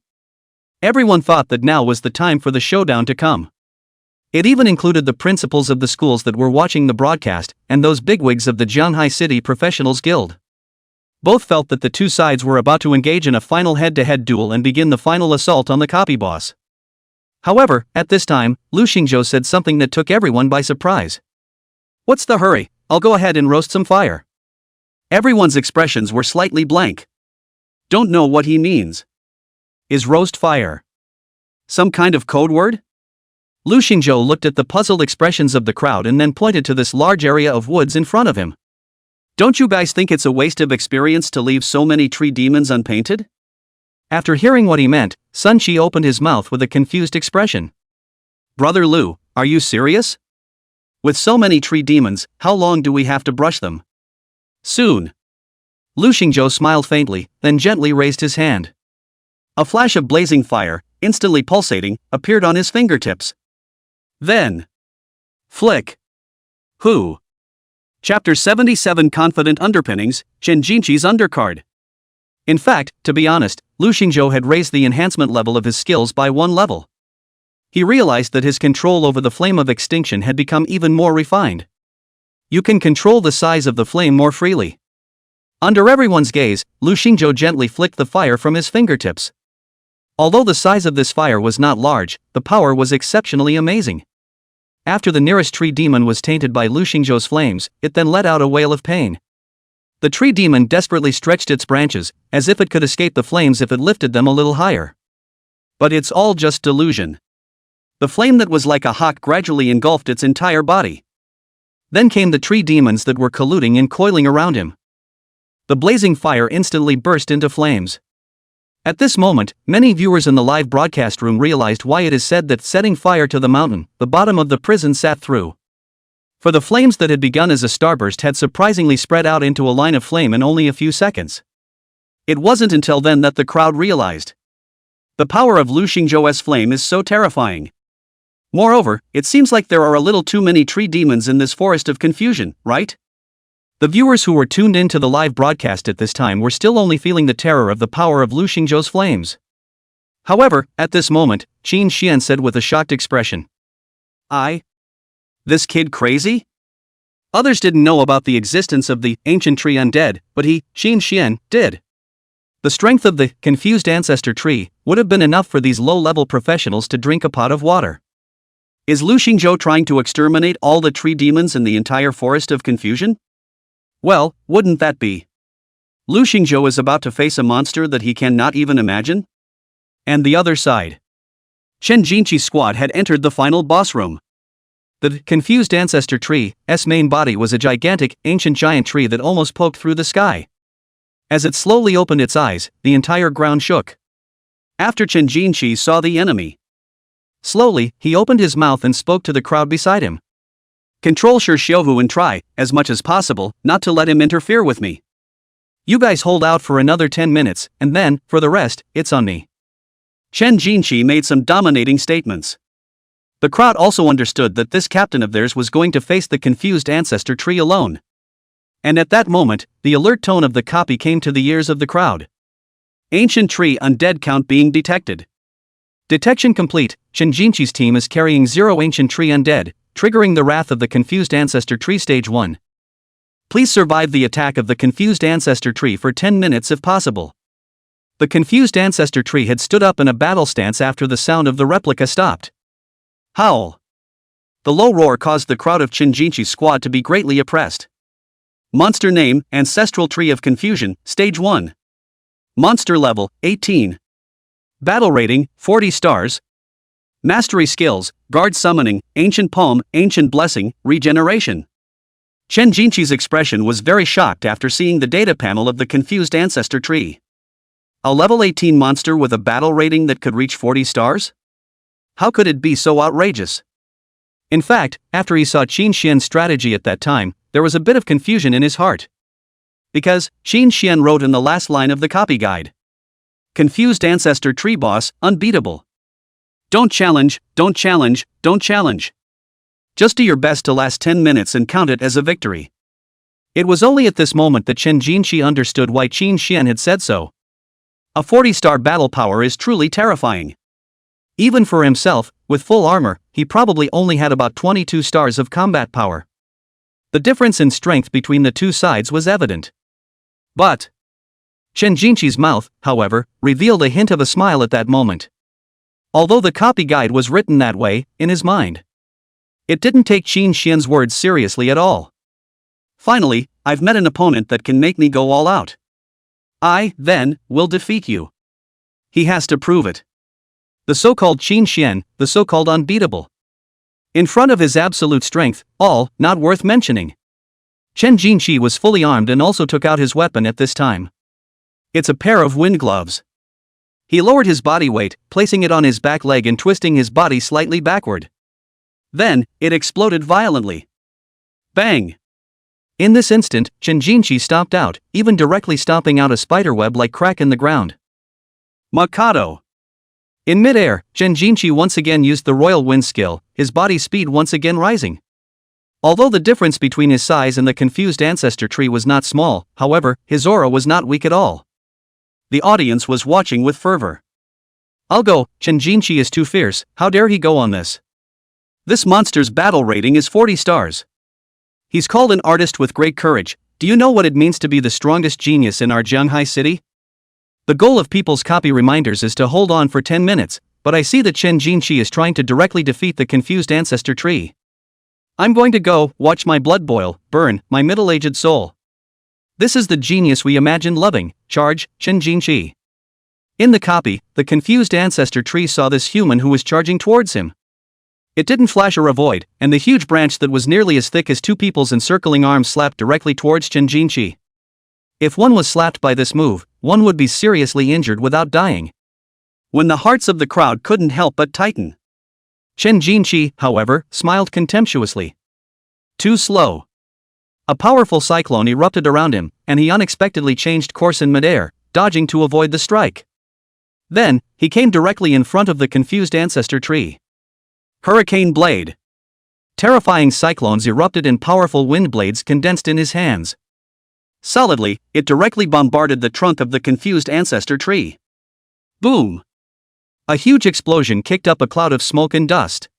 Everyone thought that now was the time for the showdown to come. It even included the principals of the schools that were watching the broadcast, and those bigwigs of the Jianhai City Professionals Guild. Both felt that the two sides were about to engage in a final head-to-head duel and begin the final assault on the copy boss. However, at this time, Lu Xingzhou said something that took everyone by surprise. What's the hurry? I'll go ahead and roast some fire. Everyone's expressions were slightly blank. Don't know what he means. Is roast fire some kind of code word? Lu Xingzhou looked at the puzzled expressions of the crowd and then pointed to this large area of woods in front of him. Don't you guys think it's a waste of experience to leave so many tree demons unpainted? After hearing what he meant, Sun Chi opened his mouth with a confused expression. Brother Lu, are you serious? With so many tree demons, how long do we have to brush them? Soon. Lu Xingzhou smiled faintly, then gently raised his hand. A flash of blazing fire, instantly pulsating, appeared on his fingertips. Then. Flick. Who? Chapter 77 Confident Underpinnings, Chen Jinqi's Undercard. In fact, to be honest, Lu Xingzhou had raised the enhancement level of his skills by 1 level. He realized that his control over the flame of extinction had become even more refined. You can control the size of the flame more freely. Under everyone's gaze, Lu Xingzhou gently flicked the fire from his fingertips. Although the size of this fire was not large, the power was exceptionally amazing. After the nearest tree demon was tainted by Lu Xingzhou's flames, it then let out a wail of pain. The tree demon desperately stretched its branches, as if it could escape the flames if it lifted them a little higher. But it's all just delusion. The flame that was like a hawk gradually engulfed its entire body. Then came the tree demons that were colluding and coiling around him. The blazing fire instantly burst into flames. At this moment, many viewers in the live broadcast room realized why it is said that setting fire to the mountain, the bottom of the prison sat through. For the flames that had begun as a starburst had surprisingly spread out into a line of flame in only a few seconds. It wasn't until then that the crowd realized. The power of Lu Xingzhou's flame is so terrifying. Moreover, it seems like there are a little too many tree demons in this forest of confusion, right? The viewers who were tuned in to the live broadcast at this time were still only feeling the terror of the power of Lu Xingzhou's flames. However, at this moment, Qin Xian said with a shocked expression. This kid crazy? Others didn't know about the existence of the ancient tree undead, but he, Qin Xian, did. The strength of the confused ancestor tree would have been enough for these low-level professionals to drink a pot of water. Is Lu Xingzhou trying to exterminate all the tree demons in the entire forest of confusion? Well, wouldn't that be? Lu Xingzhou is about to face a monster that he cannot even imagine? And the other side. Chen Jinqi's squad had entered the final boss room. The confused ancestor tree's main body was a gigantic, ancient giant tree that almost poked through the sky. As it slowly opened its eyes, the entire ground shook. After Chen Jinqi saw the enemy. Slowly, he opened his mouth and spoke to the crowd beside him. Control Shi Xiuhu and try, as much as possible, not to let him interfere with me. You guys hold out for another 10 minutes, and then, for the rest, it's on me. Chen Jinqi made some dominating statements. The crowd also understood that this captain of theirs was going to face the confused ancestor tree alone. And at that moment, the alert tone of the copy came to the ears of the crowd. Ancient tree undead count being detected. Detection complete. Chen Jinqi's team is carrying 0 ancient tree undead, triggering the wrath of the confused ancestor tree stage 1. Please survive the attack of the confused ancestor tree for 10 minutes if possible. The confused ancestor tree had stood up in a battle stance after the sound of the replica stopped. Howl. The low roar caused the crowd of Chen Jinqi's squad to be greatly oppressed. Monster name, Ancestral Tree of Confusion, Stage 1. Monster level, 18. Battle rating, 40 stars. Mastery skills, Guard Summoning, Ancient Poem, Ancient Blessing, Regeneration. Chen Jinqi's expression was very shocked after seeing the data panel of the confused ancestor tree. A level 18 monster with a battle rating that could reach 40 stars? How could it be so outrageous? In fact, after he saw Qin Xian's strategy at that time, there was a bit of confusion in his heart. Because, Qin Xian wrote in the last line of the copy guide. Confused ancestor tree boss, unbeatable. Don't challenge, don't challenge, don't challenge. Just do your best to last 10 minutes and count it as a victory. It was only at this moment that Chen Jinqi understood why Qin Xian had said so. A 40-star battle power is truly terrifying. Even for himself, with full armor, he probably only had about 22 stars of combat power. The difference in strength between the two sides was evident. But Chen Jinqi's mouth, however, revealed a hint of a smile at that moment. Although the copy guide was written that way, in his mind, it didn't take Qin Xian's words seriously at all. Finally, I've met an opponent that can make me go all out. I, then, will defeat you. He has to prove it. The so-called Qin Xian, the so-called unbeatable. In front of his absolute strength, all not worth mentioning. Chen Jinqi was fully armed and also took out his weapon at this time. It's a pair of wind gloves. He lowered his body weight, placing it on his back leg and twisting his body slightly backward. Then, it exploded violently. Bang! In this instant, Shinjinchi stomped out, even directly stomping out a spiderweb-like crack in the ground. Mikado! In midair, Shinjinchi once again used the royal wind skill, his body speed once again rising. Although the difference between his size and the confused ancestor tree was not small, however, his aura was not weak at all. The audience was watching with fervor. I'll go, Shinjinchi is too fierce, how dare he go on this? This monster's battle rating is 40 stars. He's called an artist with great courage. Do you know what it means to be the strongest genius in our Shanghai city? The goal of people's copy reminders is to hold on for 10 minutes, but I see that Shinjinchi is trying to directly defeat the confused ancestor tree. I'm going to go, watch my blood boil, burn, my middle-aged soul. This is the genius we imagined loving, charge, Shinjinchi. In the copy, the confused ancestor tree saw this human who was charging towards him. It didn't flash or avoid, and the huge branch that was nearly as thick as two people's encircling arms slapped directly towards Shinjinchi. If one was slapped by this move, one would be seriously injured without dying. When the hearts of the crowd couldn't help but tighten. Shinjinchi, however, smiled contemptuously. Too slow. A powerful cyclone erupted around him, and he unexpectedly changed course in midair, dodging to avoid the strike. Then, he came directly in front of the confused ancestor tree. Hurricane blade. Terrifying cyclones erupted and powerful wind blades condensed in his hands. Solidly, it directly bombarded the trunk of the confused ancestor tree. Boom! A huge explosion kicked up a cloud of smoke and dust.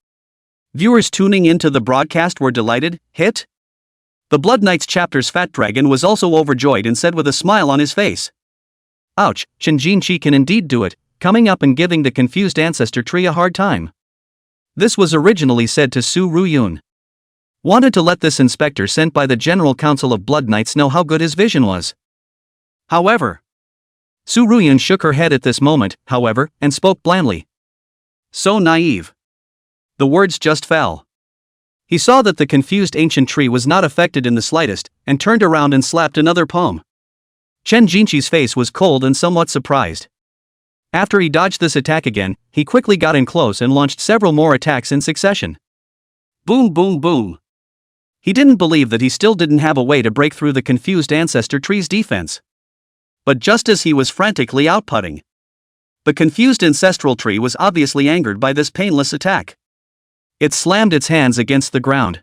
Viewers tuning into the broadcast were delighted. Hit? The Blood Knights chapter's fat dragon was also overjoyed and said with a smile on his face. Ouch, Shinjinchi can indeed do it, coming up and giving the confused ancestor tree a hard time. This was originally said to Su Ruyun. Wanted to let this inspector sent by the General Council of Blood Knights know how good his vision was. However, Su Ruyun shook her head at this moment, however, and spoke blandly. So naive. The words just fell. He saw that the confused ancient tree was not affected in the slightest, and turned around and slapped another palm. Shinjinchi's face was cold and somewhat surprised. After he dodged this attack again, he quickly got in close and launched several more attacks in succession. Boom boom boom. He didn't believe that he still didn't have a way to break through the confused ancestor tree's defense. But just as he was frantically outputting, the confused ancestral tree was obviously angered by this painless attack. It slammed its hands against the ground.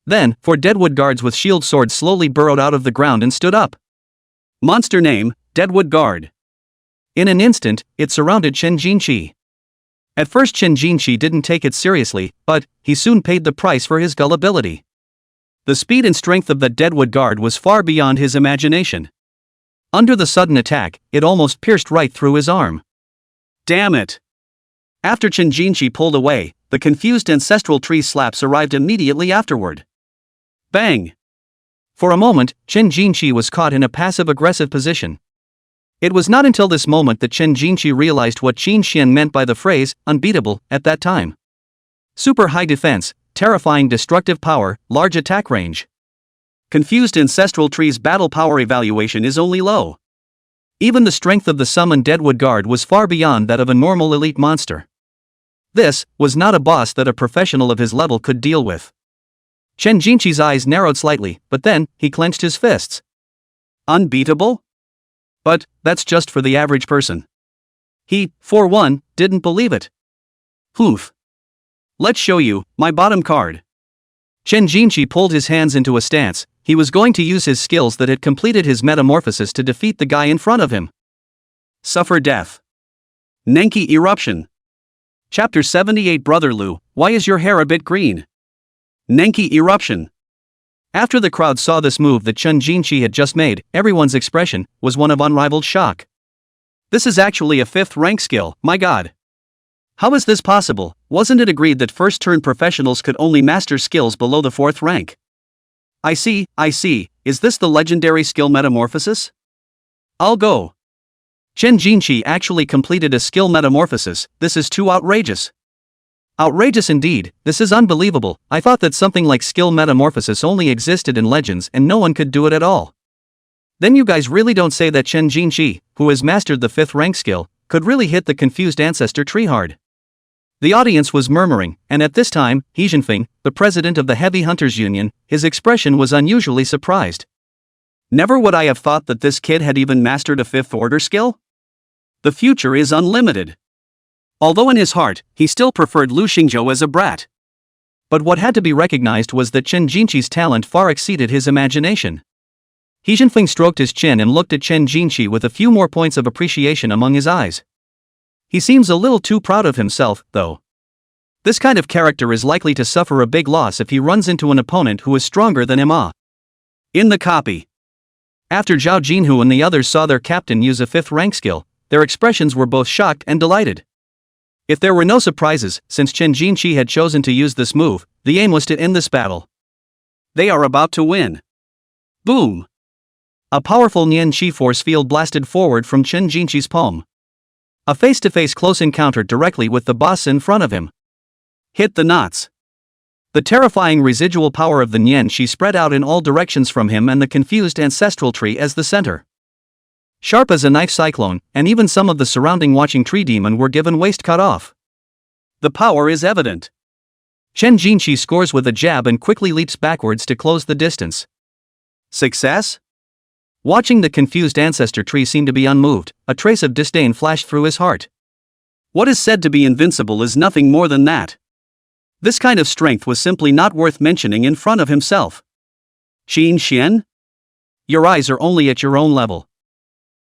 Then, 4 deadwood guards with shield swords slowly burrowed out of the ground and stood up. Monster name, Deadwood Guard. In an instant, it surrounded Shinjinchi. At first Shinjinchi didn't take it seriously, but he soon paid the price for his gullibility. The speed and strength of the Deadwood Guard was far beyond his imagination. Under the sudden attack, it almost pierced right through his arm. Damn it! After Shinjinchi pulled away, the confused ancestral tree slaps arrived immediately afterward. Bang! For a moment, Shinjinchi was caught in a passive-aggressive position. It was not until this moment that Shinjinchi realized what Qin Xian meant by the phrase, unbeatable, at that time. Super high defense, terrifying destructive power, large attack range. Confused ancestral tree's battle power evaluation is only low. Even the strength of the summoned Deadwood Guard was far beyond that of a normal elite monster. This was not a boss that a professional of his level could deal with. Shinjinchi's eyes narrowed slightly, but then, he clenched his fists. Unbeatable? But, that's just for the average person. He, for one, didn't believe it. Oof. Let's show you, my bottom card. Shinjinchi pulled his hands into a stance. He was going to use his skills that had completed his metamorphosis to defeat the guy in front of him. Suffer death. Nenki Eruption. Chapter 78 Brother Lu, why is your hair a bit green? Nenki Eruption. After the crowd saw this move that Shinjinchi had just made, everyone's expression was one of unrivaled shock. This is actually a 5th rank skill, my god. How is this possible? Wasn't it agreed that first-turn professionals could only master skills below the 4th rank? I see, is this the legendary skill metamorphosis? I'll go. Shinjinchi actually completed a skill metamorphosis. This is too outrageous. Outrageous indeed, this is unbelievable. I thought that something like skill metamorphosis only existed in legends and no one could do it at all. Then you guys really don't say that Shinjinchi, who has mastered the 5th rank skill, could really hit the confused ancestor tree hard. The audience was murmuring, and at this time, He Jinfeng, the president of the Heavy Hunters Union, his expression was unusually surprised. Never would I have thought that this kid had even mastered a fifth order skill? The future is unlimited. Although in his heart, he still preferred Lu Xingzhou as a brat. But what had to be recognized was that Chen Jinqi's talent far exceeded his imagination. He Jinfeng stroked his chin and looked at Chen Jinqi with a few more points of appreciation among his eyes. He seems a little too proud of himself, though. This kind of character is likely to suffer a big loss if he runs into an opponent who is stronger than him. In the copy. After Zhao Jinhu and the others saw their captain use a fifth rank skill, their expressions were both shocked and delighted. If there were no surprises, since Chen Jinqi had chosen to use this move, the aim was to end this battle. They are about to win. Boom! A powerful Nian Qi force field blasted forward from Chen Jinqi's palm. A face-to-face close encounter directly with the boss in front of him. Hit the knots. The terrifying residual power of the Nian Qi spread out in all directions from him and the confused ancestral tree as the center. Sharp as a knife cyclone, and even some of the surrounding watching tree demon were given waist cut off. The power is evident. Chen Jinqi scores with a jab and quickly leaps backwards to close the distance. Success? Watching the confused ancestor tree seem to be unmoved, a trace of disdain flashed through his heart. What is said to be invincible is nothing more than that. This kind of strength was simply not worth mentioning in front of himself. Xin Xian? Your eyes are only at your own level.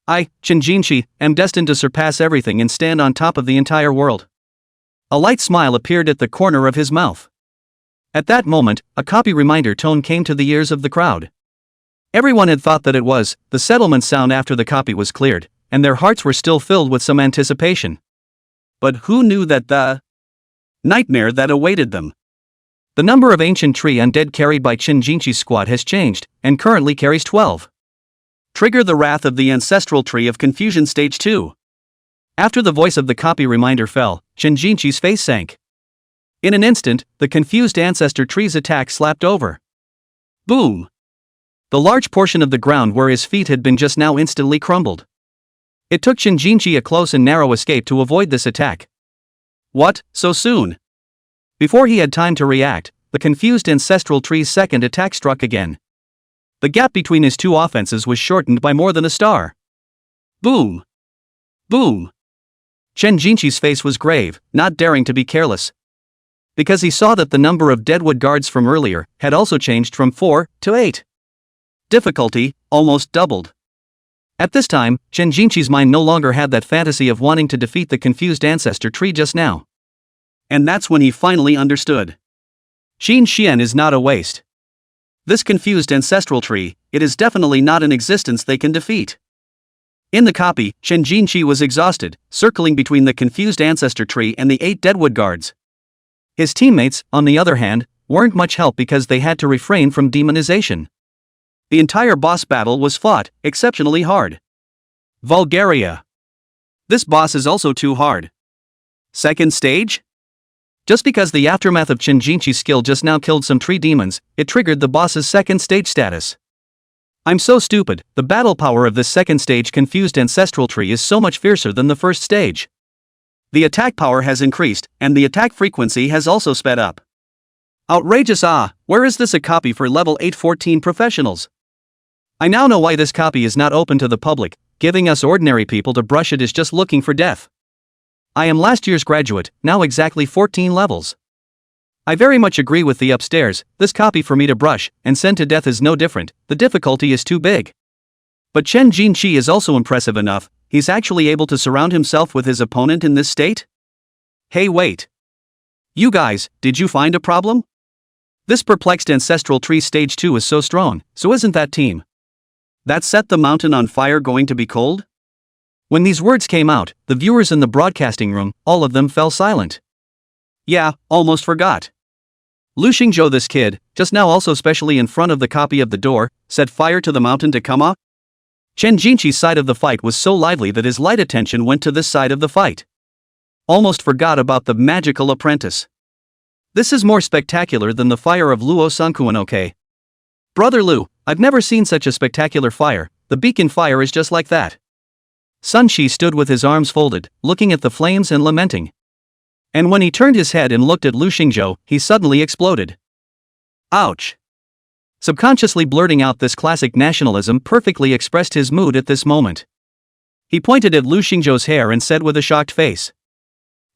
I, Chen Jinqi, am destined to surpass everything and stand on top of the entire world. A light smile appeared at the corner of his mouth. At that moment, a copy reminder tone came to the ears of the crowd. Everyone had thought that it was the settlement sound after the copy was cleared, and their hearts were still filled with some anticipation. But who knew that the nightmare that awaited them? The number of ancient tree undead carried by Chen Jinqi's squad has changed, and currently carries 12. Trigger the wrath of the ancestral tree of confusion stage 2. After the voice of the copy reminder fell, Chen Jinqi's face sank. In an instant, the confused ancestor tree's attack slapped over. Boom! The large portion of the ground where his feet had been just now instantly crumbled. It took Chen Jinqi a close and narrow escape to avoid this attack. What, so soon? Before he had time to react, the confused ancestral tree's second attack struck again. The gap between his two offenses was shortened by more than a star. Boom! Boom! Chen Jinqi's face was grave, not daring to be careless. Because he saw that the number of deadwood guards from earlier had also changed from 4 to 8. Difficulty almost doubled. At this time, Chen Jinqi's mind no longer had that fantasy of wanting to defeat the confused ancestor tree just now. And that's when he finally understood. Xin Xian is not a waste. This confused ancestral tree, it is definitely not an existence they can defeat. In the copy, Chen Jinqi was exhausted, circling between the confused ancestor tree and the 8 deadwood guards. His teammates, on the other hand, weren't much help because they had to refrain from demonization. The entire boss battle was fought exceptionally hard. Vulgaria. This boss is also too hard. Second stage? Just because the aftermath of Chen Jinqi's skill just now killed some tree demons, it triggered the boss's second stage status. I'm so stupid, the battle power of this second stage confused ancestral tree is so much fiercer than the first stage. The attack power has increased, and the attack frequency has also sped up. Outrageous! Where is this a copy for level 814 professionals? I now know why this copy is not open to the public, giving us ordinary people to brush it is just looking for death. I am last year's graduate, now exactly 14 levels. I very much agree with the upstairs, this copy for me to brush and send to death is no different, the difficulty is too big. But Chen Jinqi is also impressive enough, he's actually able to surround himself with his opponent in this state? Hey wait. You guys, did you find a problem? This perplexed ancestral tree stage 2 is so strong, so isn't that team that set the mountain on fire going to be cold? When these words came out, the viewers in the broadcasting room, all of them fell silent. Yeah, almost forgot. Lu Xingzhou, this kid, just now also specially in front of the copy of the door, set fire to the mountain to come up. Chen Jinqi's side of the fight was so lively that his light attention went to this side of the fight. Almost forgot about the magical apprentice. This is more spectacular than the fire of Luo Sankuan, okay? Brother Lu, I've never seen such a spectacular fire, the beacon fire is just like that. Sun Shi stood with his arms folded, looking at the flames and lamenting. And when he turned his head and looked at Lu Xingzhou, he suddenly exploded. Ouch! Subconsciously blurting out this classic nationalism perfectly expressed his mood at this moment. He pointed at Lu Xingzhou's hair and said with a shocked face.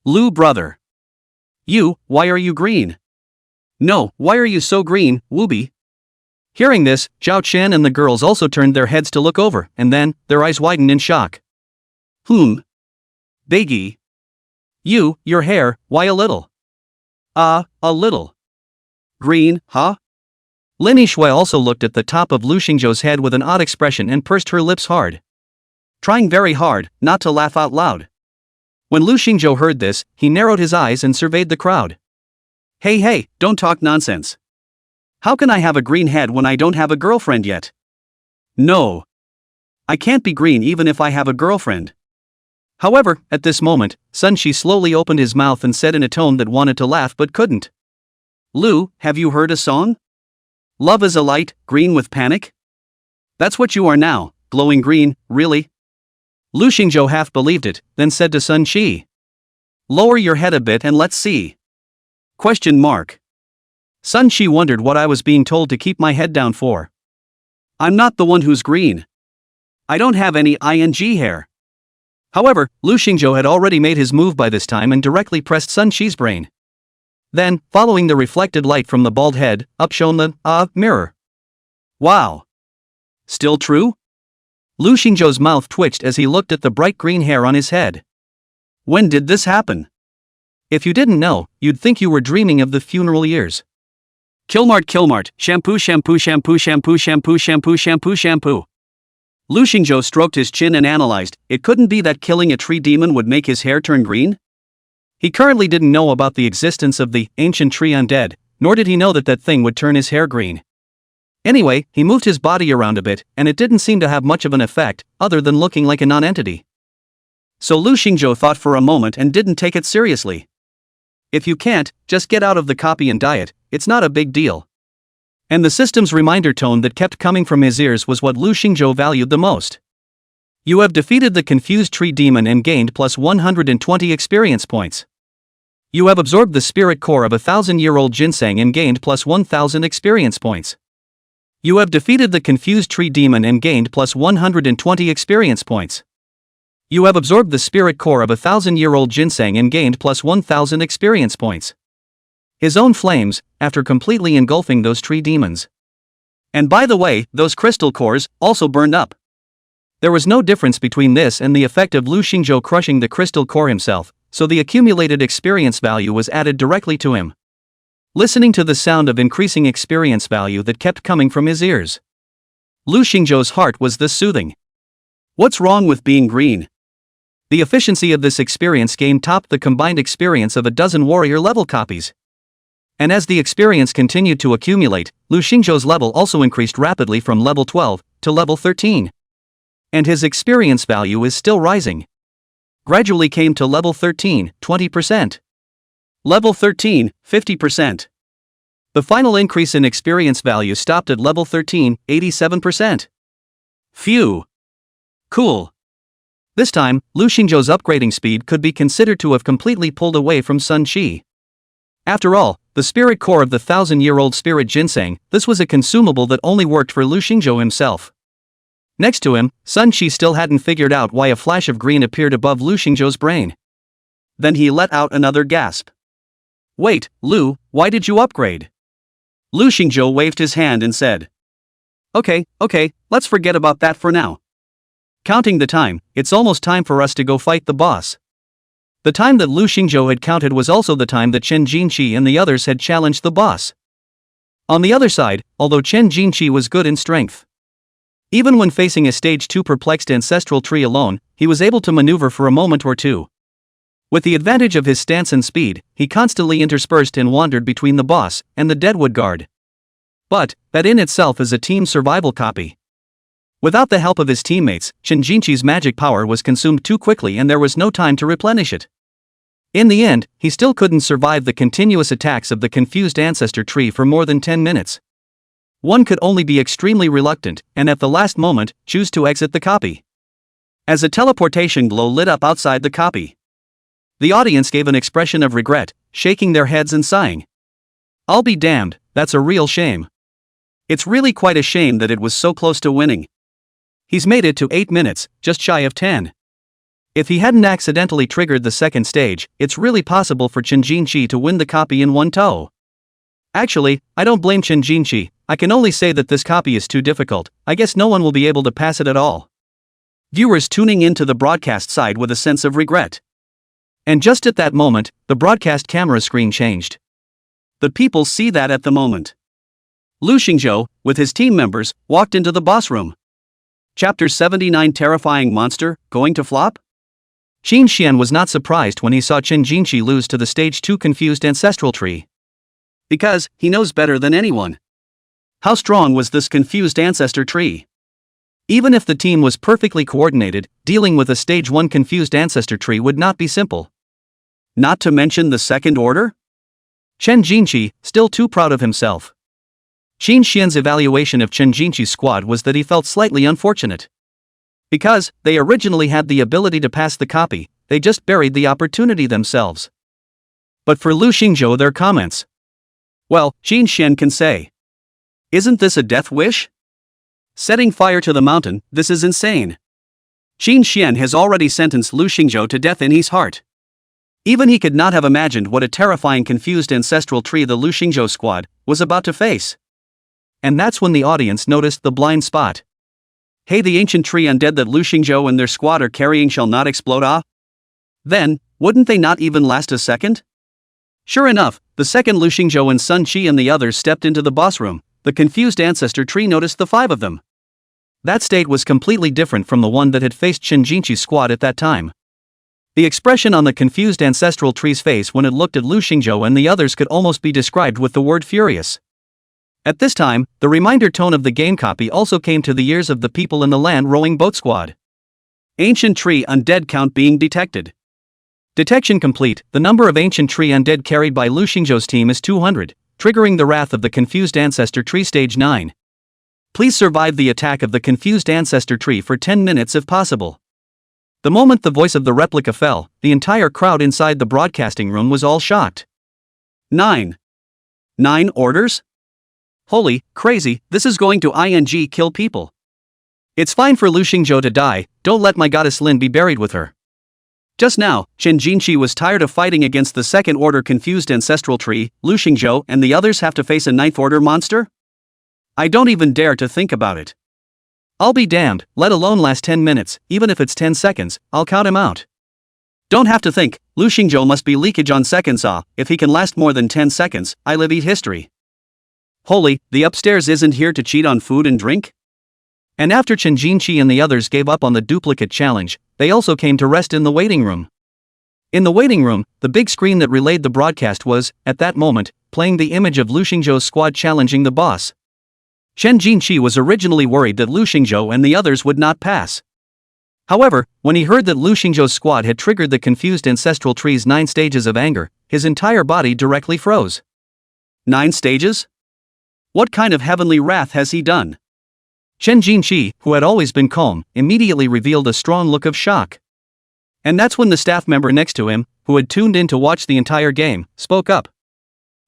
Lu brother. Why are you green? No, why are you so green, Wubi? Hearing this, Zhao Chen and the girls also turned their heads to look over, and then, their eyes widened in shock. Beigi. Your hair, why a little? A little. Green, huh? Lin Yishui also looked at the top of Lu Xingzhou's head with an odd expression and pursed her lips hard, trying very hard not to laugh out loud. When Lu Xingzhou heard this, he narrowed his eyes and surveyed the crowd. Hey, don't talk nonsense. How can I have a green head when I don't have a girlfriend yet? No. I can't be green even if I have a girlfriend. However, at this moment, Sun Shi slowly opened his mouth and said in a tone that wanted to laugh but couldn't. Lu, have you heard a song? Love is a light, green with panic? That's what you are now, glowing green, really? Lu Xingzhou half believed it, then said to Sun Shi. Lower your head a bit and let's see. ? Sun Shi wondered what I was being told to keep my head down for. I'm not the one who's green. I don't have any ing hair. However, Lu Xingzhou had already made his move by this time and directly pressed Sun Shi's brain. Then, following the reflected light from the bald head, up shone the mirror. Wow! Still true? Lu Xingzhou's mouth twitched as he looked at the bright green hair on his head. When did this happen? If you didn't know, you'd think you were dreaming of the funeral years. Kilmart, shampoo. Lu Xingzhou stroked his chin and analyzed, it couldn't be that killing a tree demon would make his hair turn green? He currently didn't know about the existence of the ancient tree undead, nor did he know that thing would turn his hair green. Anyway, he moved his body around a bit, and it didn't seem to have much of an effect, other than looking like a non-entity. So Lu Xingzhou thought for a moment and didn't take it seriously. If you can't, just get out of the copy and diet, it's not a big deal. And the system's reminder tone that kept coming from his ears was what Lu Xingzhou valued the most. You have defeated the confused tree demon and gained plus 120 experience points. You have absorbed the spirit core of a 1,000-year-old ginseng and gained plus 1,000 experience points. You have defeated the confused tree demon and gained plus 120 experience points. You have absorbed the spirit core of a 1,000-year-old ginseng and gained plus 1,000 experience points. His own flames, after completely engulfing those tree demons. And by the way, those crystal cores also burned up. There was no difference between this and the effect of Lu Xingzhou crushing the crystal core himself, so the accumulated experience value was added directly to him. Listening to the sound of increasing experience value that kept coming from his ears, Lu Xingzhou's heart was thus soothing. What's wrong with being green? The efficiency of this experience gain topped the combined experience of a dozen warrior level copies. And as the experience continued to accumulate, Lu Xingzhou's level also increased rapidly from level 12 to level 13. And his experience value is still rising. Gradually came to level 13, 20%. Level 13, 50%. The final increase in experience value stopped at level 13, 87%. Phew. Cool. This time, Lu Xingzhou's upgrading speed could be considered to have completely pulled away from Sun Shi. After all, the spirit core of the 1,000-year-old spirit ginseng, this was a consumable that only worked for Lu Xingzhou himself. Next to him, Sun Shi still hadn't figured out why a flash of green appeared above Lu Xingzhou's brain. Then he let out another gasp. Wait, Lu, why did you upgrade? Lu Xingzhou waved his hand and said. Okay, let's forget about that for now. Counting the time, it's almost time for us to go fight the boss. The time that Lu Xingzhou had counted was also the time that Chen Jinqi and the others had challenged the boss. On the other side, although Chen Jinqi was good in strength, even when facing a stage 2 perplexed ancestral tree alone, he was able to maneuver for a moment or two. With the advantage of his stance and speed, he constantly interspersed and wandered between the boss and the Deadwood Guard. But, that in itself is a team survival copy. Without the help of his teammates, Chen Jinqi's magic power was consumed too quickly and there was no time to replenish it. In the end, he still couldn't survive the continuous attacks of the confused ancestor tree for more than 10 minutes. One could only be extremely reluctant, and at the last moment, choose to exit the copy. as a teleportation glow lit up outside the copy. The audience gave an expression of regret, shaking their heads and sighing. I'll be damned, that's a real shame. It's really quite a shame that it was so close to winning. He's made it to 8 minutes, just shy of 10. If he hadn't accidentally triggered the second stage, it's really possible for Chen Jinqi to win the copy in one toe. Actually, I don't blame Chen Jinqi, I can only say that this copy is too difficult. I guess no one will be able to pass it at all. Viewers tuning into the broadcast sighed with a sense of regret. And just at that moment, the broadcast camera screen changed. The people see that at the moment. Lu Xingzhou, with his team members, walked into the boss room. Chapter 79 Terrifying Monster, going to flop? Qin Xian was not surprised when he saw Chen Jinqi lose to the Stage 2 Confused Ancestral Tree. Because, he knows better than anyone. How strong was this Confused Ancestor Tree? Even if the team was perfectly coordinated, dealing with a Stage 1 Confused Ancestor Tree would not be simple. Not to mention the second order? Chen Jinqi, still too proud of himself. Qin Xian's evaluation of Chen Jinqi's squad was that he felt slightly unfortunate. Because, they originally had the ability to pass the copy, they just buried the opportunity themselves. But for Lu Xingzhou, their comments. Well, Qin Xian can say. Isn't this a death wish? Setting fire to the mountain, this is insane. Qin Xian has already sentenced Lu Xingzhou to death in his heart. Even he could not have imagined what a terrifying confused ancestral tree the Lu Xingzhou squad was about to face. And that's when the audience noticed the blind spot. Hey, the ancient tree undead that Lu Xingzhou and their squad are carrying shall not explode, ah? Then, wouldn't they not even last a second? Sure enough, the second Lu Xingzhou and Sun Qi and the others stepped into the boss room. The confused ancestor tree noticed the 5 of them. That state was completely different from the one that had faced Chen Jinqi's squad at that time. The expression on the confused ancestral tree's face when it looked at Lu Xingzhou and the others could almost be described with the word furious. At this time, the reminder tone of the game copy also came to the ears of the people in the land rowing boat squad. Ancient tree undead count being detected. Detection complete. The number of ancient tree undead carried by Lu Xingzhou's team is 200, triggering the wrath of the confused ancestor tree stage 9. Please survive the attack of the confused ancestor tree for 10 minutes if possible. The moment the voice of the replica fell, the entire crowd inside the broadcasting room was all shocked. 9 orders? Holy, crazy, this is going to kill people. It's fine for Lu Xingzhou to die, don't let my goddess Lin be buried with her. Just now, Chen Jinqi was tired of fighting against the second order confused ancestral tree. Lu Xingzhou and the others have to face a 9th order monster? I don't even dare to think about it. I'll be damned, let alone last 10 minutes, even if it's 10 seconds, I'll count him out. Don't have to think, Lu Xingzhou must be leakage on seconds, if he can last more than 10 seconds, I live eat history. Holy, the upstairs isn't here to cheat on food and drink? And after Chen Jinqi and the others gave up on the duplicate challenge, they also came to rest in the waiting room. In the waiting room, the big screen that relayed the broadcast was, at that moment, playing the image of Lu Xingzhou's squad challenging the boss. Chen Jinqi was originally worried that Lu Xingzhou and the others would not pass. However, when he heard that Lu Xingzhou's squad had triggered the confused ancestral tree's 9 stages of anger, his entire body directly froze. 9 stages? What kind of heavenly wrath has he done? Chen Jinqi, who had always been calm, immediately revealed a strong look of shock. And that's when the staff member next to him, who had tuned in to watch the entire game, spoke up.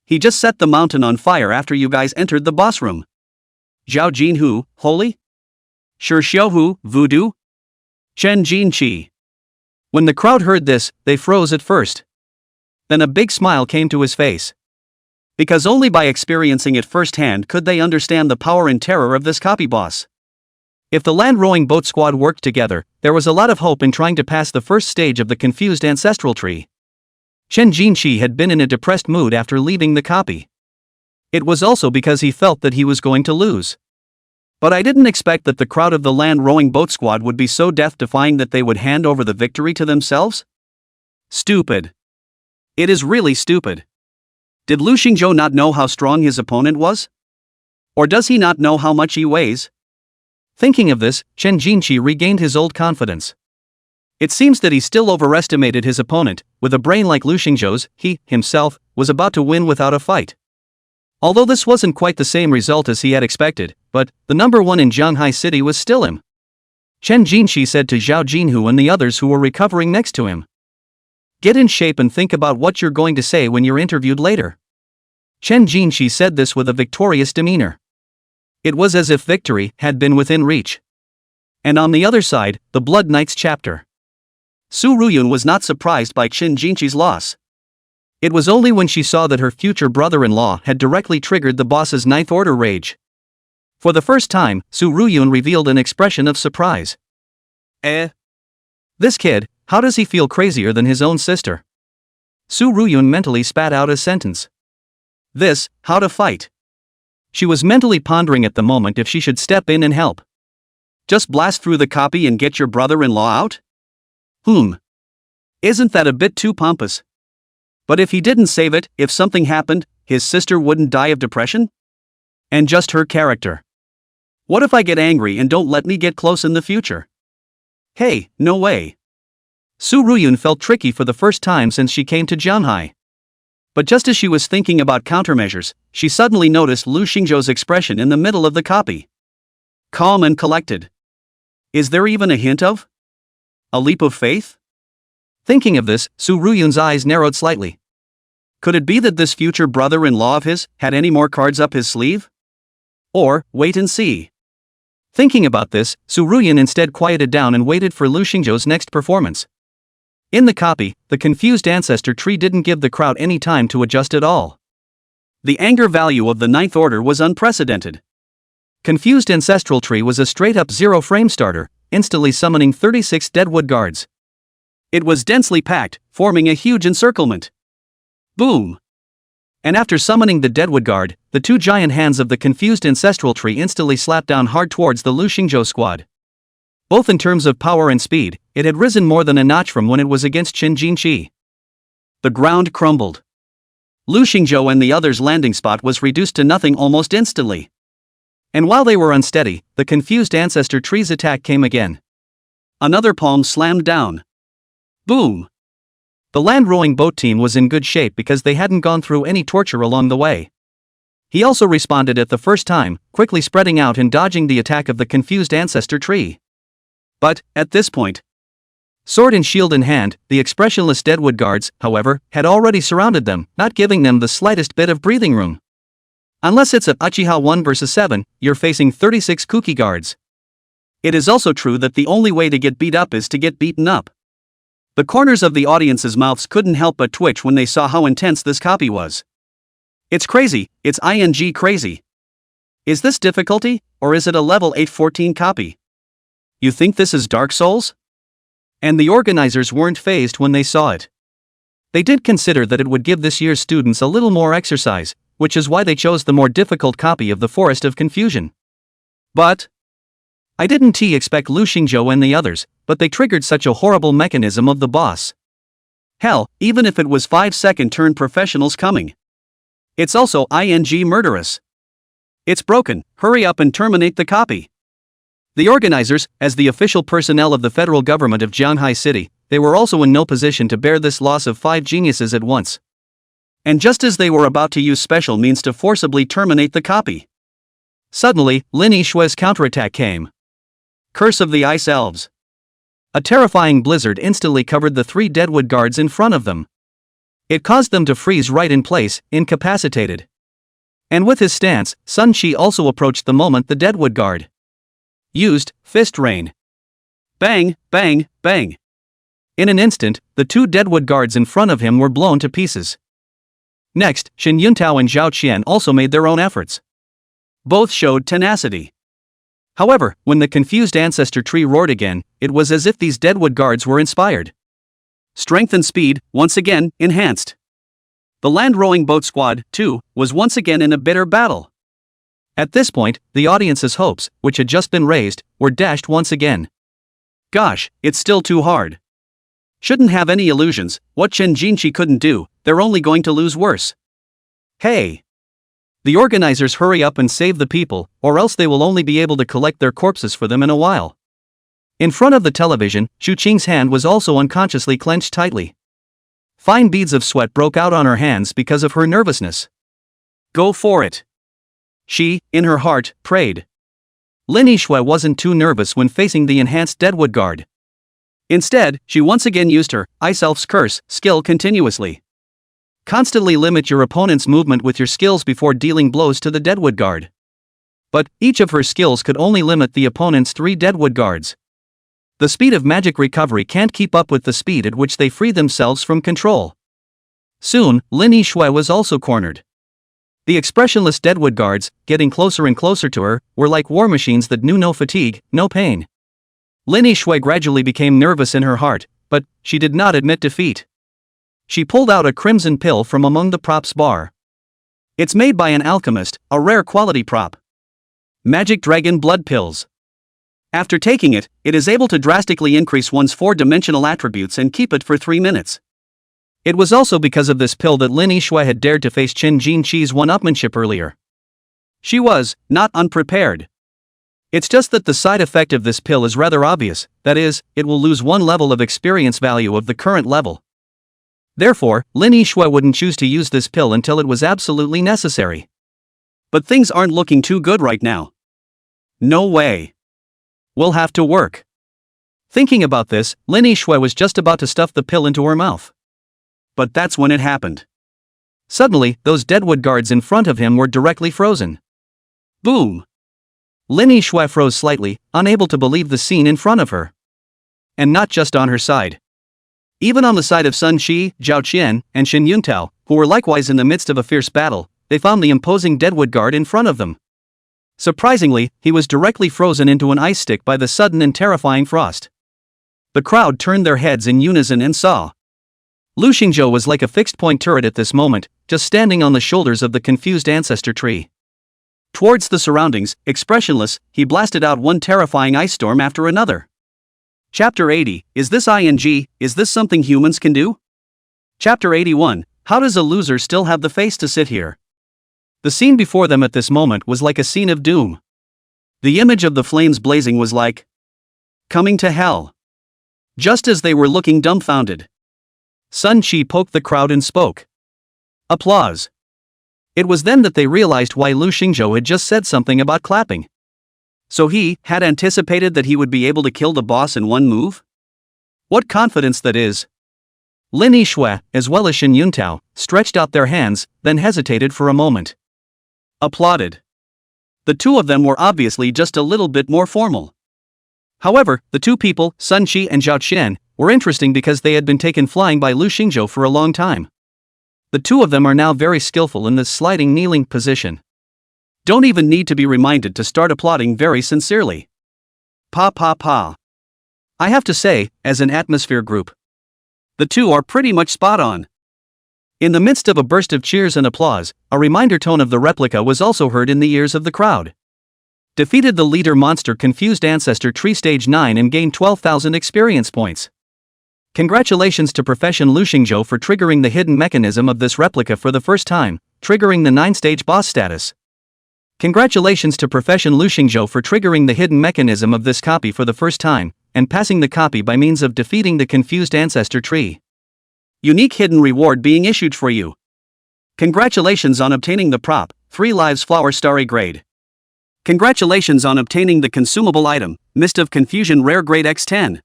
He just set the mountain on fire after you guys entered the boss room. Zhao Jinhu, holy? Shi Xiuhu, voodoo? Chen Jinqi. When the crowd heard this, they froze at first. Then a big smile came to his face. Because only by experiencing it firsthand could they understand the power and terror of this copy boss. If the land rowing boat squad worked together, there was a lot of hope in trying to pass the first stage of the confused ancestral tree. Chen Jinqi had been in a depressed mood after leaving the copy. It was also because he felt that he was going to lose. But I didn't expect that the crowd of the land rowing boat squad would be so death-defying that they would hand over the victory to themselves? Stupid. It is really stupid. Did Lu Xingzhou not know how strong his opponent was? Or does he not know how much he weighs? Thinking of this, Chen Jinqi regained his old confidence. It seems that he still overestimated his opponent. With a brain like Lu Xingzhou's, he, himself, was about to win without a fight. Although this wasn't quite the same result as he had expected, but the number 1 in Shanghai City was still him. Chen Jinshi said to Zhao Jinhu and the others who were recovering next to him. Get in shape and think about what you're going to say when you're interviewed later. Chen Jinshi said this with a victorious demeanor. It was as if victory had been within reach. And on the other side, the Blood Knights chapter. Su Ruyun was not surprised by Chen Jinshi's loss. It was only when she saw that her future brother-in-law had directly triggered the boss's Ninth Order rage. For the first time, Su Ruyun revealed an expression of surprise. This kid, how does he feel crazier than his own sister? Su Ruyun mentally spat out a sentence. This, how to fight. She was mentally pondering at the moment if she should step in and help. Just blast through the copy and get your brother-in-law out? Isn't that a bit too pompous? But if he didn't save it, if something happened, his sister wouldn't die of depression? And just her character. What if I get angry and don't let me get close in the future? Hey, no way. Su Ruyun felt tricky for the first time since she came to Jianhai. But just as she was thinking about countermeasures, she suddenly noticed Lu Xingzhou's expression in the middle of the copy. Calm and collected. Is there even a hint of a leap of faith? Thinking of this, Su Ruyun's eyes narrowed slightly. Could it be that this future brother-in-law of his had any more cards up his sleeve? Or, wait and see. Thinking about this, Su Ruyun instead quieted down and waited for Lu Xingzhou's next performance. In the copy, the confused ancestor tree didn't give the crowd any time to adjust at all. The anger value of the Ninth Order was unprecedented. Confused ancestral tree was a straight-up zero-frame starter, instantly summoning 36 deadwood guards. It was densely packed, forming a huge encirclement. Boom! And after summoning the deadwood guard, the two giant hands of the confused ancestral tree instantly slapped down hard towards the Lu Xingzhou squad. Both in terms of power and speed, it had risen more than a notch from when it was against Chen Jinshi. The ground crumbled. Lu Xingzhou and the others' landing spot was reduced to nothing almost instantly. And while they were unsteady, the confused ancestor tree's attack came again. Another palm slammed down. Boom! The land-rowing boat team was in good shape because they hadn't gone through any torture along the way. He also responded at the first time, quickly spreading out and dodging the attack of the confused ancestor tree. But, at this point, sword and shield in hand, the expressionless deadwood guards, however, had already surrounded them, not giving them the slightest bit of breathing room. Unless it's a Uchiha 1 vs 7, you're facing 36 Kuki guards. It is also true that the only way to get beat up is to get beaten up. The corners of the audience's mouths couldn't help but twitch when they saw how intense this copy was. It's crazy, it's ing crazy. Is this difficulty, or is it a level 814 copy? You think this is Dark Souls? And the organizers weren't fazed when they saw it. They did consider that it would give this year's students a little more exercise, which is why they chose the more difficult copy of the Forest of Confusion. But I didn't expect Lu Xingzhou and the others, but they triggered such a horrible mechanism of the boss. Hell, even if it was 5-second turn professionals coming. It's also ing murderous. It's broken, hurry up and terminate the copy. The organizers, as the official personnel of the federal government of Jianhai City, they were also in no position to bear this loss of 5 geniuses at once. And just as they were about to use special means to forcibly terminate the copy, suddenly, Lin Yishue's counterattack came. Curse of the Ice Elves. A terrifying blizzard instantly covered the 3 deadwood guards in front of them. It caused them to freeze right in place, incapacitated. And with his stance, Sun Qi also approached the moment the deadwood guard used fist rain. Bang, bang, bang. In an instant, the 2 deadwood guards in front of him were blown to pieces. Next, Shen Yuntao and Zhao Qian also made their own efforts. Both showed tenacity. However, when the confused ancestor tree roared again, it was as if these deadwood guards were inspired. Strength and speed, once again, enhanced. The land-rowing boat squad, too, was once again in a bitter battle. At this point, the audience's hopes, which had just been raised, were dashed once again. Gosh, it's still too hard. Shouldn't have any illusions, what Chen Jinshi couldn't do, they're only going to lose worse. Hey! The organizers hurry up and save the people, or else they will only be able to collect their corpses for them in a while. In front of the television, Xu Qing's hand was also unconsciously clenched tightly. Fine beads of sweat broke out on her hands because of her nervousness. Go for it. She, in her heart, prayed. Lin Yixue wasn't too nervous when facing the enhanced Deadwood Guard. Instead, she once again used her Ice Elf's Curse skill continuously. Constantly limit your opponent's movement with your skills before dealing blows to the Deadwood Guard. But each of her skills could only limit the opponent's 3 Deadwood Guards. The speed of magic recovery can't keep up with the speed at which they free themselves from control. Soon, Lin Yixue was also cornered. The expressionless Deadwood Guards, getting closer and closer to her, were like war machines that knew no fatigue, no pain. Lin Yixue gradually became nervous in her heart, but she did not admit defeat. She pulled out a crimson pill from among the props bar. It's made by an alchemist, a rare quality prop. Magic Dragon Blood Pills. After taking it, it is able to drastically increase one's 4-dimensional attributes and keep it for 3 minutes. It was also because of this pill that Lin Yixue had dared to face Qin Jinqi's one-upmanship earlier. She was not unprepared. It's just that the side effect of this pill is rather obvious, that is, it will lose 1 level of experience value of the current level. Therefore, Lin Yixue wouldn't choose to use this pill until it was absolutely necessary. But things aren't looking too good right now. No way. We'll have to work. Thinking about this, Lin Yixue was just about to stuff the pill into her mouth. But that's when it happened. Suddenly, those Deadwood Guards in front of him were directly frozen. Boom! Lin Yixue froze slightly, unable to believe the scene in front of her. And not just on her side. Even on the side of Sun Shi, Zhao Qian, and Shen Yuntao, who were likewise in the midst of a fierce battle, they found the imposing Deadwood Guard in front of them. Surprisingly, he was directly frozen into an ice stick by the sudden and terrifying frost. The crowd turned their heads in unison and saw. Lu Xingzhou was like a fixed-point turret at this moment, just standing on the shoulders of the confused ancestor tree. Towards the surroundings, expressionless, he blasted out one terrifying ice storm after another. Chapter 80, Is this ING, is this something humans can do? Chapter 81, How does a loser still have the face to sit here? The scene before them at this moment was like a scene of doom. The image of the flames blazing was like coming to hell. Just as they were looking dumbfounded, Sun Qi poked the crowd and spoke. Applause. It was then that they realized why Lu Xingzhou had just said something about clapping. So he had anticipated that he would be able to kill the boss in one move? What confidence that is! Lin Yixue, as well as Shen Yuntao, stretched out their hands, then hesitated for a moment. Applauded. The two of them were obviously just a little bit more formal. However, the two people, Sun Qi and Zhao Qian, were interesting because they had been taken flying by Lu Xingzhou for a long time. The two of them are now very skillful in this sliding kneeling position. Don't even need to be reminded to start applauding very sincerely. Pa pa pa. I have to say, as an atmosphere group, the two are pretty much spot on. In the midst of a burst of cheers and applause, a reminder tone of the replica was also heard in the ears of the crowd. Defeated the leader monster confused ancestor tree stage 9 and gained 12,000 experience points. Congratulations to Profession Lu Xingzhou for triggering the hidden mechanism of this replica for the first time, triggering the 9-stage boss status. Congratulations to Profession Lu Xingzhou for triggering the hidden mechanism of this copy for the first time, and passing the copy by means of defeating the confused ancestor tree. Unique hidden reward being issued for you. Congratulations on obtaining the prop, 3 Lives Flower Starry Grade. Congratulations on obtaining the consumable item, Mist of Confusion Rare Grade X10.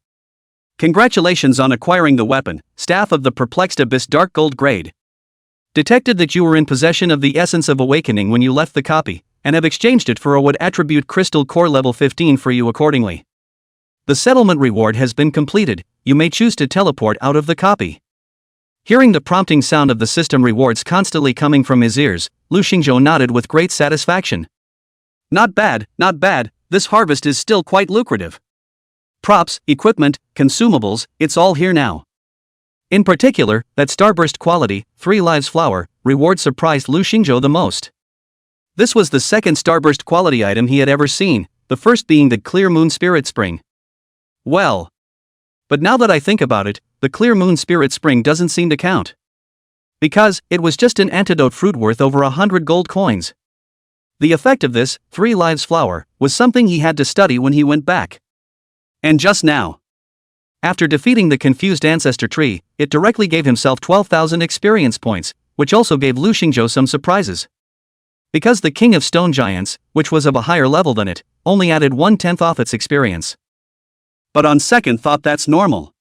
Congratulations on acquiring the weapon, Staff of the Perplexed Abyss Dark Gold Grade. Detected that you were in possession of the Essence of Awakening when you left the copy, and have exchanged it for a wood attribute Crystal Core level 15 for you accordingly. The settlement reward has been completed, you may choose to teleport out of the copy. Hearing the prompting sound of the system rewards constantly coming from his ears, Lu Xingzhou nodded with great satisfaction. Not bad, this harvest is still quite lucrative. Props, equipment, consumables, it's all here now. In particular, that Starburst quality, 3 Lives Flower, reward surprised Lu Xingzhou the most. This was the second Starburst quality item he had ever seen, the first being the Clear Moon Spirit Spring. Well. But now that I think about it, the Clear Moon Spirit Spring doesn't seem to count. Because, it was just an antidote fruit worth over 100 gold coins. The effect of this, 3 Lives Flower, was something he had to study when he went back. And just now. After defeating the confused ancestor tree, it directly gave himself 12,000 experience points, which also gave Lu Xingzhou some surprises. Because the King of Stone Giants, which was of a higher level than it, only added 1/10 off its experience. But on second thought, that's normal.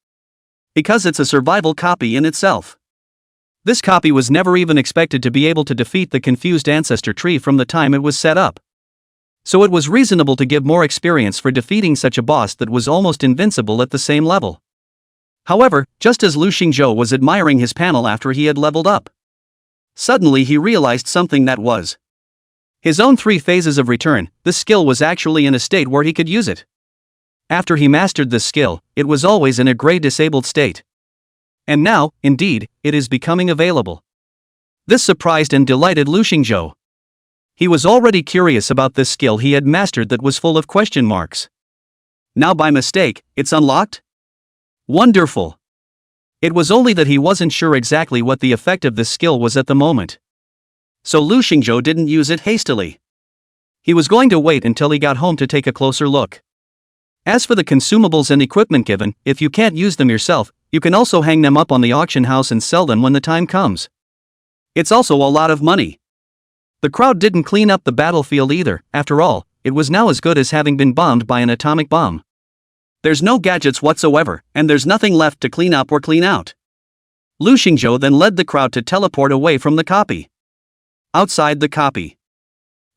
Because it's a survival copy in itself. This copy was never even expected to be able to defeat the confused ancestor tree from the time it was set up. So it was reasonable to give more experience for defeating such a boss that was almost invincible at the same level. However, just as Lu Xingzhou was admiring his panel after he had leveled up, suddenly he realized something, that was his own 3 phases of return. This skill was actually in a state where he could use it. After he mastered this skill, it was always in a gray disabled state. And now, indeed, it is becoming available. This surprised and delighted Lu Xingzhou. He was already curious about this skill he had mastered that was full of question marks. Now by mistake, it's unlocked? Wonderful! It was only that he wasn't sure exactly what the effect of this skill was at the moment. So Lu Xingzhou didn't use it hastily. He was going to wait until he got home to take a closer look. As for the consumables and equipment given, if you can't use them yourself, you can also hang them up on the auction house and sell them when the time comes. It's also a lot of money. The crowd didn't clean up the battlefield either. After all, it was now as good as having been bombed by an atomic bomb. There's no gadgets whatsoever, and there's nothing left to clean up or clean out. Lu Xingzhou then led the crowd to teleport away from the copy. Outside the copy,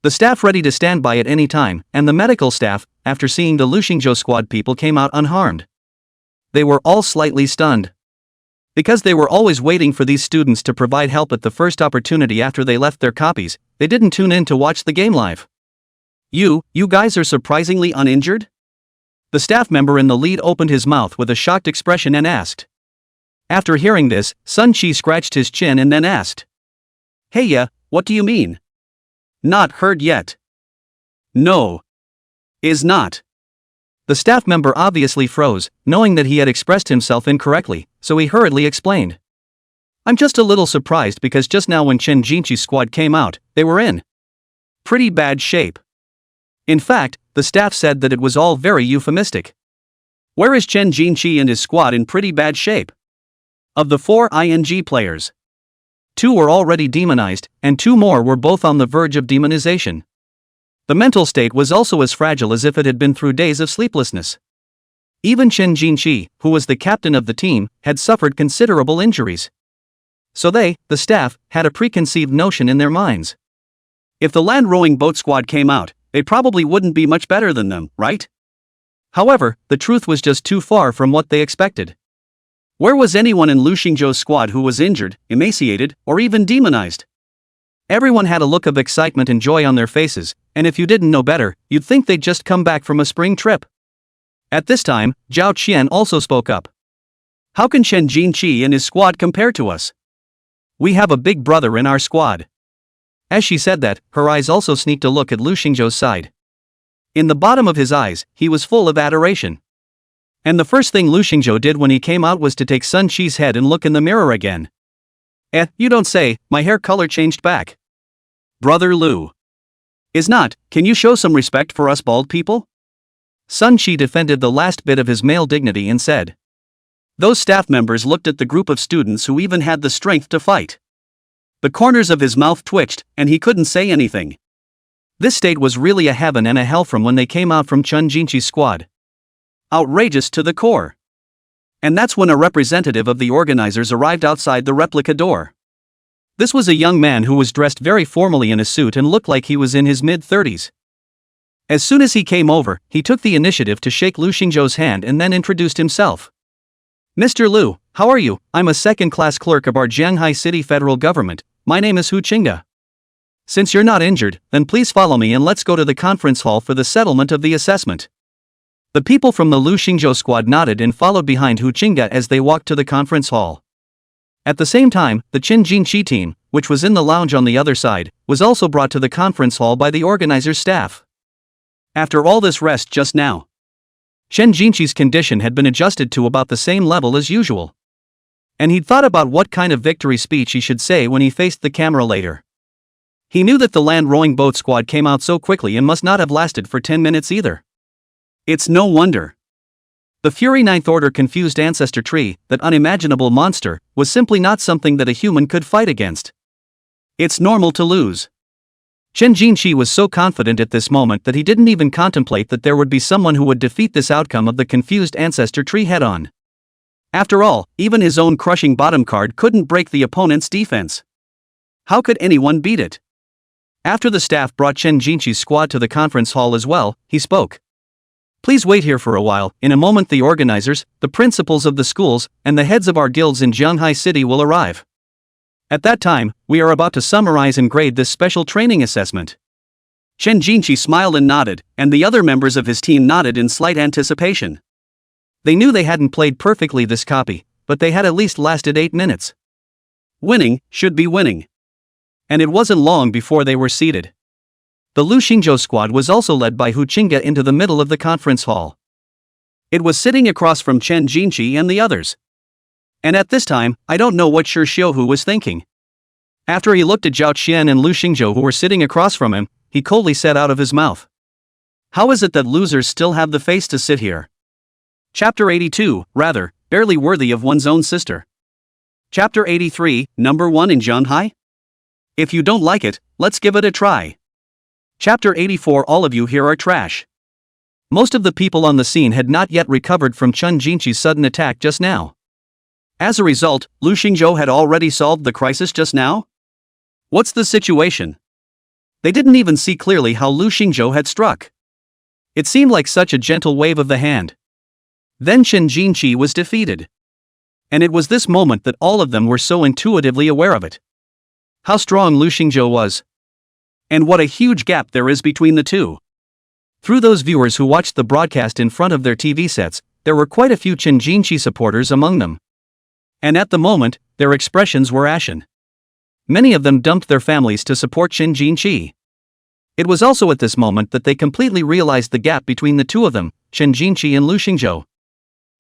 the staff ready to stand by at any time, and the medical staff, after seeing the Lu Xingzhou squad people, came out unharmed. They were all slightly stunned. Because they were always waiting for these students to provide help at the first opportunity after they left their copies, they didn't tune in to watch the game live. You guys are surprisingly uninjured? The staff member in the lead opened his mouth with a shocked expression and asked. After hearing this, Sun Chi scratched his chin and then asked. Hey ya, what do you mean? Not hurt yet. No. Is not. The staff member obviously froze, knowing that he had expressed himself incorrectly, so he hurriedly explained. I'm just a little surprised because just now when Chen Jinqi's squad came out, they were in pretty bad shape. In fact, the staff said that it was all very euphemistic. Where is Chen Jinqi and his squad in pretty bad shape? Of the 4 ING players, 2 were already demonized, and 2 more were both on the verge of demonization. The mental state was also as fragile as if it had been through days of sleeplessness. Even Chen Jinqi, who was the captain of the team, had suffered considerable injuries. So they, the staff, had a preconceived notion in their minds. If the land rowing boat squad came out, they probably wouldn't be much better than them, right? However, the truth was just too far from what they expected. Where was anyone in Lu Xingzhou's squad who was injured, emaciated, or even demonized? Everyone had a look of excitement and joy on their faces, and if you didn't know better, you'd think they'd just come back from a spring trip. At this time, Zhao Qian also spoke up. How can Chen Jinqi and his squad compare to us? We have a big brother in our squad. As she said that, her eyes also sneaked a look at Lu Xingzhou's side. In the bottom of his eyes, he was full of adoration. And the first thing Lu Xingzhou did when he came out was to take Sun Chi's head and look in the mirror again. You don't say, my hair color changed back. Brother Lu. Is not, can you show some respect for us bald people? Sun Chi defended the last bit of his male dignity and said. Those staff members looked at the group of students who even had the strength to fight. The corners of his mouth twitched, and he couldn't say anything. This state was really a heaven and a hell from when they came out from Chen Jinqi's squad. Outrageous to the core. And that's when a representative of the organizers arrived outside the replica door. This was a young man who was dressed very formally in a suit and looked like he was in his mid-30s. As soon as he came over, he took the initiative to shake Lu Xingzhou's hand and then introduced himself. Mr. Lu, how are you? I'm a second-class clerk of our Jianghai City federal government. My name is Hu Qingda. Since you're not injured, then please follow me and let's go to the conference hall for the settlement of the assessment. The people from the Lu Xingzhou squad nodded and followed behind Hu Qingda as they walked to the conference hall. At the same time, the Chen Jinqi team, which was in the lounge on the other side, was also brought to the conference hall by the organizer's staff. After all this rest just now, Chen Jinqi's condition had been adjusted to about the same level as usual. And he'd thought about what kind of victory speech he should say when he faced the camera later. He knew that the land rowing boat squad came out so quickly and must not have lasted for 10 minutes either. It's no wonder. The Fury Ninth Order confused ancestor tree, that unimaginable monster, was simply not something that a human could fight against. It's normal to lose. Chen Jinqi was so confident at this moment that he didn't even contemplate that there would be someone who would defeat this outcome of the confused ancestor tree head-on. After all, even his own crushing bottom card couldn't break the opponent's defense. How could anyone beat it? After the staff brought Chen Jinqi's squad to the conference hall as well, he spoke. Please wait here for a while. In a moment the organizers, the principals of the schools, and the heads of our guilds in Jianghai City will arrive. At that time, we are about to summarize and grade this special training assessment. Chen Jinqi smiled and nodded, and the other members of his team nodded in slight anticipation. They knew they hadn't played perfectly this copy, but they had at least lasted 8 minutes. Winning should be winning. And it wasn't long before they were seated. The Lu Xingzhou squad was also led by Hu Qingge into the middle of the conference hall. It was sitting across from Chen Jinqi and the others. And at this time, I don't know what Shi Xiuhu was thinking. After he looked at Zhao Qian and Lu Xingzhou who were sitting across from him, he coldly said out of his mouth. How is it that losers still have the face to sit here? Chapter 82, rather, barely worthy of one's own sister. Chapter 83, number 1 in Jianghai? If you don't like it, let's give it a try. Chapter 84. All of you here are trash. Most of the people on the scene had not yet recovered from Chen Jinqi's sudden attack just now. As a result, Lu Xingzhou had already solved the crisis just now? What's the situation? They didn't even see clearly how Lu Xingzhou had struck. It seemed like such a gentle wave of the hand. Then Chen Jinqi was defeated. And it was this moment that all of them were so intuitively aware of it. How strong Lu Xingzhou was. And what a huge gap there is between the two. Through those viewers who watched the broadcast in front of their TV sets, there were quite a few Chen Jinqi supporters among them. And at the moment, their expressions were ashen. Many of them dumped their families to support Chen Jinqi. It was also at this moment that they completely realized the gap between the two of them, Chen Jinqi and Lu Xingzhou.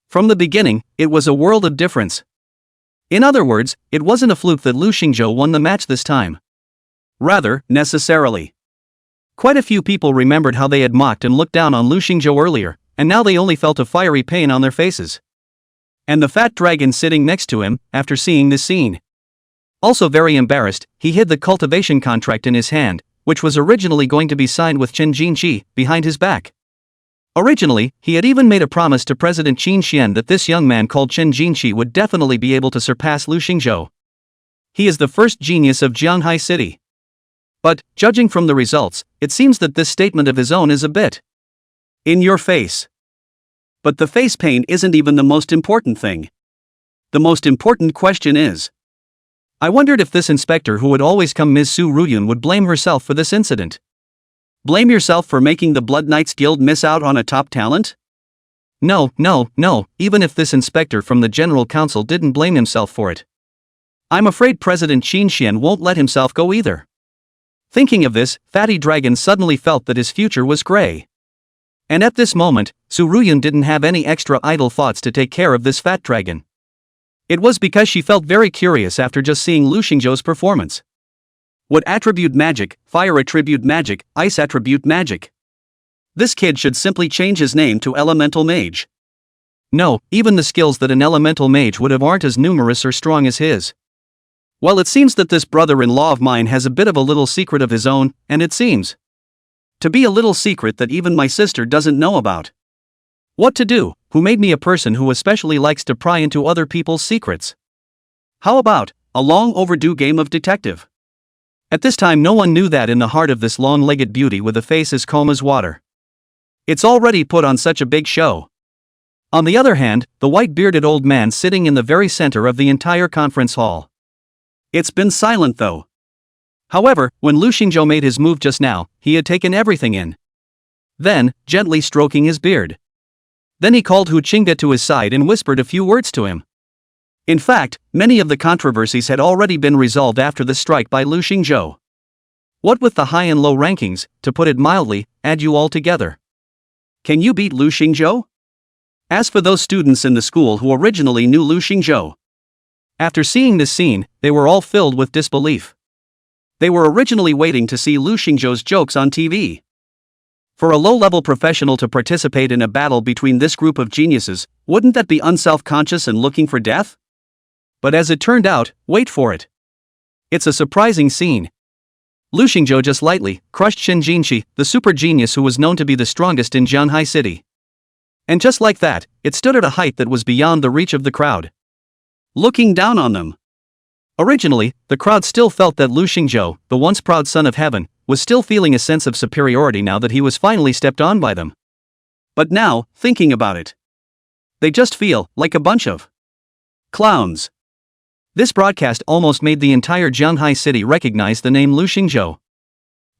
From the beginning, it was a world of difference. In other words, it wasn't a fluke that Lu Xingzhou won the match this time. Rather, necessarily. Quite a few people remembered how they had mocked and looked down on Lu Xingzhou earlier, and now they only felt a fiery pain on their faces. And the fat dragon sitting next to him, after seeing this scene. Also very embarrassed, he hid the cultivation contract in his hand, which was originally going to be signed with Chen Jinqi, behind his back. Originally, he had even made a promise to President Qin Xian that this young man called Chen Jinqi would definitely be able to surpass Lu Xingzhou. He is the first genius of Jianghai City. But, judging from the results, it seems that this statement of his own is a bit in your face. But the face paint isn't even the most important thing. The most important question is, I wondered if this inspector who would always come Ms. Su Ruyun would blame herself for this incident. Blame yourself for making the Blood Knights Guild miss out on a top talent? No, even if this inspector from the General Council didn't blame himself for it. I'm afraid President Qin Xian won't let himself go either. Thinking of this, Fatty Dragon suddenly felt that his future was gray. And at this moment, Su Ruyun didn't have any extra idle thoughts to take care of this fat dragon. It was because she felt very curious after just seeing Lu Xingzhou's performance. What attribute magic, fire attribute magic, ice attribute magic? This kid should simply change his name to Elemental Mage. No, even the skills that an Elemental Mage would have aren't as numerous or strong as his. Well, it seems that this brother-in-law of mine has a bit of a little secret of his own, and it seems to be a little secret that even my sister doesn't know about. What to do? Who made me a person who especially likes to pry into other people's secrets? How about a long overdue game of detective? At this time no one knew that in the heart of this long-legged beauty with a face as calm as water. It's already put on such a big show. On the other hand, the white-bearded old man sitting in the very center of the entire conference hall. It's been silent though. However, when Lu Xingzhou made his move just now, he had taken everything in. Then, gently stroking his beard. Then he called Hu Qingge to his side and whispered a few words to him. In fact, many of the controversies had already been resolved after the strike by Lu Xingzhou. What with the high and low rankings, to put it mildly, add you all together. Can you beat Lu Xingzhou? As for those students in the school who originally knew Lu Xingzhou, after seeing this scene, they were all filled with disbelief. They were originally waiting to see Lu Xingzhou's jokes on TV. For a low-level professional to participate in a battle between this group of geniuses, wouldn't that be unself-conscious and looking for death? But as it turned out, wait for it. It's a surprising scene. Lu Xingzhou just lightly crushed Shen Jinqi, the super genius who was known to be the strongest in Jianhai City. And just like that, it stood at a height that was beyond the reach of the crowd. Looking down on them. Originally, the crowd still felt that Lu Xingzhou, the once proud son of heaven, was still feeling a sense of superiority now that he was finally stepped on by them. But now, thinking about it, they just feel like a bunch of clowns. This broadcast almost made the entire Jianhai city recognize the name Lu Xingzhou.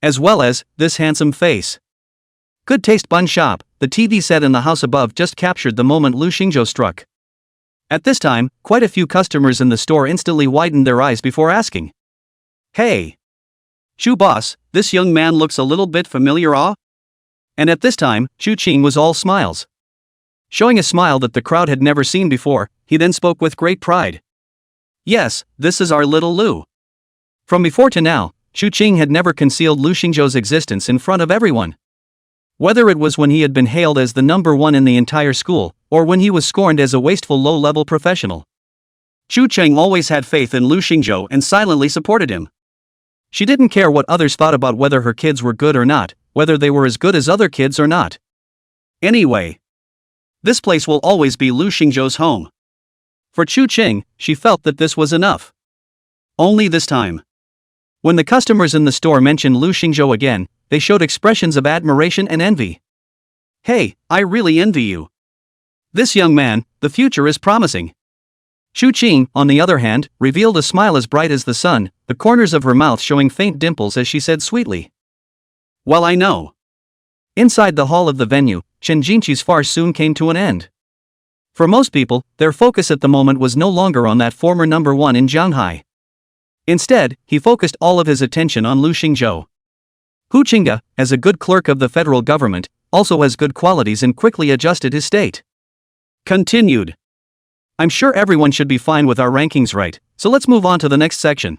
As well as, this handsome face. Good Taste Bun Shop, the TV set in the house above just captured the moment Lu Xingzhou struck. At this time, quite a few customers in the store instantly widened their eyes before asking, "Hey, Chu boss, this young man looks a little bit familiar, ah?" And at this time, Chu Qing was all smiles. Showing a smile that the crowd had never seen before, he then spoke with great pride. "Yes, this is our little Lu." From before to now, Chu Qing had never concealed Lu Xingzhou's existence in front of everyone. Whether it was when he had been hailed as the number one in the entire school, or when he was scorned as a wasteful low-level professional, Chu Cheng always had faith in Lu Xingzhou and silently supported him. She didn't care what others thought about whether her kids were good or not, whether they were as good as other kids or not. Anyway, this place will always be Lu Xingzhou's home. For Chu Qing, she felt that this was enough. Only this time, when the customers in the store mentioned Lu Xingzhou again, they showed expressions of admiration and envy. "Hey, I really envy you. This young man, the future is promising." Chu Qing, on the other hand, revealed a smile as bright as the sun, the corners of her mouth showing faint dimples as she said sweetly, "Well, I know." Inside the hall of the venue, Shen Jinqi's farce soon came to an end. For most people, their focus at the moment was no longer on that former number one in Jianhai. Instead, he focused all of his attention on Lu Xingzhou. Hu Qingge, as a good clerk of the federal government, also has good qualities and quickly adjusted his state. Continued. I'm sure everyone should be fine with our rankings, right? So let's move on to the next section.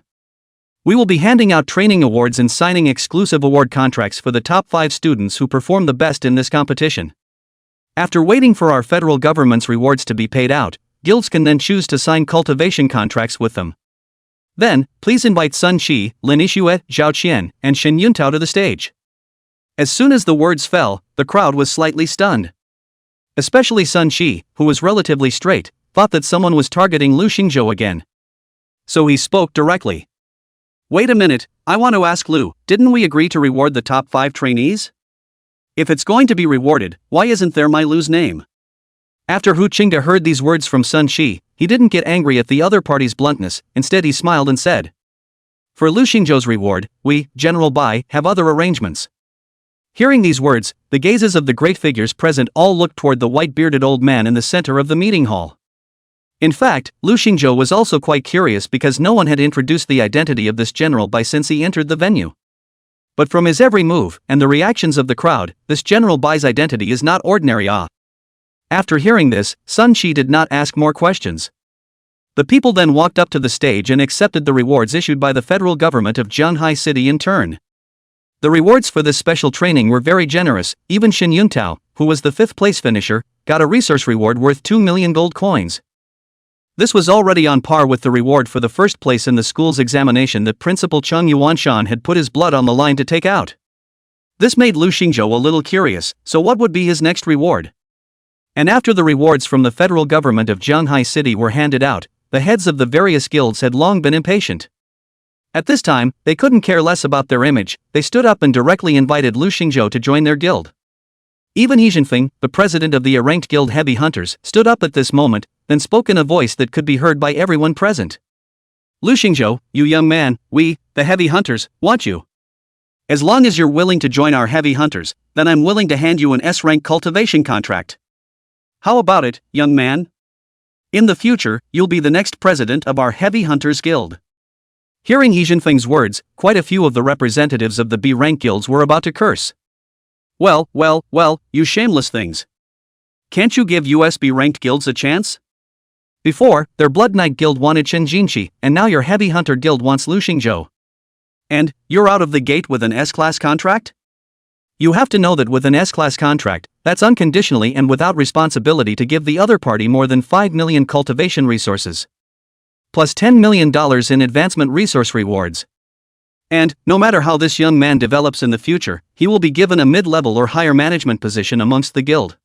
We will be handing out training awards and signing exclusive award contracts for the top 5 students who perform the best in this competition. After waiting for our federal government's rewards to be paid out, guilds can then choose to sign cultivation contracts with them. Then, please invite Sun Qi, Lin Yixue, Zhao Qian, and Shen Yuntao to the stage. As soon as the words fell, the crowd was slightly stunned. Especially Sun Qi, who was relatively straight, thought that someone was targeting Lu Xingzhou again. So he spoke directly. "Wait a minute, I want to ask Lu, didn't we agree to reward the top 5 trainees? If it's going to be rewarded, why isn't there my Lu's name?" After Hu Qingde heard these words from Sun Qi, he didn't get angry at the other party's bluntness, instead he smiled and said, "For Lu Xingzhou's reward, we, General Bai, have other arrangements." Hearing these words, the gazes of the great figures present all looked toward the white-bearded old man in the center of the meeting hall. In fact, Lu Xingzhou was also quite curious because no one had introduced the identity of this General Bai since he entered the venue. But from his every move, and the reactions of the crowd, this General Bai's identity is not ordinary. After hearing this, Sun Qi did not ask more questions. The people then walked up to the stage and accepted the rewards issued by the federal government of Jianhai City in turn. The rewards for this special training were very generous. Even Shen Yuntao, who was the 5th place finisher, got a resource reward worth 2 million gold coins. This was already on par with the reward for the 1st place in the school's examination that Principal Cheng Yuanshan had put his blood on the line to take out. This made Lu Xingzhou a little curious, so what would be his next reward? And after the rewards from the federal government of Jianhai City were handed out, the heads of the various guilds had long been impatient. At this time, they couldn't care less about their image. They stood up and directly invited Lu Xingzhou to join their guild. Even He Jinfeng, the president of the ranked guild Heavy Hunters, stood up at this moment, then spoke in a voice that could be heard by everyone present. "Lu Xingzhou, you young man, we, the Heavy Hunters, want you. As long as you're willing to join our Heavy Hunters, then I'm willing to hand you an S-rank cultivation contract. How about it, young man? In the future, you'll be the next president of our Heavy Hunters Guild." Hearing He Jinfeng's words, quite a few of the representatives of the B-rank guilds were about to curse. Well, you shameless things. Can't you give USB-ranked guilds a chance? Before, their Blood Knight guild wanted Shen Jinqi, and now your Heavy Hunter guild wants Lu Xingzhou. And, you're out of the gate with an S-class contract? You have to know that with an S-class contract, that's unconditionally and without responsibility to give the other party more than 5 million cultivation resources. Plus $10 million in advancement resource rewards. And, no matter how this young man develops in the future, he will be given a mid-level or higher management position amongst the guild.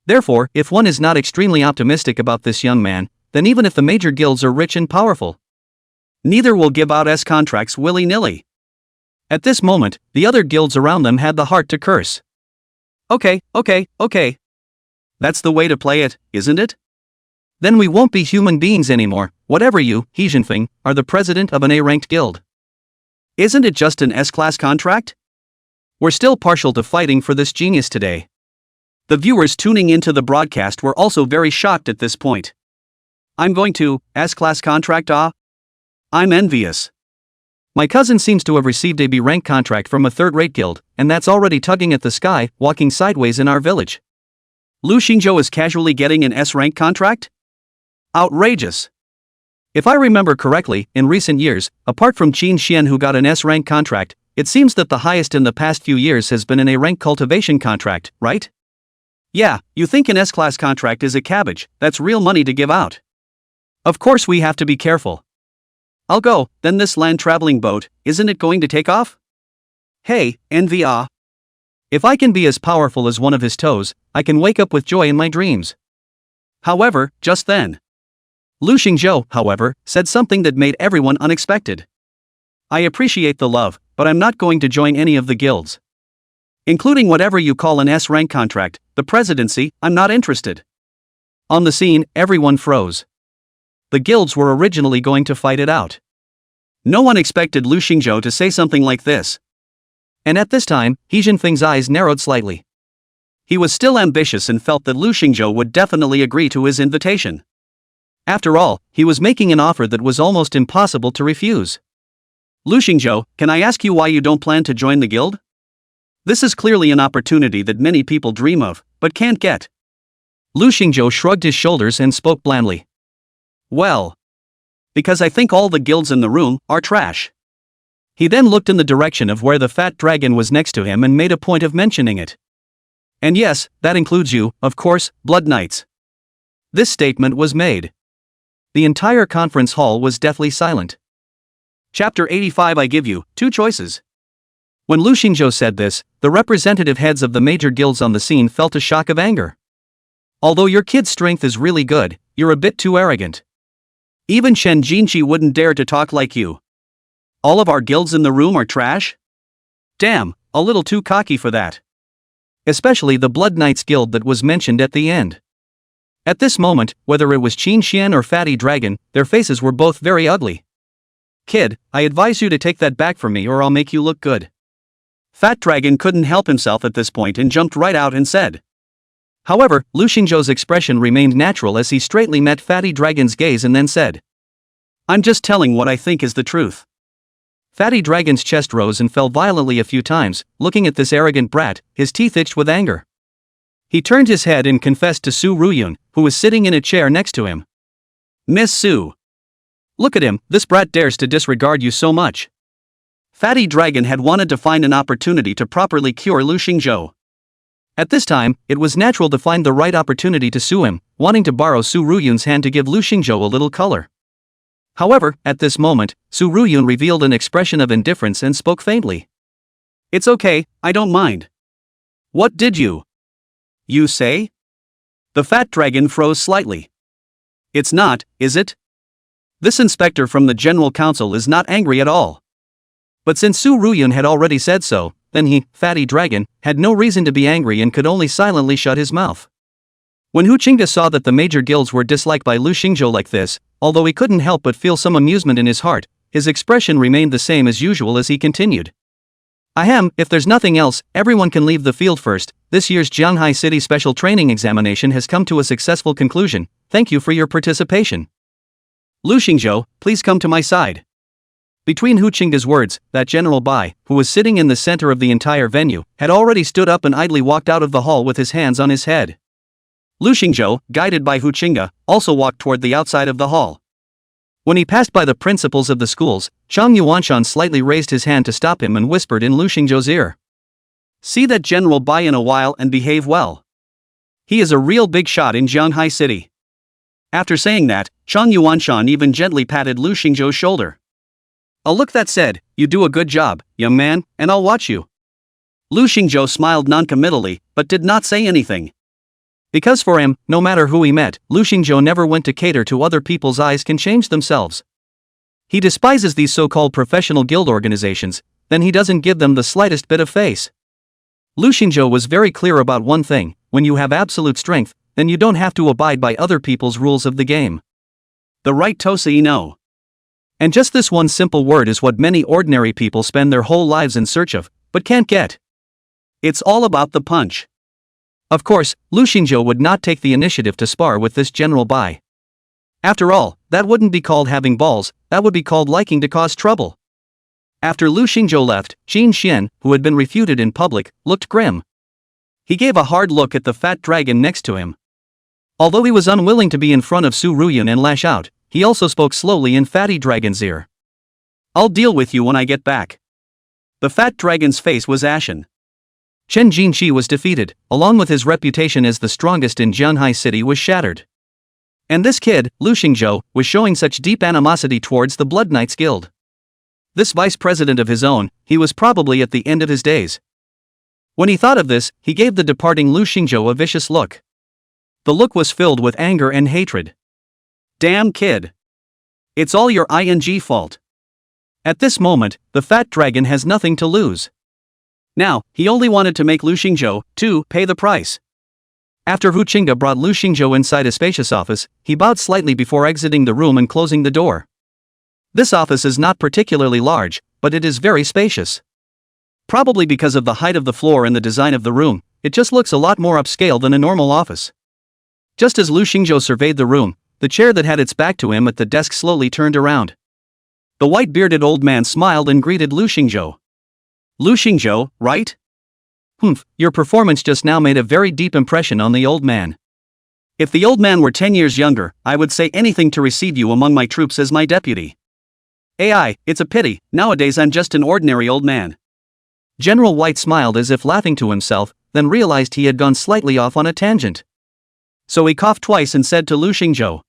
Therefore, if one is not extremely optimistic about this young man, then even if the major guilds are rich and powerful, neither will give out contracts willy-nilly. At this moment, the other guilds around them had the heart to curse. Okay. That's the way to play it, isn't it? Then we won't be human beings anymore, whatever you, Heejinfeng, are the president of an A-ranked guild. Isn't it just an S-class contract? We're still partial to fighting for this genius today. The viewers tuning into the broadcast were also very shocked at this point. I'm going to, S-class contract I'm envious. My cousin seems to have received a B-rank contract from a third-rate guild, and that's already tugging at the sky, walking sideways in our village. Lu Xingzhou is casually getting an S-rank contract? Outrageous. If I remember correctly, in recent years, apart from Qin Xian who got an S-rank contract, it seems that the highest in the past few years has been an A-rank cultivation contract, right? Yeah, you think an S-class contract is a cabbage, that's real money to give out. Of course we have to be careful. I'll go, then this land-traveling boat, isn't it going to take off? Hey, NVA. If I can be as powerful as one of his toes, I can wake up with joy in my dreams. However, just then, Lu Xingzhou, however, said something that made everyone unexpected. I appreciate the love, but I'm not going to join any of the guilds. Including whatever you call an S-rank contract, the presidency, I'm not interested. On the scene, everyone froze. The guilds were originally going to fight it out. No one expected Lu Xingzhou to say something like this. And at this time, Heejinfeng's eyes narrowed slightly. He was still ambitious and felt that Lu Xingzhou would definitely agree to his invitation. After all, he was making an offer that was almost impossible to refuse. Lu Xingzhou, can I ask you why you don't plan to join the guild? This is clearly an opportunity that many people dream of, but can't get. Lu Xingzhou shrugged his shoulders and spoke blandly. Well, because I think all the guilds in the room are trash. He then looked in the direction of where the fat dragon was next to him and made a point of mentioning it. And yes, that includes you, of course, Blood Knights. This statement was made. The entire conference hall was deathly silent. Chapter 85. I give you two choices. When Lu Xingzhou said this, the representative heads of the major guilds on the scene felt a shock of anger. Although your kid's strength is really good, you're a bit too arrogant. Even Shen Jinqi wouldn't dare to talk like you. All of our guilds in the room are trash? Damn, a little too cocky for that. Especially the Blood Knights guild that was mentioned at the end. At this moment, whether it was Qin Xian or Fatty Dragon, their faces were both very ugly. Kid, I advise you to take that back from me or I'll make you look good. Fat Dragon couldn't help himself at this point and jumped right out and said. However, Lu Xingzhou's expression remained natural as he straightly met Fatty Dragon's gaze and then said. I'm just telling what I think is the truth. Fatty Dragon's chest rose and fell violently a few times, looking at this arrogant brat, his teeth itched with anger. He turned his head and confessed to Su Ruyun, who was sitting in a chair next to him. Miss Su. Look at him, this brat dares to disregard you so much. Fatty Dragon had wanted to find an opportunity to properly cure Lu Xingzhou. At this time, it was natural to find the right opportunity to sue him, wanting to borrow Su Ruyun's hand to give Lu Xingzhou a little color. However, at this moment, Su Ruyun revealed an expression of indifference and spoke faintly. It's okay, I don't mind. What did you say? The fat dragon froze slightly. It's not, is it? This inspector from the General Council is not angry at all. But since Su Ruyun had already said so, then he, Fatty Dragon, had no reason to be angry and could only silently shut his mouth. When Hu Qingda saw that the major guilds were disliked by Lu Xingzhou like this, although he couldn't help but feel some amusement in his heart, his expression remained the same as usual as he continued. Ahem, if there's nothing else, everyone can leave the field first. This year's Jianghai City Special Training Examination has come to a successful conclusion. Thank you for your participation. Lu Xingzhou, please come to my side. Between Hu Qingda's words, that General Bai, who was sitting in the center of the entire venue, had already stood up and idly walked out of the hall with his hands on his head. Lu Xingzhou, guided by Hu Qingda, also walked toward the outside of the hall. When he passed by the principals of the schools, Chang Yuanshan slightly raised his hand to stop him and whispered in Lu Xingzhou's ear. See that General Bai in a while and behave well. He is a real big shot in Jianghai City. After saying that, Chang Yuanshan even gently patted Lu Xingzhou's shoulder. A look that said, "You do a good job, young man, and I'll watch you." Lu Xingzhou smiled noncommittally, but did not say anything. Because for him, no matter who he met, Lu Xingzhou never went to cater to other people's eyes can change themselves. He despises these so-called professional guild organizations, then he doesn't give them the slightest bit of face. Lu Xingzhou was very clear about one thing: when you have absolute strength, then you don't have to abide by other people's rules of the game. The right Tosei no. And just this one simple word is what many ordinary people spend their whole lives in search of, but can't get. It's all about the punch. Of course, Lu Xingzhou would not take the initiative to spar with this General Bai. After all, that wouldn't be called having balls, that would be called liking to cause trouble. After Lu Xingzhou left, Qin Xian, who had been refuted in public, looked grim. He gave a hard look at the fat dragon next to him. Although he was unwilling to be in front of Su Ruyan and lash out, he also spoke slowly in Fatty Dragon's ear. "I'll deal with you when I get back." The fat dragon's face was ashen. Chen Jinqi was defeated, along with his reputation as the strongest in Jianhai City was shattered. And this kid, Lu Xingzhou, was showing such deep animosity towards the Blood Knights Guild. This vice president of his own, he was probably at the end of his days. When he thought of this, he gave the departing Lu Xingzhou a vicious look. The look was filled with anger and hatred. "Damn kid. It's all your ing fault." At this moment, the fat dragon has nothing to lose. Now, he only wanted to make Lu Xingzhou, too, pay the price. After Hu Qingge brought Lu Xingzhou inside a spacious office, he bowed slightly before exiting the room and closing the door. This office is not particularly large, but it is very spacious. Probably because of the height of the floor and the design of the room, it just looks a lot more upscale than a normal office. Just as Lu Xingzhou surveyed the room, the chair that had its back to him at the desk slowly turned around. The white-bearded old man smiled and greeted Lu Xingzhou. "Lu Xingzhou, right?" "Humph, your performance just now made a very deep impression on the old man. If the old man were 10 years younger, I would say anything to receive you among my troops as my deputy. AI, it's a pity, nowadays I'm just an ordinary old man." General White smiled as if laughing to himself, then realized he had gone slightly off on a tangent. So he coughed twice and said to Lu Xingzhou,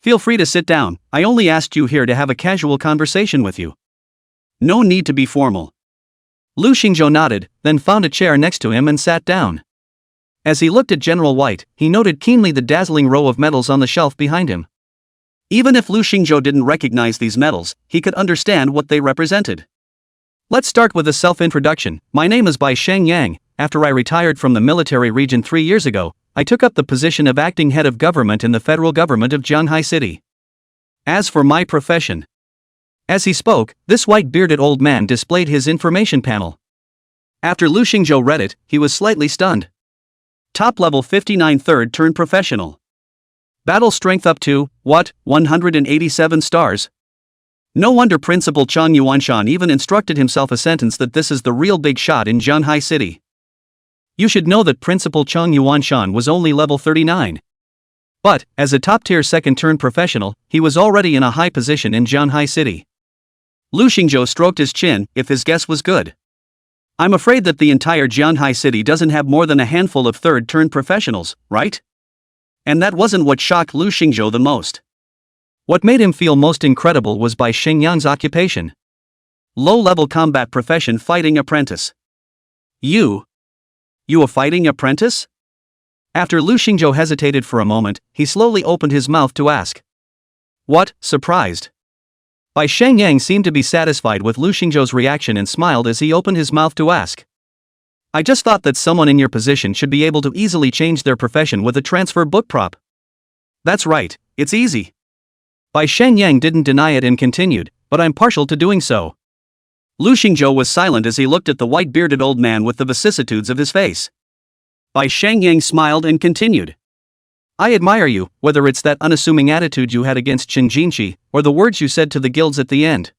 "Feel free to sit down, I only asked you here to have a casual conversation with you. No need to be formal." Lu Xingzhou nodded, then found a chair next to him and sat down. As he looked at General White, he noted keenly the dazzling row of medals on the shelf behind him. Even if Lu Xingzhou didn't recognize these medals, he could understand what they represented. "Let's start with a self-introduction. My name is Bai Shengyang. After I retired from the military region 3 years ago, I took up the position of acting head of government in the federal government of Jianhai City. As for my profession..." As he spoke, this white-bearded old man displayed his information panel. After Lu Xingzhou read it, he was slightly stunned. Top level 59 third turn professional. Battle strength up to, 187 stars. No wonder Principal Chang Yuanshan even instructed himself a sentence that this is the real big shot in Jianhai City. You should know that Principal Chang Yuanshan was only level 39. But, as a top-tier second-turn professional, he was already in a high position in Jianhai City. Lu Xingzhou stroked his chin, if his guess was good. "I'm afraid that the entire Jianhai City doesn't have more than a handful of third-turn professionals, right?" And that wasn't what shocked Lu Xingzhou the most. What made him feel most incredible was Bai Shengyang's occupation. Low-level combat profession fighting apprentice. You a fighting apprentice? After Lu Xingzhou hesitated for a moment, he slowly opened his mouth to ask. "What?" surprised. Bai Shengyang seemed to be satisfied with Lu Xingzhou's reaction and smiled as he opened his mouth to ask. "I just thought that someone in your position should be able to easily change their profession with a transfer book prop." "That's right, it's easy." Bai Shengyang didn't deny it and continued, "But I'm partial to doing so." Lu Xingzhou was silent as he looked at the white-bearded old man with the vicissitudes of his face. Bai Shengyang smiled and continued. "I admire you, whether it's that unassuming attitude you had against Chen Jinqi, or the words you said to the guilds at the end.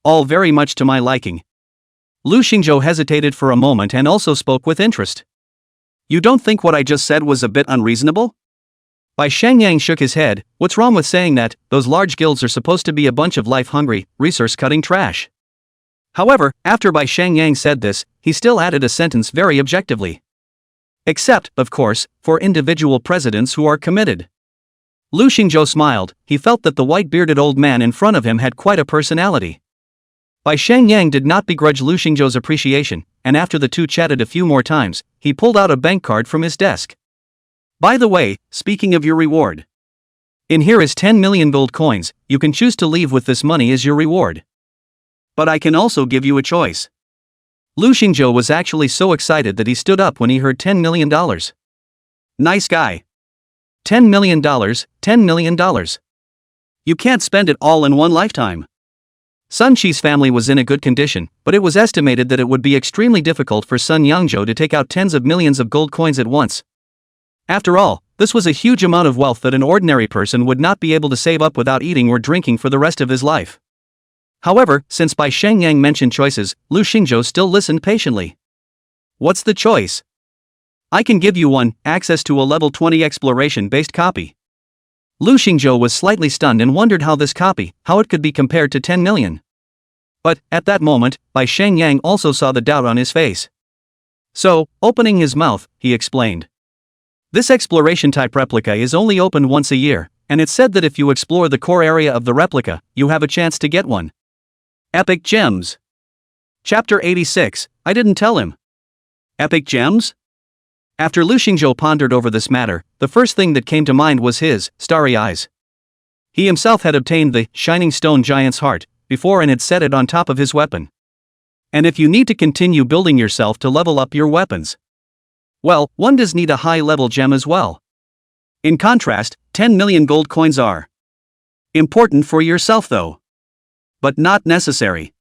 All very much to my liking." Lu Xingzhou hesitated for a moment and also spoke with interest. "You don't think what I just said was a bit unreasonable?" Bai Shengyang shook his head. "What's wrong with saying that? Those large guilds are supposed to be a bunch of life-hungry, resource-cutting trash." However, after Bai Shengyang said this, he still added a sentence very objectively. "Except, of course, for individual presidents who are committed." Lu Xingzhou smiled. He felt that the white-bearded old man in front of him had quite a personality. Bai Shangyang did not begrudge Lu Xingzhou's appreciation, and after the two chatted a few more times, he pulled out a bank card from his desk. By the way, speaking of your reward. In here is 10 million gold coins, you can choose to leave with this money as your reward. But I can also give you a choice. Lu Xingzhou was actually so excited that he stood up when he heard $10 million. Nice guy. $10 million, $10 million. You can't spend it all in one lifetime. Sun Qi's family was in a good condition, but it was estimated that it would be extremely difficult for Sun Yangzhou to take out tens of millions of gold coins at once. After all, this was a huge amount of wealth that an ordinary person would not be able to save up without eating or drinking for the rest of his life. However, since Bai Shangyang mentioned choices, Lu Xingzhou still listened patiently. What's the choice? I can give you one, access to a level 20 exploration-based copy. Lu Xingzhou was slightly stunned and wondered how it could be compared to 10 million. But, at that moment, Bai Shangyang also saw the doubt on his face. So, opening his mouth, he explained. This exploration-type replica is only opened once a year, and it's said that if you explore the core area of the replica, you have a chance to get one. Epic Gems. Chapter 86, I didn't tell him. Epic Gems? After Lu Xingzhou pondered over this matter, the first thing that came to mind was his starry eyes. He himself had obtained the Shining Stone Giant's Heart before and had set it on top of his weapon. And if you need to continue building yourself to level up your weapons, well, one does need a high-level gem as well. In contrast, 10 million gold coins are important for yourself though, but not necessary.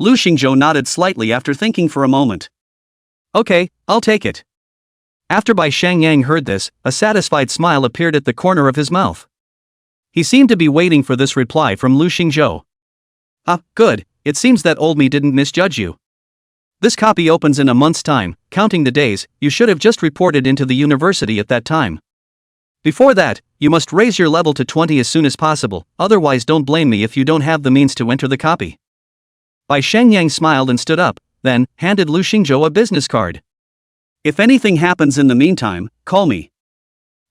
Lu Xingzhou nodded slightly after thinking for a moment. Okay, I'll take it. After Bai Shangyang heard this, a satisfied smile appeared at the corner of his mouth. He seemed to be waiting for this reply from Lu Xingzhou. Ah, good, it seems that old me didn't misjudge you. This copy opens in a month's time, counting the days, you should have just reported into the university at that time. Before that, you must raise your level to 20 as soon as possible, otherwise don't blame me if you don't have the means to enter the copy. Bai Shangyang smiled and stood up, then handed Lu Xingzhou a business card. If anything happens in the meantime, call me.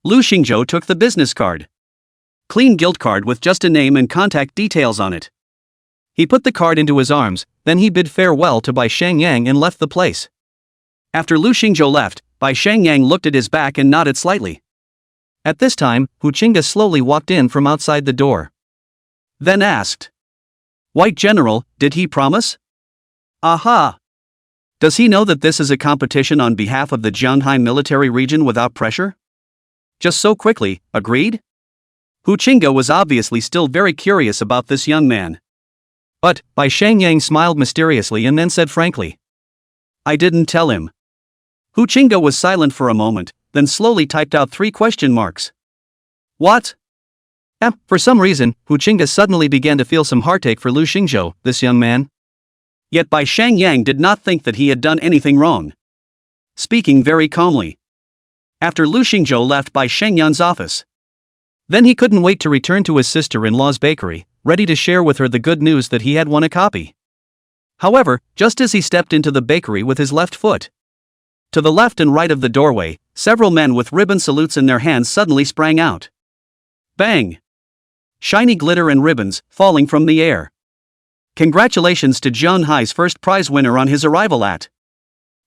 Lu Xingzhou took the business card. Clean gilt card with just a name and contact details on it. He put the card into his arms, then he bid farewell to Bai Shangyang and left the place. After Lu Xingzhou left, Bai Shangyang looked at his back and nodded slightly. At this time, Hu Qingge slowly walked in from outside the door. Then asked. White General, did he promise? Aha! Does he know that this is a competition on behalf of the Jianhai military region without pressure? Just so quickly, agreed? Hu Qingge was obviously still very curious about this young man. But, Bai Shangyang smiled mysteriously and then said frankly. I didn't tell him. Hu Qingge was silent for a moment, then slowly typed out 3 question marks. What? For some reason, Hu Qingge suddenly began to feel some heartache for Lu Xingzhou, this young man. Yet Bai Shangyang did not think that he had done anything wrong. Speaking very calmly. After Lu Xingzhou left Bai Shangyang's office. Then he couldn't wait to return to his sister-in-law's bakery, ready to share with her the good news that he had won a copy. However, just as he stepped into the bakery with his left foot, to the left and right of the doorway, several men with ribbon salutes in their hands suddenly sprang out. Bang! Shiny glitter and ribbons, falling from the air. Congratulations to Jianhai's first prize winner on his arrival at.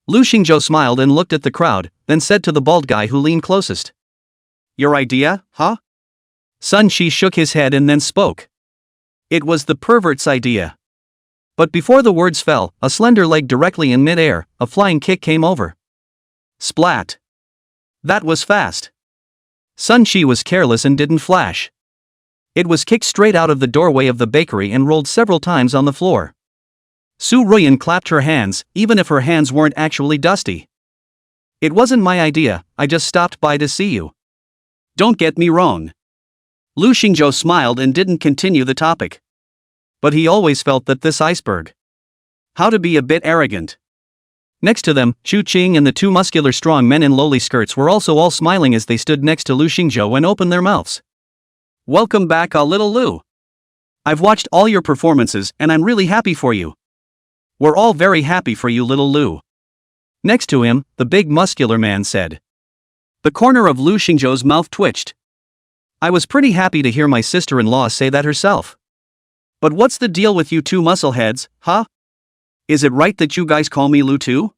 Lu Xingzhou smiled and looked at the crowd, then said to the bald guy who leaned closest. Your idea, huh? Sun Qi shook his head and then spoke. It was the pervert's idea. But before the words fell, a slender leg directly in mid-air, a flying kick came over. Splat. That was fast. Sun Qi was careless and didn't flash. It was kicked straight out of the doorway of the bakery and rolled several times on the floor. Su Ruyan clapped her hands, even if her hands weren't actually dusty. It wasn't my idea, I just stopped by to see you. Don't get me wrong. Lu Xingzhou smiled and didn't continue the topic. But he always felt that this iceberg. How to be a bit arrogant. Next to them, Chu Qing and the 2 muscular strong men in lowly skirts were also all smiling as they stood next to Lu Xingzhou and opened their mouths. Welcome back, little Lu. I've watched all your performances and I'm really happy for you. We're all very happy for you, little Lu. Next to him, the big muscular man said. The corner of Lu Xingzhou's mouth twitched. I was pretty happy to hear my sister-in-law say that herself. But what's the deal with you two muscleheads, huh? Is it right that you guys call me Lu too?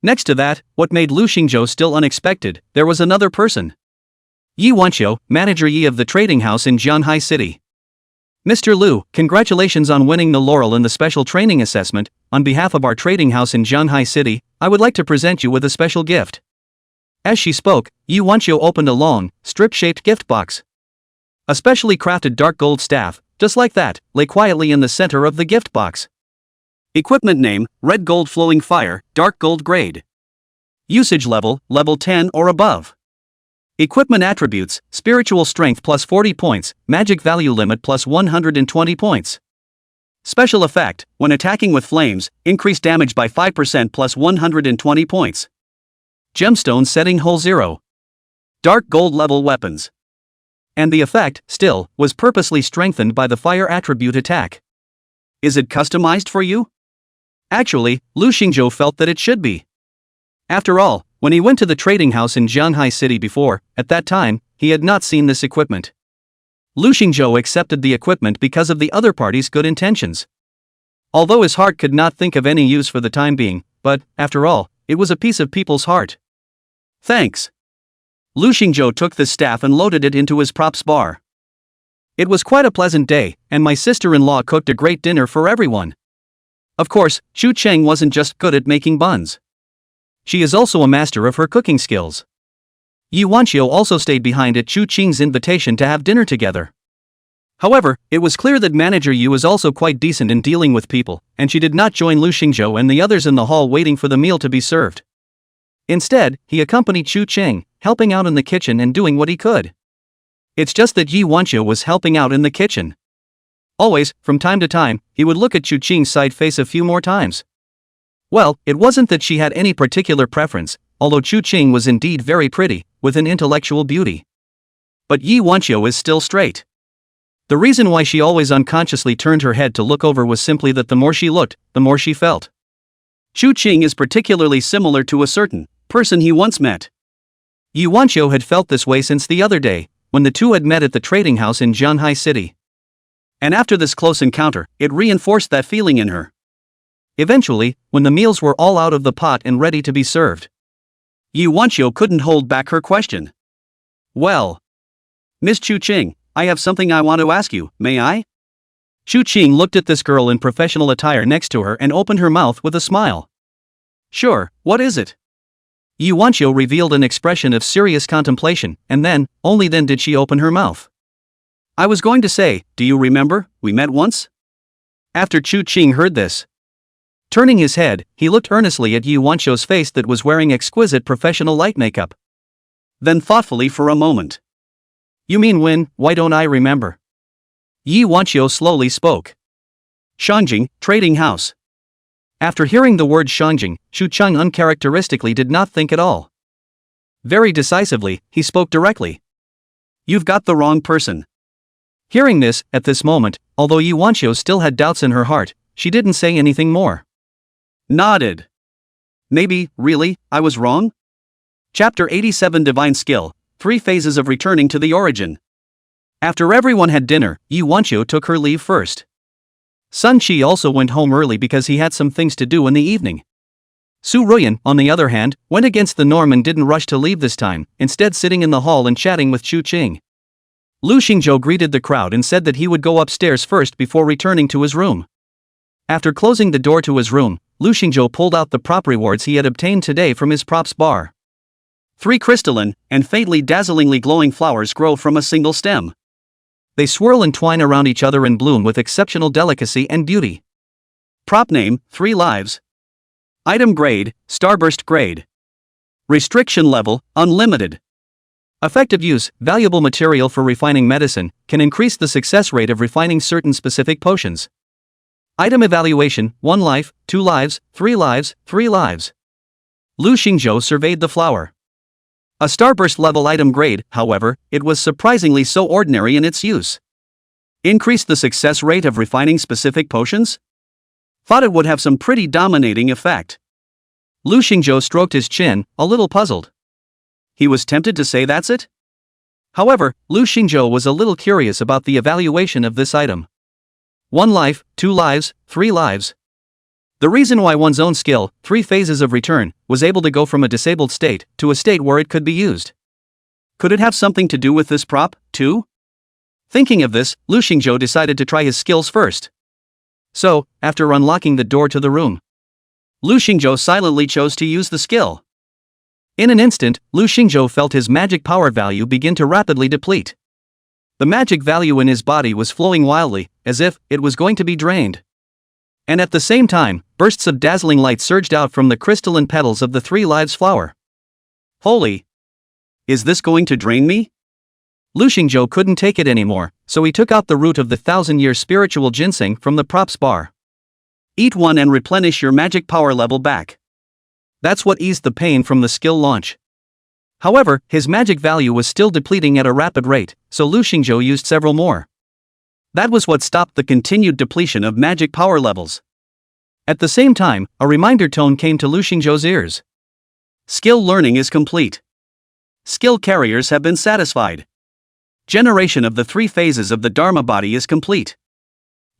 Next to that, what made Lu Xingzhou still unexpected, there was another person. Yi Wanqiu, manager Yi of the trading house in Jianhai City. Mr. Lu, congratulations on winning the laurel in the special training assessment. On behalf of our trading house in Jianhai City, I would like to present you with a special gift. As she spoke, Yi Wanqiu opened a long, strip-shaped gift box. A specially crafted dark gold staff, just like that, lay quietly in the center of the gift box. Equipment name, red gold flowing fire, dark gold grade. Usage level, level 10 or above. Equipment attributes, spiritual strength plus 40 points, magic value limit plus 120 points. Special effect, when attacking with flames, increase damage by 5% plus 120 points. Gemstone setting hole 0. Dark gold level weapons. And the effect, still, was purposely strengthened by the fire attribute attack. Is it customized for you? Actually, Lu Xingzhou felt that it should be. After all, when he went to the trading house in Jianhai City before, at that time, he had not seen this equipment. Lu Xingzhou accepted the equipment because of the other party's good intentions. Although his heart could not think of any use for the time being, but, after all, it was a piece of people's heart. Thanks. Lu Xingzhou took the staff and loaded it into his props bar. It was quite a pleasant day, and my sister-in-law cooked a great dinner for everyone. Of course, Xu Cheng wasn't just good at making buns. She is also a master of her cooking skills. Yi Wanqiu also stayed behind at Xu Qing's invitation to have dinner together. However, it was clear that manager Yu was also quite decent in dealing with people, and she did not join Lu Xingzhou and the others in the hall waiting for the meal to be served. Instead, he accompanied Xu Cheng, helping out in the kitchen and doing what he could. It's just that Yi Wanqiu was helping out in the kitchen. Always, from time to time, he would look at Xu Qing's side face a few more times. Well, it wasn't that she had any particular preference, although Xu Qing was indeed very pretty, with an intellectual beauty. But Yi Wanqiu is still straight. The reason why she always unconsciously turned her head to look over was simply that the more she looked, the more she felt. Xu Qing is particularly similar to a certain person he once met. Yi Wanqiu had felt this way since the other day, when the two had met at the trading house in Jianhai City. And after this close encounter, it reinforced that feeling in her. Eventually, when the meals were all out of the pot and ready to be served, Yi Wanqiu couldn't hold back her question. Well, Miss Xu Qing, I have something I want to ask you, may I? Xu Qing looked at this girl in professional attire next to her and opened her mouth with a smile. Sure, what is it? Yi Wanqiu revealed an expression of serious contemplation, and then, only then did she open her mouth. I was going to say, do you remember, we met once? After Xu Qing heard this, turning his head, he looked earnestly at Yi Wanqiu's face that was wearing exquisite professional light makeup. Then thoughtfully for a moment. You mean when, why don't I remember? Yi Wanqiu slowly spoke. Shangjing, trading house. After hearing the word Shangjing, Xu Cheng uncharacteristically did not think at all. Very decisively, he spoke directly. You've got the wrong person. Hearing this, at this moment, although Yi Wanqiu still had doubts in her heart, she didn't say anything more. Nodded. Maybe, really, I was wrong? Chapter 87 Divine Skill, 3 Phases of Returning to the Origin. After everyone had dinner, Yi Wanqiu took her leave first. Sun Qi also went home early because he had some things to do in the evening. Su Ruyan, on the other hand, went against the norm and didn't rush to leave this time, instead sitting in the hall and chatting with Xu Qing. Lu Xingzhou greeted the crowd and said that he would go upstairs first before returning to his room. After closing the door to his room, Lu Xingzhou pulled out the prop rewards he had obtained today from his props bar. 3 crystalline and faintly dazzlingly glowing flowers grow from a single stem. They swirl and twine around each other and bloom with exceptional delicacy and beauty. Prop name, 3 lives. Item grade, Starburst grade. Restriction level, unlimited. Effective use, valuable material for refining medicine, can increase the success rate of refining certain specific potions. Item evaluation, 1 life, 2 lives, 3 lives, 3 lives. Lu Xingzhou surveyed the flower. A Starburst level item grade, however, it was surprisingly so ordinary in its use. Increase the success rate of refining specific potions? Thought it would have some pretty dominating effect. Lu Xingzhou stroked his chin, a little puzzled. He was tempted to say that's it? However, Lu Xingzhou was a little curious about the evaluation of this item. 1 life, 2 lives, 3 lives. The reason why one's own skill, 3 phases of return, was able to go from a disabled state to a state where it could be used. Could it have something to do with this prop, too? Thinking of this, Lu Xingzhou decided to try his skills first. So, after unlocking the door to the room, Lu Xingzhou silently chose to use the skill. In an instant, Lu Xingzhou felt his magic power value begin to rapidly deplete. The magic value in his body was flowing wildly, as if it was going to be drained. And at the same time, bursts of dazzling light surged out from the crystalline petals of the 3 lives flower. Holy! Is this going to drain me? Lu Xingzhou couldn't take it anymore, so he took out the root of the 1,000-year spiritual ginseng from the props bar. Eat one and replenish your magic power level back. That's what eased the pain from the skill launch. However, his magic value was still depleting at a rapid rate, so Lu Xingzhou used several more. That was what stopped the continued depletion of magic power levels. At the same time, a reminder tone came to Lu Xingzhou's ears. Skill learning is complete. Skill carriers have been satisfied. Generation of the 3 phases of the Dharma body is complete.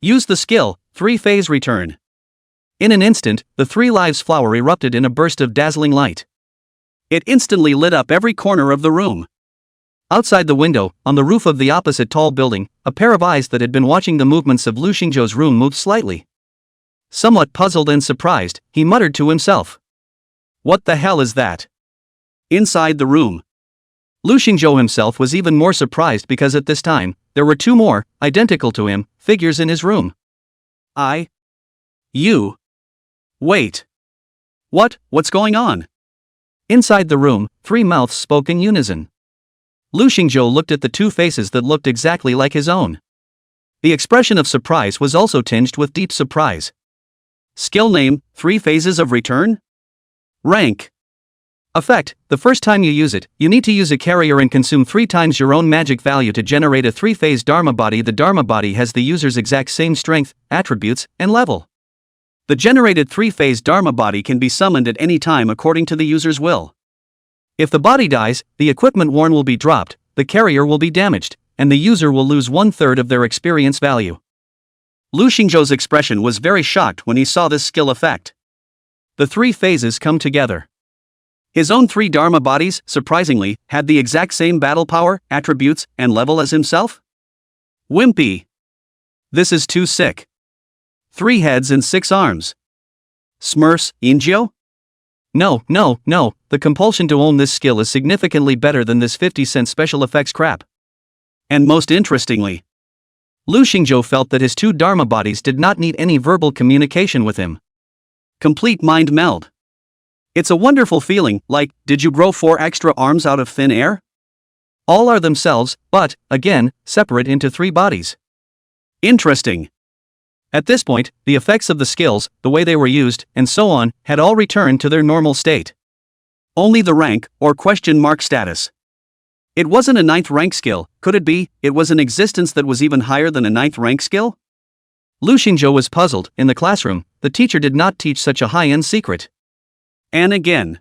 Use the skill, 3-phase return. In an instant, the 3 lives flower erupted in a burst of dazzling light. It instantly lit up every corner of the room. Outside the window, on the roof of the opposite tall building, a pair of eyes that had been watching the movements of Lu Xingzhou's room moved slightly. Somewhat puzzled and surprised, he muttered to himself. What the hell is that? Inside the room. Lu Xingzhou himself was even more surprised because at this time, there were 2 more, identical to him, figures in his room. You. Wait. What's going on? Inside the room, 3 mouths spoke in unison. Lu Xingzhou looked at the 2 faces that looked exactly like his own. The expression of surprise was also tinged with deep surprise. Skill name, 3 phases of return? Rank. Effect, the first time you use it, you need to use a carrier and consume 3 times your own magic value to generate a 3-phase Dharma body. The Dharma body has the user's exact same strength, attributes, and level. The generated 3-phase Dharma body can be summoned at any time according to the user's will. If the body dies, the equipment worn will be dropped, the carrier will be damaged, and the user will lose 1/3 of their experience value. Lu Xingzhou's expression was very shocked when he saw this skill effect. The 3 phases come together. His own 3 Dharma bodies, surprisingly, had the exact same battle power, attributes, and level as himself? Wimpy. This is too sick. 3 heads and 6 arms. Smurfs, Injio? No, the compulsion to own this skill is significantly better than this 50-cent special effects crap. And most interestingly, Lu Xingzhou felt that his 2 Dharma bodies did not need any verbal communication with him. Complete mind meld. It's a wonderful feeling, like, did you grow 4 extra arms out of thin air? All are themselves, but, again, separate into 3 bodies. Interesting. At this point, the effects of the skills, the way they were used, and so on, had all returned to their normal state. Only the rank, or question mark status. It wasn't a 9th rank skill, could it be? It was an existence that was even higher than a 9th rank skill? Lu Xingzhou was puzzled. In the classroom, the teacher did not teach such a high-end secret. And again,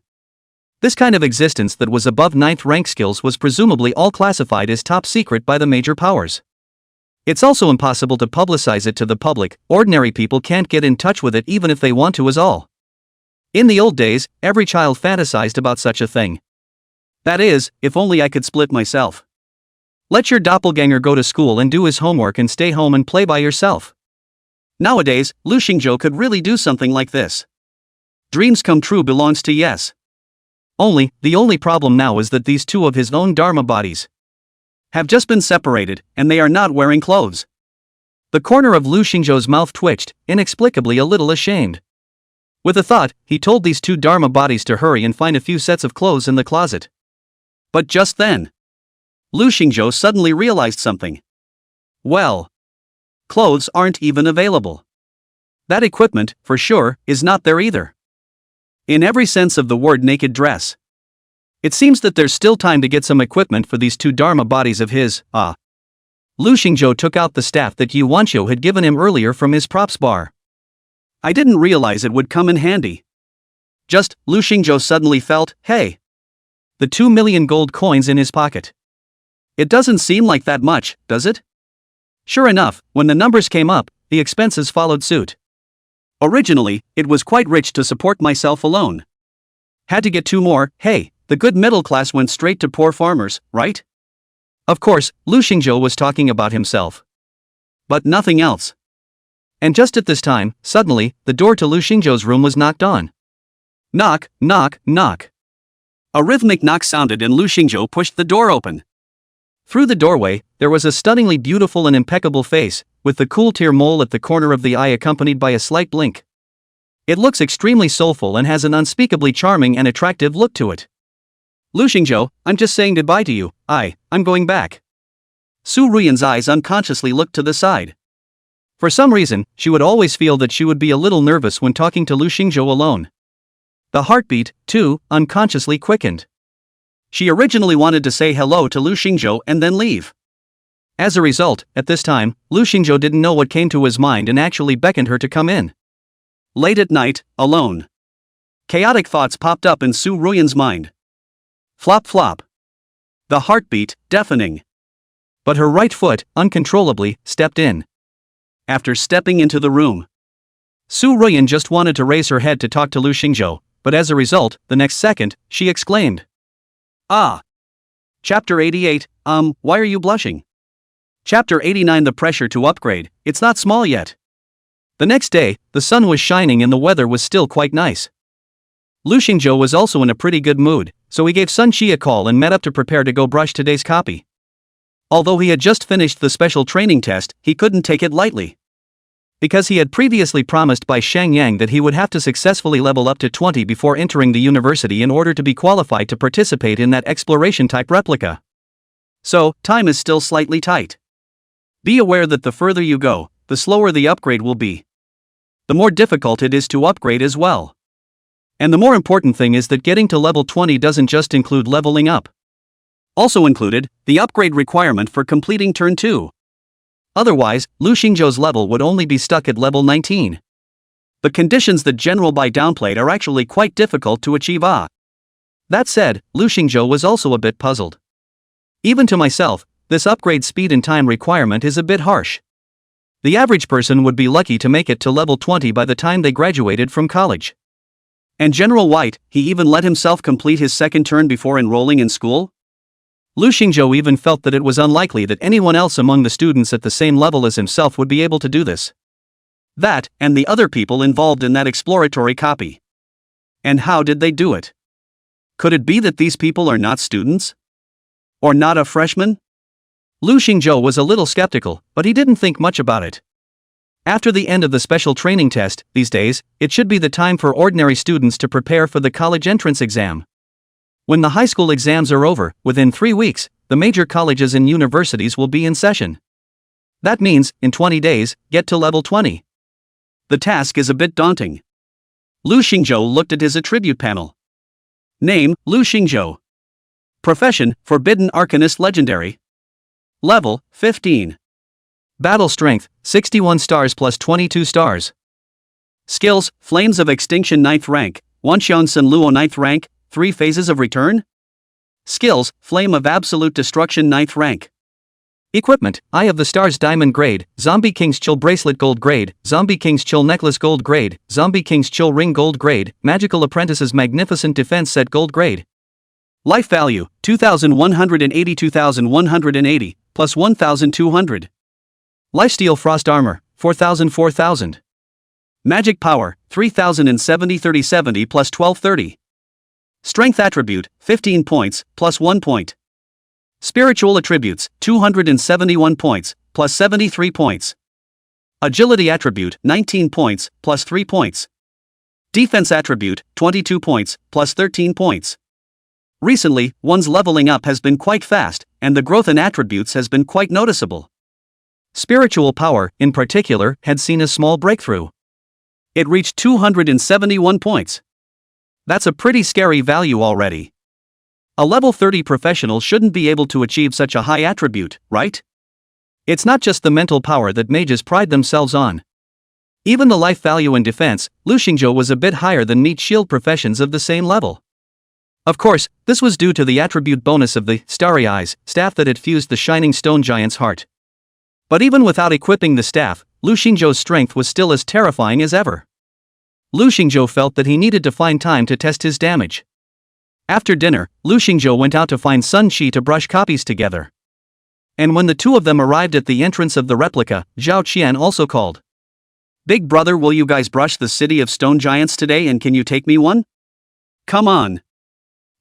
this kind of existence that was above 9th rank skills was presumably all classified as top secret by the major powers. It's also impossible to publicize it to the public. Ordinary people can't get in touch with it even if they want to as all. In the old days, every child fantasized about such a thing. That is, if only I could split myself. Let your doppelganger go to school and do his homework and stay home and play by yourself. Nowadays, Lu Xingzhou could really do something like this. Dreams come true belongs to yes. The only problem now is that these 2 of his own Dharma bodies have just been separated, and they are not wearing clothes. The corner of Lu Xingzhou's mouth twitched, inexplicably a little ashamed. With a thought, he told these 2 Dharma bodies to hurry and find a few sets of clothes in the closet. But just then, Lu Xingzhou suddenly realized something. Well, clothes aren't even available. That equipment, for sure, is not there either. In every sense of the word naked dress. It seems that there's still time to get some equipment for these 2 Dharma bodies of his. Lu Xingzhou took out the staff that Yu Wanqiu had given him earlier from his props bar. I didn't realize it would come in handy. Lu Xingzhou suddenly felt, hey. The 2 million gold coins in his pocket. It doesn't seem like that much, does it? Sure enough, when the numbers came up, the expenses followed suit. Originally, it was quite rich to support myself alone. Had to get 2 more, hey, the good middle class went straight to poor farmers, right? Of course, Lu Xingzhou was talking about himself. But nothing else. And just at this time, suddenly, the door to Lu Xingzhou's room was knocked on. Knock, knock, knock. A rhythmic knock sounded and Lu Xingzhou pushed the door open. Through the doorway, there was a stunningly beautiful and impeccable face, with the cool tear mole at the corner of the eye accompanied by a slight blink. It looks extremely soulful and has an unspeakably charming and attractive look to it. Lu Xingzhou, I'm just saying goodbye to you, I'm going back. Su Ruyan's eyes unconsciously looked to the side. For some reason, she would always feel that she would be a little nervous when talking to Lu Xingzhou alone. The heartbeat, too, unconsciously quickened. She originally wanted to say hello to Lu Xingzhou and then leave. As a result, at this time, Lu Xingzhou didn't know what came to his mind and actually beckoned her to come in. Late at night, alone. Chaotic thoughts popped up in Su Ruyan's mind. Flop flop. The heartbeat, deafening. But her right foot, uncontrollably, stepped in. After stepping into the room, Su Ruyan just wanted to raise her head to talk to Lu Xingzhou, but as a result, the next second, she exclaimed. Ah! Chapter 88, why are you blushing? Chapter 89 The pressure to upgrade, it's not small yet. The next day, the sun was shining and the weather was still quite nice. Lu Xingzhou was also in a pretty good mood, so he gave Sun Qi a call and met up to prepare to go brush today's copy. Although he had just finished the special training test, he couldn't take it lightly. Because he had previously promised by Shang Yang that he would have to successfully level up to 20 before entering the university in order to be qualified to participate in that exploration-type replica. So, time is still slightly tight. Be aware that the further you go, the slower the upgrade will be. The more difficult it is to upgrade as well. And the more important thing is that getting to level 20 doesn't just include leveling up. Also included, the upgrade requirement for completing turn 2. Otherwise, Lu Xingzhou's level would only be stuck at level 19. The conditions that General Bai downplayed are actually quite difficult to achieve. That said, Lu Xingzhou was also a bit puzzled. Even to myself, this upgrade speed and time requirement is a bit harsh. The average person would be lucky to make it to level 20 by the time they graduated from college. And General White, he even let himself complete his second turn before enrolling in school? Lu Xingzhou even felt that it was unlikely that anyone else among the students at the same level as himself would be able to do this. That, and the other people involved in that exploratory copy. And how did they do it? Could it be that these people are not students? Or not a freshman? Lu Xingzhou was a little skeptical, but he didn't think much about it. After the end of the special training test, these days, it should be the time for ordinary students to prepare for the college entrance exam. When the high school exams are over, within 3 weeks, the major colleges and universities will be in session. That means, in 20 days, get to level 20. The task is a bit daunting. Lu Xingzhou looked at his attribute panel. Name, Lu Xingzhou. Profession, Forbidden Arcanist Legendary. Level, 15. Battle Strength, 61 stars plus 22 stars. Skills, Flames of Extinction 9th rank, Wanxian Sun Luo 9th rank, 3 Phases of Return. Skills, Flame of Absolute Destruction 9th rank. Equipment, Eye of the Stars Diamond Grade, Zombie King's Chill Bracelet Gold Grade, Zombie King's Chill Necklace Gold Grade, Zombie King's Chill Ring Gold Grade, Magical Apprentice's Magnificent Defense Set Gold Grade. Life Value, 2,180 2,180, plus 1,200. Lifesteal Frost Armor, 4,000. Magic Power, 3,070 3070 plus 1230. Strength Attribute, 15 points, plus 1 point. Spiritual Attributes, 271 points, plus 73 points. Agility Attribute, 19 points, plus 3 points. Defense Attribute, 22 points, plus 13 points. Recently, one's leveling up has been quite fast, and the growth in attributes has been quite noticeable. Spiritual Power, in particular, had seen a small breakthrough. It reached 271 points. That's a pretty scary value already. A level 30 professional shouldn't be able to achieve such a high attribute, right? It's not just the mental power that mages pride themselves on. Even the life value and defense, Lu Xingzhou was a bit higher than meat shield professions of the same level. Of course, this was due to the attribute bonus of the Starry Eyes staff that had fused the Shining Stone Giant's heart. But even without equipping the staff, Lu Xingzhou's strength was still as terrifying as ever. Lu Xingzhou felt that he needed to find time to test his damage. After dinner, Lu Xingzhou went out to find Sun Qi to brush copies together. And when the two of them arrived at the entrance of the replica, Zhao Qian also called. "Big brother, will you guys brush the city of stone giants today, and can you take me one?" "Come on."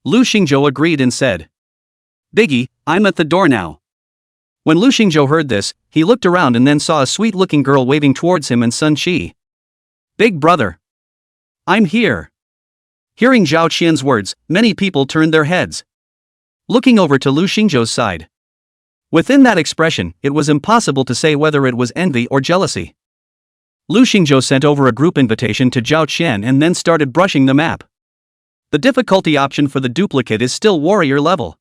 Lu Xingzhou agreed and said. "Biggie, I'm at the door now." When Lu Xingzhou heard this, he looked around and then saw a sweet-looking girl waving towards him and Sun Qi. "Big brother. I'm here." Hearing Zhao Qian's words, many people turned their heads, looking over to Lu Xingzhou's side. Within that expression, it was impossible to say whether it was envy or jealousy. Lu Xingzhou sent over a group invitation to Zhao Qian and then started brushing the map. The difficulty option for the duplicate is still warrior level.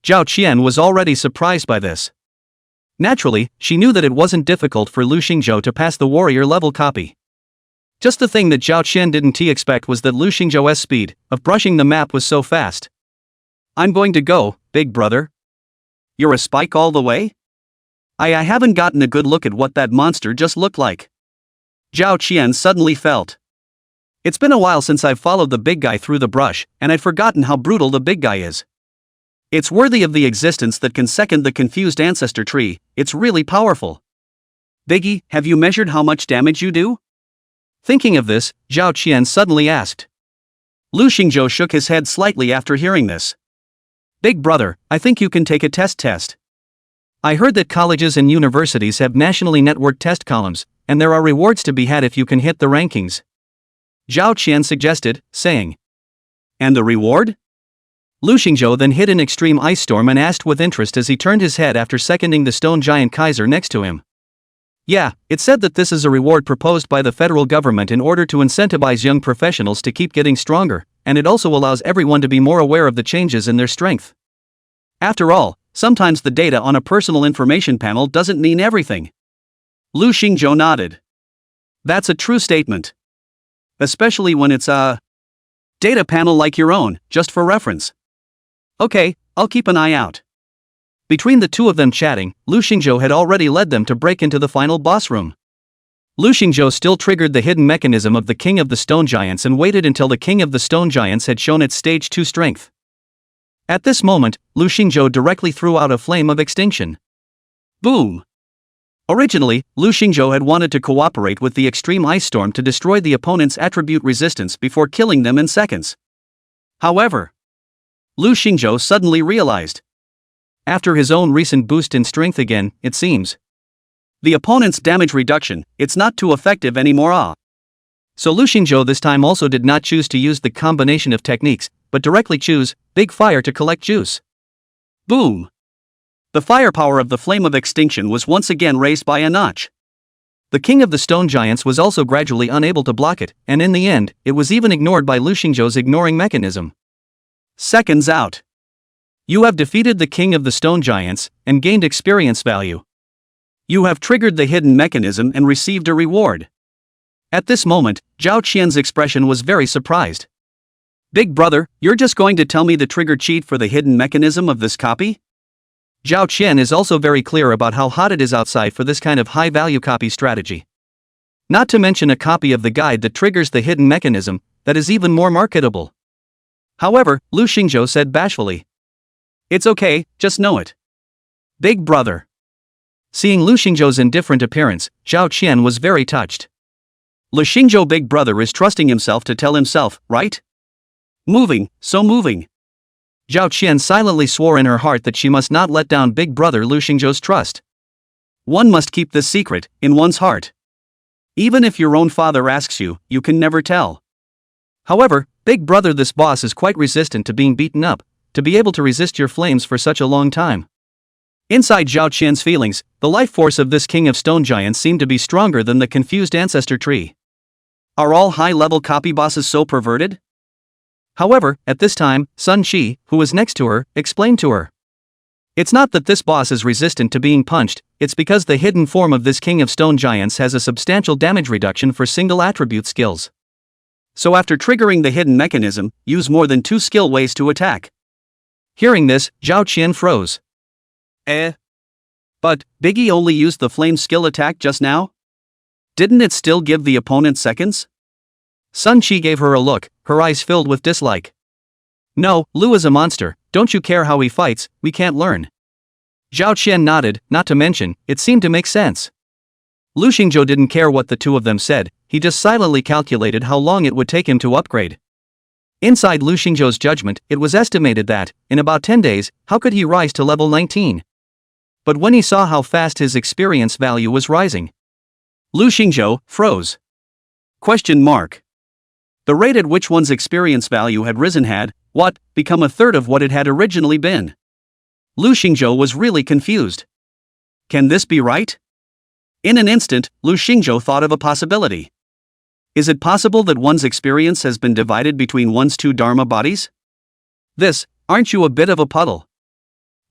Zhao Qian was already surprised by this. Naturally, she knew that it wasn't difficult for Lu Xingzhou to pass the warrior level copy. Just the thing that Zhao Qian didn't expect was that Lu Xingzhou's speed of brushing the map was so fast. "I'm going to go, big brother." "You're a spike all the way?" I haven't gotten a good look at what that monster just looked like." Zhao Qian suddenly felt. "It's been a while since I've followed the big guy through the brush, and I'd forgotten how brutal the big guy is. It's worthy of the existence that can second the confused ancestor tree. It's really powerful." "Biggie, have you measured how much damage you do?" Thinking of this, Zhao Qian suddenly asked. Lu Xingzhou shook his head slightly after hearing this. "Big brother, I think you can take a test. I heard that colleges and universities have nationally networked test columns, and there are rewards to be had if you can hit the rankings," Zhao Qian suggested, saying. "And the reward?" Lu Xingzhou then hit an extreme ice storm and asked with interest as he turned his head after seconding the stone giant Kaiser next to him. "Yeah, it said that this is a reward proposed by the federal government in order to incentivize young professionals to keep getting stronger, and it also allows everyone to be more aware of the changes in their strength. After all, sometimes the data on a personal information panel doesn't mean everything." Lu Xingzhou nodded. "That's a true statement. Especially when it's a data panel like your own, just for reference." "Okay, I'll keep an eye out." Between the two of them chatting, Lu Xingzhou had already led them to break into the final boss room. Lu Xingzhou still triggered the hidden mechanism of the King of the Stone Giants and waited until the King of the Stone Giants had shown its stage 2 strength. At this moment, Lu Xingzhou directly threw out a flame of extinction. Boom! Originally, Lu Xingzhou had wanted to cooperate with the extreme ice storm to destroy the opponent's attribute resistance before killing them in seconds. However, Lu Xingzhou suddenly realized, after his own recent boost in strength again, it seems, the opponent's damage reduction, it's not too effective anymore. So Lu Xingzhou this time also did not choose to use the combination of techniques, but directly choose Big Fire to collect juice. Boom! The firepower of the Flame of Extinction was once again raised by a notch. The King of the Stone Giants was also gradually unable to block it, and in the end, it was even ignored by Lu Xingzhou's ignoring mechanism. Seconds out. You have defeated the King of the Stone Giants, and gained experience value. You have triggered the hidden mechanism and received a reward. At this moment, Zhao Qian's expression was very surprised. "Big brother, you're just going to tell me the trigger cheat for the hidden mechanism of this copy?" Zhao Qian is also very clear about how hot it is outside for this kind of high-value copy strategy. Not to mention a copy of the guide that triggers the hidden mechanism, that is even more marketable. However, Lu Xingzhou said bashfully, "It's okay, just know it. Big brother." Seeing Lu Xingzhou's indifferent appearance, Zhao Qian was very touched. Lu Xingzhou big brother is trusting himself to tell himself, right? Moving, so moving. Zhao Qian silently swore in her heart that she must not let down big brother Lu Xingzhou's trust. One must keep this secret in one's heart. Even if your own father asks you, you can never tell. However, big brother, this boss is quite resistant to being beaten up, to be able to resist your flames for such a long time. Inside Zhao Qian's feelings, the life force of this King of Stone Giants seemed to be stronger than the confused ancestor tree. Are all high-level copy bosses so perverted? However, at this time, Sun Qi, who was next to her, explained to her. It's not that this boss is resistant to being punched, it's because the hidden form of this King of Stone Giants has a substantial damage reduction for single attribute skills. So after triggering the hidden mechanism, use more than 2 skill ways to attack. Hearing this, Zhao Qian froze. But, Biggie only used the flame skill attack just now? Didn't it still give the opponent seconds? Sun Chi gave her a look, her eyes filled with dislike. No, Lu is a monster, don't you care how he fights, we can't learn. Zhao Qian nodded, not to mention, it seemed to make sense. Lu Xingzhou didn't care what the two of them said, he just silently calculated how long it would take him to upgrade. Inside Lu Xingzhou's judgment, it was estimated that, in about 10 days, how could he rise to level 19? But when he saw how fast his experience value was rising, Lu Xingzhou froze. Question mark. The rate at which one's experience value had risen had, become a third of what it had originally been. Lu Xingzhou was really confused. Can this be right? In an instant, Lu Xingzhou thought of a possibility. Is it possible that one's experience has been divided between one's two Dharma bodies? Aren't you a bit of a puddle?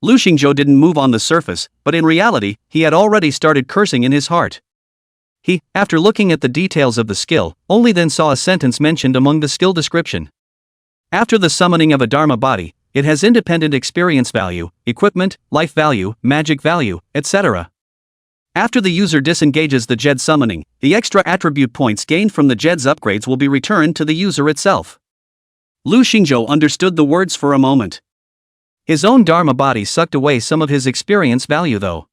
Lu Xingzhou didn't move on the surface, but in reality, he had already started cursing in his heart. He, after looking at the details of the skill, only then saw a sentence mentioned among the skill description. After the summoning of a Dharma body, it has independent experience value, equipment, life value, magic value, etc. After the user disengages the Jed summoning, the extra attribute points gained from the Jed's upgrades will be returned to the user itself. Lu Xingzhou understood the words for a moment. His own Dharma body sucked away some of his experience value though.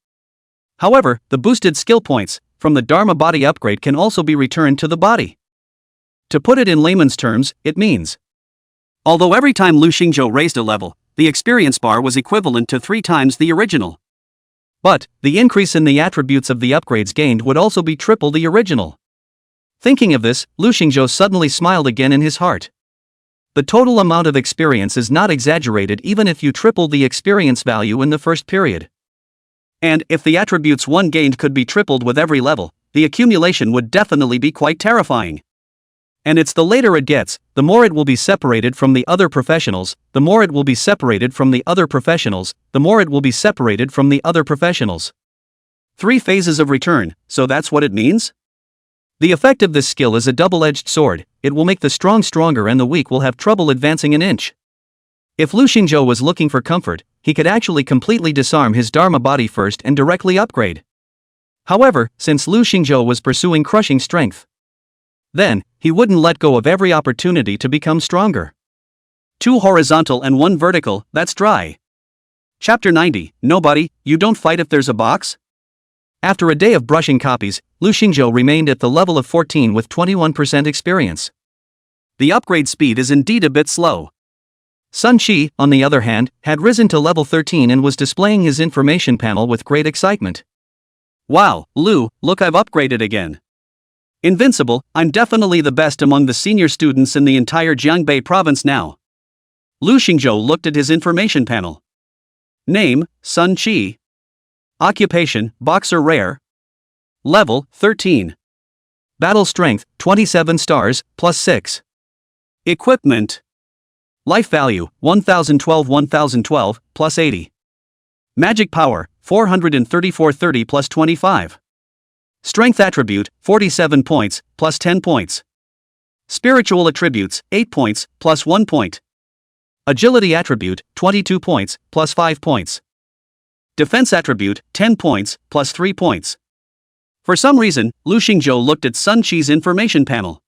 However, the boosted skill points from the Dharma body upgrade can also be returned to the body. To put it in layman's terms, it means, although every time Lu Xingzhou raised a level, the experience bar was equivalent to 3 times the original. But, the increase in the attributes of the upgrades gained would also be triple the original. Thinking of this, Lu Xingzhou suddenly smiled again in his heart. The total amount of experience is not exaggerated even if you triple the experience value in the first period. And, if the attributes one gained could be tripled with every level, the accumulation would definitely be quite terrifying. And it's the later it gets, the more it will be separated from the other professionals, the more it will be separated from the other professionals, the more it will be separated from the other professionals. 3 phases of return, so that's what it means? The effect of this skill is a double-edged sword, it will make the strong stronger and the weak will have trouble advancing an inch. If Lu Xingzhou was looking for comfort, he could actually completely disarm his Dharma body first and directly upgrade. However, since Lu Xingzhou was pursuing crushing strength, then, he wouldn't let go of every opportunity to become stronger. 2 horizontal and 1 vertical, that's dry. Chapter 90, Nobody, you don't fight if there's a box? After a day of brushing copies, Lu Xingzhou remained at the level of 14 with 21% experience. The upgrade speed is indeed a bit slow. Sun Chi, on the other hand, had risen to level 13 and was displaying his information panel with great excitement. Wow, Lu, look, I've upgraded again. Invincible, I'm definitely the best among the senior students in the entire Jiangbei province now. Lu Xingzhou looked at his information panel. Name, Sun Chi. Occupation, Boxer Rare. Level, 13. Battle Strength, 27 stars, plus 6. Equipment. Life Value, 1012 plus 80. Magic Power, 434 plus 25. Strength Attribute, 47 points, plus 10 points. Spiritual Attributes, 8 points, plus 1 point. Agility Attribute, 22 points, plus 5 points. Defense Attribute, 10 points, plus 3 points. For some reason, Lu Xingzhou looked at Sun Chi's information panel.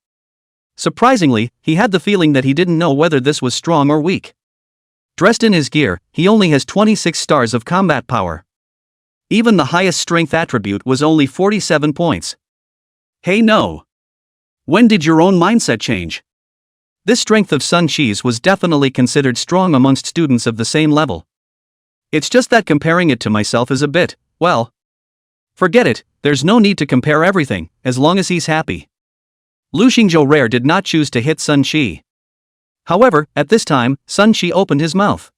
Surprisingly, he had the feeling that he didn't know whether this was strong or weak. Dressed in his gear, he only has 26 stars of combat power. Even the highest strength attribute was only 47 points. Hey no! When did your own mindset change? This strength of Sun Chi's was definitely considered strong amongst students of the same level. It's just that comparing it to myself is a bit, well, forget it, there's no need to compare everything, as long as he's happy. Lu Xingzhou Rare did not choose to hit Sun Chi. However, at this time, Sun Chi opened his mouth.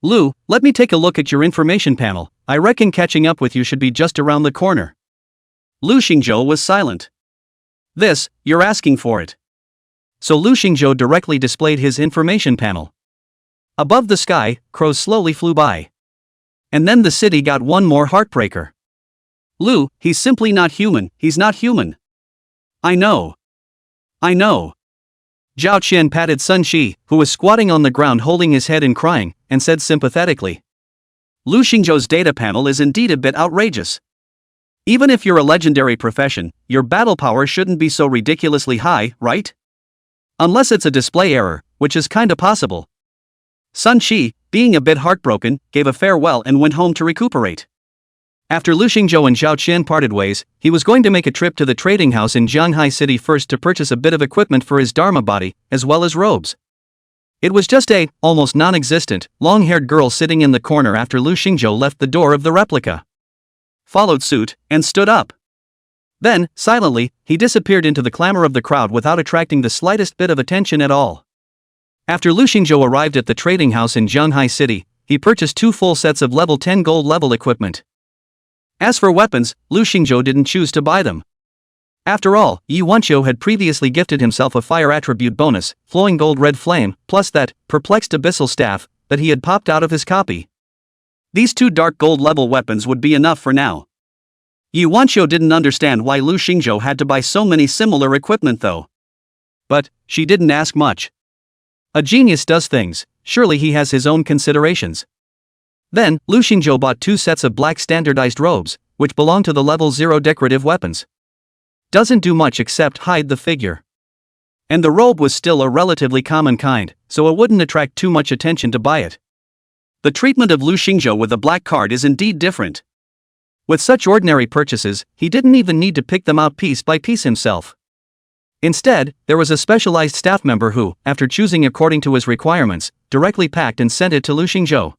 Lu, let me take a look at your information panel, I reckon catching up with you should be just around the corner. Lu Xingzhou was silent. This, you're asking for it. So Lu Xingzhou directly displayed his information panel. Above the sky, crows slowly flew by. And then the city got one more heartbreaker. Lu, he's simply not human, he's not human. I know. Zhao Qian patted Sun Chi, who was squatting on the ground holding his head and crying, and said sympathetically. Lu Xingzhou's data panel is indeed a bit outrageous. Even if you're a legendary profession, your battle power shouldn't be so ridiculously high, right? Unless it's a display error, which is kinda possible. Sun Qi, being a bit heartbroken, gave a farewell and went home to recuperate. After Lu Xingzhou and Zhao Qian parted ways, he was going to make a trip to the trading house in Jianghai City first to purchase a bit of equipment for his Dharma body, as well as robes. It was just a, almost non-existent, long-haired girl sitting in the corner after Lu Xingzhou left the door of the replica. Followed suit, and stood up. Then, silently, he disappeared into the clamor of the crowd without attracting the slightest bit of attention at all. After Lu Xingzhou arrived at the trading house in Jianghai City, he purchased 2 full sets of level 10 gold level equipment. As for weapons, Lu Xingzhou didn't choose to buy them. After all, Yi Wanqiu had previously gifted himself a fire attribute bonus, flowing gold red flame, plus that perplexed abyssal staff that he had popped out of his copy. These 2 dark gold level weapons would be enough for now. Yi Wanqiu didn't understand why Lu Xingzhou had to buy so many similar equipment though. But she didn't ask much. A genius does things, surely he has his own considerations. Then, Lu Xingzhou bought 2 sets of black standardized robes, which belong to the level 0 decorative weapons. Doesn't do much except hide the figure. And the robe was still a relatively common kind, so it wouldn't attract too much attention to buy it. The treatment of Lu Xingzhou with a black card is indeed different. With such ordinary purchases, he didn't even need to pick them out piece by piece himself. Instead, there was a specialized staff member who, after choosing according to his requirements, directly packed and sent it to Lu Xingzhou.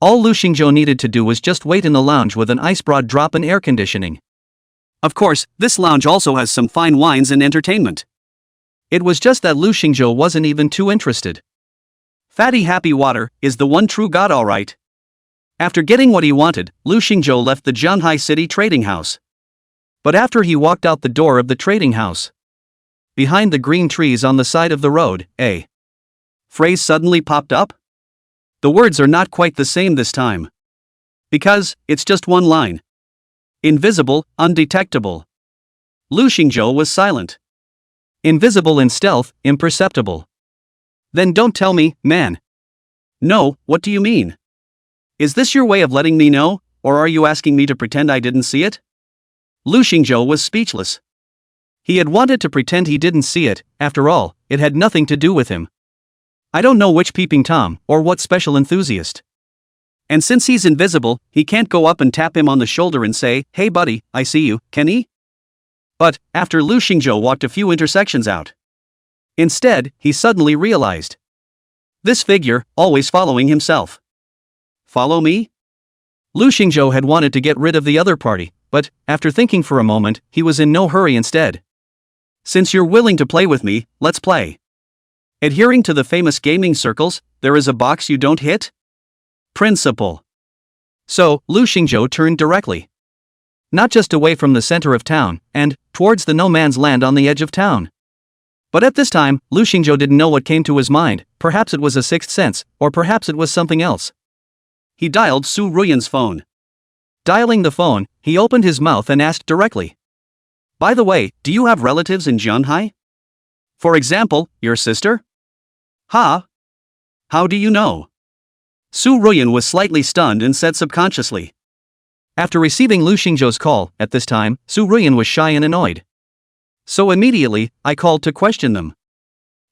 All Lu Xingzhou needed to do was just wait in the lounge with an ice broad drop and air conditioning. Of course, this lounge also has some fine wines and entertainment. It was just that Lu Xingzhou wasn't even too interested. Fatty happy water is the one true god, alright. After getting what he wanted, Lu Xingzhou left the Jianghai City trading house. But after he walked out the door of the trading house, behind the green trees on the side of the road, a phrase suddenly popped up. The words are not quite the same this time. Because, it's just one line. Invisible, undetectable. Lu Xingzhou was silent. Invisible in stealth, imperceptible. Then don't tell me, man. No, what do you mean? Is this your way of letting me know, or are you asking me to pretend I didn't see it? Lu Xingzhou was speechless. He had wanted to pretend he didn't see it, after all, it had nothing to do with him. I don't know which peeping Tom, or what special enthusiast. And since he's invisible, he can't go up and tap him on the shoulder and say, "Hey buddy, I see you," can he? But, after Lu Xingzhou walked a few intersections out. Instead, he suddenly realized. This figure, always following himself. Follow me? Lu Xingzhou had wanted to get rid of the other party, but, after thinking for a moment, he was in no hurry instead. Since you're willing to play with me, let's play. Adhering to the famous gaming circles, there is a box you don't hit? Principle. So, Lu Xingzhou turned directly. Not just away from the center of town, and towards the no man's land on the edge of town. But at this time, Lu Xingzhou didn't know what came to his mind, perhaps it was a sixth sense, or perhaps it was something else. He dialed Su Ruyan's phone. Dialing the phone, he opened his mouth and asked directly. By the way, do you have relatives in Jianhai? For example, your sister? Ha? How do you know? Su Ruyan was slightly stunned and said subconsciously. After receiving Lu Xingzhou's call, at this time, Su Ruyan was shy and annoyed. So immediately, I called to question them.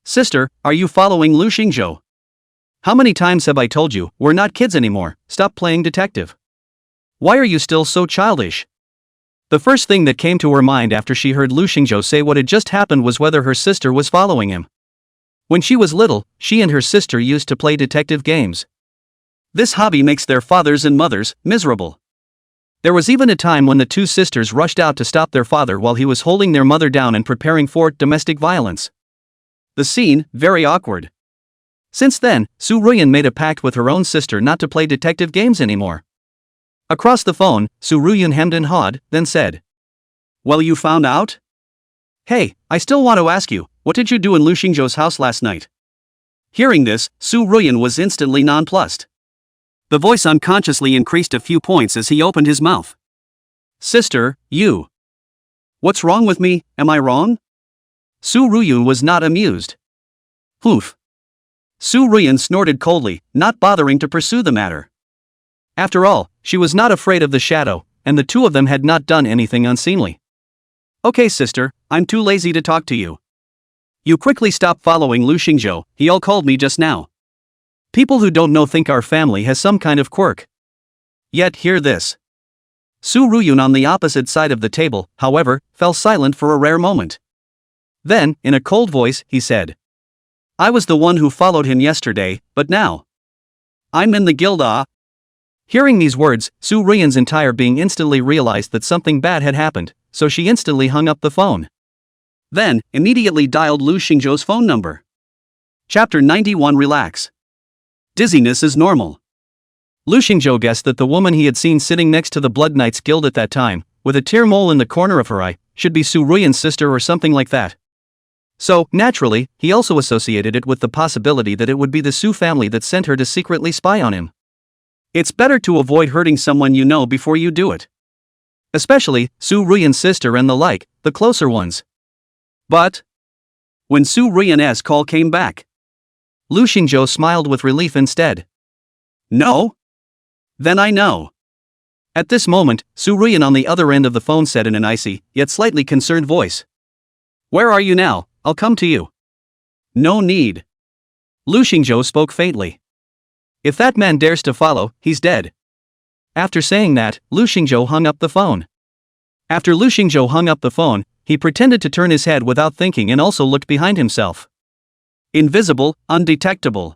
Sister, are you following Lu Xingzhou? How many times have I told you, we're not kids anymore, stop playing detective? Why are you still so childish? The first thing that came to her mind after she heard Lu Xingzhou say what had just happened was whether her sister was following him. When she was little, she and her sister used to play detective games. This hobby makes their fathers and mothers miserable. There was even a time when the two sisters rushed out to stop their father while he was holding their mother down and preparing for domestic violence. The scene, very awkward. Since then, Su Ruyan made a pact with her own sister not to play detective games anymore. Across the phone, Su Ruyan hemmed and hawed, then said. Well, you found out? Hey, I still want to ask you, what did you do in Lu Xingzhou's house last night? Hearing this, Su Ruyan was instantly nonplussed. The voice unconsciously increased a few points as he opened his mouth. Sister, you. What's wrong with me, am I wrong? Su Ruyan was not amused. Oof. Su Ruyan snorted coldly, not bothering to pursue the matter. After all, she was not afraid of the shadow, and the two of them had not done anything unseemly. "Okay, sister, I'm too lazy to talk to you. You quickly stop following Lu Xingzhou, he all called me just now. People who don't know think our family has some kind of quirk. Yet hear this." Su Ruyun on the opposite side of the table, however, fell silent for a rare moment. Then, in a cold voice, he said, "I was the one who followed him yesterday, but now I'm in the guild." Hearing these words, Su Ruyun's entire being instantly realized that something bad had happened, so she instantly hung up the phone. Then, immediately dialed Lu Xingzhou's phone number. Chapter 91 Relax. Dizziness is normal. Lu Xingzhou guessed that the woman he had seen sitting next to the Blood Knights Guild at that time, with a tear mole in the corner of her eye, should be Su Ruyun's sister or something like that. So, naturally, he also associated it with the possibility that it would be the Su family that sent her to secretly spy on him. It's better to avoid hurting someone you know before you do it. Especially, Su Ruyun's sister and the like, the closer ones. But when Su Ruyun's call came back, Lu Xingzhou smiled with relief instead. "No? Then I know." At this moment, Su Ruyun on the other end of the phone said in an icy, yet slightly concerned voice, "Where are you now? I'll come to you." "No need." Lu Xingzhou spoke faintly. "If that man dares to follow, he's dead." After saying that, Lu Xingzhou hung up the phone. After Lu Xingzhou hung up the phone, he pretended to turn his head without thinking and also looked behind himself. Invisible, undetectable.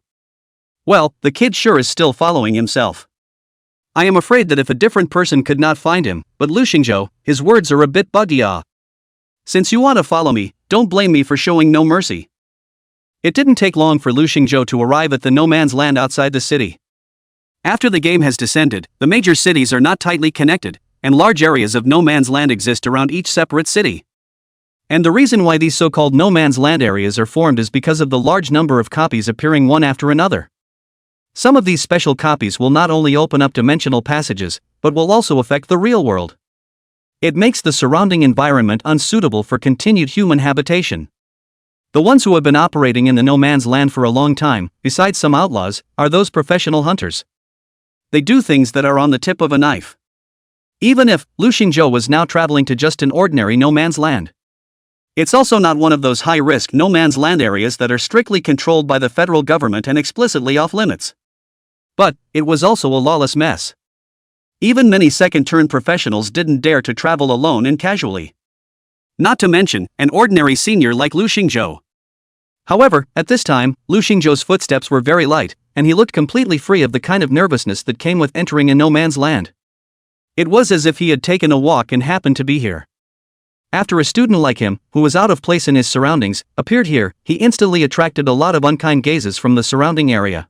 Well, the kid sure is still following himself. I am afraid that if a different person could not find him, but Lu Xingzhou, his words are a bit buggy. Since you want to follow me, don't blame me for showing no mercy. It didn't take long for Lu Xingzhou to arrive at the no man's land outside the city. After the game has descended, the major cities are not tightly connected, and large areas of no man's land exist around each separate city. And the reason why these so-called no man's land areas are formed is because of the large number of copies appearing one after another. Some of these special copies will not only open up dimensional passages, but will also affect the real world. It makes the surrounding environment unsuitable for continued human habitation. The ones who have been operating in the no man's land for a long time, besides some outlaws, are those professional hunters. They do things that are on the tip of a knife. Even if Lu Xingzhou was now traveling to just an ordinary no man's land, it's also not one of those high-risk no man's land areas that are strictly controlled by the federal government and explicitly off-limits. But it was also a lawless mess. Even many second-turn professionals didn't dare to travel alone and casually. Not to mention, an ordinary senior like Lu Xingzhou. However, at this time, Lu Xingzhou's footsteps were very light, and he looked completely free of the kind of nervousness that came with entering a no man's land. It was as if he had taken a walk and happened to be here. After a student like him, who was out of place in his surroundings, appeared here, he instantly attracted a lot of unkind gazes from the surrounding area.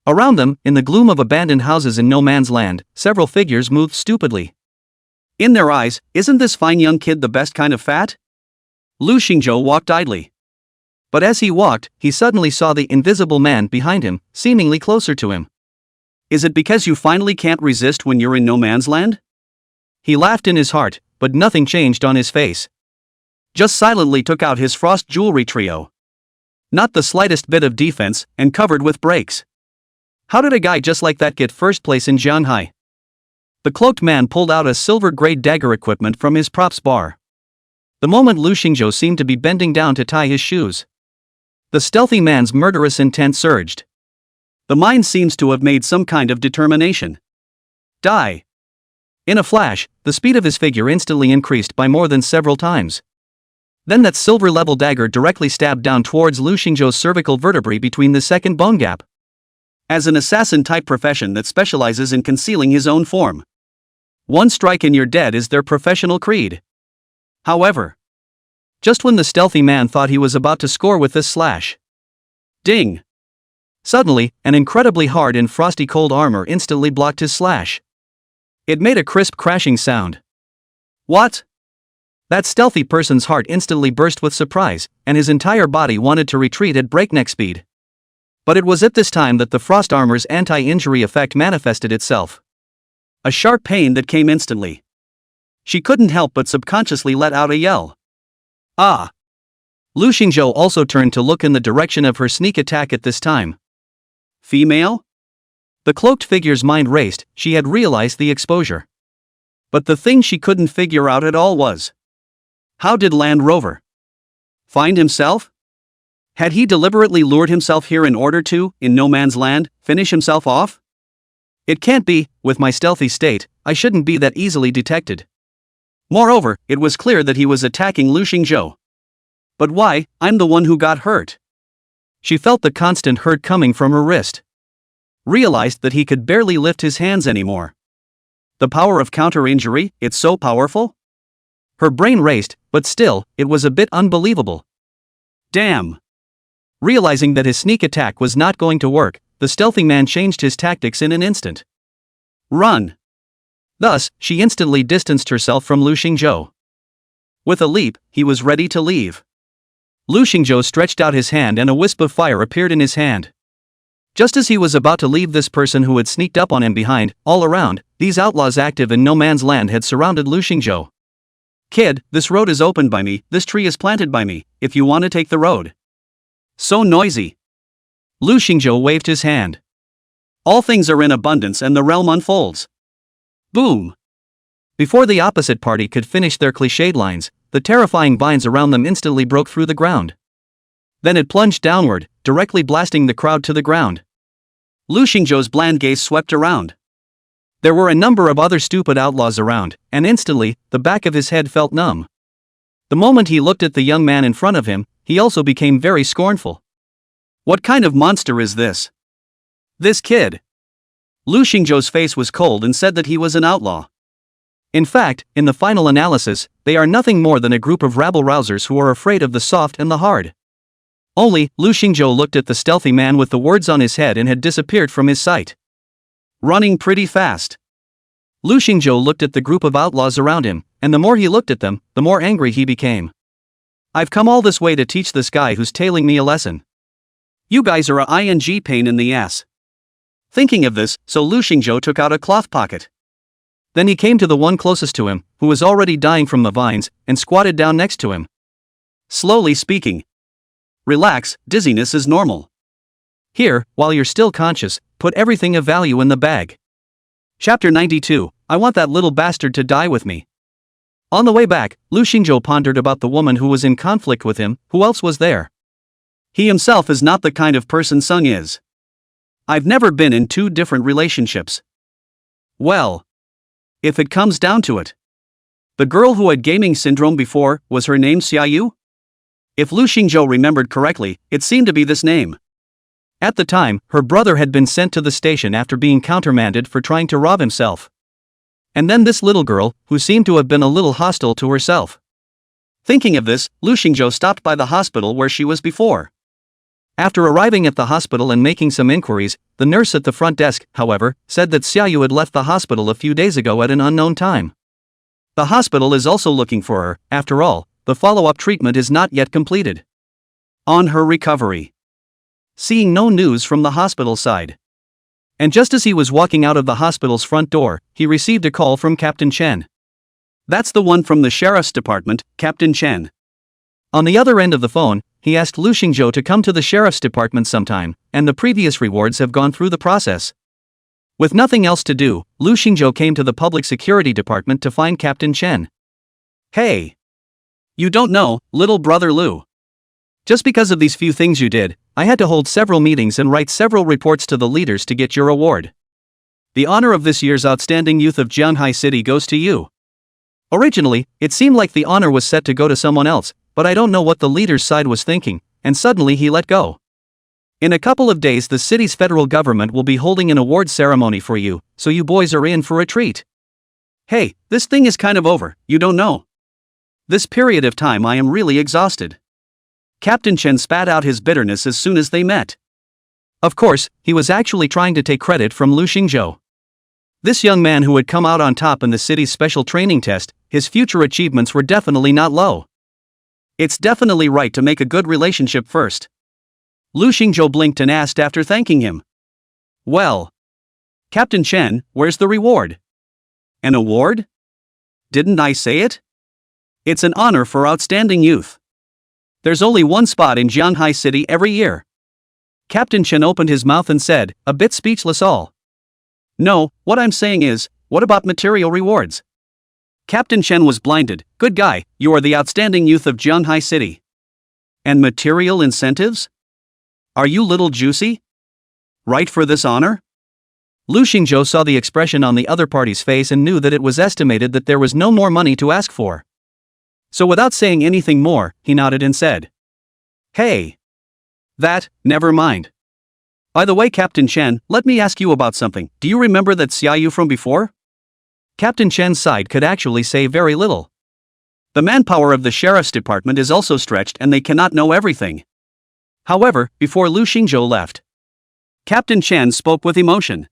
Around them, in the gloom of abandoned houses in no man's land, several figures moved stupidly. In their eyes, isn't this fine young kid the best kind of fat? Lu Xingzhou walked idly. But as he walked, he suddenly saw the invisible man behind him, seemingly closer to him. Is it because you finally can't resist when you're in no man's land? He laughed in his heart, but nothing changed on his face. Just silently took out his frost jewelry trio. Not the slightest bit of defense, and covered with breaks. How did a guy just like that get first place in Shanghai? The cloaked man pulled out a silver-grade dagger equipment from his props bar. The moment Lu Xingzhou seemed to be bending down to tie his shoes, the stealthy man's murderous intent surged. The mind seems to have made some kind of determination. Die. In a flash, the speed of his figure instantly increased by more than several times. Then that silver-level dagger directly stabbed down towards Lu Xingzhou's cervical vertebrae between the second bone gap. As an assassin-type profession that specializes in concealing his own form, one strike and you're dead is their professional creed. However, just when the stealthy man thought he was about to score with this slash, ding! Suddenly, an incredibly hard and frosty cold armor instantly blocked his slash. It made a crisp crashing sound. What? That stealthy person's heart instantly burst with surprise, and his entire body wanted to retreat at breakneck speed. But it was at this time that the frost armor's anti-injury effect manifested itself. A sharp pain that came instantly. She couldn't help but subconsciously let out a yell. Ah! Lu Xingzhou also turned to look in the direction of her sneak attack at this time. Female? The cloaked figure's mind raced. She had realized the exposure. But the thing she couldn't figure out at all was, how did Land Rover find himself? Had he deliberately lured himself here in order to, in no man's land, finish himself off? It can't be. With my stealthy state, I shouldn't be that easily detected. Moreover, it was clear that he was attacking Lu Xingzhou. But why? I'm the one who got hurt. She felt the constant hurt coming from her wrist. Realized that he could barely lift his hands anymore. The power of counter-injury, it's so powerful? Her brain raced, but still, it was a bit unbelievable. Damn! Realizing that his sneak attack was not going to work, the stealthy man changed his tactics in an instant. Run! Thus, she instantly distanced herself from Lu Xingzhou. With a leap, he was ready to leave. Lu Xingzhou stretched out his hand and a wisp of fire appeared in his hand. Just as he was about to leave, this person who had sneaked up on him behind, all around, these outlaws active in no man's land had surrounded Lu Xingzhou. Kid, this road is opened by me, this tree is planted by me, if you want to take the road. So noisy. Lu Xingzhou waved his hand. All things are in abundance and the realm unfolds. Boom! Before the opposite party could finish their cliched lines, the terrifying vines around them instantly broke through the ground. Then it plunged downward, directly blasting the crowd to the ground. Lu Xingzhou's bland gaze swept around. There were a number of other stupid outlaws around, and instantly, the back of his head felt numb. The moment he looked at the young man in front of him, he also became very scornful. What kind of monster is this? This kid. Lu Xingzhou's face was cold and said that he was an outlaw. In fact, in the final analysis, they are nothing more than a group of rabble-rousers who are afraid of the soft and the hard. Only, Lu Xingzhou looked at the stealthy man with the words on his head and had disappeared from his sight. Running pretty fast. Lu Xingzhou looked at the group of outlaws around him, and the more he looked at them, the more angry he became. I've come all this way to teach this guy who's tailing me a lesson. You guys are a ing pain in the ass. Thinking of this, so Lu Xingzhou took out a cloth pocket. Then he came to the one closest to him, who was already dying from the vines, and squatted down next to him. Slowly speaking. Relax, dizziness is normal. Here, while you're still conscious, put everything of value in the bag. Chapter 92, I want that little bastard to die with me. On the way back, Lu Xingzhou pondered about the woman who was in conflict with him. Who else was there? He himself is not the kind of person Sung is. I've never been in two different relationships. Well, if it comes down to it. The girl who had gaming syndrome before, was her name Xiaoyu? If Lu Xingzhou remembered correctly, it seemed to be this name. At the time, her brother had been sent to the station after being countermanded for trying to rob himself. And then this little girl, who seemed to have been a little hostile to herself. Thinking of this, Lu Xingzhou stopped by the hospital where she was before. After arriving at the hospital and making some inquiries, the nurse at the front desk, however, said that Xiaoyu had left the hospital a few days ago at an unknown time. The hospital is also looking for her. After all, the follow-up treatment is not yet completed. On her recovery. Seeing no news from the hospital side. And just as he was walking out of the hospital's front door, he received a call from Captain Chen. That's the one from the sheriff's department, Captain Chen. On the other end of the phone, he asked Lu Xingzhou to come to the sheriff's department sometime, and the previous rewards have gone through the process. With nothing else to do, Lu Xingzhou came to the public security department to find Captain Chen. Hey! You don't know, little brother Lu. Just because of these few things you did, I had to hold several meetings and write several reports to the leaders to get your award. The honor of this year's Outstanding Youth of Jianghai City goes to you. Originally, it seemed like the honor was set to go to someone else, but I don't know what the leader's side was thinking, and suddenly he let go. In a couple of days the city's federal government will be holding an award ceremony for you, so you boys are in for a treat. Hey, this thing is kind of over, you don't know. This period of time I am really exhausted. Captain Chen spat out his bitterness as soon as they met. Of course, he was actually trying to take credit from Lu Xingzhou. This young man who had come out on top in the city's special training test, his future achievements were definitely not low. It's definitely right to make a good relationship first. Lu Xingzhou blinked and asked after thanking him. Well, Captain Chen, where's the reward? An award? Didn't I say it? It's an honor for outstanding youth. There's only one spot in Jianghai City every year. Captain Chen opened his mouth and said, a bit speechless all. No, what I'm saying is, what about material rewards? Captain Chen was blinded. Good guy, you are the outstanding youth of Jianghai City. And material incentives? Are you little juicy? Right for this honor? Lu Xingzhou saw the expression on the other party's face and knew that it was estimated that there was no more money to ask for. So without saying anything more, he nodded and said, "Hey. Never mind. By the way, Captain Chen, let me ask you about something. Do you remember that Xiaoyu from before?" Captain Chen's side could actually say very little. The manpower of the sheriff's department is also stretched and they cannot know everything. However, before Lu Xingzhou left, Captain Chen spoke with emotion.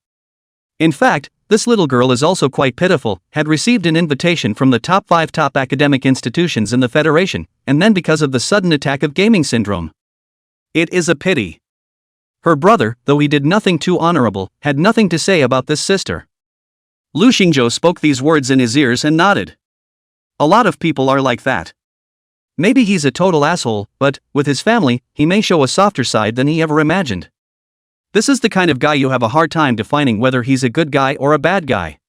In fact, this little girl is also quite pitiful, had received an invitation from the top 5 top academic institutions in the Federation, and then because of the sudden attack of gaming syndrome. It is a pity. Her brother, though he did nothing too honorable, had nothing to say about this sister. Lu Xingzhou spoke these words in his ears and nodded. A lot of people are like that. Maybe he's a total asshole, but, with his family, he may show a softer side than he ever imagined. This is the kind of guy you have a hard time defining whether he's a good guy or a bad guy.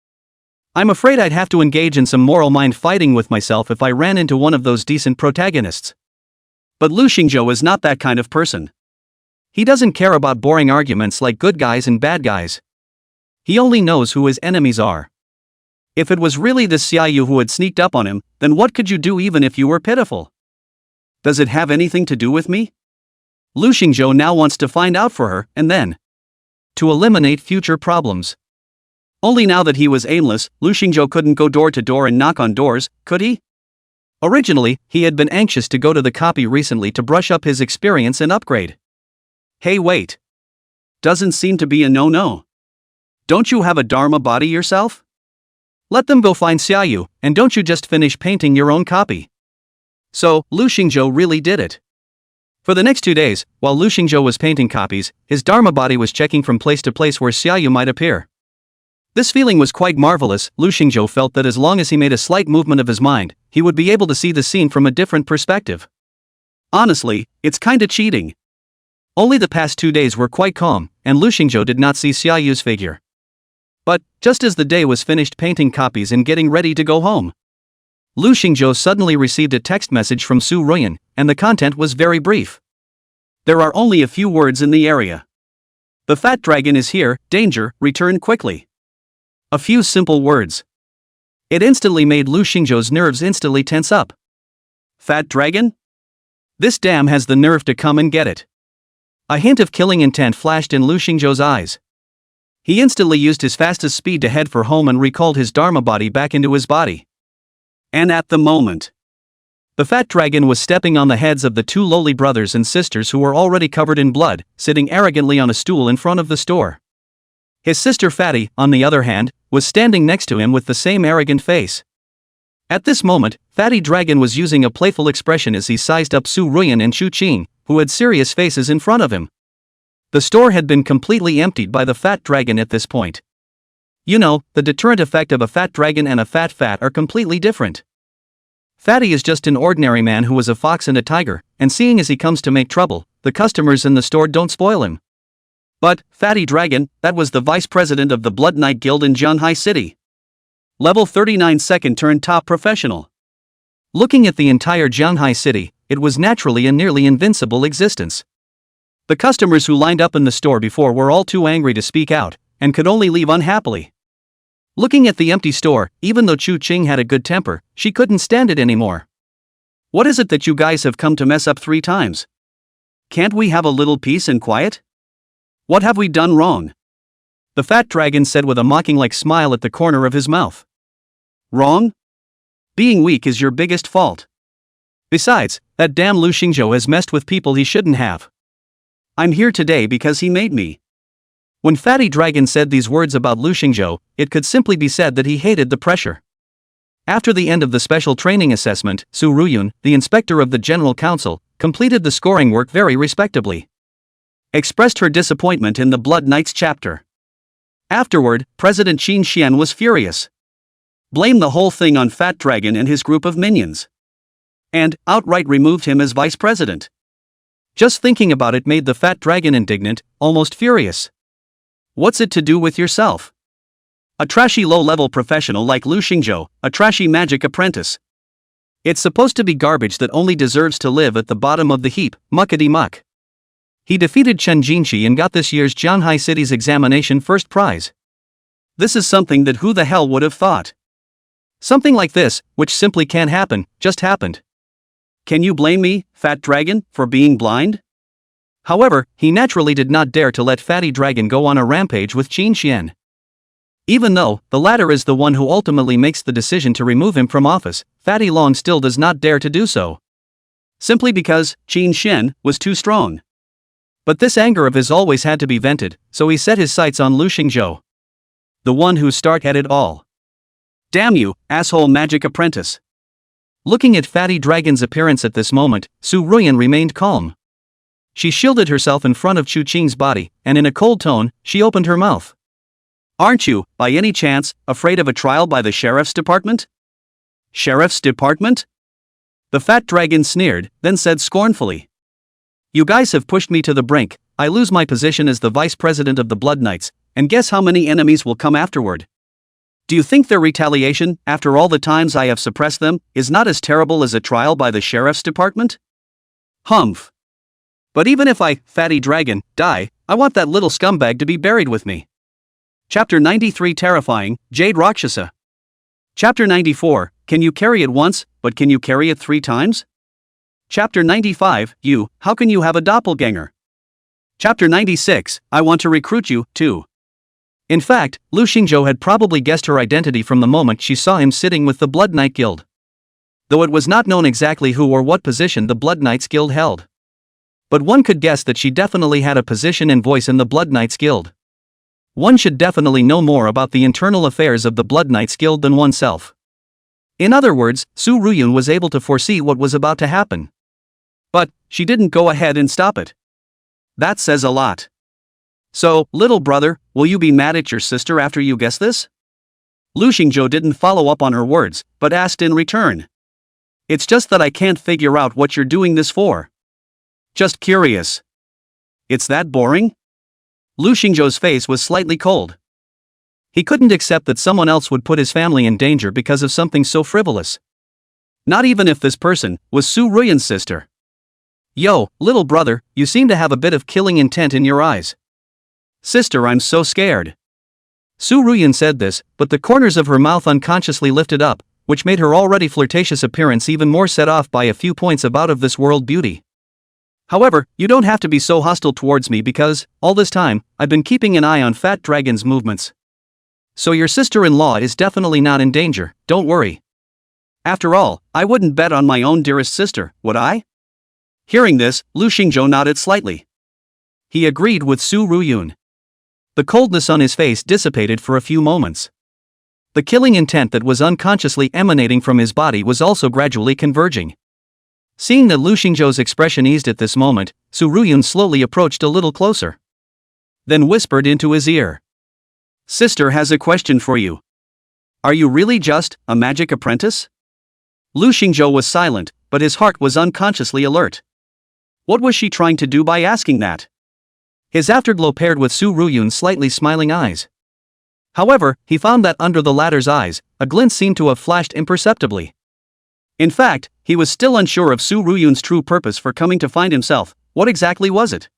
I'm afraid I'd have to engage in some moral mind fighting with myself if I ran into one of those decent protagonists. But Lu Xingzhou is not that kind of person. He doesn't care about boring arguments like good guys and bad guys. He only knows who his enemies are. If it was really this Xiaoyu who had sneaked up on him, then what could you do even if you were pitiful? Does it have anything to do with me? Lu Xingzhou now wants to find out for her, and then to eliminate future problems. Only now that he was aimless, Lu Xingzhou couldn't go door to door and knock on doors, could he? Originally, he had been anxious to go to the copy recently to brush up his experience and upgrade. Hey, wait. Doesn't seem to be a no-no. Don't you have a Dharma body yourself? Let them go find Xiaoyu, and don't you just finish painting your own copy. So, Lu Xingzhou really did it. For the next 2 days, while Lu Xingzhou was painting copies, his Dharma body was checking from place to place where Xiaoyu might appear. This feeling was quite marvelous. Lu Xingzhou felt that as long as he made a slight movement of his mind, he would be able to see the scene from a different perspective. Honestly, it's kinda cheating. Only the past 2 days were quite calm, and Lu Xingzhou did not see Xiaoyu's figure. But, just as the day was finished painting copies and getting ready to go home, Lu Xingzhou suddenly received a text message from Su Ruyan, and the content was very brief. There are only a few words in the area. The fat dragon is here, danger, return quickly. A few simple words. It instantly made Lu Xingzhou's nerves instantly tense up. Fat dragon? This dam has the nerve to come and get it. A hint of killing intent flashed in Lu Xingzhou's eyes. He instantly used his fastest speed to head for home and recalled his Dharma body back into his body. And at the moment, the fat dragon was stepping on the heads of the 2 lowly brothers and sisters who were already covered in blood, sitting arrogantly on a stool in front of the store. His sister Fatty, on the other hand, was standing next to him with the same arrogant face. At this moment, Fatty Dragon was using a playful expression as he sized up Su Ruyan and Chu Qing, who had serious faces in front of him. The store had been completely emptied by the fat dragon at this point. You know, the deterrent effect of a fat dragon and a fat are completely different. Fatty is just an ordinary man who is a fox and a tiger, and seeing as he comes to make trouble, the customers in the store don't spoil him. But, Fatty Dragon, that was the vice president of the Blood Knight Guild in Jianghai City. Level 39 second turn top professional. Looking at the entire Jianghai City, it was naturally a nearly invincible existence. The customers who lined up in the store before were all too angry to speak out, and could only leave unhappily. Looking at the empty store, even though Chu Qing had a good temper, she couldn't stand it anymore. What is it that you guys have come to mess up 3 times? Can't we have a little peace and quiet? What have we done wrong? The fat dragon said with a mocking-like smile at the corner of his mouth. Wrong? Being weak is your biggest fault. Besides, that damn Lu Xingzhou has messed with people he shouldn't have. I'm here today because he made me. When Fatty Dragon said these words about Lu Xingzhou, it could simply be said that he hated the pressure. After the end of the special training assessment, Su Ruyun, the inspector of the General Council, completed the scoring work very respectably. Expressed her disappointment in the Blood Knights chapter. Afterward, President Qin Xian was furious. Blamed the whole thing on Fat Dragon and his group of minions. And, outright removed him as vice president. Just thinking about it made the fat dragon indignant, almost furious. What's it to do with yourself? A trashy low-level professional like Lu Xingzhou, a trashy magic apprentice. It's supposed to be garbage that only deserves to live at the bottom of the heap, muckety-muck. He defeated Chen Jinxi and got this year's Jianghai City's examination first prize. This is something that who the hell would have thought? Something like this, which simply can't happen, just happened. Can you blame me, Fat Dragon, for being blind? However, he naturally did not dare to let Fatty Dragon go on a rampage with Qin Xian. Even though the latter is the one who ultimately makes the decision to remove him from office, Fatty Long still does not dare to do so. Simply because Qin Xian was too strong. But this anger of his always had to be vented, so he set his sights on Lu Xingzhou. The one who started it all. Damn you, asshole magic apprentice. Looking at Fatty Dragon's appearance at this moment, Su Ruyan remained calm. She shielded herself in front of Chu Qing's body, and in a cold tone, she opened her mouth. Aren't you, by any chance, afraid of a trial by the sheriff's department? Sheriff's department? The fat dragon sneered, then said scornfully. You guys have pushed me to the brink. I lose my position as the vice president of the Blood Knights, and guess how many enemies will come afterward? Do you think their retaliation, after all the times I have suppressed them, is not as terrible as a trial by the sheriff's department? Humph. But even if I, Fatty Dragon, die, I want that little scumbag to be buried with me. Chapter 93 Terrifying, Jade Rakshasa. Chapter 94, Can you carry it once, but can you carry it 3 times? Chapter 95, How can you have a doppelganger? Chapter 96, I want to recruit you, too. In fact, Lu Xingzhou had probably guessed her identity from the moment she saw him sitting with the Blood Knight Guild. Though it was not known exactly who or what position the Blood Knights Guild held. But one could guess that she definitely had a position and voice in the Blood Knights Guild. One should definitely know more about the internal affairs of the Blood Knights Guild than oneself. In other words, Su Ruyun was able to foresee what was about to happen. But she didn't go ahead and stop it. That says a lot. So, little brother, will you be mad at your sister after you guess this? Lu Xingzhou didn't follow up on her words, but asked in return. It's just that I can't figure out what you're doing this for. Just curious. It's that boring? Lu Xingzhou's face was slightly cold. He couldn't accept that someone else would put his family in danger because of something so frivolous. Not even if this person was Su Ruyun's sister. Yo, little brother, you seem to have a bit of killing intent in your eyes. Sister, I'm so scared. Su Ruyun said this, but the corners of her mouth unconsciously lifted up, which made her already flirtatious appearance even more set off by a few points of out-of-this-world beauty. However, you don't have to be so hostile towards me because, all this time, I've been keeping an eye on Fat Dragon's movements. So your sister-in-law is definitely not in danger, don't worry. After all, I wouldn't bet on my own dearest sister, would I? Hearing this, Lu Xingzhou nodded slightly. He agreed with Su Ruyun. The coldness on his face dissipated for a few moments. The killing intent that was unconsciously emanating from his body was also gradually converging. Seeing that Lu Xingzhou's expression eased at this moment, Su Ruyun slowly approached a little closer. Then whispered into his ear. Sister has a question for you. Are you really just a magic apprentice? Lu Xingzhou was silent, but his heart was unconsciously alert. What was she trying to do by asking that? His afterglow paired with Su Ruyun's slightly smiling eyes. However, he found that under the latter's eyes, a glint seemed to have flashed imperceptibly. In fact, he was still unsure of Su Ruyun's true purpose for coming to find himself. What exactly was it?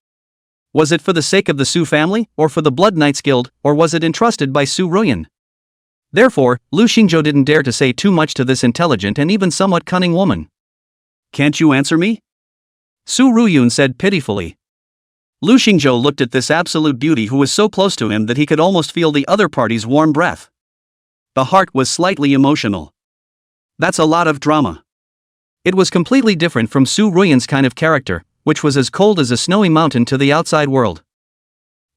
Was it for the sake of the Su family, or for the Blood Knights Guild, or was it entrusted by Su Ruyun? Therefore, Lu Xingzhou didn't dare to say too much to this intelligent and even somewhat cunning woman. Can't you answer me? Su Ruyun said pitifully. Lu Xingzhou looked at this absolute beauty who was so close to him that he could almost feel the other party's warm breath. The heart was slightly emotional. That's a lot of drama. It was completely different from Su Ruyun's kind of character, which was as cold as a snowy mountain to the outside world.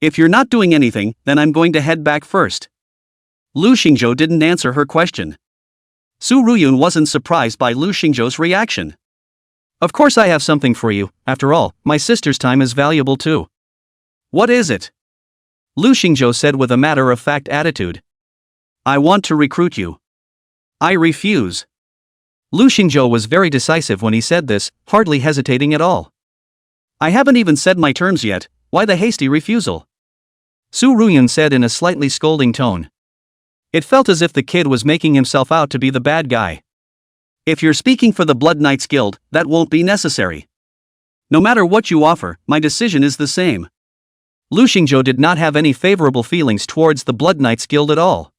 If you're not doing anything, then I'm going to head back first. Lu Xingzhou didn't answer her question. Su Ruyun wasn't surprised by Lu Xingzhou's reaction. Of course I have something for you, after all, my sister's time is valuable too. What is it? Lu Xingzhou said with a matter-of-fact attitude. I want to recruit you. I refuse. Lu Xingzhou was very decisive when he said this, hardly hesitating at all. I haven't even said my terms yet, why the hasty refusal? Su Ruyun said in a slightly scolding tone. It felt as if the kid was making himself out to be the bad guy. If you're speaking for the Blood Knights Guild, that won't be necessary. No matter what you offer, my decision is the same. Lu Xingzhou did not have any favorable feelings towards the Blood Knights Guild at all.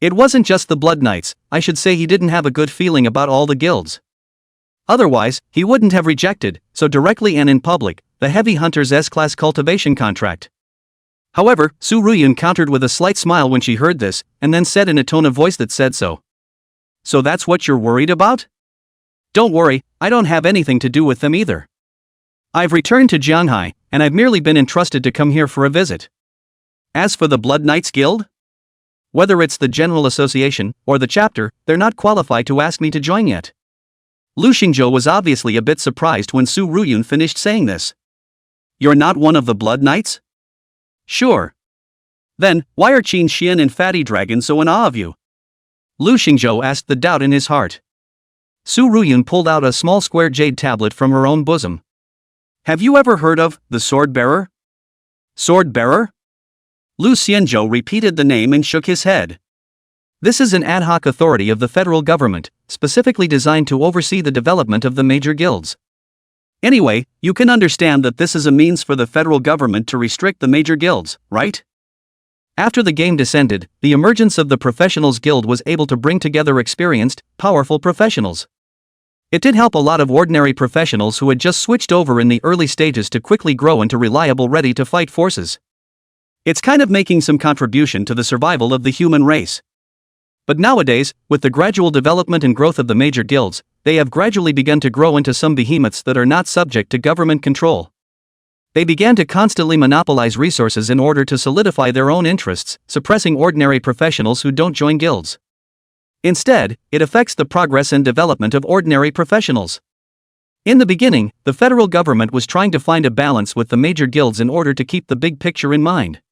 It wasn't just the Blood Knights, I should say he didn't have a good feeling about all the guilds. Otherwise, he wouldn't have rejected, so directly and in public, the Heavy Hunter's S-Class cultivation contract. However, Su Ruyun countered with a slight smile when she heard this, and then said in a tone of voice that said so. So that's what you're worried about? Don't worry, I don't have anything to do with them either. I've returned to Jianghai, and I've merely been entrusted to come here for a visit. As for the Blood Knights Guild? Whether it's the General Association, or the chapter, they're not qualified to ask me to join yet. Lu Xingzhou was obviously a bit surprised when Su Ruyun finished saying this. You're not one of the Blood Knights? Sure. Then, why are Qin Xian and Fatty Dragon so in awe of you? Lu Xingzhou asked the doubt in his heart. Su Ruyun pulled out a small square jade tablet from her own bosom. Have you ever heard of the Sword Bearer? Sword Bearer? Lu Xianzhou repeated the name and shook his head. This is an ad hoc authority of the federal government, specifically designed to oversee the development of the major guilds. Anyway, you can understand that this is a means for the federal government to restrict the major guilds, right? After the game descended, the emergence of the Professionals Guild was able to bring together experienced, powerful professionals. It did help a lot of ordinary professionals who had just switched over in the early stages to quickly grow into reliable ready-to-fight forces. It's kind of making some contribution to the survival of the human race. But nowadays, with the gradual development and growth of the major guilds, they have gradually begun to grow into some behemoths that are not subject to government control. They began to constantly monopolize resources in order to solidify their own interests, suppressing ordinary professionals who don't join guilds. Instead, it affects the progress and development of ordinary professionals. In the beginning, the federal government was trying to find a balance with the major guilds in order to keep the big picture in mind.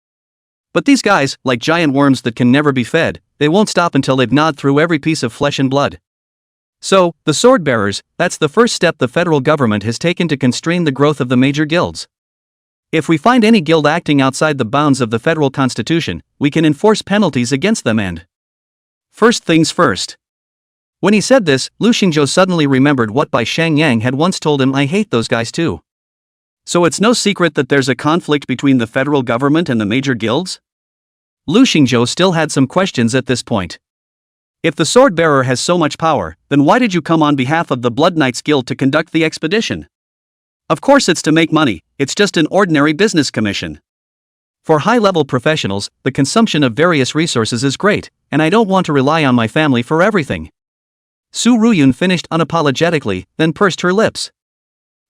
But these guys, like giant worms that can never be fed, they won't stop until they've gnawed through every piece of flesh and blood. So, the sword bearers, that's the first step the federal government has taken to constrain the growth of the major guilds. If we find any guild acting outside the bounds of the federal constitution, we can enforce penalties against them and first things first. When he said this, Lu Xingzhou suddenly remembered what Bai Shang Yang had once told him, I hate those guys too. So it's no secret that there's a conflict between the federal government and the major guilds? Lu Xingzhou still had some questions at this point. If the sword bearer has so much power, then why did you come on behalf of the Blood Knights Guild to conduct the expedition? Of course it's to make money, it's just an ordinary business commission. For high-level professionals, the consumption of various resources is great, and I don't want to rely on my family for everything. Su Ruyun finished unapologetically, then pursed her lips.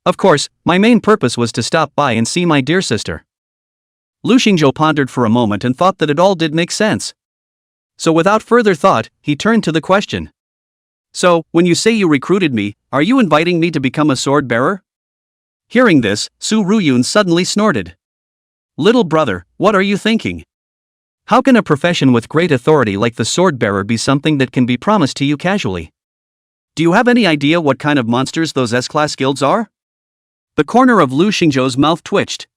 Of course, my main purpose was to stop by and see my dear sister. Lu Xingzhou pondered for a moment and thought that it all did make sense. So without further thought, he turned to the question. So, when you say you recruited me, are you inviting me to become a sword bearer? Hearing this, Su Ruyun suddenly snorted. Little brother, what are you thinking? How can a profession with great authority like the sword bearer be something that can be promised to you casually? Do you have any idea what kind of monsters those S-Class guilds are? The corner of Lu Xingzhou's mouth twitched.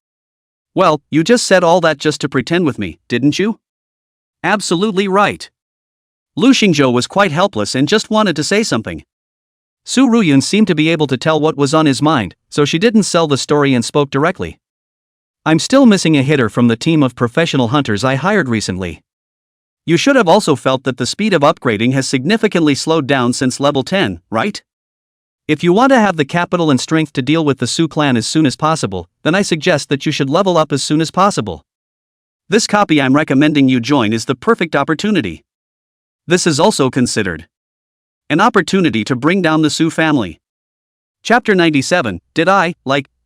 Well, you just said all that just to pretend with me, didn't you? Absolutely right. Lu Xingzhou was quite helpless and just wanted to say something. Su Ruyun seemed to be able to tell what was on his mind, so she didn't sell the story and spoke directly. I'm still missing a hitter from the team of professional hunters I hired recently. You should have also felt that the speed of upgrading has significantly slowed down since level 10, right? If you want to have the capital and strength to deal with the Su clan as soon as possible, then I suggest that you should level up as soon as possible. This copy I'm recommending you join is the perfect opportunity. This is also considered an opportunity to bring down the Su family. Chapter 97, Did I,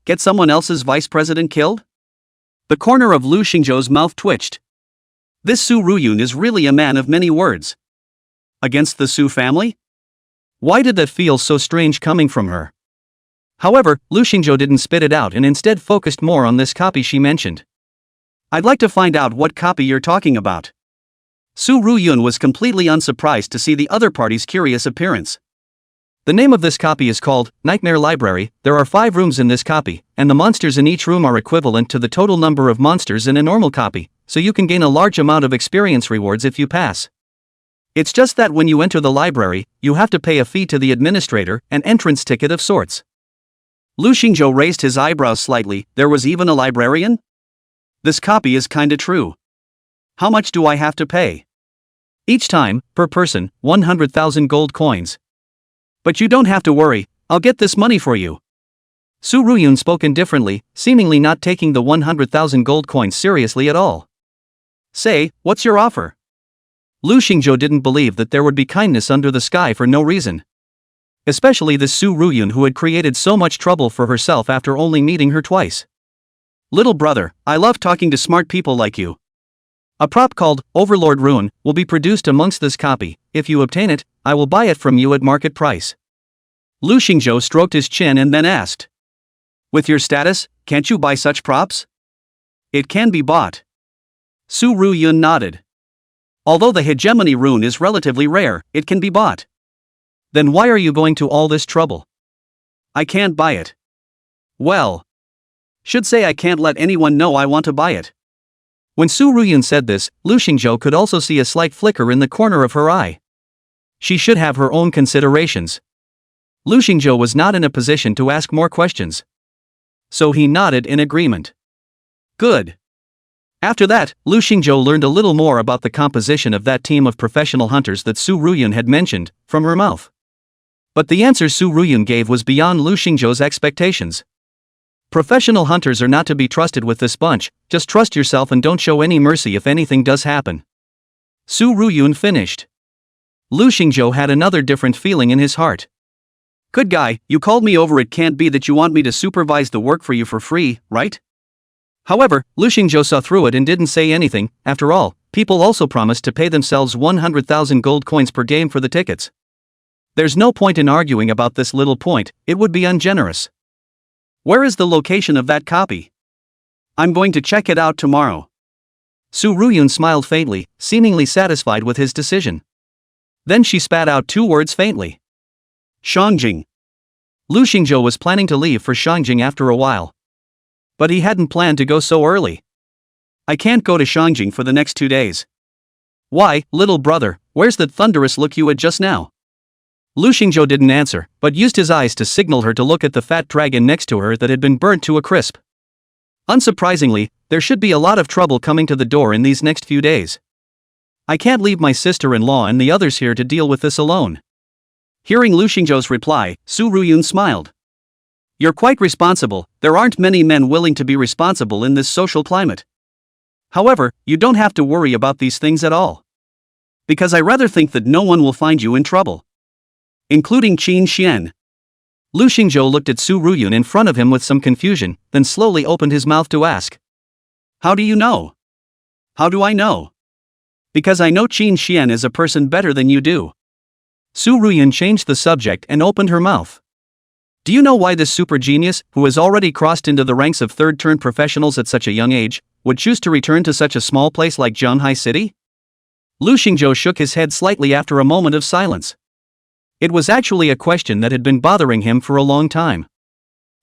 get someone else's vice president killed? The corner of Lu Xingzhou's mouth twitched. This Su Ruyun is really a man of many words. Against the Su family? Why did that feel so strange coming from her? However, Lu Xingzhou didn't spit it out and instead focused more on this copy she mentioned. I'd like to find out what copy you're talking about. Su Ruyun was completely unsurprised to see the other party's curious appearance. The name of this copy is called Nightmare Library. There are 5 rooms in this copy, and the monsters in each room are equivalent to the total number of monsters in a normal copy, so you can gain a large amount of experience rewards if you pass. It's just that when you enter the library, you have to pay a fee to the administrator, an entrance ticket of sorts. Lu Xingzhou raised his eyebrows slightly. There was even a librarian? This copy is kinda true. How much do I have to pay? Each time, per person, 100,000 gold coins. But you don't have to worry, I'll get this money for you. Su Ruyun spoke indifferently, seemingly not taking the 100,000 gold coins seriously at all. Say, what's your offer? Lu Xingzhou didn't believe that there would be kindness under the sky for no reason. Especially this Su Ruyun who had created so much trouble for herself after only meeting her twice. Little brother, I love talking to smart people like you. A prop called Overlord Rune will be produced amongst this copy. If you obtain it, I will buy it from you at market price. Lu Xingzhou stroked his chin and then asked. With your status, can't you buy such props? It can be bought. Su Ruyun nodded. Although the hegemony rune is relatively rare, it can be bought. Then why are you going to all this trouble? I can't buy it. Well, should say I can't let anyone know I want to buy it. When Su Ruyun said this, Lu Xingzhou could also see a slight flicker in the corner of her eye. She should have her own considerations. Lu Xingzhou was not in a position to ask more questions. So he nodded in agreement. Good. After that, Lu Xingzhou learned a little more about the composition of that team of professional hunters that Su Ruyun had mentioned, from her mouth. But the answer Su Ruyun gave was beyond Lu Xingzhou's expectations. Professional hunters are not to be trusted with this bunch, just trust yourself and don't show any mercy if anything does happen. Su Ruyun finished. Lu Xingzhou had another different feeling in his heart. Good guy, you called me over. It can't be that you want me to supervise the work for you for free, right? However, Lu Xingzhou saw through it and didn't say anything. After all, people also promised to pay themselves 100,000 gold coins per game for the tickets. There's no point in arguing about this little point, it would be ungenerous. Where is the location of that copy? I'm going to check it out tomorrow. Su Ruyun smiled faintly, seemingly satisfied with his decision. Then she spat out two words faintly. Shangjing. Lu Xingzhou was planning to leave for Shangjing after a while. But he hadn't planned to go so early. I can't go to Shangjing for the next 2 days. Why, little brother, where's that thunderous look you had just now? Lu Xingzhou didn't answer, but used his eyes to signal her to look at the fat dragon next to her that had been burnt to a crisp. Unsurprisingly, there should be a lot of trouble coming to the door in these next few days. I can't leave my sister-in-law and the others here to deal with this alone. Hearing Lu Xingzhou's reply, Su Ruyun smiled. You're quite responsible. There aren't many men willing to be responsible in this social climate. However, you don't have to worry about these things at all. Because I rather think that no one will find you in trouble. Including Qin Xian. Lu Xingzhou looked at Su Ruyun in front of him with some confusion, then slowly opened his mouth to ask. How do you know? How do I know? Because I know Qin Xian is a person better than you do. Su Ruyun changed the subject and opened her mouth. Do you know why this super genius, who has already crossed into the ranks of third-turn professionals at such a young age, would choose to return to such a small place like Zhanghai City? Lu Xingzhou shook his head slightly after a moment of silence. It was actually a question that had been bothering him for a long time.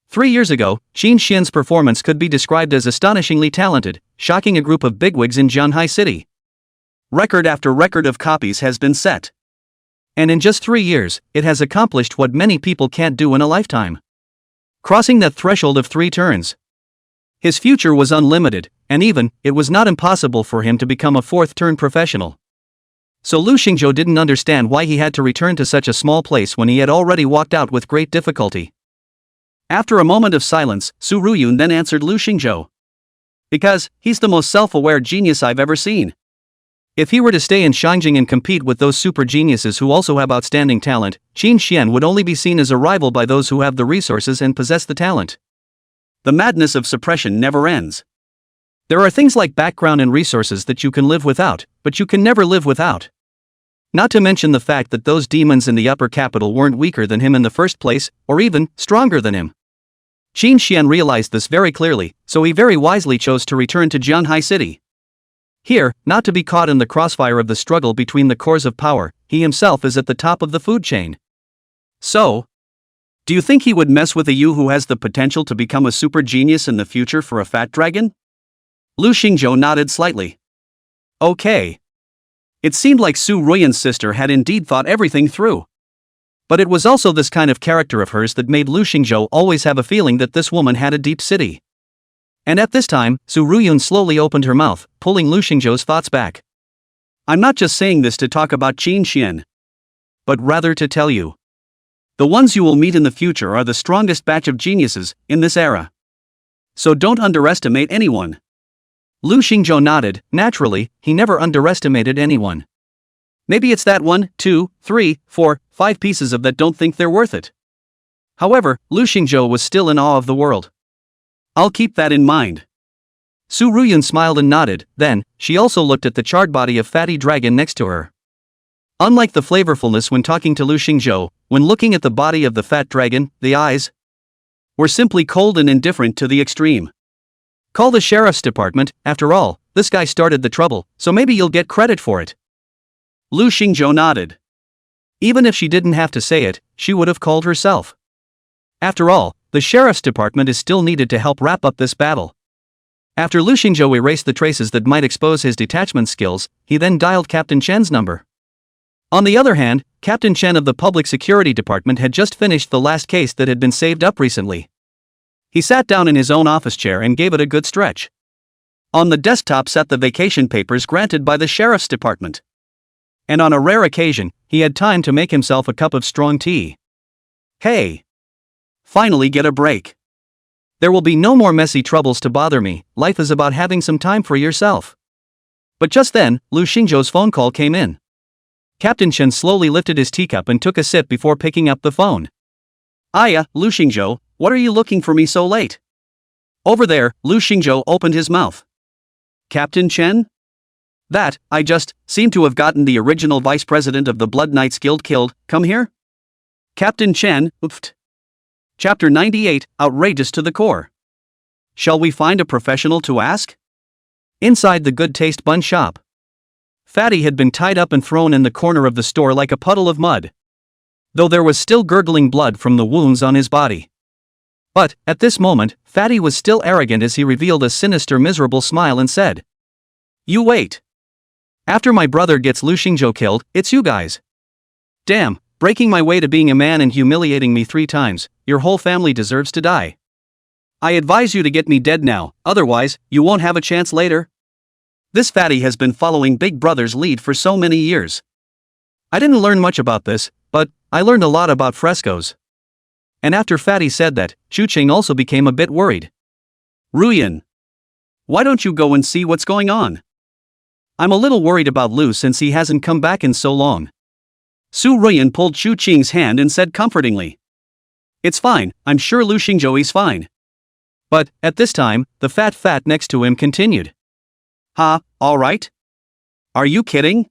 3 years ago, Qin Xian's performance could be described as astonishingly talented, shocking a group of bigwigs in Zhanghai City. Record after record of copies has been set. And in just 3 years, it has accomplished what many people can't do in a lifetime. Crossing that threshold of 3 turns. His future was unlimited, and even, it was not impossible for him to become a 4th-turn professional. So Lu Xingzhou didn't understand why he had to return to such a small place when he had already walked out with great difficulty. After a moment of silence, Su Ruyun then answered Lu Xingzhou. Because, he's the most self-aware genius I've ever seen. If he were to stay in Shangjing and compete with those super geniuses who also have outstanding talent, Qin Xian would only be seen as a rival by those who have the resources and possess the talent. The madness of suppression never ends. There are things like background and resources that you can live without, but you can never live without. Not to mention the fact that those demons in the upper capital weren't weaker than him in the first place, or even stronger than him. Qin Xian realized this very clearly, so he very wisely chose to return to Zhanghai City. Here, not to be caught in the crossfire of the struggle between the cores of power, he himself is at the top of the food chain. So, do you think he would mess with a you who has the potential to become a super genius in the future for a fat dragon? Lu Xingzhou nodded slightly. Okay. It seemed like Su Ruyan's sister had indeed thought everything through. But it was also this kind of character of hers that made Lu Xingzhou always have a feeling that this woman had a deep city. And at this time, Su Ruyun slowly opened her mouth, pulling Lu Xingzhou's thoughts back. I'm not just saying this to talk about Qin Xian, but rather to tell you. The ones you will meet in the future are the strongest batch of geniuses in this era. So don't underestimate anyone. Lu Xingzhou nodded. Naturally, he never underestimated anyone. Maybe it's that 1, 2, 3, 4, 5 pieces of that don't think they're worth it. However, Lu Xingzhou was still in awe of the world. I'll keep that in mind. Su Ruyun smiled and nodded. Then, she also looked at the charred body of Fatty Dragon next to her. Unlike the flavorfulness when talking to Lu Xingzhou, when looking at the body of the fat dragon, the eyes were simply cold and indifferent to the extreme. Call the sheriff's department. After all, this guy started the trouble, so maybe you'll get credit for it. Lu Xingzhou nodded. Even if she didn't have to say it, she would have called herself. After all, the sheriff's department is still needed to help wrap up this battle. After Lu Xingzhou erased the traces that might expose his detachment skills, he then dialed Captain Chen's number. On the other hand, Captain Chen of the Public Security Department had just finished the last case that had been saved up recently. He sat down in his own office chair and gave it a good stretch. On the desktop sat the vacation papers granted by the sheriff's department. And on a rare occasion, he had time to make himself a cup of strong tea. Hey! Finally get a break. There will be no more messy troubles to bother me. Life is about having some time for yourself. But just then, Lu Xingzhou's phone call came in. Captain Chen slowly lifted his teacup and took a sip before picking up the phone. Aya, Lu Xingzhou, what are you looking for me so late? Over there, Lu Xingzhou opened his mouth. Captain Chen? That, I just, seem to have gotten the original vice president of the Blood Knights Guild killed. Come here? Captain Chen, oofed. Chapter 98, outrageous to the core. Shall we find a professional to ask? Inside the Good Taste Bun shop. Fatty had been tied up and thrown in the corner of the store like a puddle of mud, though there was still gurgling blood from the wounds on his body. But, at this moment, Fatty was still arrogant as he revealed a sinister, miserable smile and said, You wait. After my brother gets Lu Xingzhou killed, it's you guys. Damn, breaking my way to being a man and humiliating me 3 times, your whole family deserves to die. I advise you to get me dead now, otherwise, you won't have a chance later. This Fatty has been following Big Brother's lead for so many years. I didn't learn much about this, but I learned a lot about frescoes. And after Fatty said that, Chu Qing also became a bit worried. Ruyan, why don't you go and see what's going on? I'm a little worried about Lu since he hasn't come back in so long. Su Ruyan pulled Chu Qing's hand and said comfortingly. It's fine, I'm sure Lu Xingzhou is fine. But, at this time, the fat next to him continued. Alright? Are you kidding?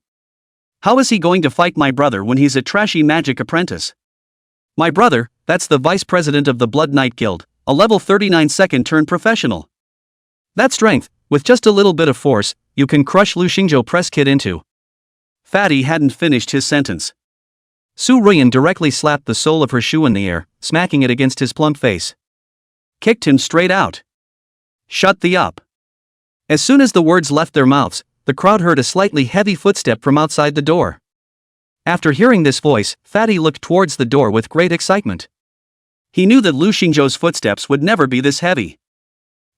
How is he going to fight my brother when he's a trashy magic apprentice? My brother, that's the vice president of the Blood Knight Guild, a level 39 second turn professional. That strength, with just a little bit of force, you can crush Lu Xingzhou press kit into. Fatty hadn't finished his sentence. Su Ruyan directly slapped the sole of her shoe in the air, smacking it against his plump face. Kicked him straight out. Shut the up. As soon as the words left their mouths, the crowd heard a slightly heavy footstep from outside the door. After hearing this voice, Fatty looked towards the door with great excitement. He knew that Lu Xingzhou's footsteps would never be this heavy.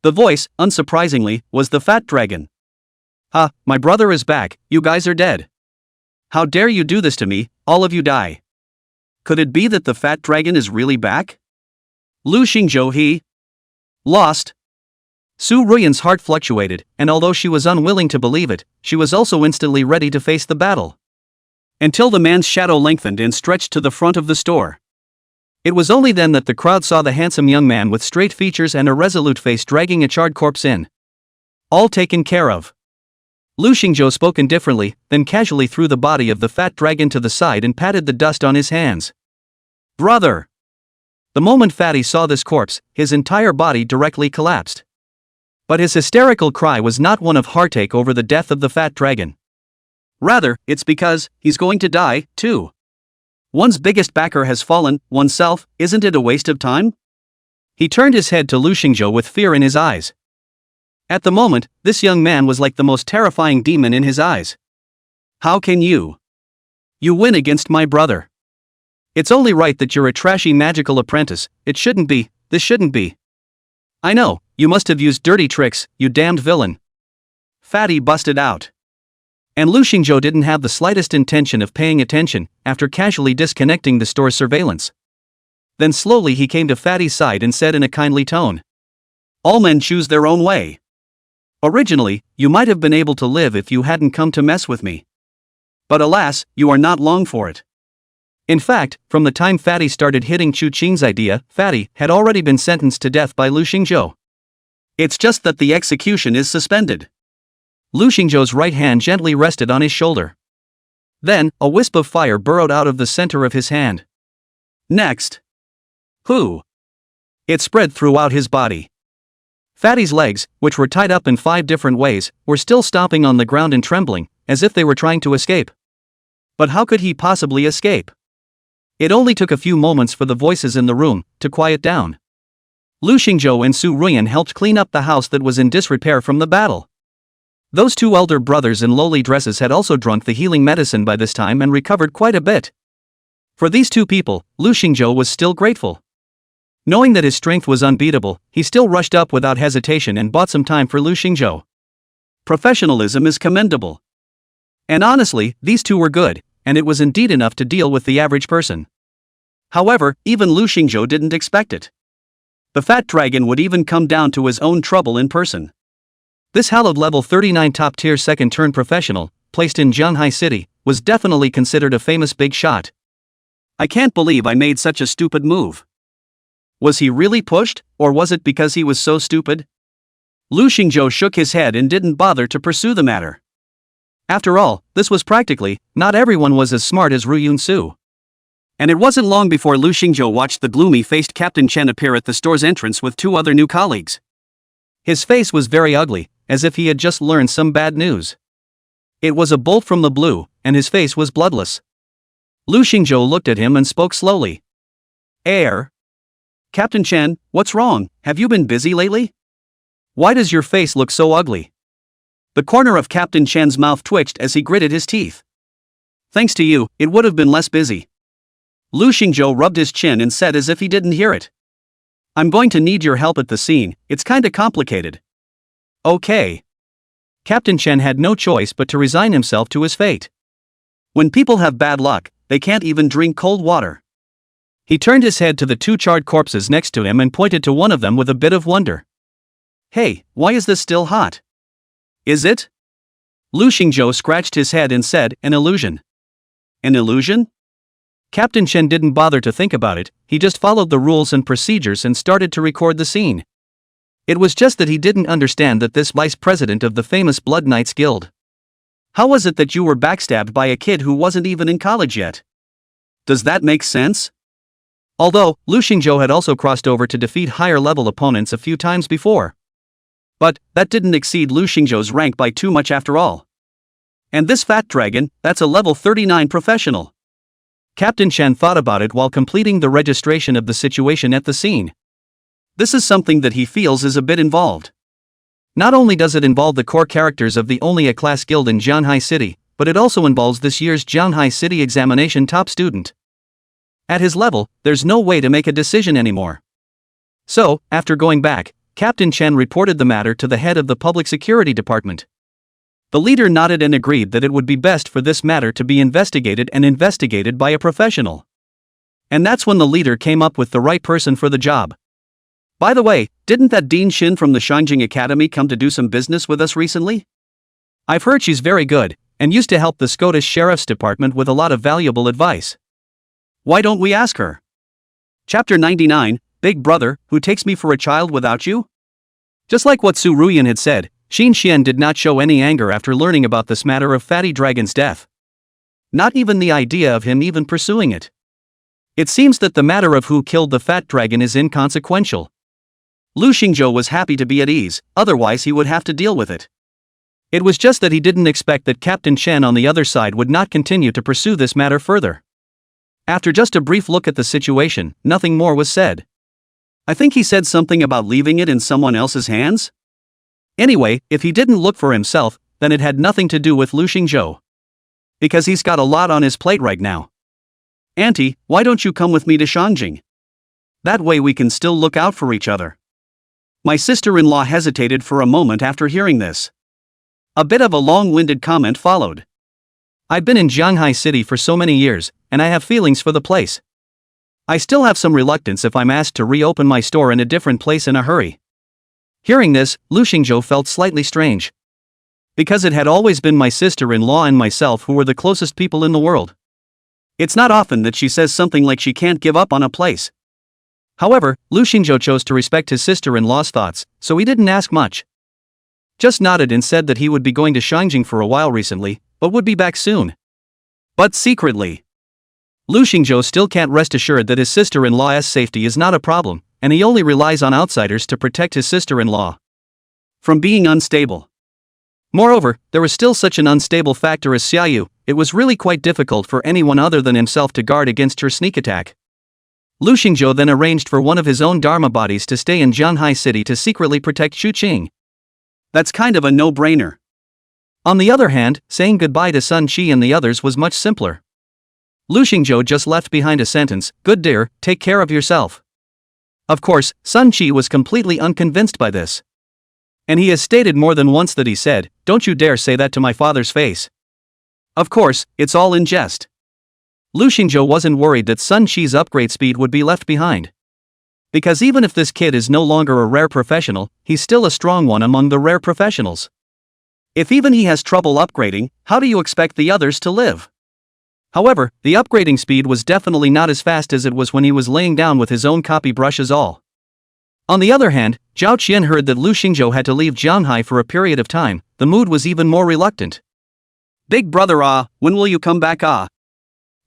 The voice, unsurprisingly, was the fat dragon. My brother is back, you guys are dead. How dare you do this to me, all of you die. Could it be that the fat dragon is really back? Lu Xingzhou he lost. Su Ruyan's heart fluctuated, and although she was unwilling to believe it, she was also instantly ready to face the battle. Until the man's shadow lengthened and stretched to the front of the store. It was only then that the crowd saw the handsome young man with straight features and a resolute face dragging a charred corpse in. All taken care of. Lu Xingzhou spoke indifferently, then casually threw the body of the fat dragon to the side and patted the dust on his hands. Brother! The moment Fatty saw this corpse, his entire body directly collapsed. But his hysterical cry was not one of heartache over the death of the fat dragon. Rather, it's because he's going to die, too. One's biggest backer has fallen, oneself, isn't it a waste of time? He turned his head to Lu Xingzhou with fear in his eyes. At the moment, this young man was like the most terrifying demon in his eyes. How can you? You win against my brother. It's only right that you're a trashy magical apprentice. It shouldn't be, this shouldn't be. I know, you must have used dirty tricks, you damned villain. Fatty busted out. And Lu Xingzhou didn't have the slightest intention of paying attention after casually disconnecting the store's surveillance. Then slowly he came to Fatty's side and said in a kindly tone, "All men choose their own way. Originally, you might have been able to live if you hadn't come to mess with me. But alas, you are not long for it." In fact, from the time Fatty started hitting Chu Qing's idea, Fatty had already been sentenced to death by Lu Xingzhou. It's just that the execution is suspended. Lu Xingzhou's right hand gently rested on his shoulder. Then, a wisp of fire burrowed out of the center of his hand. Next. Who? It spread throughout his body. Fatty's legs, which were tied up in 5 different ways, were still stomping on the ground and trembling, as if they were trying to escape. But how could he possibly escape? It only took a few moments for the voices in the room to quiet down. Lu Xingzhou and Su Ruyan helped clean up the house that was in disrepair from the battle. Those 2 elder brothers in lowly dresses had also drunk the healing medicine by this time and recovered quite a bit. For these 2 people, Lu Xingzhou was still grateful. Knowing that his strength was unbeatable, he still rushed up without hesitation and bought some time for Lu Xingzhou. Professionalism is commendable. And honestly, these 2 were good, and it was indeed enough to deal with the average person. However, even Lu Xingzhou didn't expect it. The fat dragon would even come down to his own trouble in person. This hallowed level 39 top-tier second-turn professional, placed in Jianghai City, was definitely considered a famous big shot. I can't believe I made such a stupid move. Was he really pushed, or was it because he was so stupid? Lu Xingzhou shook his head and didn't bother to pursue the matter. After all, this was practically, not everyone was as smart as Ruyun Su. And it wasn't long before Lu Xingzhou watched the gloomy-faced Captain Chen appear at the store's entrance with 2 other new colleagues. His face was very ugly, as if he had just learned some bad news. It was a bolt from the blue, and his face was bloodless. Lu Xingzhou looked at him and spoke slowly. Captain Chen, what's wrong? Have you been busy lately? Why does your face look so ugly?" The corner of Captain Chen's mouth twitched as he gritted his teeth. "Thanks to you, it would have been less busy." Lu Xingzhou rubbed his chin and said as if he didn't hear it. "I'm going to need your help at the scene, it's kinda complicated." "Okay." Captain Chen had no choice but to resign himself to his fate. When people have bad luck, they can't even drink cold water. He turned his head to the 2 charred corpses next to him and pointed to one of them with a bit of wonder. "Hey, why is this still hot?" "Is it?" Lu Xingzhou scratched his head and said, "An illusion." "An illusion?" Captain Chen didn't bother to think about it, he just followed the rules and procedures and started to record the scene. It was just that he didn't understand that this vice president of the famous Blood Knights Guild. How was it that you were backstabbed by a kid who wasn't even in college yet? Does that make sense? Although, Lu Xingzhou had also crossed over to defeat higher-level opponents a few times before. But, that didn't exceed Lu Xingzhou's rank by too much after all. And this fat dragon, that's a level 39 professional. Captain Chen thought about it while completing the registration of the situation at the scene. This is something that he feels is a bit involved. Not only does it involve the core characters of the only A-class guild in Jianghai City, but it also involves this year's Jianghai City examination top student. At his level, there's no way to make a decision anymore. So, after going back, Captain Chen reported the matter to the head of the public security department. The leader nodded and agreed that it would be best for this matter to be investigated by a professional. And that's when the leader came up with the right person for the job. By the way, didn't that Dean Shin from the Shanjing Academy come to do some business with us recently? I've heard she's very good, and used to help the Scottish Sheriff's Department with a lot of valuable advice. Why don't we ask her? Chapter 99, Big Brother, who takes me for a child without you? Just like what Su Ruyan had said, Xin Xian did not show any anger after learning about this matter of Fatty Dragon's death. Not even the idea of him even pursuing it. It seems that the matter of who killed the fat dragon is inconsequential. Lu Xingzhou was happy to be at ease, otherwise he would have to deal with it. It was just that he didn't expect that Captain Chen on the other side would not continue to pursue this matter further. After just a brief look at the situation, nothing more was said. I think he said something about leaving it in someone else's hands? Anyway, if he didn't look for himself, then it had nothing to do with Lu Xingzhou. Because he's got a lot on his plate right now. Auntie, why don't you come with me to Shangjing? That way we can still look out for each other. My sister-in-law hesitated for a moment after hearing this. A bit of a long-winded comment followed. I've been in Shanghai City for so many years, and I have feelings for the place. I still have some reluctance if I'm asked to reopen my store in a different place in a hurry. Hearing this, Lu Xingzhou felt slightly strange. Because it had always been my sister-in-law and myself who were the closest people in the world. It's not often that she says something like she can't give up on a place. However, Lu Xingzhou chose to respect his sister-in-law's thoughts, so he didn't ask much. Just nodded and said that he would be going to Shangjing for a while recently, but would be back soon. But secretly, Lu Xingzhou still can't rest assured that his sister-in-law's safety is not a problem, and he only relies on outsiders to protect his sister-in-law from being unstable. Moreover, there was still such an unstable factor as Xiaoyu. It was really quite difficult for anyone other than himself to guard against her sneak attack. Lu Xingzhou then arranged for one of his own Dharma bodies to stay in Shanghai City to secretly protect Xuqing. That's kind of a no-brainer. On the other hand, saying goodbye to Sun Qi and the others was much simpler. Lu Xingzhou just left behind a sentence, "Good dear, take care of yourself." Of course, Sun Qi was completely unconvinced by this. And he has stated more than once that he said, "Don't you dare say that to my father's face." Of course, it's all in jest. Lu Xingzhou wasn't worried that Sun Qi's upgrade speed would be left behind. Because even if this kid is no longer a rare professional, he's still a strong one among the rare professionals. If even he has trouble upgrading, how do you expect the others to live? However, the upgrading speed was definitely not as fast as it was when he was laying down with his own copy brushes all. On the other hand, Zhao Qian heard that Lu Xingzhou had to leave Shanghai for a period of time. The mood was even more reluctant. "Big brother, when will you come back,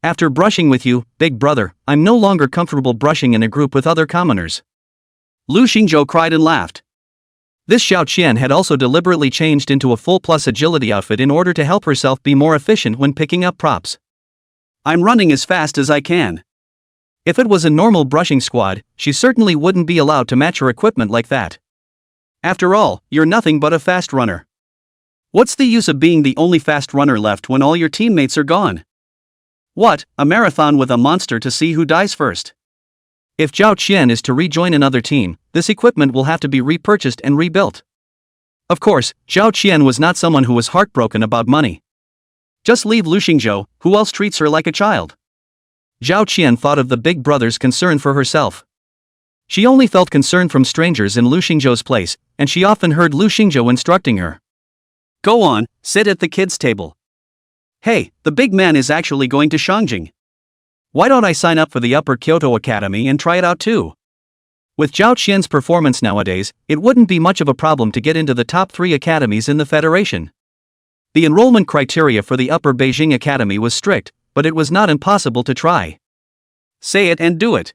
After brushing with you, big brother, I'm no longer comfortable brushing in a group with other commoners." Lu Xingzhou cried and laughed. This Zhao Qian had also deliberately changed into a full plus agility outfit in order to help herself be more efficient when picking up props. "I'm running as fast as I can." If it was a normal brushing squad, she certainly wouldn't be allowed to match her equipment like that. After all, you're nothing but a fast runner. What's the use of being the only fast runner left when all your teammates are gone? What, a marathon with a monster to see who dies first? If Zhao Qian is to rejoin another team, this equipment will have to be repurchased and rebuilt. Of course, Zhao Qian was not someone who was heartbroken about money. Just leave Lu Xingzhou, who else treats her like a child? Zhao Qian thought of the big brother's concern for herself. She only felt concern from strangers in Lu Xingzhou's place, and she often heard Lu Xingzhou instructing her. "Go on, sit at the kids' table. Hey, the big man is actually going to Shangjing. Why don't I sign up for the Upper Kyoto Academy and try it out too?" With Zhao Qian's performance nowadays, it wouldn't be much of a problem to get into the top 3 academies in the Federation. The enrollment criteria for the Upper Beijing Academy was strict, but it was not impossible to try. Say it and do it.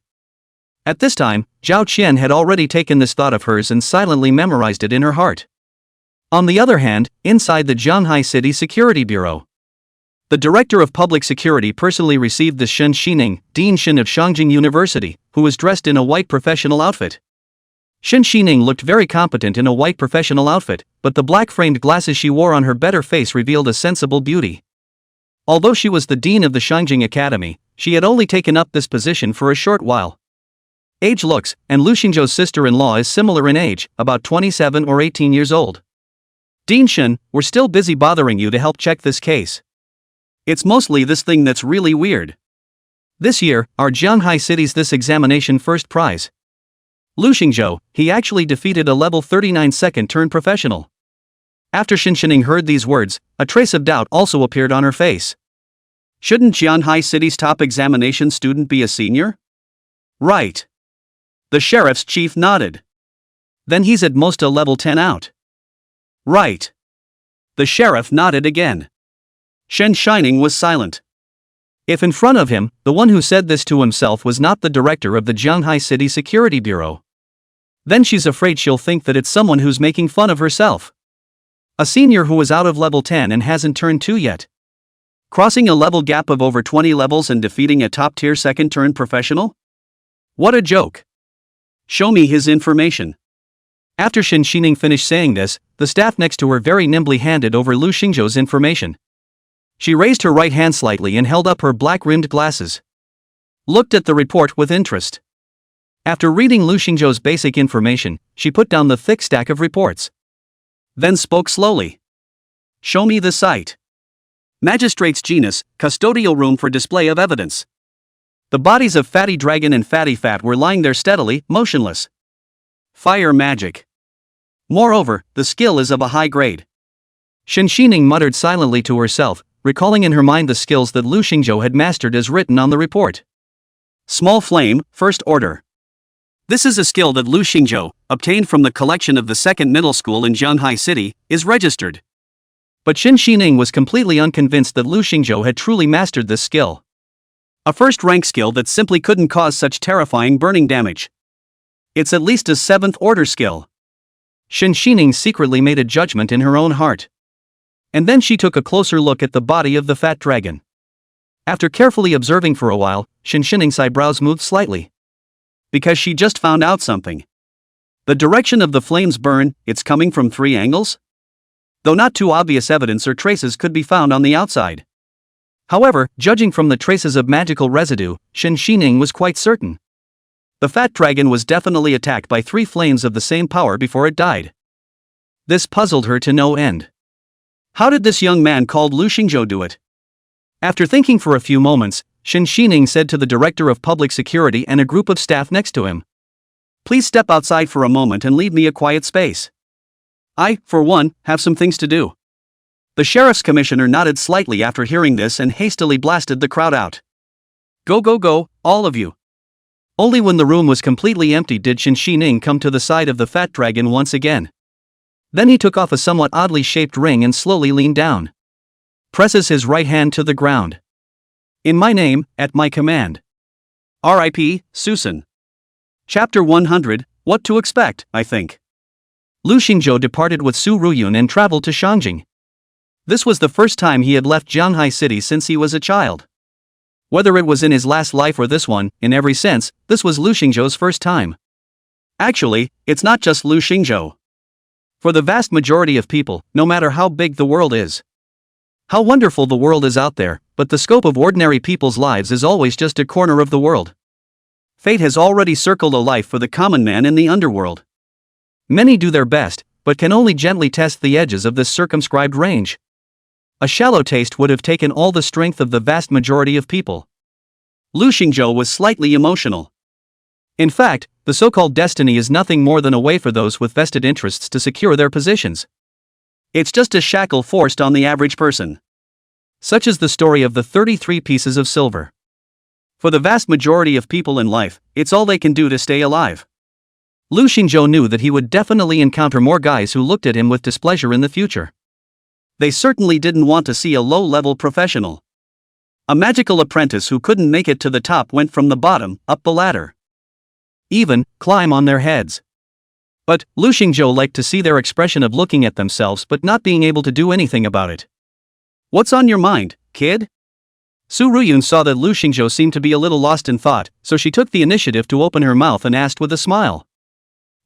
At this time, Zhao Qian had already taken this thought of hers and silently memorized it in her heart. On the other hand, inside the Shanghai City Security Bureau, the Director of Public Security personally received the Shen Xining, Dean Shen of Shangjing University, who was dressed in a white professional outfit. Shen Xining looked very competent in a white professional outfit, but the black-framed glasses she wore on her better face revealed a sensible beauty. Although she was the dean of the Shangjing Academy, she had only taken up this position for a short while. Age looks, and Lu Xingzhou's sister-in-law is similar in age, about 27 or 18 years old. "Dean Shen, we're still busy bothering you to help check this case. It's mostly this thing that's really weird. This year, our Shanghai City's this examination first prize. Lu Xingzhou, he actually defeated a level 39 second-turn professional." After Shen Xining heard these words, a trace of doubt also appeared on her face. Shouldn't Shanghai City's top examination student be a senior? Right. The sheriff's chief nodded. Then he's at most a level 10 out. Right. The sheriff nodded again. Shen Xining was silent. If in front of him, the one who said this to himself was not the director of the Shanghai City Security Bureau, then she's afraid she'll think that it's someone who's making fun of herself. A senior who is out of level 10 and hasn't turned 2 yet. Crossing a level gap of over 20 levels and defeating a top-tier second-turn professional? What a joke. Show me his information. After Shen Xining finished saying this, the staff next to her very nimbly handed over Lu Xingzhou's information. She raised her right hand slightly and held up her black-rimmed glasses. Looked at the report with interest. After reading Lu Xingzhou's basic information, she put down the thick stack of reports. Then spoke slowly. Show me the site. Magistrate's genus, custodial room for display of evidence. The bodies of Fatty Dragon and Fatty Fat were lying there steadily, motionless. Fire magic. Moreover, the skill is of a high grade. Shen Xining muttered silently to herself, recalling in her mind the skills that Lu Xingzhou had mastered as written on the report. Small flame, first order. This is a skill that Lu Xingzhou, obtained from the collection of the second middle school in Zhanghai City, is registered. But Shen Xining was completely unconvinced that Lu Xingzhou had truly mastered this skill. A first-rank skill that simply couldn't cause such terrifying burning damage. It's at least a 7th order skill. Shen Xining secretly made a judgment in her own heart. And then she took a closer look at the body of the fat dragon. After carefully observing for a while, Shen Xining's eyebrows moved slightly. Because she just found out something. The direction of the flames burn, it's coming from 3 angles? Though not too obvious evidence or traces could be found on the outside. However, judging from the traces of magical residue, Shen Xining was quite certain. The fat dragon was definitely attacked by 3 flames of the same power before it died. This puzzled her to no end. How did this young man called Lu Xingzhou do it? After thinking for a few moments, Shen Xining said to the director of public security and a group of staff next to him. Please step outside for a moment and leave me a quiet space. I, for one, have some things to do. The sheriff's commissioner nodded slightly after hearing this and hastily blasted the crowd out. Go go go, all of you. Only when the room was completely empty did Shen Xining come to the side of the fat dragon once again. Then he took off a somewhat oddly shaped ring and slowly leaned down. Presses his right hand to the ground. In my name, at my command. R.I.P. Susan. Chapter 100, What to Expect, I think. Lu Xingzhou departed with Su Ruyun and traveled to Shangjing. This was the first time he had left Zhanghai City since he was a child. Whether it was in his last life or this one, in every sense, this was Lu Xingzhou's first time. Actually, it's not just Lu Xingzhou. For the vast majority of people, no matter how big the world is. How wonderful the world is out there, but the scope of ordinary people's lives is always just a corner of the world. Fate has already circled a life for the common man in the underworld. Many do their best, but can only gently test the edges of this circumscribed range. A shallow taste would have taken all the strength of the vast majority of people. Lu Xingzhou was slightly emotional. In fact, the so-called destiny is nothing more than a way for those with vested interests to secure their positions. It's just a shackle forced on the average person. Such is the story of the 33 pieces of silver. For the vast majority of people in life, it's all they can do to stay alive. Lu Xingzhou knew that he would definitely encounter more guys who looked at him with displeasure in the future. They certainly didn't want to see a low-level professional. A magical apprentice who couldn't make it to the top went from the bottom, up the ladder. Even, climb on their heads. But, Lu Xingzhou liked to see their expression of looking at themselves but not being able to do anything about it. What's on your mind, kid? Su Ruyun saw that Lu Xingzhou seemed to be a little lost in thought, so she took the initiative to open her mouth and asked with a smile.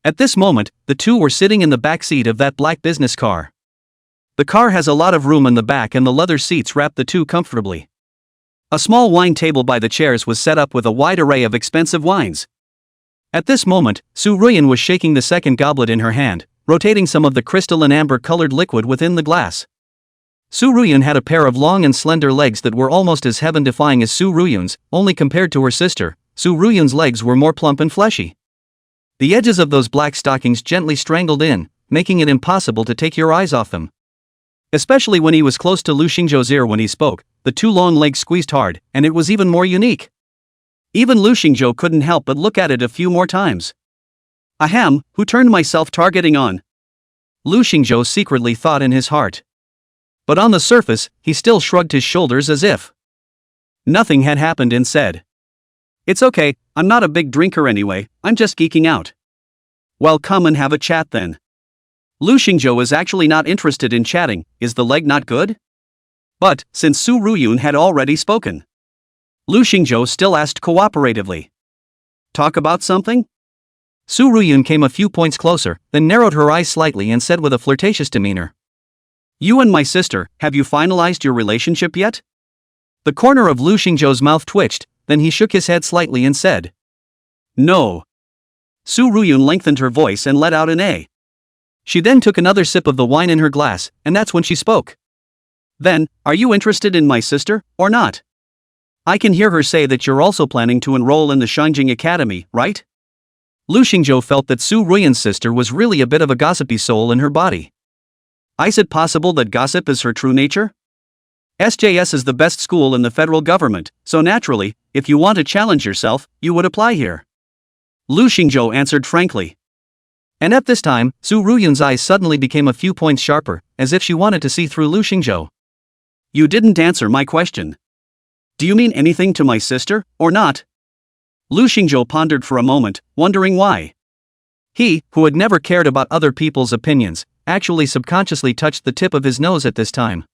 At this moment, the two were sitting in the back seat of that black business car. The car has a lot of room in the back and the leather seats wrap the two comfortably. A small wine table by the chairs was set up with a wide array of expensive wines. At this moment, Su Ruyun was shaking the second goblet in her hand, rotating some of the crystal and amber-colored liquid within the glass. Su Ruyun had a pair of long and slender legs that were almost as heaven-defying as Su Ruyun's, only compared to her sister, Su Ruyun's legs were more plump and fleshy. The edges of those black stockings gently strangled in, making it impossible to take your eyes off them. Especially when he was close to Lu Xingzhou's ear when he spoke, the two long legs squeezed hard, and it was even more unique. Even Lu Xingzhou couldn't help but look at it a few more times. Ahem, who turned my self-targeting on? Lu Xingzhou secretly thought in his heart. But on the surface, he still shrugged his shoulders as if nothing had happened and said, "It's okay, I'm not a big drinker anyway, I'm just geeking out." Well, come and have a chat then. Lu Xingzhou is actually not interested in chatting, is the leg not good? But, since Su Ruyun had already spoken, Lu Xingzhou still asked cooperatively. Talk about something? Su Ruyun came a few points closer, then narrowed her eyes slightly and said with a flirtatious demeanor. You and my sister, have you finalized your relationship yet? The corner of Lu Xingzhou's mouth twitched, then he shook his head slightly and said. No. Su Ruyun lengthened her voice and let out an A. She then took another sip of the wine in her glass, and that's when she spoke. Then, are you interested in my sister, or not? I can hear her say that you're also planning to enroll in the Shangjing Academy, right? Lu Xingzhou felt that Su Ruyun's sister was really a bit of a gossipy soul in her body. Is it possible that gossip is her true nature? SJS is the best school in the federal government, so naturally, if you want to challenge yourself, you would apply here. Lu Xingzhou answered frankly. And at this time, Su Ruyun's eyes suddenly became a few points sharper, as if she wanted to see through Lu Xingzhou. You didn't answer my question. Do you mean anything to my sister, or not? Lu Xingzhou pondered for a moment, wondering why. He, who had never cared about other people's opinions, actually subconsciously touched the tip of his nose at this time.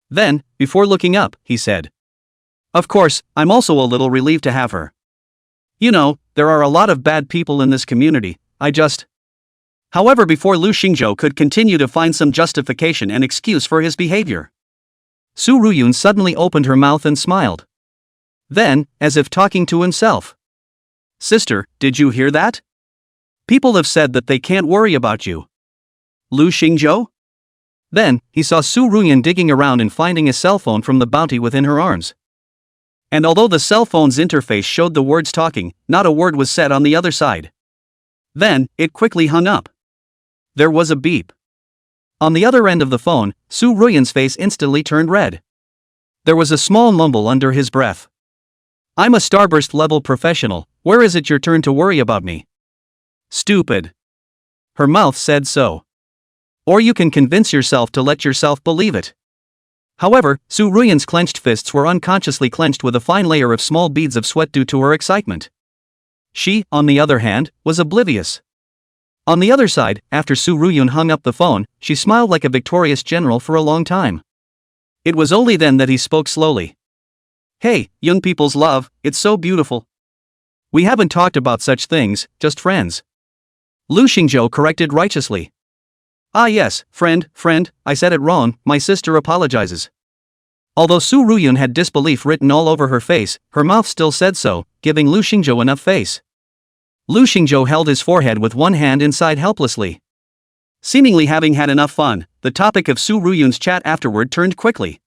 Then, before looking up, he said. Of course, I'm also a little relieved to have her. You know, there are a lot of bad people in this community, However, before Lu Xingzhou could continue to find some justification and excuse for his behavior, Su Ruyun suddenly opened her mouth and smiled. Then, as if talking to himself. Sister, did you hear that? People have said that they can't worry about you. Lu Xingzhou? Then, he saw Su Ruyun digging around and finding a cell phone from the bounty within her arms. And although the cell phone's interface showed the words talking, not a word was said on the other side. Then, it quickly hung up. There was a beep. On the other end of the phone, Su Ruyun's face instantly turned red. There was a small mumble under his breath. I'm a starburst level professional, where is it your turn to worry about me? Stupid. Her mouth said so. Or you can convince yourself to let yourself believe it. However, Su Ruyun's clenched fists were unconsciously clenched with a fine layer of small beads of sweat due to her excitement. She, on the other hand, was oblivious. On the other side, after Su Ruyun hung up the phone, she smiled like a victorious general for a long time. It was only then that he spoke slowly. Hey, young people's love, it's so beautiful. We haven't talked about such things, just friends. Lu Xingzhou corrected righteously. Ah yes, friend, I said it wrong, my sister apologizes. Although Su Ruyun had disbelief written all over her face, her mouth still said so, giving Lu Xingzhou enough face. Lu Xingzhou held his forehead with one hand inside helplessly. Seemingly having had enough fun, the topic of Su Ruyun's chat afterward turned quickly.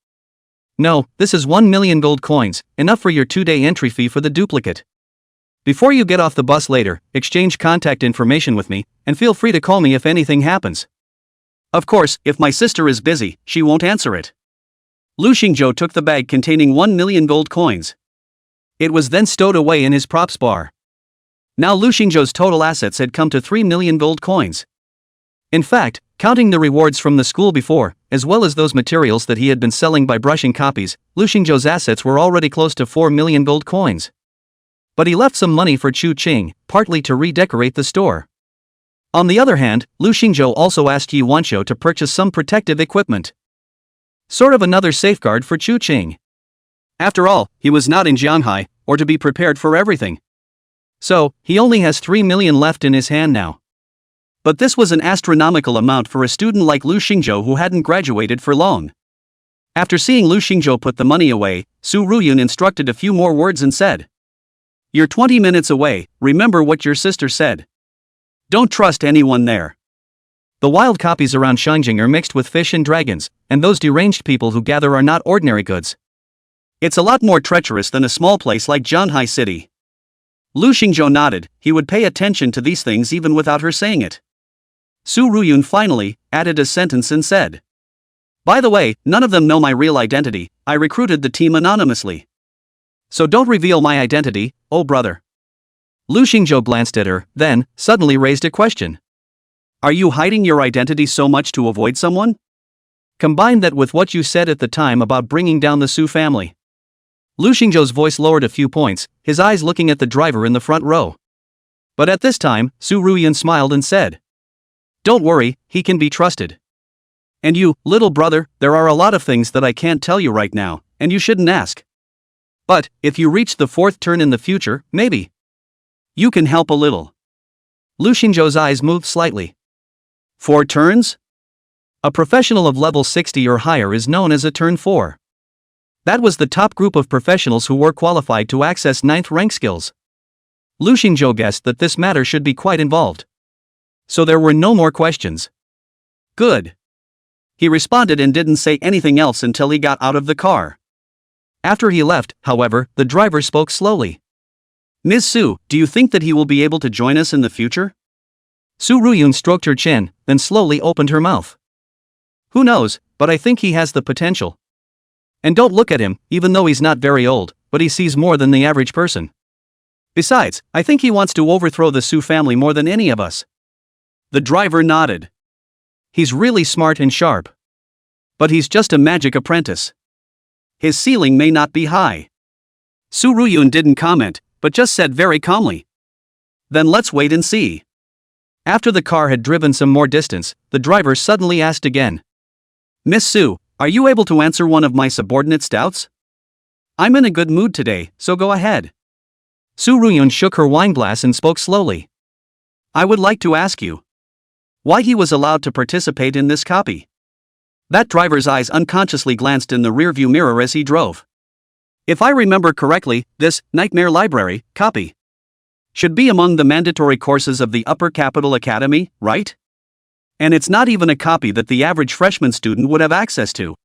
No, this is 1 million gold coins, enough for your 2-day entry fee for the duplicate. Before you get off the bus later, exchange contact information with me, and feel free to call me if anything happens. Of course, if my sister is busy, she won't answer it. Lu Xingzhou took the bag containing 1 million gold coins. It was then stowed away in his props bar. Now Lu Xingzhou's total assets had come to 3 million gold coins. In fact, counting the rewards from the school before, as well as those materials that he had been selling by brushing copies, Lu Xingzhou's assets were already close to 4 million gold coins. But he left some money for Chu Qing, partly to redecorate the store. On the other hand, Lu Xingzhou also asked Yi Wanqiu to purchase some protective equipment. Sort of another safeguard for Chu Qing. After all, he was not in Jianghai, or to be prepared for everything. So, he only has 3 million left in his hand now. But this was an astronomical amount for a student like Lu Xingzhou who hadn't graduated for long. After seeing Lu Xingzhou put the money away, Su Ruyun instructed a few more words and said, You're 20 minutes away, remember what your sister said. Don't trust anyone there. The wild copies around Shangjing are mixed with fish and dragons, and those deranged people who gather are not ordinary goods. It's a lot more treacherous than a small place like Jianghai City. Lu Xingzhou nodded, he would pay attention to these things even without her saying it. Su Ruyun finally added a sentence and said, By the way, none of them know my real identity, I recruited the team anonymously. So don't reveal my identity, oh brother. Lu Xingzhou glanced at her, then, suddenly raised a question. Are you hiding your identity so much to avoid someone? Combine that with what you said at the time about bringing down the Su family. Lu Xingzhou's voice lowered a few points, his eyes looking at the driver in the front row. But at this time, Su Ruyun smiled and said, Don't worry, he can be trusted. And you, little brother, there are a lot of things that I can't tell you right now, and you shouldn't ask. But, if you reach the 4th turn in the future, maybe you can help a little. Lu Xingzhou's eyes moved slightly. 4 turns? A professional of level 60 or higher is known as a Turn 4. That was the top group of professionals who were qualified to access 9th rank skills. Lu Xingzhou guessed that this matter should be quite involved. So there were no more questions. Good. He responded and didn't say anything else until he got out of the car. After he left, however, the driver spoke slowly. Ms. Su, do you think that he will be able to join us in the future? Su Ruyun stroked her chin, then slowly opened her mouth. Who knows, but I think he has the potential. And don't look at him, even though he's not very old, but he sees more than the average person. Besides, I think he wants to overthrow the Su family more than any of us. The driver nodded. He's really smart and sharp. But he's just a magic apprentice. His ceiling may not be high. Su Ruyun didn't comment, but just said very calmly. Then let's wait and see. After the car had driven some more distance, the driver suddenly asked again. Miss Su, are you able to answer one of my subordinate's doubts? I'm in a good mood today, so go ahead. Su Ruyun shook her wine glass and spoke slowly. I would like to ask you why he was allowed to participate in this copy. That driver's eyes unconsciously glanced in the rearview mirror as he drove. If I remember correctly, this Nightmare Library copy should be among the mandatory courses of the Upper Capital Academy, right? And it's not even a copy that the average freshman student would have access to.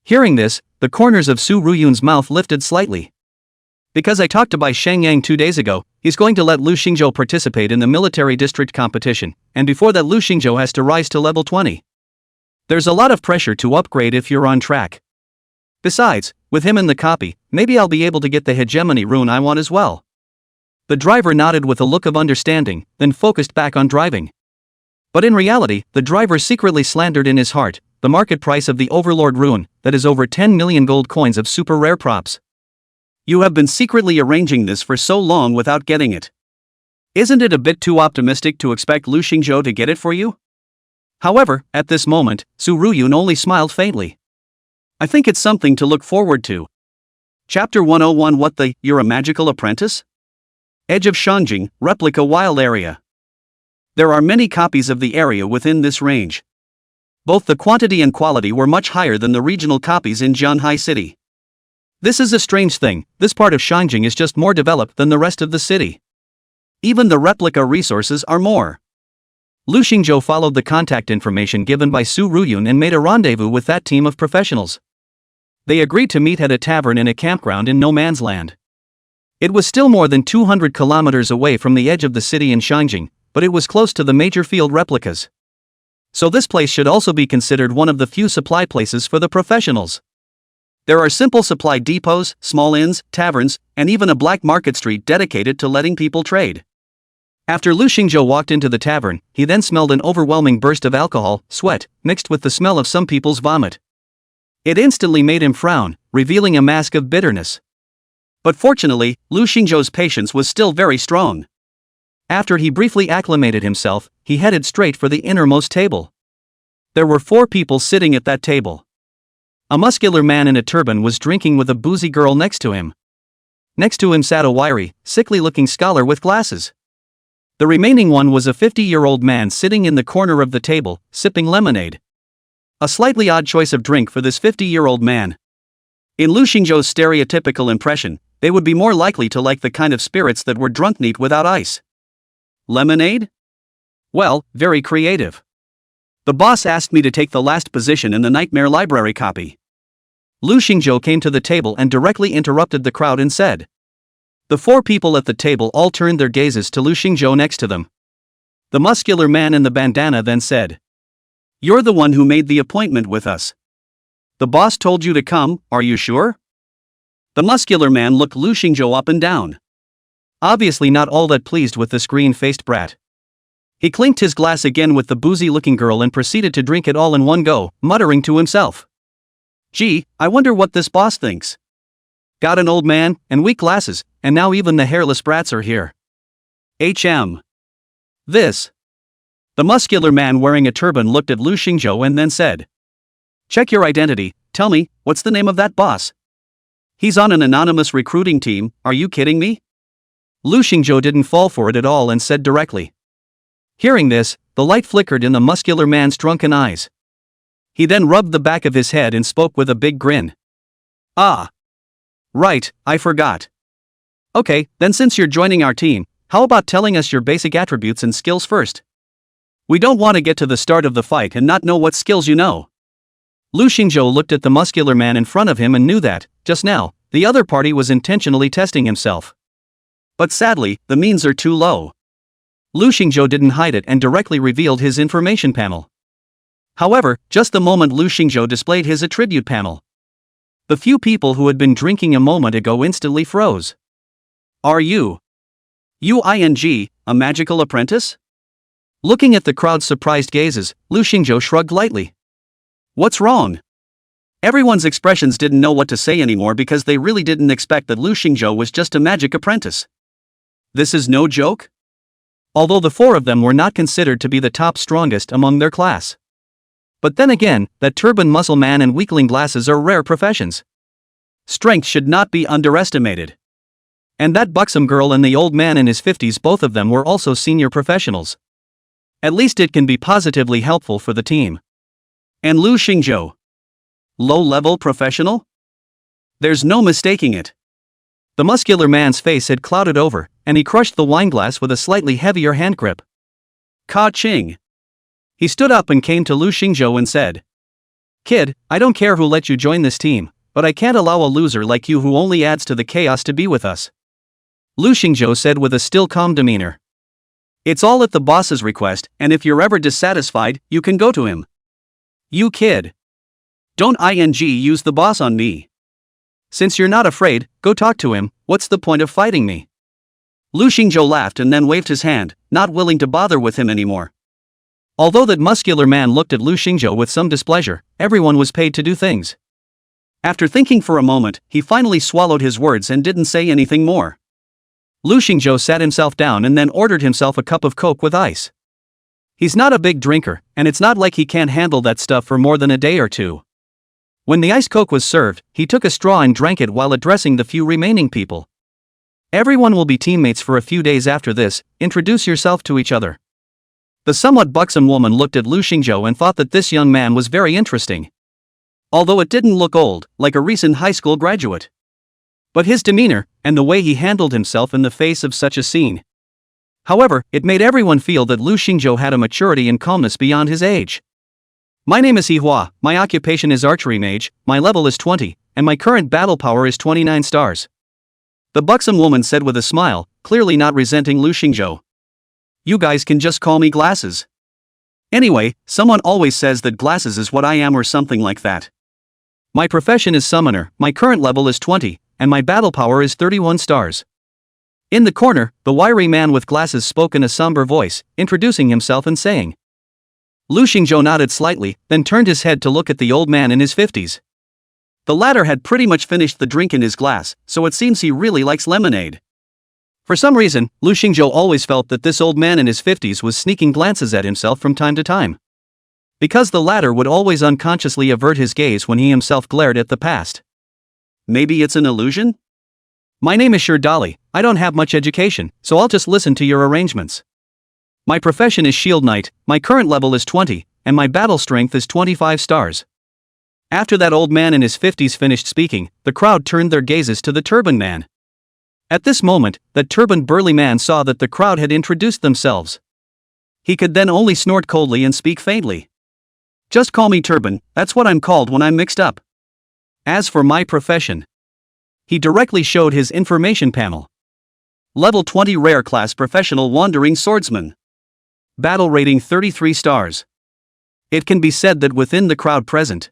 Hearing this, the corners of Su Ruyun's mouth lifted slightly. Because I talked to Bai Shengyang 2 days ago, he's going to let Lu Xingzhou participate in the military district competition, and before that Lu Xingzhou has to rise to level 20. There's a lot of pressure to upgrade if you're on track. Besides, with him in the copy, maybe I'll be able to get the hegemony rune I want as well. The driver nodded with a look of understanding, then focused back on driving. But in reality, the driver secretly slandered in his heart the market price of the Overlord rune, that is over 10 million gold coins of super rare props. You have been secretly arranging this for so long without getting it. Isn't it a bit too optimistic to expect Lu Xingzhou to get it for you? However, at this moment, Su Ruyun only smiled faintly. I think it's something to look forward to. Chapter 101 What the, you're a magical apprentice? Edge of Shanjing, Replica Wild Area. There are many copies of the area within this range. Both the quantity and quality were much higher than the regional copies in Jianhai City. This is a strange thing, this part of Shanjing is just more developed than the rest of the city. Even the replica resources are more. Lu Xingzhou followed the contact information given by Su Ruyun and made a rendezvous with that team of professionals. They agreed to meet at a tavern in a campground in no man's land. It was still more than 200 kilometers away from the edge of the city in Shanjing, but it was close to the major field replicas. So this place should also be considered one of the few supply places for the professionals. There are simple supply depots, small inns, taverns, and even a black market street dedicated to letting people trade. After Lu Xingzhou walked into the tavern, he then smelled an overwhelming burst of alcohol, sweat, mixed with the smell of some people's vomit. It instantly made him frown, revealing a mask of bitterness. But fortunately, Lu Xingzhou's patience was still very strong. After he briefly acclimated himself, he headed straight for the innermost table. There were 4 people sitting at that table. A muscular man in a turban was drinking with a boozy girl next to him. Next to him sat a wiry, sickly-looking scholar with glasses. The remaining one was a 50-year-old man sitting in the corner of the table, sipping lemonade. A slightly odd choice of drink for this 50-year-old man. In Lu Xingzhou's stereotypical impression, they would be more likely to like the kind of spirits that were drunk neat without ice. Lemonade? Well, very creative. The boss asked me to take the last position in the Nightmare Library copy. Lu Xingzhou came to the table and directly interrupted the crowd and said. The 4 people at the table all turned their gazes to Lu Xingzhou next to them. The muscular man in the bandana then said. You're the one who made the appointment with us. The boss told you to come, are you sure? The muscular man looked Lu Xingzhou up and down. Obviously not all that pleased with this green-faced brat. He clinked his glass again with the boozy-looking girl and proceeded to drink it all in one go, muttering to himself. Gee, I wonder what this boss thinks. Got an old man, and weak glasses, and now even the hairless brats are here. This. The muscular man wearing a turban looked at Lu Xingzhou and then said. Check your identity, tell me, what's the name of that boss? He's on an anonymous recruiting team, are you kidding me? Lu Xingzhou didn't fall for it at all and said directly. Hearing this, the light flickered in the muscular man's drunken eyes. He then rubbed the back of his head and spoke with a big grin. Ah. Right, I forgot. Okay, then since you're joining our team, how about telling us your basic attributes and skills first? We don't want to get to the start of the fight and not know what skills you know. Lu Xingzhou looked at the muscular man in front of him and knew that, just now, the other party was intentionally testing himself. But sadly, the means are too low. Lu Xingzhou didn't hide it and directly revealed his information panel. However, just the moment Lu Xingzhou displayed his attribute panel, the few people who had been drinking a moment ago instantly froze. Are you a magical apprentice? Looking at the crowd's surprised gazes, Lu Xingzhou shrugged lightly. What's wrong? Everyone's expressions didn't know what to say anymore because they really didn't expect that Lu Xingzhou was just a magic apprentice. This is no joke? Although the four of them were not considered to be the top strongest among their class. But then again, that turban muscle man and weakling glasses are rare professions. Strength should not be underestimated. And that buxom girl and the old man in his 50s, both of them were also senior professionals. At least it can be positively helpful for the team. And Lu Xingzhou, low-level professional? There's no mistaking it. The muscular man's face had clouded over, and he crushed the wineglass with a slightly heavier hand grip. Ka Ching. He stood up and came to Lu Xingzhou and said, Kid, I don't care who let you join this team, but I can't allow a loser like you who only adds to the chaos to be with us. Lu Xingzhou said with a still calm demeanor. It's all at the boss's request, and if you're ever dissatisfied, you can go to him. You kid. Don't use the boss on me. Since you're not afraid, go talk to him, what's the point of fighting me? Lu Xingzhou laughed and then waved his hand, not willing to bother with him anymore. Although that muscular man looked at Lu Xingzhou with some displeasure, everyone was paid to do things. After thinking for a moment, he finally swallowed his words and didn't say anything more. Lu Xingzhou sat himself down and then ordered himself a cup of Coke with ice. He's not a big drinker, and it's not like he can't handle that stuff for more than a day or two. When the iced Coke was served, he took a straw and drank it while addressing the few remaining people. Everyone will be teammates for a few days after this, introduce yourself to each other. The somewhat buxom woman looked at Lu Xingzhou and thought that this young man was very interesting. Although it didn't look old, like a recent high school graduate. But his demeanor, and the way he handled himself in the face of such a scene. However, it made everyone feel that Lu Xingzhou had a maturity and calmness beyond his age. My name is Hihua, my occupation is archery mage, my level is 20, and my current battle power is 29 stars. The buxom woman said with a smile, clearly not resenting Lu Xingzhou. You guys can just call me Glasses. Anyway, someone always says that Glasses is what I am or something like that. My profession is summoner, my current level is 20, and my battle power is 31 stars. In the corner, the wiry man with glasses spoke in a somber voice, introducing himself and saying. Lu Xingzhou nodded slightly, then turned his head to look at the old man in his 50s. The latter had pretty much finished the drink in his glass, so it seems he really likes lemonade. For some reason, Lu Xingzhou always felt that this old man in his 50s was sneaking glances at himself from time to time. Because the latter would always unconsciously avert his gaze when he himself glared at the past. Maybe it's an illusion? My name is Dolly. I don't have much education, so I'll just listen to your arrangements. My profession is Shield Knight, my current level is 20, and my battle strength is 25 stars. After that old man in his 50s finished speaking, the crowd turned their gazes to the turban man. At this moment, that turbaned burly man saw that the crowd had introduced themselves. He could then only snort coldly and speak faintly. Just call me Turban, that's what I'm called when I'm mixed up. As for my profession, he directly showed his information panel. Level 20 rare class professional wandering swordsman. Battle rating 33 stars. It can be said that within the crowd present,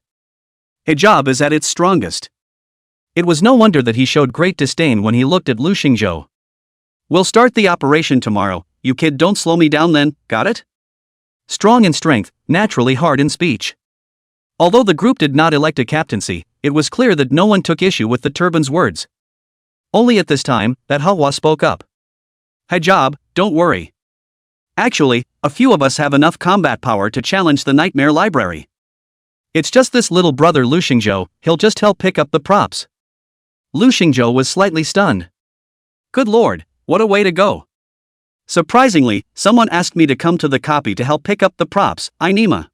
hijab is at its strongest. It was no wonder that he showed great disdain when he looked at Lu Xingzhou. We'll start the operation tomorrow, you kid, don't slow me down then, got it? Strong in strength, naturally hard in speech. Although the group did not elect a captaincy, it was clear that no one took issue with the turban's words. Only at this time, that Hahua spoke up. Hijab, don't worry. Actually, a few of us have enough combat power to challenge the Nightmare Library. It's just this little brother Lu Xingzhou, he'll just help pick up the props. Lu Xingzhou was slightly stunned. Good lord, what a way to go. Surprisingly, someone asked me to come to the copy to help pick up the props, Inema.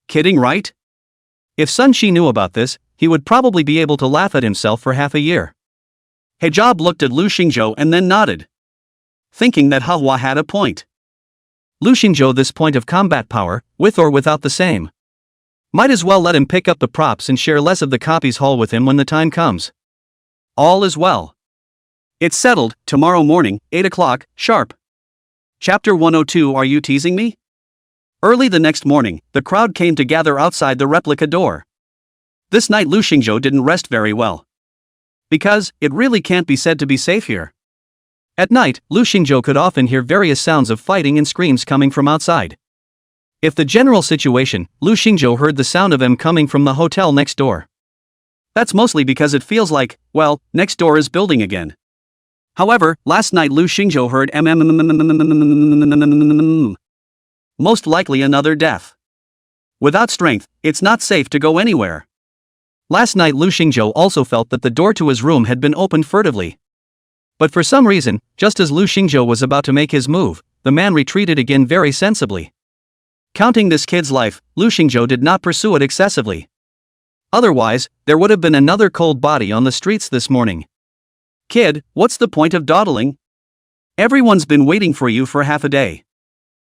Kidding, right? If Sun Shi knew about this, he would probably be able to laugh at himself for half a year. Hijab looked at Lu Xingzhou and then nodded, thinking that Hua had a point. Lu Xingzhou, this point of combat power, with or without the same. Might as well let him pick up the props and share less of the copies haul with him when the time comes. All is well. It's settled, tomorrow morning, 8 o'clock, sharp. Chapter 102. Are you teasing me? Early the next morning, the crowd came to gather outside the replica door. This night Lu Xingzhou didn't rest very well. Because, it really can't be said to be safe here. At night, Lu Xingzhou could often hear various sounds of fighting and screams coming from outside. If the general situation, Lu Xingzhou heard the sound of them coming from the hotel next door. That's mostly because it feels like, well, next door is building again. However, last night Lu Xingzhou heard most likely another death. Without strength, it's not safe to go anywhere. Last night Lu Xingzhou also felt that the door to his room had been opened furtively. But for some reason, just as Lu Xingzhou was about to make his move, the man retreated again very sensibly. Counting this kid's life, Lu Xingzhou did not pursue it excessively. Otherwise, there would have been another cold body on the streets this morning. Kid, what's the point of dawdling? Everyone's been waiting for you for half a day.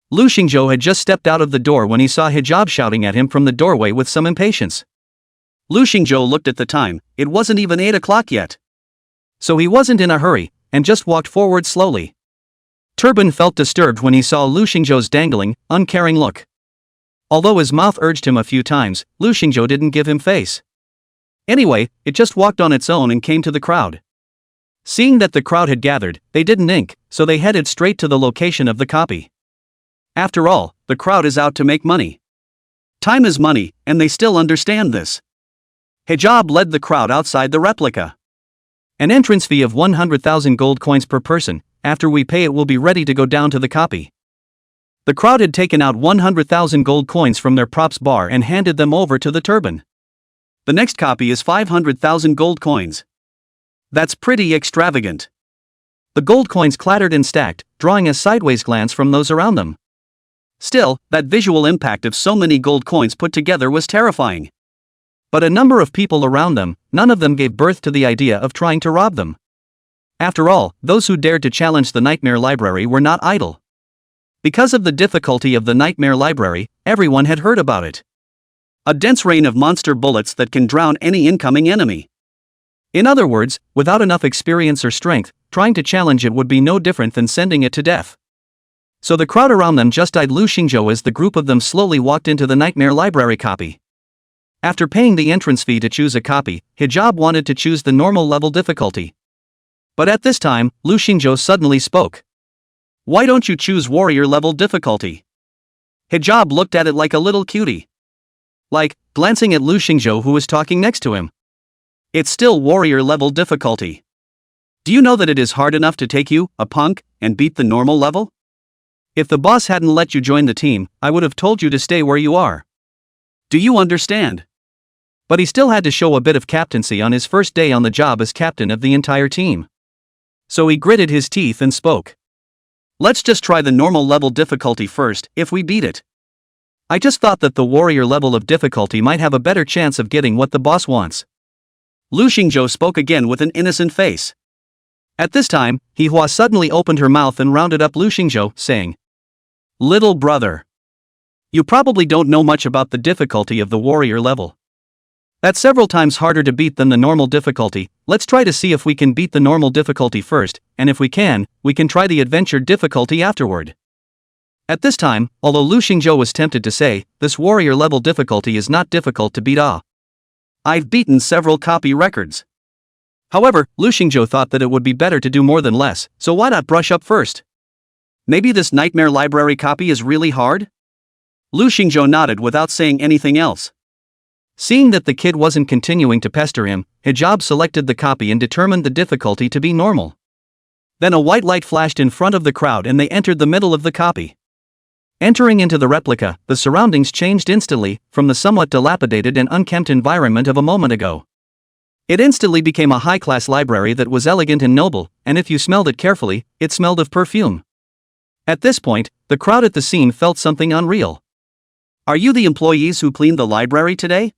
Lu Xingzhou had just stepped out of the door when he saw Hijab shouting at him from the doorway with some impatience. Lu Xingzhou looked at the time, it wasn't even 8 o'clock yet. So he wasn't in a hurry, and just walked forward slowly. Turban felt disturbed when he saw Lu Xingzhou's dangling, uncaring look. Although his mouth urged him a few times, Lu Xingzhou didn't give him face. Anyway, it just walked on its own and came to the crowd. Seeing that the crowd had gathered, they didn't ink, so they headed straight to the location of the copy. After all, the crowd is out to make money. Time is money, and they still understand this. Hijab led the crowd outside the replica. An entrance fee of 100,000 gold coins per person. After we pay it we'll be ready to go down to the copy. The crowd had taken out 100,000 gold coins from their props bar and handed them over to the turban. The next copy is 500,000 gold coins. That's pretty extravagant. The gold coins clattered and stacked, drawing a sideways glance from those around them. Still, that visual impact of so many gold coins put together was terrifying. But a number of people around them, none of them gave birth to the idea of trying to rob them. After all, those who dared to challenge the Nightmare Library were not idle. Because of the difficulty of the Nightmare Library, everyone had heard about it. A dense rain of monster bullets that can drown any incoming enemy. In other words, without enough experience or strength, trying to challenge it would be no different than sending it to death. So the crowd around them just eyed Lu Xingzhou as the group of them slowly walked into the Nightmare Library copy. After paying the entrance fee to choose a copy, Hijab wanted to choose the normal level difficulty. But at this time, Lu Xingzhou suddenly spoke. Why don't you choose warrior level difficulty? Hijab looked at it like a little cutie. Like, glancing at Lu Xingzhou who was talking next to him. It's still warrior level difficulty. Do you know that it is hard enough to take you, a punk, and beat the normal level? If the boss hadn't let you join the team, I would have told you to stay where you are. Do you understand? But he still had to show a bit of captaincy on his first day on the job as captain of the entire team. So he gritted his teeth and spoke. Let's just try the normal level difficulty first, if we beat it. I just thought that the warrior level of difficulty might have a better chance of getting what the boss wants. Lu Xingzhou spoke again with an innocent face. At this time, Hua suddenly opened her mouth and rounded up Lu Xingzhou, saying, Little brother. You probably don't know much about the difficulty of the warrior level. That's several times harder to beat than the normal difficulty. Let's try to see if we can beat the normal difficulty first, and if we can try the adventure difficulty afterward. At this time, although Lu Xingzhou was tempted to say, this warrior level difficulty is not difficult to beat. I've beaten several copy records. However, Lu Xingzhou thought that it would be better to do more than less, so why not brush up first? Maybe this Nightmare Library copy is really hard? Lu Xingzhou nodded without saying anything else. Seeing that the kid wasn't continuing to pester him, Hijab selected the copy and determined the difficulty to be normal. Then a white light flashed in front of the crowd and they entered the middle of the copy. Entering into the replica, the surroundings changed instantly, from the somewhat dilapidated and unkempt environment of a moment ago. It instantly became a high-class library that was elegant and noble, and if you smelled it carefully, it smelled of perfume. At this point, the crowd at the scene felt something unreal. Are you the employees who cleaned the library today?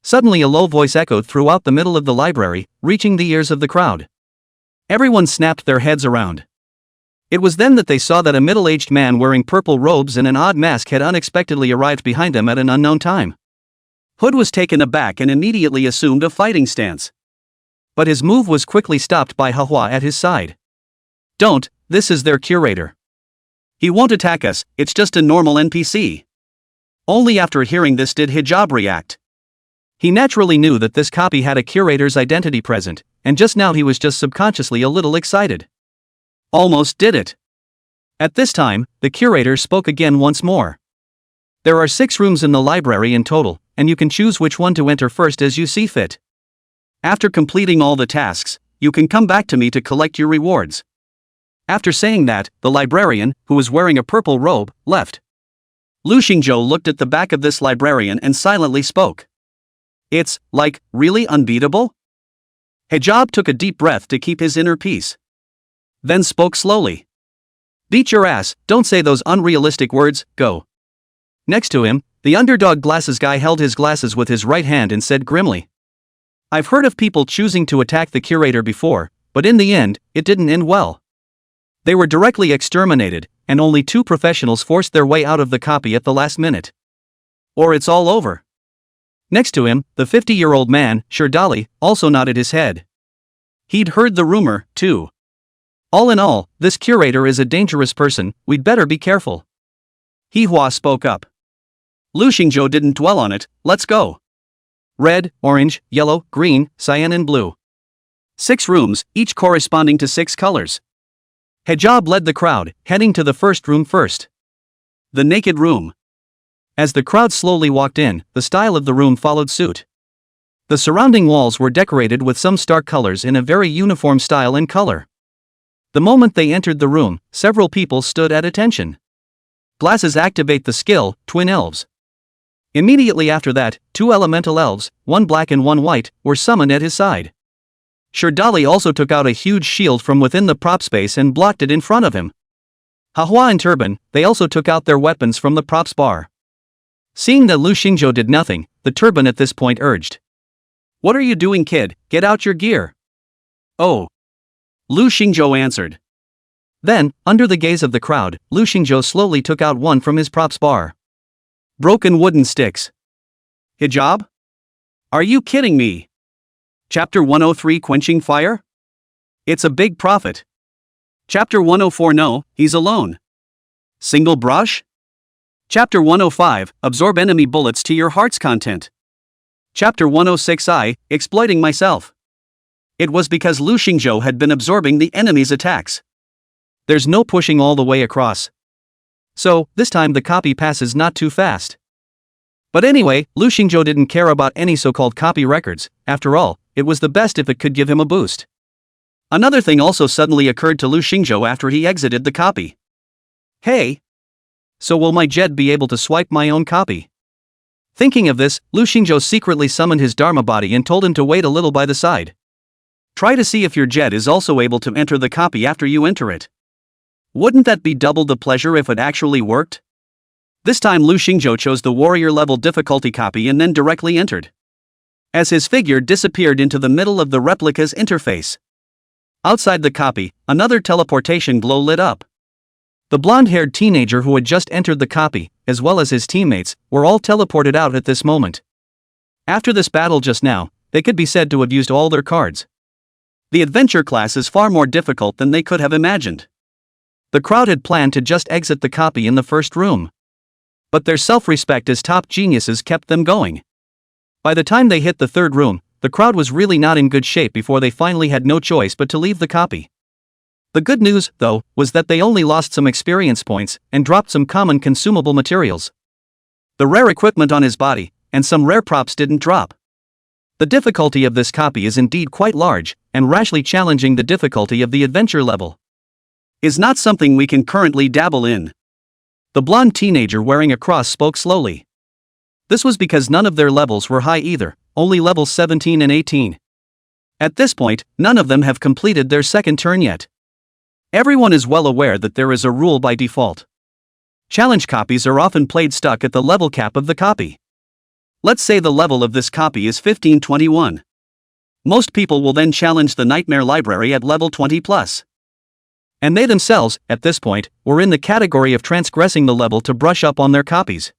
Suddenly a low voice echoed throughout the middle of the library, reaching the ears of the crowd. Everyone snapped their heads around. It was then that they saw that a middle-aged man wearing purple robes and an odd mask had unexpectedly arrived behind them at an unknown time. Hood was taken aback and immediately assumed a fighting stance. But his move was quickly stopped by Manhwa at his side. "Don't, this is their curator. He won't attack us, it's just a normal NPC." Only after hearing this did Hijab react. He naturally knew that this copy had a curator's identity present, and just now he was just subconsciously a little excited. Almost did it. At this time, the curator spoke again once more. "There are 6 rooms in the library in total, and you can choose which one to enter first as you see fit. After completing all the tasks, you can come back to me to collect your rewards." After saying that, the librarian, who was wearing a purple robe, left. Lu Xingzhou looked at the back of this librarian and silently spoke. "It's, like, really unbeatable?" Hijab took a deep breath to keep his inner peace. Then spoke slowly. "Beat your ass, don't say those unrealistic words, go." Next to him, the underdog glasses guy held his glasses with his right hand and said grimly. "I've heard of people choosing to attack the curator before, but in the end, it didn't end well. They were directly exterminated, and only 2 professionals forced their way out of the copy at the last minute. Or it's all over." Next to him, the 50-year-old man, Sherdali, also nodded his head. He'd heard the rumor, too. "All in all, this curator is a dangerous person, we'd better be careful." Hihua spoke up. Lu Xingzhou didn't dwell on it, "Let's go. Red, orange, yellow, green, cyan and blue. 6 rooms, each corresponding to 6 colors." Hijab led the crowd, heading to the first room first. The naked room. As the crowd slowly walked in, the style of the room followed suit. The surrounding walls were decorated with some stark colors in a very uniform style and color. The moment they entered the room, several people stood at attention. Glasses activate the skill, Twin Elves. Immediately after that, 2 elemental elves, one black and one white, were summoned at his side. Sherdali also took out a huge shield from within the prop space and blocked it in front of him. Hahua and Turban, they also took out their weapons from the props bar. Seeing that Lu Xingzhou did nothing, the Turban at this point urged. "What are you doing, kid? Get out your gear." "Oh." Lu Xingzhou answered. Then, under the gaze of the crowd, Lu Xingzhou slowly took out one from his props bar. Broken wooden sticks. "Hijab? Are you kidding me?" Chapter 103 Quenching Fire? It's a big profit. Chapter 104 No, he's alone. Single brush? Chapter 105 Absorb enemy bullets to your heart's content. Chapter 106 I, exploiting myself. It was because Lu Xingzhou had been absorbing the enemy's attacks. There's no pushing all the way across. So, this time the copy passes not too fast. But anyway, Lu Xingzhou didn't care about any so-called copy records. After all, it was the best if it could give him a boost. Another thing also suddenly occurred to Lu Xingzhou after he exited the copy. Hey! So will my Jed be able to swipe my own copy? Thinking of this, Lu Xingzhou secretly summoned his Dharma body and told him to wait a little by the side. Try to see if your Jed is also able to enter the copy after you enter it. Wouldn't that be double the pleasure if it actually worked? This time Lu Xingzhou chose the warrior level difficulty copy and then directly entered. As his figure disappeared into the middle of the replica's interface. Outside the copy, another teleportation glow lit up. The blonde-haired teenager who had just entered the copy, as well as his teammates, were all teleported out at this moment. After this battle just now, they could be said to have used all their cards. The adventure class is far more difficult than they could have imagined. The crowd had planned to just exit the copy in the first room. But their self-respect as top geniuses kept them going. By the time they hit the third room, the crowd was really not in good shape before they finally had no choice but to leave the copy. The good news, though, was that they only lost some experience points and dropped some common consumable materials. The rare equipment on his body, and some rare props didn't drop. The difficulty of this copy is indeed quite large, and rashly challenging the difficulty of the adventure level. Is not something we can currently dabble in. The blonde teenager wearing a cross spoke slowly. This was because none of their levels were high either, only levels 17 and 18. At this point, none of them have completed their second turn yet. Everyone is well aware that there is a rule by default. Challenge copies are often played stuck at the level cap of the copy. Let's say the level of this copy is 1521. Most people will then challenge the Nightmare Library at level 20 plus. And they themselves, at this point, were in the category of transgressing the level to brush up on their copies.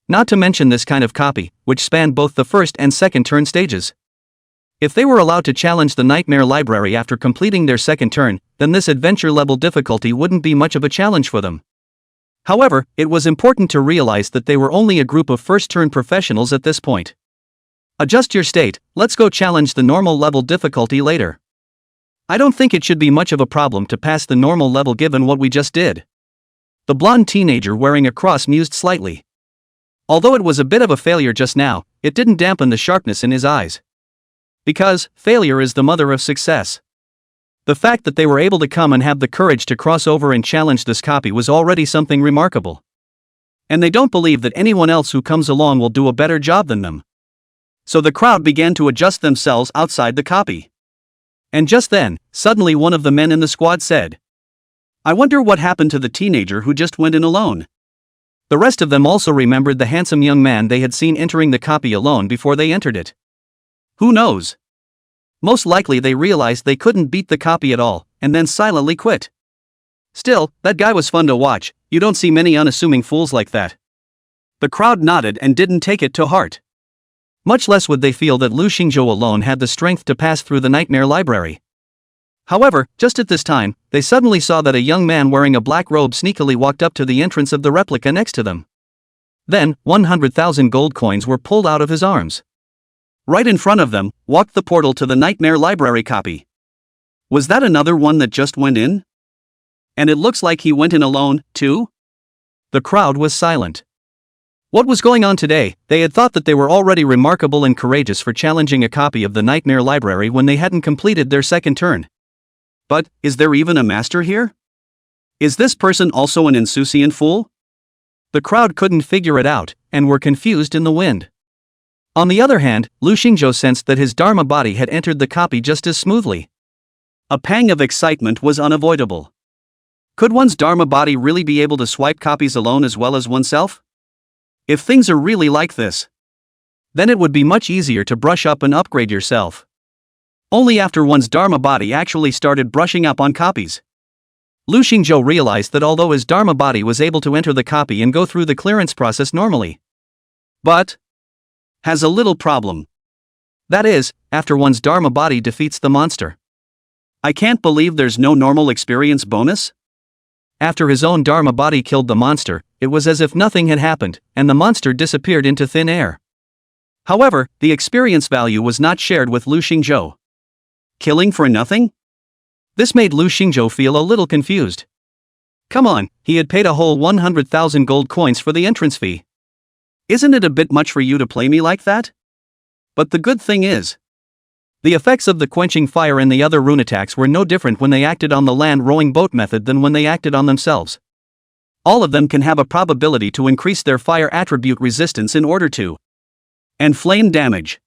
Not to mention this kind of copy, which spanned both the first and second turn stages. If they were allowed to challenge the Nightmare Library after completing their second turn, then this adventure level difficulty wouldn't be much of a challenge for them. However, it was important to realize that they were only a group of first-turn professionals at this point. Adjust your state, let's go challenge the normal level difficulty later. I don't think it should be much of a problem to pass the normal level given what we just did. The blonde teenager wearing a cross mused slightly. Although it was a bit of a failure just now, it didn't dampen the sharpness in his eyes. Because, failure is the mother of success. The fact that they were able to come and have the courage to cross over and challenge this copy was already something remarkable. And they don't believe that anyone else who comes along will do a better job than them. So the crowd began to adjust themselves outside the copy. And just then, suddenly one of the men in the squad said, "I wonder what happened to the teenager who just went in alone." The rest of them also remembered the handsome young man they had seen entering the copy alone before they entered it. Who knows? Most likely they realized they couldn't beat the copy at all, and then silently quit. Still, that guy was fun to watch. You don't see many unassuming fools like that. The crowd nodded and didn't take it to heart. Much less would they feel that Lu Xingzhou alone had the strength to pass through the Nightmare Library. However, just at this time, they suddenly saw that a young man wearing a black robe sneakily walked up to the entrance of the replica next to them. Then, 100,000 gold coins were pulled out of his arms. Right in front of them, walked the portal to the Nightmare Library copy. Was that another one that just went in? And it looks like he went in alone, too? The crowd was silent. What was going on today? They had thought that they were already remarkable and courageous for challenging a copy of the Nightmare Library when they hadn't completed their second turn. But, is there even a master here? Is this person also an insouciant fool? The crowd couldn't figure it out, and were confused in the wind. On the other hand, Lu Xingzhou sensed that his Dharma body had entered the copy just as smoothly. A pang of excitement was unavoidable. Could one's Dharma body really be able to swipe copies alone as well as oneself? If things are really like this, then it would be much easier to brush up and upgrade yourself. Only after one's Dharma body actually started brushing up on copies. Lu Xingzhou realized that although his Dharma body was able to enter the copy and go through the clearance process normally, but has a little problem. That is, after one's Dharma body defeats the monster. I can't believe there's no normal experience bonus? After his own Dharma body killed the monster, it was as if nothing had happened, and the monster disappeared into thin air. However, the experience value was not shared with Lu Xingzhou. Killing for nothing? This made Lu Xingzhou feel a little confused. Come on, he had paid a whole 100,000 gold coins for the entrance fee. Isn't it a bit much for you to play me like that? But the good thing is, the effects of the quenching fire and the other rune attacks were no different when they acted on the land rowing boat method than when they acted on themselves. All of them can have a probability to increase their fire attribute resistance in order to and flame damage.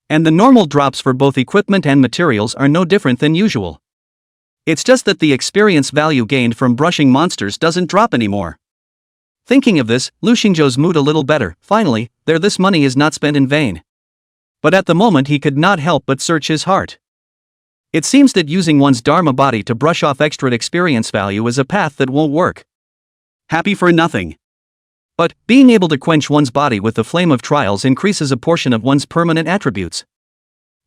And the normal drops for both equipment and materials are no different than usual. It's just that the experience value gained from brushing monsters doesn't drop anymore. Thinking of this, Lu Xingzhou's mood a little better. Finally, this money is not spent in vain. But at the moment he could not help but search his heart. It seems that using one's Dharma body to brush off extra experience value is a path that won't work. Happy for nothing. But, being able to quench one's body with the flame of trials increases a portion of one's permanent attributes.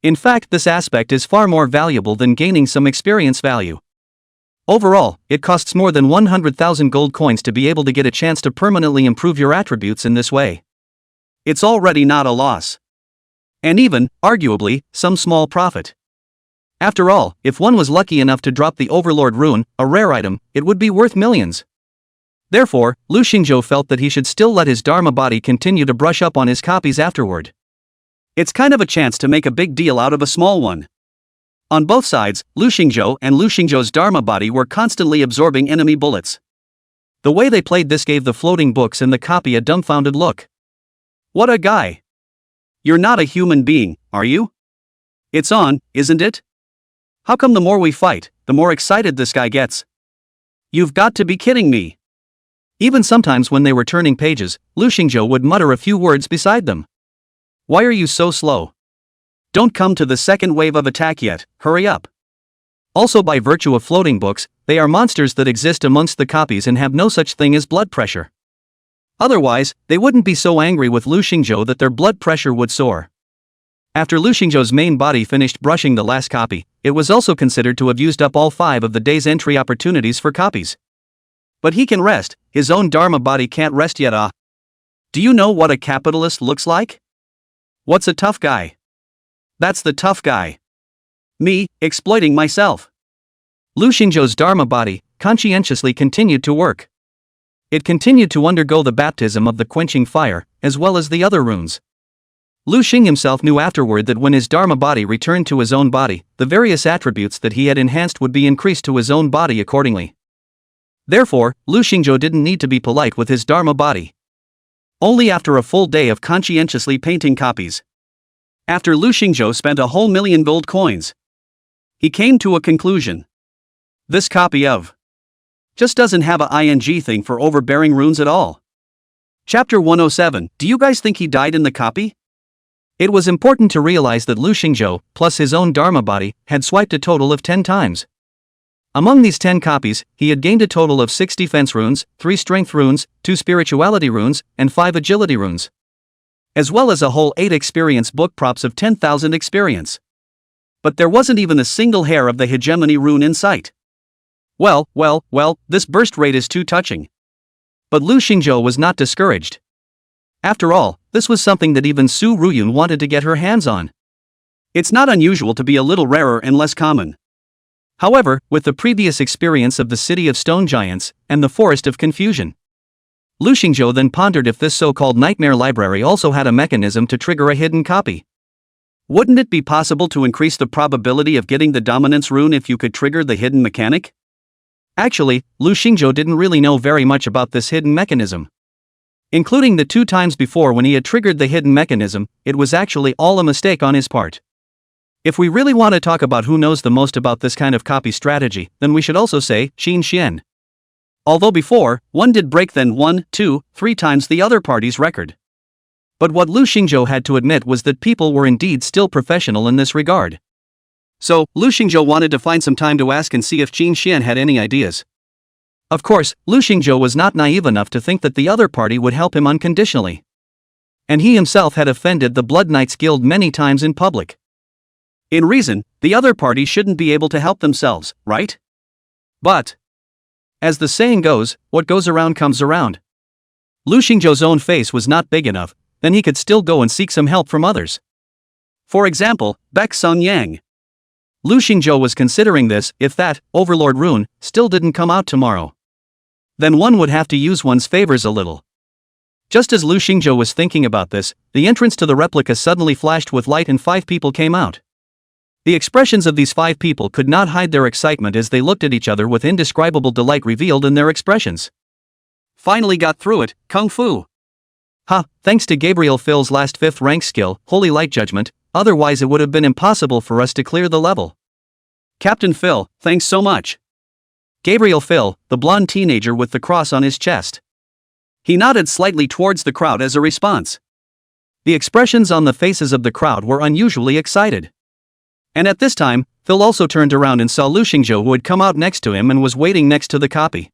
In fact, this aspect is far more valuable than gaining some experience value. Overall, it costs more than 100,000 gold coins to be able to get a chance to permanently improve your attributes in this way. It's already not a loss. And even, arguably, some small profit. After all, if one was lucky enough to drop the Overlord rune, a rare item, it would be worth millions. Therefore, Lu Xingzhou felt that he should still let his Dharma body continue to brush up on his copies afterward. It's kind of a chance to make a big deal out of a small one. On both sides, Lu Xingzhou and Lu Xingzhou's Dharma body were constantly absorbing enemy bullets. The way they played this gave the floating books and the copy a dumbfounded look. What a guy! You're not a human being, are you? It's on, isn't it? How come the more we fight, the more excited this guy gets? You've got to be kidding me. Even sometimes when they were turning pages, Lu Xingzhou would mutter a few words beside them. Why are you so slow? Don't come to the second wave of attack yet, hurry up. Also, by virtue of floating books, they are monsters that exist amongst the copies and have no such thing as blood pressure. Otherwise, they wouldn't be so angry with Lu Xingzhou that their blood pressure would soar. After Lu Xingzhou's main body finished brushing the last copy, it was also considered to have used up all 5 of the day's entry opportunities for copies. But he can rest, his own Dharma body can't rest yet. Do you know what a capitalist looks like? What's a tough guy? That's the tough guy. Me, exploiting myself. Lu Xingzhou's Dharma body conscientiously continued to work. It continued to undergo the baptism of the quenching fire, as well as the other runes. Lu Xing himself knew afterward that when his Dharma body returned to his own body, the various attributes that he had enhanced would be increased to his own body accordingly. Therefore, Lu Xingzhou didn't need to be polite with his Dharma body. Only after a full day of conscientiously painting copies. After Lu Xingzhou spent a whole million gold coins, he came to a conclusion. This copy of just doesn't have a ing thing for overbearing runes at all. Chapter 107. Do you guys think he died in the copy? It was important to realize that Lu Xingzhou, plus his own Dharma body, had swiped a total of 10 times. Among these 10 copies, he had gained a total of 6 defense runes, 3 strength runes, 2 spirituality runes, and 5 agility runes. As well as a whole 8 experience book props of 10,000 experience. But there wasn't even a single hair of the hegemony rune in sight. Well, this burst rate is too touching. But Lu Xingzhou was not discouraged. After all, this was something that even Su Ruyun wanted to get her hands on. It's not unusual to be a little rarer and less common. However, with the previous experience of the City of Stone Giants and the Forest of Confusion, Lu Xingzhou then pondered if this so-called Nightmare Library also had a mechanism to trigger a hidden copy. Wouldn't it be possible to increase the probability of getting the dominance rune if you could trigger the hidden mechanic? Actually, Lu Xingzhou didn't really know very much about this hidden mechanism. Including the 2 times before when he had triggered the hidden mechanism, it was actually all a mistake on his part. If we really want to talk about who knows the most about this kind of copy strategy, then we should also say Qin Xian. Although before, one did break then 1, 2, 3 times the other party's record. But what Lu Xingzhou had to admit was that people were indeed still professional in this regard. So, Lu Xingzhou wanted to find some time to ask and see if Qin Xian had any ideas. Of course, Lu Xingzhou was not naive enough to think that the other party would help him unconditionally. And he himself had offended the Blood Knights Guild many times in public. In reason, the other party shouldn't be able to help themselves, right? But, as the saying goes, what goes around comes around. Lu Xingzhou's own face was not big enough, then he could still go and seek some help from others. For example, Baek Sun Yang. Lu Xingzhou was considering this if that Overlord rune still didn't come out tomorrow. Then one would have to use one's favors a little. Just as Lu Xingzhou was thinking about this, the entrance to the replica suddenly flashed with light and 5 people came out. The expressions of these 5 people could not hide their excitement as they looked at each other with indescribable delight revealed in their expressions. Finally got through it, Kung Fu. Thanks to Gabriel Phil's last 5th rank skill, Holy Light Judgment, otherwise it would have been impossible for us to clear the level. Captain Phil, thanks so much. Gabriel Phil, the blonde teenager with the cross on his chest. He nodded slightly towards the crowd as a response. The expressions on the faces of the crowd were unusually excited. And at this time, Phil also turned around and saw Lu Xingzhou, who had come out next to him and was waiting next to the copy.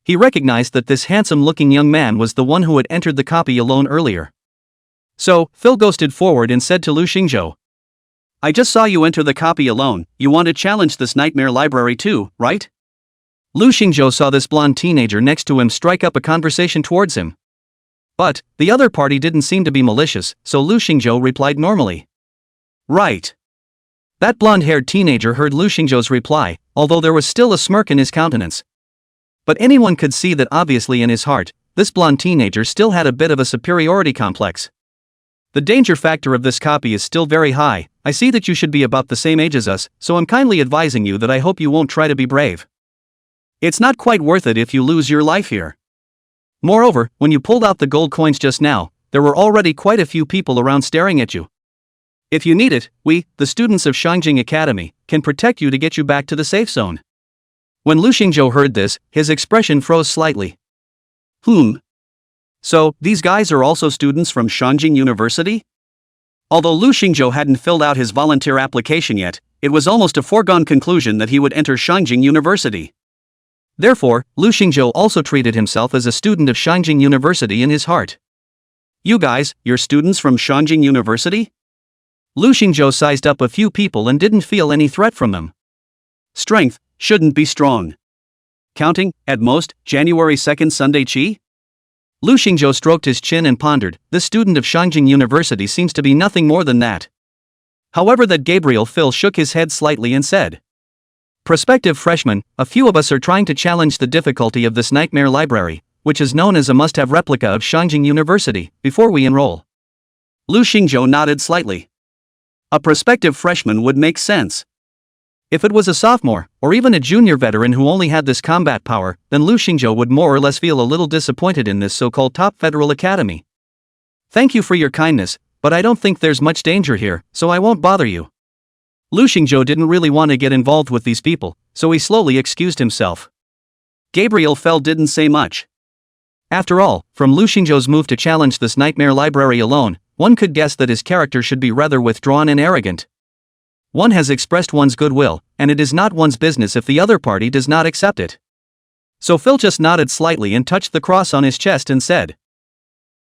He recognized that this handsome-looking young man was the one who had entered the copy alone earlier. So, Phil ghosted forward and said to Lu Xingzhou, I just saw you enter the copy alone, you want to challenge this Nightmare Library too, right? Lu Xingzhou saw this blonde teenager next to him strike up a conversation towards him. But, the other party didn't seem to be malicious, so Lu Xingzhou replied normally. Right. That blonde-haired teenager heard Lu Xingzhou's reply, although there was still a smirk in his countenance. But anyone could see that obviously in his heart, this blonde teenager still had a bit of a superiority complex. The danger factor of this copy is still very high. I see that you should be about the same age as us, so I'm kindly advising you that I hope you won't try to be brave. It's not quite worth it if you lose your life here. Moreover, when you pulled out the gold coins just now, there were already quite a few people around staring at you. If you need it, we, the students of Shangjing Academy, can protect you to get you back to the safe zone. When Lu Xingzhou heard this, his expression froze slightly. So, these guys are also students from Shangjing University? Although Lu Xingzhou hadn't filled out his volunteer application yet, it was almost a foregone conclusion that he would enter Shangjing University. Therefore, Lu Xingzhou also treated himself as a student of Shangjing University in his heart. You guys, you're students from Shangjing University? Lu Xingzhou sized up a few people and didn't feel any threat from them. Strength shouldn't be strong. Counting, at most, January 2nd Sunday Chi? Lu Xingzhou stroked his chin and pondered, this student of Shangjing University seems to be nothing more than that. However, that Gabriel Phil shook his head slightly and said, Prospective freshmen, a few of us are trying to challenge the difficulty of this nightmare library, which is known as a must-have replica of Shangjing University, before we enroll. Lu Xingzhou nodded slightly. A prospective freshman would make sense. If it was a sophomore, or even a junior veteran who only had this combat power, then Lu Xingzhou would more or less feel a little disappointed in this so-called top federal academy. Thank you for your kindness, but I don't think there's much danger here, so I won't bother you. Lu Xingzhou didn't really want to get involved with these people, so he slowly excused himself. Gabriel Fell didn't say much. After all, from Lu Xingzhou's move to challenge this nightmare library alone, one could guess that his character should be rather withdrawn and arrogant. One has expressed one's goodwill, and it is not one's business if the other party does not accept it. So Phil just nodded slightly and touched the cross on his chest and said,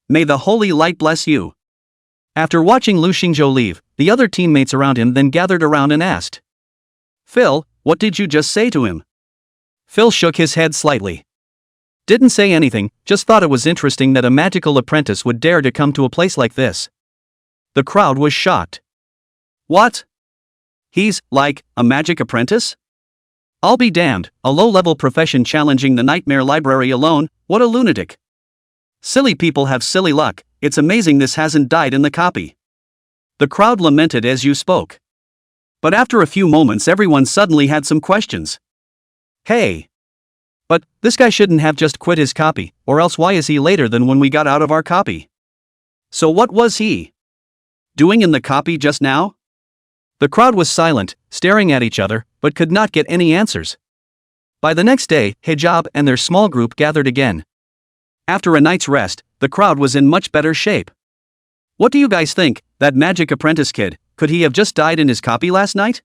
May the holy light bless you. After watching Lu Xingzhou leave, the other teammates around him then gathered around and asked, Phil, what did you just say to him? Phil shook his head slightly. Didn't say anything, just thought it was interesting that a magical apprentice would dare to come to a place like this. The crowd was shocked. What? He's, like, a magic apprentice? I'll be damned, a low-level profession challenging the nightmare library alone, what a lunatic. Silly people have silly luck, it's amazing this hasn't died in the copy. The crowd lamented as you spoke. But after a few moments everyone suddenly had some questions. Hey! But, this guy shouldn't have just quit his copy, or else why is he later than when we got out of our copy? So what was he doing in the copy just now? The crowd was silent, staring at each other, but could not get any answers. By the next day, Hijab and their small group gathered again. After a night's rest, the crowd was in much better shape. What do you guys think, that magic apprentice kid, could he have just died in his copy last night?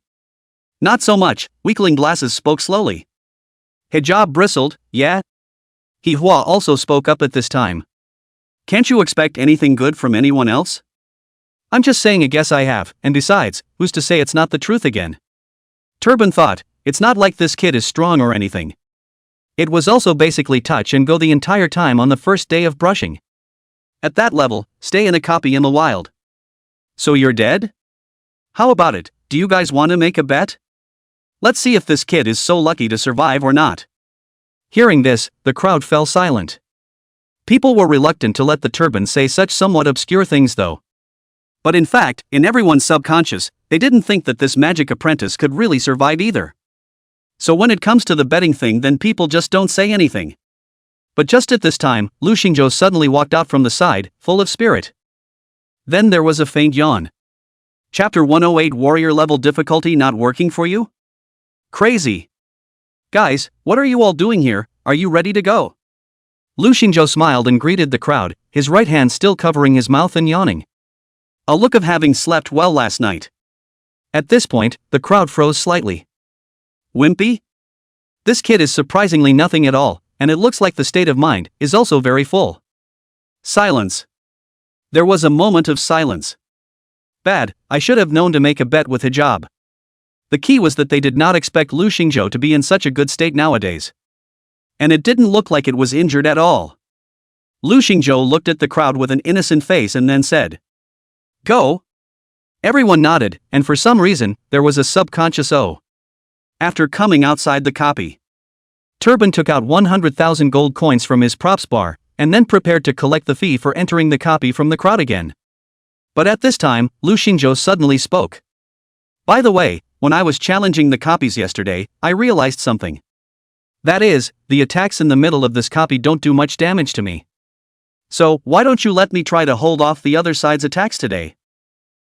Not so much, Weakling Glasses spoke slowly. Hijab bristled, yeah? Hihua also spoke up at this time. Can't you expect anything good from anyone else? I'm just saying a guess I have, and besides, who's to say it's not the truth again? Turban thought, it's not like this kid is strong or anything. It was also basically touch and go the entire time on the first day of brushing. At that level, stay in a copy in the wild. So you're dead? How about it, do you guys want to make a bet? Let's see if this kid is so lucky to survive or not. Hearing this, the crowd fell silent. People were reluctant to let the turban say such somewhat obscure things though. But in fact, in everyone's subconscious, they didn't think that this magic apprentice could really survive either. So when it comes to the betting thing, then people just don't say anything. But just at this time, Lu Xingzhou suddenly walked out from the side, full of spirit. Then there was a faint yawn. Chapter 108 Warrior level difficulty not working for you? Crazy. Guys, what are you all doing here, are you ready to go? Lu Xingzhou smiled and greeted the crowd, his right hand still covering his mouth and yawning. A look of having slept well last night. At this point, the crowd froze slightly. Wimpy? This kid is surprisingly nothing at all, and it looks like the state of mind is also very full. Silence. There was a moment of silence. Bad, I should have known to make a bet with Hijab. The key was that they did not expect Lu Xingzhou to be in such a good state nowadays. And it didn't look like it was injured at all. Lu Xingzhou looked at the crowd with an innocent face and then said, Go! Everyone nodded, and for some reason, there was a subconscious "oh." After coming outside the copy, Turban took out 100,000 gold coins from his props bar, and then prepared to collect the fee for entering the copy from the crowd again. But at this time, Lu Xingzhou suddenly spoke. By the way, when I was challenging the copies yesterday, I realized something. That is, the attacks in the middle of this copy don't do much damage to me. So, why don't you let me try to hold off the other side's attacks today?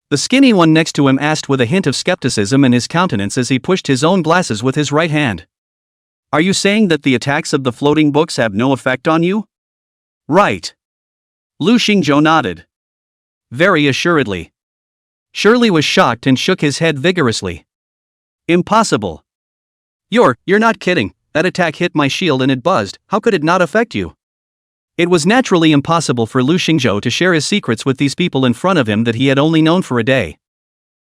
The skinny one next to him asked with a hint of skepticism in his countenance as he pushed his own glasses with his right hand. Are you saying that the attacks of the floating books have no effect on you? Right. Lu Xingzhou nodded. Very assuredly. Shirley was shocked and shook his head vigorously. Impossible. You're not kidding. That attack hit my shield and it buzzed. How could it not affect you? It was naturally impossible for Lu Xingzhou to share his secrets with these people in front of him that he had only known for a day.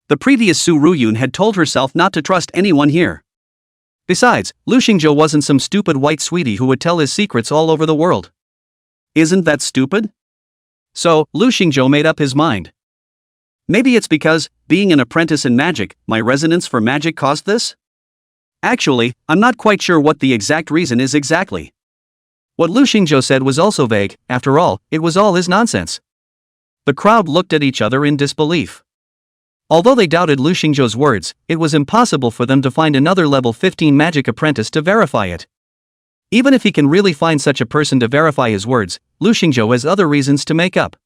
The previous Su Ruyun had told herself not to trust anyone here. Besides, Lu Xingzhou wasn't some stupid white sweetie who would tell his secrets all over the world. Isn't that stupid? So, Lu Xingzhou made up his mind. Maybe it's because, being an apprentice in magic, my resonance for magic caused this? Actually, I'm not quite sure what the exact reason is exactly. What Lu Xingzhou said was also vague. After all, it was all his nonsense. The crowd looked at each other in disbelief. Although they doubted Lu Xingzhou's words, it was impossible for them to find another level 15 magic apprentice to verify it. Even if he can really find such a person to verify his words, Lu Xingzhou has other reasons to make up.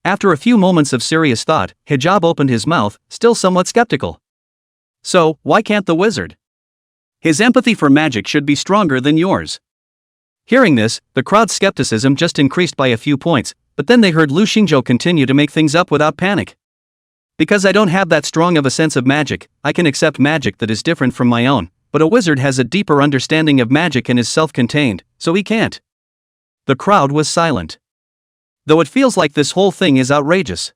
After a few moments of serious thought, Hijab opened his mouth, still somewhat skeptical. So, why can't the wizard? His empathy for magic should be stronger than yours. Hearing this, the crowd's skepticism just increased by a few points, but then they heard Lu Xingzhou continue to make things up without panic. Because I don't have that strong of a sense of magic, I can accept magic that is different from my own, but a wizard has a deeper understanding of magic and is self-contained, so he can't. The crowd was silent. Though it feels like this whole thing is outrageous.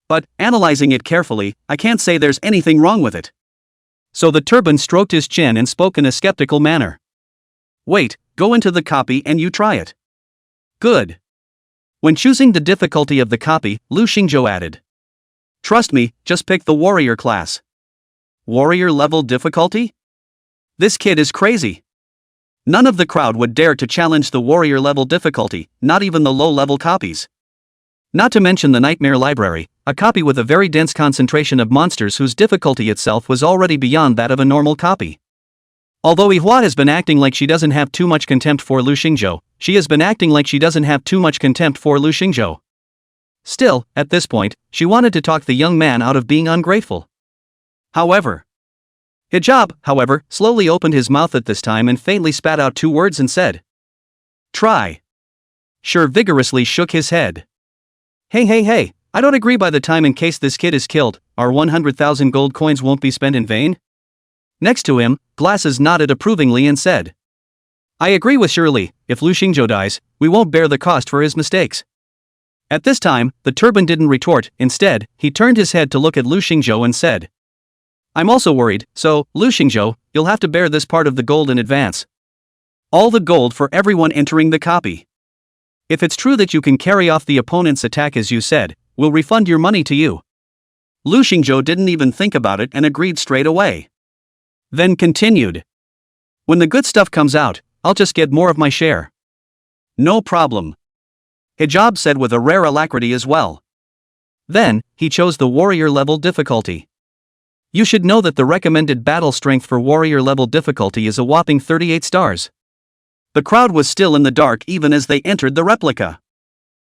But, analyzing it carefully, I can't say there's anything wrong with it. So the turban stroked his chin and spoke in a skeptical manner. Wait, go into the copy and you try it. Good. When choosing the difficulty of the copy, Lu Xingzhou added. Trust me, just pick the warrior class. Warrior level difficulty? This kid is crazy. None of the crowd would dare to challenge the warrior level difficulty, not even the low-level copies. Not to mention the Nightmare Library, a copy with a very dense concentration of monsters whose difficulty itself was already beyond that of a normal copy. Although Ihua has been acting like she doesn't have too much contempt for Lu Xingzhou, she has been acting like she doesn't have too much contempt for Lu Xingzhou. Still, at this point, she wanted to talk the young man out of being ungrateful. However, Hijab, however, slowly opened his mouth at this time and faintly spat out two words and said, Try. Sure vigorously shook his head. Hey, I don't agree. By the time in case this kid is killed, our 100,000 gold coins won't be spent in vain? Next to him, Glasses nodded approvingly and said, I agree with Shirley, if Lu Xingzhou dies, we won't bear the cost for his mistakes. At this time, the turban didn't retort. Instead, he turned his head to look at Lu Xingzhou and said, I'm also worried, so, Lu Xingzhou, you'll have to bear this part of the gold in advance. All the gold for everyone entering the copy. If it's true that you can carry off the opponent's attack as you said, we'll refund your money to you. Lu Xingzhou didn't even think about it and agreed straight away. Then continued. When the good stuff comes out, I'll just get more of my share. No problem. Hijab said with a rare alacrity as well. Then, he chose the warrior level difficulty. You should know that the recommended battle strength for warrior level difficulty is a whopping 38 stars. The crowd was still in the dark even as they entered the replica,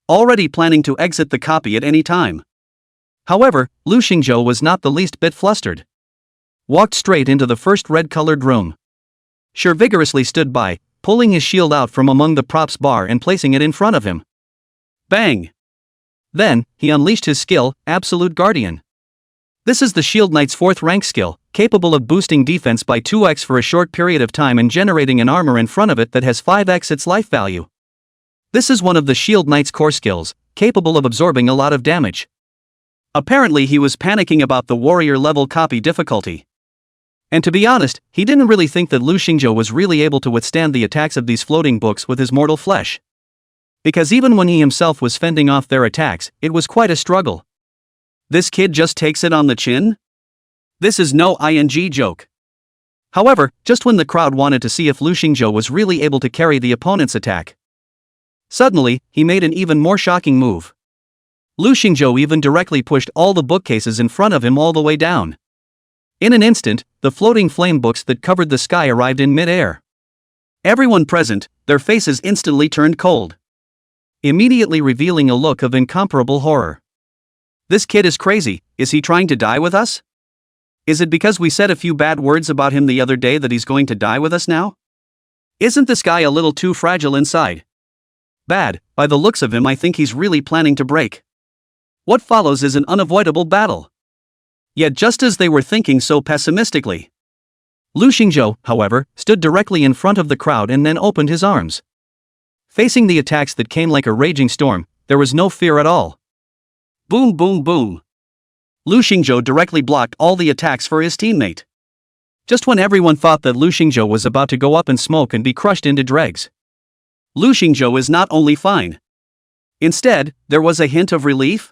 already planning to exit the copy at any time. However, Lu Xingzhou was not the least bit flustered. Walked straight into the first red-colored room. Sure vigorously stood by, pulling his shield out from among the props bar and placing it in front of him. Bang! Then, he unleashed his skill, Absolute Guardian. This is the Shield Knight's 4th rank skill, capable of boosting defense by 2x for a short period of time and generating an armor in front of it that has 5x its life value. This is one of the Shield Knight's core skills, capable of absorbing a lot of damage. Apparently he was panicking about the warrior level copy difficulty. And to be honest, he didn't really think that Lu Xingzhou was really able to withstand the attacks of these floating books with his mortal flesh. Because even when he himself was fending off their attacks, it was quite a struggle. This kid just takes it on the chin? This is no ing joke. However, just when the crowd wanted to see if Lu Xingzhou was really able to carry the opponent's attack, suddenly, he made an even more shocking move. Lu Xingzhou even directly pushed all the bookcases in front of him all the way down. In an instant, the floating flame books that covered the sky arrived in mid-air. Everyone present, their faces instantly turned cold, immediately revealing a look of incomparable horror. This kid is crazy. Is he trying to die with us? Is it because we said a few bad words about him the other day that he's going to die with us now? Isn't this guy a little too fragile inside? Bad, by the looks of him I think he's really planning to break. What follows is an unavoidable battle. Yet just as they were thinking so pessimistically, Lu Xingzhou, however, stood directly in front of the crowd and then opened his arms. Facing the attacks that came like a raging storm, there was no fear at all. Boom boom boom. Lu Xingzhou directly blocked all the attacks for his teammate. Just when everyone thought that Lu Xingzhou was about to go up in smoke and be crushed into dregs, Lu Xingzhou is not only fine. Instead, there was a hint of relief.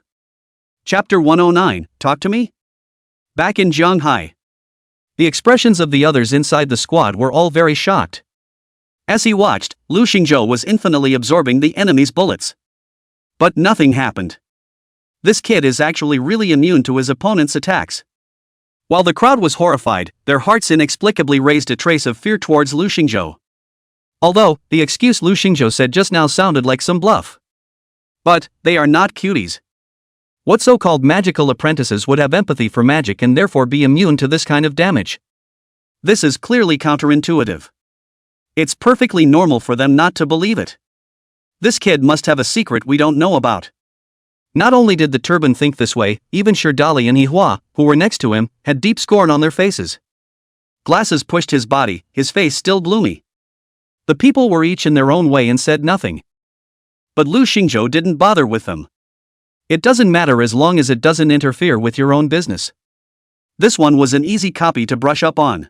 Chapter 109, Talk to Me? Back in Shanghai. The expressions of the others inside the squad were all very shocked. As he watched, Lu Xingzhou was infinitely absorbing the enemy's bullets. But nothing happened. This kid is actually really immune to his opponent's attacks. While the crowd was horrified, their hearts inexplicably raised a trace of fear towards Lu Xingzhou. Although, the excuse Lu Xingzhou said just now sounded like some bluff. But, they are not cuties. What so-called magical apprentices would have empathy for magic and therefore be immune to this kind of damage? This is clearly counterintuitive. It's perfectly normal for them not to believe it. This kid must have a secret we don't know about. Not only did the turban think this way, even Sherdali and Yihua, who were next to him, had deep scorn on their faces. Glasses pushed his body, his face still gloomy. The people were each in their own way and said nothing. But Lu Xingzhou didn't bother with them. It doesn't matter as long as it doesn't interfere with your own business. This one was an easy copy to brush up on.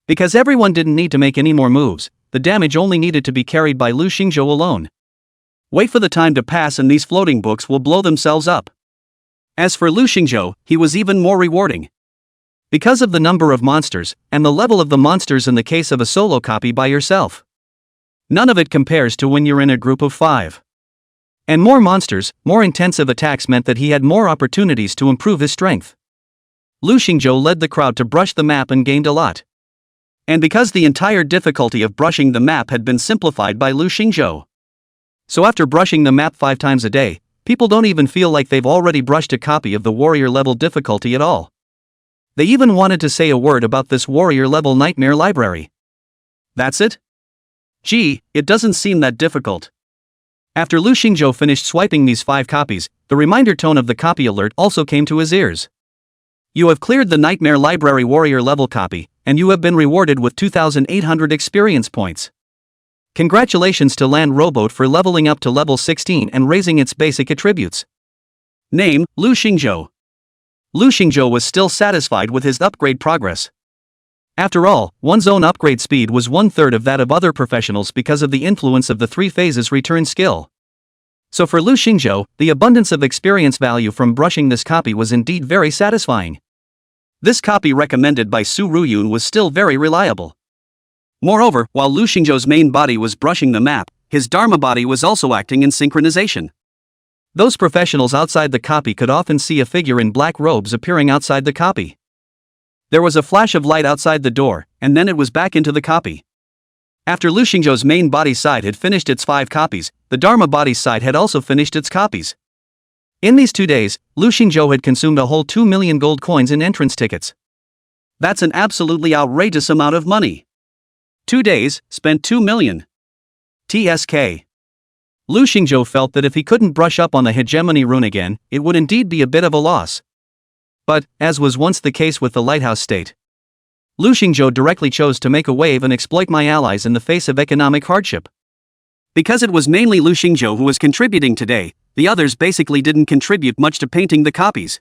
Because everyone didn't need to make any more moves, the damage only needed to be carried by Lu Xingzhou alone. Wait for the time to pass and these floating books will blow themselves up. As for Lu Xingzhou, he was even more rewarding. Because of the number of monsters, and the level of the monsters in the case of a solo copy by yourself. None of it compares to when you're in a group of 5. And more monsters, more intensive attacks meant that he had more opportunities to improve his strength. Lu Xingzhou led the crowd to brush the map and gained a lot. And because the entire difficulty of brushing the map had been simplified by Lu Xingzhou. So after brushing the map 5 times a day, people don't even feel like they've already brushed a copy of the warrior level difficulty at all. They even wanted to say a word about this warrior level nightmare library. That's it? Gee, it doesn't seem that difficult. After Lu Xingzhou finished swiping these 5 copies, the reminder tone of the copy alert also came to his ears. You have cleared the Nightmare Library Warrior level copy, and you have been rewarded with 2,800 experience points. Congratulations to Land Rowboat for leveling up to level 16 and raising its basic attributes. Name, Lu Xingzhou. Lu Xingzhou was still satisfied with his upgrade progress. After all, one's own upgrade speed was 1/3 of that of other professionals because of the influence of the 3 phases return skill. So for Lu Xingzhou, the abundance of experience value from brushing this copy was indeed very satisfying. This copy recommended by Su Ruyun was still very reliable. Moreover, while Lu Xingzhou's main body was brushing the map, his Dharma body was also acting in synchronization. Those professionals outside the copy could often see a figure in black robes appearing outside the copy. There was a flash of light outside the door, and then it was back into the copy. After Lu Xingzhou's main body side had finished its 5 copies, the Dharma body side had also finished its copies. In these 2 days, Lu Xingzhou had consumed a whole 2 million gold coins in entrance tickets. That's an absolutely outrageous amount of money. 2 days, spent 2 million. TSK. Lu Xingzhou felt that if he couldn't brush up on the hegemony rune again, it would indeed be a bit of a loss. But, as was once the case with the lighthouse state, Lu Xingzhou directly chose to make a wave and exploit my allies in the face of economic hardship. Because it was mainly Lu Xingzhou who was contributing today, the others basically didn't contribute much to painting the copies.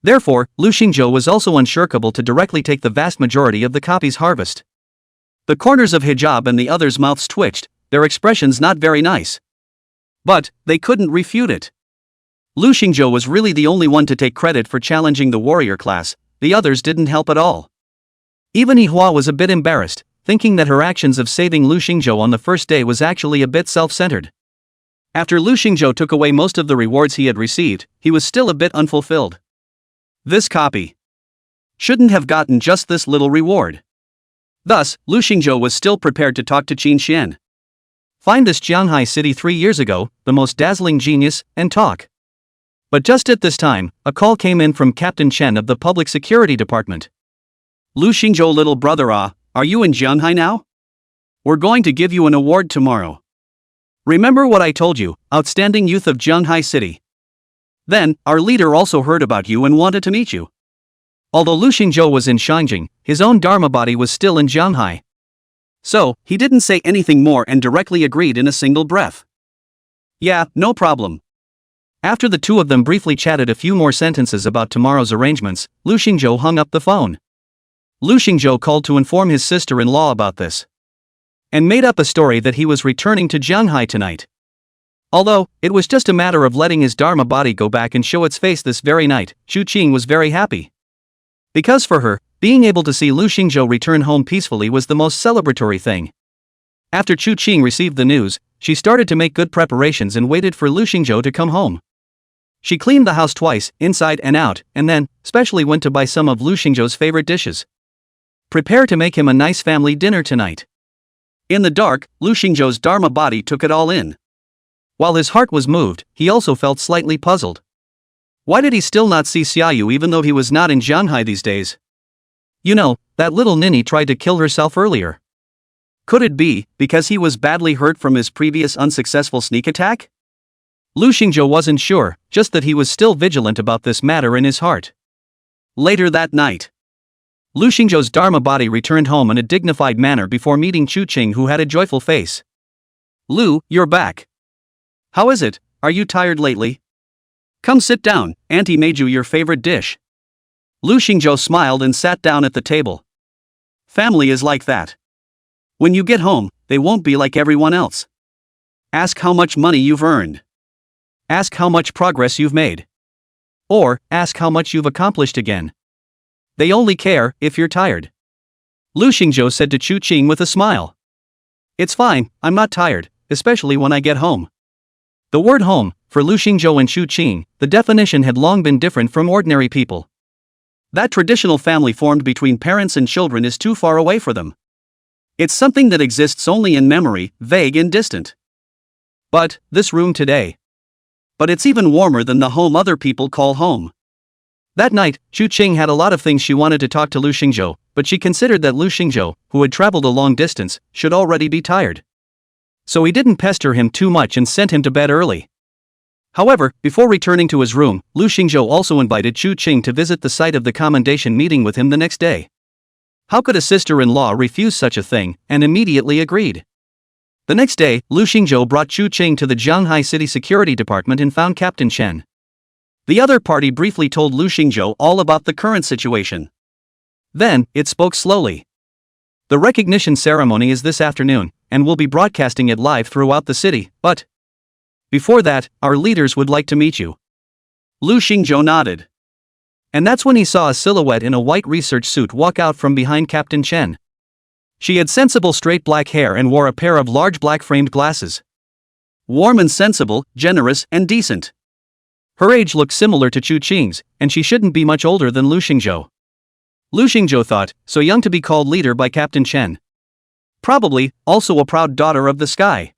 Therefore, Lu Xingzhou was also unshirkable to directly take the vast majority of the copies' harvest. The corners of Hijab and the others' mouths twitched, their expressions not very nice. But, they couldn't refute it. Lu Xingzhou was really the only one to take credit for challenging the warrior class, the others didn't help at all. Even Yihua was a bit embarrassed, thinking that her actions of saving Lu Xingzhou on the first day was actually a bit self-centered. After Lu Xingzhou took away most of the rewards he had received, he was still a bit unfulfilled. This copy shouldn't have gotten just this little reward. Thus, Lu Xingzhou was still prepared to talk to Qin Xian. Find this Shanghai city 3 years ago, the most dazzling genius, and talk. But just at this time, a call came in from Captain Chen of the Public Security Department. Lu Xingzhou, little brother, are you in Shanghai now? We're going to give you an award tomorrow. Remember what I told you, outstanding youth of Shanghai City. Then, our leader also heard about you and wanted to meet you. Although Lu Xingzhou was in Shangjing, his own Dharma body was still in Jianghai. So, he didn't say anything more and directly agreed in a single breath. Yeah, no problem. After the two of them briefly chatted a few more sentences about tomorrow's arrangements, Lu Xingzhou hung up the phone. Lu Xingzhou called to inform his sister-in-law about this. And made up a story that he was returning to Jianghai tonight. Although, it was just a matter of letting his Dharma body go back and show its face this very night, Chu Qing was very happy. Because for her, being able to see Lu Xingzhou return home peacefully was the most celebratory thing. After Chu Qing received the news, she started to make good preparations and waited for Lu Xingzhou to come home. She cleaned the house twice, inside and out, and then, specially went to buy some of Lu Xingzhou's favorite dishes. Prepare to make him a nice family dinner tonight. In the dark, Lu Xingzhou's Dharma body took it all in. While his heart was moved, he also felt slightly puzzled. Why did he still not see Xiaoyu even though he was not in Jianghai these days? You know, that little ninny tried to kill herself earlier. Could it be because he was badly hurt from his previous unsuccessful sneak attack? Lu Xingzhou wasn't sure, just that he was still vigilant about this matter in his heart. Later that night, Lu Xingzhou's Dharma body returned home in a dignified manner before meeting Chu Qing, who had a joyful face. Lu, you're back. How is it? Are you tired lately? Come sit down, Auntie made you your favorite dish. Lu Xingzhou smiled and sat down at the table. Family is like that. When you get home, they won't be like everyone else. Ask how much money you've earned. Ask how much progress you've made. Or, ask how much you've accomplished again. They only care if you're tired. Lu Xingzhou said to Chu Qing with a smile. It's fine, I'm not tired, especially when I get home. The word home, for Lu Xingzhou and Chu Qing, the definition had long been different from ordinary people. That traditional family formed between parents and children is too far away for them. It's something that exists only in memory, vague and distant. But, this room today. But it's even warmer than the home other people call home. That night, Chu Qing had a lot of things she wanted to talk to Lu Xingzhou, but she considered that Lu Xingzhou, who had traveled a long distance, should already be tired. So he didn't pester him too much and sent him to bed early. However, before returning to his room, Lu Xingzhou also invited Chu Qing to visit the site of the commendation meeting with him the next day. How could a sister-in-law refuse such a thing, and immediately agreed. The next day, Lu Xingzhou brought Chu Qing to the Jianghai City Security Department and found Captain Chen. The other party briefly told Lu Xingzhou all about the current situation. Then, it spoke slowly. The recognition ceremony is this afternoon, and we'll be broadcasting it live throughout the city, but before that, our leaders would like to meet you. Lu Xingzhou nodded. And that's when he saw a silhouette in a white research suit walk out from behind Captain Chen. She had sensible straight black hair and wore a pair of large black framed glasses. Warm and sensible, generous and decent. Her age looked similar to Chu Qing's, and she shouldn't be much older than Lu Xingzhou. Lu Xingzhou thought, so young to be called leader by Captain Chen. Probably, also a proud daughter of the sky.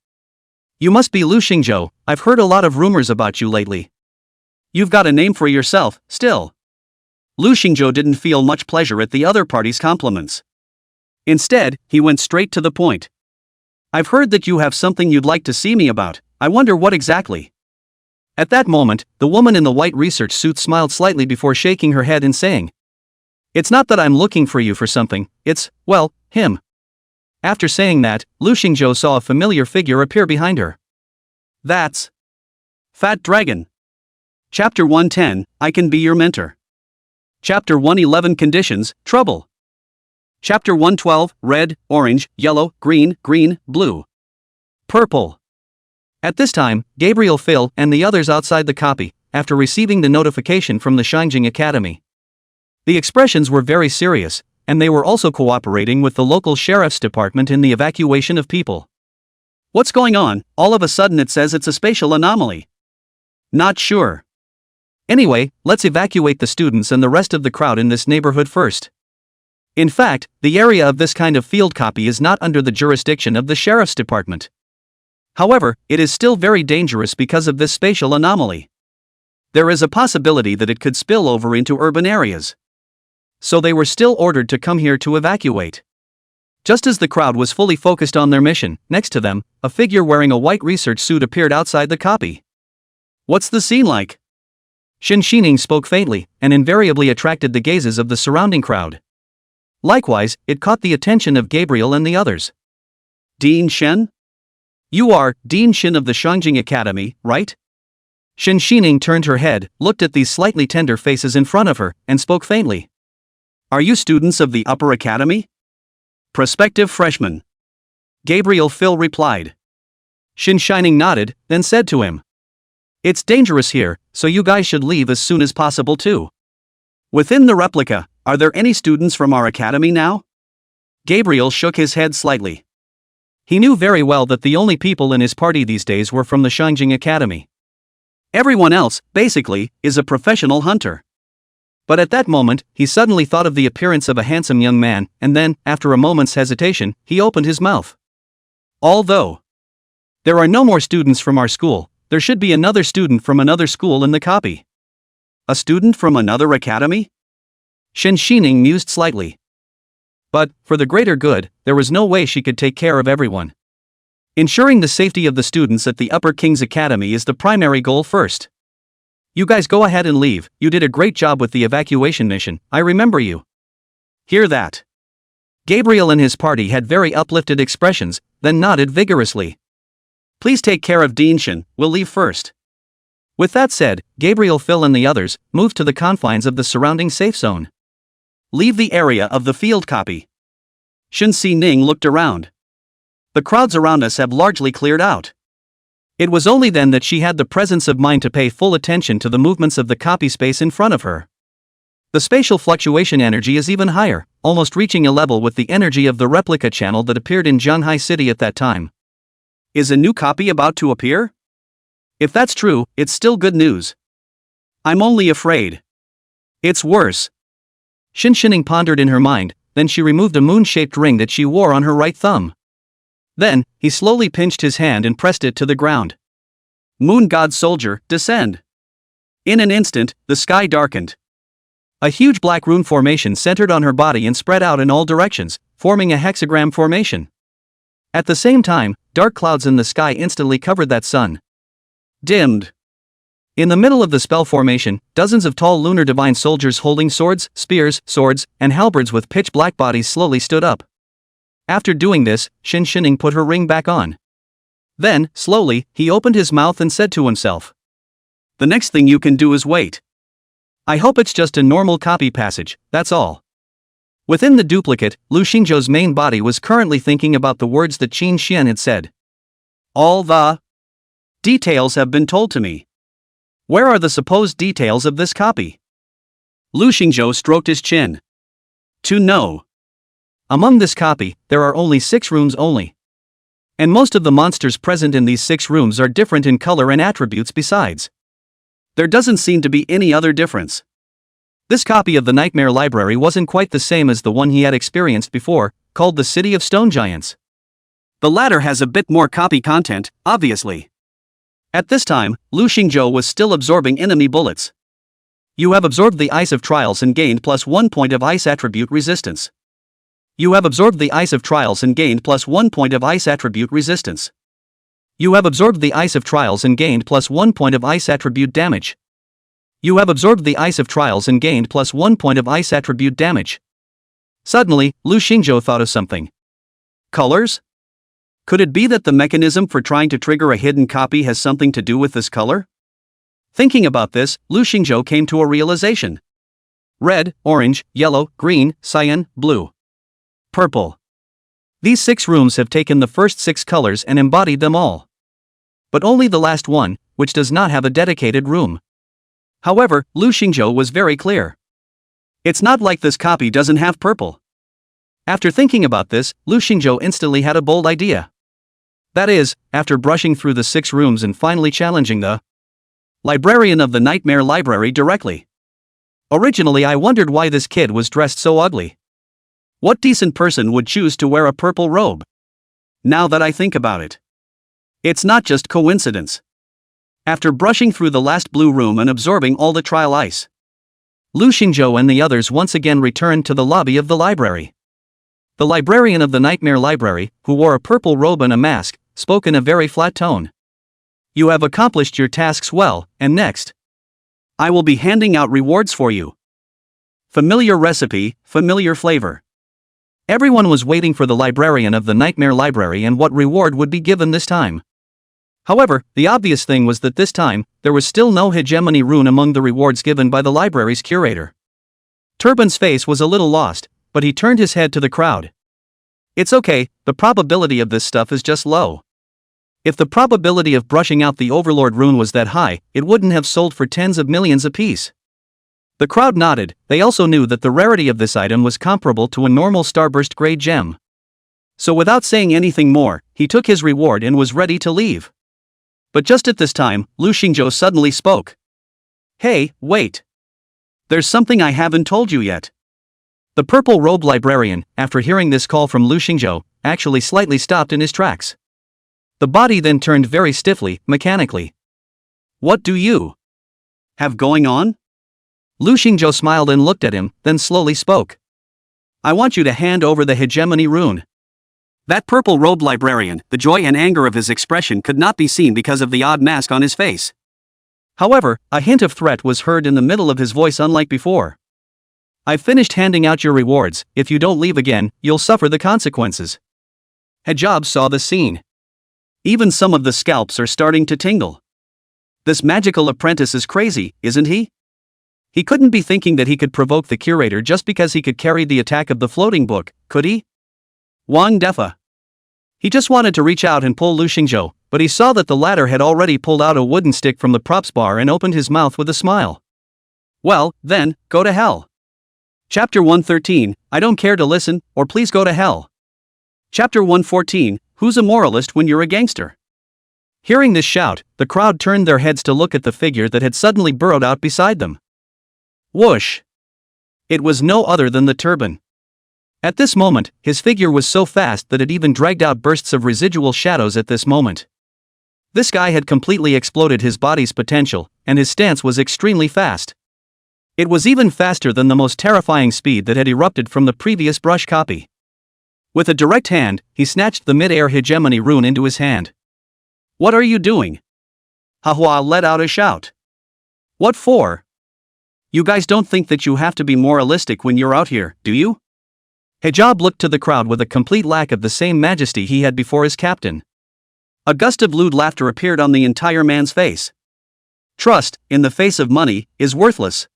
You must be Lu Xingzhou, I've heard a lot of rumors about you lately. You've got a name for yourself, still. Lu Xingzhou didn't feel much pleasure at the other party's compliments. Instead, he went straight to the point. I've heard that you have something you'd like to see me about, I wonder what exactly. At that moment, the woman in the white research suit smiled slightly before shaking her head and saying, It's not that I'm looking for you for something, it's, well, him. After saying that, Lu Xingzhou saw a familiar figure appear behind her. That's Fat Dragon. Chapter 110, I Can Be Your Mentor. Chapter 111, Conditions, Trouble. Chapter 112, Red, Orange, Yellow, Green, Blue. Purple. At this time, Gabriel Phil and the others outside the copy, after receiving the notification from the Shangjing Academy. The expressions were very serious, and they were also cooperating with the local sheriff's department in the evacuation of people. What's going on? All of a sudden it says it's a spatial anomaly. Not sure. Anyway, let's evacuate the students and the rest of the crowd in this neighborhood first. In fact, the area of this kind of field copy is not under the jurisdiction of the sheriff's department. However, it is still very dangerous because of this spatial anomaly. There is a possibility that it could spill over into urban areas. So they were still ordered to come here to evacuate. Just as the crowd was fully focused on their mission, next to them, a figure wearing a white research suit appeared outside the copy. What's the scene like? Shin Shining spoke faintly, and invariably attracted the gazes of the surrounding crowd. Likewise, it caught the attention of Gabriel and the others. Dean Shen? You are Dean Shen of the Shangjing Academy, right? Shin Shining turned her head, looked at these slightly tender faces in front of her, and spoke faintly. Are you students of the upper academy? Prospective freshmen. Gabriel Phil replied. Shin Shining nodded, then said to him. It's dangerous here, so you guys should leave as soon as possible too. Within the replica, are there any students from our academy now? Gabriel shook his head slightly. He knew very well that the only people in his party these days were from the Shangjing Academy. Everyone else, basically, is a professional hunter. But at that moment, he suddenly thought of the appearance of a handsome young man, and then, after a moment's hesitation, he opened his mouth. Although there are no more students from our school, there should be another student from another school in the copy. A student from another academy? Shin Shining mused slightly. But, for the greater good, there was no way she could take care of everyone. Ensuring the safety of the students at the Upper King's Academy is the primary goal first. You guys go ahead and leave, you did a great job with the evacuation mission, I remember you. Hear that? Gabriel and his party had very uplifted expressions, then nodded vigorously. Please take care of Dean Shen, we'll leave first. With that said, Gabriel Phil and the others moved to the confines of the surrounding safe zone. Leave the area of the field copy. Shin Si Ning looked around. The crowds around us have largely cleared out. It was only then that she had the presence of mind to pay full attention to the movements of the copy space in front of her. The spatial fluctuation energy is even higher, almost reaching a level with the energy of the replica channel that appeared in Zhanghai City at that time. Is a new copy about to appear? If that's true, it's still good news. I'm only afraid it's worse. Shin Shining pondered in her mind, then she removed a moon-shaped ring that she wore on her right thumb. Then, he slowly pinched his hand and pressed it to the ground. Moon God Soldier, descend. In an instant, the sky darkened. A huge black rune formation centered on her body and spread out in all directions, forming a hexagram formation. At the same time, dark clouds in the sky instantly covered that sun. Dimmed. In the middle of the spell formation, dozens of tall lunar divine soldiers holding swords, spears, swords, and halberds with pitch-black bodies slowly stood up. After doing this, Shin Shining put her ring back on. Then, slowly, he opened his mouth and said to himself. The next thing you can do is wait. I hope it's just a normal copy passage, that's all. Within the duplicate, Lu Xingzhou's main body was currently thinking about the words that Qin Xian had said. All the details have been told to me. Where are the supposed details of this copy? Lu Xingzhou stroked his chin. To know. Among this copy, there are only 6 rooms only. And most of the monsters present in these 6 rooms are different in color and attributes besides. There doesn't seem to be any other difference. This copy of the Nightmare Library wasn't quite the same as the one he had experienced before, called the City of Stone Giants. The latter has a bit more copy content, obviously. At this time, Lu Xingzhou was still absorbing enemy bullets. You have absorbed the Ice of Trials and gained +1 point of Ice attribute resistance. You have absorbed the Ice of Trials and gained +1 point of Ice attribute resistance. You have absorbed the Ice of Trials and gained +1 point of Ice attribute damage. You have absorbed the Ice of Trials and gained +1 point of Ice attribute damage. Suddenly, Lu Xingzhou thought of something. Colors? Could it be that the mechanism for trying to trigger a hidden copy has something to do with this color? Thinking about this, Lu Xingzhou came to a realization. Red, orange, yellow, green, cyan, blue. Purple. These 6 rooms have taken the first 6 colors and embodied them all. But only the last one, which does not have a dedicated room. However, Lu Xingzhou was very clear. It's not like this copy doesn't have purple. After thinking about this, Lu Xingzhou instantly had a bold idea. That is, after brushing through the 6 rooms and finally challenging the librarian of the Nightmare Library directly. Originally I wondered why this kid was dressed so ugly. What decent person would choose to wear a purple robe? Now that I think about it, it's not just coincidence. After brushing through the last blue room and absorbing all the trial ice, Lu Xingzhou and the others once again returned to the lobby of the library. The librarian of the Nightmare Library, who wore a purple robe and a mask, spoke in a very flat tone. You have accomplished your tasks well, and next. I will be handing out rewards for you. Familiar recipe, familiar flavor. Everyone was waiting for the librarian of the Nightmare Library and what reward would be given this time. However, the obvious thing was that this time, there was still no hegemony rune among the rewards given by the library's curator. Turban's face was a little lost, but he turned his head to the crowd. It's okay, the probability of this stuff is just low. If the probability of brushing out the Overlord rune was that high, it wouldn't have sold for tens of millions apiece. The crowd nodded. They also knew that the rarity of this item was comparable to a normal starburst grade gem. So without saying anything more, he took his reward and was ready to leave. But just at this time, Lu Xingzhou suddenly spoke. Hey, wait. There's something I haven't told you yet. The purple-robed librarian, after hearing this call from Lu Xingzhou, actually slightly stopped in his tracks. The body then turned very stiffly, mechanically. What do you have going on? Lu Xingzhou smiled and looked at him, then slowly spoke. I want you to hand over the hegemony rune. That purple-robed librarian, the joy and anger of his expression could not be seen because of the odd mask on his face. However, a hint of threat was heard in the middle of his voice unlike before. I've finished handing out your rewards. If you don't leave again, you'll suffer the consequences. Hijab saw the scene. Even some of the scalps are starting to tingle. This magical apprentice is crazy, isn't he? He couldn't be thinking that he could provoke the curator just because he could carry the attack of the floating book, could he? Wang Defa. He just wanted to reach out and pull Lu Xingzhou, but he saw that the latter had already pulled out a wooden stick from the props bar and opened his mouth with a smile. Well, then, go to hell. Chapter 113, I don't care to listen, or please go to hell. Chapter 114, who's a moralist when you're a gangster? Hearing this shout, the crowd turned their heads to look at the figure that had suddenly burrowed out beside them. Whoosh! It was no other than the turban. At this moment, his figure was so fast that it even dragged out bursts of residual shadows at this moment. This guy had completely exploded his body's potential, and his stance was extremely fast. It was even faster than the most terrifying speed that had erupted from the previous brush copy. With a direct hand, he snatched the mid-air hegemony rune into his hand. What are you doing? Manhwa let out a shout. What for? You guys don't think that you have to be moralistic when you're out here, do you? Hijab looked to the crowd with a complete lack of the same majesty he had before his captain. A gust of lewd laughter appeared on the entire man's face. Trust, in the face of money, is worthless.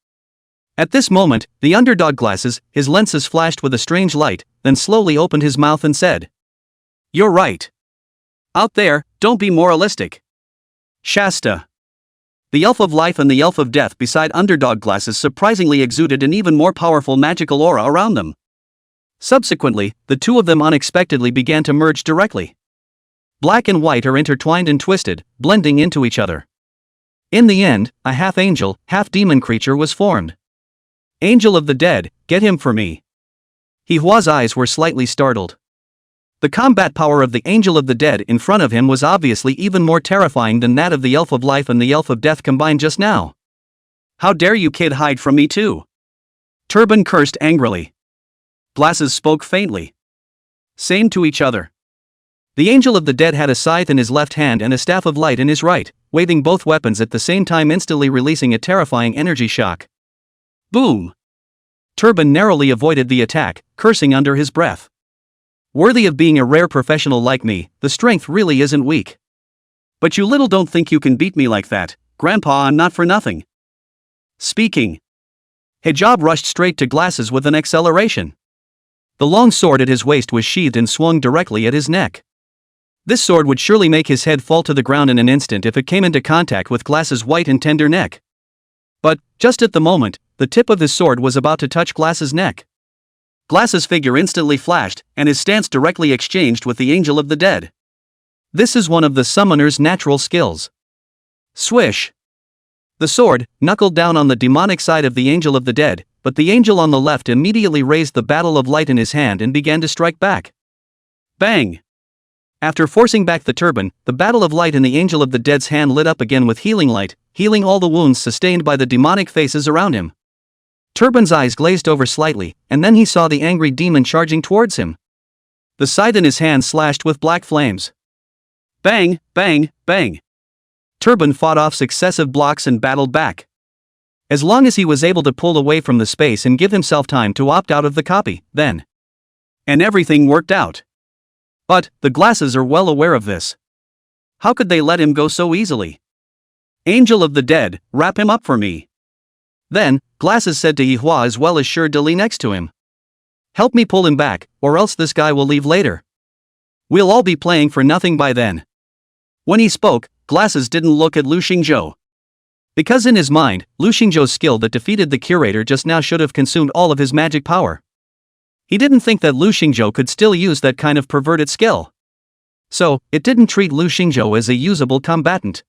At this moment, the underdog glasses, his lenses flashed with a strange light, then slowly opened his mouth and said. You're right. Out there, don't be moralistic. Shasta. The elf of life and the elf of death beside underdog glasses surprisingly exuded an even more powerful magical aura around them. Subsequently, the two of them unexpectedly began to merge directly. Black and white are intertwined and twisted, blending into each other. In the end, a half-angel, half-demon creature was formed. Angel of the dead, get him for me. Hua's eyes were slightly startled. The combat power of the Angel of the Dead in front of him was obviously even more terrifying than that of the Elf of Life and the Elf of Death combined just now. How dare you kid hide from me too? Turban cursed angrily. Glasses spoke faintly. Same to each other. The Angel of the Dead had a scythe in his left hand and a staff of light in his right, waving both weapons at the same time, instantly releasing a terrifying energy shock. Boom! Turban narrowly avoided the attack, cursing under his breath. Worthy of being a rare professional like me, the strength really isn't weak. But you little don't think you can beat me like that, Grandpa, I'm not for nothing. Speaking. Hijab rushed straight to Glasses with an acceleration. The long sword at his waist was sheathed and swung directly at his neck. This sword would surely make his head fall to the ground in an instant if it came into contact with Glasses' white and tender neck. But, just at the moment, the tip of his sword was about to touch Glasses' neck. Glasses' figure instantly flashed, and his stance directly exchanged with the Angel of the Dead. This is one of the summoner's natural skills. Swish! The sword knuckled down on the demonic side of the Angel of the Dead, but the angel on the left immediately raised the battle of light in his hand and began to strike back. Bang! After forcing back the turban, the battle of light in the Angel of the Dead's hand lit up again with healing light, healing all the wounds sustained by the demonic faces around him. Turban's eyes glazed over slightly, and then he saw the angry demon charging towards him. The scythe in his hand slashed with black flames. Bang, bang, bang. Turban fought off successive blocks and battled back. As long as he was able to pull away from the space and give himself time to opt out of the copy, then. And everything worked out. But, the glasses are well aware of this. How could they let him go so easily? Angel of the dead, wrap him up for me. Then, Glasses said to Yihua as well as Sure Dali next to him. Help me pull him back, or else this guy will leave later. We'll all be playing for nothing by then. When he spoke, Glasses didn't look at Lu Xingzhou. Because in his mind, Lu Xingzhou's skill that defeated the curator just now should have consumed all of his magic power. He didn't think that Lu Xingzhou could still use that kind of perverted skill. So, it didn't treat Lu Xingzhou as a usable combatant.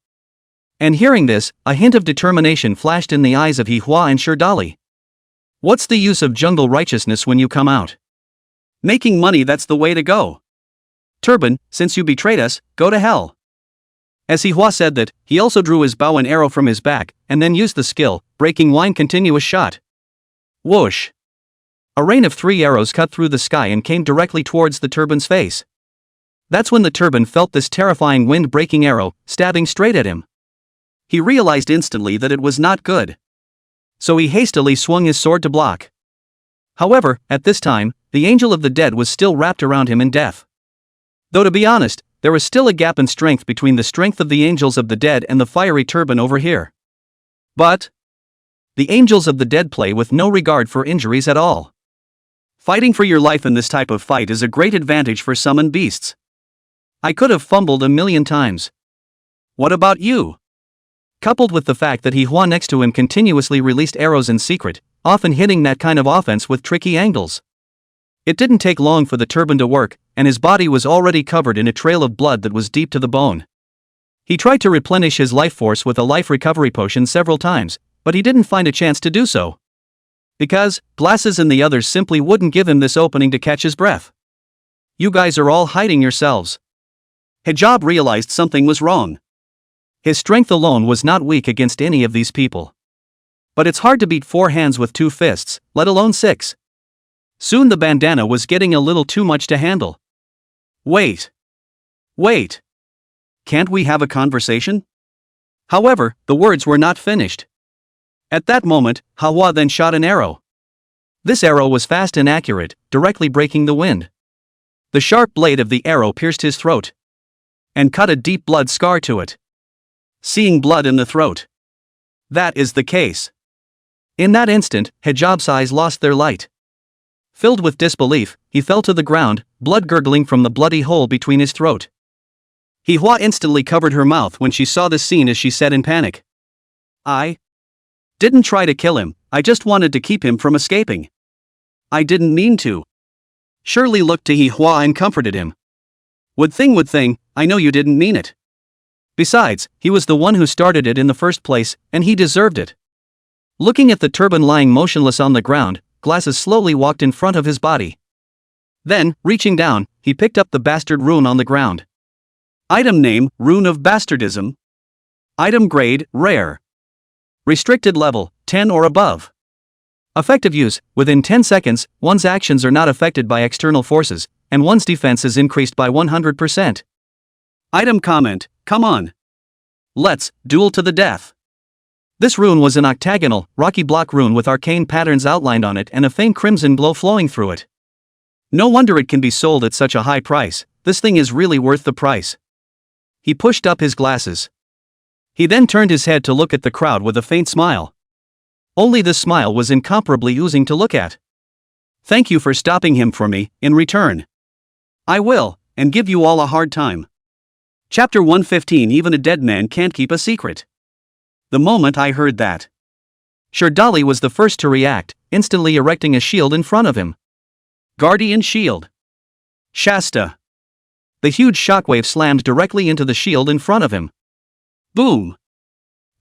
And hearing this, a hint of determination flashed in the eyes of Yihua and Sure Dali. What's the use of jungle righteousness when you come out? Making money, that's the way to go. Turban, since you betrayed us, go to hell. As Yihua said that, he also drew his bow and arrow from his back, and then used the skill, breaking wine continuous shot. Whoosh! A rain of 3 arrows cut through the sky and came directly towards the turban's face. That's when the turban felt this terrifying wind-breaking arrow, stabbing straight at him. He realized instantly that it was not good. So he hastily swung his sword to block. However, at this time, the Angel of the Dead was still wrapped around him in death. Though to be honest, there was still a gap in strength between the strength of the Angels of the Dead and the fiery turban over here. But the Angels of the Dead play with no regard for injuries at all. Fighting for your life in this type of fight is a great advantage for summoned beasts. I could have fumbled 1,000,000 times. What about you? Coupled with the fact that Yihua next to him continuously released arrows in secret, often hitting that kind of offense with tricky angles. It didn't take long for the turban to work, and his body was already covered in a trail of blood that was deep to the bone. He tried to replenish his life force with a life recovery potion several times, but he didn't find a chance to do so. Because, Glasses and the others simply wouldn't give him this opening to catch his breath. You guys are all hiding yourselves. Hijab realized something was wrong. His strength alone was not weak against any of these people. But it's hard to beat 4 hands with 2 fists, let alone 6. Soon the bandana was getting a little too much to handle. Wait. Wait. Can't we have a conversation? However, the words were not finished. At that moment, Hawa then shot an arrow. This arrow was fast and accurate, directly breaking the wind. The sharp blade of the arrow pierced his throat and cut a deep blood scar to it. Seeing blood in the throat. That is the case. In that instant, Hijab's eyes lost their light. Filled with disbelief, he fell to the ground, blood gurgling from the bloody hole between his throat. Yihua instantly covered her mouth when she saw this scene as she said in panic. I didn't try to kill him, I just wanted to keep him from escaping. I didn't mean to. Shirley looked to Yihua and comforted him. Would thing, I know you didn't mean it. Besides, he was the one who started it in the first place, and he deserved it. Looking at the turban lying motionless on the ground, Glasses slowly walked in front of his body. Then, reaching down, he picked up the bastard rune on the ground. Item name, Rune of Bastardism. Item grade, Rare. Restricted level, 10 or above. Effective use, within 10 seconds, one's actions are not affected by external forces, and one's defense is increased by 100%. Item comment, come on. Let's duel to the death. This rune was an octagonal, rocky block rune with arcane patterns outlined on it and a faint crimson glow flowing through it. No wonder it can be sold at such a high price, this thing is really worth the price. He pushed up his glasses. He then turned his head to look at the crowd with a faint smile. Only this smile was incomparably oozing to look at. Thank you for stopping him for me, in return. I will, and give you all a hard time. Chapter 115. Even a dead man can't keep a secret. The moment I heard that, Sure Dali was the first to react, instantly erecting a shield in front of him. Guardian Shield. Shasta. The huge shockwave slammed directly into the shield in front of him. Boom!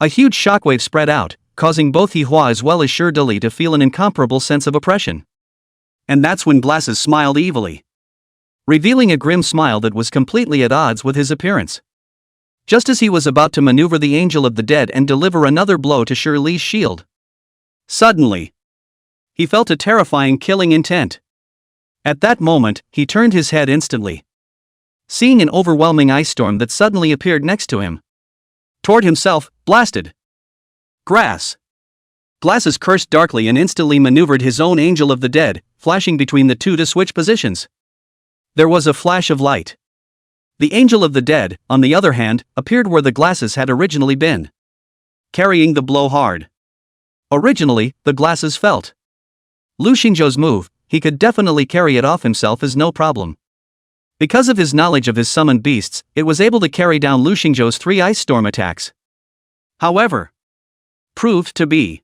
A huge shockwave spread out, causing both Yihua as well as Sure Dali to feel an incomparable sense of oppression. And that's when Glasses smiled evilly, revealing a grim smile that was completely at odds with his appearance. Just as he was about to maneuver the Angel of the Dead and deliver another blow to Shirley's shield, suddenly, he felt a terrifying killing intent. At that moment, he turned his head instantly, seeing an overwhelming ice storm that suddenly appeared next to him. Toward himself, blasted. Grass. Glasses cursed darkly and instantly maneuvered his own Angel of the Dead, flashing between the two to switch positions. There was a flash of light. The Angel of the Dead, on the other hand, appeared where the glasses had originally been, carrying the blow hard. Originally, the glasses felt Lu Xingzhou's move, he could definitely carry it off himself as no problem. Because of his knowledge of his summoned beasts, it was able to carry down Lu Xingzhou's 3 ice storm attacks. However, proved to be,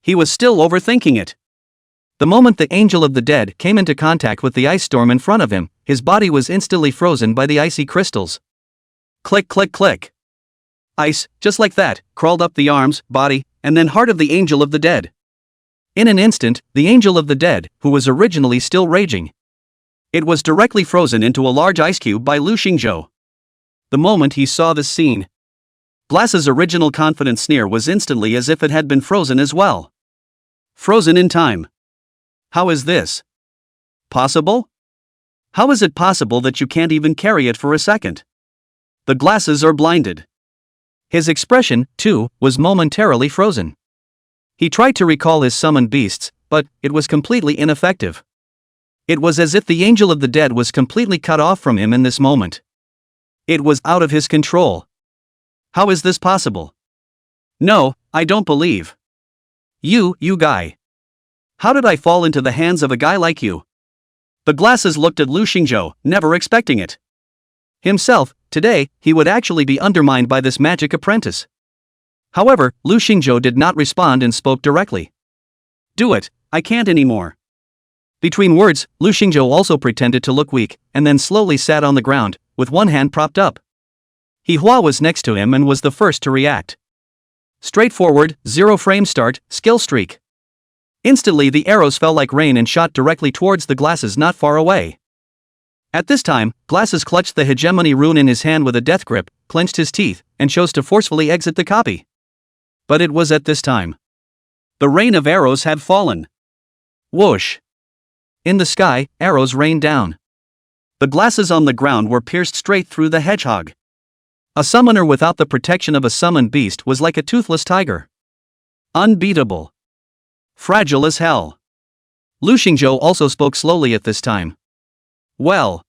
he was still overthinking it. The moment the Angel of the Dead came into contact with the ice storm in front of him, his body was instantly frozen by the icy crystals. Click, click, click. Ice, just like that, crawled up the arms, body, and then heart of the Angel of the Dead. In an instant, the Angel of the Dead, who was originally still raging, it was directly frozen into a large ice cube by Lu Xingzhou. The moment he saw this scene, Glass's original confident sneer was instantly as if it had been frozen as well. Frozen in time. How is this possible? How is it possible that you can't even carry it for a second? The glasses are blinded. His expression, too, was momentarily frozen. He tried to recall his summoned beasts, but it was completely ineffective. It was as if the Angel of the Dead was completely cut off from him in this moment. It was out of his control. How is this possible? No, I don't believe. You guy. How did I fall into the hands of a guy like you? The glasses looked at Lu Xingzhou, never expecting it. Himself, today, he would actually be undermined by this magic apprentice. However, Lu Xingzhou did not respond and spoke directly. Do it, I can't anymore. Between words, Lu Xingzhou also pretended to look weak, and then slowly sat on the ground, with one hand propped up. He Hua was next to him and was the first to react. Straightforward, 0 frame start, skill streak. Instantly the arrows fell like rain and shot directly towards the glasses not far away. At this time, Glasses clutched the hegemony rune in his hand with a death grip, clenched his teeth, and chose to forcefully exit the copy. But it was at this time the rain of arrows had fallen. Whoosh! In the sky, arrows rained down. The glasses on the ground were pierced straight through the hedgehog. A summoner without the protection of a summoned beast was like a toothless tiger. Unbeatable. Fragile as hell. Lu Xingzhou also spoke slowly at this time. Well,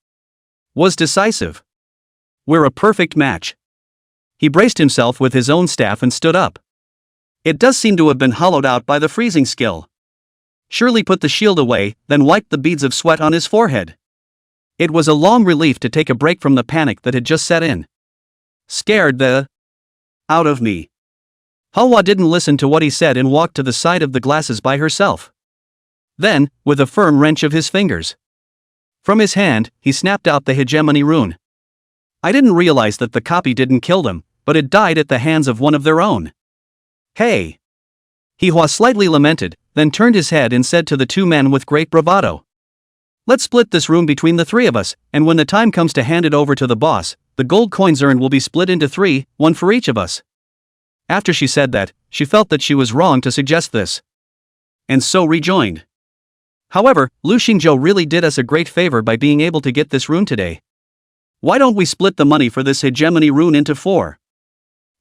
was decisive. We're a perfect match. He braced himself with his own staff and stood up. It does seem to have been hollowed out by the freezing skill. Surely put the shield away, then wiped the beads of sweat on his forehead. It was a long relief to take a break from the panic that had just set in. Scared the out of me. Hua didn't listen to what he said and walked to the side of the glasses by herself. Then, with a firm wrench of his fingers, from his hand, he snapped out the hegemony rune. I didn't realize that the copy didn't kill them, but it died at the hands of one of their own. Hey! Hua slightly lamented, then turned his head and said to the two men with great bravado. Let's split this room between the three of us, and when the time comes to hand it over to the boss, the gold coins earned will be split into 3, 1 for each of us. After she said that, she felt that she was wrong to suggest this, and so rejoined. However, Lu Xingzhou really did us a great favor by being able to get this rune today. Why don't we split the money for this hegemony rune into 4?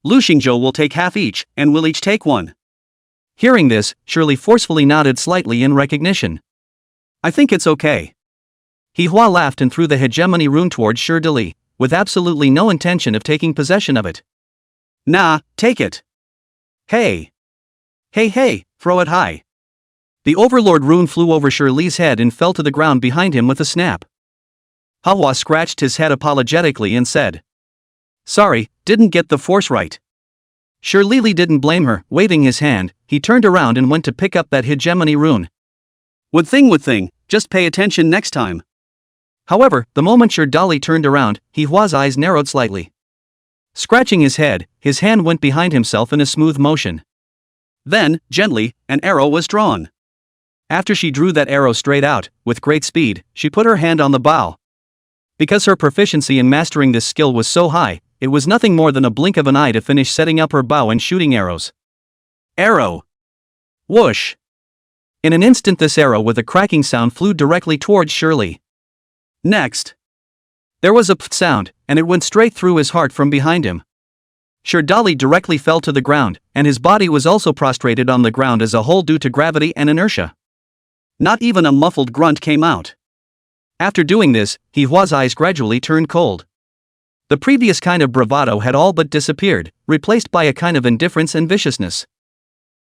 Lu Xingzhou will take half each, and we'll each take 1. Hearing this, Shirley forcefully nodded slightly in recognition. I think it's okay. Hua laughed and threw the hegemony rune towards Shirley, with absolutely no intention of taking possession of it. Nah, take it. Hey! Hey, throw it high. The Overlord rune flew over Shirley's head and fell to the ground behind him with a snap. Hua scratched his head apologetically and said, Sorry, didn't get the force right. Shirley didn't blame her. Waving his hand, he turned around and went to pick up that hegemony rune. Would thing, just pay attention next time. However, the moment Shirley turned around, Hua's eyes narrowed slightly. Scratching his head, his hand went behind himself in a smooth motion. Then, gently, an arrow was drawn. After she drew that arrow straight out, with great speed, she put her hand on the bow. Because her proficiency in mastering this skill was so high, it was nothing more than a blink of an eye to finish setting up her bow and shooting arrows. Arrow! Whoosh! In an instant this arrow with a cracking sound flew directly towards Shirley. Next. There was a pft sound, and it went straight through his heart from behind him. Sherdali directly fell to the ground, and his body was also prostrated on the ground as a whole due to gravity and inertia. Not even a muffled grunt came out. After doing this, Hihua's eyes gradually turned cold. The previous kind of bravado had all but disappeared, replaced by a kind of indifference and viciousness.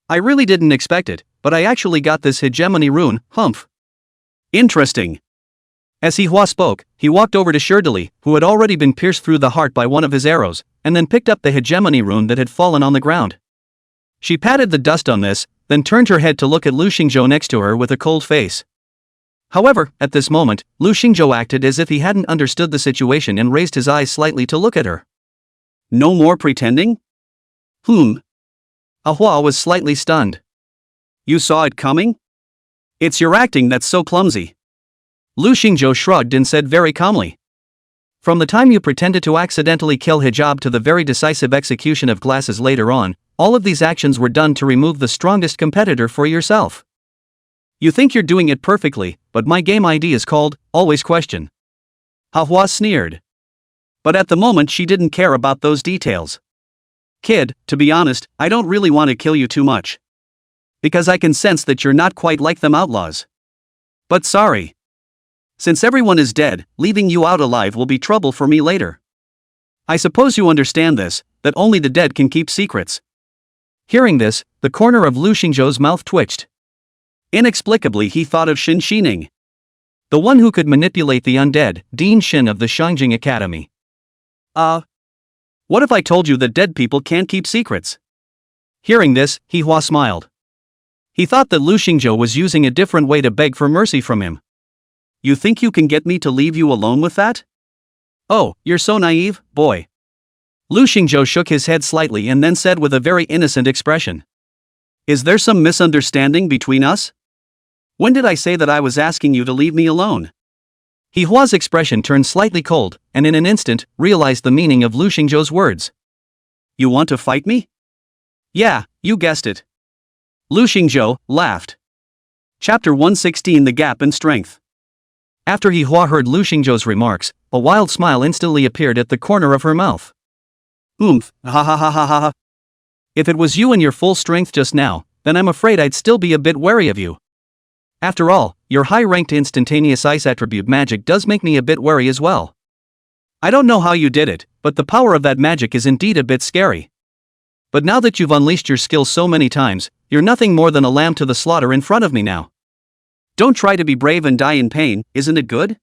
I really didn't expect it, but I actually got this hegemony rune, humph. Interesting. As Hihua spoke, he walked over to Sherdali, who had already been pierced through the heart by one of his arrows, and then picked up the hegemony rune that had fallen on the ground. She patted the dust on this, then turned her head to look at Lu Xingzhou next to her with a cold face. However, at this moment, Lu Xingzhou acted as if he hadn't understood the situation and raised his eyes slightly to look at her. No more pretending? Ahua was slightly stunned. You saw it coming? It's your acting that's so clumsy. Lu Xingzhou shrugged and said very calmly. From the time you pretended to accidentally kill Hijab to the very decisive execution of glasses later on, all of these actions were done to remove the strongest competitor for yourself. You think you're doing it perfectly, but my game ID is called, always question. Ahua sneered. But at the moment she didn't care about those details. Kid, to be honest, I don't really want to kill you too much. Because I can sense that you're not quite like them outlaws. But sorry. Since everyone is dead, leaving you out alive will be trouble for me later. I suppose you understand this, that only the dead can keep secrets. Hearing this, the corner of Lu Xingzhou's mouth twitched. Inexplicably he thought of Shin Xining, the one who could manipulate the undead, Dean Shin of the Shangjing Academy. What if I told you that dead people can't keep secrets? Hearing this, Hihua smiled. He thought that Lu Xingzhou was using a different way to beg for mercy from him. You think you can get me to leave you alone with that? Oh, you're so naive, boy. Lu Xingzhou shook his head slightly and then said with a very innocent expression. Is there some misunderstanding between us? When did I say that I was asking you to leave me alone? Hihua's expression turned slightly cold, and in an instant, realized the meaning of Lu Xingzhou's words. You want to fight me? Yeah, you guessed it. Lu Xingzhou laughed. Chapter 116 The Gap in Strength. After Hihua heard Lu Xingzhou's remarks, a wild smile instantly appeared at the corner of her mouth. Ha ha ha ha ha ha. If it was you and your full strength just now, then I'm afraid I'd still be a bit wary of you. After all, your high-ranked instantaneous ice attribute magic does make me a bit wary as well. I don't know how you did it, but the power of that magic is indeed a bit scary. But now that you've unleashed your skills so many times, you're nothing more than a lamb to the slaughter in front of me now. Don't try to be brave and die in pain, isn't it good?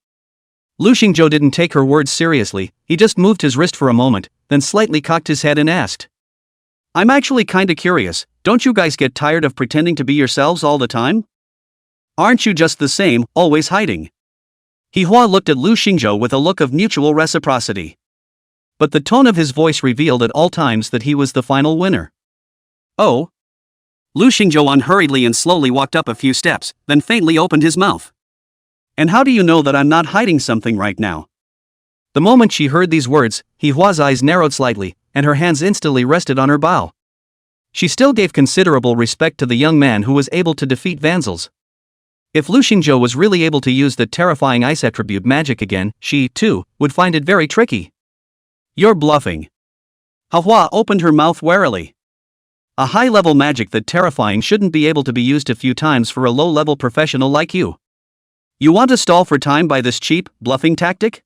Lu Xingzhou didn't take her words seriously, he just moved his wrist for a moment, then slightly cocked his head and asked. I'm actually kinda curious, don't you guys get tired of pretending to be yourselves all the time? Aren't you just the same, always hiding? Hihua looked at Lu Xingzhou with a look of mutual reciprocity. But the tone of his voice revealed at all times that he was the final winner. Oh? Lu Xingzhou unhurriedly and slowly walked up a few steps, then faintly opened his mouth. And how do you know that I'm not hiding something right now? The moment she heard these words, Hihua's eyes narrowed slightly, and her hands instantly rested on her bow. She still gave considerable respect to the young man who was able to defeat Vanzels. If Lu Xingzhou was really able to use the terrifying ice attribute magic again, she, too, would find it very tricky. You're bluffing. Hahua opened her mouth warily. A high-level magic that terrifying shouldn't be able to be used a few times for a low-level professional like you. You want to stall for time by this cheap, bluffing tactic?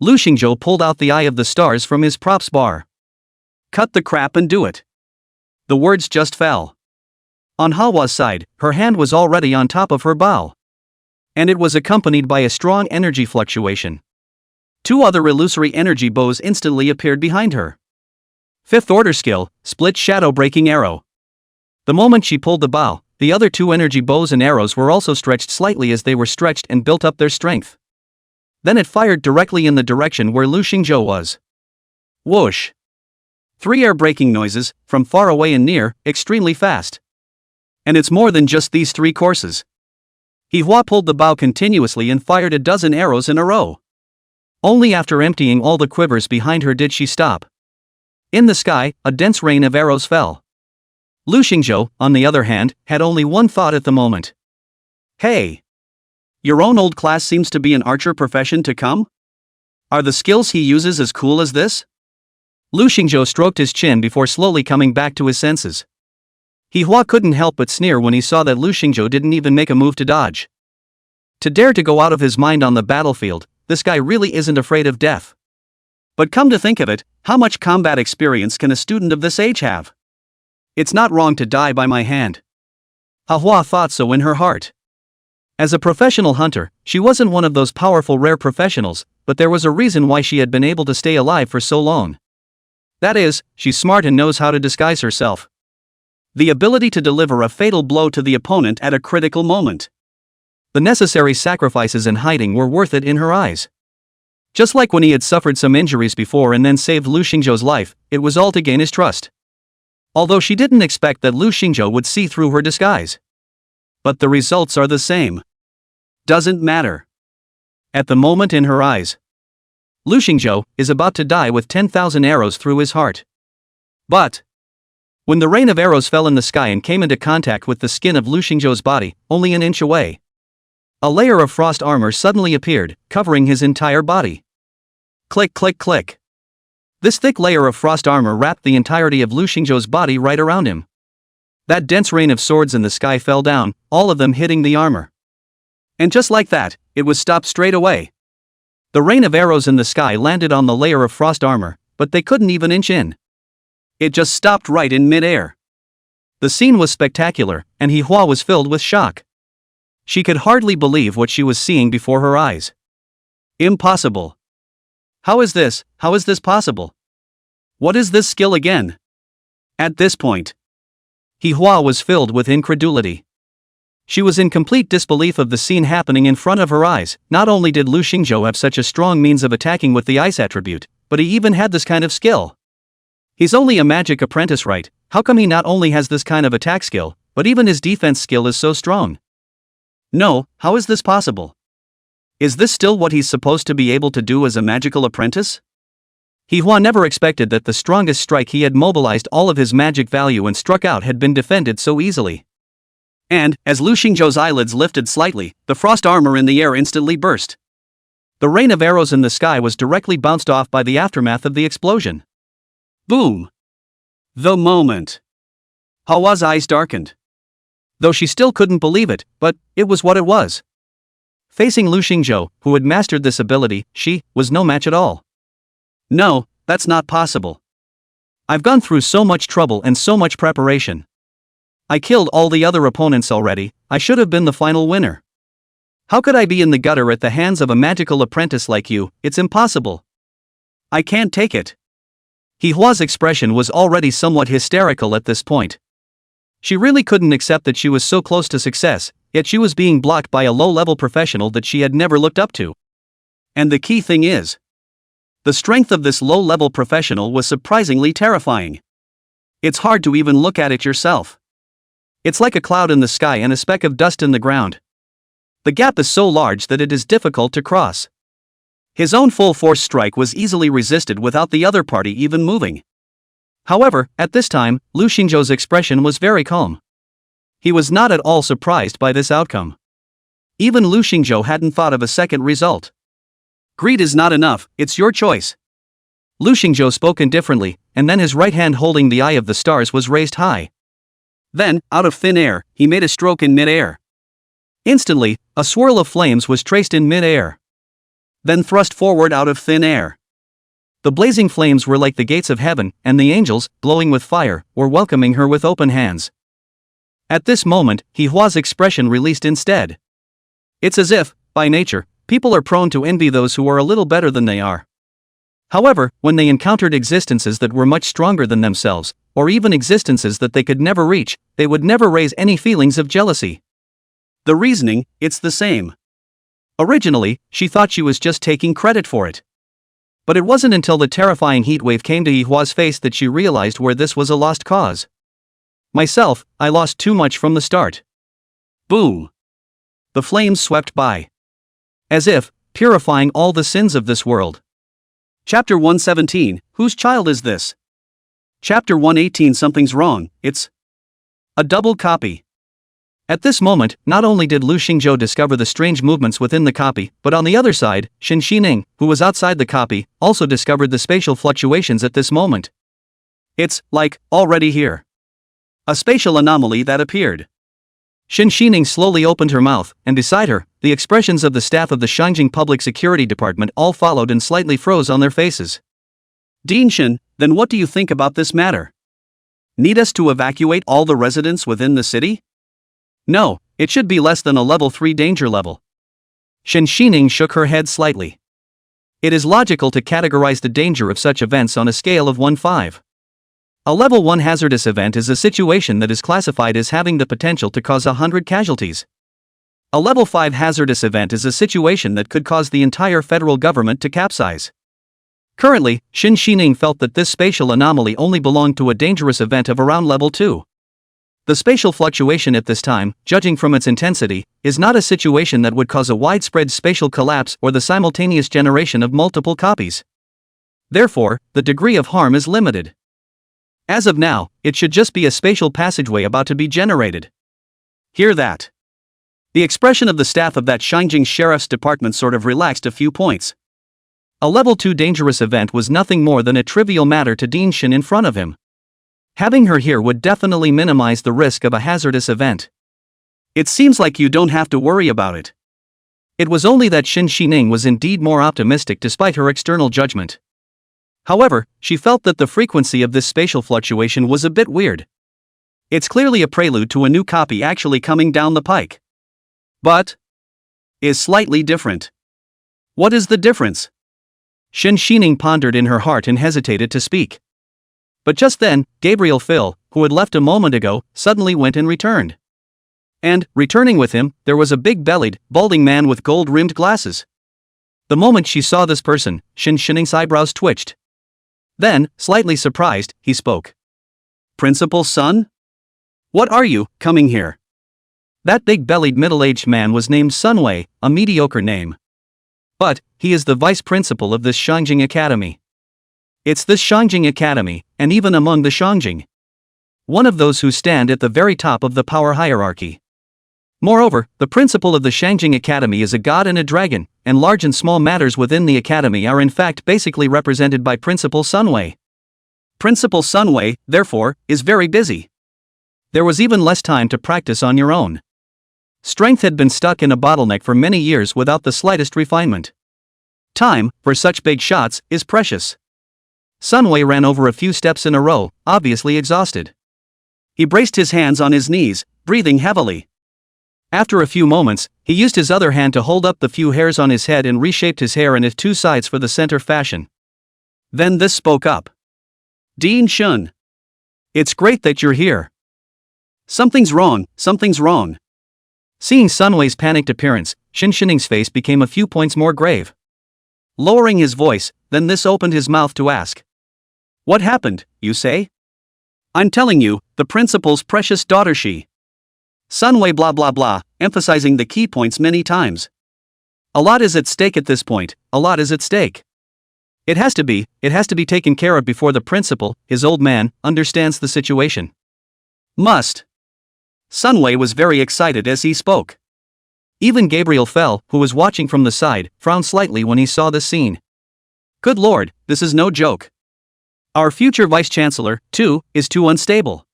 Lu Xingzhou pulled out the eye of the stars from his props bar. Cut the crap and do it. The words just fell. On Hawa's side, her hand was already on top of her bow. And it was accompanied by a strong energy fluctuation. Two other illusory energy bows instantly appeared behind her. Fifth order skill, split shadow breaking arrow. The moment she pulled the bow, the other two energy bows and arrows were also stretched slightly as they were stretched and built up their strength. Then it fired directly in the direction where Lu Xingzhou was. Whoosh! Three air-breaking noises, from far away and near, extremely fast. And it's more than just these three courses. Hihua pulled the bow continuously and fired a dozen arrows in a row. Only after emptying all the quivers behind her did she stop. In the sky, a dense rain of arrows fell. Lu Xingzhou, on the other hand, had only one thought at the moment. Hey! Your own old class seems to be an archer profession to come? Are the skills he uses as cool as this? Lu Xingzhou stroked his chin before slowly coming back to his senses. Hua couldn't help but sneer when he saw that Lu Xingzhou didn't even make a move to dodge. To dare to go out of his mind on the battlefield, this guy really isn't afraid of death. But come to think of it, how much combat experience can a student of this age have? It's not wrong to die by my hand. Hua thought so in her heart. As a professional hunter, she wasn't one of those powerful rare professionals, but there was a reason why she had been able to stay alive for so long. That is, she's smart and knows how to disguise herself. The ability to deliver a fatal blow to the opponent at a critical moment. The necessary sacrifices and hiding were worth it in her eyes. Just like when he had suffered some injuries before and then saved Lu Xingzhou's life, it was all to gain his trust. Although she didn't expect that Lu Xingzhou would see through her disguise. But the results are the same. Doesn't matter. At the moment in her eyes, Lu Xingzhou is about to die with 10,000 arrows through his heart. But when the rain of arrows fell in the sky and came into contact with the skin of Lu Xingzhou's body, only an inch away, a layer of frost armor suddenly appeared, covering his entire body. Click, click, click. This thick layer of frost armor wrapped the entirety of Lu Xingzhou's body right around him. That dense rain of swords in the sky fell down, all of them hitting the armor. And just like that, it was stopped straight away. The rain of arrows in the sky landed on the layer of frost armor, but they couldn't even inch in. It just stopped right in mid-air. The scene was spectacular, and Hua was filled with shock. She could hardly believe what she was seeing before her eyes. Impossible. How is this possible? What is this skill again? At this point, Hua was filled with incredulity. She was in complete disbelief of the scene happening in front of her eyes. Not only did Lu Xingzhou have such a strong means of attacking with the ice attribute, but he even had this kind of skill. He's only a magic apprentice, right? How come he not only has this kind of attack skill, but even his defense skill is so strong? No, how is this possible? Is this still what he's supposed to be able to do as a magical apprentice? Hua never expected that the strongest strike he had mobilized all of his magic value and struck out had been defended so easily. And, as Lu Xingzhou's eyelids lifted slightly, the frost armor in the air instantly burst. The rain of arrows in the sky was directly bounced off by the aftermath of the explosion. Boom! The moment. Hua's eyes darkened. Though she still couldn't believe it, but it was what it was. Facing Lu Xingzhou, who had mastered this ability, she was no match at all. No, that's not possible. I've gone through so much trouble and so much preparation. I killed all the other opponents already. I should have been the final winner. How could I be in the gutter at the hands of a magical apprentice like you? It's impossible. I can't take it. Hua's expression was already somewhat hysterical at this point. She really couldn't accept that she was so close to success, yet she was being blocked by a low-level professional that she had never looked up to. And the key thing is, the strength of this low-level professional was surprisingly terrifying. It's hard to even look at it yourself. It's like a cloud in the sky and a speck of dust in the ground. The gap is so large that it is difficult to cross. His own full-force strike was easily resisted without the other party even moving. However, at this time, Lu Xingzhou's expression was very calm. He was not at all surprised by this outcome. Even Lu Xingzhou hadn't thought of a second result. Greed is not enough, it's your choice. Lu Xingzhou spoke indifferently, and then his right hand holding the eye of the stars was raised high. Then, out of thin air, he made a stroke in mid-air. Instantly, a swirl of flames was traced in mid-air. Then thrust forward out of thin air. The blazing flames were like the gates of heaven, and the angels, glowing with fire, were welcoming her with open hands. At this moment, Hua's expression released instead. It's as if, by nature, people are prone to envy those who are a little better than they are. However, when they encountered existences that were much stronger than themselves, or even existences that they could never reach, they would never raise any feelings of jealousy. The reasoning, it's the same. Originally, she thought she was just taking credit for it. But it wasn't until the terrifying heat wave came to Hua's face that she realized where this was a lost cause. Myself, I lost too much from the start. Boom! The flames swept by. As if, purifying all the sins of this world. Chapter 117, Whose child is this? Chapter 118, Something's wrong, it's a double copy. At this moment, not only did Lu Xingzhou discover the strange movements within the copy, but on the other side, Xin Xining, who was outside the copy, also discovered the spatial fluctuations at this moment. It's, like, already here. A spatial anomaly that appeared. Xin Xining slowly opened her mouth, and beside her, the expressions of the staff of the Shangjing Public Security Department all followed and slightly froze on their faces. Dean Shen, then what do you think about this matter? Need us to evacuate all the residents within the city? No, it should be less than a level 3 danger level. Xin Xining shook her head slightly. It is logical to categorize the danger of such events on a scale of 1-5. A level 1 hazardous event is a situation that is classified as having the potential to cause 100 casualties. A level 5 hazardous event is a situation that could cause the entire federal government to capsize. Currently, Xin Xining felt that this spatial anomaly only belonged to a dangerous event of around level 2. The spatial fluctuation at this time, judging from its intensity, is not a situation that would cause a widespread spatial collapse or the simultaneous generation of multiple copies. Therefore, the degree of harm is limited. As of now, it should just be a spatial passageway about to be generated. Hear that? The expression of the staff of that Shangjing Sheriff's Department sort of relaxed a few points. A level 2 dangerous event was nothing more than a trivial matter to Dean Shen in front of him. Having her here would definitely minimize the risk of a hazardous event. It seems like you don't have to worry about it. It was only that Xin Xining was indeed more optimistic despite her external judgment. However, she felt that the frequency of this spatial fluctuation was a bit weird. It's clearly a prelude to a new copy actually coming down the pike. But is slightly different. What is the difference? Xin Xining pondered in her heart and hesitated to speak. But just then, Gabriel Phil, who had left a moment ago, suddenly went and returned. And, returning with him, there was a big-bellied, balding man with gold-rimmed glasses. The moment she saw this person, Xin Xining's eyebrows twitched. Then, slightly surprised, he spoke. Principal's son? What are you, coming here? That big-bellied middle-aged man was named Sunwei, a mediocre name. But, he is the vice principal of this Shangjing Academy. It's this Shangjing Academy, and even among the Shangjing. One of those who stand at the very top of the power hierarchy. Moreover, the principal of the Shangjing Academy is a god and a dragon, and large and small matters within the academy are in fact basically represented by Principal Sunwei. Principal Sunwei, therefore, is very busy. There was even less time to practice on your own. Strength had been stuck in a bottleneck for many years without the slightest refinement. Time, for such big shots, is precious. Sunwei ran over a few steps in a row, obviously exhausted. He braced his hands on his knees, breathing heavily. After a few moments, he used his other hand to hold up the few hairs on his head and reshaped his hair in its two sides for the center fashion. Then this spoke up. Dean Shun. It's great that you're here. Something's wrong, something's wrong. Seeing Sunwei's panicked appearance, Xin Xining's face became a few points more grave. Lowering his voice, then this opened his mouth to ask. What happened, you say? I'm telling you, the principal's precious daughter she. Sunwei blah blah blah, emphasizing the key points many times. A lot is at stake at this point, a lot is at stake. It has to be taken care of before the principal, his old man, understands the situation. Must. Sunwei was very excited as he spoke. Even Gabriel Fell, who was watching from the side, frowned slightly when he saw this scene. Good lord, this is no joke. Our future vice-chancellor, too, is too unstable.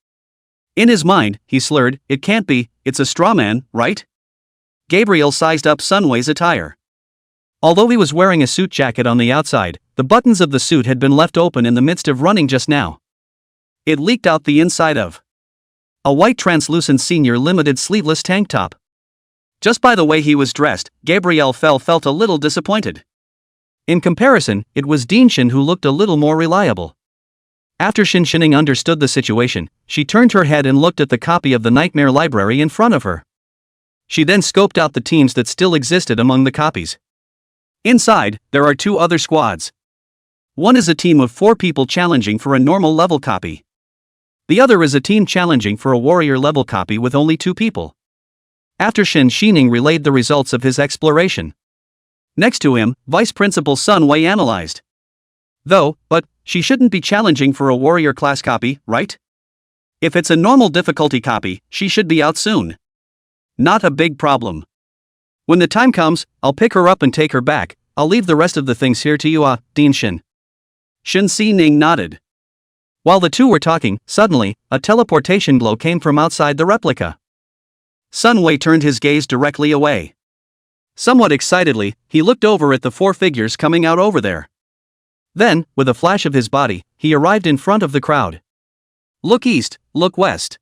In his mind, he slurred, it can't be, it's a straw man, right? Gabriel sized up Sunwei's attire. Although he was wearing a suit jacket on the outside, the buttons of the suit had been left open in the midst of running just now. It leaked out the inside of a white translucent senior limited sleeveless tank top. Just by the way he was dressed, Gabriel felt a little disappointed. In comparison, it was Dean Shen who looked a little more reliable. After Xin Xining understood the situation, she turned her head and looked at the copy of the Nightmare Library in front of her. She then scoped out the teams that still existed among the copies. Inside, there are two other squads. One is a team of 4 people challenging for a normal level copy. The other is a team challenging for a warrior level copy with only 2 people. After Xin Xining relayed the results of his exploration. Next to him, Vice Principal Sunwei analyzed. But she shouldn't be challenging for a warrior class copy, right? If it's a normal difficulty copy, she should be out soon. Not a big problem. When the time comes, I'll pick her up and take her back. I'll leave the rest of the things here to you, Dean Shin. Shin Si-ning nodded. While the two were talking, suddenly, a teleportation glow came from outside the replica. Sun Wei turned his gaze directly away. Somewhat excitedly, he looked over at the four figures coming out over there. Then, with a flash of his body, he arrived in front of the crowd. Look east, look west.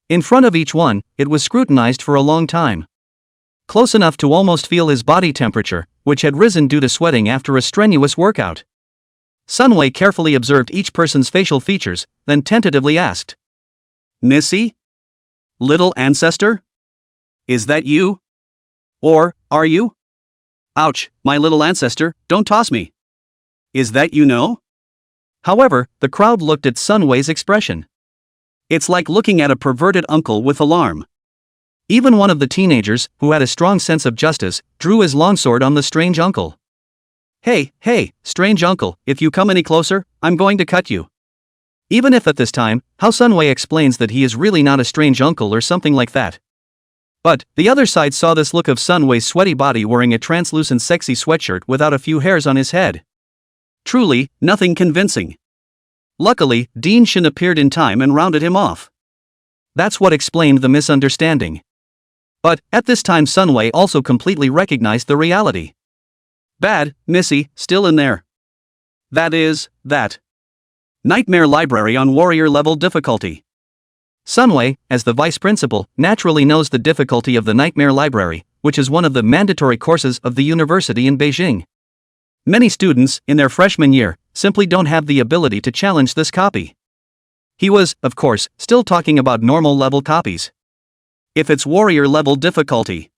In front of each one, it was scrutinized for a long time. Close enough to almost feel his body temperature, which had risen due to sweating after a strenuous workout. Sun Wei carefully observed each person's facial features, then tentatively asked. Missy? Little ancestor? Is that you? Or, are you? Ouch, my little ancestor, don't toss me. Is that you know? However, the crowd looked at Sun Wei's expression. It's like looking at a perverted uncle with alarm. Even one of the teenagers, who had a strong sense of justice, drew his longsword on the strange uncle. Hey, strange uncle, if you come any closer, I'm going to cut you. Even if at this time, how Sun Wei explains that he is really not a strange uncle or something like that. But, the other side saw this look of Sun Wei's sweaty body wearing a translucent sexy sweatshirt without a few hairs on his head. Truly, nothing convincing. Luckily, Dean Shin appeared in time and rounded him off. That's what explained the misunderstanding. But, at this time Sun Wei also completely recognized the reality. Bad, Missy, still in there. That. Nightmare Library on Warrior Level Difficulty. Sun Wei, as the vice principal, naturally knows the difficulty of the Nightmare Library, which is one of the mandatory courses of the university in Beijing. Many students, in their freshman year, simply don't have the ability to challenge this copy. He was, of course, still talking about normal level copies. If it's warrior level difficulty,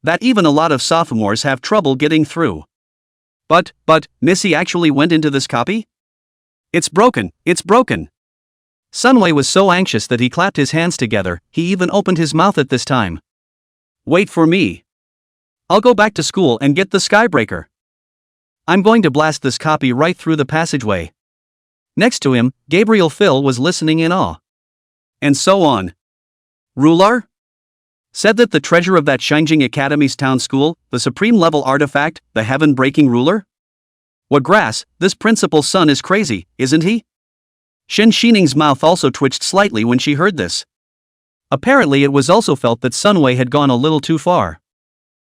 that even a lot of sophomores have trouble getting through. But, Missy actually went into this copy? It's broken. Sun Wei was so anxious that he clapped his hands together, he even opened his mouth at this time. Wait for me. I'll go back to school and get the skybreaker. I'm going to blast this copy right through the passageway. Next to him, Gabriel Phil was listening in awe. And so on. Ruler? Said that the treasure of that Shinjing Academy's town school, the supreme level artifact, the heaven-breaking ruler? What grass, this principal's son is crazy, isn't he? Shin Shining's mouth also twitched slightly when she heard this. Apparently it was also felt that Sun Wei had gone a little too far.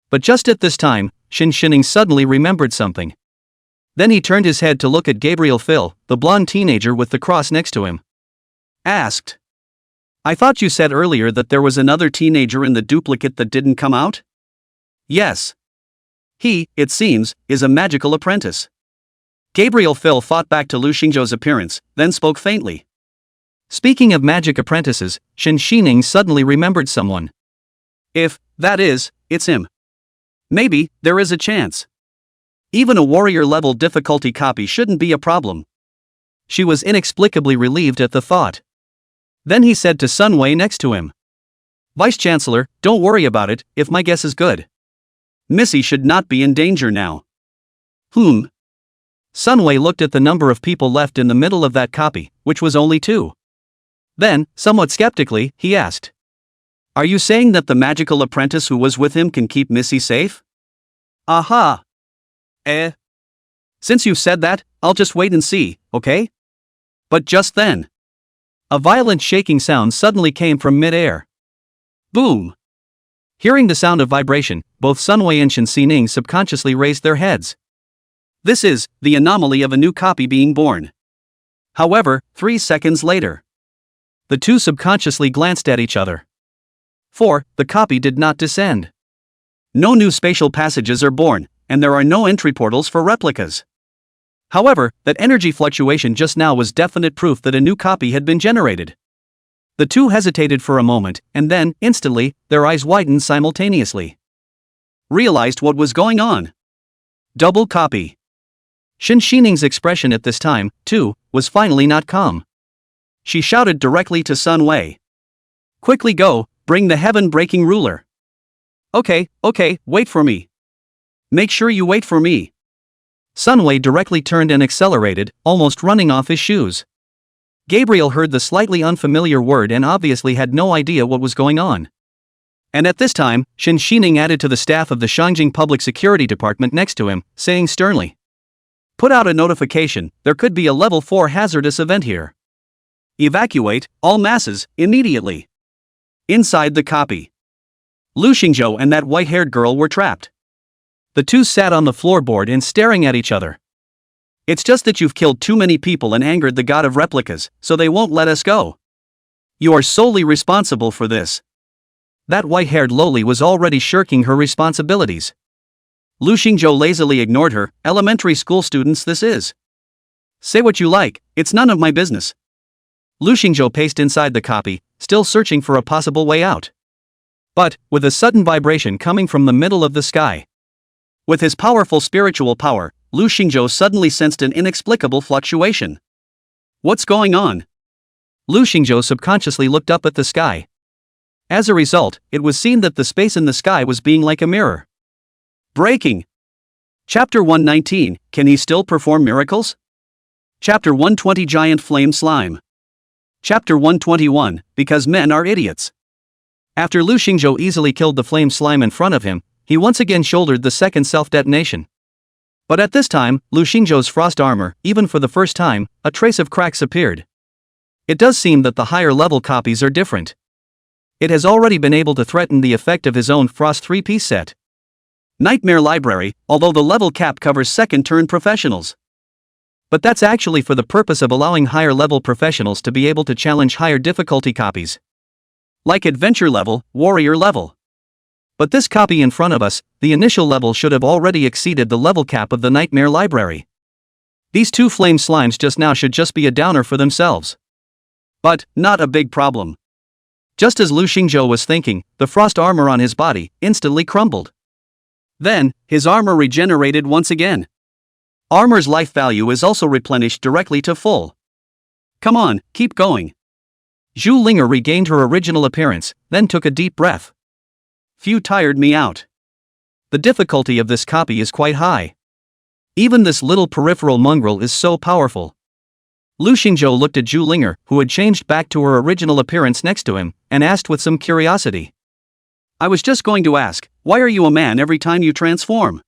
But just at this time, Shin Shining suddenly remembered something. Then he turned his head to look at Gabriel Phil, the blonde teenager with the cross next to him. Asked. I thought you said earlier that there was another teenager in the duplicate that didn't come out? Yes. He, it seems, is a magical apprentice. Gabriel Phil thought back to Lu Xingzhou's appearance, then spoke faintly. Speaking of magic apprentices, Shin Shining suddenly remembered someone. If, that is, it's him. Maybe, there is a chance. Even a warrior level difficulty copy shouldn't be a problem. She was inexplicably relieved at the thought. Then he said to Sun Wei next to him. Vice Chancellor, don't worry about it, if my guess is good. Missy should not be in danger now. Sun Wei looked at the number of people left in the middle of that copy, which was only 2. Then, somewhat skeptically, he asked. Are you saying that the magical apprentice who was with him can keep Missy safe? Aha! Since you've said that, I'll just wait and see, okay? But just then, a violent shaking sound suddenly came from mid-air. Boom! Hearing the sound of vibration, both Sun Wei and Shin Si-ning subconsciously raised their heads. This is the anomaly of a new copy being born. However, 3 seconds later, the two subconsciously glanced at each other. 4. The copy did not descend. No new spatial passages are born, and there are no entry portals for replicas. However, that energy fluctuation just now was definite proof that a new copy had been generated. The two hesitated for a moment, and then, instantly, their eyes widened simultaneously. Realized what was going on. Double copy. Shin Shining's expression at this time, too, was finally not calm. She shouted directly to Sun Wei. Quickly go, bring the heaven-breaking ruler. Okay, wait for me. Make sure you wait for me. Sun Wei directly turned and accelerated, almost running off his shoes. Gabriel heard the slightly unfamiliar word and obviously had no idea what was going on. And at this time, Shin Xining added to the staff of the Shangjing Public Security Department next to him, saying sternly, "Put out a notification, there could be a level 4 hazardous event here. Evacuate, all masses, immediately." Inside the copy, Lu Xingzhou and that white-haired girl were trapped. The two sat on the floorboard and staring at each other. "It's just that you've killed too many people and angered the god of replicas, so they won't let us go. You are solely responsible for this." That white-haired loli was already shirking her responsibilities. Lu Xingzhou lazily ignored her. "Elementary school students this is. Say what you like, it's none of my business." Lu Xingzhou paced inside the copy, still searching for a possible way out. But, with a sudden vibration coming from the middle of the sky. With his powerful spiritual power, Lu Xingzhou suddenly sensed an inexplicable fluctuation. "What's going on?" Lu Xingzhou subconsciously looked up at the sky. As a result, it was seen that the space in the sky was being like a mirror. Breaking. Chapter 119, Can he still perform miracles? Chapter 120, Giant Flame Slime. Chapter 121, Because men are idiots. After Lu Xingzhou easily killed the flame slime in front of him, he once again shouldered the second self-detonation. But at this time, Lu Xingzhou's frost armor, even for the first time, a trace of cracks appeared. It does seem that the higher level copies are different. It has already been able to threaten the effect of his own Frost 3-piece set. Nightmare Library, although the level cap covers second-turn professionals. But that's actually for the purpose of allowing higher-level professionals to be able to challenge higher difficulty copies. Like adventure level, warrior level. But this copy in front of us, the initial level should have already exceeded the level cap of the Nightmare Library. These two flame slimes just now should just be a downer for themselves. But, not a big problem. Just as Lu Xingzhou was thinking, the frost armor on his body instantly crumbled. Then, his armor regenerated once again. Armor's life value is also replenished directly to full. "Come on, keep going." Zhu Linger regained her original appearance, then took a deep breath. "Phew, tired me out. The difficulty of this copy is quite high. Even this little peripheral mongrel is so powerful." Lu Xingzhou looked at Zhu Linger, who had changed back to her original appearance next to him, and asked with some curiosity. "I was just going to ask, why are you a man every time you transform?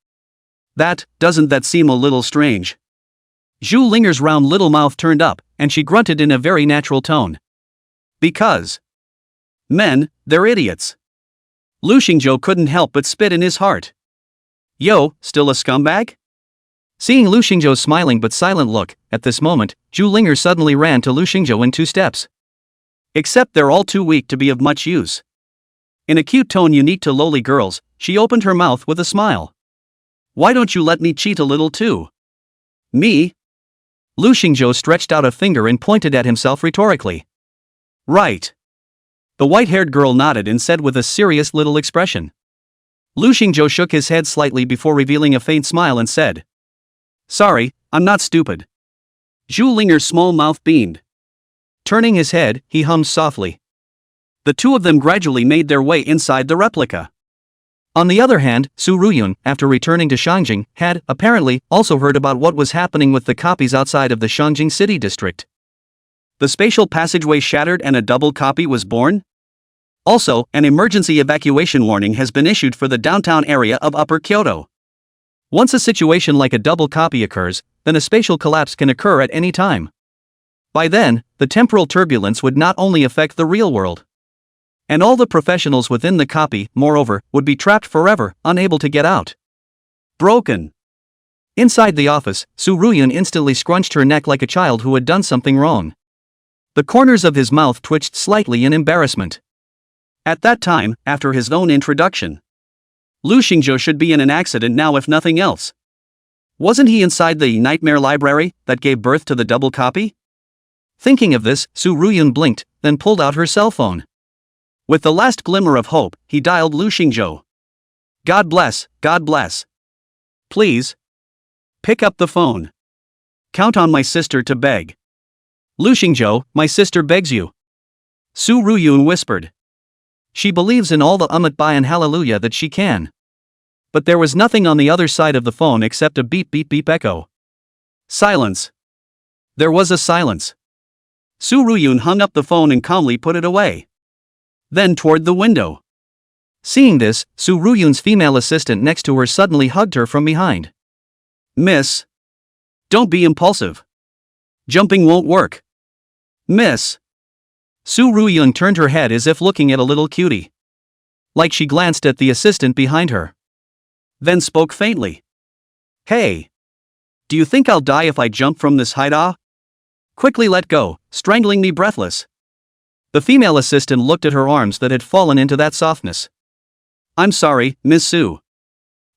Doesn't that seem a little strange?" Zhu Linger's round little mouth turned up, and she grunted in a very natural tone. "Because men, they're idiots." Lu Xingzhou couldn't help but spit in his heart. "Yo, still a scumbag?" Seeing Lu Xingzhou's smiling but silent look, at this moment, Zhu Linger suddenly ran to Lu Xingzhou in 2 steps. "Except they're all too weak to be of much use." In a cute tone unique to lowly girls, she opened her mouth with a smile. "Why don't you let me cheat a little too?" "Me?" Lu Xingzhou stretched out a finger and pointed at himself rhetorically. "Right." The white-haired girl nodded and said with a serious little expression. Lu Xingzhou shook his head slightly before revealing a faint smile and said, "Sorry, I'm not stupid." Zhu Linger's small mouth beamed. Turning his head, he hummed softly. The two of them gradually made their way inside the replica. On the other hand, Su Ruyun, after returning to Shangjing, had, apparently, also heard about what was happening with the copies outside of the Shangjing city district. The spatial passageway shattered and a double copy was born? Also, an emergency evacuation warning has been issued for the downtown area of Upper Kyoto. Once a situation like a double copy occurs, then a spatial collapse can occur at any time. By then, the temporal turbulence would not only affect the real world. And all the professionals within the copy, moreover, would be trapped forever, unable to get out. Broken. Inside the office, Su Ruyun instantly scrunched her neck like a child who had done something wrong. The corners of his mouth twitched slightly in embarrassment. At that time, after his own introduction, Lu Xingzhou should be in an accident now if nothing else. Wasn't he inside the Nightmare Library that gave birth to the double copy? Thinking of this, Su Ruyun blinked, then pulled out her cell phone. With the last glimmer of hope, he dialed Lu Xingzhou. God bless, God bless. Please. Pick up the phone. Count on my sister to beg. Lu Xingzhou, my sister begs you. Su Ruyun whispered. She believes in all the Bai and hallelujah that she can. But there was nothing on the other side of the phone except a beep beep beep echo. Silence. There was a silence. Su Ruyun hung up the phone and calmly put it away. Then toward the window. Seeing this, Su Ruyun's female assistant next to her suddenly hugged her from behind. Miss. Don't be impulsive. Jumping won't work. Miss. Su Ruyun turned her head as if looking at a little cutie. Like she glanced at the assistant behind her. Then spoke faintly. Hey. Do you think I'll die if I jump from this height? Quickly let go, strangling me breathless. The female assistant looked at her arms that had fallen into that softness. I'm sorry, Miss Su.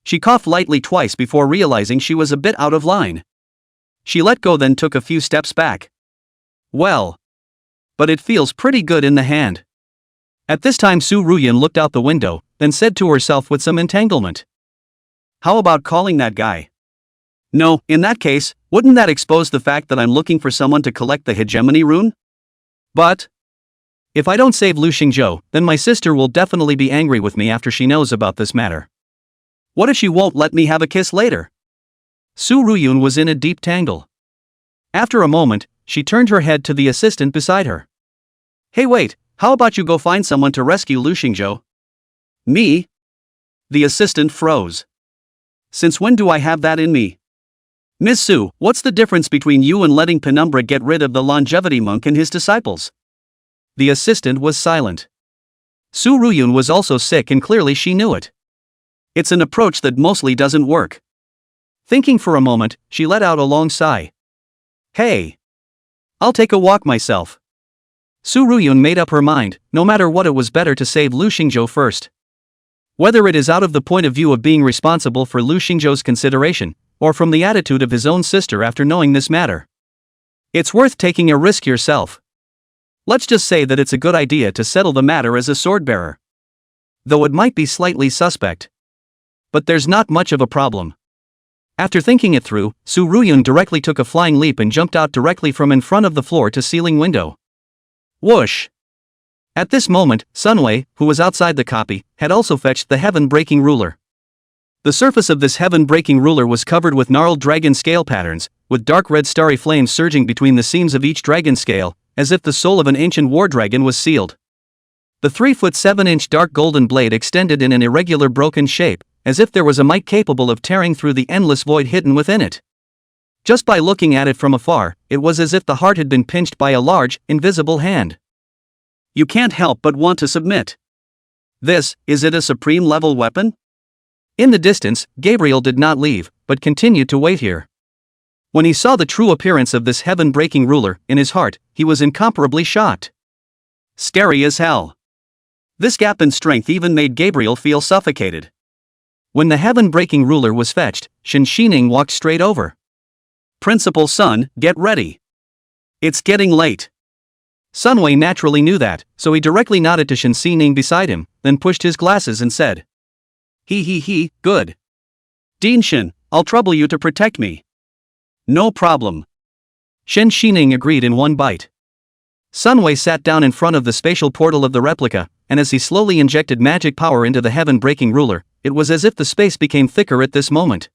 She coughed lightly twice before realizing she was a bit out of line. She let go, then took a few steps back. Well. But it feels pretty good in the hand. At this time Su Ruyun looked out the window, then said to herself with some entanglement. How about calling that guy? No, in that case, wouldn't that expose the fact that I'm looking for someone to collect the hegemony rune? But if I don't save Lu Xingzhou, then my sister will definitely be angry with me after she knows about this matter. What if she won't let me have a kiss later? Su Ruyun was in a deep tangle. After a moment, she turned her head to the assistant beside her. Hey wait, how about you go find someone to rescue Lu Xingzhou? Me? The assistant froze. Since when do I have that in me? Miss Su, what's the difference between you and letting Penumbra get rid of the longevity monk and his disciples? The assistant was silent. Su Ruyun was also sick and clearly she knew it. It's an approach that mostly doesn't work. Thinking for a moment, she let out a long sigh. Hey. I'll take a walk myself. Su Ruyun made up her mind, no matter what it was better to save Lu Xingzhou first. Whether it is out of the point of view of being responsible for Lu Xingzhou's consideration, or from the attitude of his own sister after knowing this matter. It's worth taking a risk yourself. Let's just say that it's a good idea to settle the matter as a sword-bearer. Though it might be slightly suspect. But there's not much of a problem. After thinking it through, Su Ruyun directly took a flying leap and jumped out directly from in front of the floor-to-ceiling window. Whoosh! At this moment, Sunwei, who was outside the copy, had also fetched the heaven-breaking ruler. The surface of this heaven-breaking ruler was covered with gnarled dragon scale patterns, with dark red starry flames surging between the seams of each dragon scale, as if the soul of an ancient war dragon was sealed. The 3'7" dark golden blade extended in an irregular broken shape, as if there was a might capable of tearing through the endless void hidden within it. Just by looking at it from afar, it was as if the heart had been pinched by a large, invisible hand. You can't help but want to submit. Is it a supreme-level weapon? In the distance, Gabriel did not leave, but continued to wait here. When he saw the true appearance of this heaven-breaking ruler, in his heart, he was incomparably shocked. Scary as hell. This gap in strength even made Gabriel feel suffocated. When the heaven-breaking ruler was fetched, Shen Xining walked straight over. Principal Sun, get ready. It's getting late. Sunwei naturally knew that, so he directly nodded to Shen Xining beside him, then pushed his glasses and said, Good. Dean Shen, I'll trouble you to protect me. No problem. Shen Xining agreed in one bite. Sunwei sat down in front of the spatial portal of the replica, and as he slowly injected magic power into the heaven-breaking ruler, it was as if the space became thicker at this moment.